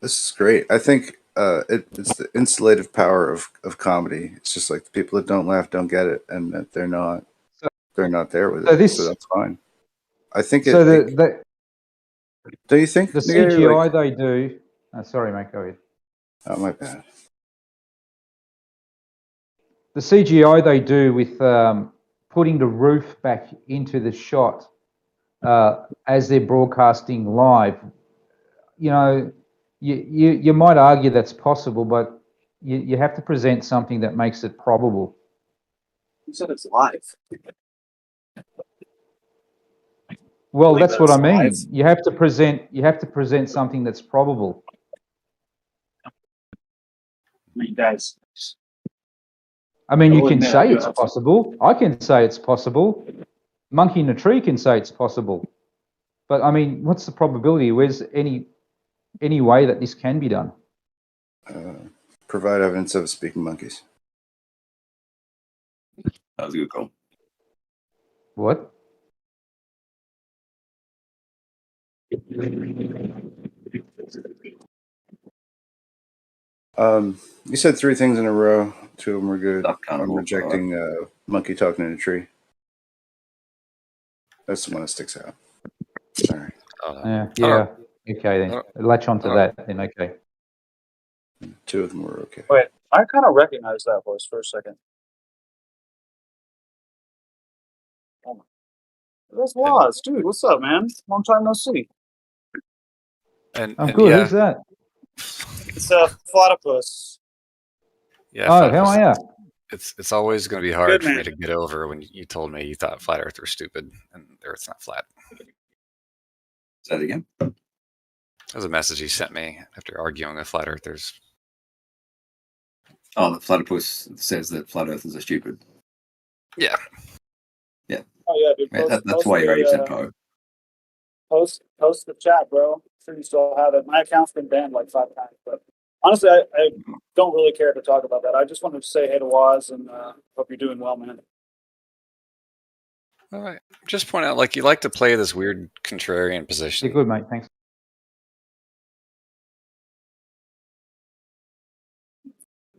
[SPEAKER 16] This is great. I think it's the insulative power of comedy. It's just like the people that don't laugh don't get it, and that they're not there with it. So that's fine. I think
[SPEAKER 18] So
[SPEAKER 16] do you think
[SPEAKER 18] the
[SPEAKER 16] Nigeri,
[SPEAKER 18] CGI they do? Sorry, mate. Go ahead.
[SPEAKER 16] Oh, my bad.
[SPEAKER 18] The CGI they do with putting the roof back into the shot as they're broadcasting live, you know, you might argue that's possible, but
[SPEAKER 2] you have to present something that makes it probable.
[SPEAKER 7] You said it's live.
[SPEAKER 2] Well,
[SPEAKER 7] Believe
[SPEAKER 2] that's
[SPEAKER 7] that
[SPEAKER 2] what I
[SPEAKER 7] it's
[SPEAKER 2] mean.
[SPEAKER 7] live?
[SPEAKER 2] You have to present something that's probable.
[SPEAKER 7] I mean, guys.
[SPEAKER 2] I mean,
[SPEAKER 7] I
[SPEAKER 2] you
[SPEAKER 7] will
[SPEAKER 2] can
[SPEAKER 7] admit, I
[SPEAKER 2] say
[SPEAKER 7] do
[SPEAKER 2] it's
[SPEAKER 7] have
[SPEAKER 2] possible. I can say it's possible. Monkey in a tree can say it's possible. But I mean, what's the probability? Where's any way that this can be done?
[SPEAKER 16] Provide evidence of speaking monkeys.
[SPEAKER 10] That was a good call.
[SPEAKER 2] What?
[SPEAKER 16] You said 3 things in a row. 2 of them were good.
[SPEAKER 10] Duck
[SPEAKER 16] I'm
[SPEAKER 10] carnival,
[SPEAKER 16] rejecting monkey talking in a tree. That's the one that sticks out. Sorry.
[SPEAKER 2] Yeah. Okay, then. Latch onto that, then. Okay.
[SPEAKER 16] 2 of them were okay.
[SPEAKER 7] Wait, I kind of recognize that voice for a second. Oh my. That's Waz, dude. What's up, man? Long time no see.
[SPEAKER 11] And
[SPEAKER 2] I'm good.
[SPEAKER 11] yeah,
[SPEAKER 2] Who's that?
[SPEAKER 7] It's Platypus.
[SPEAKER 11] yeah.
[SPEAKER 2] Oh,
[SPEAKER 11] Flat
[SPEAKER 2] how
[SPEAKER 11] Earth,
[SPEAKER 2] are you?
[SPEAKER 11] it's always going to be
[SPEAKER 7] Good,
[SPEAKER 11] hard for me
[SPEAKER 7] man.
[SPEAKER 11] to get over when you told me you thought flat Earth was stupid and the Earth's not flat.
[SPEAKER 10] Say that again.
[SPEAKER 11] That was a message he sent me after arguing with flat earthers.
[SPEAKER 10] Oh, the platypus says that flat earthers are stupid.
[SPEAKER 11] Yeah.
[SPEAKER 10] Yeah.
[SPEAKER 7] Oh yeah, dude.
[SPEAKER 10] Yeah, that's why you're 80% pro.
[SPEAKER 7] Post the chat, bro. I'm sure you still have it. My account's been banned like 5 times, but honestly, I don't really care to talk about that. I just wanted to say hey to Waz and hope you're doing well, man.
[SPEAKER 11] All right. Just point out, like, you like to play this weird contrarian position.
[SPEAKER 2] You're good, mate. Thanks.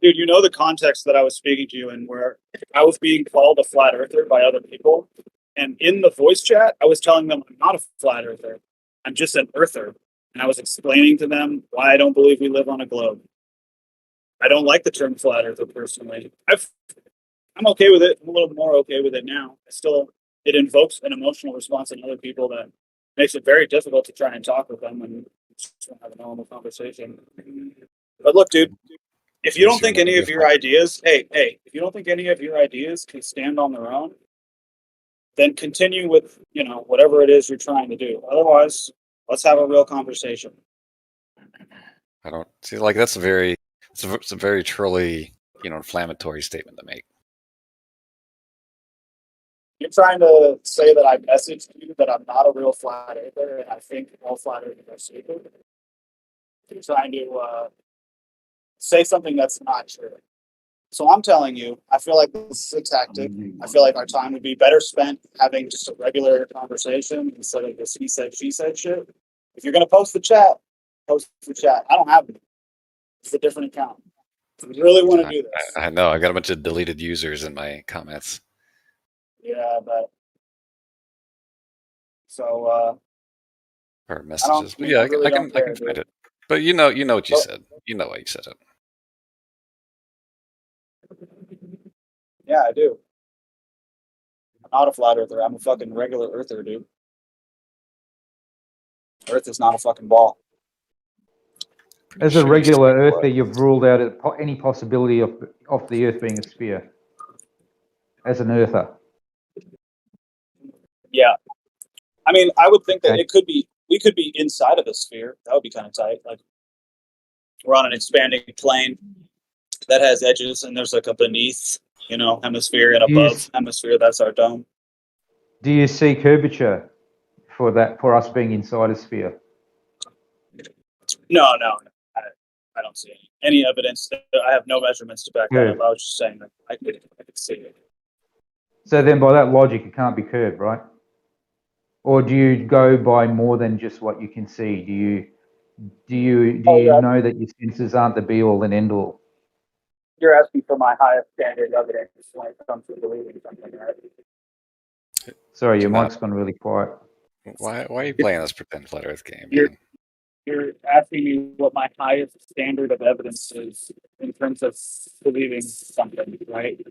[SPEAKER 7] Dude, you know the context that I was speaking to you in, where I was being called a flat earther by other people, and in the voice chat, I was telling them I'm not a flat earther. I'm just an earther, and I was explaining to them why I don't believe we live on a globe. I don't like the term flat earther personally. I'm okay with it. I'm a little more okay with it now. It invokes an emotional response in other people that makes it very difficult to try and talk with them and just have a normal conversation. But look, dude, if you don't think any of your ideas, if you don't think any of your ideas can stand on their own, then continue with, whatever it is you're trying to do. Otherwise, let's have a real conversation.
[SPEAKER 11] I don't see, like, it's a very truly, inflammatory statement to make.
[SPEAKER 7] You're trying to say that I messaged you that I'm not a real flat earther and I think all flat earthers are stupid. You're trying to say something that's not true. So I'm telling you, I feel like this is a tactic. I feel like our time would be better spent having just a regular conversation instead of this he said, she said shit. If you're going to post the chat, post the chat. I don't have it. It's a different account. If you really want to do this.
[SPEAKER 11] I know. I got a bunch of deleted users in my comments.
[SPEAKER 7] Yeah, but so
[SPEAKER 11] or messages. But yeah, I can find it. But you know what you said. You know why you said it.
[SPEAKER 7] Yeah, I do. I'm not a flat earther. I'm a fucking regular earther, dude. Earth is not a fucking ball.
[SPEAKER 2] As a regular earther, you've ruled out any possibility of the Earth being a sphere. As an earther.
[SPEAKER 7] Yeah. I mean, I would think that we could be inside of a sphere. That would be kind of tight. Like, we're on an expanding plane that has edges, and there's like a beneath, hemisphere, and above hemisphere. That's our dome.
[SPEAKER 2] Do you see curvature for us being inside a sphere?
[SPEAKER 7] No. I don't see any evidence. I have no measurements to back that up. I was just saying that I could see it.
[SPEAKER 2] So then, by that logic, it can't be curved, right? Or do you go by more than just what you can see? Do you know that your senses aren't the be all and end all?
[SPEAKER 7] You're asking for my highest standard evidence when it comes to believing something, right?
[SPEAKER 2] Sorry, your mic's gone really quiet.
[SPEAKER 11] Why are you playing this pretend flat Earth game?
[SPEAKER 7] You're asking me what my highest standard of evidence is in terms of believing something, right?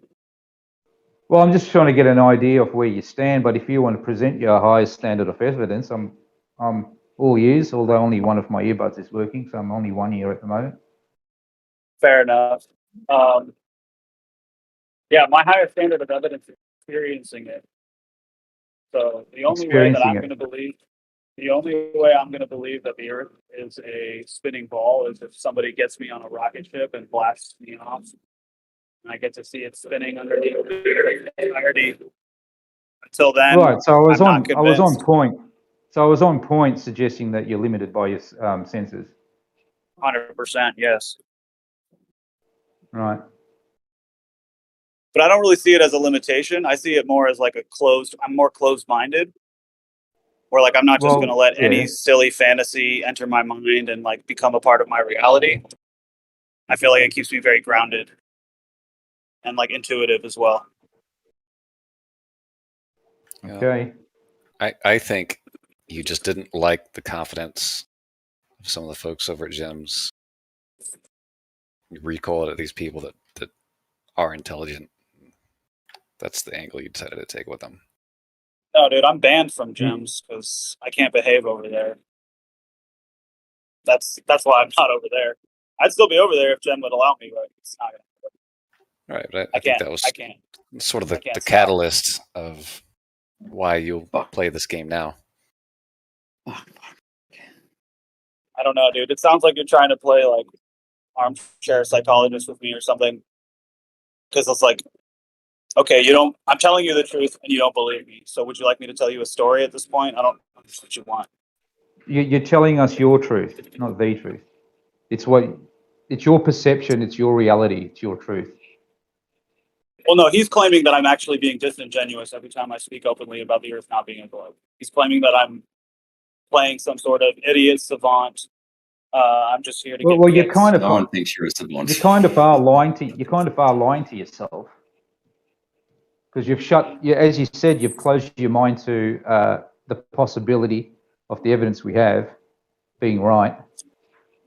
[SPEAKER 2] Well, I'm just trying to get an idea of where you stand. But if you want to present your highest standard of evidence, I'm all ears. Although only one of my earbuds is working, so I'm only one ear at the moment.
[SPEAKER 7] Fair enough. Yeah, my highest standard of evidence is experiencing it. So the only way that
[SPEAKER 2] Experiencing
[SPEAKER 7] I'm
[SPEAKER 2] it.
[SPEAKER 7] going to believe, the only way I'm going to believe that the Earth is a spinning ball is if somebody gets me on a rocket ship and blasts me off, and I get to see it spinning underneath the entirety. Until then,
[SPEAKER 2] Right. So
[SPEAKER 7] I'm not
[SPEAKER 2] I was on
[SPEAKER 7] convinced.
[SPEAKER 2] point. So I was on point, suggesting that you're limited by your senses.
[SPEAKER 7] 100%, yes.
[SPEAKER 2] Right.
[SPEAKER 7] But I don't really see it as a limitation. I see it more as like I'm more closed-minded. Where like I'm not just going to let any silly fantasy enter my mind and like become a part of my reality. I feel like it keeps me very grounded and like intuitive as well.
[SPEAKER 2] Okay.
[SPEAKER 11] I think you just didn't like the confidence of some of the folks over at Jim's. You recoiled at these people that are intelligent. That's the angle you decided to take with them.
[SPEAKER 7] No, dude, I'm banned from gyms because I can't behave over there. That's why I'm not over there. I'd still be over there if Jen would allow me, but it's not gonna happen.
[SPEAKER 11] Right, but I think that was
[SPEAKER 7] I can't.
[SPEAKER 11] sort of the
[SPEAKER 7] stop.
[SPEAKER 11] catalyst of why you'll play this game now.
[SPEAKER 7] I don't know, dude. It sounds like you're trying to play like armchair psychologist with me or something. Because it's like, okay, I'm telling you the truth and you don't believe me. So would you like me to tell you a story at this point? I don't know what you want.
[SPEAKER 2] You're telling us your truth, not the truth. It's your perception. It's your reality. It's your truth.
[SPEAKER 7] Well, no, he's claiming that I'm actually being disingenuous every time I speak openly about the Earth not being a globe. He's claiming that I'm playing some sort of idiot savant. I'm just here to get.
[SPEAKER 2] Well, you're kind of.
[SPEAKER 10] No one thinks you're a savant.
[SPEAKER 2] You kind of are lying to yourself, because as you said, you've closed your mind to the possibility of the evidence we have being right.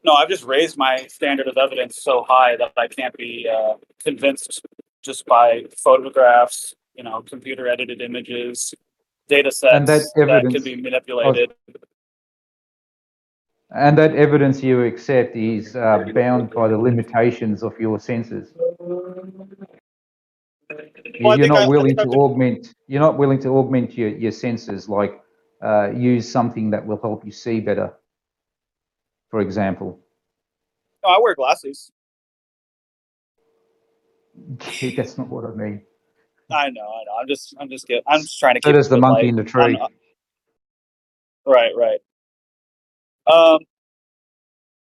[SPEAKER 7] No, I've just raised my standard of evidence so high that I can't be convinced just by photographs, computer edited images, data sets
[SPEAKER 2] And that evidence
[SPEAKER 7] can be manipulated.
[SPEAKER 2] And that evidence you accept is bound by the limitations of your senses. You're not willing to augment your senses, like use something that will help you see better, for example.
[SPEAKER 7] No, I wear glasses.
[SPEAKER 2] That's not what I mean.
[SPEAKER 7] I know. I'm just kidding. I'm just trying to keep.
[SPEAKER 2] So does the monkey in the tree.
[SPEAKER 7] Right.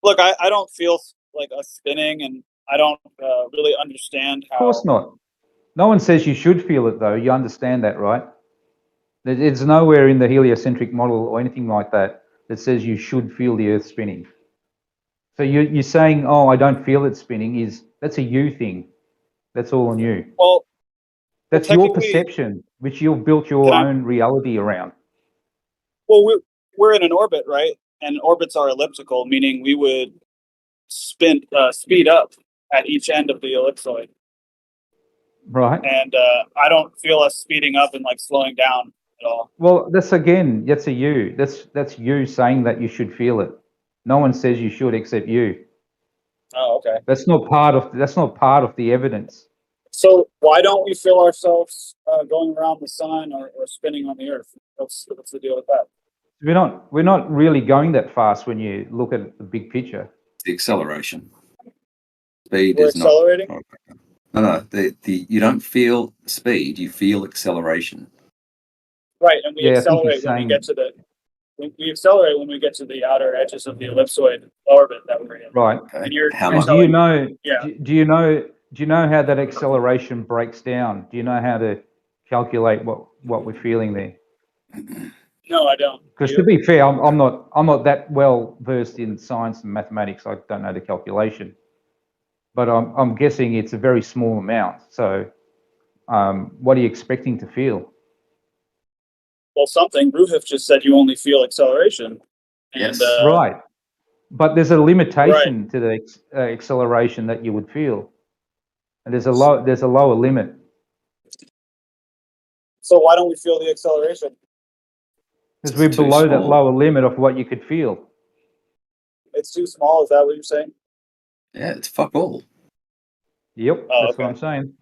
[SPEAKER 7] Look, I don't feel like us spinning, and I don't really understand how.
[SPEAKER 2] Of course not. No one says you should feel it, though. You understand that, right? It's nowhere in the heliocentric model or anything like that that says you should feel the Earth spinning. So you're saying, "Oh, I don't feel it spinning." That's a you thing. That's all on you.
[SPEAKER 7] Well,
[SPEAKER 2] that's your perception, which you've built your own reality around.
[SPEAKER 7] Well, we're in an orbit, right? And orbits are elliptical, meaning we would speed up at each end of the ellipsoid.
[SPEAKER 2] Right.
[SPEAKER 7] And I don't feel us speeding up and like slowing down at all.
[SPEAKER 2] Well, that's a you. That's you saying that you should feel it. No one says you should except you.
[SPEAKER 7] Oh, okay.
[SPEAKER 2] That's not part of the evidence.
[SPEAKER 7] So why don't we feel ourselves going around the sun or spinning on the Earth? What's the deal with that?
[SPEAKER 2] We're not really going that fast when you look at the big picture.
[SPEAKER 10] The acceleration. Speed
[SPEAKER 7] We're
[SPEAKER 10] is
[SPEAKER 7] accelerating?
[SPEAKER 10] No. You don't feel speed. You feel acceleration.
[SPEAKER 7] Right, and we
[SPEAKER 2] Yeah,
[SPEAKER 7] accelerate when we get to we accelerate when we get to the outer edges of the ellipsoid orbit that we're in.
[SPEAKER 2] Right.
[SPEAKER 7] And you're
[SPEAKER 2] do you know?
[SPEAKER 7] Yeah.
[SPEAKER 2] Do you know how that acceleration breaks down? Do you know how to calculate what we're feeling there?
[SPEAKER 7] No, I don't.
[SPEAKER 2] Because to be fair, I'm not that well versed in science and mathematics. I don't know the calculation, but I'm guessing it's a very small amount. So, what are you expecting to feel?
[SPEAKER 7] Well, something. Ruhif just said you only feel acceleration.
[SPEAKER 10] Yes.
[SPEAKER 7] And,
[SPEAKER 2] Right. But there's a limitation to the acceleration that you would feel, and there's a lower limit.
[SPEAKER 7] So why don't we feel the acceleration?
[SPEAKER 2] Because we're below that lower limit of what you could feel.
[SPEAKER 7] It's too small. Is that what you're saying?
[SPEAKER 10] Yeah, it's fuck all.
[SPEAKER 2] Yep,
[SPEAKER 21] Oh,
[SPEAKER 2] that's what
[SPEAKER 21] okay.
[SPEAKER 2] I'm saying.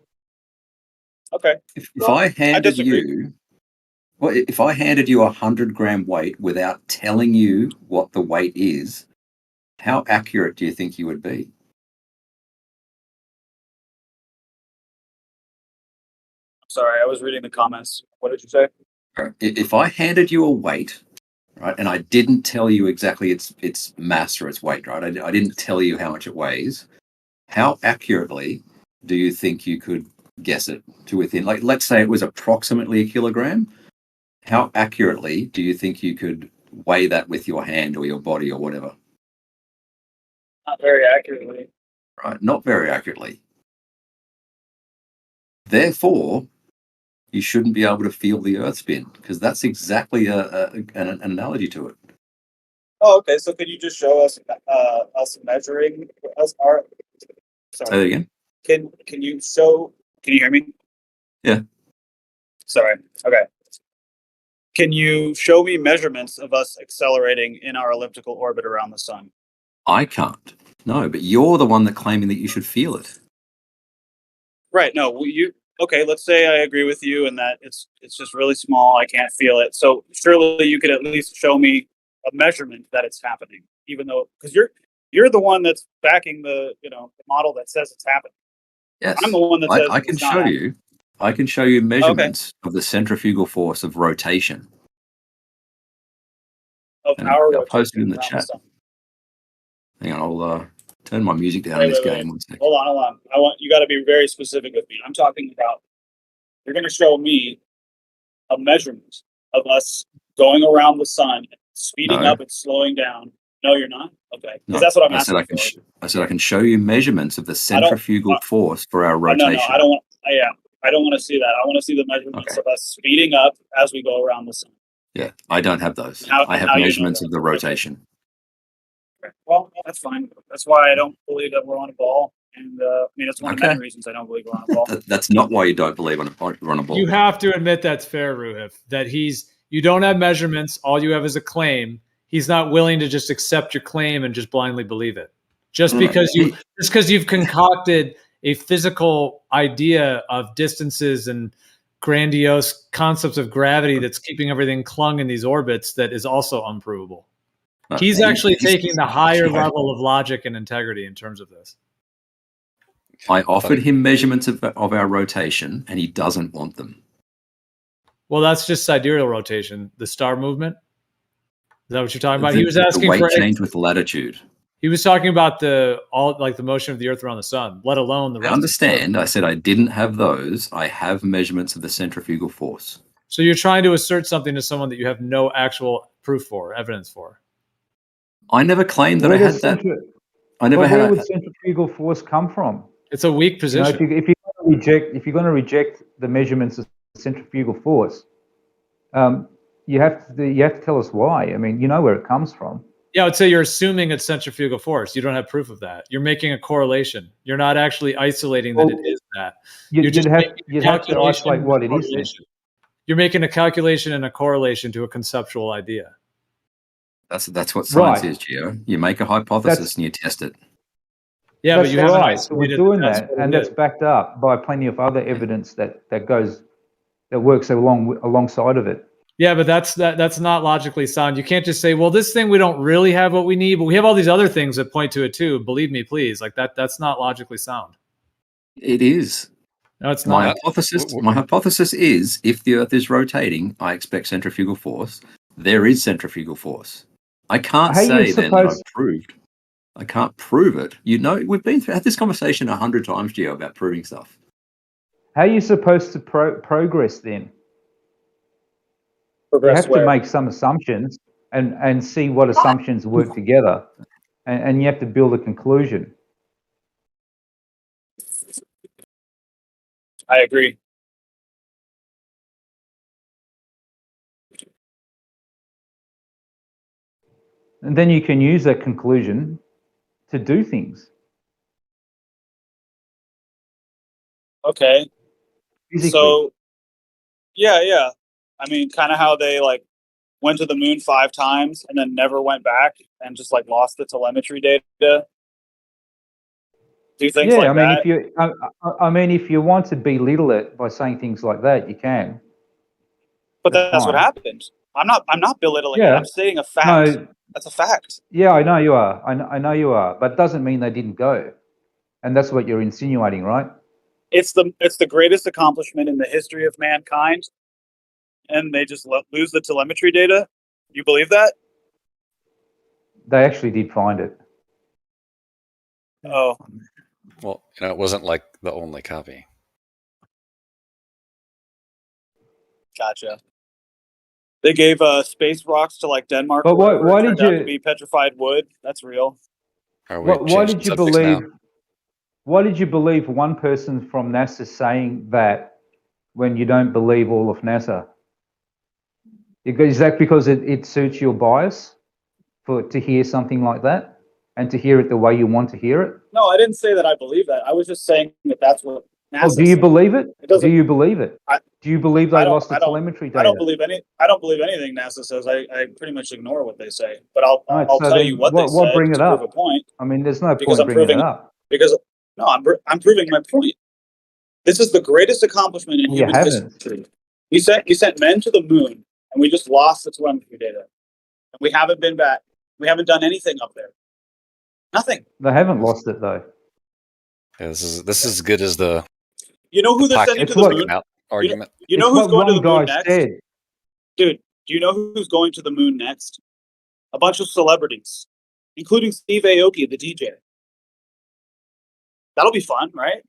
[SPEAKER 21] Okay.
[SPEAKER 10] If
[SPEAKER 21] Well,
[SPEAKER 10] I
[SPEAKER 21] I
[SPEAKER 10] handed
[SPEAKER 21] disagree.
[SPEAKER 10] you, well, if I handed you 100-gram weight without telling you what the weight is, how accurate do you think you would be?
[SPEAKER 21] Sorry, I was reading the comments. What did you say?
[SPEAKER 10] If I handed you a weight, right, and I didn't tell you exactly its mass or its weight, right? I didn't tell you how much it weighs. How accurately do you think you could guess it to within? Like, let's say it was approximately a kilogram. How accurately do you think you could weigh that with your hand or your body or whatever?
[SPEAKER 21] Not very accurately.
[SPEAKER 10] Right, not very accurately. Therefore, you shouldn't be able to feel the Earth spin because that's exactly an analogy to it.
[SPEAKER 21] Oh, okay. So could you just show us measuring us our?
[SPEAKER 10] Say
[SPEAKER 21] Sorry.
[SPEAKER 10] that again.
[SPEAKER 21] Can you show? Can you hear me?
[SPEAKER 10] Yeah.
[SPEAKER 21] Sorry. Okay. Can you show me measurements of us accelerating in our elliptical orbit around the sun?
[SPEAKER 10] I can't. No, but you're the one that claiming that you should feel it.
[SPEAKER 21] Right. No. You. Okay. Let's say I agree with you and that it's just really small. I can't feel it. So surely you could at least show me a measurement that it's happening, even though because you're the one that's backing the the model that says it's happening.
[SPEAKER 10] Yes.
[SPEAKER 21] I'm the one that says
[SPEAKER 10] I can
[SPEAKER 21] it's not
[SPEAKER 10] show
[SPEAKER 21] happening.
[SPEAKER 10] you. I can show you
[SPEAKER 21] Okay.
[SPEAKER 10] measurements of the centrifugal force of rotation.
[SPEAKER 21] Of
[SPEAKER 10] And
[SPEAKER 21] our
[SPEAKER 10] I'll post it
[SPEAKER 21] rotation
[SPEAKER 10] in the
[SPEAKER 21] around the
[SPEAKER 10] chat.
[SPEAKER 21] sun.
[SPEAKER 10] Hang on, I'll turn my music down in this game. One sec.
[SPEAKER 21] Hold on. I want you got to be very specific with me. I'm talking about you're going to show me a measurement of us going around the sun, speeding
[SPEAKER 10] No,
[SPEAKER 21] up and slowing down. No, you're not. Okay, because
[SPEAKER 10] no.
[SPEAKER 21] that's what I'm
[SPEAKER 10] I said
[SPEAKER 21] asking for.
[SPEAKER 10] I said I can show you measurements of the centrifugal force for our
[SPEAKER 21] No,
[SPEAKER 10] rotation.
[SPEAKER 21] I don't want. Yeah, I don't want to see that. I want to see the measurements of us speeding up as we go around the sun.
[SPEAKER 10] Yeah, I don't have those.
[SPEAKER 21] How,
[SPEAKER 10] I have
[SPEAKER 21] how you know
[SPEAKER 10] measurements
[SPEAKER 21] that?
[SPEAKER 10] of the rotation.
[SPEAKER 21] Okay. Well, that's fine. That's why I don't believe that we're on a ball, and I mean, it's one of many
[SPEAKER 10] Okay.
[SPEAKER 21] reasons I don't believe we're on a ball.
[SPEAKER 10] That's not why you don't believe we're on a ball.
[SPEAKER 3] You have to admit that's fair, Ruhif, that you don't have measurements. All you have is a claim. He's not willing to just accept your claim and just blindly believe it. Just because you've concocted a physical idea of distances and grandiose concepts of gravity that's keeping everything clung in these orbits that is also unprovable. He's actually taking the higher level of logic and integrity in terms of this.
[SPEAKER 10] I offered him measurements of our rotation, and he doesn't want them.
[SPEAKER 3] Well, that's just sidereal rotation, the star movement. Is that what you're talking about?
[SPEAKER 10] The,
[SPEAKER 3] He was asking
[SPEAKER 10] the weight
[SPEAKER 3] for
[SPEAKER 10] change with latitude.
[SPEAKER 3] He was talking about the motion of the Earth around the sun, let alone the rest.
[SPEAKER 10] I understand. I said I didn't have those. I have measurements of the centrifugal force.
[SPEAKER 3] So you're trying to assert something to someone that you have no actual proof for, evidence for.
[SPEAKER 10] I never claimed that I had that. I never had.
[SPEAKER 2] Where would centrifugal force come from?
[SPEAKER 3] It's a weak position.
[SPEAKER 2] If you're going to reject the measurements of centrifugal force, you have to tell us why. I mean, you know where it comes from.
[SPEAKER 3] Yeah, I would say you're assuming it's centrifugal force. You don't have proof of that. You're making a correlation. You're not actually isolating that it is that.
[SPEAKER 2] You'd have to isolate what it is then.
[SPEAKER 3] You're making a calculation and a correlation to a conceptual idea.
[SPEAKER 10] That's what science is, Gio. You make a hypothesis and you test it.
[SPEAKER 3] Yeah, but you haven't
[SPEAKER 2] right. So we're doing
[SPEAKER 3] that's
[SPEAKER 2] that, and that's backed up by plenty of other evidence that works alongside of it.
[SPEAKER 3] Yeah, but that's not logically sound. You can't just say, well, this thing we don't really have what we need, but we have all these other things that point to it too. Believe me, please. Like that's not logically sound.
[SPEAKER 10] It is.
[SPEAKER 3] No, it's
[SPEAKER 10] my
[SPEAKER 3] not.
[SPEAKER 10] hypothesis. My hypothesis is if the Earth is rotating, I expect centrifugal force. There is centrifugal force. I can't say then that I've proved. I can't prove it. We've had this conversation 100 times, Gio, about proving stuff.
[SPEAKER 2] How are you supposed to progress then? You have to make some assumptions and see what assumptions work together, and you have to build a conclusion.
[SPEAKER 21] I agree.
[SPEAKER 2] And then you can use that conclusion to do things.
[SPEAKER 21] Okay.
[SPEAKER 2] Physically.
[SPEAKER 21] So, yeah. I mean, kind of how they went to the moon 5 times and then never went back and just lost the telemetry data.
[SPEAKER 7] do things
[SPEAKER 2] Yeah,
[SPEAKER 7] like
[SPEAKER 2] I mean,
[SPEAKER 7] that.
[SPEAKER 2] if you, I mean, if you want to belittle it by saying things like that, you can.
[SPEAKER 7] But that's what
[SPEAKER 2] fine.
[SPEAKER 7] happened. I'm not belittling it.
[SPEAKER 2] Yeah.
[SPEAKER 7] I'm stating a fact.
[SPEAKER 2] No.
[SPEAKER 7] That's a fact.
[SPEAKER 2] Yeah, I know you are. I know you are, but it doesn't mean they didn't go, and that's what you're insinuating, right?
[SPEAKER 7] It's the greatest accomplishment in the history of mankind, and they just lose the telemetry data. You believe that?
[SPEAKER 2] They actually did find it.
[SPEAKER 7] Oh,
[SPEAKER 11] Well, it wasn't like the only copy.
[SPEAKER 7] gotcha. They gave space rocks to like Denmark
[SPEAKER 2] But
[SPEAKER 7] or whatever.
[SPEAKER 2] why
[SPEAKER 7] It
[SPEAKER 2] did
[SPEAKER 7] turned out to
[SPEAKER 2] you?
[SPEAKER 7] be petrified wood. That's real.
[SPEAKER 11] Are we
[SPEAKER 2] Why
[SPEAKER 11] changing
[SPEAKER 2] did you
[SPEAKER 11] subjects now?
[SPEAKER 2] believe? Why did you believe one person from NASA saying that when you don't believe all of NASA? Is that because it suits your bias to hear something like that and to hear it the way you want to hear it?
[SPEAKER 7] No, I didn't say that I believe that. I was just saying that that's what NASA
[SPEAKER 2] Oh, do you
[SPEAKER 7] said.
[SPEAKER 2] believe it?
[SPEAKER 7] It doesn't.
[SPEAKER 2] Do you believe it? Do you believe they lost the
[SPEAKER 7] I don't.
[SPEAKER 2] telemetry
[SPEAKER 7] I don't
[SPEAKER 2] data?
[SPEAKER 7] believe any. I don't believe anything NASA says. I pretty much ignore what they say. But I'll
[SPEAKER 2] Right.
[SPEAKER 7] I'll
[SPEAKER 2] So
[SPEAKER 7] tell
[SPEAKER 2] then,
[SPEAKER 7] you what they
[SPEAKER 2] what
[SPEAKER 7] said
[SPEAKER 2] bring it
[SPEAKER 7] to prove a
[SPEAKER 2] up?
[SPEAKER 7] point.
[SPEAKER 2] I mean, there's no
[SPEAKER 7] Because
[SPEAKER 2] point
[SPEAKER 7] I'm
[SPEAKER 2] bringing
[SPEAKER 7] proving
[SPEAKER 2] it up.
[SPEAKER 7] because no, I'm proving my point. This is the greatest accomplishment in
[SPEAKER 2] You
[SPEAKER 7] human
[SPEAKER 2] haven't.
[SPEAKER 7] history. We sent men to the moon, and we just lost the telemetry data. And we haven't been back. We haven't done anything up there. Nothing.
[SPEAKER 2] They haven't lost it though.
[SPEAKER 11] Yeah, this is as good as the
[SPEAKER 7] You know who they're
[SPEAKER 11] pocket
[SPEAKER 7] sending to
[SPEAKER 2] It's
[SPEAKER 7] the
[SPEAKER 2] what
[SPEAKER 7] moon?
[SPEAKER 11] argument.
[SPEAKER 7] You know
[SPEAKER 2] it's
[SPEAKER 7] who's
[SPEAKER 2] what
[SPEAKER 7] going to
[SPEAKER 2] one
[SPEAKER 7] the moon
[SPEAKER 2] guy
[SPEAKER 7] next?
[SPEAKER 2] said.
[SPEAKER 7] Dude, do you know who's going to the moon next? A bunch of celebrities, including Steve Aoki, the DJ. That'll be fun, right?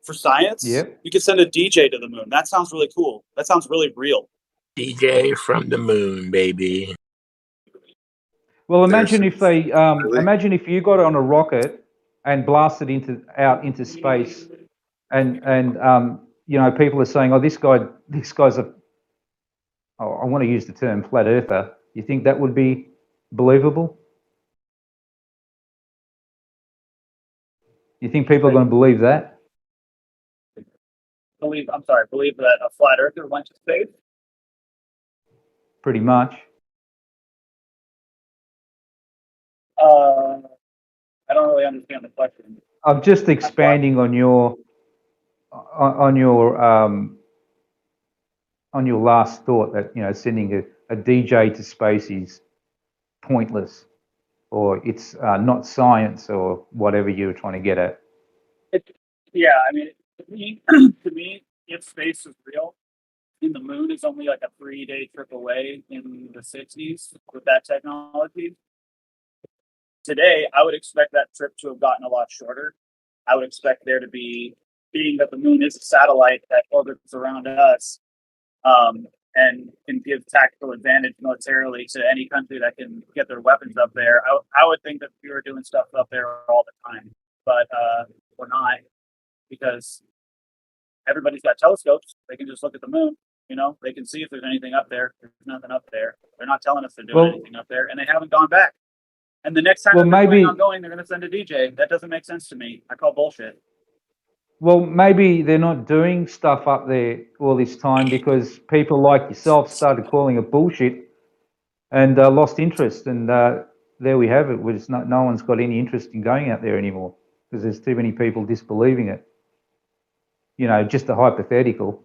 [SPEAKER 7] For science,
[SPEAKER 2] Yep.
[SPEAKER 7] you could send a DJ to the moon. That sounds really cool. That sounds really real.
[SPEAKER 9] DJ from the moon, baby.
[SPEAKER 2] Well, imagine if they imagine if you got on a rocket and blasted out into space, and you know, people are saying, oh, this guy's a, oh, I want to use the term flat earther. You think that would be believable? You think people are going to believe that?
[SPEAKER 7] Believe that a flat earther went to space?
[SPEAKER 2] Pretty much.
[SPEAKER 7] I don't really understand the question.
[SPEAKER 2] I'm just expanding on your last thought that, you know, sending a DJ to space is pointless, or it's not science, or whatever you were trying to get at.
[SPEAKER 7] Yeah, I mean, to me, if space is real, and the moon is only like a 3-day trip away in the 60s with that technology, today I would expect that trip to have gotten a lot shorter. I would expect there to be, being that the moon is a satellite that orbits around us, and can give tactical advantage militarily to any country that can get their weapons up there. I would think that we were doing stuff up there all the time, but we're not, because everybody's got telescopes. They can just look at the moon. You know, they can see if there's anything up there. There's nothing up there. They're not telling us they're doing anything up there, and they haven't gone back. And the next time they're planning on going, they're going to send a DJ. That doesn't make sense to me. I call bullshit.
[SPEAKER 2] Well, maybe they're not doing stuff up there all this time because people like yourself started calling it bullshit and lost interest. And there we have it. No one's got any interest in going out there anymore because there's too many people disbelieving it. You know, just a hypothetical.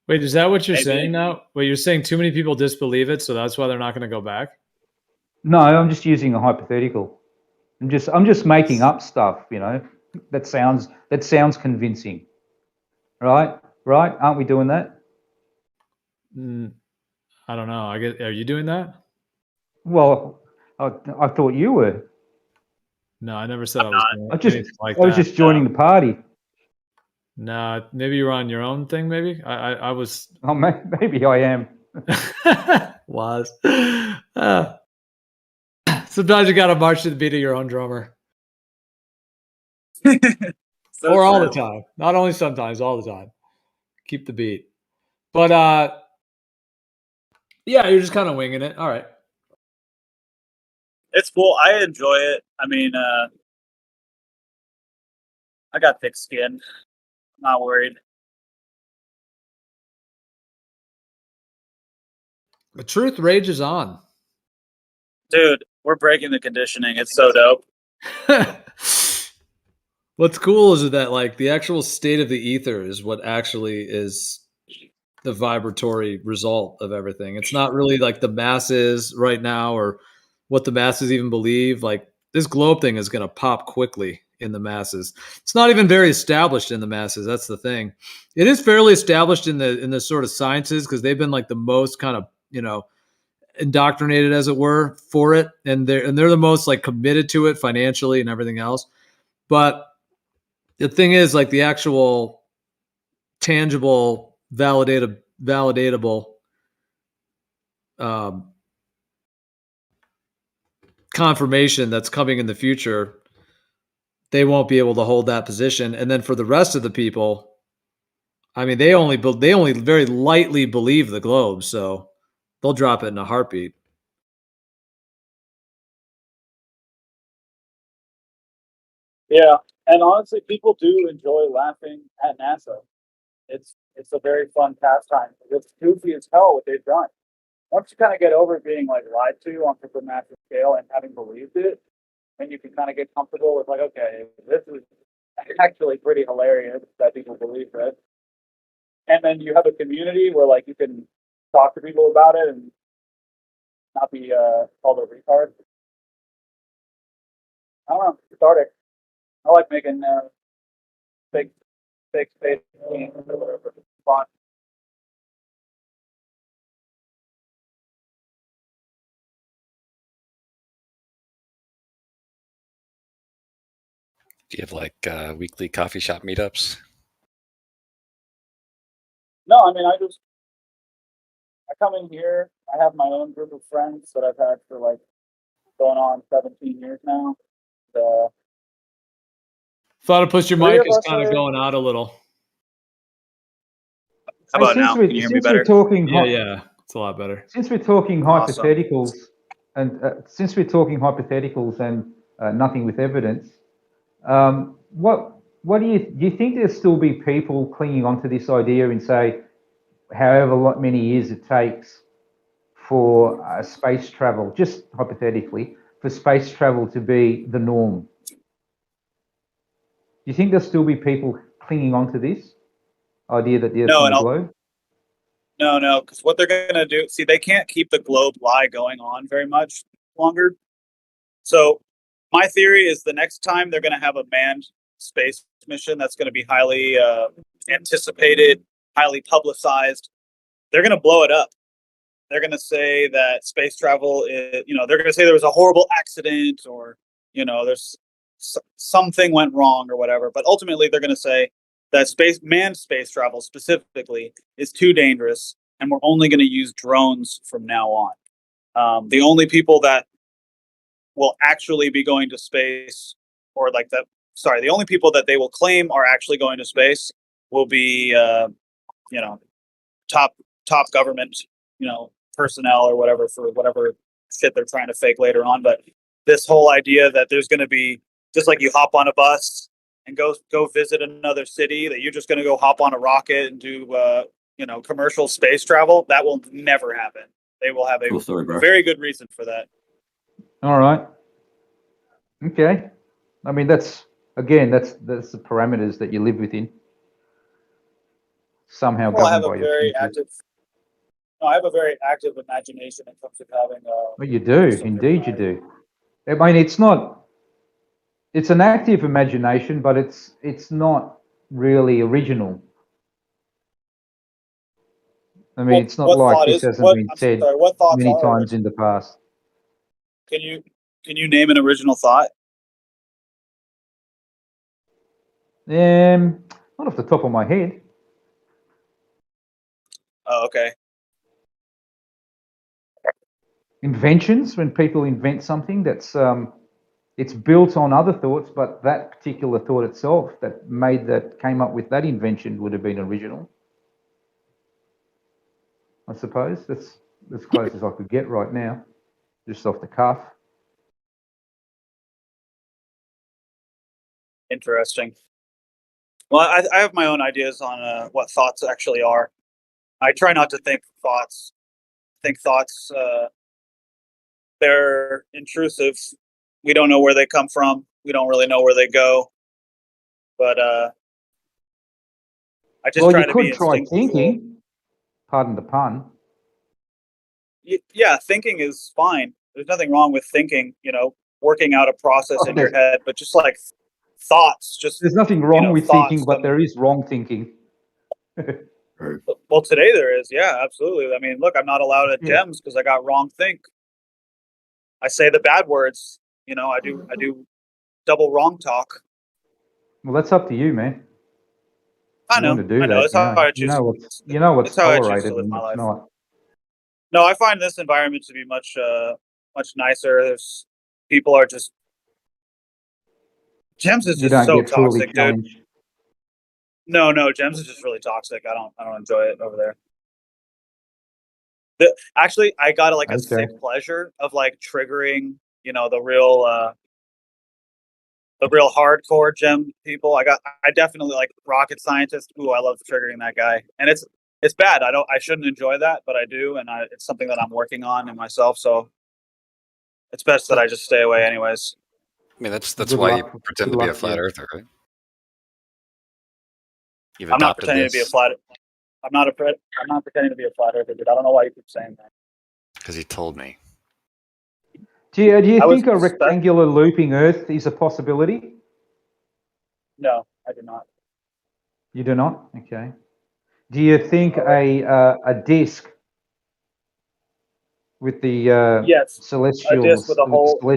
[SPEAKER 3] Wait, is that what you're saying now? Well, you're saying too many people disbelieve it, so that's why they're not going to go back?
[SPEAKER 2] No, I'm just using a hypothetical. I'm just making up stuff, you know, that sounds convincing. Right? Aren't we doing that?
[SPEAKER 3] I don't know. Are you doing that?
[SPEAKER 2] Well, I thought you were.
[SPEAKER 3] No, I never said I was doing
[SPEAKER 2] I
[SPEAKER 3] like
[SPEAKER 2] was
[SPEAKER 3] that.
[SPEAKER 2] just joining the party.
[SPEAKER 3] No, maybe you're on your own thing. Maybe I was.
[SPEAKER 2] Oh, maybe I am.
[SPEAKER 3] Was. Sometimes you got to march to the beat of your own drummer. Or all the time. Not only sometimes, all the time. Keep the beat. But yeah, you're just kind of winging it. All right.
[SPEAKER 7] It's cool. I enjoy it. I mean, I got thick skin. I'm not worried.
[SPEAKER 3] The truth rages on.
[SPEAKER 7] Dude, we're breaking the conditioning. It's so dope.
[SPEAKER 3] What's cool is that like the actual state of the ether is what actually is the vibratory result of everything. It's not really like the masses right now or what the masses even believe. Like this globe thing is going to pop quickly in the masses. It's not even very established in the masses. That's the thing. It is fairly established in the sort of sciences because they've been like the most kind of, indoctrinated as it were for it, and they're the most like committed to it financially and everything else. But the thing is, like the actual tangible, validatable confirmation that's coming in the future, they won't be able to hold that position. And then for the rest of the people, I mean, they only very lightly believe the globe, so they'll drop it in a heartbeat.
[SPEAKER 7] Yeah, and honestly, people do enjoy laughing at NASA. It's a very fun pastime. It's goofy as hell what they've done. Once you kind of get over being like lied to on such a massive scale and having believed it, then you can kind of get comfortable with like, okay, this is actually pretty hilarious that people believe this. And then you have a community where like you can talk to people about it and not be called a retard. I don't know, it's cathartic. I like making fake space games or whatever. It's fun.
[SPEAKER 11] Do you have like weekly coffee shop meetups?
[SPEAKER 7] No, I mean I come in here. I have my own group of friends that I've had for like going on 17 years now.
[SPEAKER 3] Thought push your
[SPEAKER 7] Three
[SPEAKER 3] mic
[SPEAKER 7] of
[SPEAKER 3] is
[SPEAKER 7] us
[SPEAKER 3] kind of
[SPEAKER 7] are.
[SPEAKER 3] going out a little.
[SPEAKER 7] How
[SPEAKER 2] Hey,
[SPEAKER 7] about now? Can you hear me
[SPEAKER 2] since we're
[SPEAKER 7] better?
[SPEAKER 2] talking,
[SPEAKER 3] Yeah, it's a lot better.
[SPEAKER 2] Since we're talking
[SPEAKER 7] Awesome.
[SPEAKER 2] hypotheticals, and nothing with evidence, what do you think there'll still be people clinging onto this idea in say, however many years it takes for space travel, just hypothetically, for space travel to be the norm? Do you think there'll still be people clinging onto this idea that the Earth's
[SPEAKER 7] No,
[SPEAKER 2] on
[SPEAKER 7] and
[SPEAKER 2] the globe?
[SPEAKER 7] no, because what they're gonna do, see, they can't keep the globe lie going on very much longer. So my theory is the next time they're gonna have a manned space mission that's gonna be highly anticipated, highly publicized. They're gonna blow it up. They're gonna say that space travel is, they're gonna say there was a horrible accident or, there's something went wrong or whatever. But ultimately, they're gonna say that manned space travel specifically is too dangerous, and we're only going to use drones from now on. The only people that will actually be going to space, or like that, sorry, the only people that they will claim are actually going to space will be, top government, personnel or whatever for whatever shit they're trying to fake later on. But this whole idea that there's going to be, just like you hop on a bus and go visit another city, that you're just going to go hop on a rocket and do commercial space travel, that will never happen. They will have
[SPEAKER 10] Cool story, bro.
[SPEAKER 7] very good reason for that.
[SPEAKER 2] All right. Okay. I mean, that's the parameters that you live within. Somehow
[SPEAKER 7] Well, I have
[SPEAKER 2] governed
[SPEAKER 7] a
[SPEAKER 2] by your
[SPEAKER 7] very
[SPEAKER 2] senses.
[SPEAKER 7] active. No, I have a very active imagination in terms of having.
[SPEAKER 2] Well, you do. Indeed, you do. I mean, it's an active imagination, but it's not really original. I mean, it's not
[SPEAKER 7] what
[SPEAKER 2] like
[SPEAKER 7] thought
[SPEAKER 2] this
[SPEAKER 7] is
[SPEAKER 2] hasn't
[SPEAKER 7] what?
[SPEAKER 2] been
[SPEAKER 7] I'm
[SPEAKER 2] said
[SPEAKER 7] sorry. What thoughts
[SPEAKER 2] many
[SPEAKER 7] are
[SPEAKER 2] times
[SPEAKER 7] original?
[SPEAKER 2] in the past.
[SPEAKER 7] Can you name an original thought?
[SPEAKER 2] Not off the top of my head.
[SPEAKER 7] Oh, okay.
[SPEAKER 2] Inventions, when people invent something that's it's built on other thoughts, but that particular thought itself that came up with that invention would have been original. I suppose that's as close as I could get right now, just off the cuff.
[SPEAKER 7] Interesting. Well, I have my own ideas on what thoughts actually are. I try not to think thoughts. They're intrusive. We don't know where they come from. We don't really know where they go. but I just try to be
[SPEAKER 2] you could try
[SPEAKER 7] instinctual.
[SPEAKER 2] thinking. Pardon the pun.
[SPEAKER 7] Yeah, thinking is fine. There's nothing wrong with thinking. Working out a process in your head, but just like thoughts.
[SPEAKER 2] There's nothing wrong with
[SPEAKER 7] thoughts
[SPEAKER 2] thinking, but there is wrong thinking.
[SPEAKER 7] Well, today there is. Yeah, absolutely. I mean, look, I'm not allowed at
[SPEAKER 2] Yeah.
[SPEAKER 7] Gems because I got wrong think. I say the bad words. I do double wrong talk.
[SPEAKER 2] Well, that's up to you, man.
[SPEAKER 7] I
[SPEAKER 2] You
[SPEAKER 7] know.
[SPEAKER 2] want to do
[SPEAKER 7] I know.
[SPEAKER 2] that?
[SPEAKER 7] It's how I choose.
[SPEAKER 2] You know what's
[SPEAKER 7] It's how I choose
[SPEAKER 2] tolerated
[SPEAKER 7] to live
[SPEAKER 2] and
[SPEAKER 7] my
[SPEAKER 2] what's
[SPEAKER 7] life.
[SPEAKER 2] not.
[SPEAKER 7] No, I find this environment to be much nicer. There's people are just Gems is
[SPEAKER 2] You
[SPEAKER 7] just
[SPEAKER 2] don't
[SPEAKER 7] so
[SPEAKER 2] get truly
[SPEAKER 7] toxic, dude.
[SPEAKER 2] challenged.
[SPEAKER 7] No, Gems is just really toxic. I don't enjoy it over there. Actually, I got a sick pleasure of triggering, the real hardcore Gem people. I definitely like rocket scientist. Ooh, I love triggering that guy, and it's bad. I shouldn't enjoy that, but I do, and it's something that I'm working on in myself. So it's best that I just stay away, anyways.
[SPEAKER 11] I mean, that's
[SPEAKER 2] Good
[SPEAKER 11] why
[SPEAKER 2] luck.
[SPEAKER 11] you pretend
[SPEAKER 2] Good
[SPEAKER 11] to be a
[SPEAKER 2] luck,
[SPEAKER 11] flat
[SPEAKER 2] yeah.
[SPEAKER 11] earther, right? You've
[SPEAKER 7] I'm not
[SPEAKER 11] adopted
[SPEAKER 7] pretending to be a
[SPEAKER 11] this
[SPEAKER 7] flat. I'm not pretending to be a flat earther, dude. I don't know why you keep saying that.
[SPEAKER 11] because he told me.
[SPEAKER 2] Do you
[SPEAKER 7] I was
[SPEAKER 2] think a rectangular looping Earth is a possibility?
[SPEAKER 7] No, I do not.
[SPEAKER 2] You do not? Okay. Do you think a disk with the
[SPEAKER 7] Yes,
[SPEAKER 2] celestial
[SPEAKER 7] a disc with a hole in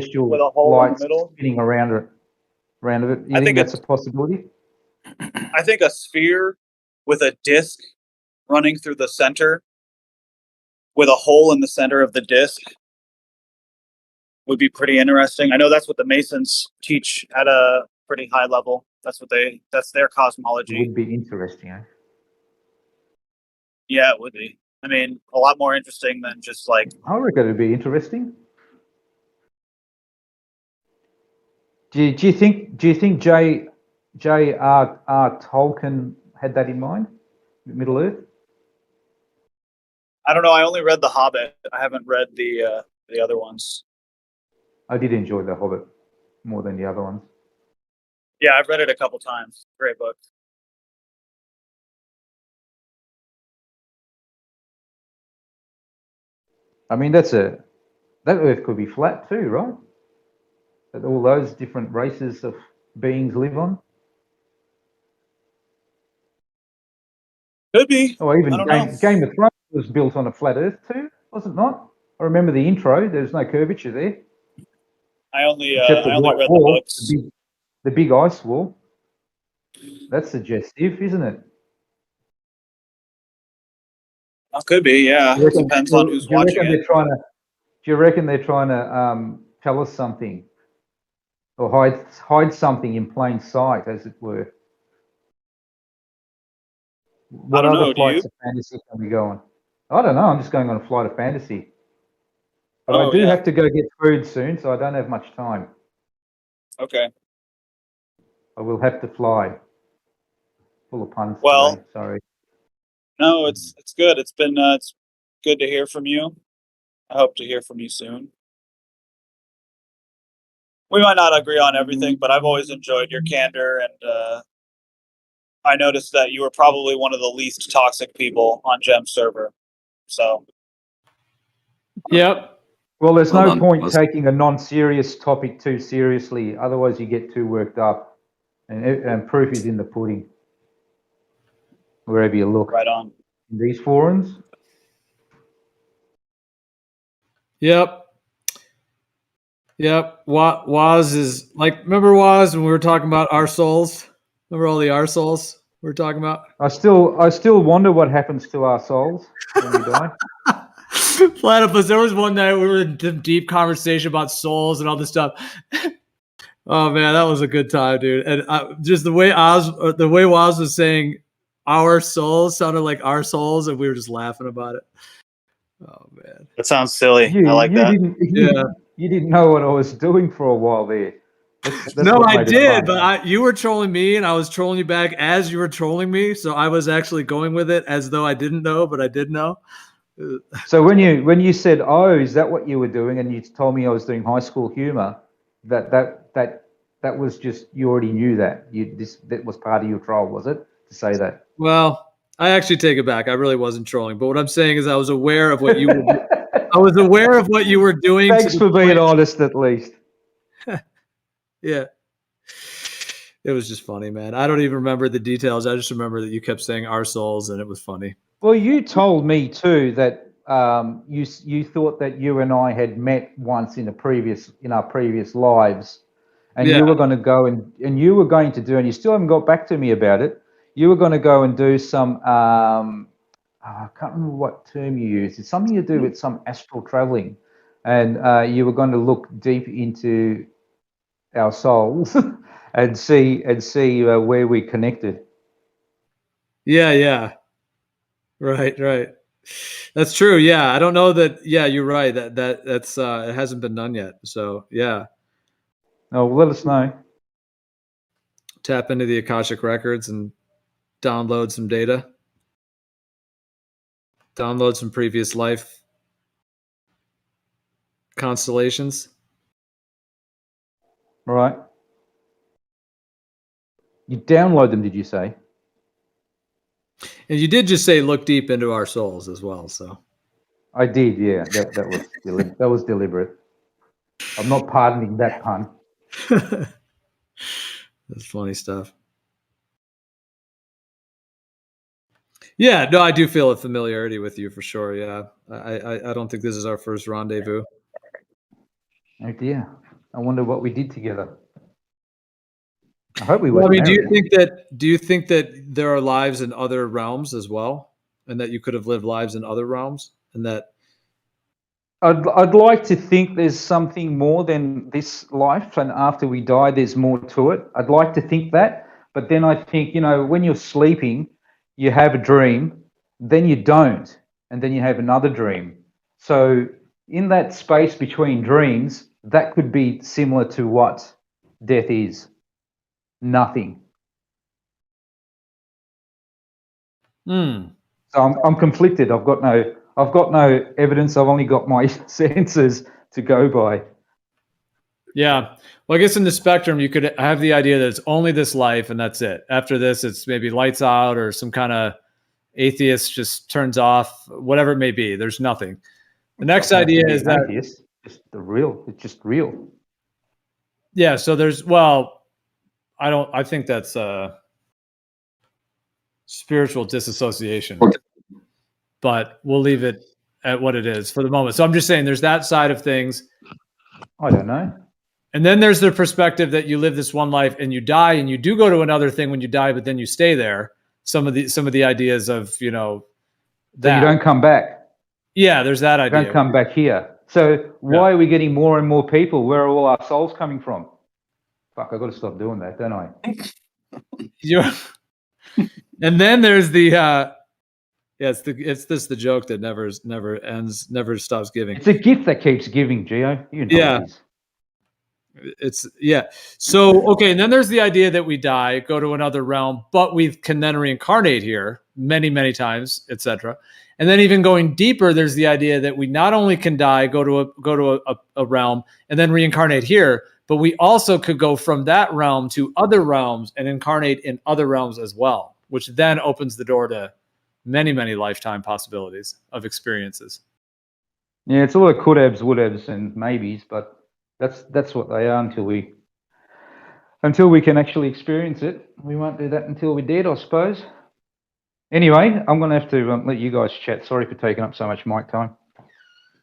[SPEAKER 7] the
[SPEAKER 2] lights
[SPEAKER 7] middle.
[SPEAKER 2] spinning around it? You
[SPEAKER 7] I
[SPEAKER 2] think
[SPEAKER 7] think
[SPEAKER 2] that's a possibility?
[SPEAKER 7] I think a sphere with a disc running through the center with a hole in the center of the disc would be pretty interesting. I know that's what the Masons teach at a pretty high level. That's their cosmology.
[SPEAKER 2] Would be interesting. Eh?
[SPEAKER 7] Yeah, it would be. I mean, a lot more interesting than just like.
[SPEAKER 2] I reckon it'd be interesting. Do you think J.R.R. Tolkien had that in mind? Middle Earth?
[SPEAKER 7] I don't know. I only read The Hobbit. I haven't read the other ones.
[SPEAKER 2] I did enjoy The Hobbit more than the other ones.
[SPEAKER 7] Yeah, I've read it a couple times. Great book.
[SPEAKER 2] I mean, that Earth could be flat too, right? That all those different races of beings live on.
[SPEAKER 7] Could be.
[SPEAKER 2] Or even
[SPEAKER 7] I don't know.
[SPEAKER 2] Game of Thrones was built on a flat Earth too, was it not? I remember the intro. There's no curvature there.
[SPEAKER 7] I only
[SPEAKER 2] Except the
[SPEAKER 7] read
[SPEAKER 2] white
[SPEAKER 7] the
[SPEAKER 2] wall,
[SPEAKER 7] books.
[SPEAKER 2] the big ice wall. That's suggestive, isn't it?
[SPEAKER 7] Could be, yeah.
[SPEAKER 2] Do
[SPEAKER 7] It depends on who's watching it.
[SPEAKER 2] Do you reckon they're trying to tell us something, or hide something in plain sight, as it were? What other flights of fantasy can we go on? I don't know. I'm just going on a flight of fantasy. But I do have to go get food soon, so I don't have much time.
[SPEAKER 7] Okay.
[SPEAKER 2] I will have to fly. Full of puns
[SPEAKER 7] Well,
[SPEAKER 2] today. Sorry.
[SPEAKER 7] No, it's good. It's been it's good to hear from you. I hope to hear from you soon. We might not agree on everything, but I've always enjoyed your candor, and I noticed that you were probably one of the least toxic people on Gem server. So.
[SPEAKER 3] Yep.
[SPEAKER 2] Well, there's no point taking a non-serious topic too seriously. Otherwise, you get too worked up. And proof is in the pudding. Wherever you look.
[SPEAKER 7] Right on.
[SPEAKER 2] In these forums.
[SPEAKER 3] Yep. Waz is like, remember Waz when we were talking about our souls? Remember all the our souls we were talking about?
[SPEAKER 2] I still wonder what happens to our souls when we die.
[SPEAKER 3] Platypus, there was one night we were in deep conversation about souls and all this stuff. Oh man, that was a good time, dude. And just the way Waz was saying our souls sounded like our souls, and we were just laughing about it. Oh man,
[SPEAKER 7] that sounds silly. I like that.
[SPEAKER 2] You didn't know what I was doing for a while there. That's
[SPEAKER 3] no,
[SPEAKER 2] what
[SPEAKER 3] I
[SPEAKER 2] made it
[SPEAKER 3] did,
[SPEAKER 2] fun.
[SPEAKER 3] but you were trolling me, and I was trolling you back as you were trolling me. So I was actually going with it as though I didn't know, but I did know.
[SPEAKER 2] So when you said, "Oh, is that what you were doing?" and you told me I was doing high school humor, that that was just you already knew that that was part of your trial, was it? To say that.
[SPEAKER 3] Well, I actually take it back. I really wasn't trolling, but what I'm saying is I was aware of what you were. I was aware of what you were doing.
[SPEAKER 2] Thanks for being honest, at least.
[SPEAKER 3] Yeah. It was just funny, man. I don't even remember the details. I just remember that you kept saying our souls, and it was funny.
[SPEAKER 2] Well, you told me too that you thought that you and I had met once in our previous lives, and
[SPEAKER 3] Yeah.
[SPEAKER 2] you were going to go and you were going to do, and you still haven't got back to me about it. You were going to go and do some. I can't remember what term you used. It's something to do with some astral traveling, and you were going to look deep into our souls and see where we connected.
[SPEAKER 3] Yeah. Right. That's true. Yeah. I don't know that. Yeah, you're right. That's it hasn't been done yet. So yeah.
[SPEAKER 2] Oh, let us know.
[SPEAKER 3] Tap into the Akashic records and download some data. Download some previous life constellations.
[SPEAKER 2] Right. You download them, did you say?
[SPEAKER 3] And you did just say look deep into our souls as well. So
[SPEAKER 2] I did, yeah. That was deliberate. I'm not pardoning that pun.
[SPEAKER 3] That's funny stuff. Yeah, no, I do feel a familiarity with you for sure. Yeah, I don't think this is our first rendezvous.
[SPEAKER 2] Oh dear, I wonder what we did together. I hope we
[SPEAKER 3] Well, I
[SPEAKER 2] weren't
[SPEAKER 3] mean, do
[SPEAKER 2] married.
[SPEAKER 3] you think that there are lives in other realms as well, and that you could have lived lives in other realms, and that
[SPEAKER 2] I'd like to think there's something more than this life, and after we die, there's more to it. I'd like to think that, but then I think, when you're sleeping, you have a dream, then you don't, and then you have another dream. So in that space between dreams, that could be similar to what death is. Nothing. So I'm conflicted. I've got no evidence. I've only got my senses to go by.
[SPEAKER 3] Yeah. Well, I guess in the spectrum, you could have the idea that it's only this life and that's it. After this, it's maybe lights out or some kind of atheist just turns off, whatever it may be. There's nothing. The next idea is that
[SPEAKER 2] atheist, just the real. It's just real.
[SPEAKER 3] Yeah. So I think that's spiritual disassociation, but we'll leave it at what it is for the moment. So I'm just saying there's that side of things.
[SPEAKER 2] I don't know.
[SPEAKER 3] And then there's the perspective that you live this one life and you die, and you do go to another thing when you die, but then you stay there. Some of the ideas of,
[SPEAKER 2] that you don't come back.
[SPEAKER 3] Yeah, there's that idea.
[SPEAKER 2] Don't come back here. So why are we getting more and more people? Where are all our souls coming from? Fuck, I've got to stop doing that, don't I?
[SPEAKER 3] And then there's the it's the joke that never ends, never stops giving.
[SPEAKER 2] It's a gift that keeps giving, Gio. You know it is.
[SPEAKER 3] So okay, and then there's the idea that we die, go to another realm, but we can then reincarnate here many times, etc. And then even going deeper, there's the idea that we not only can die, go to a realm, and then reincarnate here, but we also could go from that realm to other realms and incarnate in other realms as well, which then opens the door to many lifetime possibilities of experiences.
[SPEAKER 2] Yeah, it's a lot of could-haves, would-haves, and maybes, but that's what they are until we can actually experience it. We won't do that until we're dead, I suppose. Anyway, I'm going to have to let you guys chat. Sorry for taking up so much mic time.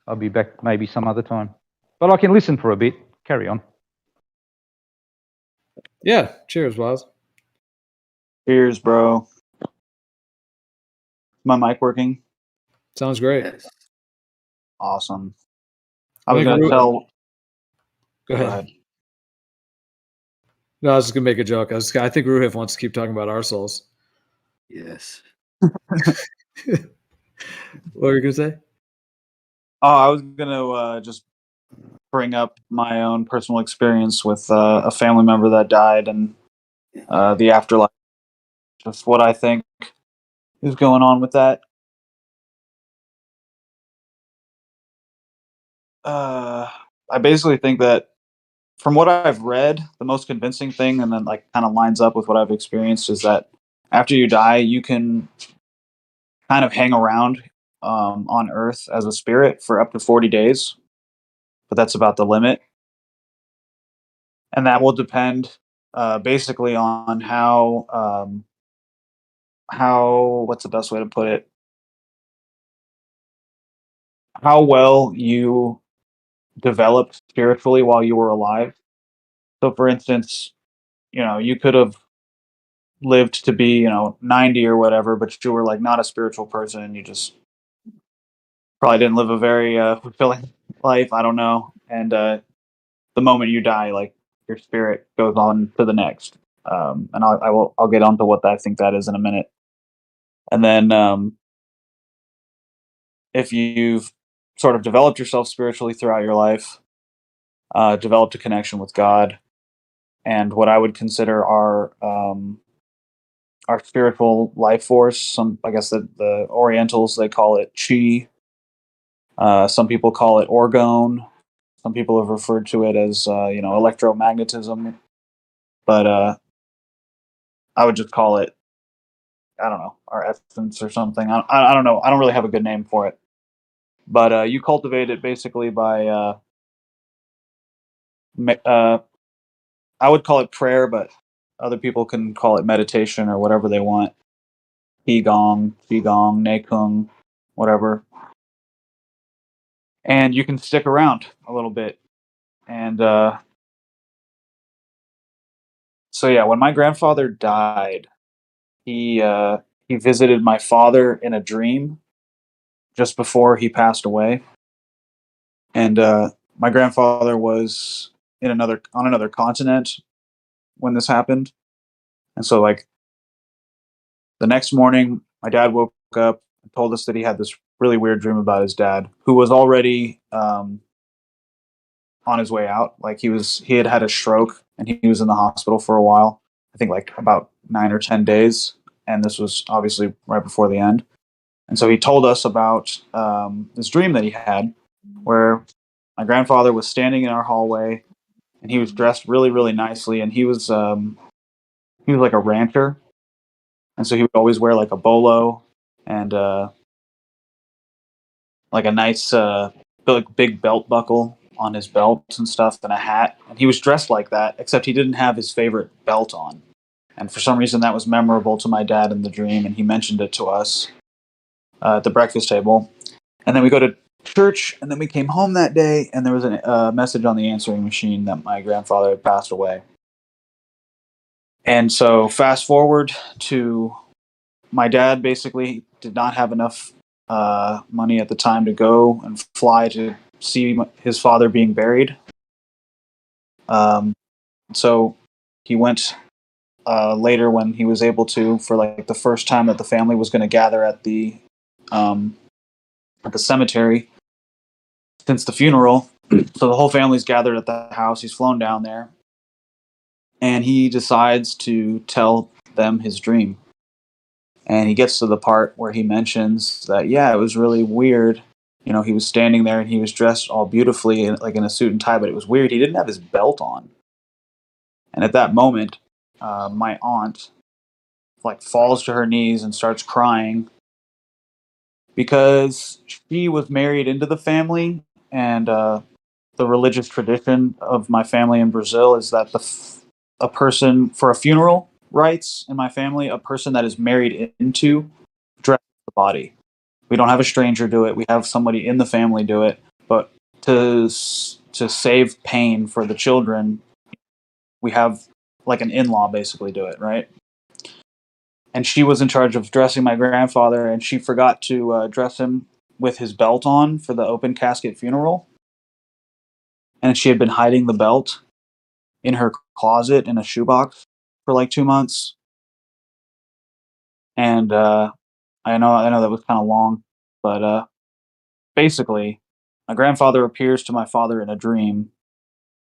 [SPEAKER 2] I'll be back maybe some other time. But I can listen for a bit. Carry on.
[SPEAKER 3] Yeah. Cheers, Waz.
[SPEAKER 7] Cheers, bro. My mic working?
[SPEAKER 3] Sounds great.
[SPEAKER 7] Awesome. I was going to tell...
[SPEAKER 3] Go ahead. No, I was just going to make a joke. I think Ruhif wants to keep talking about our souls.
[SPEAKER 10] Yes.
[SPEAKER 3] What were you going to say?
[SPEAKER 7] Oh, I was going to just bring up my own personal experience with a family member that died and the afterlife. Just what I think is going on with that. I basically think that from what I've read, the most convincing thing, and then like kind of lines up with what I've experienced, is that after you die, you can kind of hang around on Earth as a spirit for up to 40 days, but that's about the limit, and that will depend basically on how what's the best way to put it? How well you developed spiritually while you were alive. So, for instance, you could have lived to be, 90 or whatever, but you were like not a spiritual person, and you just probably didn't live a very fulfilling life. I don't know. And the moment you die, like your spirit goes on to the next. And I'll get onto what I think that is in a minute. And then if you've sort of developed yourself spiritually throughout your life, developed a connection with God, and what I would consider our spiritual life force. I guess the Orientals, they call it chi. Some people call it orgone. Some people have referred to it as electromagnetism, but I would just call it, I don't know, our essence or something. I don't know. I don't really have a good name for it, but you cultivate it basically by I would call it prayer, but other people can call it meditation or whatever they want. Qigong, Neikung, whatever. And you can stick around a little bit. And so yeah, when my grandfather died, he visited my father in a dream just before he passed away. And my grandfather was on another continent when this happened. And so like the next morning, my dad woke up and told us that he had this really weird dream about his dad, who was already on his way out. Like he had had a stroke and he was in the hospital for a while. I think like about 9 or 10 days, and this was obviously right before the end. And so he told us about this dream that he had, where my grandfather was standing in our hallway, and he was dressed really, really nicely, and he was like a rancher, and so he would always wear like a bolo and like a nice big belt buckle on his belt and stuff, and a hat. And he was dressed like that, except he didn't have his favorite belt on. And for some reason, that was memorable to my dad in the dream, and he mentioned it to us at the breakfast table. And then we go to church, and then we came home that day, and there was a message on the answering machine that my grandfather had passed away. And so, fast forward to my dad basically did not have enough money at the time to go and fly to see his father being buried. So he went later when he was able to, for like the first time that the family was going to gather at the cemetery since the funeral. So the whole family's gathered at the house. He's flown down there, and he decides to tell them his dream. And he gets to the part where he mentions that, yeah, it was really weird. He was standing there and he was dressed all beautifully, like in a suit and tie, but it was weird. He didn't have his belt on. And at that moment, my aunt like falls to her knees and starts crying because she was married into the family, and the religious tradition of my family in Brazil is that a person for a funeral rites in my family, a person that is married into dresses the body. We don't have a stranger do it. We have somebody in the family do it. But to save pain for the children, we have like an in-law basically do it, right? And she was in charge of dressing my grandfather, and she forgot to dress him with his belt on for the open casket funeral. And she had been hiding the belt in her closet in a shoebox for like 2 months. And I know that was kind of long, but basically, my grandfather appears to my father in a dream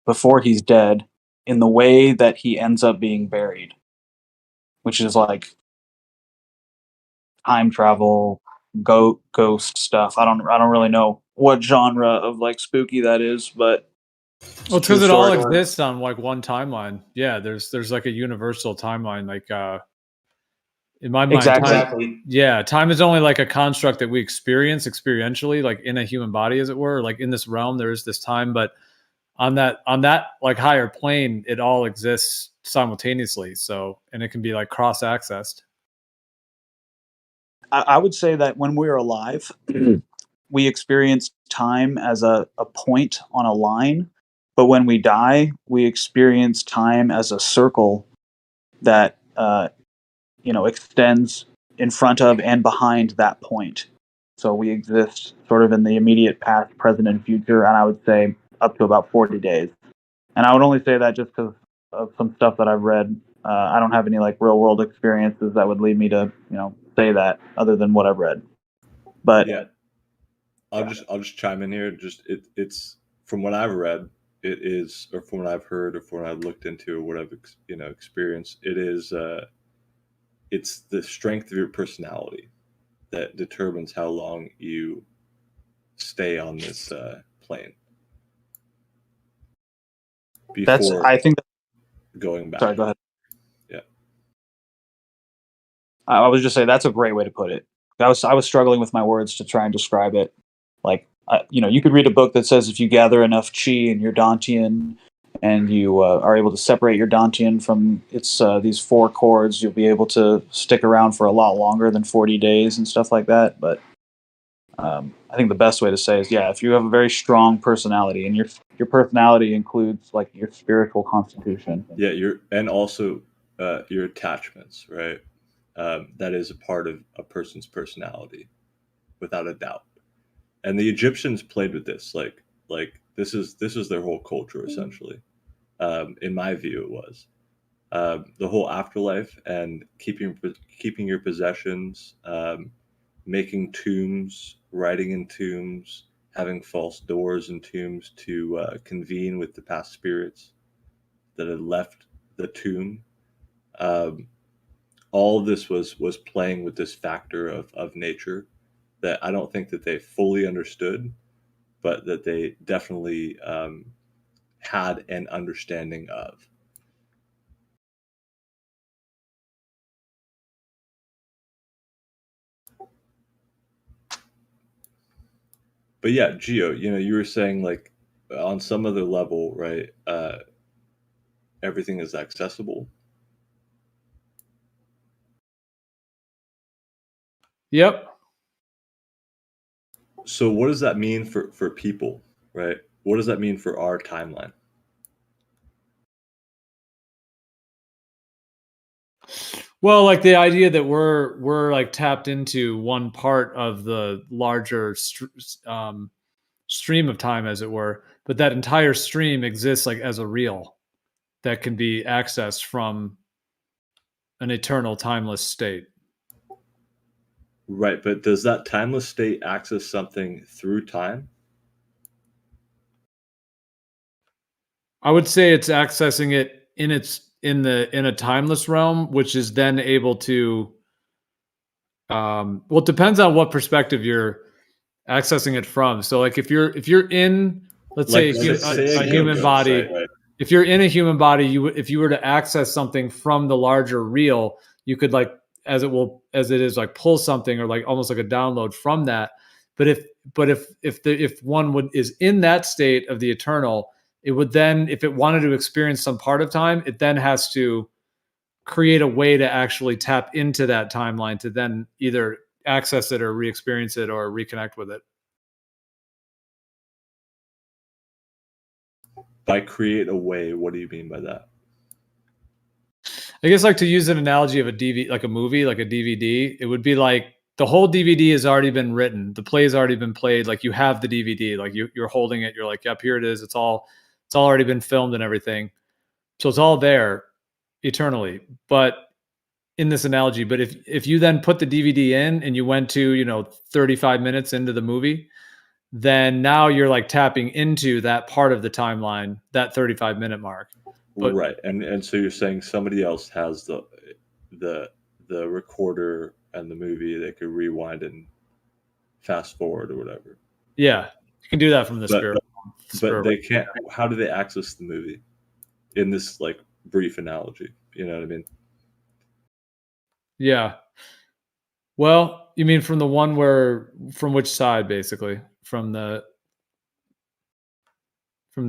[SPEAKER 7] before he's dead in the way that he ends up being buried, which is like time travel, ghost stuff. I don't really know what genre of like spooky that is, but
[SPEAKER 3] Well, it's because it all exists on like one timeline. Yeah, there's like a universal timeline. Like in my mind,
[SPEAKER 7] Exactly.
[SPEAKER 3] time is only like a construct that we experience experientially, like in a human body, as it were. Like in this realm, there is this time, but on that like higher plane, it all exists simultaneously. So, and it can be like cross-accessed.
[SPEAKER 7] I would say that when we're alive, we experience time as a point on a line, but when we die, we experience time as a circle that extends in front of and behind that point. So we exist sort of in the immediate past, present, and future, and I would say up to about 40 days. And I would only say that just because of some stuff that I've read. I don't have any like real world experiences that would lead me to say that other than what I've read. But
[SPEAKER 12] yeah, I'll just chime in here. Just it's from what I've read, it is, or from what I've heard, or from what I've looked into, or what I've experienced. It is it's the strength of your personality that determines how long you stay on this plane. Before
[SPEAKER 7] I think
[SPEAKER 12] going back.
[SPEAKER 7] Sorry, go ahead.
[SPEAKER 12] Yeah.
[SPEAKER 7] I was just saying that's a great way to put it. I was struggling with my words to try and describe it. Like, you could read a book that says if you gather enough chi in your dantian and you are able to separate your dantian from its these 4 chords, you'll be able to stick around for a lot longer than 40 days and stuff like that. But I think the best way to say is, if you have a very strong personality, and your personality includes like your spiritual constitution.
[SPEAKER 12] Yeah, and also your attachments, right? That is a part of a person's personality, without a doubt. And the Egyptians played with this, like this is their whole culture essentially. In my view, it was the whole afterlife and keeping your possessions, making tombs, writing in tombs, having false doors in tombs to convene with the past spirits that had left the tomb. All of this was playing with this factor of nature that I don't think that they fully understood, but that they definitely had an understanding of. But yeah, Gio, you were saying like on some other level, right? Everything is accessible.
[SPEAKER 3] Yep.
[SPEAKER 12] So what does that mean for people, right? What does that mean for our timeline?
[SPEAKER 3] Well, like the idea that we're like tapped into one part of the larger stream of time, as it were, but that entire stream exists like as a reel that can be accessed from an eternal timeless state.
[SPEAKER 12] Right, but does that timeless state access something through time?
[SPEAKER 3] I would say it's accessing it in a timeless realm, which is then able to well, it depends on what perspective you're accessing it from. So like if you're in, let's say a human body, right. If you're in a human body, if you were to access something from the larger reel, you could like as it is like pull something or like almost like a download from that. But if one is in that state of the eternal, it would then, if it wanted to experience some part of time, it then has to create a way to actually tap into that timeline to then either access it or re-experience it or reconnect with it.
[SPEAKER 12] By create a way, what do you mean by that?
[SPEAKER 3] I guess like to use an analogy of a DVD, like a movie, like a DVD, it would be like the whole DVD has already been written. The play has already been played. Like you have the DVD, like you're holding it. You're like, yep, here it is. It's all already been filmed and everything. So it's all there eternally. But in this analogy, but if you then put the DVD in and you went to, 35 minutes into the movie, then now you're like tapping into that part of the timeline, that 35-minute mark. But,
[SPEAKER 12] right. And so you're saying somebody else has the recorder and the movie, they could rewind and fast forward or whatever.
[SPEAKER 3] Yeah. You can do that from the spirit.
[SPEAKER 12] but they can't. How do they access the movie in this like brief analogy? You know what I mean?
[SPEAKER 3] Yeah. Well, you mean from the one from which side, basically? From the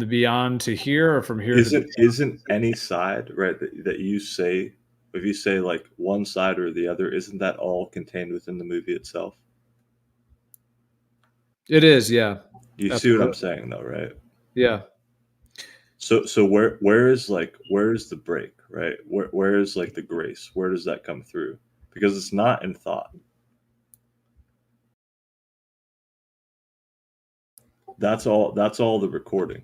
[SPEAKER 3] beyond to here, or from here to the
[SPEAKER 12] Isn't any side, right, that you say, if you say like one side or the other, isn't that all contained within the movie itself?
[SPEAKER 3] It is, yeah.
[SPEAKER 12] You see what I'm saying, though, right?
[SPEAKER 3] Yeah.
[SPEAKER 12] So where is the break, right? Where is like the grace? Where does that come through? Because it's not in thought. That's all the recording.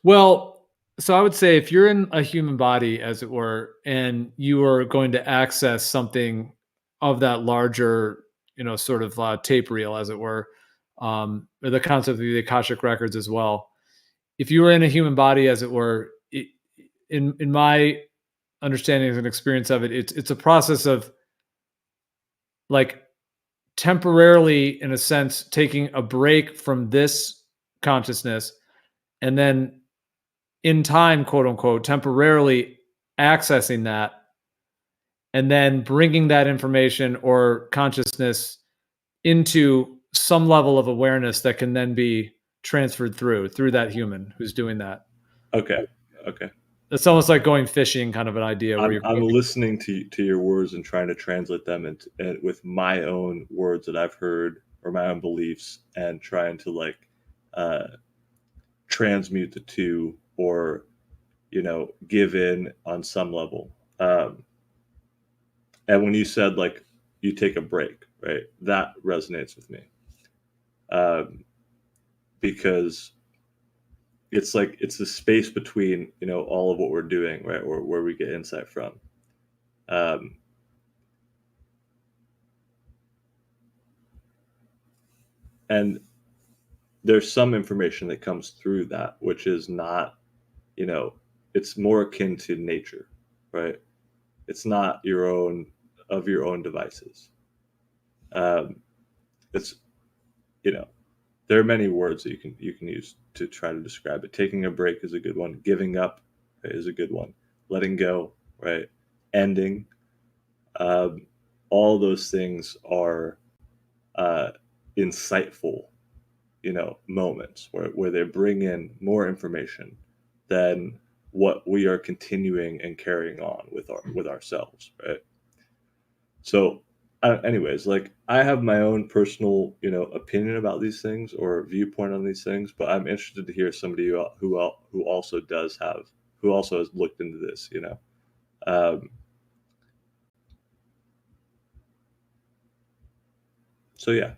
[SPEAKER 3] Well, so I would say if you're in a human body, as it were, and you are going to access something of that larger, sort of tape reel, as it were, or the concept of the Akashic records as well. If you were in a human body, as it were, in my understanding and experience of it, it's a process of like temporarily, in a sense, taking a break from this consciousness, and then in time, quote unquote, temporarily accessing that, and then bringing that information or consciousness into some level of awareness that can then be transferred through that human who's doing that.
[SPEAKER 12] Okay.
[SPEAKER 3] It's almost like going fishing, kind of an idea. Where
[SPEAKER 12] I'm listening to your words and trying to translate them with my own words that I've heard or my own beliefs, and trying to like transmute the two, or give in on some level. And when you said like you take a break, right, that resonates with me, because it's like it's the space between all of what we're doing, right, or where we get insight from. And there's some information that comes through that which is not, it's more akin to nature, right? It's not your own devices. It's there are many words that you can use to try to describe it. Taking a break is a good one. Giving up is a good one. Letting go, right? Ending. All those things are insightful, moments where they bring in more information than what we are continuing and carrying on with ourselves, right? So anyways, like I have my own personal, opinion about these things or viewpoint on these things, but I'm interested to hear somebody who also has looked into this, so yeah,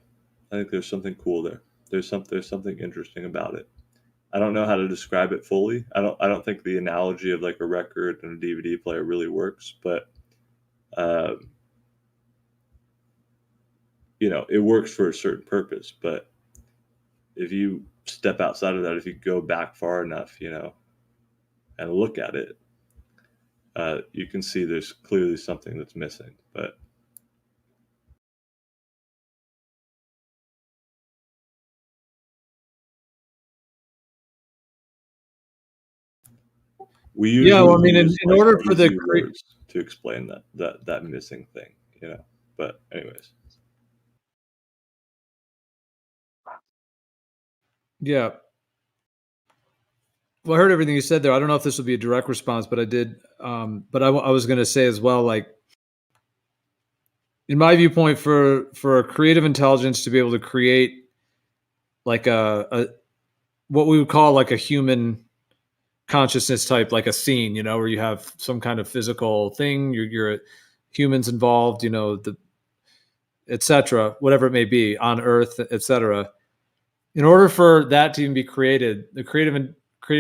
[SPEAKER 12] I think there's something cool there. There's something interesting about it. I don't know how to describe it fully. I don't think the analogy of like a record and a DVD player really works, but it works for a certain purpose. But if you step outside of that, if you go back far enough, and look at it, you can see there's clearly something that's missing. But we usually use
[SPEAKER 3] in order for the
[SPEAKER 12] words to explain that missing thing, But anyways.
[SPEAKER 3] Yeah. Well, I heard everything you said there. I don't know if this will be a direct response, but I did. But I was going to say as well, like, in my viewpoint, for a creative intelligence to be able to create like a what we would call like a human consciousness type, like a scene, where you have some kind of physical thing, you're humans involved, the etc., whatever it may be on Earth, etc. In order for that to even be created, the creative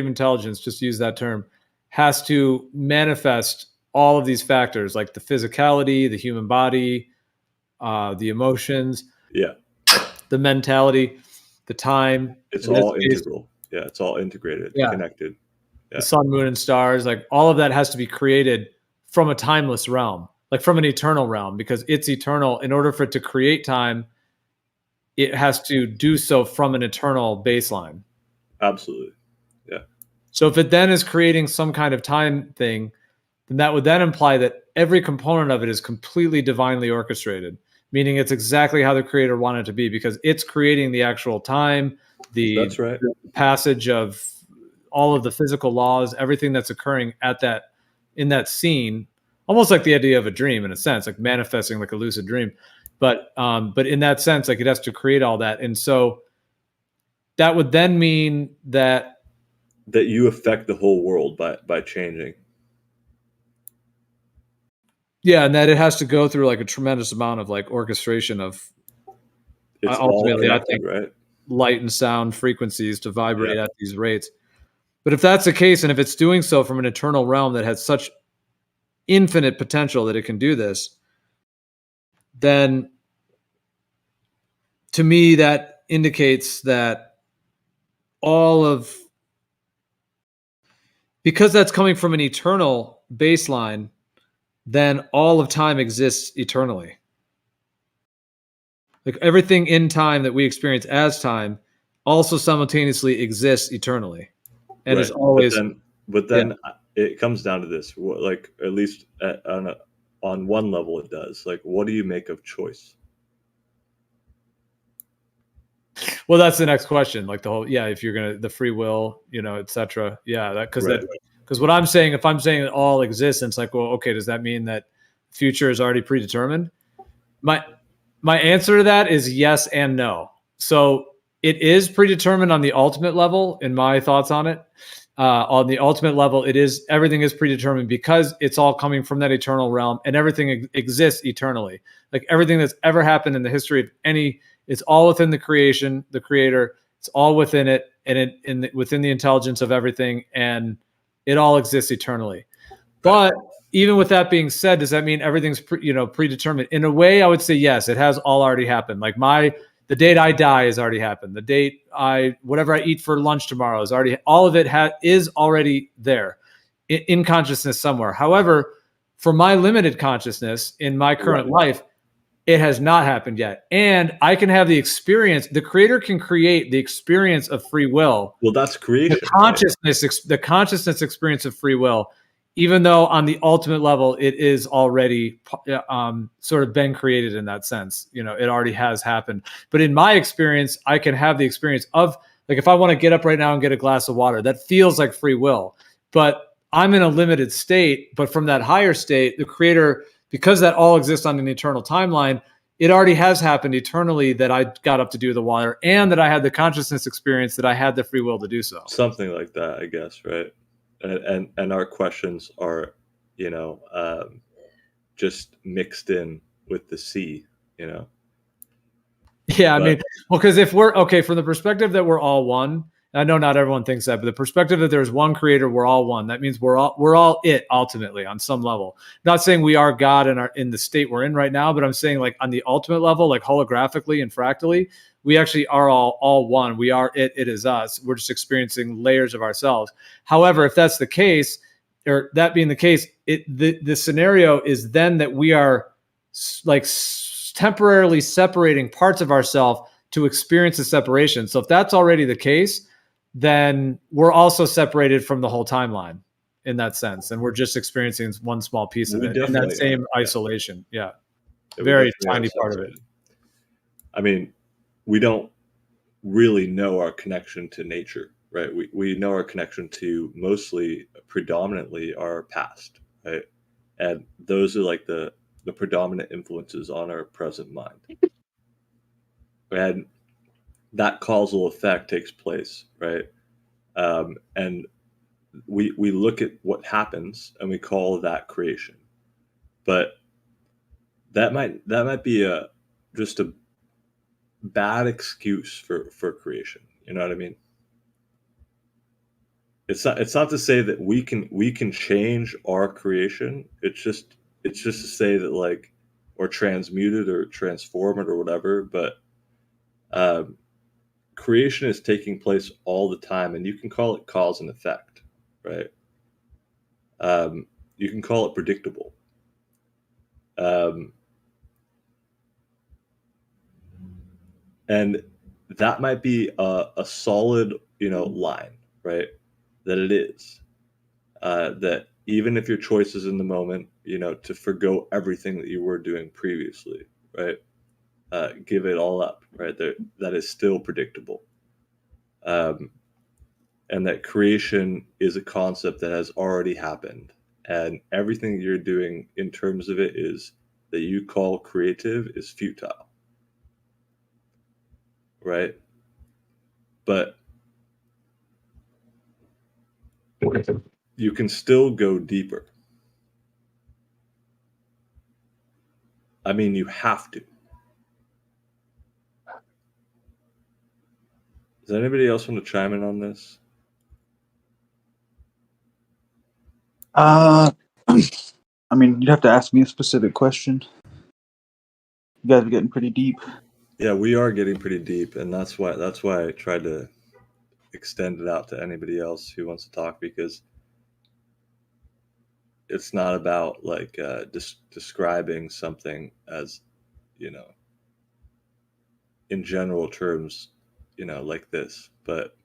[SPEAKER 3] intelligence, just use that term, has to manifest all of these factors, like the physicality, the human body, the emotions, the mentality, the time.
[SPEAKER 12] It's all integral. Yeah, it's all integrated, connected.
[SPEAKER 3] the sun, moon, and stars, like all of that has to be created from a timeless realm, like from an eternal realm, because it's eternal. In order for it to create time, it has to do so from an eternal baseline.
[SPEAKER 12] Absolutely. Yeah.
[SPEAKER 3] So if it then is creating some kind of time thing, then that would then imply that every component of it is completely divinely orchestrated, meaning it's exactly how the creator wanted it to be, because it's creating the actual time,
[SPEAKER 12] That's right.
[SPEAKER 3] the passage of all of the physical laws, everything that's occurring in that scene, almost like the idea of a dream in a sense, like manifesting like a lucid dream. But in that sense, like it has to create all that. And so that would then mean that
[SPEAKER 12] you affect the whole world by changing.
[SPEAKER 3] Yeah, and that it has to go through like a tremendous amount of like orchestration of ultimately, I think,
[SPEAKER 12] right?
[SPEAKER 3] Light and sound frequencies to vibrate at these rates. But if that's the case, and if it's doing so from an eternal realm that has such infinite potential that it can do this, then to me that indicates that because that's coming from an eternal baseline, then all of time exists eternally. Like everything in time that we experience as time also simultaneously exists eternally, and is always.
[SPEAKER 12] But then it comes down to this: like at least on one level, it does. Like, what do you make of choice?
[SPEAKER 3] Well, that's the next question. Like the whole, if you're the free will, etc. Yeah, because what I'm saying, if I'm saying that all existence, like, well, okay, does that mean that future is already predetermined? My answer to that is yes and no. So it is predetermined on the ultimate level, in my thoughts on it. On the ultimate level, everything is predetermined because it's all coming from that eternal realm, and everything exists eternally. Like everything that's ever happened in the history of it's all within the creator. It's all within it, and within the intelligence of everything, and it all exists eternally. But even with that being said, does that mean everything's predetermined? In a way, I would say yes. It has all already happened. Like the date I die has already happened. The date whatever I eat for lunch tomorrow is already, all of it is already there in consciousness somewhere. However, for my limited consciousness in my current life, it has not happened yet. And I can have the experience. The creator can create the experience of free will.
[SPEAKER 12] Well, that's creation.
[SPEAKER 3] The consciousness experience of free will, even though on the ultimate level, it is already sort of been created in that sense. It already has happened. But in my experience, I can have the experience of, like, if I want to get up right now and get a glass of water, that feels like free will. But I'm in a limited state. But from that higher state, the creator, because that all exists on an eternal timeline, it already has happened eternally that I got up to do the water, and that I had the consciousness experience that I had the free will to do so.
[SPEAKER 12] Something like that, I guess, right? And our questions are, just mixed in with the sea,
[SPEAKER 3] Yeah, I mean, because if we're okay from the perspective that we're all one, I know not everyone thinks that, but the perspective that there's one creator, we're all one. That means we're all it ultimately on some level. Not saying we are God in the state we're in right now, but I'm saying like on the ultimate level, like holographically and fractally, we actually are all one. We are it. It is us. We're just experiencing layers of ourselves. However, if that's the case, or that being the case, the scenario is then that we are like temporarily separating parts of ourselves to experience the separation. So if that's already the case, then we're also separated from the whole timeline in that sense. And we're just experiencing one small piece of it in that same isolation. Yeah. Very tiny part of it.
[SPEAKER 12] I mean, we don't really know our connection to nature, right? We know our connection to predominantly our past, right? And those are like the predominant influences on our present mind. And that causal effect takes place, right? And we look at what happens and we call that creation, but that might be just a bad excuse for creation. You know what I mean? It's not to say that we can change our creation. It's just to say that, like, or transmute it or transform it or whatever. But creation is taking place all the time, and you can call it cause and effect, right? You can call it predictable. And that might be a solid, line, right? That it is. That even if your choice is in the moment, to forgo everything that you were doing previously, right? Give it all up, right? That is still predictable. And that creation is a concept that has already happened. And everything you're doing in terms of it is that you call creative is futile, right? But you can still go deeper. I mean, you have to. Does anybody else want to chime in on this?
[SPEAKER 7] I mean, you'd have to ask me a specific question. You guys are getting pretty deep.
[SPEAKER 12] Yeah, we are getting pretty deep, and that's why I tried to extend it out to anybody else who wants to talk, because it's not about like describing something as, in general terms, like this, but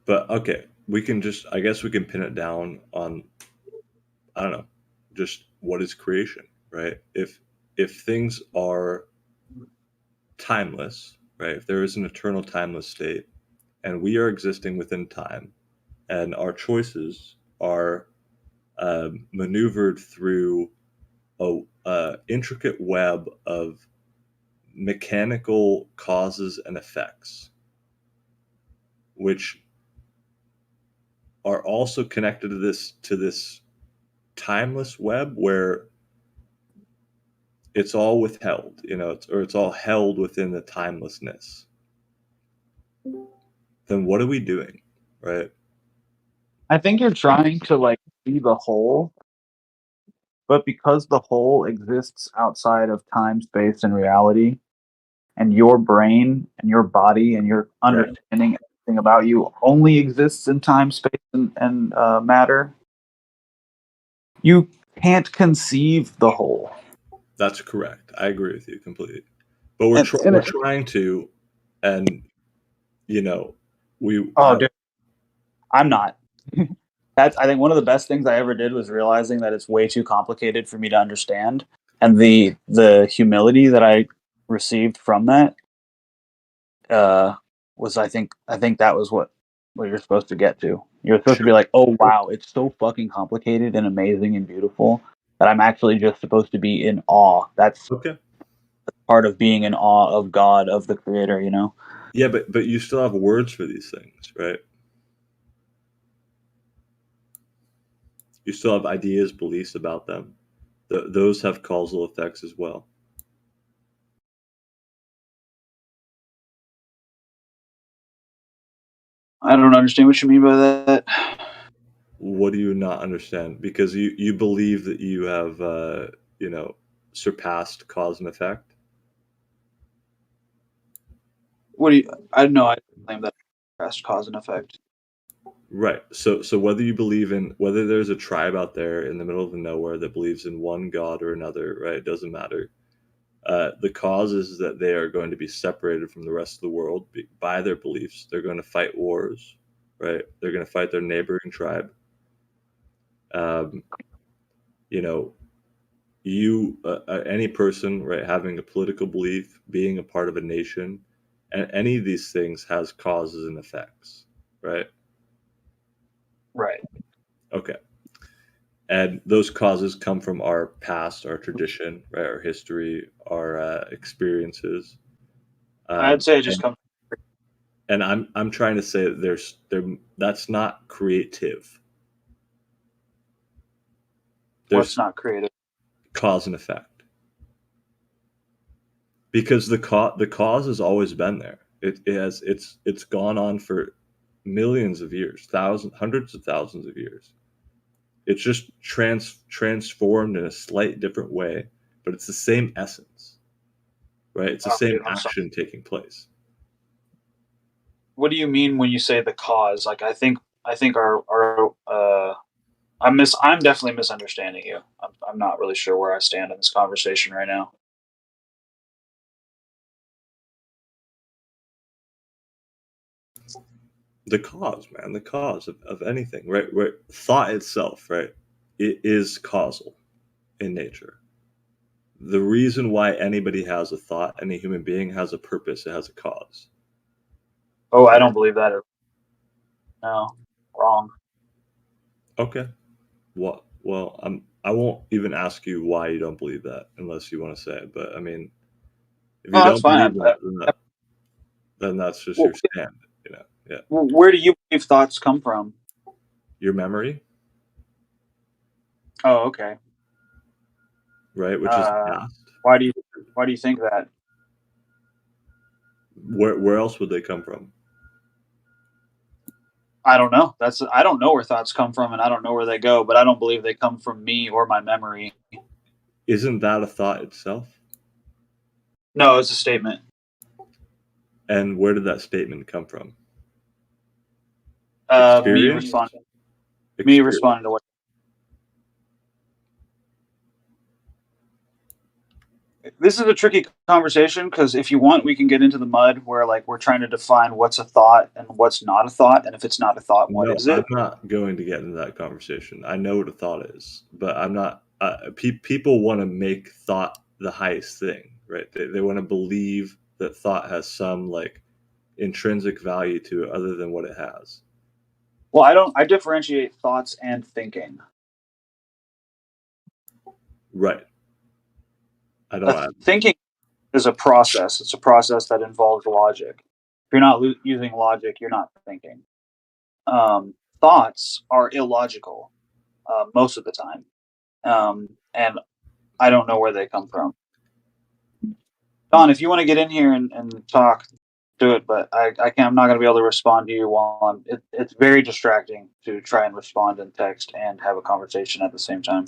[SPEAKER 12] okay, I guess we can pin it down on, I don't know, just what is creation, right? If things are timeless, right? If there is an eternal timeless state and we are existing within time and our choices are maneuvered through a intricate web of mechanical causes and effects, which are also connected to this timeless web where it's all withheld, it's all held within the timelessness. Then what are we doing, right?
[SPEAKER 7] I think you're trying to like see the whole, but because the whole exists outside of time, space, and reality, and your brain and your body and your understanding everything about you only exists in time, space, and matter, you can't conceive the whole.
[SPEAKER 12] That's correct. I agree with you completely. But we're trying to, and
[SPEAKER 7] dude, I'm not. I think one of the best things I ever did was realizing that it's way too complicated for me to understand, and the humility that I received from that was I think that was what you're supposed to get to. You're supposed to be like, oh wow, it's so fucking complicated and amazing and beautiful that I'm actually just supposed to be in awe. That's part of being in awe of God, of the Creator,
[SPEAKER 12] Yeah, but you still have words for these things, right? You still have ideas, beliefs about them. Those have causal effects as well.
[SPEAKER 7] I don't understand what you mean by that.
[SPEAKER 12] What do you not understand? Because you believe that you have surpassed cause and effect.
[SPEAKER 7] What do you? I know I claim that surpassed cause and effect.
[SPEAKER 12] Right. So whether you believe in, whether there's a tribe out there in the middle of nowhere that believes in one God or another, right? It doesn't matter. The cause is that they are going to be separated from the rest of the world by their beliefs. They're going to fight wars, right? They're going to fight their neighboring tribe. Any person, right, having a political belief, being a part of a nation, and any of these things has causes and effects, right?
[SPEAKER 7] Right.
[SPEAKER 12] Okay. And those causes come from our past, our tradition, right? Our history, our experiences.
[SPEAKER 7] I'd say it just comes.
[SPEAKER 12] And I'm trying to say that that's not creative.
[SPEAKER 7] What's not creative?
[SPEAKER 12] Cause and effect. Because the cause has always been there. It's gone on for millions of years, hundreds of thousands of years. It's just transformed in a slight different way, but it's the same essence, right? It's the same action taking place.
[SPEAKER 7] What do you mean when you say the cause? Like, I think I'm definitely misunderstanding you. I'm not really sure where I stand in this conversation right now.
[SPEAKER 12] The cause, man, the cause of anything, right? Where thought itself, right? It is causal in nature. The reason why anybody has a thought, any human being has a purpose, it has a cause.
[SPEAKER 7] Oh, I don't believe that. No, wrong.
[SPEAKER 12] Okay. What? Well, I won't even ask you why you don't believe that unless you want to say it. But I mean, if you don't believe that, then that's just your stand, you know. Yeah.
[SPEAKER 7] Where do you believe thoughts come from?
[SPEAKER 12] Your memory,
[SPEAKER 7] Oh, okay.
[SPEAKER 12] right? Which is past.
[SPEAKER 7] Why do you think that?
[SPEAKER 12] Where else would they come from?
[SPEAKER 7] I don't know. I don't know where thoughts come from, and I don't know where they go. But I don't believe they come from me or my memory.
[SPEAKER 12] Isn't that a thought itself?
[SPEAKER 7] No, it's a statement.
[SPEAKER 12] And where did that statement come from?
[SPEAKER 7] Me responding to what. This is a tricky conversation because if you want, we can get into the mud where like we're trying to define what's a thought and what's not a thought, and if it's not a thought, what is it?
[SPEAKER 12] I'm not going to get into that conversation. I know what a thought is, but I'm not. People want to make thought the highest thing, right? They want to believe that thought has some like intrinsic value to it other than what it has.
[SPEAKER 7] Well, I differentiate thoughts and thinking.
[SPEAKER 12] Right.
[SPEAKER 7] Thinking is a process. It's a process that involves logic. If you're not using logic, you're not thinking. Thoughts are illogical most of the time, and I don't know where they come from. Don, if you want to get in here and talk, do it. But I can't. I'm not going to be able to respond to you while it's very distracting to try and respond in text and have a conversation at the same time.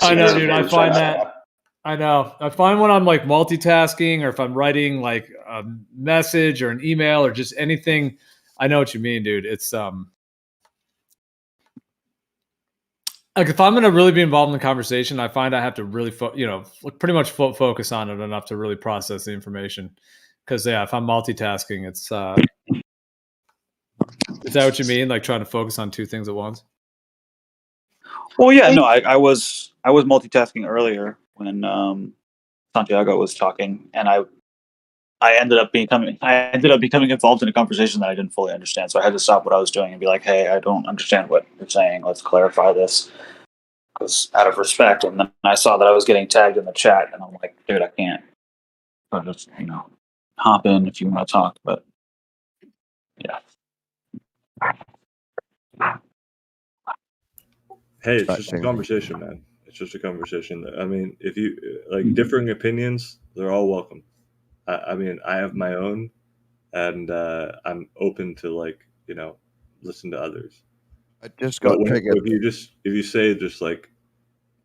[SPEAKER 3] I know, dude. I find that. I know. I find when I'm like multitasking or if I'm writing like a message or an email or just anything, I know what you mean, dude. It's like if I'm going to really be involved in the conversation, I find I have to really, pretty much focus on it enough to really process the information. Because yeah, if I'm multitasking, it's. Is that what you mean? Like trying to focus on two things at once?
[SPEAKER 7] Well, yeah, no, I was multitasking earlier when Santiago was talking, and I ended up becoming involved in a conversation that I didn't fully understand. So I had to stop what I was doing and be like, "Hey, I don't understand what you're saying. Let's clarify this." Because out of respect, and then I saw that I was getting tagged in the chat, and I'm like, "Dude, I can't." So just hop in if you want to talk, but yeah.
[SPEAKER 12] Hey, it's just a conversation, man. It's just a conversation. I mean, if you like differing opinions, they're all welcome. I mean, I have my own, and I'm open to listen to others.
[SPEAKER 19] I just got triggered.
[SPEAKER 12] If you say just like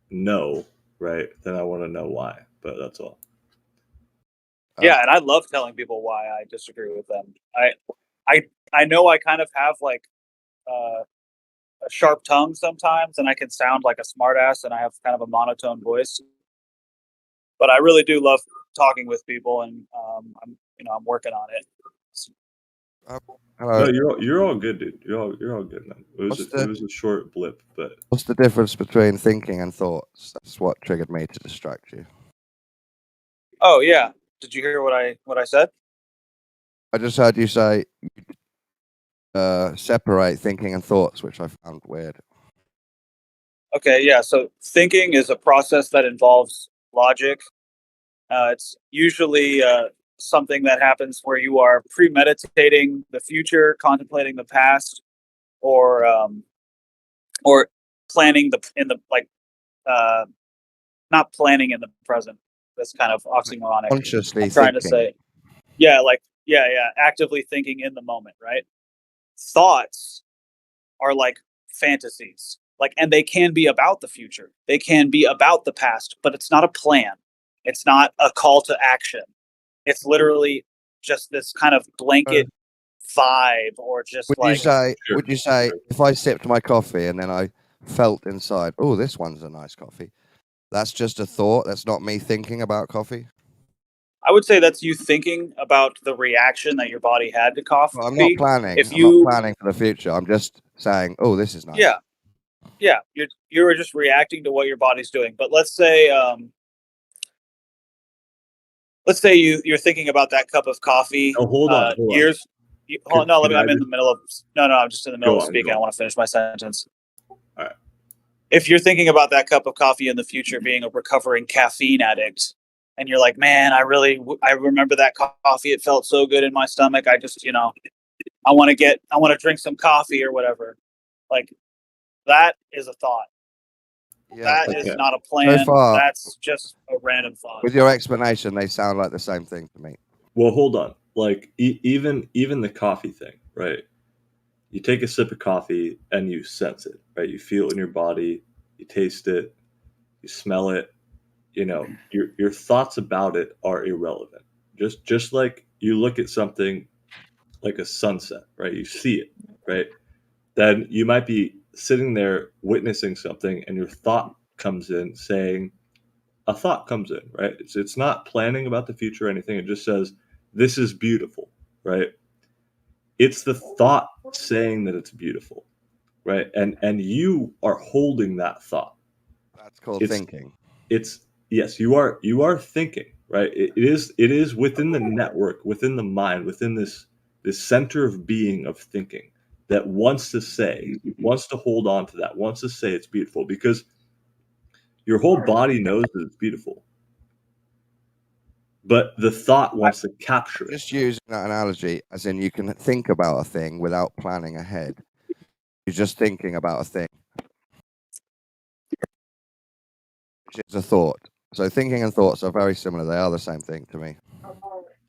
[SPEAKER 12] no, right, then I want to know why. But that's all.
[SPEAKER 7] Yeah, and I love telling people why I disagree with them. I know I kind of have like a sharp tongue sometimes, and I can sound like a smartass, and I have kind of a monotone voice. But I really do love talking with people, and I'm working on it.
[SPEAKER 12] No, you're all good, dude. You're all good, man. It was a short blip, but
[SPEAKER 19] what's the difference between thinking and thoughts? That's what triggered me to distract you.
[SPEAKER 7] Oh yeah, did you hear what I said?
[SPEAKER 19] I just heard you say separate thinking and thoughts, which I found weird.
[SPEAKER 7] Okay, yeah. So thinking is a process that involves logic. It's usually something that happens where you are premeditating the future, contemplating the past, or planning not planning in the present. That's kind of oxymoronic.
[SPEAKER 19] Consciously
[SPEAKER 7] I'm trying
[SPEAKER 19] thinking.
[SPEAKER 7] to say, yeah, actively thinking in the moment, right? Thoughts are like fantasies.
[SPEAKER 1] Like, and they can be about the future. They can be about the past, but it's not a plan. It's not a call to action. It's literally just this kind of blanket vibe, or just
[SPEAKER 19] Would
[SPEAKER 1] like.
[SPEAKER 19] Would you say if I sipped my coffee and then I felt inside, oh, this one's a nice coffee, that's just a thought? That's not me thinking about coffee?
[SPEAKER 1] I would say that's you thinking about the reaction that your body had to coffee.
[SPEAKER 19] Well, I'm not planning.
[SPEAKER 1] If
[SPEAKER 19] I'm
[SPEAKER 1] you,
[SPEAKER 19] not planning for the future. I'm just saying, oh, this is nice.
[SPEAKER 1] yeah, you're just reacting to what your body's doing. But let's say you're thinking about that cup of coffee.
[SPEAKER 12] Oh, hold on.
[SPEAKER 1] Years. I'm in the middle of. No, I'm just in the middle
[SPEAKER 12] Go
[SPEAKER 1] of
[SPEAKER 12] on,
[SPEAKER 1] speaking.
[SPEAKER 12] go on.
[SPEAKER 1] I want to finish my sentence.
[SPEAKER 12] All right.
[SPEAKER 1] If you're thinking about that cup of coffee in the future being a recovering caffeine addict, and you're like, man, I remember that coffee. It felt so good in my stomach. I just, I want to drink some coffee or whatever. Like, that is a thought.
[SPEAKER 19] Yeah,
[SPEAKER 1] That is not a plan.
[SPEAKER 19] So far,
[SPEAKER 1] That's just a random thought.
[SPEAKER 19] with your explanation, they sound like the same thing to me.
[SPEAKER 12] Well, hold on. Like even the coffee thing, right? You take a sip of coffee and you sense it, right? You feel it in your body, you taste it, you smell it. Your thoughts about it are irrelevant. Just like you look at something like a sunset, right? You see it, right? Then you might be sitting there witnessing something, and your thought comes in saying, a thought comes in, right? It's not planning about the future or anything. It just says, this is beautiful, right? It's the thought saying that it's beautiful, right? And you are holding that thought.
[SPEAKER 19] That's called thinking.
[SPEAKER 12] Yes, you are thinking, right? It is within the network, within the mind, within this center of being of thinking that wants to hold on to that, wants to say it's beautiful, because your whole body knows that it's beautiful. But the thought wants to capture it.
[SPEAKER 19] Just using that analogy, as in you can think about a thing without planning ahead. You're just thinking about a thing, which is a thought. So thinking and thoughts are very similar. They are the same thing to me.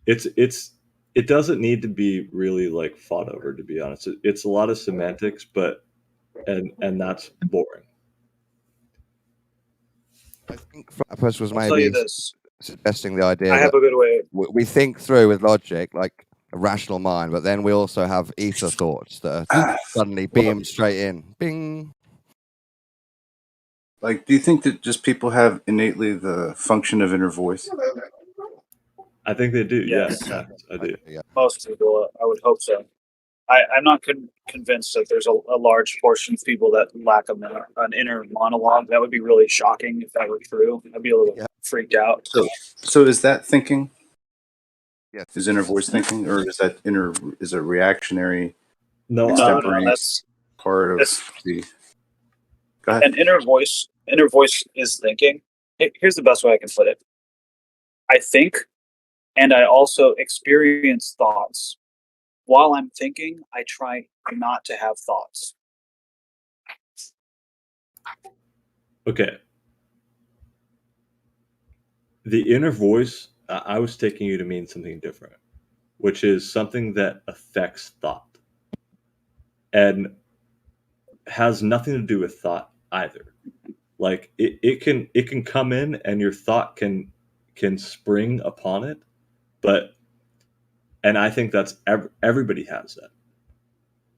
[SPEAKER 12] It doesn't need to be really like fought over, to be honest. It's a lot of semantics, but and that's boring.
[SPEAKER 19] I think Flappus was
[SPEAKER 1] I'll tell
[SPEAKER 19] maybe
[SPEAKER 1] you this.
[SPEAKER 19] suggesting the idea
[SPEAKER 1] I have
[SPEAKER 19] that
[SPEAKER 1] a good way.
[SPEAKER 19] we think through with logic, like a rational mind, but then we also have ether thoughts that are suddenly beamed straight in. Bing.
[SPEAKER 16] Like, do you think that just people have innately the function of inner voice?
[SPEAKER 12] I think they do.
[SPEAKER 1] Yes.
[SPEAKER 12] Yeah, I do.
[SPEAKER 19] Yeah.
[SPEAKER 1] Most people, I would hope so. I'm not convinced that there's a large portion of people that lack an inner monologue. That would be really shocking if that were true. I'd be a little freaked out.
[SPEAKER 16] So is that thinking?
[SPEAKER 19] Yes.
[SPEAKER 16] Is inner voice thinking, or is that is a reactionary,
[SPEAKER 12] No,
[SPEAKER 1] that's
[SPEAKER 16] part of the? Go ahead.
[SPEAKER 1] An inner voice is thinking. Here's the best way I can put it. I think, and I also experience thoughts. While I'm thinking, I try not to have thoughts.
[SPEAKER 12] Okay. The inner voice, I was taking you to mean something different, which is something that affects thought and has nothing to do with thought either. Like it can come in and your thought can spring upon it, and I think that's everybody has that.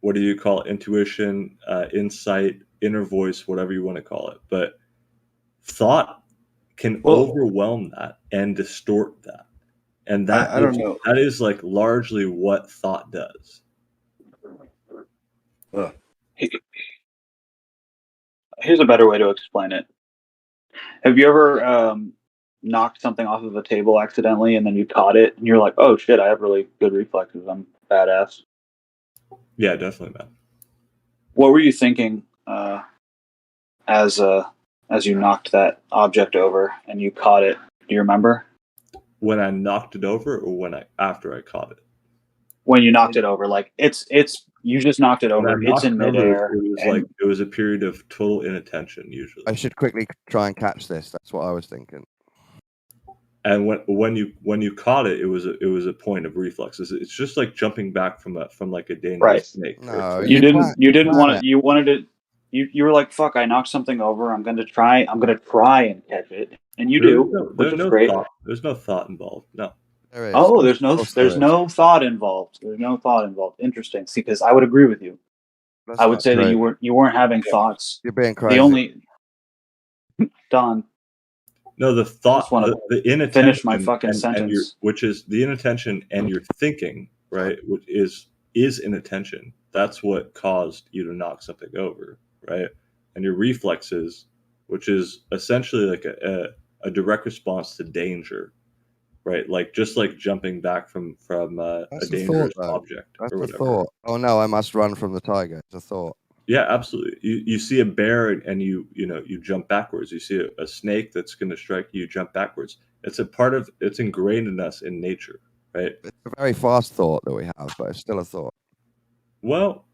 [SPEAKER 12] What do you call it? Intuition, insight, inner voice, whatever you want to call it. But thought can overwhelm that and distort that. And that
[SPEAKER 16] I don't know.
[SPEAKER 12] That is like largely what thought does.
[SPEAKER 1] Here's a better way to explain it. Have you ever knocked something off of a table accidentally and then you caught it and you're like, oh shit, I have really good reflexes. I'm badass.
[SPEAKER 12] Yeah, definitely, man.
[SPEAKER 1] What were you thinking as you knocked that object over and you caught it? Do you remember?
[SPEAKER 12] When I knocked it over, or after I caught it?
[SPEAKER 1] When you knocked it over, like it's you just knocked it over. It's in midair.
[SPEAKER 12] It was a period of total inattention. Usually,
[SPEAKER 19] I should quickly try and catch this. That's what I was thinking.
[SPEAKER 12] And when you caught it, it was a point of reflexes. It's just like jumping back from like a dangerous snake.
[SPEAKER 19] No,
[SPEAKER 1] you didn't want it. You wanted it.
[SPEAKER 7] You were like, fuck, I knocked something over. I'm gonna try and catch it, and you
[SPEAKER 12] There's
[SPEAKER 7] do,
[SPEAKER 12] no,
[SPEAKER 7] which
[SPEAKER 12] there's
[SPEAKER 7] is
[SPEAKER 12] no
[SPEAKER 7] great.
[SPEAKER 12] thought. There's no thought involved. No.
[SPEAKER 19] There is.
[SPEAKER 7] Oh,
[SPEAKER 19] Of
[SPEAKER 7] there's
[SPEAKER 19] course there is.
[SPEAKER 7] no thought involved. There's no thought involved. Interesting. See, because I would agree with you.
[SPEAKER 19] That's
[SPEAKER 7] I would
[SPEAKER 19] not
[SPEAKER 7] say that
[SPEAKER 19] true.
[SPEAKER 7] you weren't having thoughts.
[SPEAKER 19] You're being
[SPEAKER 7] The
[SPEAKER 19] crazy.
[SPEAKER 7] only Don.
[SPEAKER 12] No, the
[SPEAKER 7] I
[SPEAKER 12] thought,
[SPEAKER 7] just want
[SPEAKER 12] the
[SPEAKER 7] to
[SPEAKER 12] inattention,
[SPEAKER 7] finish my fucking
[SPEAKER 12] and your,
[SPEAKER 7] sentence.
[SPEAKER 12] which is the inattention and your thinking, right? Which is inattention. That's what caused you to knock something over, right? And your reflexes, which is essentially like a direct response to danger, right? Like just like jumping back from a
[SPEAKER 19] That's a thought,
[SPEAKER 12] dangerous
[SPEAKER 19] though.
[SPEAKER 12] object
[SPEAKER 19] That's
[SPEAKER 12] or
[SPEAKER 19] a
[SPEAKER 12] whatever.
[SPEAKER 19] thought. Oh no, I must run from the tiger. It's a thought.
[SPEAKER 12] Yeah, absolutely. You see a bear and you jump backwards. You see a snake that's going to strike you, jump backwards. It's it's ingrained in us in nature, right?
[SPEAKER 19] It's a very fast thought that we have, but it's still a thought.
[SPEAKER 12] Well,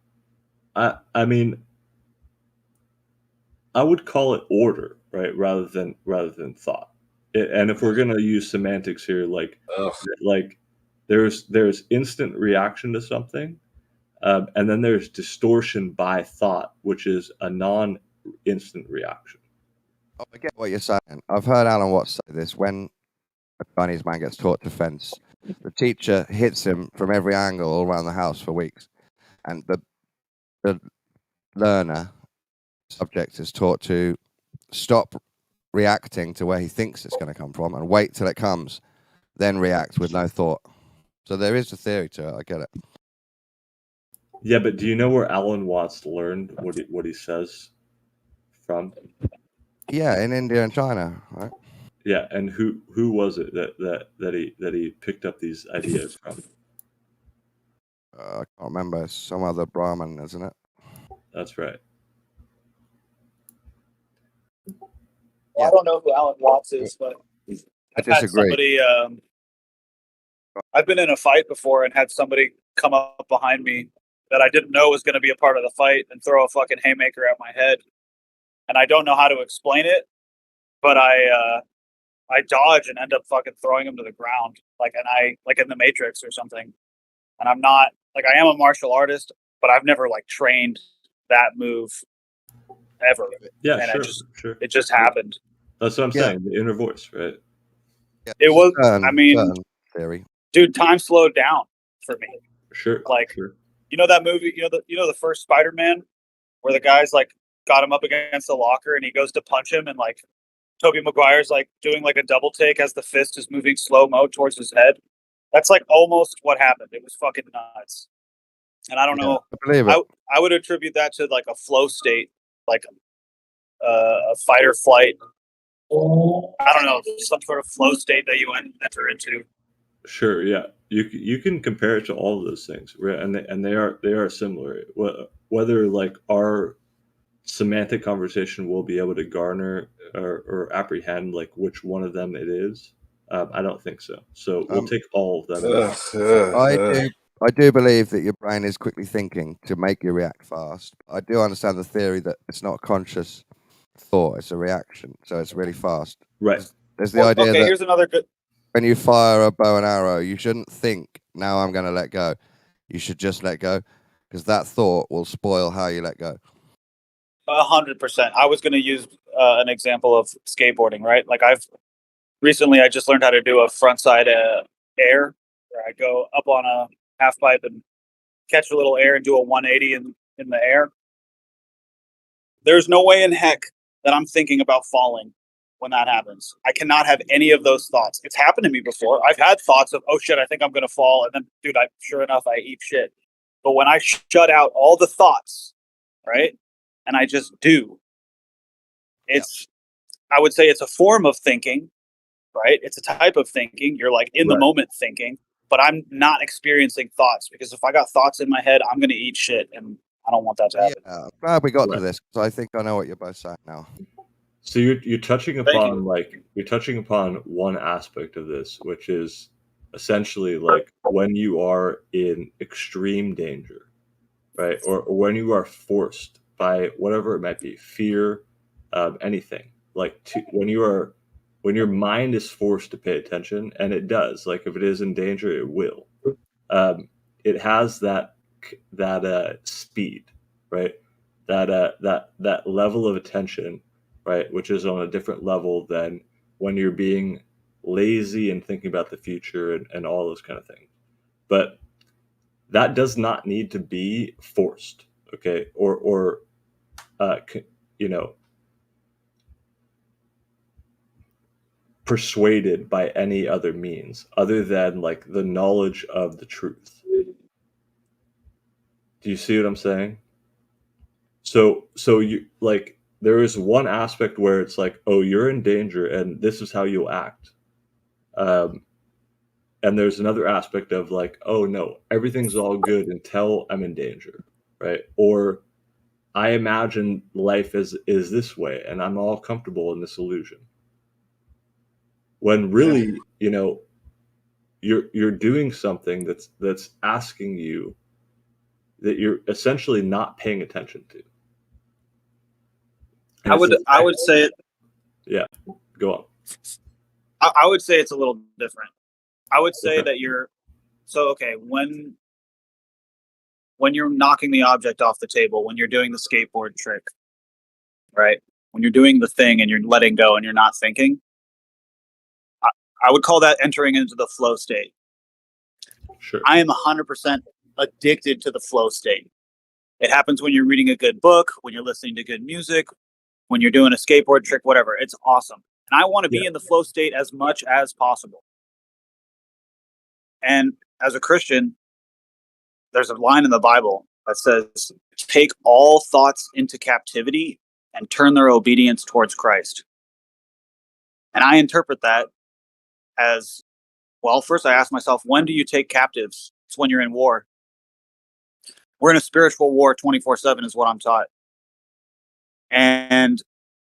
[SPEAKER 12] I mean, I would call it order, right, rather than thought. And if we're going to use semantics here, like there's instant reaction to something. And then there's distortion by thought, which is a non-instant reaction.
[SPEAKER 19] Oh, I get what you're saying. I've heard Alan Watts say this. When a Chinese man gets taught to fence, the teacher hits him from every angle all around the house for weeks. And the learner, subject, is taught to stop reacting to where he thinks it's going to come from and wait till it comes, then react with no thought. So there is a theory to it. I get it.
[SPEAKER 12] Yeah, but do you know where Alan Watts learned what he says from?
[SPEAKER 19] Yeah, in India and China, right?
[SPEAKER 12] Yeah, and who was it that he picked up these ideas from?
[SPEAKER 19] I can't remember. It's some other Brahmin, isn't it?
[SPEAKER 12] That's right.
[SPEAKER 1] Well, I don't know who Alan Watts is, but I've had somebody. I've been in a fight before and had somebody come up behind me that I didn't know was going to be a part of the fight and throw a fucking haymaker at my head, and I don't know how to explain it, but I dodge and end up fucking throwing him to the ground, like in the Matrix or something. And I'm not like, I am a martial artist, but I've never like trained that move ever.
[SPEAKER 12] Yeah,
[SPEAKER 1] and
[SPEAKER 12] sure.
[SPEAKER 1] It just happened.
[SPEAKER 12] That's what I'm saying. The inner voice, right?
[SPEAKER 19] Yeah,
[SPEAKER 1] it was. I mean,
[SPEAKER 19] theory.
[SPEAKER 1] Dude, time slowed down for me.
[SPEAKER 12] Sure.
[SPEAKER 1] Like,
[SPEAKER 12] sure.
[SPEAKER 1] You know that movie? You know the first Spider-Man, where the guy's like got him up against the locker and he goes to punch him, and like Tobey Maguire's like doing like a double take as the fist is moving slow-mo towards his head. That's like almost what happened. It was fucking nuts. And I don't know.
[SPEAKER 19] I believe it.
[SPEAKER 1] I would attribute that to like a flow state, like a fight or flight. I don't know, some sort of flow state that you enter into.
[SPEAKER 12] Sure. Yeah. You can compare it to all of those things, right? And they are similar. Whether like our semantic conversation will be able to garner or apprehend like which one of them it is, I don't think so. So we'll take all of them.
[SPEAKER 19] I do believe that your brain is quickly thinking to make you react fast. I do understand the theory that it's not a conscious thought; it's a reaction, so it's really fast.
[SPEAKER 12] Right.
[SPEAKER 19] There's the idea that
[SPEAKER 1] here's another good.
[SPEAKER 19] When you fire a bow and arrow, you shouldn't think, "Now I'm going to let go." You should just let go, because that thought will spoil how you let go.
[SPEAKER 1] 100%. I was going to use an example of skateboarding, right? Like I just learned how to do a frontside air, where I go up on a half pipe and catch a little air and do a 180 in the air. There's no way in heck that I'm thinking about falling when that happens. I cannot have any of those thoughts. It's happened to me before. I've had thoughts of, oh shit, I think I'm going to fall. And then, dude, sure enough, I eat shit. But when I shut out all the thoughts, right, and I just do, I would say it's a form of thinking, right? It's a type of thinking. You're like in the moment thinking, but I'm not experiencing thoughts, because if I got thoughts in my head, I'm going to eat shit, and I don't want that to happen.
[SPEAKER 19] Yeah, I'm glad we got to this, because I think I know what you're both saying now.
[SPEAKER 12] So you're touching upon one aspect of this, which is essentially like when you are in extreme danger, right? Or when you are forced by whatever it might be, fear, anything. Like when your mind is forced to pay attention, and it does. Like if it is in danger, it will. It has that speed, right? that level of attention, right, which is on a different level than when you're being lazy and thinking about the future and all those kind of things. But that does not need to be forced, okay, or you know, persuaded by any other means other than like the knowledge of the truth. Do you see what I'm saying? So you like there is one aspect where it's like, oh, you're in danger and this is how you'll act. Um, and there's another aspect of like, oh no, everything's all good until I'm in danger, right? Or I imagine life is this way and I'm all comfortable in this illusion. When really, you know, you're doing something that's asking you that you're essentially not paying attention to. And
[SPEAKER 1] I would say it.
[SPEAKER 12] Yeah, go on.
[SPEAKER 1] I would say it's a little different. I would say
[SPEAKER 12] Okay.
[SPEAKER 1] that you're so okay when you're knocking the object off the table, when you're doing the skateboard trick, right? When you're doing the thing and you're letting go and you're not thinking, I would call that entering into the flow state.
[SPEAKER 12] Sure.
[SPEAKER 1] I am 100% addicted to the flow state. It happens when you're reading a good book, when you're listening to good music, when you're doing a skateboard trick, whatever. It's awesome. And I want to be in the flow state as much as possible. And as a Christian, there's a line in the Bible that says, take all thoughts into captivity and turn their obedience towards Christ. And I interpret that as, well, first I ask myself, when do you take captives? It's when you're in war. We're in a spiritual war 24/7 is what I'm taught. And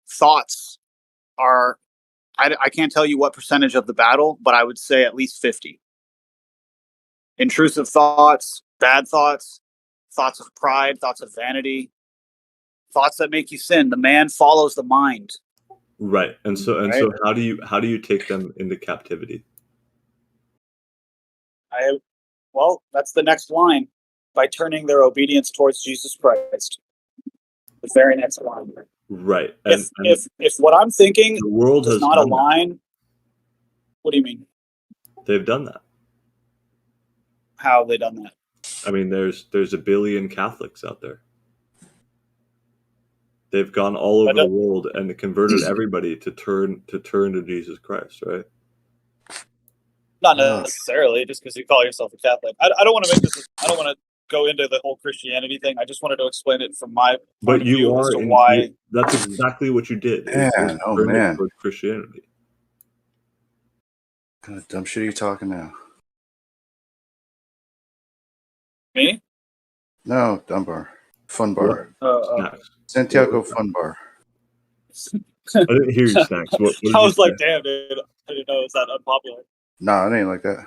[SPEAKER 1] thoughts are, I can't tell you what percentage of the battle, but I would say at least 50. Intrusive thoughts, bad thoughts, thoughts of pride, thoughts of vanity, thoughts that make you sin. The man follows the mind.
[SPEAKER 12] Right. And so
[SPEAKER 1] Right.
[SPEAKER 12] how do you take them into captivity?
[SPEAKER 1] Well, that's the next line. By turning their obedience towards Jesus Christ. The very next line.
[SPEAKER 12] Right.
[SPEAKER 1] If what I'm thinking
[SPEAKER 12] the world
[SPEAKER 1] does
[SPEAKER 12] has
[SPEAKER 1] not
[SPEAKER 12] done that.
[SPEAKER 1] align, what do you mean?
[SPEAKER 12] They've done that.
[SPEAKER 1] How have they done that?
[SPEAKER 12] I mean, there's a billion Catholics out there. They've gone all over the world and converted everybody to turn to Jesus Christ, right?
[SPEAKER 1] Not necessarily, just because you call yourself a Catholic. I don't want to make this. I don't want to go into the whole Christianity thing. I just wanted to explain it from my point
[SPEAKER 12] But
[SPEAKER 1] of
[SPEAKER 12] you
[SPEAKER 1] view as
[SPEAKER 12] are
[SPEAKER 1] to why.
[SPEAKER 12] that's exactly what you did.
[SPEAKER 16] Man, oh
[SPEAKER 12] turn it
[SPEAKER 16] man.
[SPEAKER 12] towards Christianity.
[SPEAKER 16] What kind of dumb shit are you talking now?
[SPEAKER 1] Me?
[SPEAKER 16] No, dumb bar. Fun bar.
[SPEAKER 12] Snacks.
[SPEAKER 16] Santiago Fun Bar.
[SPEAKER 12] I didn't hear you, Snacks. What did
[SPEAKER 1] I
[SPEAKER 12] you
[SPEAKER 1] was like,
[SPEAKER 12] say?
[SPEAKER 1] damn, dude. I didn't know it was that unpopular.
[SPEAKER 16] Nah, it ain't like that.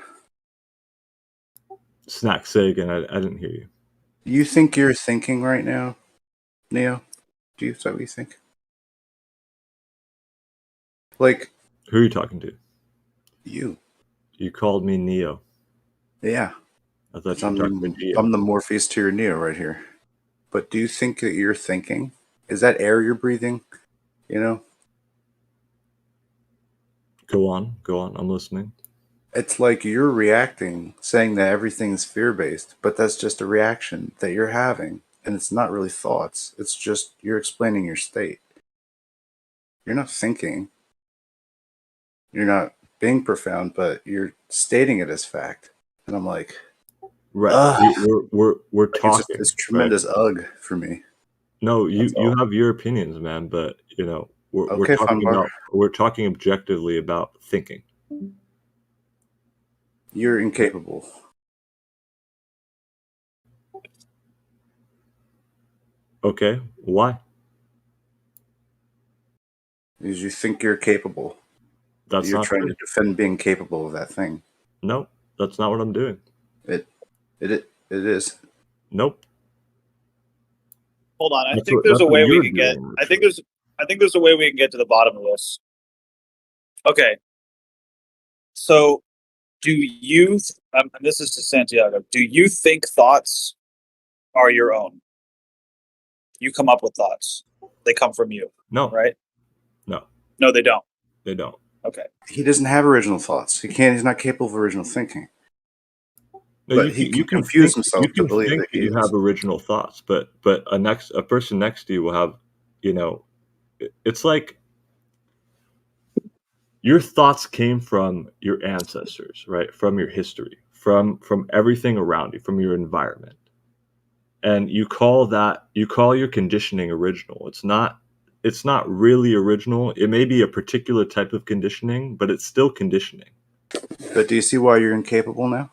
[SPEAKER 12] Snacks, say again. I didn't hear you.
[SPEAKER 16] You think you're thinking right now, Neo? Is that what you think? Like,
[SPEAKER 12] who are you talking to?
[SPEAKER 16] You.
[SPEAKER 12] You called me Neo.
[SPEAKER 16] Yeah.
[SPEAKER 12] I thought you were talking to Geo.
[SPEAKER 16] I'm the Morpheus to your Neo right here. But do you think that you're thinking? Is that air you're breathing? You know?
[SPEAKER 12] Go on. I'm listening.
[SPEAKER 16] It's like you're reacting, saying that everything's fear-based, but that's just a reaction that you're having. And it's not really thoughts. It's just you're explaining your state. You're not thinking. You're not being profound, but you're stating it as fact. And I'm like,
[SPEAKER 12] right. We're talking.
[SPEAKER 16] It's tremendous ugh for me.
[SPEAKER 12] No, you have your opinions, man. But you know,
[SPEAKER 16] Okay,
[SPEAKER 12] we're talking objectively about thinking.
[SPEAKER 16] You're incapable.
[SPEAKER 12] Okay, why?
[SPEAKER 16] Because you think you're capable.
[SPEAKER 12] That's
[SPEAKER 16] you're
[SPEAKER 12] not
[SPEAKER 16] trying
[SPEAKER 12] true.
[SPEAKER 16] to defend being capable of that thing.
[SPEAKER 12] No, that's not what I'm doing.
[SPEAKER 16] It is.
[SPEAKER 12] Nope.
[SPEAKER 1] Hold on, I think there's a way we can get. I think there's a way we can get to the bottom of this. Okay. So, do you? This is to Santiago. Do you think thoughts are your own? You come up with thoughts. They come from you.
[SPEAKER 12] No.
[SPEAKER 1] Right?
[SPEAKER 12] No.
[SPEAKER 1] No, they don't.
[SPEAKER 12] They don't.
[SPEAKER 1] Okay.
[SPEAKER 16] He doesn't have original thoughts. He's not capable of original thinking.
[SPEAKER 12] No,
[SPEAKER 16] But he can confuse himself to believe
[SPEAKER 12] think
[SPEAKER 16] that
[SPEAKER 12] that
[SPEAKER 16] he
[SPEAKER 12] you
[SPEAKER 16] is.
[SPEAKER 12] have original thoughts, but a person next to you will have, it's like your thoughts came from your ancestors, right? From your history, from everything around you, from your environment. And you call your conditioning original. It's not really original. It may be a particular type of conditioning, but it's still conditioning.
[SPEAKER 16] But do you see why you're incapable now?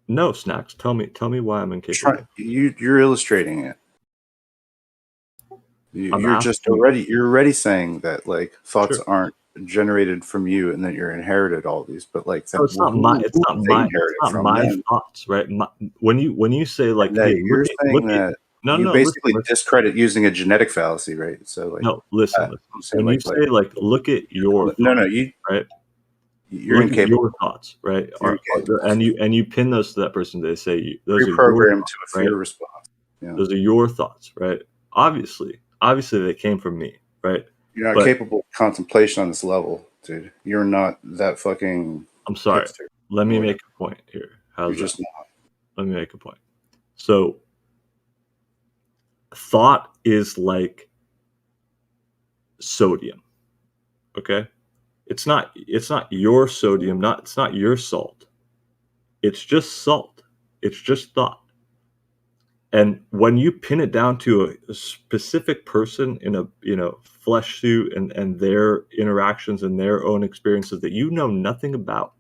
[SPEAKER 12] No, Snacks. Tell me why I'm incapable.
[SPEAKER 16] You're illustrating it.
[SPEAKER 12] I'm
[SPEAKER 16] You're just
[SPEAKER 12] asking-
[SPEAKER 16] you're already saying that like thoughts
[SPEAKER 12] Sure.
[SPEAKER 16] aren't generated from you and that you're inherited all these, but like
[SPEAKER 12] No, it's not my thoughts, right? When you say like,
[SPEAKER 16] that
[SPEAKER 12] hey,
[SPEAKER 16] you're saying that you basically
[SPEAKER 12] listen.
[SPEAKER 16] discredit using a genetic fallacy, right? So like
[SPEAKER 12] No, listen.
[SPEAKER 16] I'm saying,
[SPEAKER 12] When you say like, look at your thoughts, right?
[SPEAKER 16] You're
[SPEAKER 12] Look at
[SPEAKER 16] incapable.
[SPEAKER 12] your thoughts, right?
[SPEAKER 16] You're
[SPEAKER 12] And you pin those to that person. They say those
[SPEAKER 16] You're
[SPEAKER 12] are your
[SPEAKER 16] programmed
[SPEAKER 12] thoughts,
[SPEAKER 16] to a fear
[SPEAKER 12] right?
[SPEAKER 16] response. Yeah.
[SPEAKER 12] Those are your thoughts, right? Obviously, they came from me, right?
[SPEAKER 16] You're not
[SPEAKER 12] But
[SPEAKER 16] capable of contemplation on this level, dude. You're not that fucking.
[SPEAKER 12] I'm sorry.
[SPEAKER 16] hipster.
[SPEAKER 12] Let me
[SPEAKER 16] Or
[SPEAKER 12] make a point here. How's
[SPEAKER 16] You're
[SPEAKER 12] that?
[SPEAKER 16] just not.
[SPEAKER 12] Let me make a point. So, thought is like sodium. Okay? It's not your sodium, it's not your salt. It's just salt. It's just thought. And when you pin it down to a specific person in a flesh suit and their interactions and their own experiences that you know nothing about,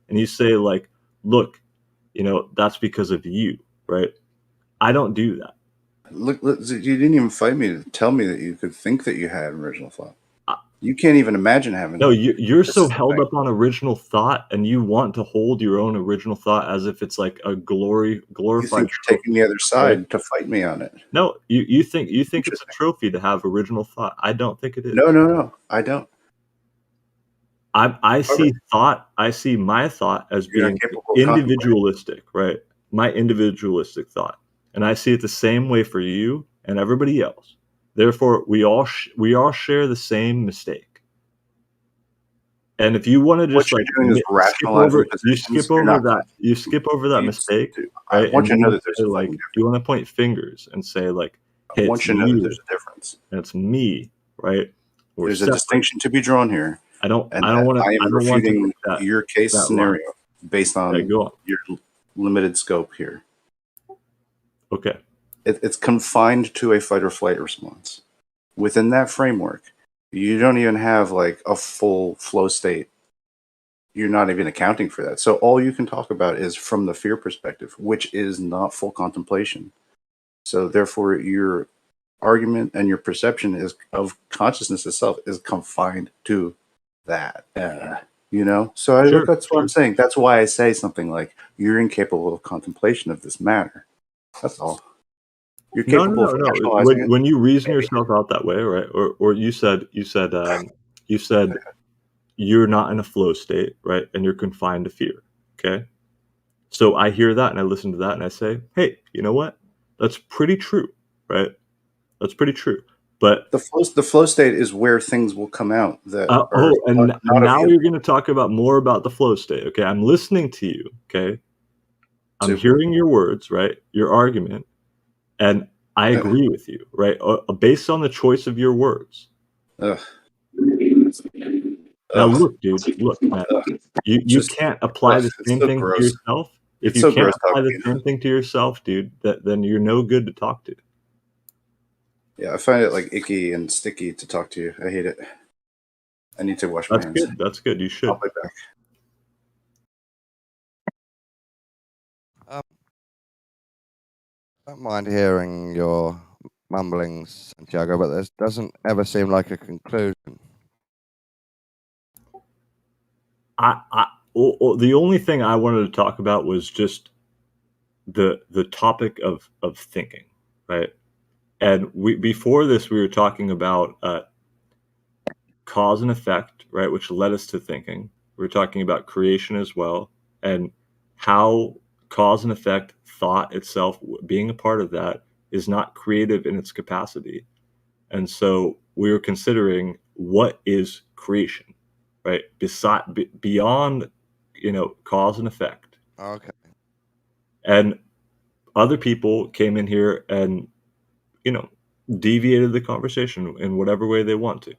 [SPEAKER 12] and you say like, look, that's because of you, right? I don't do that.
[SPEAKER 16] Look, you didn't even fight me to tell me that you could think that you had original thought. You can't even imagine having.
[SPEAKER 12] No, you're
[SPEAKER 16] This
[SPEAKER 12] so
[SPEAKER 16] is the
[SPEAKER 12] held
[SPEAKER 16] thing.
[SPEAKER 12] up on original thought, and you want to hold your own original thought as if it's like a glorified.
[SPEAKER 16] You think you're taking the other side to fight me on it?
[SPEAKER 12] No, you think it's a trophy to have original thought. I don't think it is.
[SPEAKER 16] No, I don't.
[SPEAKER 12] I see thought. I see my thought as
[SPEAKER 16] You're not
[SPEAKER 12] being
[SPEAKER 16] capable of contemplating.
[SPEAKER 12] individualistic, right? My individualistic thought, and I see it the same way for you and everybody else. Therefore, we all share the same mistake. And if you want to just
[SPEAKER 16] What
[SPEAKER 12] like
[SPEAKER 16] you're doing is rationalizing positions. You're not
[SPEAKER 12] you skip over that mistake,
[SPEAKER 16] I
[SPEAKER 12] right?
[SPEAKER 16] want you to
[SPEAKER 12] And
[SPEAKER 16] know
[SPEAKER 12] you
[SPEAKER 16] that there's
[SPEAKER 12] say,
[SPEAKER 16] a
[SPEAKER 12] like
[SPEAKER 16] fucking
[SPEAKER 12] you want to point fingers and say like, hey,
[SPEAKER 16] I want
[SPEAKER 12] it's
[SPEAKER 16] you to know that
[SPEAKER 12] you,
[SPEAKER 16] there's a difference.
[SPEAKER 12] and it's me, right? We're
[SPEAKER 16] There's a
[SPEAKER 12] separate.
[SPEAKER 16] distinction to be drawn here.
[SPEAKER 12] I don't
[SPEAKER 16] And
[SPEAKER 12] want to.
[SPEAKER 16] I am refuting
[SPEAKER 12] that,
[SPEAKER 16] your case
[SPEAKER 12] that
[SPEAKER 16] scenario
[SPEAKER 12] line.
[SPEAKER 16] based on
[SPEAKER 12] Okay, go on.
[SPEAKER 16] your limited scope here.
[SPEAKER 12] Okay.
[SPEAKER 16] It's confined to a fight or flight response. Within that framework, you don't even have like a full flow state. You're not even accounting for that. So all you can talk about is from the fear perspective, which is not full contemplation. So therefore, your argument and your perception is of consciousness itself is confined to that. So
[SPEAKER 12] Sure,
[SPEAKER 16] that's what I'm saying. That's why I say something like you're incapable of contemplation of this matter. That's all. You're
[SPEAKER 12] No.
[SPEAKER 16] capable of rationalizing it.
[SPEAKER 12] When you reason yourself out that way, right? Or you said you're not in a flow state, right? And you're confined to fear. Okay. So I hear that and I listen to that and I say, hey, you know what? That's pretty true, right? That's pretty true. But
[SPEAKER 16] the flow state is where things will come out that are
[SPEAKER 12] and
[SPEAKER 16] not
[SPEAKER 12] now
[SPEAKER 16] of you.
[SPEAKER 12] you're going to talk about more about the flow state. Okay, I'm listening to you. Okay, I'm hearing your words, right? Your argument, and I agree with you, right? Based on the choice of your words. Now look, dude. Look, man. You can't apply the same
[SPEAKER 16] so
[SPEAKER 12] thing
[SPEAKER 16] gross.
[SPEAKER 12] to yourself. If
[SPEAKER 16] It's
[SPEAKER 12] you
[SPEAKER 16] so
[SPEAKER 12] can't
[SPEAKER 16] gross
[SPEAKER 12] apply
[SPEAKER 16] talking
[SPEAKER 12] the
[SPEAKER 16] to you.
[SPEAKER 12] same thing to yourself, dude, then you're no good to talk to.
[SPEAKER 16] Yeah, I find it like icky and sticky to talk to you. I hate it. I need to wash my
[SPEAKER 12] That's
[SPEAKER 16] hands.
[SPEAKER 12] good. That's good. You should.
[SPEAKER 16] I'll be back.
[SPEAKER 19] I don't mind hearing your mumblings, Santiago, but this doesn't ever seem like a conclusion.
[SPEAKER 12] The only thing I wanted to talk about was just the topic of thinking, right? And before this we were talking about cause and effect, right, which led us to thinking. We were talking about creation as well, and how cause and effect, thought itself being a part of that, is not creative in its capacity. And so we were considering what is creation, right? Beyond, cause and effect.
[SPEAKER 19] Okay.
[SPEAKER 12] And other people came in here and, deviated the conversation in whatever way they want to.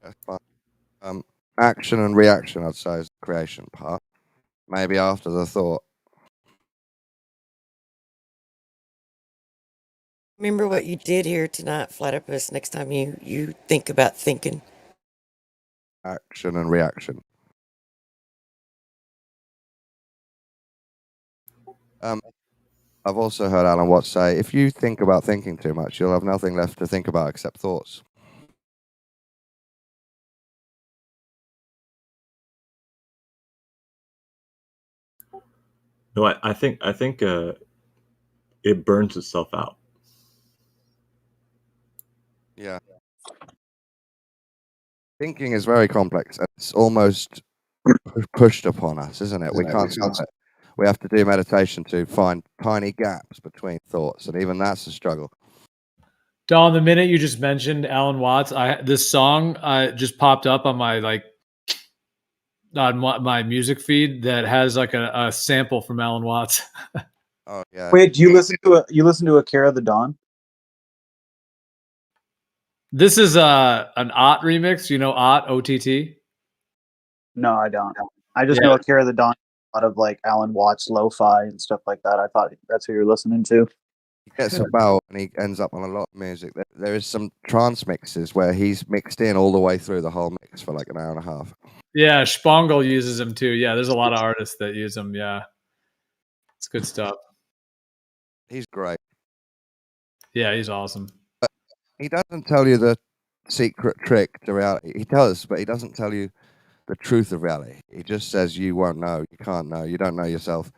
[SPEAKER 19] Yeah, fine. Action and reaction, I'd say, is the creation part. Maybe after the thought.
[SPEAKER 4] Remember what you did here tonight, Platypus. Next time you think about thinking.
[SPEAKER 19] Action and reaction. I've also heard Alan Watts say, if you think about thinking too much, you'll have nothing left to think about except thoughts.
[SPEAKER 12] No, I think it burns itself out.
[SPEAKER 19] Yeah. Thinking is very complex. It's almost pushed upon us, isn't it? We can't stop it. We have to do meditation to find tiny gaps between thoughts, and even that's a struggle.
[SPEAKER 3] Don, the minute you just mentioned Alan Watts, this song just popped up on my on my music feed that has like a sample from Alan Watts.
[SPEAKER 19] Oh yeah.
[SPEAKER 7] Wait, do you listen to Akira the Dawn?
[SPEAKER 3] This is an OTT remix. You know OTT, OTT?
[SPEAKER 7] No, I don't. I just know Akira the Dawn. A lot of like Alan Watts lo-fi and stuff like that. I thought that's who you're listening to.
[SPEAKER 19] He gets a bow and he ends up on a lot of music. There is some trance mixes where he's mixed in all the way through the whole mix for like an hour and a half.
[SPEAKER 3] Yeah, Spangle uses him too. Yeah, there's a lot of artists that use him. Yeah, it's good stuff.
[SPEAKER 19] He's great.
[SPEAKER 3] Yeah, he's awesome.
[SPEAKER 19] But he doesn't tell you the secret trick to reality. He tells, but he doesn't tell you the truth of reality. He just says you won't know, you can't know, you don't know yourself.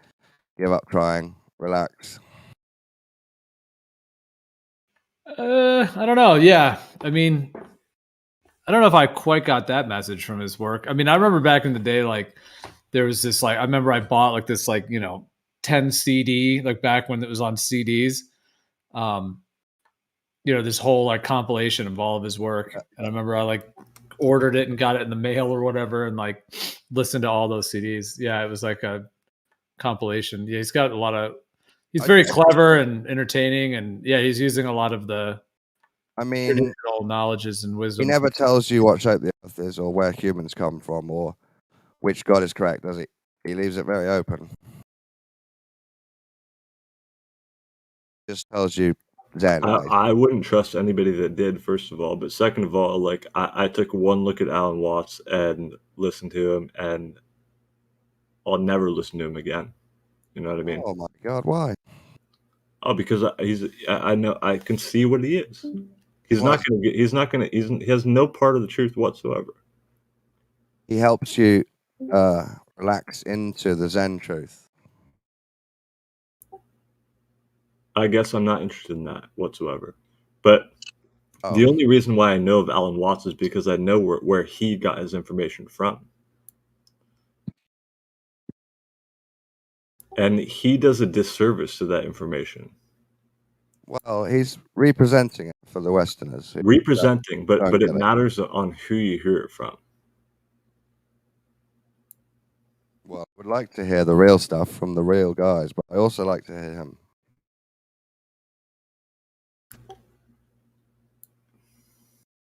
[SPEAKER 19] Give up trying, relax.
[SPEAKER 3] I don't know. Yeah, I mean, I don't know if I quite got that message from his work. I mean, I remember back in the day, like there was this I remember I bought like this 10 CD like back when it was on CDs. This whole compilation of all of his work, and I remember I ordered it and got it in the mail or whatever, and listened to all those CDs. Yeah, it was like a compilation. Yeah, he's got a lot of. He's very clever and entertaining, and yeah, he's using a lot of the. Traditional knowledges and wisdom.
[SPEAKER 19] He never tells you what shape the earth is, or where humans come from, or which god is correct, does he? He leaves it very open. Just tells you Zen.
[SPEAKER 12] I wouldn't trust anybody that did, first of all. But second of all, I took one look at Alan Watts and listened to him, and I'll never listen to him again. You know what I mean?
[SPEAKER 19] Oh my God, why?
[SPEAKER 12] Oh, because I know I can see what he is. He has no part of the truth whatsoever.
[SPEAKER 19] He helps you relax into the Zen truth.
[SPEAKER 12] I guess I'm not interested in that whatsoever. But the only reason why I know of Alan Watts is because I know where he got his information from. And he does a disservice to that information.
[SPEAKER 19] Well, he's representing it for the Westerners.
[SPEAKER 12] Representing, but it matters on who you hear it from.
[SPEAKER 19] Well, I would like to hear the real stuff from the real guys, but I also like to hear him.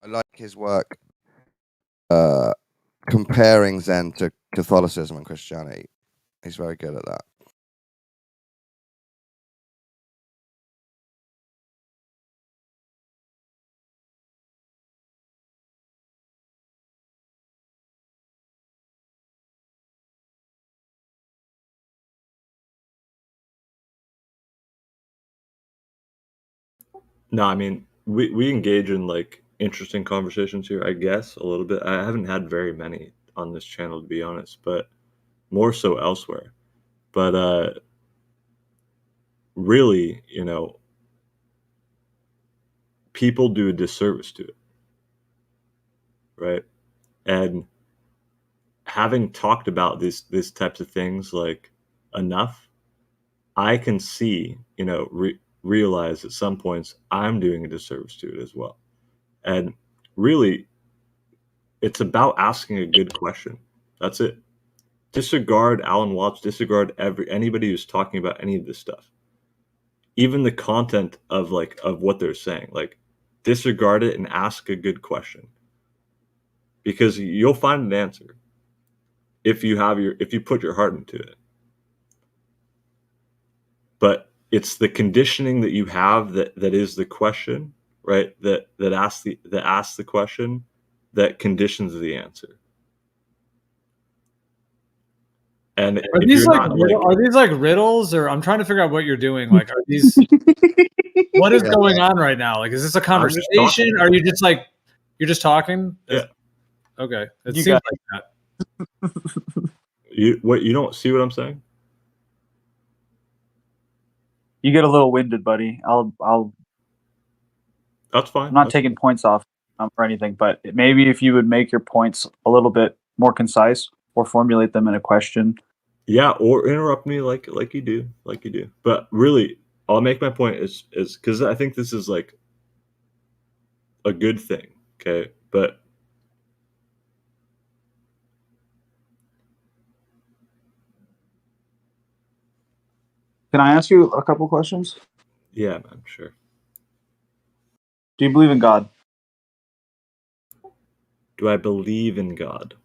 [SPEAKER 19] I like his work comparing Zen to Catholicism and Christianity. He's very good at that.
[SPEAKER 12] No, I mean, we engage in interesting conversations here, I guess, a little bit. I haven't had very many on this channel, to be honest, but more so elsewhere. But really, people do a disservice to it, right? And having talked about these types of things enough, I can see, realize at some points I'm doing a disservice to it as well. And really, it's about asking a good question. That's it. Disregard Alan Watts, disregard anybody who's talking about any of this stuff. Even the content of what they're saying. Like, disregard it and ask a good question. Because you'll find an answer if you put your heart into it. But it's the conditioning that you have that is the question, right? That asks the question that conditions the answer. And
[SPEAKER 3] Are
[SPEAKER 12] if
[SPEAKER 3] these
[SPEAKER 12] you're
[SPEAKER 3] like
[SPEAKER 12] not
[SPEAKER 3] are these like riddles, or I'm trying to figure out what you're doing? Like, are these what is going on right now? Like, is this a
[SPEAKER 12] I'm just
[SPEAKER 3] conversation?
[SPEAKER 12] talking.
[SPEAKER 3] Are you just like you're just talking?
[SPEAKER 12] Yeah.
[SPEAKER 3] Okay. It
[SPEAKER 1] You
[SPEAKER 3] seems
[SPEAKER 1] got
[SPEAKER 3] like that.
[SPEAKER 12] You don't see what I'm saying?
[SPEAKER 1] You get a little winded, buddy.
[SPEAKER 12] That's fine.
[SPEAKER 1] I'm not
[SPEAKER 12] That's
[SPEAKER 1] taking points off or anything, but maybe if you would make your points a little bit more concise or formulate them in a question.
[SPEAKER 12] Yeah, or interrupt me like you do. But really, I'll make my point is because I think this is like a good thing. Okay, but
[SPEAKER 1] Can I ask you a couple questions?
[SPEAKER 12] yeah, man, sure.
[SPEAKER 1] Do you believe in God?
[SPEAKER 12] Do I believe in God?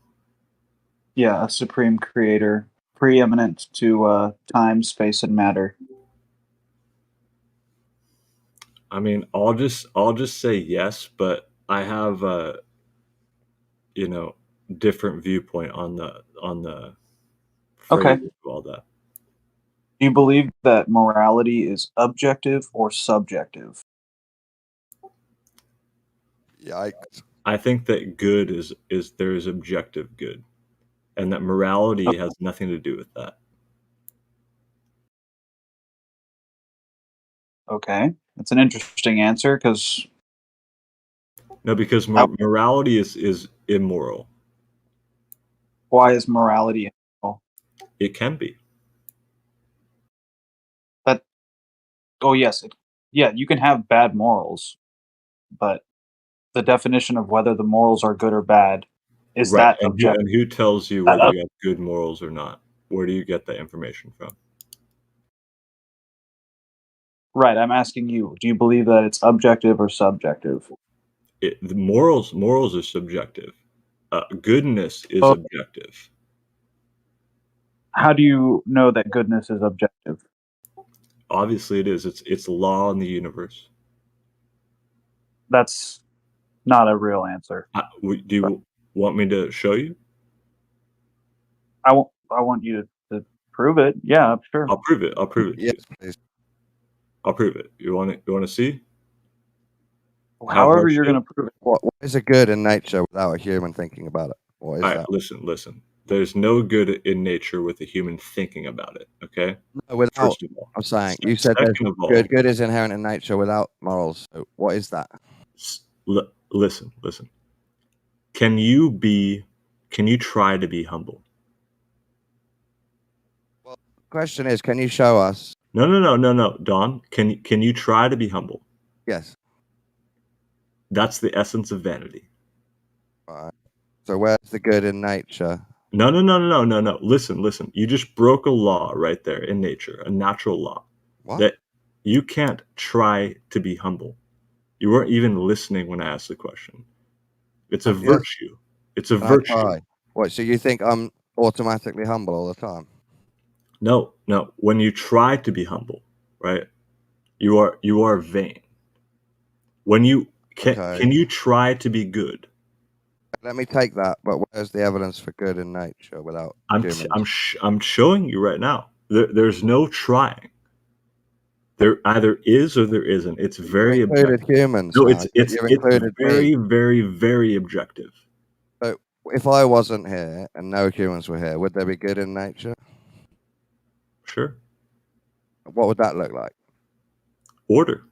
[SPEAKER 1] Yeah, a supreme creator, preeminent to time, space, and matter.
[SPEAKER 12] I mean, I'll just say yes, but I have different viewpoint on the
[SPEAKER 1] Okay.
[SPEAKER 12] phrase of all that.
[SPEAKER 1] Do you believe that morality is objective or subjective?
[SPEAKER 19] Yikes.
[SPEAKER 12] I think that good is there is objective good, and that morality has nothing to do with that.
[SPEAKER 1] Okay, that's an interesting answer because
[SPEAKER 12] No, because morality is immoral.
[SPEAKER 1] why is morality immoral?
[SPEAKER 12] It can be.
[SPEAKER 1] Oh yes, yeah, you can have bad morals, but the definition of whether the morals are good or bad is
[SPEAKER 12] Right,
[SPEAKER 1] that
[SPEAKER 12] and
[SPEAKER 1] objective.
[SPEAKER 12] who tells you whether you have good morals or not? Where do you get that information from?
[SPEAKER 1] Right, I'm asking you, do you believe that it's objective or subjective?
[SPEAKER 12] The morals are subjective. Goodness is
[SPEAKER 1] Oh.
[SPEAKER 12] objective.
[SPEAKER 1] How do you know that goodness is objective?
[SPEAKER 12] Obviously, it is. It's law in the universe.
[SPEAKER 1] That's not a real answer.
[SPEAKER 12] Do you want me to show you?
[SPEAKER 1] I want you to prove it. Yeah, sure.
[SPEAKER 12] I'll prove it.
[SPEAKER 19] Yes, please.
[SPEAKER 12] I'll prove it. You want to see?
[SPEAKER 1] However, you're going to prove it.
[SPEAKER 19] What is a good in nature without a human thinking about it? What is
[SPEAKER 12] All right,
[SPEAKER 19] that?
[SPEAKER 12] listen. There's no good in nature with a human thinking about it. Okay.
[SPEAKER 19] No, without.
[SPEAKER 12] First of all,
[SPEAKER 19] I'm saying you said there's
[SPEAKER 12] second of all,
[SPEAKER 19] good is inherent in nature without morals. So what is that?
[SPEAKER 12] Listen. Can you try to be humble?
[SPEAKER 19] Well, the question is, can you show us?
[SPEAKER 12] No, Don. Can you try to be humble?
[SPEAKER 19] Yes.
[SPEAKER 12] That's the essence of vanity.
[SPEAKER 19] All right. So where's the good in nature?
[SPEAKER 12] No. Listen. You just broke a law right there in nature, a natural law.
[SPEAKER 19] What?
[SPEAKER 12] That you can't try to be humble. You weren't even listening when I asked the question. It's a virtue. It's a virtue.
[SPEAKER 19] What? So you think I'm automatically humble all the time?
[SPEAKER 12] No. When you try to be humble, right? You are vain. When you can you try to be good?
[SPEAKER 19] Let me take that. But where's the evidence for good in nature without humans?
[SPEAKER 12] I'm showing you right now. There's no trying. There either is or there isn't. It's very objective.
[SPEAKER 19] Humans.
[SPEAKER 12] No,
[SPEAKER 19] Now.
[SPEAKER 12] it's very,
[SPEAKER 19] me.
[SPEAKER 12] very, very objective.
[SPEAKER 19] So if I wasn't here and no humans were here, would there be good in nature?
[SPEAKER 12] Sure.
[SPEAKER 19] What would that look like?
[SPEAKER 12] Order.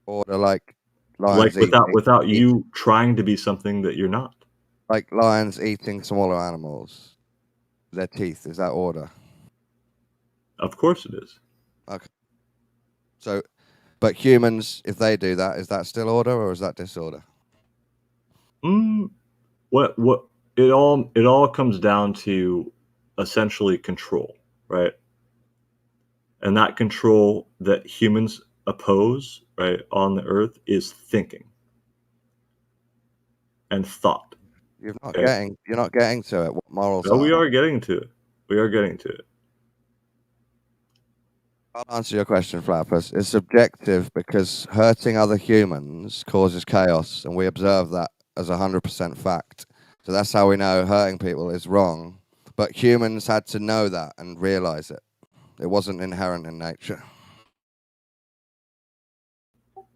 [SPEAKER 19] Order like lions
[SPEAKER 12] without you trying to be something that you're not.
[SPEAKER 19] Like lions eating smaller animals. Their teeth. Is that order?
[SPEAKER 12] Of course it is.
[SPEAKER 19] Okay. So, but humans, if they do that, is that still order or is that disorder?
[SPEAKER 12] What it all comes down to essentially control, right? And that control that humans oppose, right, on the earth is thinking and thought.
[SPEAKER 19] You're not getting to it. What morals
[SPEAKER 12] No,
[SPEAKER 19] are?
[SPEAKER 12] we are getting to it. We are getting to it.
[SPEAKER 19] I'll answer your question, Flappers. It's subjective because hurting other humans causes chaos, and we observe that as 100% fact. So that's how we know hurting people is wrong. But humans had to know that and realize it. It wasn't inherent in nature.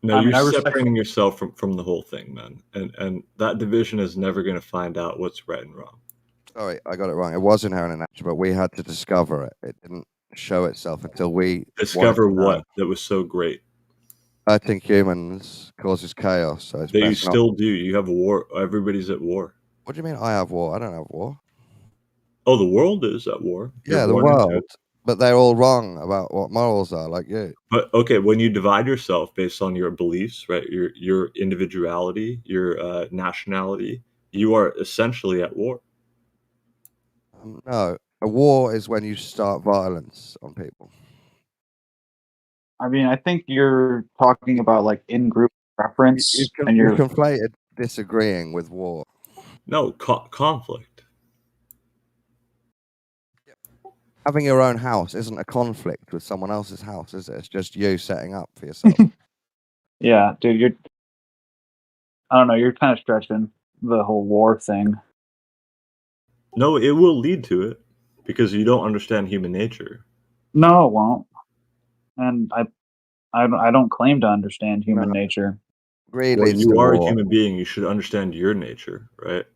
[SPEAKER 12] No, you're separating yourself from the whole thing, man. And that division is never going to find out what's right and wrong.
[SPEAKER 19] Sorry, I got it wrong. It was inherent in nature, but we had to discover it. It didn't show itself until we
[SPEAKER 12] Discover what that was so great.
[SPEAKER 19] Hurting humans causes chaos. So it's
[SPEAKER 12] That you
[SPEAKER 19] best not.
[SPEAKER 12] still do. You have war. Everybody's at war.
[SPEAKER 19] What do you mean I have war? I don't have war.
[SPEAKER 12] Oh, the world is at war.
[SPEAKER 19] Yeah, the world. But they're all wrong about what morals are, like you.
[SPEAKER 12] But okay, when you divide yourself based on your beliefs, right? Your individuality, your nationality, you are essentially at war.
[SPEAKER 19] No, a war is when you start violence on people.
[SPEAKER 7] I mean, I think you're talking about like in-group preference, and
[SPEAKER 19] You've
[SPEAKER 7] you're
[SPEAKER 19] conflated disagreeing with war.
[SPEAKER 12] No, conflict.
[SPEAKER 19] Having your own house isn't a conflict with someone else's house, is it? It's just you setting up for yourself.
[SPEAKER 7] yeah, dude. I don't know. You're kind of stretching the whole war thing.
[SPEAKER 12] No, it will lead to it because you don't understand human nature.
[SPEAKER 7] No, it won't. And I don't claim to understand human nature.
[SPEAKER 19] Greed
[SPEAKER 12] Well,
[SPEAKER 19] leads
[SPEAKER 12] you
[SPEAKER 19] to
[SPEAKER 12] are a
[SPEAKER 19] war.
[SPEAKER 12] human being. You should understand your nature, right?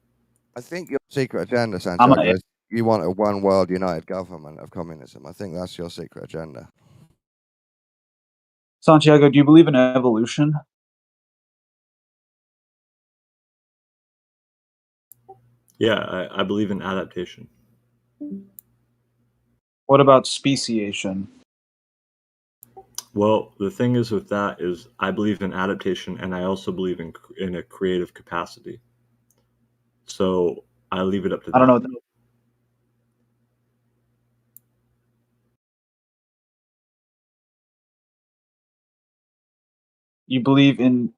[SPEAKER 19] I think your secret agenda, Santiago, is you want a one world united government of communism. I think that's your secret agenda.
[SPEAKER 7] Santiago, do you believe in evolution?
[SPEAKER 12] Yeah, I believe in adaptation.
[SPEAKER 7] What about speciation?
[SPEAKER 12] Well, the thing is with that is I believe in adaptation, and I also believe in a creative capacity. So I leave it up to
[SPEAKER 7] I don't
[SPEAKER 12] that.
[SPEAKER 7] know. You believe in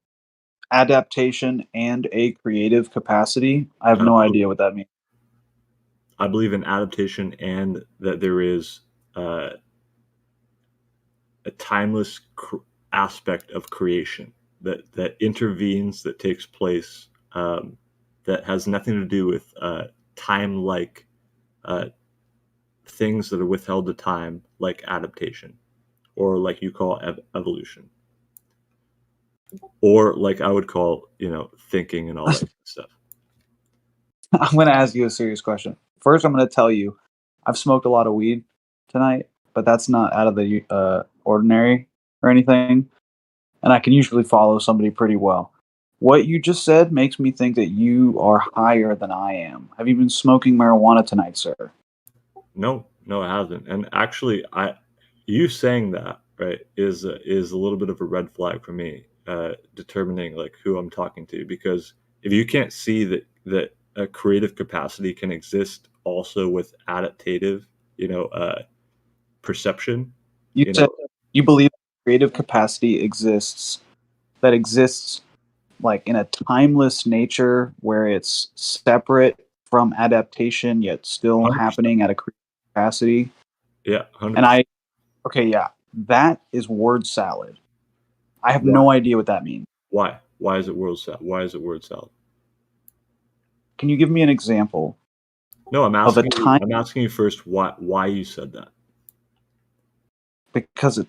[SPEAKER 7] adaptation and a creative capacity? I have no idea what that means.
[SPEAKER 12] I believe in adaptation and that there is a timeless aspect of creation that intervenes, that takes place, that has nothing to do with time-like things that are withheld to time, like adaptation, or like you call evolution, or like I would call, thinking and all that stuff.
[SPEAKER 7] I'm going to ask you a serious question. First, I'm going to tell you, I've smoked a lot of weed tonight, but that's not out of the ordinary or anything. And I can usually follow somebody pretty well. What you just said makes me think that you are higher than I am. Have you been smoking marijuana tonight, sir?
[SPEAKER 12] No, it hasn't. And actually, you saying that, right, is a little bit of a red flag for me, determining like who I'm talking to, because if you can't see that a creative capacity can exist also with adaptative, perception.
[SPEAKER 7] You said you believe creative capacity exists like in a timeless nature where it's separate from adaptation yet still
[SPEAKER 12] 100%.
[SPEAKER 7] happening at a creative capacity.
[SPEAKER 12] Yeah, 100%.
[SPEAKER 7] And that is word salad. I have no idea what that means.
[SPEAKER 12] Why? Why is it word salad? Why is it word salad?
[SPEAKER 7] Can you give me an example?
[SPEAKER 12] No, I'm asking you first why you said that.
[SPEAKER 7] Because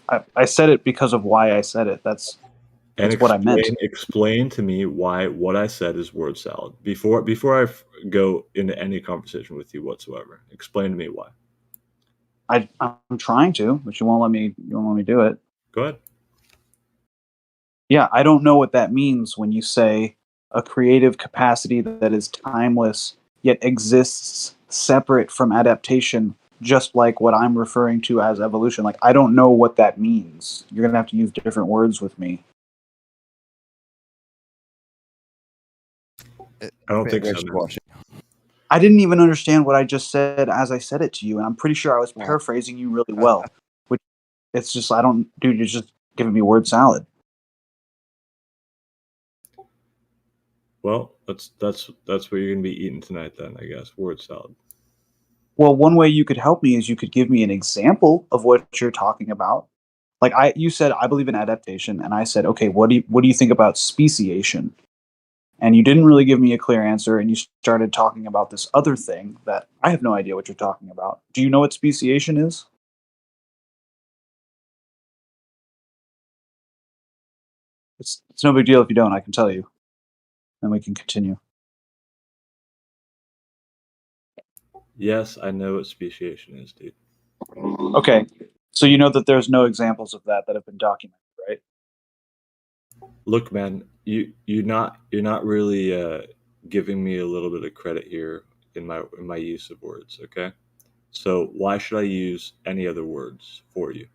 [SPEAKER 7] I said it because of why I said it. That's what I meant.
[SPEAKER 12] Explain to me why what I said is word salad before I go into any conversation with you whatsoever. Explain to me why.
[SPEAKER 7] I'm trying to, but you won't let me do it.
[SPEAKER 12] Go ahead.
[SPEAKER 7] Yeah, I don't know what that means when you say a creative capacity that is timeless yet exists separate from adaptation. just like what I'm referring to as evolution. Like, I don't know what that means. You're gonna have to use different words with me.
[SPEAKER 12] I don't think so, man.
[SPEAKER 7] I didn't even understand what I just said as I said it to you, and I'm pretty sure I was paraphrasing you really well. Which it's just I don't, dude. You're just giving me word salad.
[SPEAKER 12] Well, that's what you're gonna be eating tonight, then, I guess. Word salad.
[SPEAKER 7] Well, one way you could help me is you could give me an example of what you're talking about. Like you said, I believe in adaptation, and I said, okay, what do you think about speciation? And you didn't really give me a clear answer, and you started talking about this other thing that I have no idea what you're talking about. Do you know what speciation is? It's no big deal if you don't. I can tell you, and we can continue.
[SPEAKER 12] Yes, I know what speciation is, dude.
[SPEAKER 7] Okay, so you know that there's no examples of that have been documented, right?
[SPEAKER 12] Look, man, you're not really giving me a little bit of credit here in my use of words. Okay, so why should I use any other words for you?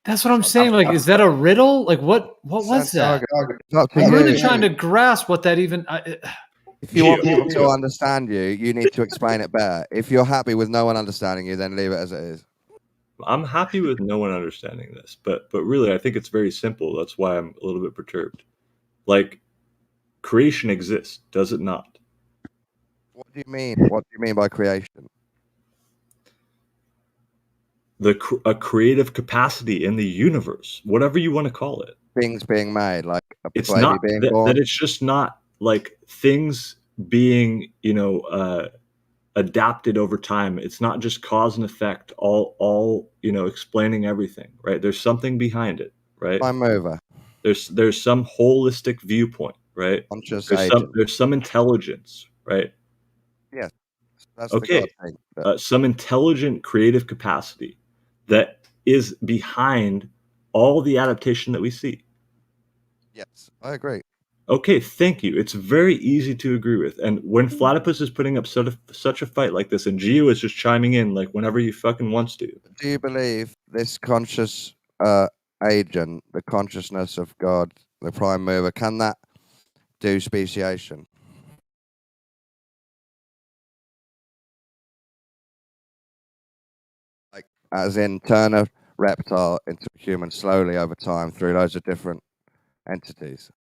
[SPEAKER 3] That's what I'm saying. Like, is that a riddle? Like, what was that? I'm really trying to grasp what that even.
[SPEAKER 19] If you want people to understand you, you need to explain it better. If you're happy with no one understanding you, then leave it as it is.
[SPEAKER 12] I'm happy with no one understanding this, but really, I think it's very simple. That's why I'm a little bit perturbed. Like, creation exists, does it not?
[SPEAKER 19] What do you mean? What do you mean by creation?
[SPEAKER 12] A creative capacity in the universe, whatever you want to call it.
[SPEAKER 19] Things being made, like a
[SPEAKER 12] It's
[SPEAKER 19] baby
[SPEAKER 12] not
[SPEAKER 19] being born.
[SPEAKER 12] that it's just not like things being, adapted over time. It's not just cause and effect, all explaining everything, right? There's something behind it, right?
[SPEAKER 19] I'm over.
[SPEAKER 12] There's some holistic viewpoint, right?
[SPEAKER 19] Conscious
[SPEAKER 12] There's
[SPEAKER 19] agent.
[SPEAKER 12] some intelligence, right?
[SPEAKER 19] Yes, that's
[SPEAKER 12] Okay.
[SPEAKER 19] the God thing.
[SPEAKER 12] Some intelligent creative capacity that is behind all the adaptation that we see.
[SPEAKER 19] Yes, I agree.
[SPEAKER 12] Okay, thank you. It's very easy to agree with. And when Platypus is putting up such a fight like this, and Geo is just chiming in like whenever he fucking wants to.
[SPEAKER 19] Do you believe this conscious agent, the consciousness of God, the prime mover, can that do speciation? Like, as in turn a reptile into a human slowly over time through loads of different entities.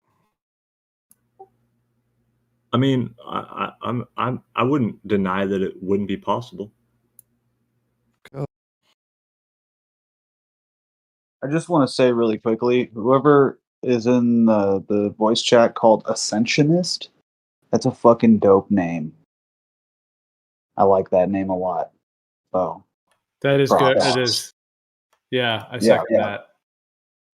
[SPEAKER 12] I mean, I wouldn't deny that it wouldn't be possible.
[SPEAKER 19] Cool.
[SPEAKER 7] I just want to say really quickly, whoever is in the voice chat called Ascensionist, that's a fucking dope name. I like that name a lot. Oh,
[SPEAKER 3] That is good.
[SPEAKER 7] props.
[SPEAKER 3] It is. Yeah, I second that.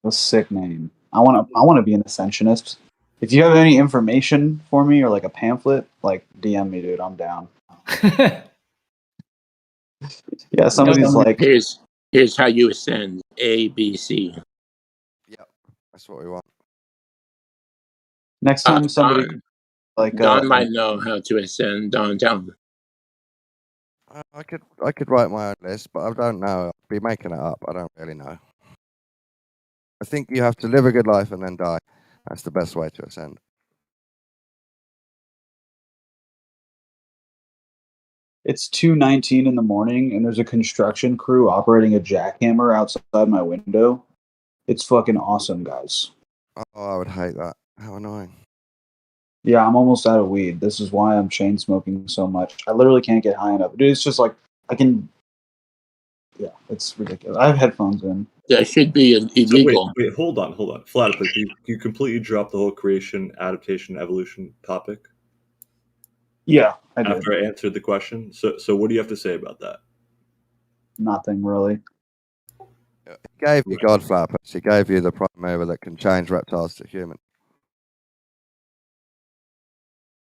[SPEAKER 7] A sick name. I want to be an Ascensionist. If you have any information for me or like a pamphlet, like DM me, dude. I'm down. Yeah, somebody's like,
[SPEAKER 9] here's how you ascend. A, B, C.
[SPEAKER 19] Yep, that's what we want.
[SPEAKER 7] Next time somebody
[SPEAKER 9] Don might know how to ascend. Don, tell me.
[SPEAKER 19] I could write my own list, but I don't know. I'll be making it up. I don't really know. I think you have to live a good life and then die. That's the best way to ascend.
[SPEAKER 7] it's 2:19 in the morning and there's a construction crew operating a jackhammer outside my window. It's fucking awesome, guys.
[SPEAKER 19] Oh, I would hate that. How annoying.
[SPEAKER 7] Yeah, I'm almost out of weed. This is why I'm chain smoking so much. I literally can't get high enough. Dude, it's just like I can. Yeah, it's ridiculous. I have headphones in.
[SPEAKER 9] That should be illegal.
[SPEAKER 12] So wait, hold on. Platypus, you completely dropped the whole creation, adaptation, evolution topic?
[SPEAKER 7] Yeah, I did.
[SPEAKER 12] After I answered the question. So what do you have to say about that?
[SPEAKER 7] Nothing really.
[SPEAKER 19] He gave you God Platypus. He gave you the prime mover that can change reptiles to human.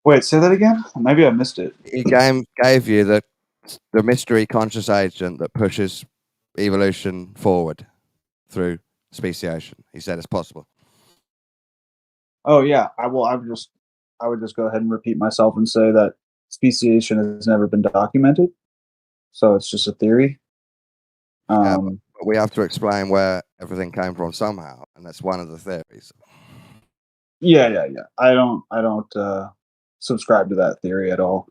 [SPEAKER 7] Wait, say that again? Maybe I missed it.
[SPEAKER 19] He gave you the mystery conscious agent that pushes evolution forward through speciation. He said it's possible.
[SPEAKER 7] Oh yeah, I would just go ahead and repeat myself and say that speciation has never been documented, so it's just a theory.
[SPEAKER 19] Yeah, but we have to explain where everything came from somehow, and that's one of the theories.
[SPEAKER 7] Yeah. I don't subscribe to that theory at all.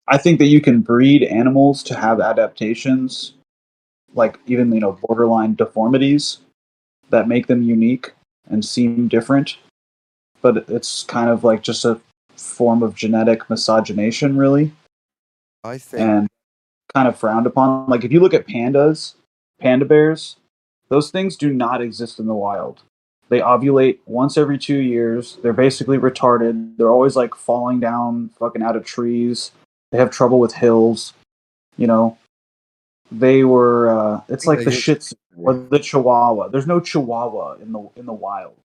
[SPEAKER 7] I think that you can breed animals to have adaptations, like even borderline deformities that make them unique and seem different. But it's kind of like just a form of genetic miscegenation, really,
[SPEAKER 19] I think.
[SPEAKER 7] and kind of frowned upon. Like if you look at pandas, panda bears, those things do not exist in the wild. They ovulate once every 2 years. They're basically retarded. They're always like falling down fucking out of trees. They have trouble with hills. They were. It's like the Shih Tzu or the Chihuahua. There's no Chihuahua in the wild,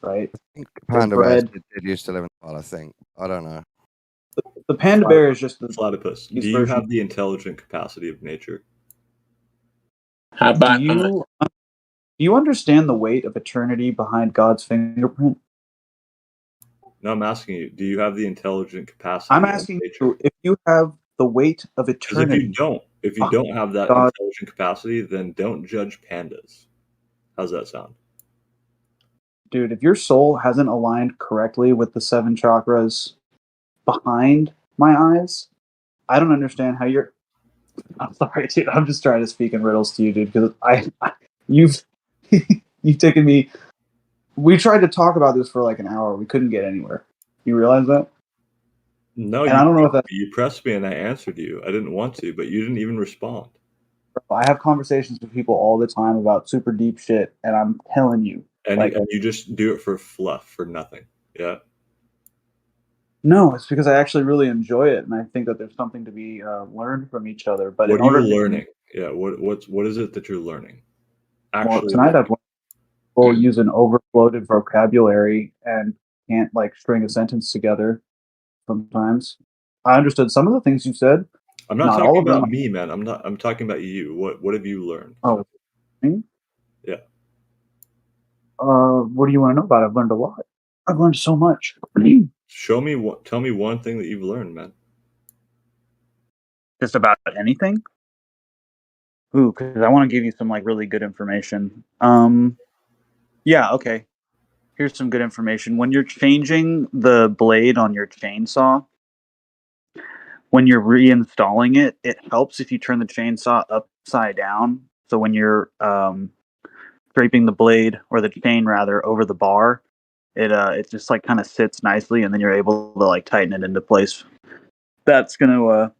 [SPEAKER 7] right?
[SPEAKER 19] I think panda bears did used to live in the wild. I think. I don't know.
[SPEAKER 7] The panda bear is just the
[SPEAKER 12] platypus. Do you
[SPEAKER 7] version.
[SPEAKER 12] have the intelligent capacity of nature?
[SPEAKER 9] How about
[SPEAKER 7] Do you understand the weight of eternity behind God's fingerprint?
[SPEAKER 12] No, I'm asking you. Do you have the intelligent capacity?
[SPEAKER 7] I'm asking you if you have the weight of
[SPEAKER 12] Because if
[SPEAKER 7] eternity.
[SPEAKER 12] you don't have that
[SPEAKER 7] God.
[SPEAKER 12] intelligent capacity, then don't judge pandas. How's that sound?
[SPEAKER 7] Dude, if your soul hasn't aligned correctly with the 7 chakras behind my eyes, I don't understand how you're. I'm sorry, dude. I'm just trying to speak in riddles to you, dude. Because you've taken me. We tried to talk about this for like an hour. We couldn't get anywhere. You realize that?
[SPEAKER 12] No,
[SPEAKER 7] and I don't know if that.
[SPEAKER 12] You pressed me and I answered you. I didn't want to, but you didn't even respond.
[SPEAKER 7] I have conversations with people all the time about super deep shit, and I'm telling you,
[SPEAKER 12] and you just do it for fluff, for nothing. Yeah.
[SPEAKER 7] No, it's because I actually really enjoy it, and I think that there's something to be learned from each other. But
[SPEAKER 12] what are you learning? Yeah. What is it that you're learning? Actually,
[SPEAKER 7] tonight I've people use an overloaded vocabulary and can't like string a sentence together. Sometimes I understood some of the things you said.
[SPEAKER 12] I'm not talking about me, man. I'm talking about you. What have you learned?
[SPEAKER 7] Oh, me?
[SPEAKER 12] Yeah.
[SPEAKER 7] What do you want to know about? I've learned a lot. I've learned so much.
[SPEAKER 12] Tell me one thing that you've learned, man.
[SPEAKER 7] Just about anything? Ooh, because I want to give you some like really good information. Yeah, okay. Here's some good information. When you're changing the blade on your chainsaw, when you're reinstalling it, it helps if you turn the chainsaw upside down. So when you're draping the blade or the chain rather over the bar, it just like kind of sits nicely, and then you're able to like tighten it into place. That's going to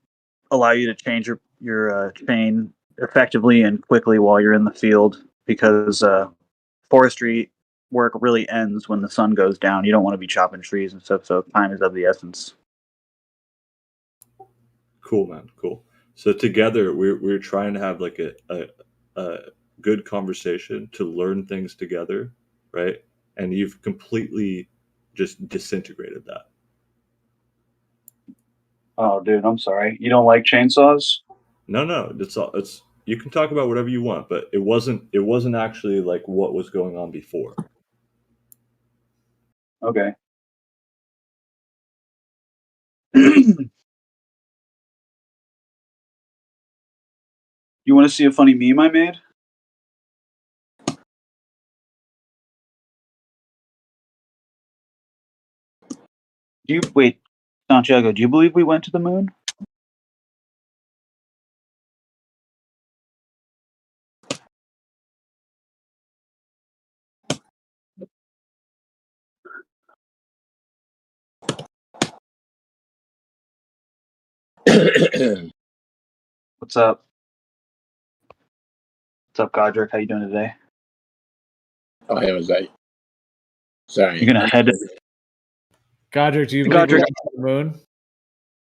[SPEAKER 7] allow you to change your chain effectively and quickly while you're in the field, because forestry work really ends when the sun goes down. You don't want to be chopping trees and stuff, so time is of the essence.
[SPEAKER 12] Cool, man. Cool. So together we're trying to have like a good conversation to learn things together, right? And you've completely just disintegrated that.
[SPEAKER 7] Oh, dude, I'm sorry. You don't like chainsaws?
[SPEAKER 12] No, it's you can talk about whatever you want, but it wasn't actually like what was going on before.
[SPEAKER 7] Okay. You want to see a funny meme I made? Wait, Santiago, do you believe we went to the moon? What's up? What's up, Godric? How you doing today?
[SPEAKER 9] Oh, hey, was I? Sorry.
[SPEAKER 7] You're gonna head.
[SPEAKER 3] Godric, do you believe we went to the moon?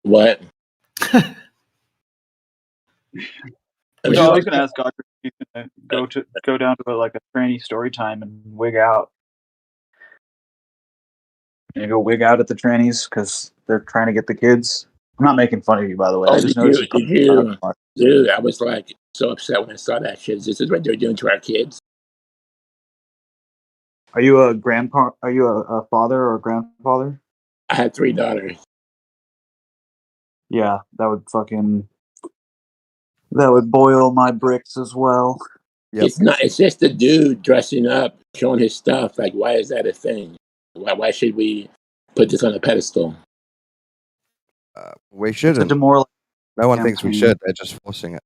[SPEAKER 9] What?
[SPEAKER 7] I was just gonna ask Godric if he's gonna go down to like a tranny story time and wig out. You go wig out at the trannies because they're trying to get the kids. I'm not making fun of you, by the way.
[SPEAKER 9] Oh,
[SPEAKER 7] I just noticed
[SPEAKER 9] dude, I was like so upset when I saw that shit. This is what they're doing to our kids.
[SPEAKER 7] Are you a grandpa? Are you a father or a grandfather?
[SPEAKER 9] I had 3 daughters.
[SPEAKER 7] Yeah, that would boil my bricks as well.
[SPEAKER 19] Yep.
[SPEAKER 9] It's not. It's just a dude dressing up, showing his stuff. Like, why is that a thing? Why should we put this on a pedestal?
[SPEAKER 19] We
[SPEAKER 7] It's a
[SPEAKER 19] shouldn't.
[SPEAKER 7] demoralizing
[SPEAKER 19] No one thinks we
[SPEAKER 7] campaign.
[SPEAKER 19] should. They're just forcing it.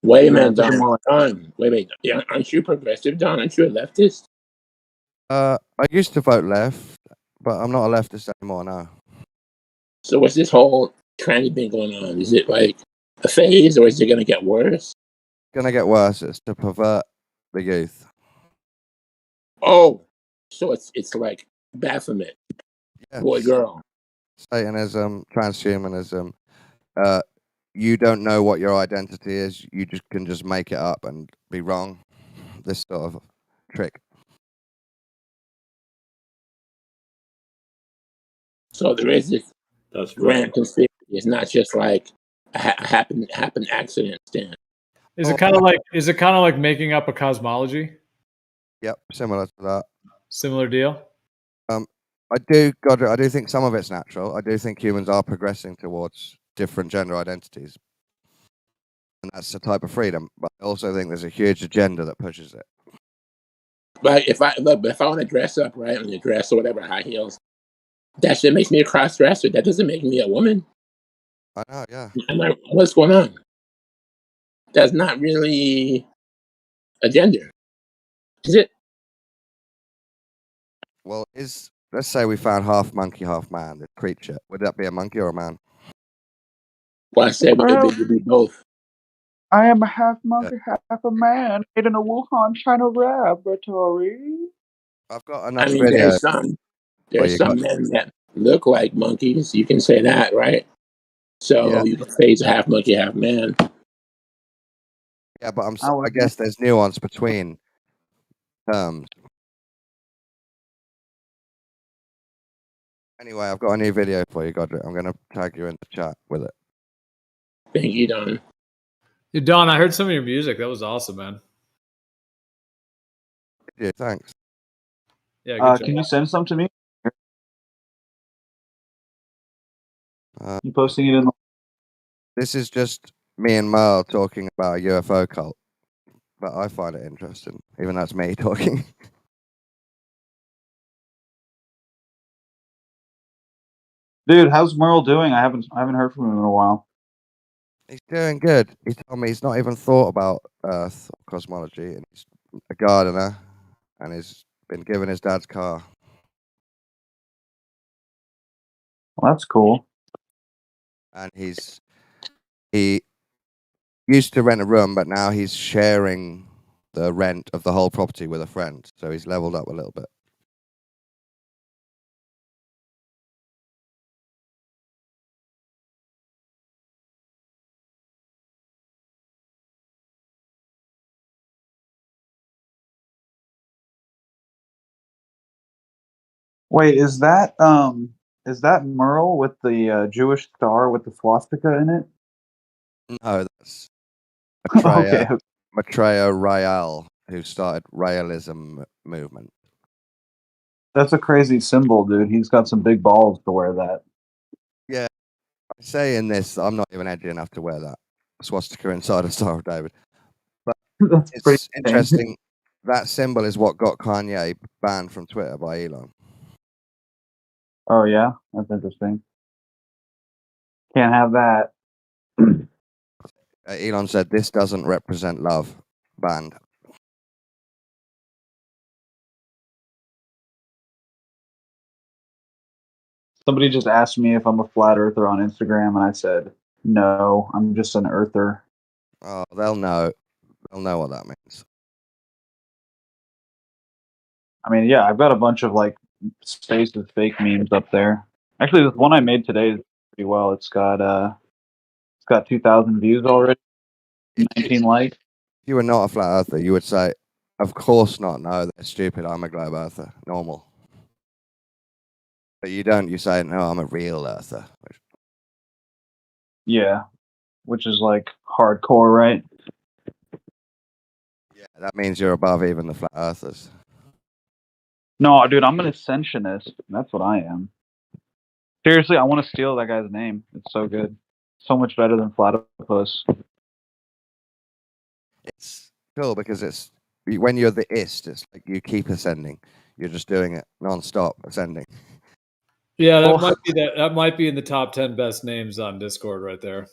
[SPEAKER 9] Wait a
[SPEAKER 7] Yeah,
[SPEAKER 9] minute,
[SPEAKER 7] it's a
[SPEAKER 9] Don.
[SPEAKER 7] demoralizing.
[SPEAKER 9] Don, wait. Yeah, aren't you progressive, Don? Aren't you a leftist?
[SPEAKER 19] I used to vote left, but I'm not a leftist anymore now.
[SPEAKER 9] So what's this whole tranny thing going on? Is it like a phase, or is it going to get worse?
[SPEAKER 19] It's gonna get worse. It's to pervert the youth.
[SPEAKER 9] Oh, so it's like Baphomet,
[SPEAKER 19] Yeah.
[SPEAKER 9] boy, girl.
[SPEAKER 19] Satanism, transhumanism. You don't know what your identity is. You can just make it up and be wrong. This sort of trick.
[SPEAKER 9] So there is this
[SPEAKER 12] That's
[SPEAKER 9] grand
[SPEAKER 12] right.
[SPEAKER 9] conspiracy. It's not just like a happen accident, Stan.
[SPEAKER 3] Is it kind of like making up a cosmology?
[SPEAKER 19] Yep, similar to that.
[SPEAKER 3] Similar deal.
[SPEAKER 19] I do think some of it's natural. I do think humans are progressing towards different gender identities, and that's a type of freedom. But I also think there's a huge agenda that pushes it.
[SPEAKER 9] But if I want to dress up right in a dress or whatever, high heels, that shit makes me a cross dresser. That doesn't make me a woman.
[SPEAKER 19] I know, yeah.
[SPEAKER 9] I'm like, what's going on? That's not really a gender, is it?
[SPEAKER 19] Well, let's say we found half monkey, half man, this creature. Would that be a monkey or a man?
[SPEAKER 9] Well, I said
[SPEAKER 7] Well,
[SPEAKER 9] it would be both.
[SPEAKER 7] I am a half monkey, half a man, made in a Wuhan, China laboratory.
[SPEAKER 19] I've got
[SPEAKER 9] I
[SPEAKER 19] another
[SPEAKER 9] mean,
[SPEAKER 19] video.
[SPEAKER 9] there's
[SPEAKER 19] you
[SPEAKER 9] some
[SPEAKER 19] got
[SPEAKER 9] men that look like monkeys. You can say that, right?
[SPEAKER 19] yeah,
[SPEAKER 9] So you can say he's a half monkey, half man.
[SPEAKER 19] yeah, but
[SPEAKER 7] Oh,
[SPEAKER 19] I guess there's nuance between terms. Anyway, I've got a new video for you, Godric. I'm gonna tag you in the chat with it.
[SPEAKER 9] Thank you, Don.
[SPEAKER 3] Hey, Don, I heard some of your music. That was awesome, man.
[SPEAKER 19] Yeah, thanks.
[SPEAKER 3] Yeah, good job.
[SPEAKER 7] can you send some to me? You posting it in the
[SPEAKER 19] This is just me and Merle talking about a UFO cult, but I find it interesting, even though it's me talking.
[SPEAKER 7] Dude, how's Merle doing? I haven't heard from him in a while.
[SPEAKER 19] He's doing good. He told me he's not even thought about Earth or cosmology, and he's a gardener, and he's been given his dad's car.
[SPEAKER 7] Well, that's cool.
[SPEAKER 19] And he used to rent a room, but now he's sharing the rent of the whole property with a friend. So he's leveled up a little bit.
[SPEAKER 7] Wait, is that Merle with the Jewish star with the swastika in it?
[SPEAKER 19] No, that's
[SPEAKER 7] Okay.
[SPEAKER 19] Maitreya Rael, who started Raelism movement.
[SPEAKER 7] That's a crazy symbol, dude. He's got some big balls to wear that.
[SPEAKER 19] Yeah, I say in this, I'm not even edgy enough to wear that swastika inside a Star of David. But
[SPEAKER 7] That's
[SPEAKER 19] it's
[SPEAKER 7] pretty
[SPEAKER 19] interesting. That symbol is what got Kanye banned from Twitter by Elon.
[SPEAKER 7] Oh yeah, that's interesting. Can't have that.
[SPEAKER 19] Elon said this doesn't represent love. Banned.
[SPEAKER 7] Somebody just asked me if I'm a flat earther on Instagram, and I said no. I'm just an earther.
[SPEAKER 19] Oh, they'll know. They'll know what that means.
[SPEAKER 7] I mean, yeah, I've got a bunch of like space with fake memes up there. Actually, the one I made today is pretty well. It's got 2,000 views already, 19 likes.
[SPEAKER 19] If you were not a flat earther, you would say, of course not. No, that's stupid. I'm a globe earther. Normal. But you don't. You say, no, I'm a real earther.
[SPEAKER 7] Yeah, which is like hardcore, right?
[SPEAKER 19] Yeah, that means you're above even the flat earthers.
[SPEAKER 7] No, dude, I'm an ascensionist. That's what I am. Seriously, I want to steal that guy's name. It's so good. So much better than Platypus.
[SPEAKER 19] It's cool because it's when you're the ist, it's like you keep ascending. You're just doing it non-stop, ascending.
[SPEAKER 3] Yeah, that might be in the top 10 best names on Discord right there.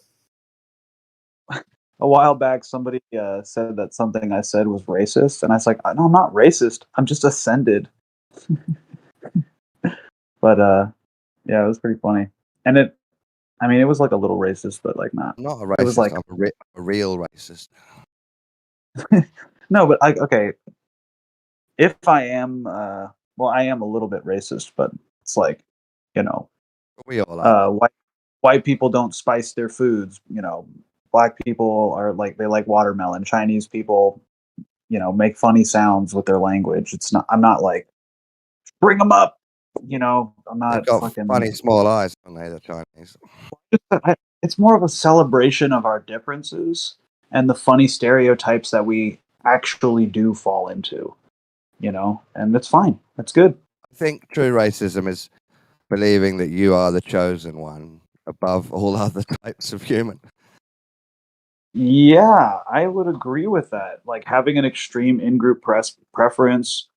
[SPEAKER 7] A while back, somebody said that something I said was racist, and I was like, "No, I'm not racist. I'm just ascended." But yeah, it was pretty funny, and it was like a little racist, but like not.
[SPEAKER 19] I'm not a racist.
[SPEAKER 7] It was like
[SPEAKER 19] I'm a real racist.
[SPEAKER 7] no, but okay. If I am, well, I am a little bit racist, but it's like,
[SPEAKER 19] we all are.
[SPEAKER 7] White people don't spice their foods. Black people are like they like watermelon. Chinese people, make funny sounds with their language. It's not. I'm not like bring them up. I'm not
[SPEAKER 19] They've got
[SPEAKER 7] fucking
[SPEAKER 19] funny small eyes, don't they, the Chinese?
[SPEAKER 7] It's more of a celebration of our differences and the funny stereotypes that we actually do fall into. And it's fine. That's good.
[SPEAKER 19] I think true racism is believing that you are the chosen one above all other types of human.
[SPEAKER 7] Yeah, I would agree with that. Like having an extreme in-group preference,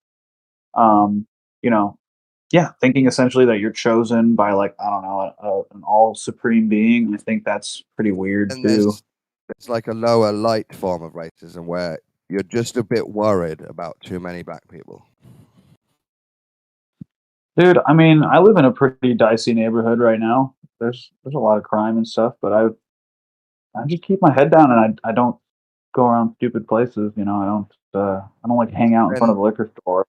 [SPEAKER 7] thinking essentially that you're chosen by like I don't know an all supreme being. I think that's pretty weird
[SPEAKER 19] And
[SPEAKER 7] too.
[SPEAKER 19] there's like a lower light form of racism where you're just a bit worried about too many black people.
[SPEAKER 7] Dude, I live in a pretty dicey neighborhood right now. There's a lot of crime and stuff, but I just keep my head down and I don't go around stupid places. I don't like hang out in front of a liquor store.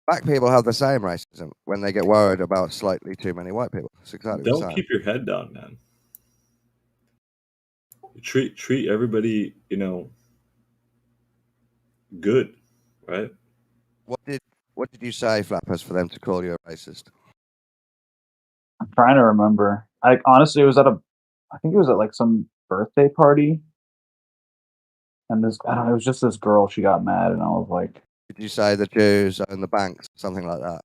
[SPEAKER 19] Black people have the same racism when they get worried about slightly too many white people. It's exactly the
[SPEAKER 12] Don't
[SPEAKER 19] same.
[SPEAKER 12] keep your head down, man. Treat everybody, good, right?
[SPEAKER 19] What did you say, Flappers, for them to call you a racist?
[SPEAKER 7] I'm trying to remember. Honestly, it was I think it was at like some birthday party, and I don't know, it was just this girl. She got mad, and I was like,
[SPEAKER 19] Did you say the Jews own the banks, something like that?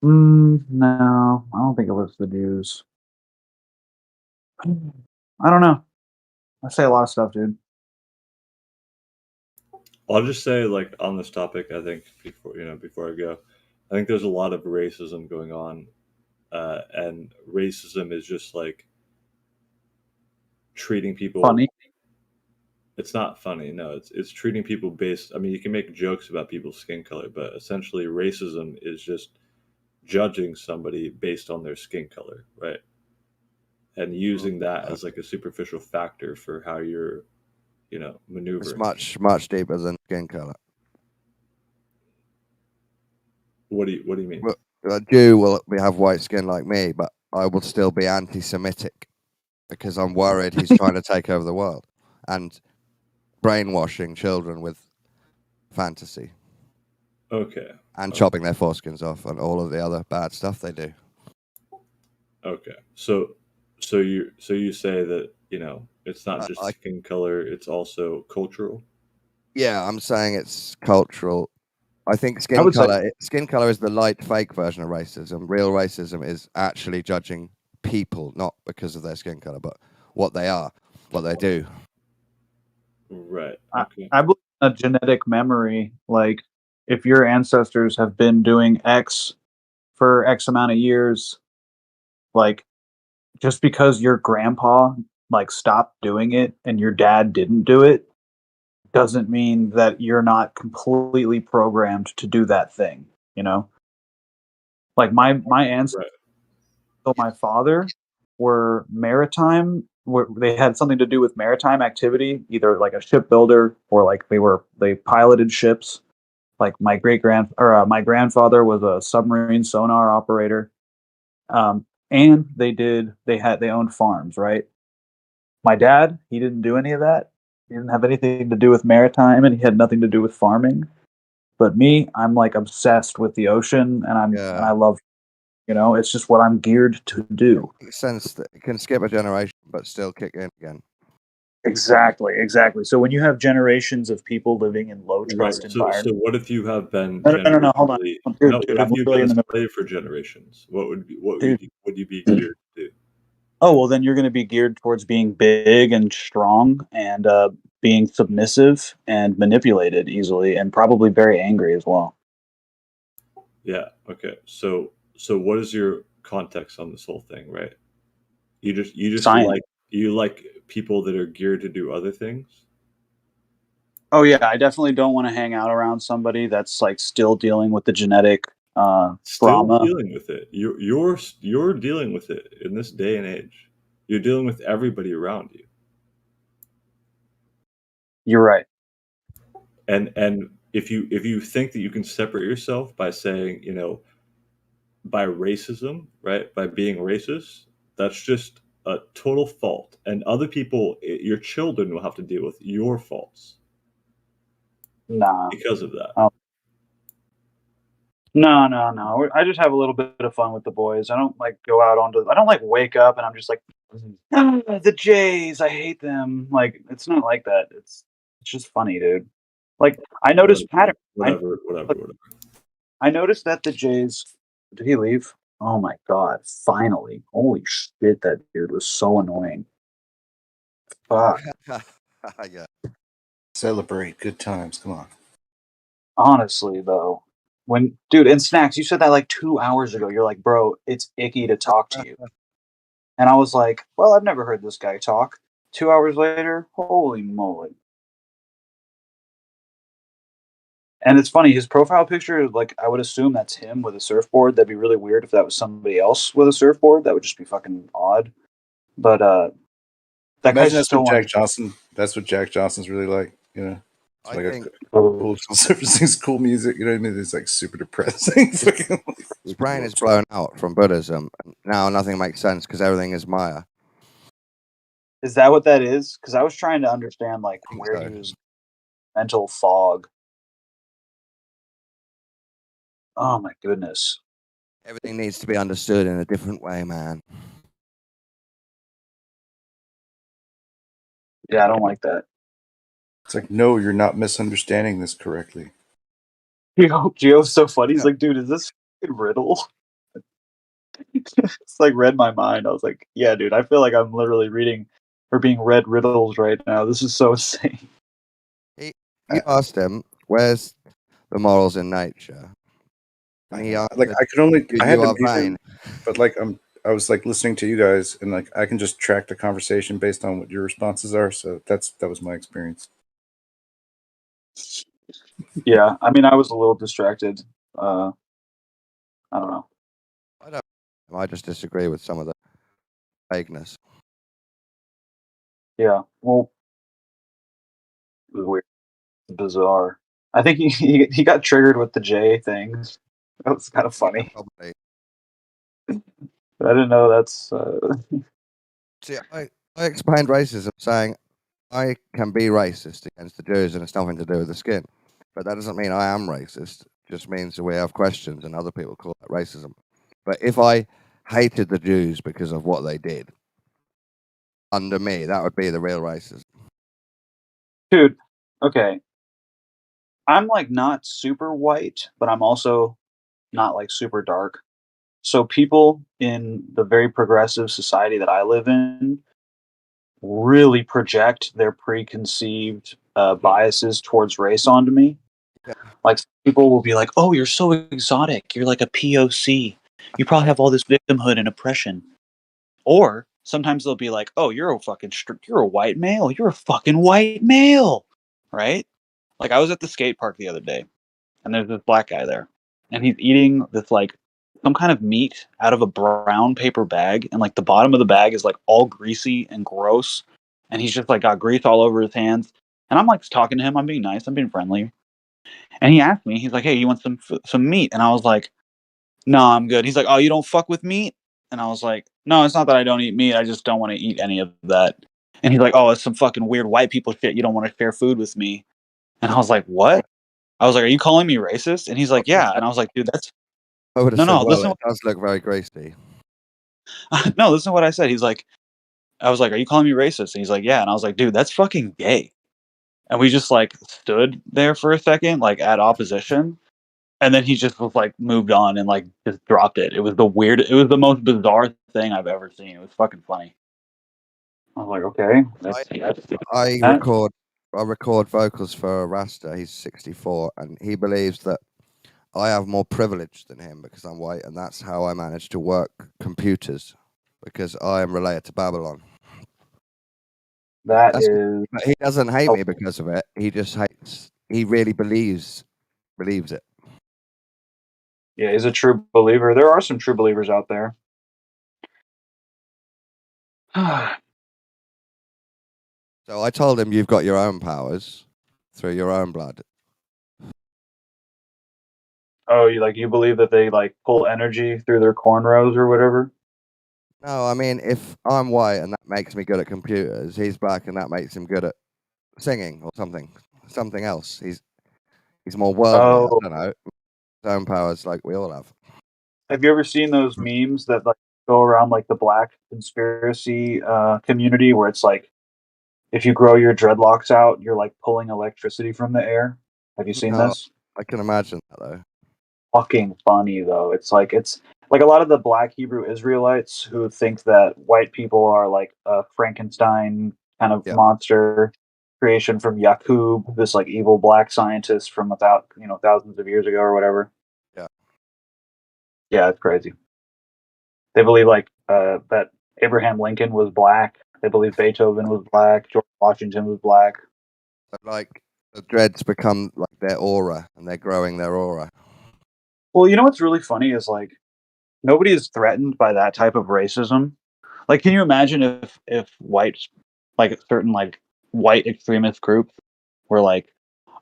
[SPEAKER 7] No, I don't think it was the Jews. I don't know. I say a lot of stuff, dude.
[SPEAKER 12] I'll just say, like, on this topic, I think before I go, I think there's a lot of racism going on, and racism is just like treating people
[SPEAKER 7] funny.
[SPEAKER 12] It's not funny. No, it's treating people based. I mean, you can make jokes about people's skin color, but essentially, racism is just judging somebody based on their skin color, right? And using that as like a superficial factor for how you're, maneuvering.
[SPEAKER 19] It's much deeper than skin color.
[SPEAKER 12] What do you mean?
[SPEAKER 19] Well, a Jew will have white skin like me, but I will still be anti-Semitic because I'm worried he's trying to take over the world and brainwashing children with fantasy.
[SPEAKER 12] Okay.
[SPEAKER 19] And chopping their foreskins off and all of the other bad stuff they do.
[SPEAKER 12] Okay. So you say that, it's not just skin color, it's also cultural?
[SPEAKER 19] Yeah, I'm saying it's cultural. I think skin color is the light fake version of racism. Real racism is actually judging people, not because of their skin color, but what they are, what they do.
[SPEAKER 12] Right.
[SPEAKER 7] Okay. I believe in a genetic memory. Like, if your ancestors have been doing X for X amount of years, like, just because your grandpa like stopped doing it and your dad didn't do it, doesn't mean that you're not completely programmed to do that thing. Like my ancestors, my father, were maritime. They had something to do with maritime activity, either like a shipbuilder or like they piloted ships. Like my grandfather was a submarine sonar operator, and they owned farms. Right. My dad, he didn't do any of that. He didn't have anything to do with maritime, and he had nothing to do with farming. But me, I'm like obsessed with the ocean, and I love. It's just what I'm geared to do.
[SPEAKER 19] It makes sense that it can skip a generation, but still kick in again.
[SPEAKER 1] Exactly. So when you have generations of people living in low
[SPEAKER 12] Right.
[SPEAKER 1] trust
[SPEAKER 12] So
[SPEAKER 1] environments,
[SPEAKER 12] what if you have been
[SPEAKER 1] no, hold on,
[SPEAKER 12] generationally? No,
[SPEAKER 1] dude,
[SPEAKER 12] what if
[SPEAKER 1] I'm
[SPEAKER 12] you've
[SPEAKER 1] literally
[SPEAKER 12] been
[SPEAKER 1] in
[SPEAKER 12] a
[SPEAKER 1] the middle,
[SPEAKER 12] slave for generations? What
[SPEAKER 1] dude.
[SPEAKER 12] would you be geared to do?
[SPEAKER 1] Oh well, then you're going to be geared towards being big and strong and being submissive and manipulated easily, and probably very angry as well.
[SPEAKER 12] Yeah. Okay. So what is your context on this whole thing? Right. You just
[SPEAKER 1] Science.
[SPEAKER 12] like people that are geared to do other things.
[SPEAKER 1] Oh yeah, I definitely don't want to hang out around somebody that's like still dealing with the genetic
[SPEAKER 12] Still
[SPEAKER 1] trauma.
[SPEAKER 12] dealing with it. You're dealing with it in this day and age. You're dealing with everybody around you.
[SPEAKER 1] You're right.
[SPEAKER 12] And if you think that you can separate yourself by saying, by racism, right? By being racist, that's just a total fault. And other people, your children will have to deal with your faults
[SPEAKER 1] Nah.
[SPEAKER 12] because of that.
[SPEAKER 1] No. I just have a little bit of fun with the boys. I don't like go out onto. I don't like wake up and I'm just like, "Ah, the Jays. I hate them. Like it's not like that. It's just funny, dude. Like I noticed pattern.
[SPEAKER 12] Whatever.
[SPEAKER 1] I noticed that the Jays. Did he leave? Oh my god! Finally! Holy shit! That dude was so annoying. Fuck.
[SPEAKER 19] Yeah.
[SPEAKER 16] Celebrate good times. Come on.
[SPEAKER 1] Honestly, though, when dude and Snacks, you said that like 2 hours ago. You're like, bro, it's icky to talk to you. And I was like, well, I've never heard this guy talk. 2 hours later, holy moly. And it's funny, his profile picture, like, I would assume that's him with a surfboard. That'd be really weird if that was somebody else with a surfboard. That would just be fucking odd. But that
[SPEAKER 16] Imagine
[SPEAKER 1] guy's
[SPEAKER 16] that's
[SPEAKER 1] so
[SPEAKER 16] what Jack
[SPEAKER 1] on.
[SPEAKER 16] Johnson. That's what Jack Johnson's really like. It's
[SPEAKER 19] I
[SPEAKER 16] like
[SPEAKER 19] think
[SPEAKER 16] a cool surfacing cool music. You know what I mean? It's like super depressing.
[SPEAKER 19] his brain is blown out from Buddhism. Now nothing makes sense because everything is Maya.
[SPEAKER 1] Is that what that is? Because I was trying to understand, like, where he was mental fog. Oh my goodness.
[SPEAKER 19] Everything needs to be understood in a different way, man.
[SPEAKER 1] Yeah, I don't like that.
[SPEAKER 16] It's like, no, you're not misunderstanding this correctly.
[SPEAKER 1] Gio's so funny. He's like, dude, is this fucking riddle? It's like read my mind. I was like, yeah, dude, I feel like I'm literally reading or being read riddles right now. This is so insane.
[SPEAKER 19] He asked him, "Where's the morals in nature?" And he answered,
[SPEAKER 16] Like I had
[SPEAKER 19] "You
[SPEAKER 16] to
[SPEAKER 19] are
[SPEAKER 16] mute
[SPEAKER 19] vain."
[SPEAKER 16] him, but like I was like listening to you guys, and like I can just track the conversation based on what your responses are. So that was my experience.
[SPEAKER 1] Yeah, I mean, I was a little distracted. I don't know.
[SPEAKER 19] I just disagree with some of the vagueness.
[SPEAKER 1] Yeah, well, it was weird, bizarre. I think he got triggered with the J things. That was kind of funny.
[SPEAKER 19] Probably.
[SPEAKER 1] But I didn't know that's.
[SPEAKER 19] See, I explained racism saying I can be racist against the Jews and it's nothing to do with the skin. But that doesn't mean I am racist. It just means that we have questions and other people call that racism. But if I hated the Jews because of what they did, under me, that would be the real racism.
[SPEAKER 1] Dude, okay. I'm like not super white, but I'm also not like super dark. So people in the very progressive society that I live in really project their preconceived biases towards race onto me. Like people will be like, "Oh, you're so exotic. You're like a POC. You probably have all this victimhood and oppression." Or sometimes they'll be like, "Oh, you're you're a white male. You're a fucking white male." Right? Like I was at the skate park the other day and there's this black guy there and he's eating this like some kind of meat out of a brown paper bag and like the bottom of the bag is like all greasy and gross and he's just like got grease all over his hands and I'm like talking to him, I'm being nice, I'm being friendly, and he asked me, he's like, "Hey, you want some meat?" And I was like, "No, I'm good." He's like, "Oh, you don't fuck with meat?" And I was like, "No, it's not that I don't eat meat, I just don't want to eat any of that." And he's like, "Oh, it's some fucking weird white people shit, you don't want to share food with me." And I was like, "What?" I was like, "Are you calling me racist?" And he's like, "Yeah." And I was like, "Dude, that's
[SPEAKER 19] I would have
[SPEAKER 1] no,
[SPEAKER 19] said,
[SPEAKER 1] no,
[SPEAKER 19] well,
[SPEAKER 1] listen."
[SPEAKER 19] it does look very greasy.
[SPEAKER 1] No, listen to what I said. He's like, I was like, "Are you calling me racist?" And he's like, "Yeah." And I was like, "Dude, that's fucking gay." And we just like stood there for a second, like at opposition. And then he just was like moved on and like just dropped it. It was the most bizarre thing I've ever seen. It was fucking funny. I was like, okay,
[SPEAKER 19] I
[SPEAKER 1] that.
[SPEAKER 19] record vocals for a Rasta. He's 64, and he believes that I have more privilege than him because I'm white, and that's how I manage to work computers because I am related to Babylon.
[SPEAKER 1] That
[SPEAKER 19] That's,
[SPEAKER 1] is.
[SPEAKER 19] but he doesn't hate
[SPEAKER 1] Oh,
[SPEAKER 19] me because of it. He just hates. He really believes it.
[SPEAKER 7] Yeah, he's a true believer. There are some true believers out there.
[SPEAKER 19] So I told him, you've got your own powers through your own blood.
[SPEAKER 7] Oh, you believe that they like pull energy through their cornrows or whatever?
[SPEAKER 19] No, I mean, if I'm white and that makes me good at computers, he's black and that makes him good at singing or something else. He's more worldly. I
[SPEAKER 7] Oh,
[SPEAKER 19] don't know. His own powers, like we all have.
[SPEAKER 7] have you ever seen those memes that like go around like the black conspiracy community where it's like if you grow your dreadlocks out, you're like pulling electricity from the air? Have you seen
[SPEAKER 19] No,
[SPEAKER 7] this?
[SPEAKER 19] I can imagine that though.
[SPEAKER 7] Fucking funny though. It's like a lot of the black Hebrew Israelites who think that white people are like a Frankenstein kind of
[SPEAKER 19] Yeah.
[SPEAKER 7] monster creation from Yakub, this like evil black scientist from about thousands of years ago or whatever.
[SPEAKER 19] Yeah.
[SPEAKER 7] Yeah, it's crazy. They believe like that Abraham Lincoln was black. They believe Beethoven was black. George Washington was black.
[SPEAKER 19] But like the dreads become like their aura, and they're growing their aura.
[SPEAKER 7] Well, you know what's really funny is like nobody is threatened by that type of racism. Like, can you imagine if whites, like certain like white extremist groups, were like,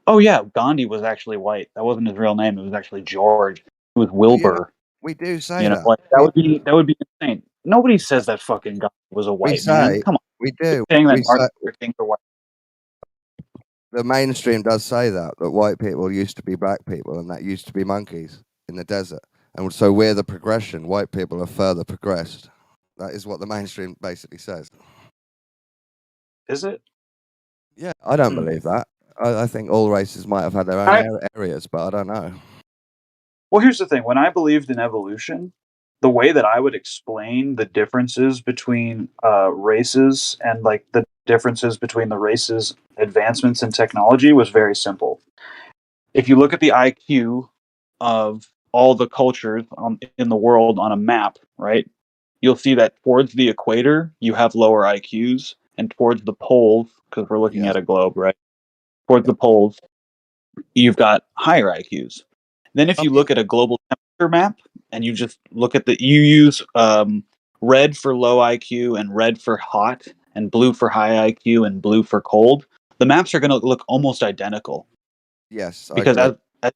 [SPEAKER 7] "Oh yeah, Gandhi was actually white. That wasn't his real name. It was actually George. It was Wilbur."
[SPEAKER 19] We do say that.
[SPEAKER 7] Like that would be insane. Nobody says that fucking Gandhi was a white man. Come on,
[SPEAKER 19] We do.
[SPEAKER 7] saying that
[SPEAKER 19] We
[SPEAKER 7] Martin
[SPEAKER 19] say,
[SPEAKER 7] Luther King are white.
[SPEAKER 19] the mainstream does say that white people used to be black people, and that used to be monkeys in the desert. And so we're the progression. White people are further progressed. That is what the mainstream basically says.
[SPEAKER 7] Is it?
[SPEAKER 19] Yeah, I don't believe that. I think all races might have had their own areas, but I don't know.
[SPEAKER 7] Well, here's the thing. When I believed in evolution, the way that I would explain the differences between races and like the differences between the races' advancements in technology was very simple. If you look at the IQ of all the cultures in the world on a map, right, you'll see that towards the equator, you have lower IQs, and towards the poles, because we're looking at a globe, right, towards the poles, you've got higher IQs. Then if you look at a global temperature map and you just look at you use red for low IQ and red for hot and blue for high IQ and blue for cold, the maps are going to look almost identical.
[SPEAKER 19] Yes, I
[SPEAKER 7] Because
[SPEAKER 19] agree.
[SPEAKER 7] at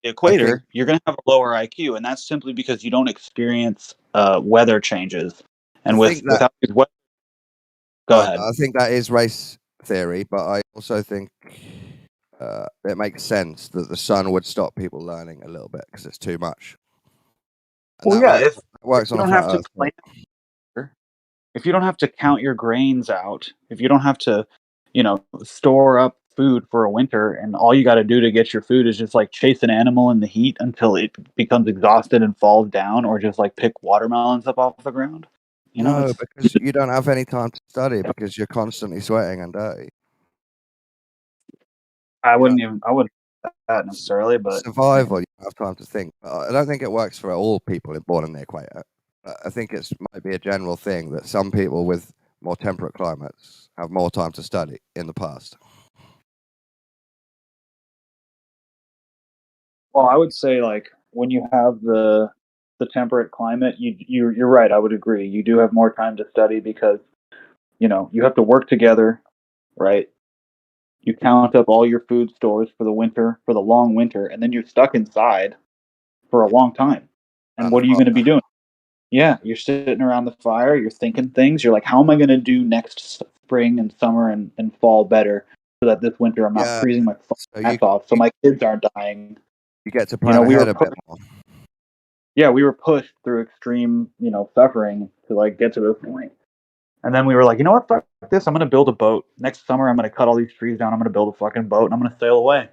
[SPEAKER 7] the equator, you're going to have a lower IQ, and that's simply because you don't experience weather changes. And without these weather, go ahead.
[SPEAKER 19] I think that is race theory, but I also think it makes sense that the sun would stop people learning a little bit because it's too much. And
[SPEAKER 7] Well,
[SPEAKER 19] that
[SPEAKER 7] yeah,
[SPEAKER 19] works
[SPEAKER 7] if you
[SPEAKER 19] on a
[SPEAKER 7] don't
[SPEAKER 19] flat
[SPEAKER 7] have to
[SPEAKER 19] Earth.
[SPEAKER 7] plan, if you don't have to count your grains out, if you don't have to, store up food for a winter, and all you got to do to get your food is just like chase an animal in the heat until it becomes exhausted and falls down, or just like pick watermelons up off the ground.
[SPEAKER 19] No, because you don't have any time to study because you're constantly sweating and dirty.
[SPEAKER 7] I wouldn't that necessarily, but
[SPEAKER 19] survival, you have time to think. I don't think it works for all people born in the equator. I think it might be a general thing that some people with more temperate climates have more time to study in the past.
[SPEAKER 7] Well, I would say like when you have the temperate climate, you're right. I would agree. You do have more time to study because you have to work together, right? You count up all your food stores for the winter, for the long winter, and then you're stuck inside for a long time. And what are you going to be doing? Yeah, you're sitting around the fire, you're thinking things. You're like, how am I going to do next spring and summer and fall better so that this winter I'm not freezing my ass off, so my kids aren't dying.
[SPEAKER 19] You get to plan ahead a bit more.
[SPEAKER 7] Yeah, we were pushed through extreme, suffering to like get to this point. And then we were like, you know what? Fuck this. I'm going to build a boat. Next summer, I'm going to cut all these trees down. I'm going to build a fucking boat, and I'm going to sail away.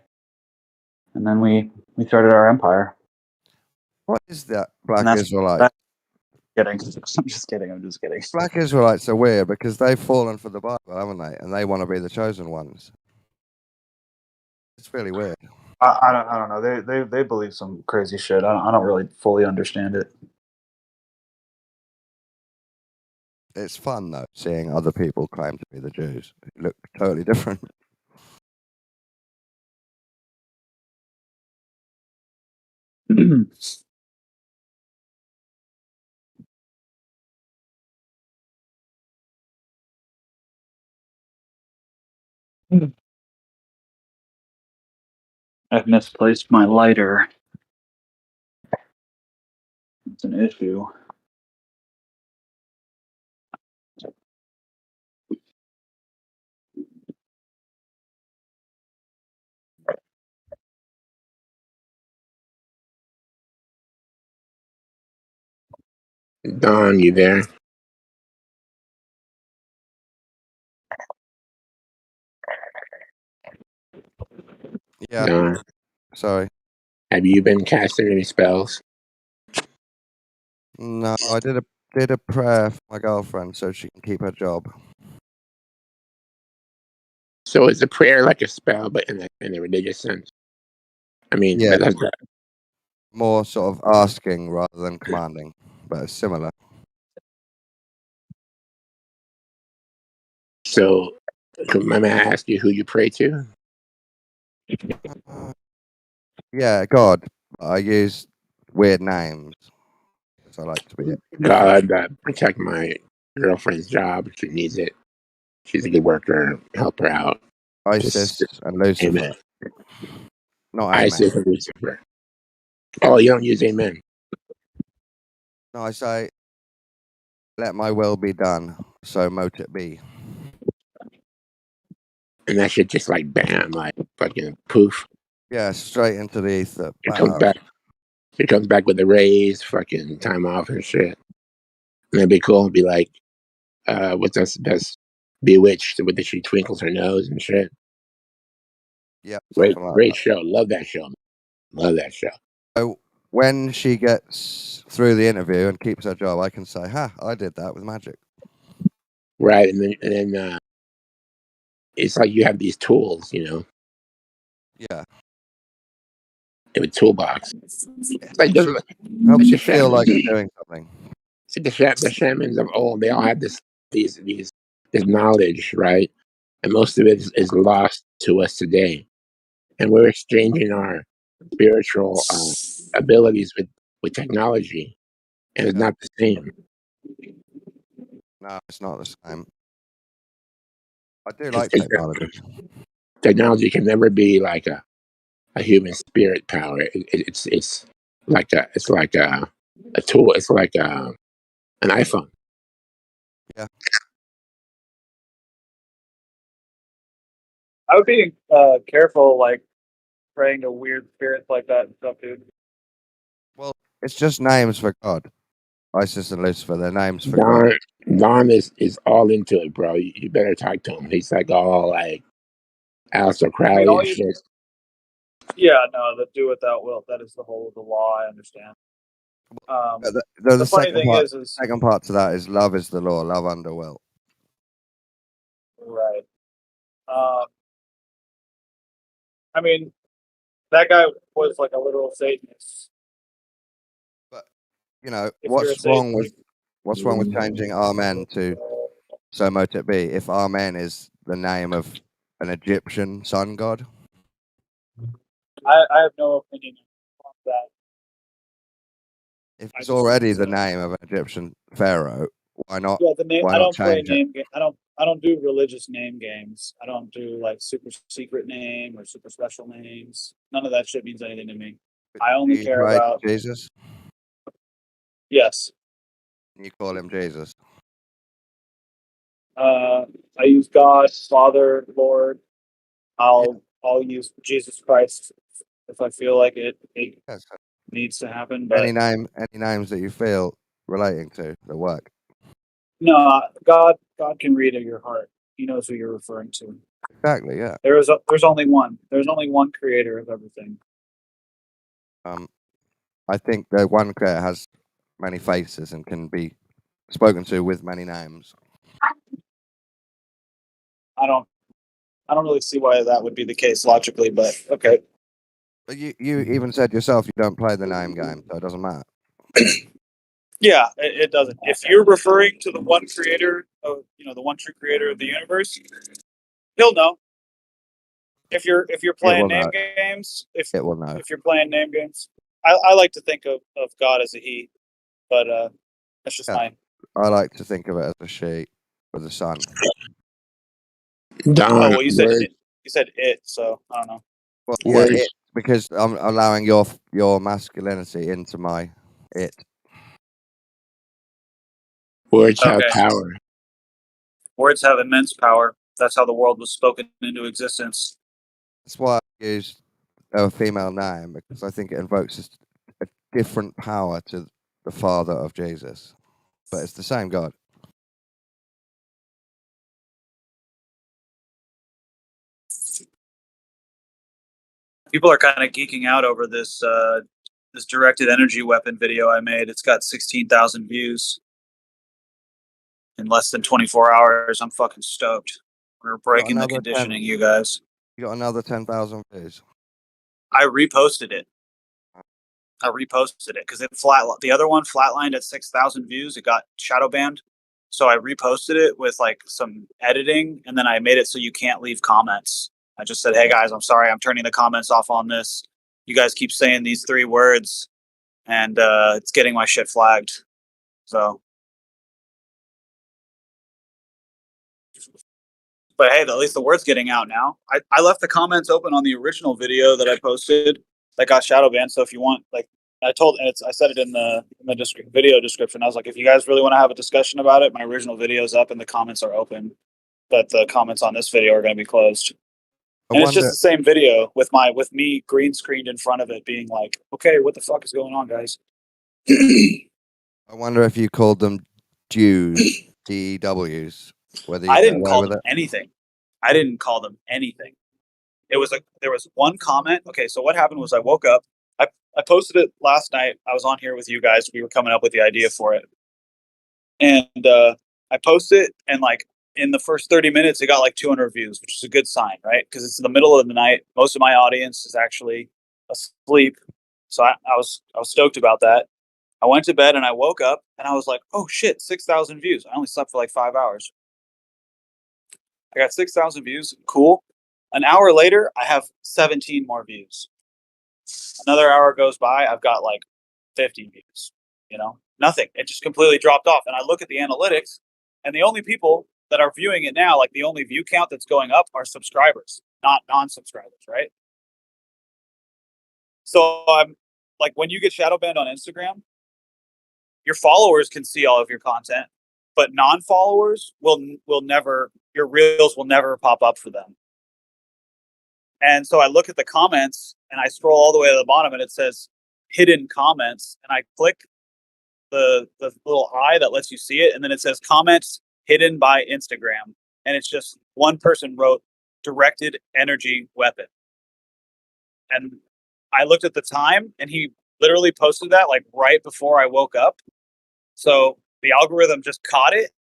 [SPEAKER 7] And then we started our empire.
[SPEAKER 19] What is that Black
[SPEAKER 7] And
[SPEAKER 19] Israelite?
[SPEAKER 7] kidding. I'm just kidding. I'm just kidding.
[SPEAKER 19] Black Israelites are weird because they've fallen for the Bible, haven't they? And they want to be the chosen ones. It's really weird.
[SPEAKER 7] I don't know. They believe some crazy shit. I don't really fully understand it.
[SPEAKER 19] It's fun though, seeing other people claim to be the Jews who look totally different.
[SPEAKER 7] I've misplaced my lighter. It's an issue.
[SPEAKER 9] Don, you there?
[SPEAKER 19] Yeah.
[SPEAKER 9] Don,
[SPEAKER 19] Sorry.
[SPEAKER 9] have you been casting any spells?
[SPEAKER 19] No, I did a prayer for my girlfriend so she can keep her job.
[SPEAKER 9] So is a prayer like a spell, but in a religious sense? I mean,
[SPEAKER 19] Yeah.
[SPEAKER 9] but that's
[SPEAKER 19] More sort of asking rather than commanding, but it's similar.
[SPEAKER 9] so. May I ask you who you pray to?
[SPEAKER 19] Yeah, God. I use weird names. So I like to be
[SPEAKER 9] God, protect my girlfriend's job. She needs it. She's a good worker. Help her out.
[SPEAKER 19] ISIS and Lucifer.
[SPEAKER 9] Amen.
[SPEAKER 19] Not amen.
[SPEAKER 9] ISIS and Lucifer. Oh, you don't use amen.
[SPEAKER 19] No, I say, let my will be done, so mote it be.
[SPEAKER 9] And that shit just like bam, like fucking poof.
[SPEAKER 19] Yeah, straight into the ether.
[SPEAKER 9] It comes back. It comes back with a raise, fucking time off and shit. And that'd be cool. It'd be like, what's that's Bewitched with the she twinkles her nose and shit.
[SPEAKER 19] Yeah,
[SPEAKER 9] Great show. Love that show. Love that show.
[SPEAKER 19] So when she gets through the interview and keeps her job, I can say, "Ha, I did that with magic."
[SPEAKER 9] Right, and then it's like you have these tools, you know.
[SPEAKER 19] Yeah.
[SPEAKER 9] In a toolbox. It's like
[SPEAKER 19] helps you feel like you're doing something.
[SPEAKER 9] See, the shamans of old, they all have this knowledge, right? And most of it is lost to us today. And we're exchanging our spiritual abilities with technology, and it's not the same.
[SPEAKER 19] No, it's not the same. I do like technology.
[SPEAKER 9] Technology can never be like a human spirit power. It's like a tool. It's like an iPhone.
[SPEAKER 19] Yeah.
[SPEAKER 1] I would be careful, like praying to weird spirits like that and stuff, dude.
[SPEAKER 19] Well, it's just names for God. ISIS and Lucifer, they're names for God.
[SPEAKER 9] Don is all into it, bro. You better talk to him. He's like all like Aleister Crowley and shit.
[SPEAKER 1] Yeah, no, the do without will. That is the whole of the law. I understand.
[SPEAKER 19] The
[SPEAKER 1] funny
[SPEAKER 19] second
[SPEAKER 1] thing
[SPEAKER 19] part,
[SPEAKER 1] is
[SPEAKER 19] second part to that is love is the law, love under will.
[SPEAKER 1] right. I mean, that guy was like a literal Satanist.
[SPEAKER 19] You know,
[SPEAKER 1] If
[SPEAKER 19] what's
[SPEAKER 1] you're a
[SPEAKER 19] wrong with changing Amen to so mote it be if Amen is the name of an Egyptian sun god?
[SPEAKER 1] I have no opinion on that.
[SPEAKER 19] If it's already the name of an Egyptian pharaoh, why not?
[SPEAKER 1] Yeah, the name.
[SPEAKER 19] Why
[SPEAKER 1] I
[SPEAKER 19] not
[SPEAKER 1] don't play
[SPEAKER 19] change it?
[SPEAKER 1] name game. I don't do religious name games. I don't do like super secret name or super special names. None of that shit means anything to me. I only
[SPEAKER 19] Do you
[SPEAKER 1] care
[SPEAKER 19] pray to
[SPEAKER 1] about
[SPEAKER 19] Jesus?
[SPEAKER 1] yes.
[SPEAKER 19] You call him Jesus.
[SPEAKER 1] I use God, Father, Lord. I'll use Jesus Christ if I feel like it needs to happen. But
[SPEAKER 19] Any names that you feel relating to the work?
[SPEAKER 1] no, God, God can read your heart. He knows who you're referring to.
[SPEAKER 19] Exactly. Yeah.
[SPEAKER 1] There's only one. There's only one creator of everything.
[SPEAKER 19] I think the one creator has many faces and can be spoken to with many names.
[SPEAKER 1] I don't really see why that would be the case logically, but okay.
[SPEAKER 19] But you even said yourself you don't play the name game, so it doesn't matter.
[SPEAKER 1] Yeah, it doesn't. If you're referring to the one creator of, the one true creator of the universe, he'll know. If you're playing
[SPEAKER 19] will
[SPEAKER 1] name
[SPEAKER 19] know.
[SPEAKER 1] games,
[SPEAKER 19] It will know.
[SPEAKER 1] if you're playing name games, I like to think of God as a he, but that's just
[SPEAKER 19] Yeah.
[SPEAKER 1] my.
[SPEAKER 19] I like to think of it as a she with a son.
[SPEAKER 1] Oh well, you said
[SPEAKER 9] Word,
[SPEAKER 1] it. You said it, so I don't know.
[SPEAKER 19] Well, yeah,
[SPEAKER 9] words,
[SPEAKER 19] it, because I'm allowing your masculinity into my it.
[SPEAKER 9] words have
[SPEAKER 1] Okay.
[SPEAKER 9] power.
[SPEAKER 1] Words have immense power. That's how the world was spoken into existence.
[SPEAKER 19] That's why I use a female name, because I think it invokes a different power to the Father of Jesus, but it's the same God.
[SPEAKER 1] People are kind of geeking out over this this directed energy weapon video I made. It's got 16,000 views in less than 24 hours. I'm fucking stoked. We're breaking the conditioning, you guys.
[SPEAKER 19] You got another 10,000 views.
[SPEAKER 1] I reposted it because the other one flatlined at 6,000 views. It got shadow banned, so I reposted it with like some editing, and then I made it so you can't leave comments. I just said, "Hey guys, I'm sorry, I'm turning the comments off on this. You guys keep saying these 3 words, and it's getting my shit flagged." So, but hey, at least the word's getting out now. I left the comments open on the original video that I posted that got shadow banned. So if you want, like, I said it in the video description. I was like, if you guys really want to have a discussion about it, my original video's up and the comments are open, but the comments on this video are going to be closed. And it's just the same video with me green screened in front of it, being like, okay, what the fuck is going on, guys?
[SPEAKER 19] I wonder if you called them Jews, DEWs. Whether you
[SPEAKER 1] I
[SPEAKER 19] get
[SPEAKER 1] didn't
[SPEAKER 19] away
[SPEAKER 1] call
[SPEAKER 19] with
[SPEAKER 1] them
[SPEAKER 19] it.
[SPEAKER 1] anything. I didn't call them anything. It was like there was one comment. Okay, so what happened was I woke up. I posted it last night. I was on here with you guys. We were coming up with the idea for it, and I posted it, and like in the first 30 minutes, it got like 200 views, which is a good sign, right? Because it's in the middle of the night. Most of my audience is actually asleep, so I was stoked about that. I went to bed and I woke up and I was like, oh shit, 6,000 views. I only slept for like 5 hours. I got 6,000 views. Cool. An hour later, I have 17 more views. Another hour goes by, I've got like 50 views. Nothing. It just completely dropped off. And I look at the analytics, and the only people that are viewing it now, like the only view count that's going up, are subscribers, not non-subscribers, right? So I'm like, when you get shadow banned on Instagram, your followers can see all of your content, but non-followers will never. Your reels will never pop up for them. And so I look at the comments and I scroll all the way to the bottom and it says hidden comments. And I click the little eye that lets you see it. And then it says comments hidden by Instagram. And it's just one person wrote directed energy weapon. And I looked at the time and he literally posted that like right before I woke up. So the algorithm just caught it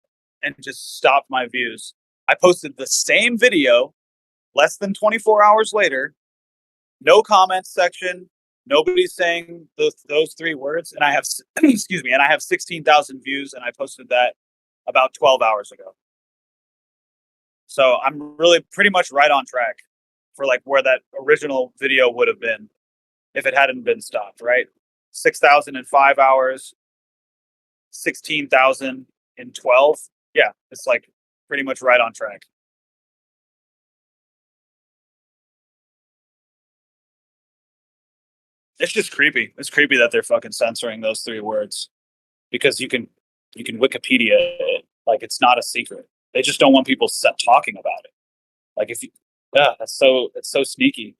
[SPEAKER 1] and just stopped my views. I posted the same video less than 24 hours later. No comments section. Nobody's saying those 3 words, and I have excuse me, and I have 16,000 views, and I posted that about 12 hours ago. So I'm really pretty much right on track for like where that original video would have been if it hadn't been stopped. Right, 6,000 in 5 hours, 16,000 in 12. Yeah, it's like pretty much right on track. It's just creepy. It's creepy that they're fucking censoring those 3 words because you can Wikipedia it like it's not a secret. They just don't want people talking about it. Like if you, yeah, it's so sneaky.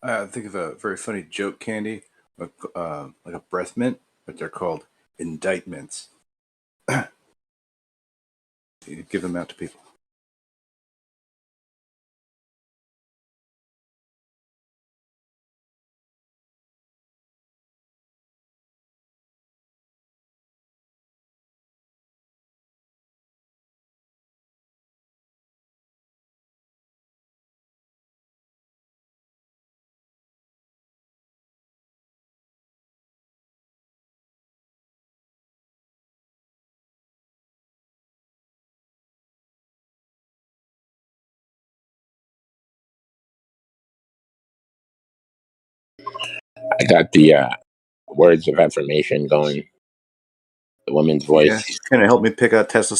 [SPEAKER 16] I think of a very funny joke candy, like a breath mint, but they're called indictments. You give them out to people.
[SPEAKER 9] I got the words of affirmation going. The woman's voice.
[SPEAKER 16] Yeah, she's kind of helped me pick out Tesla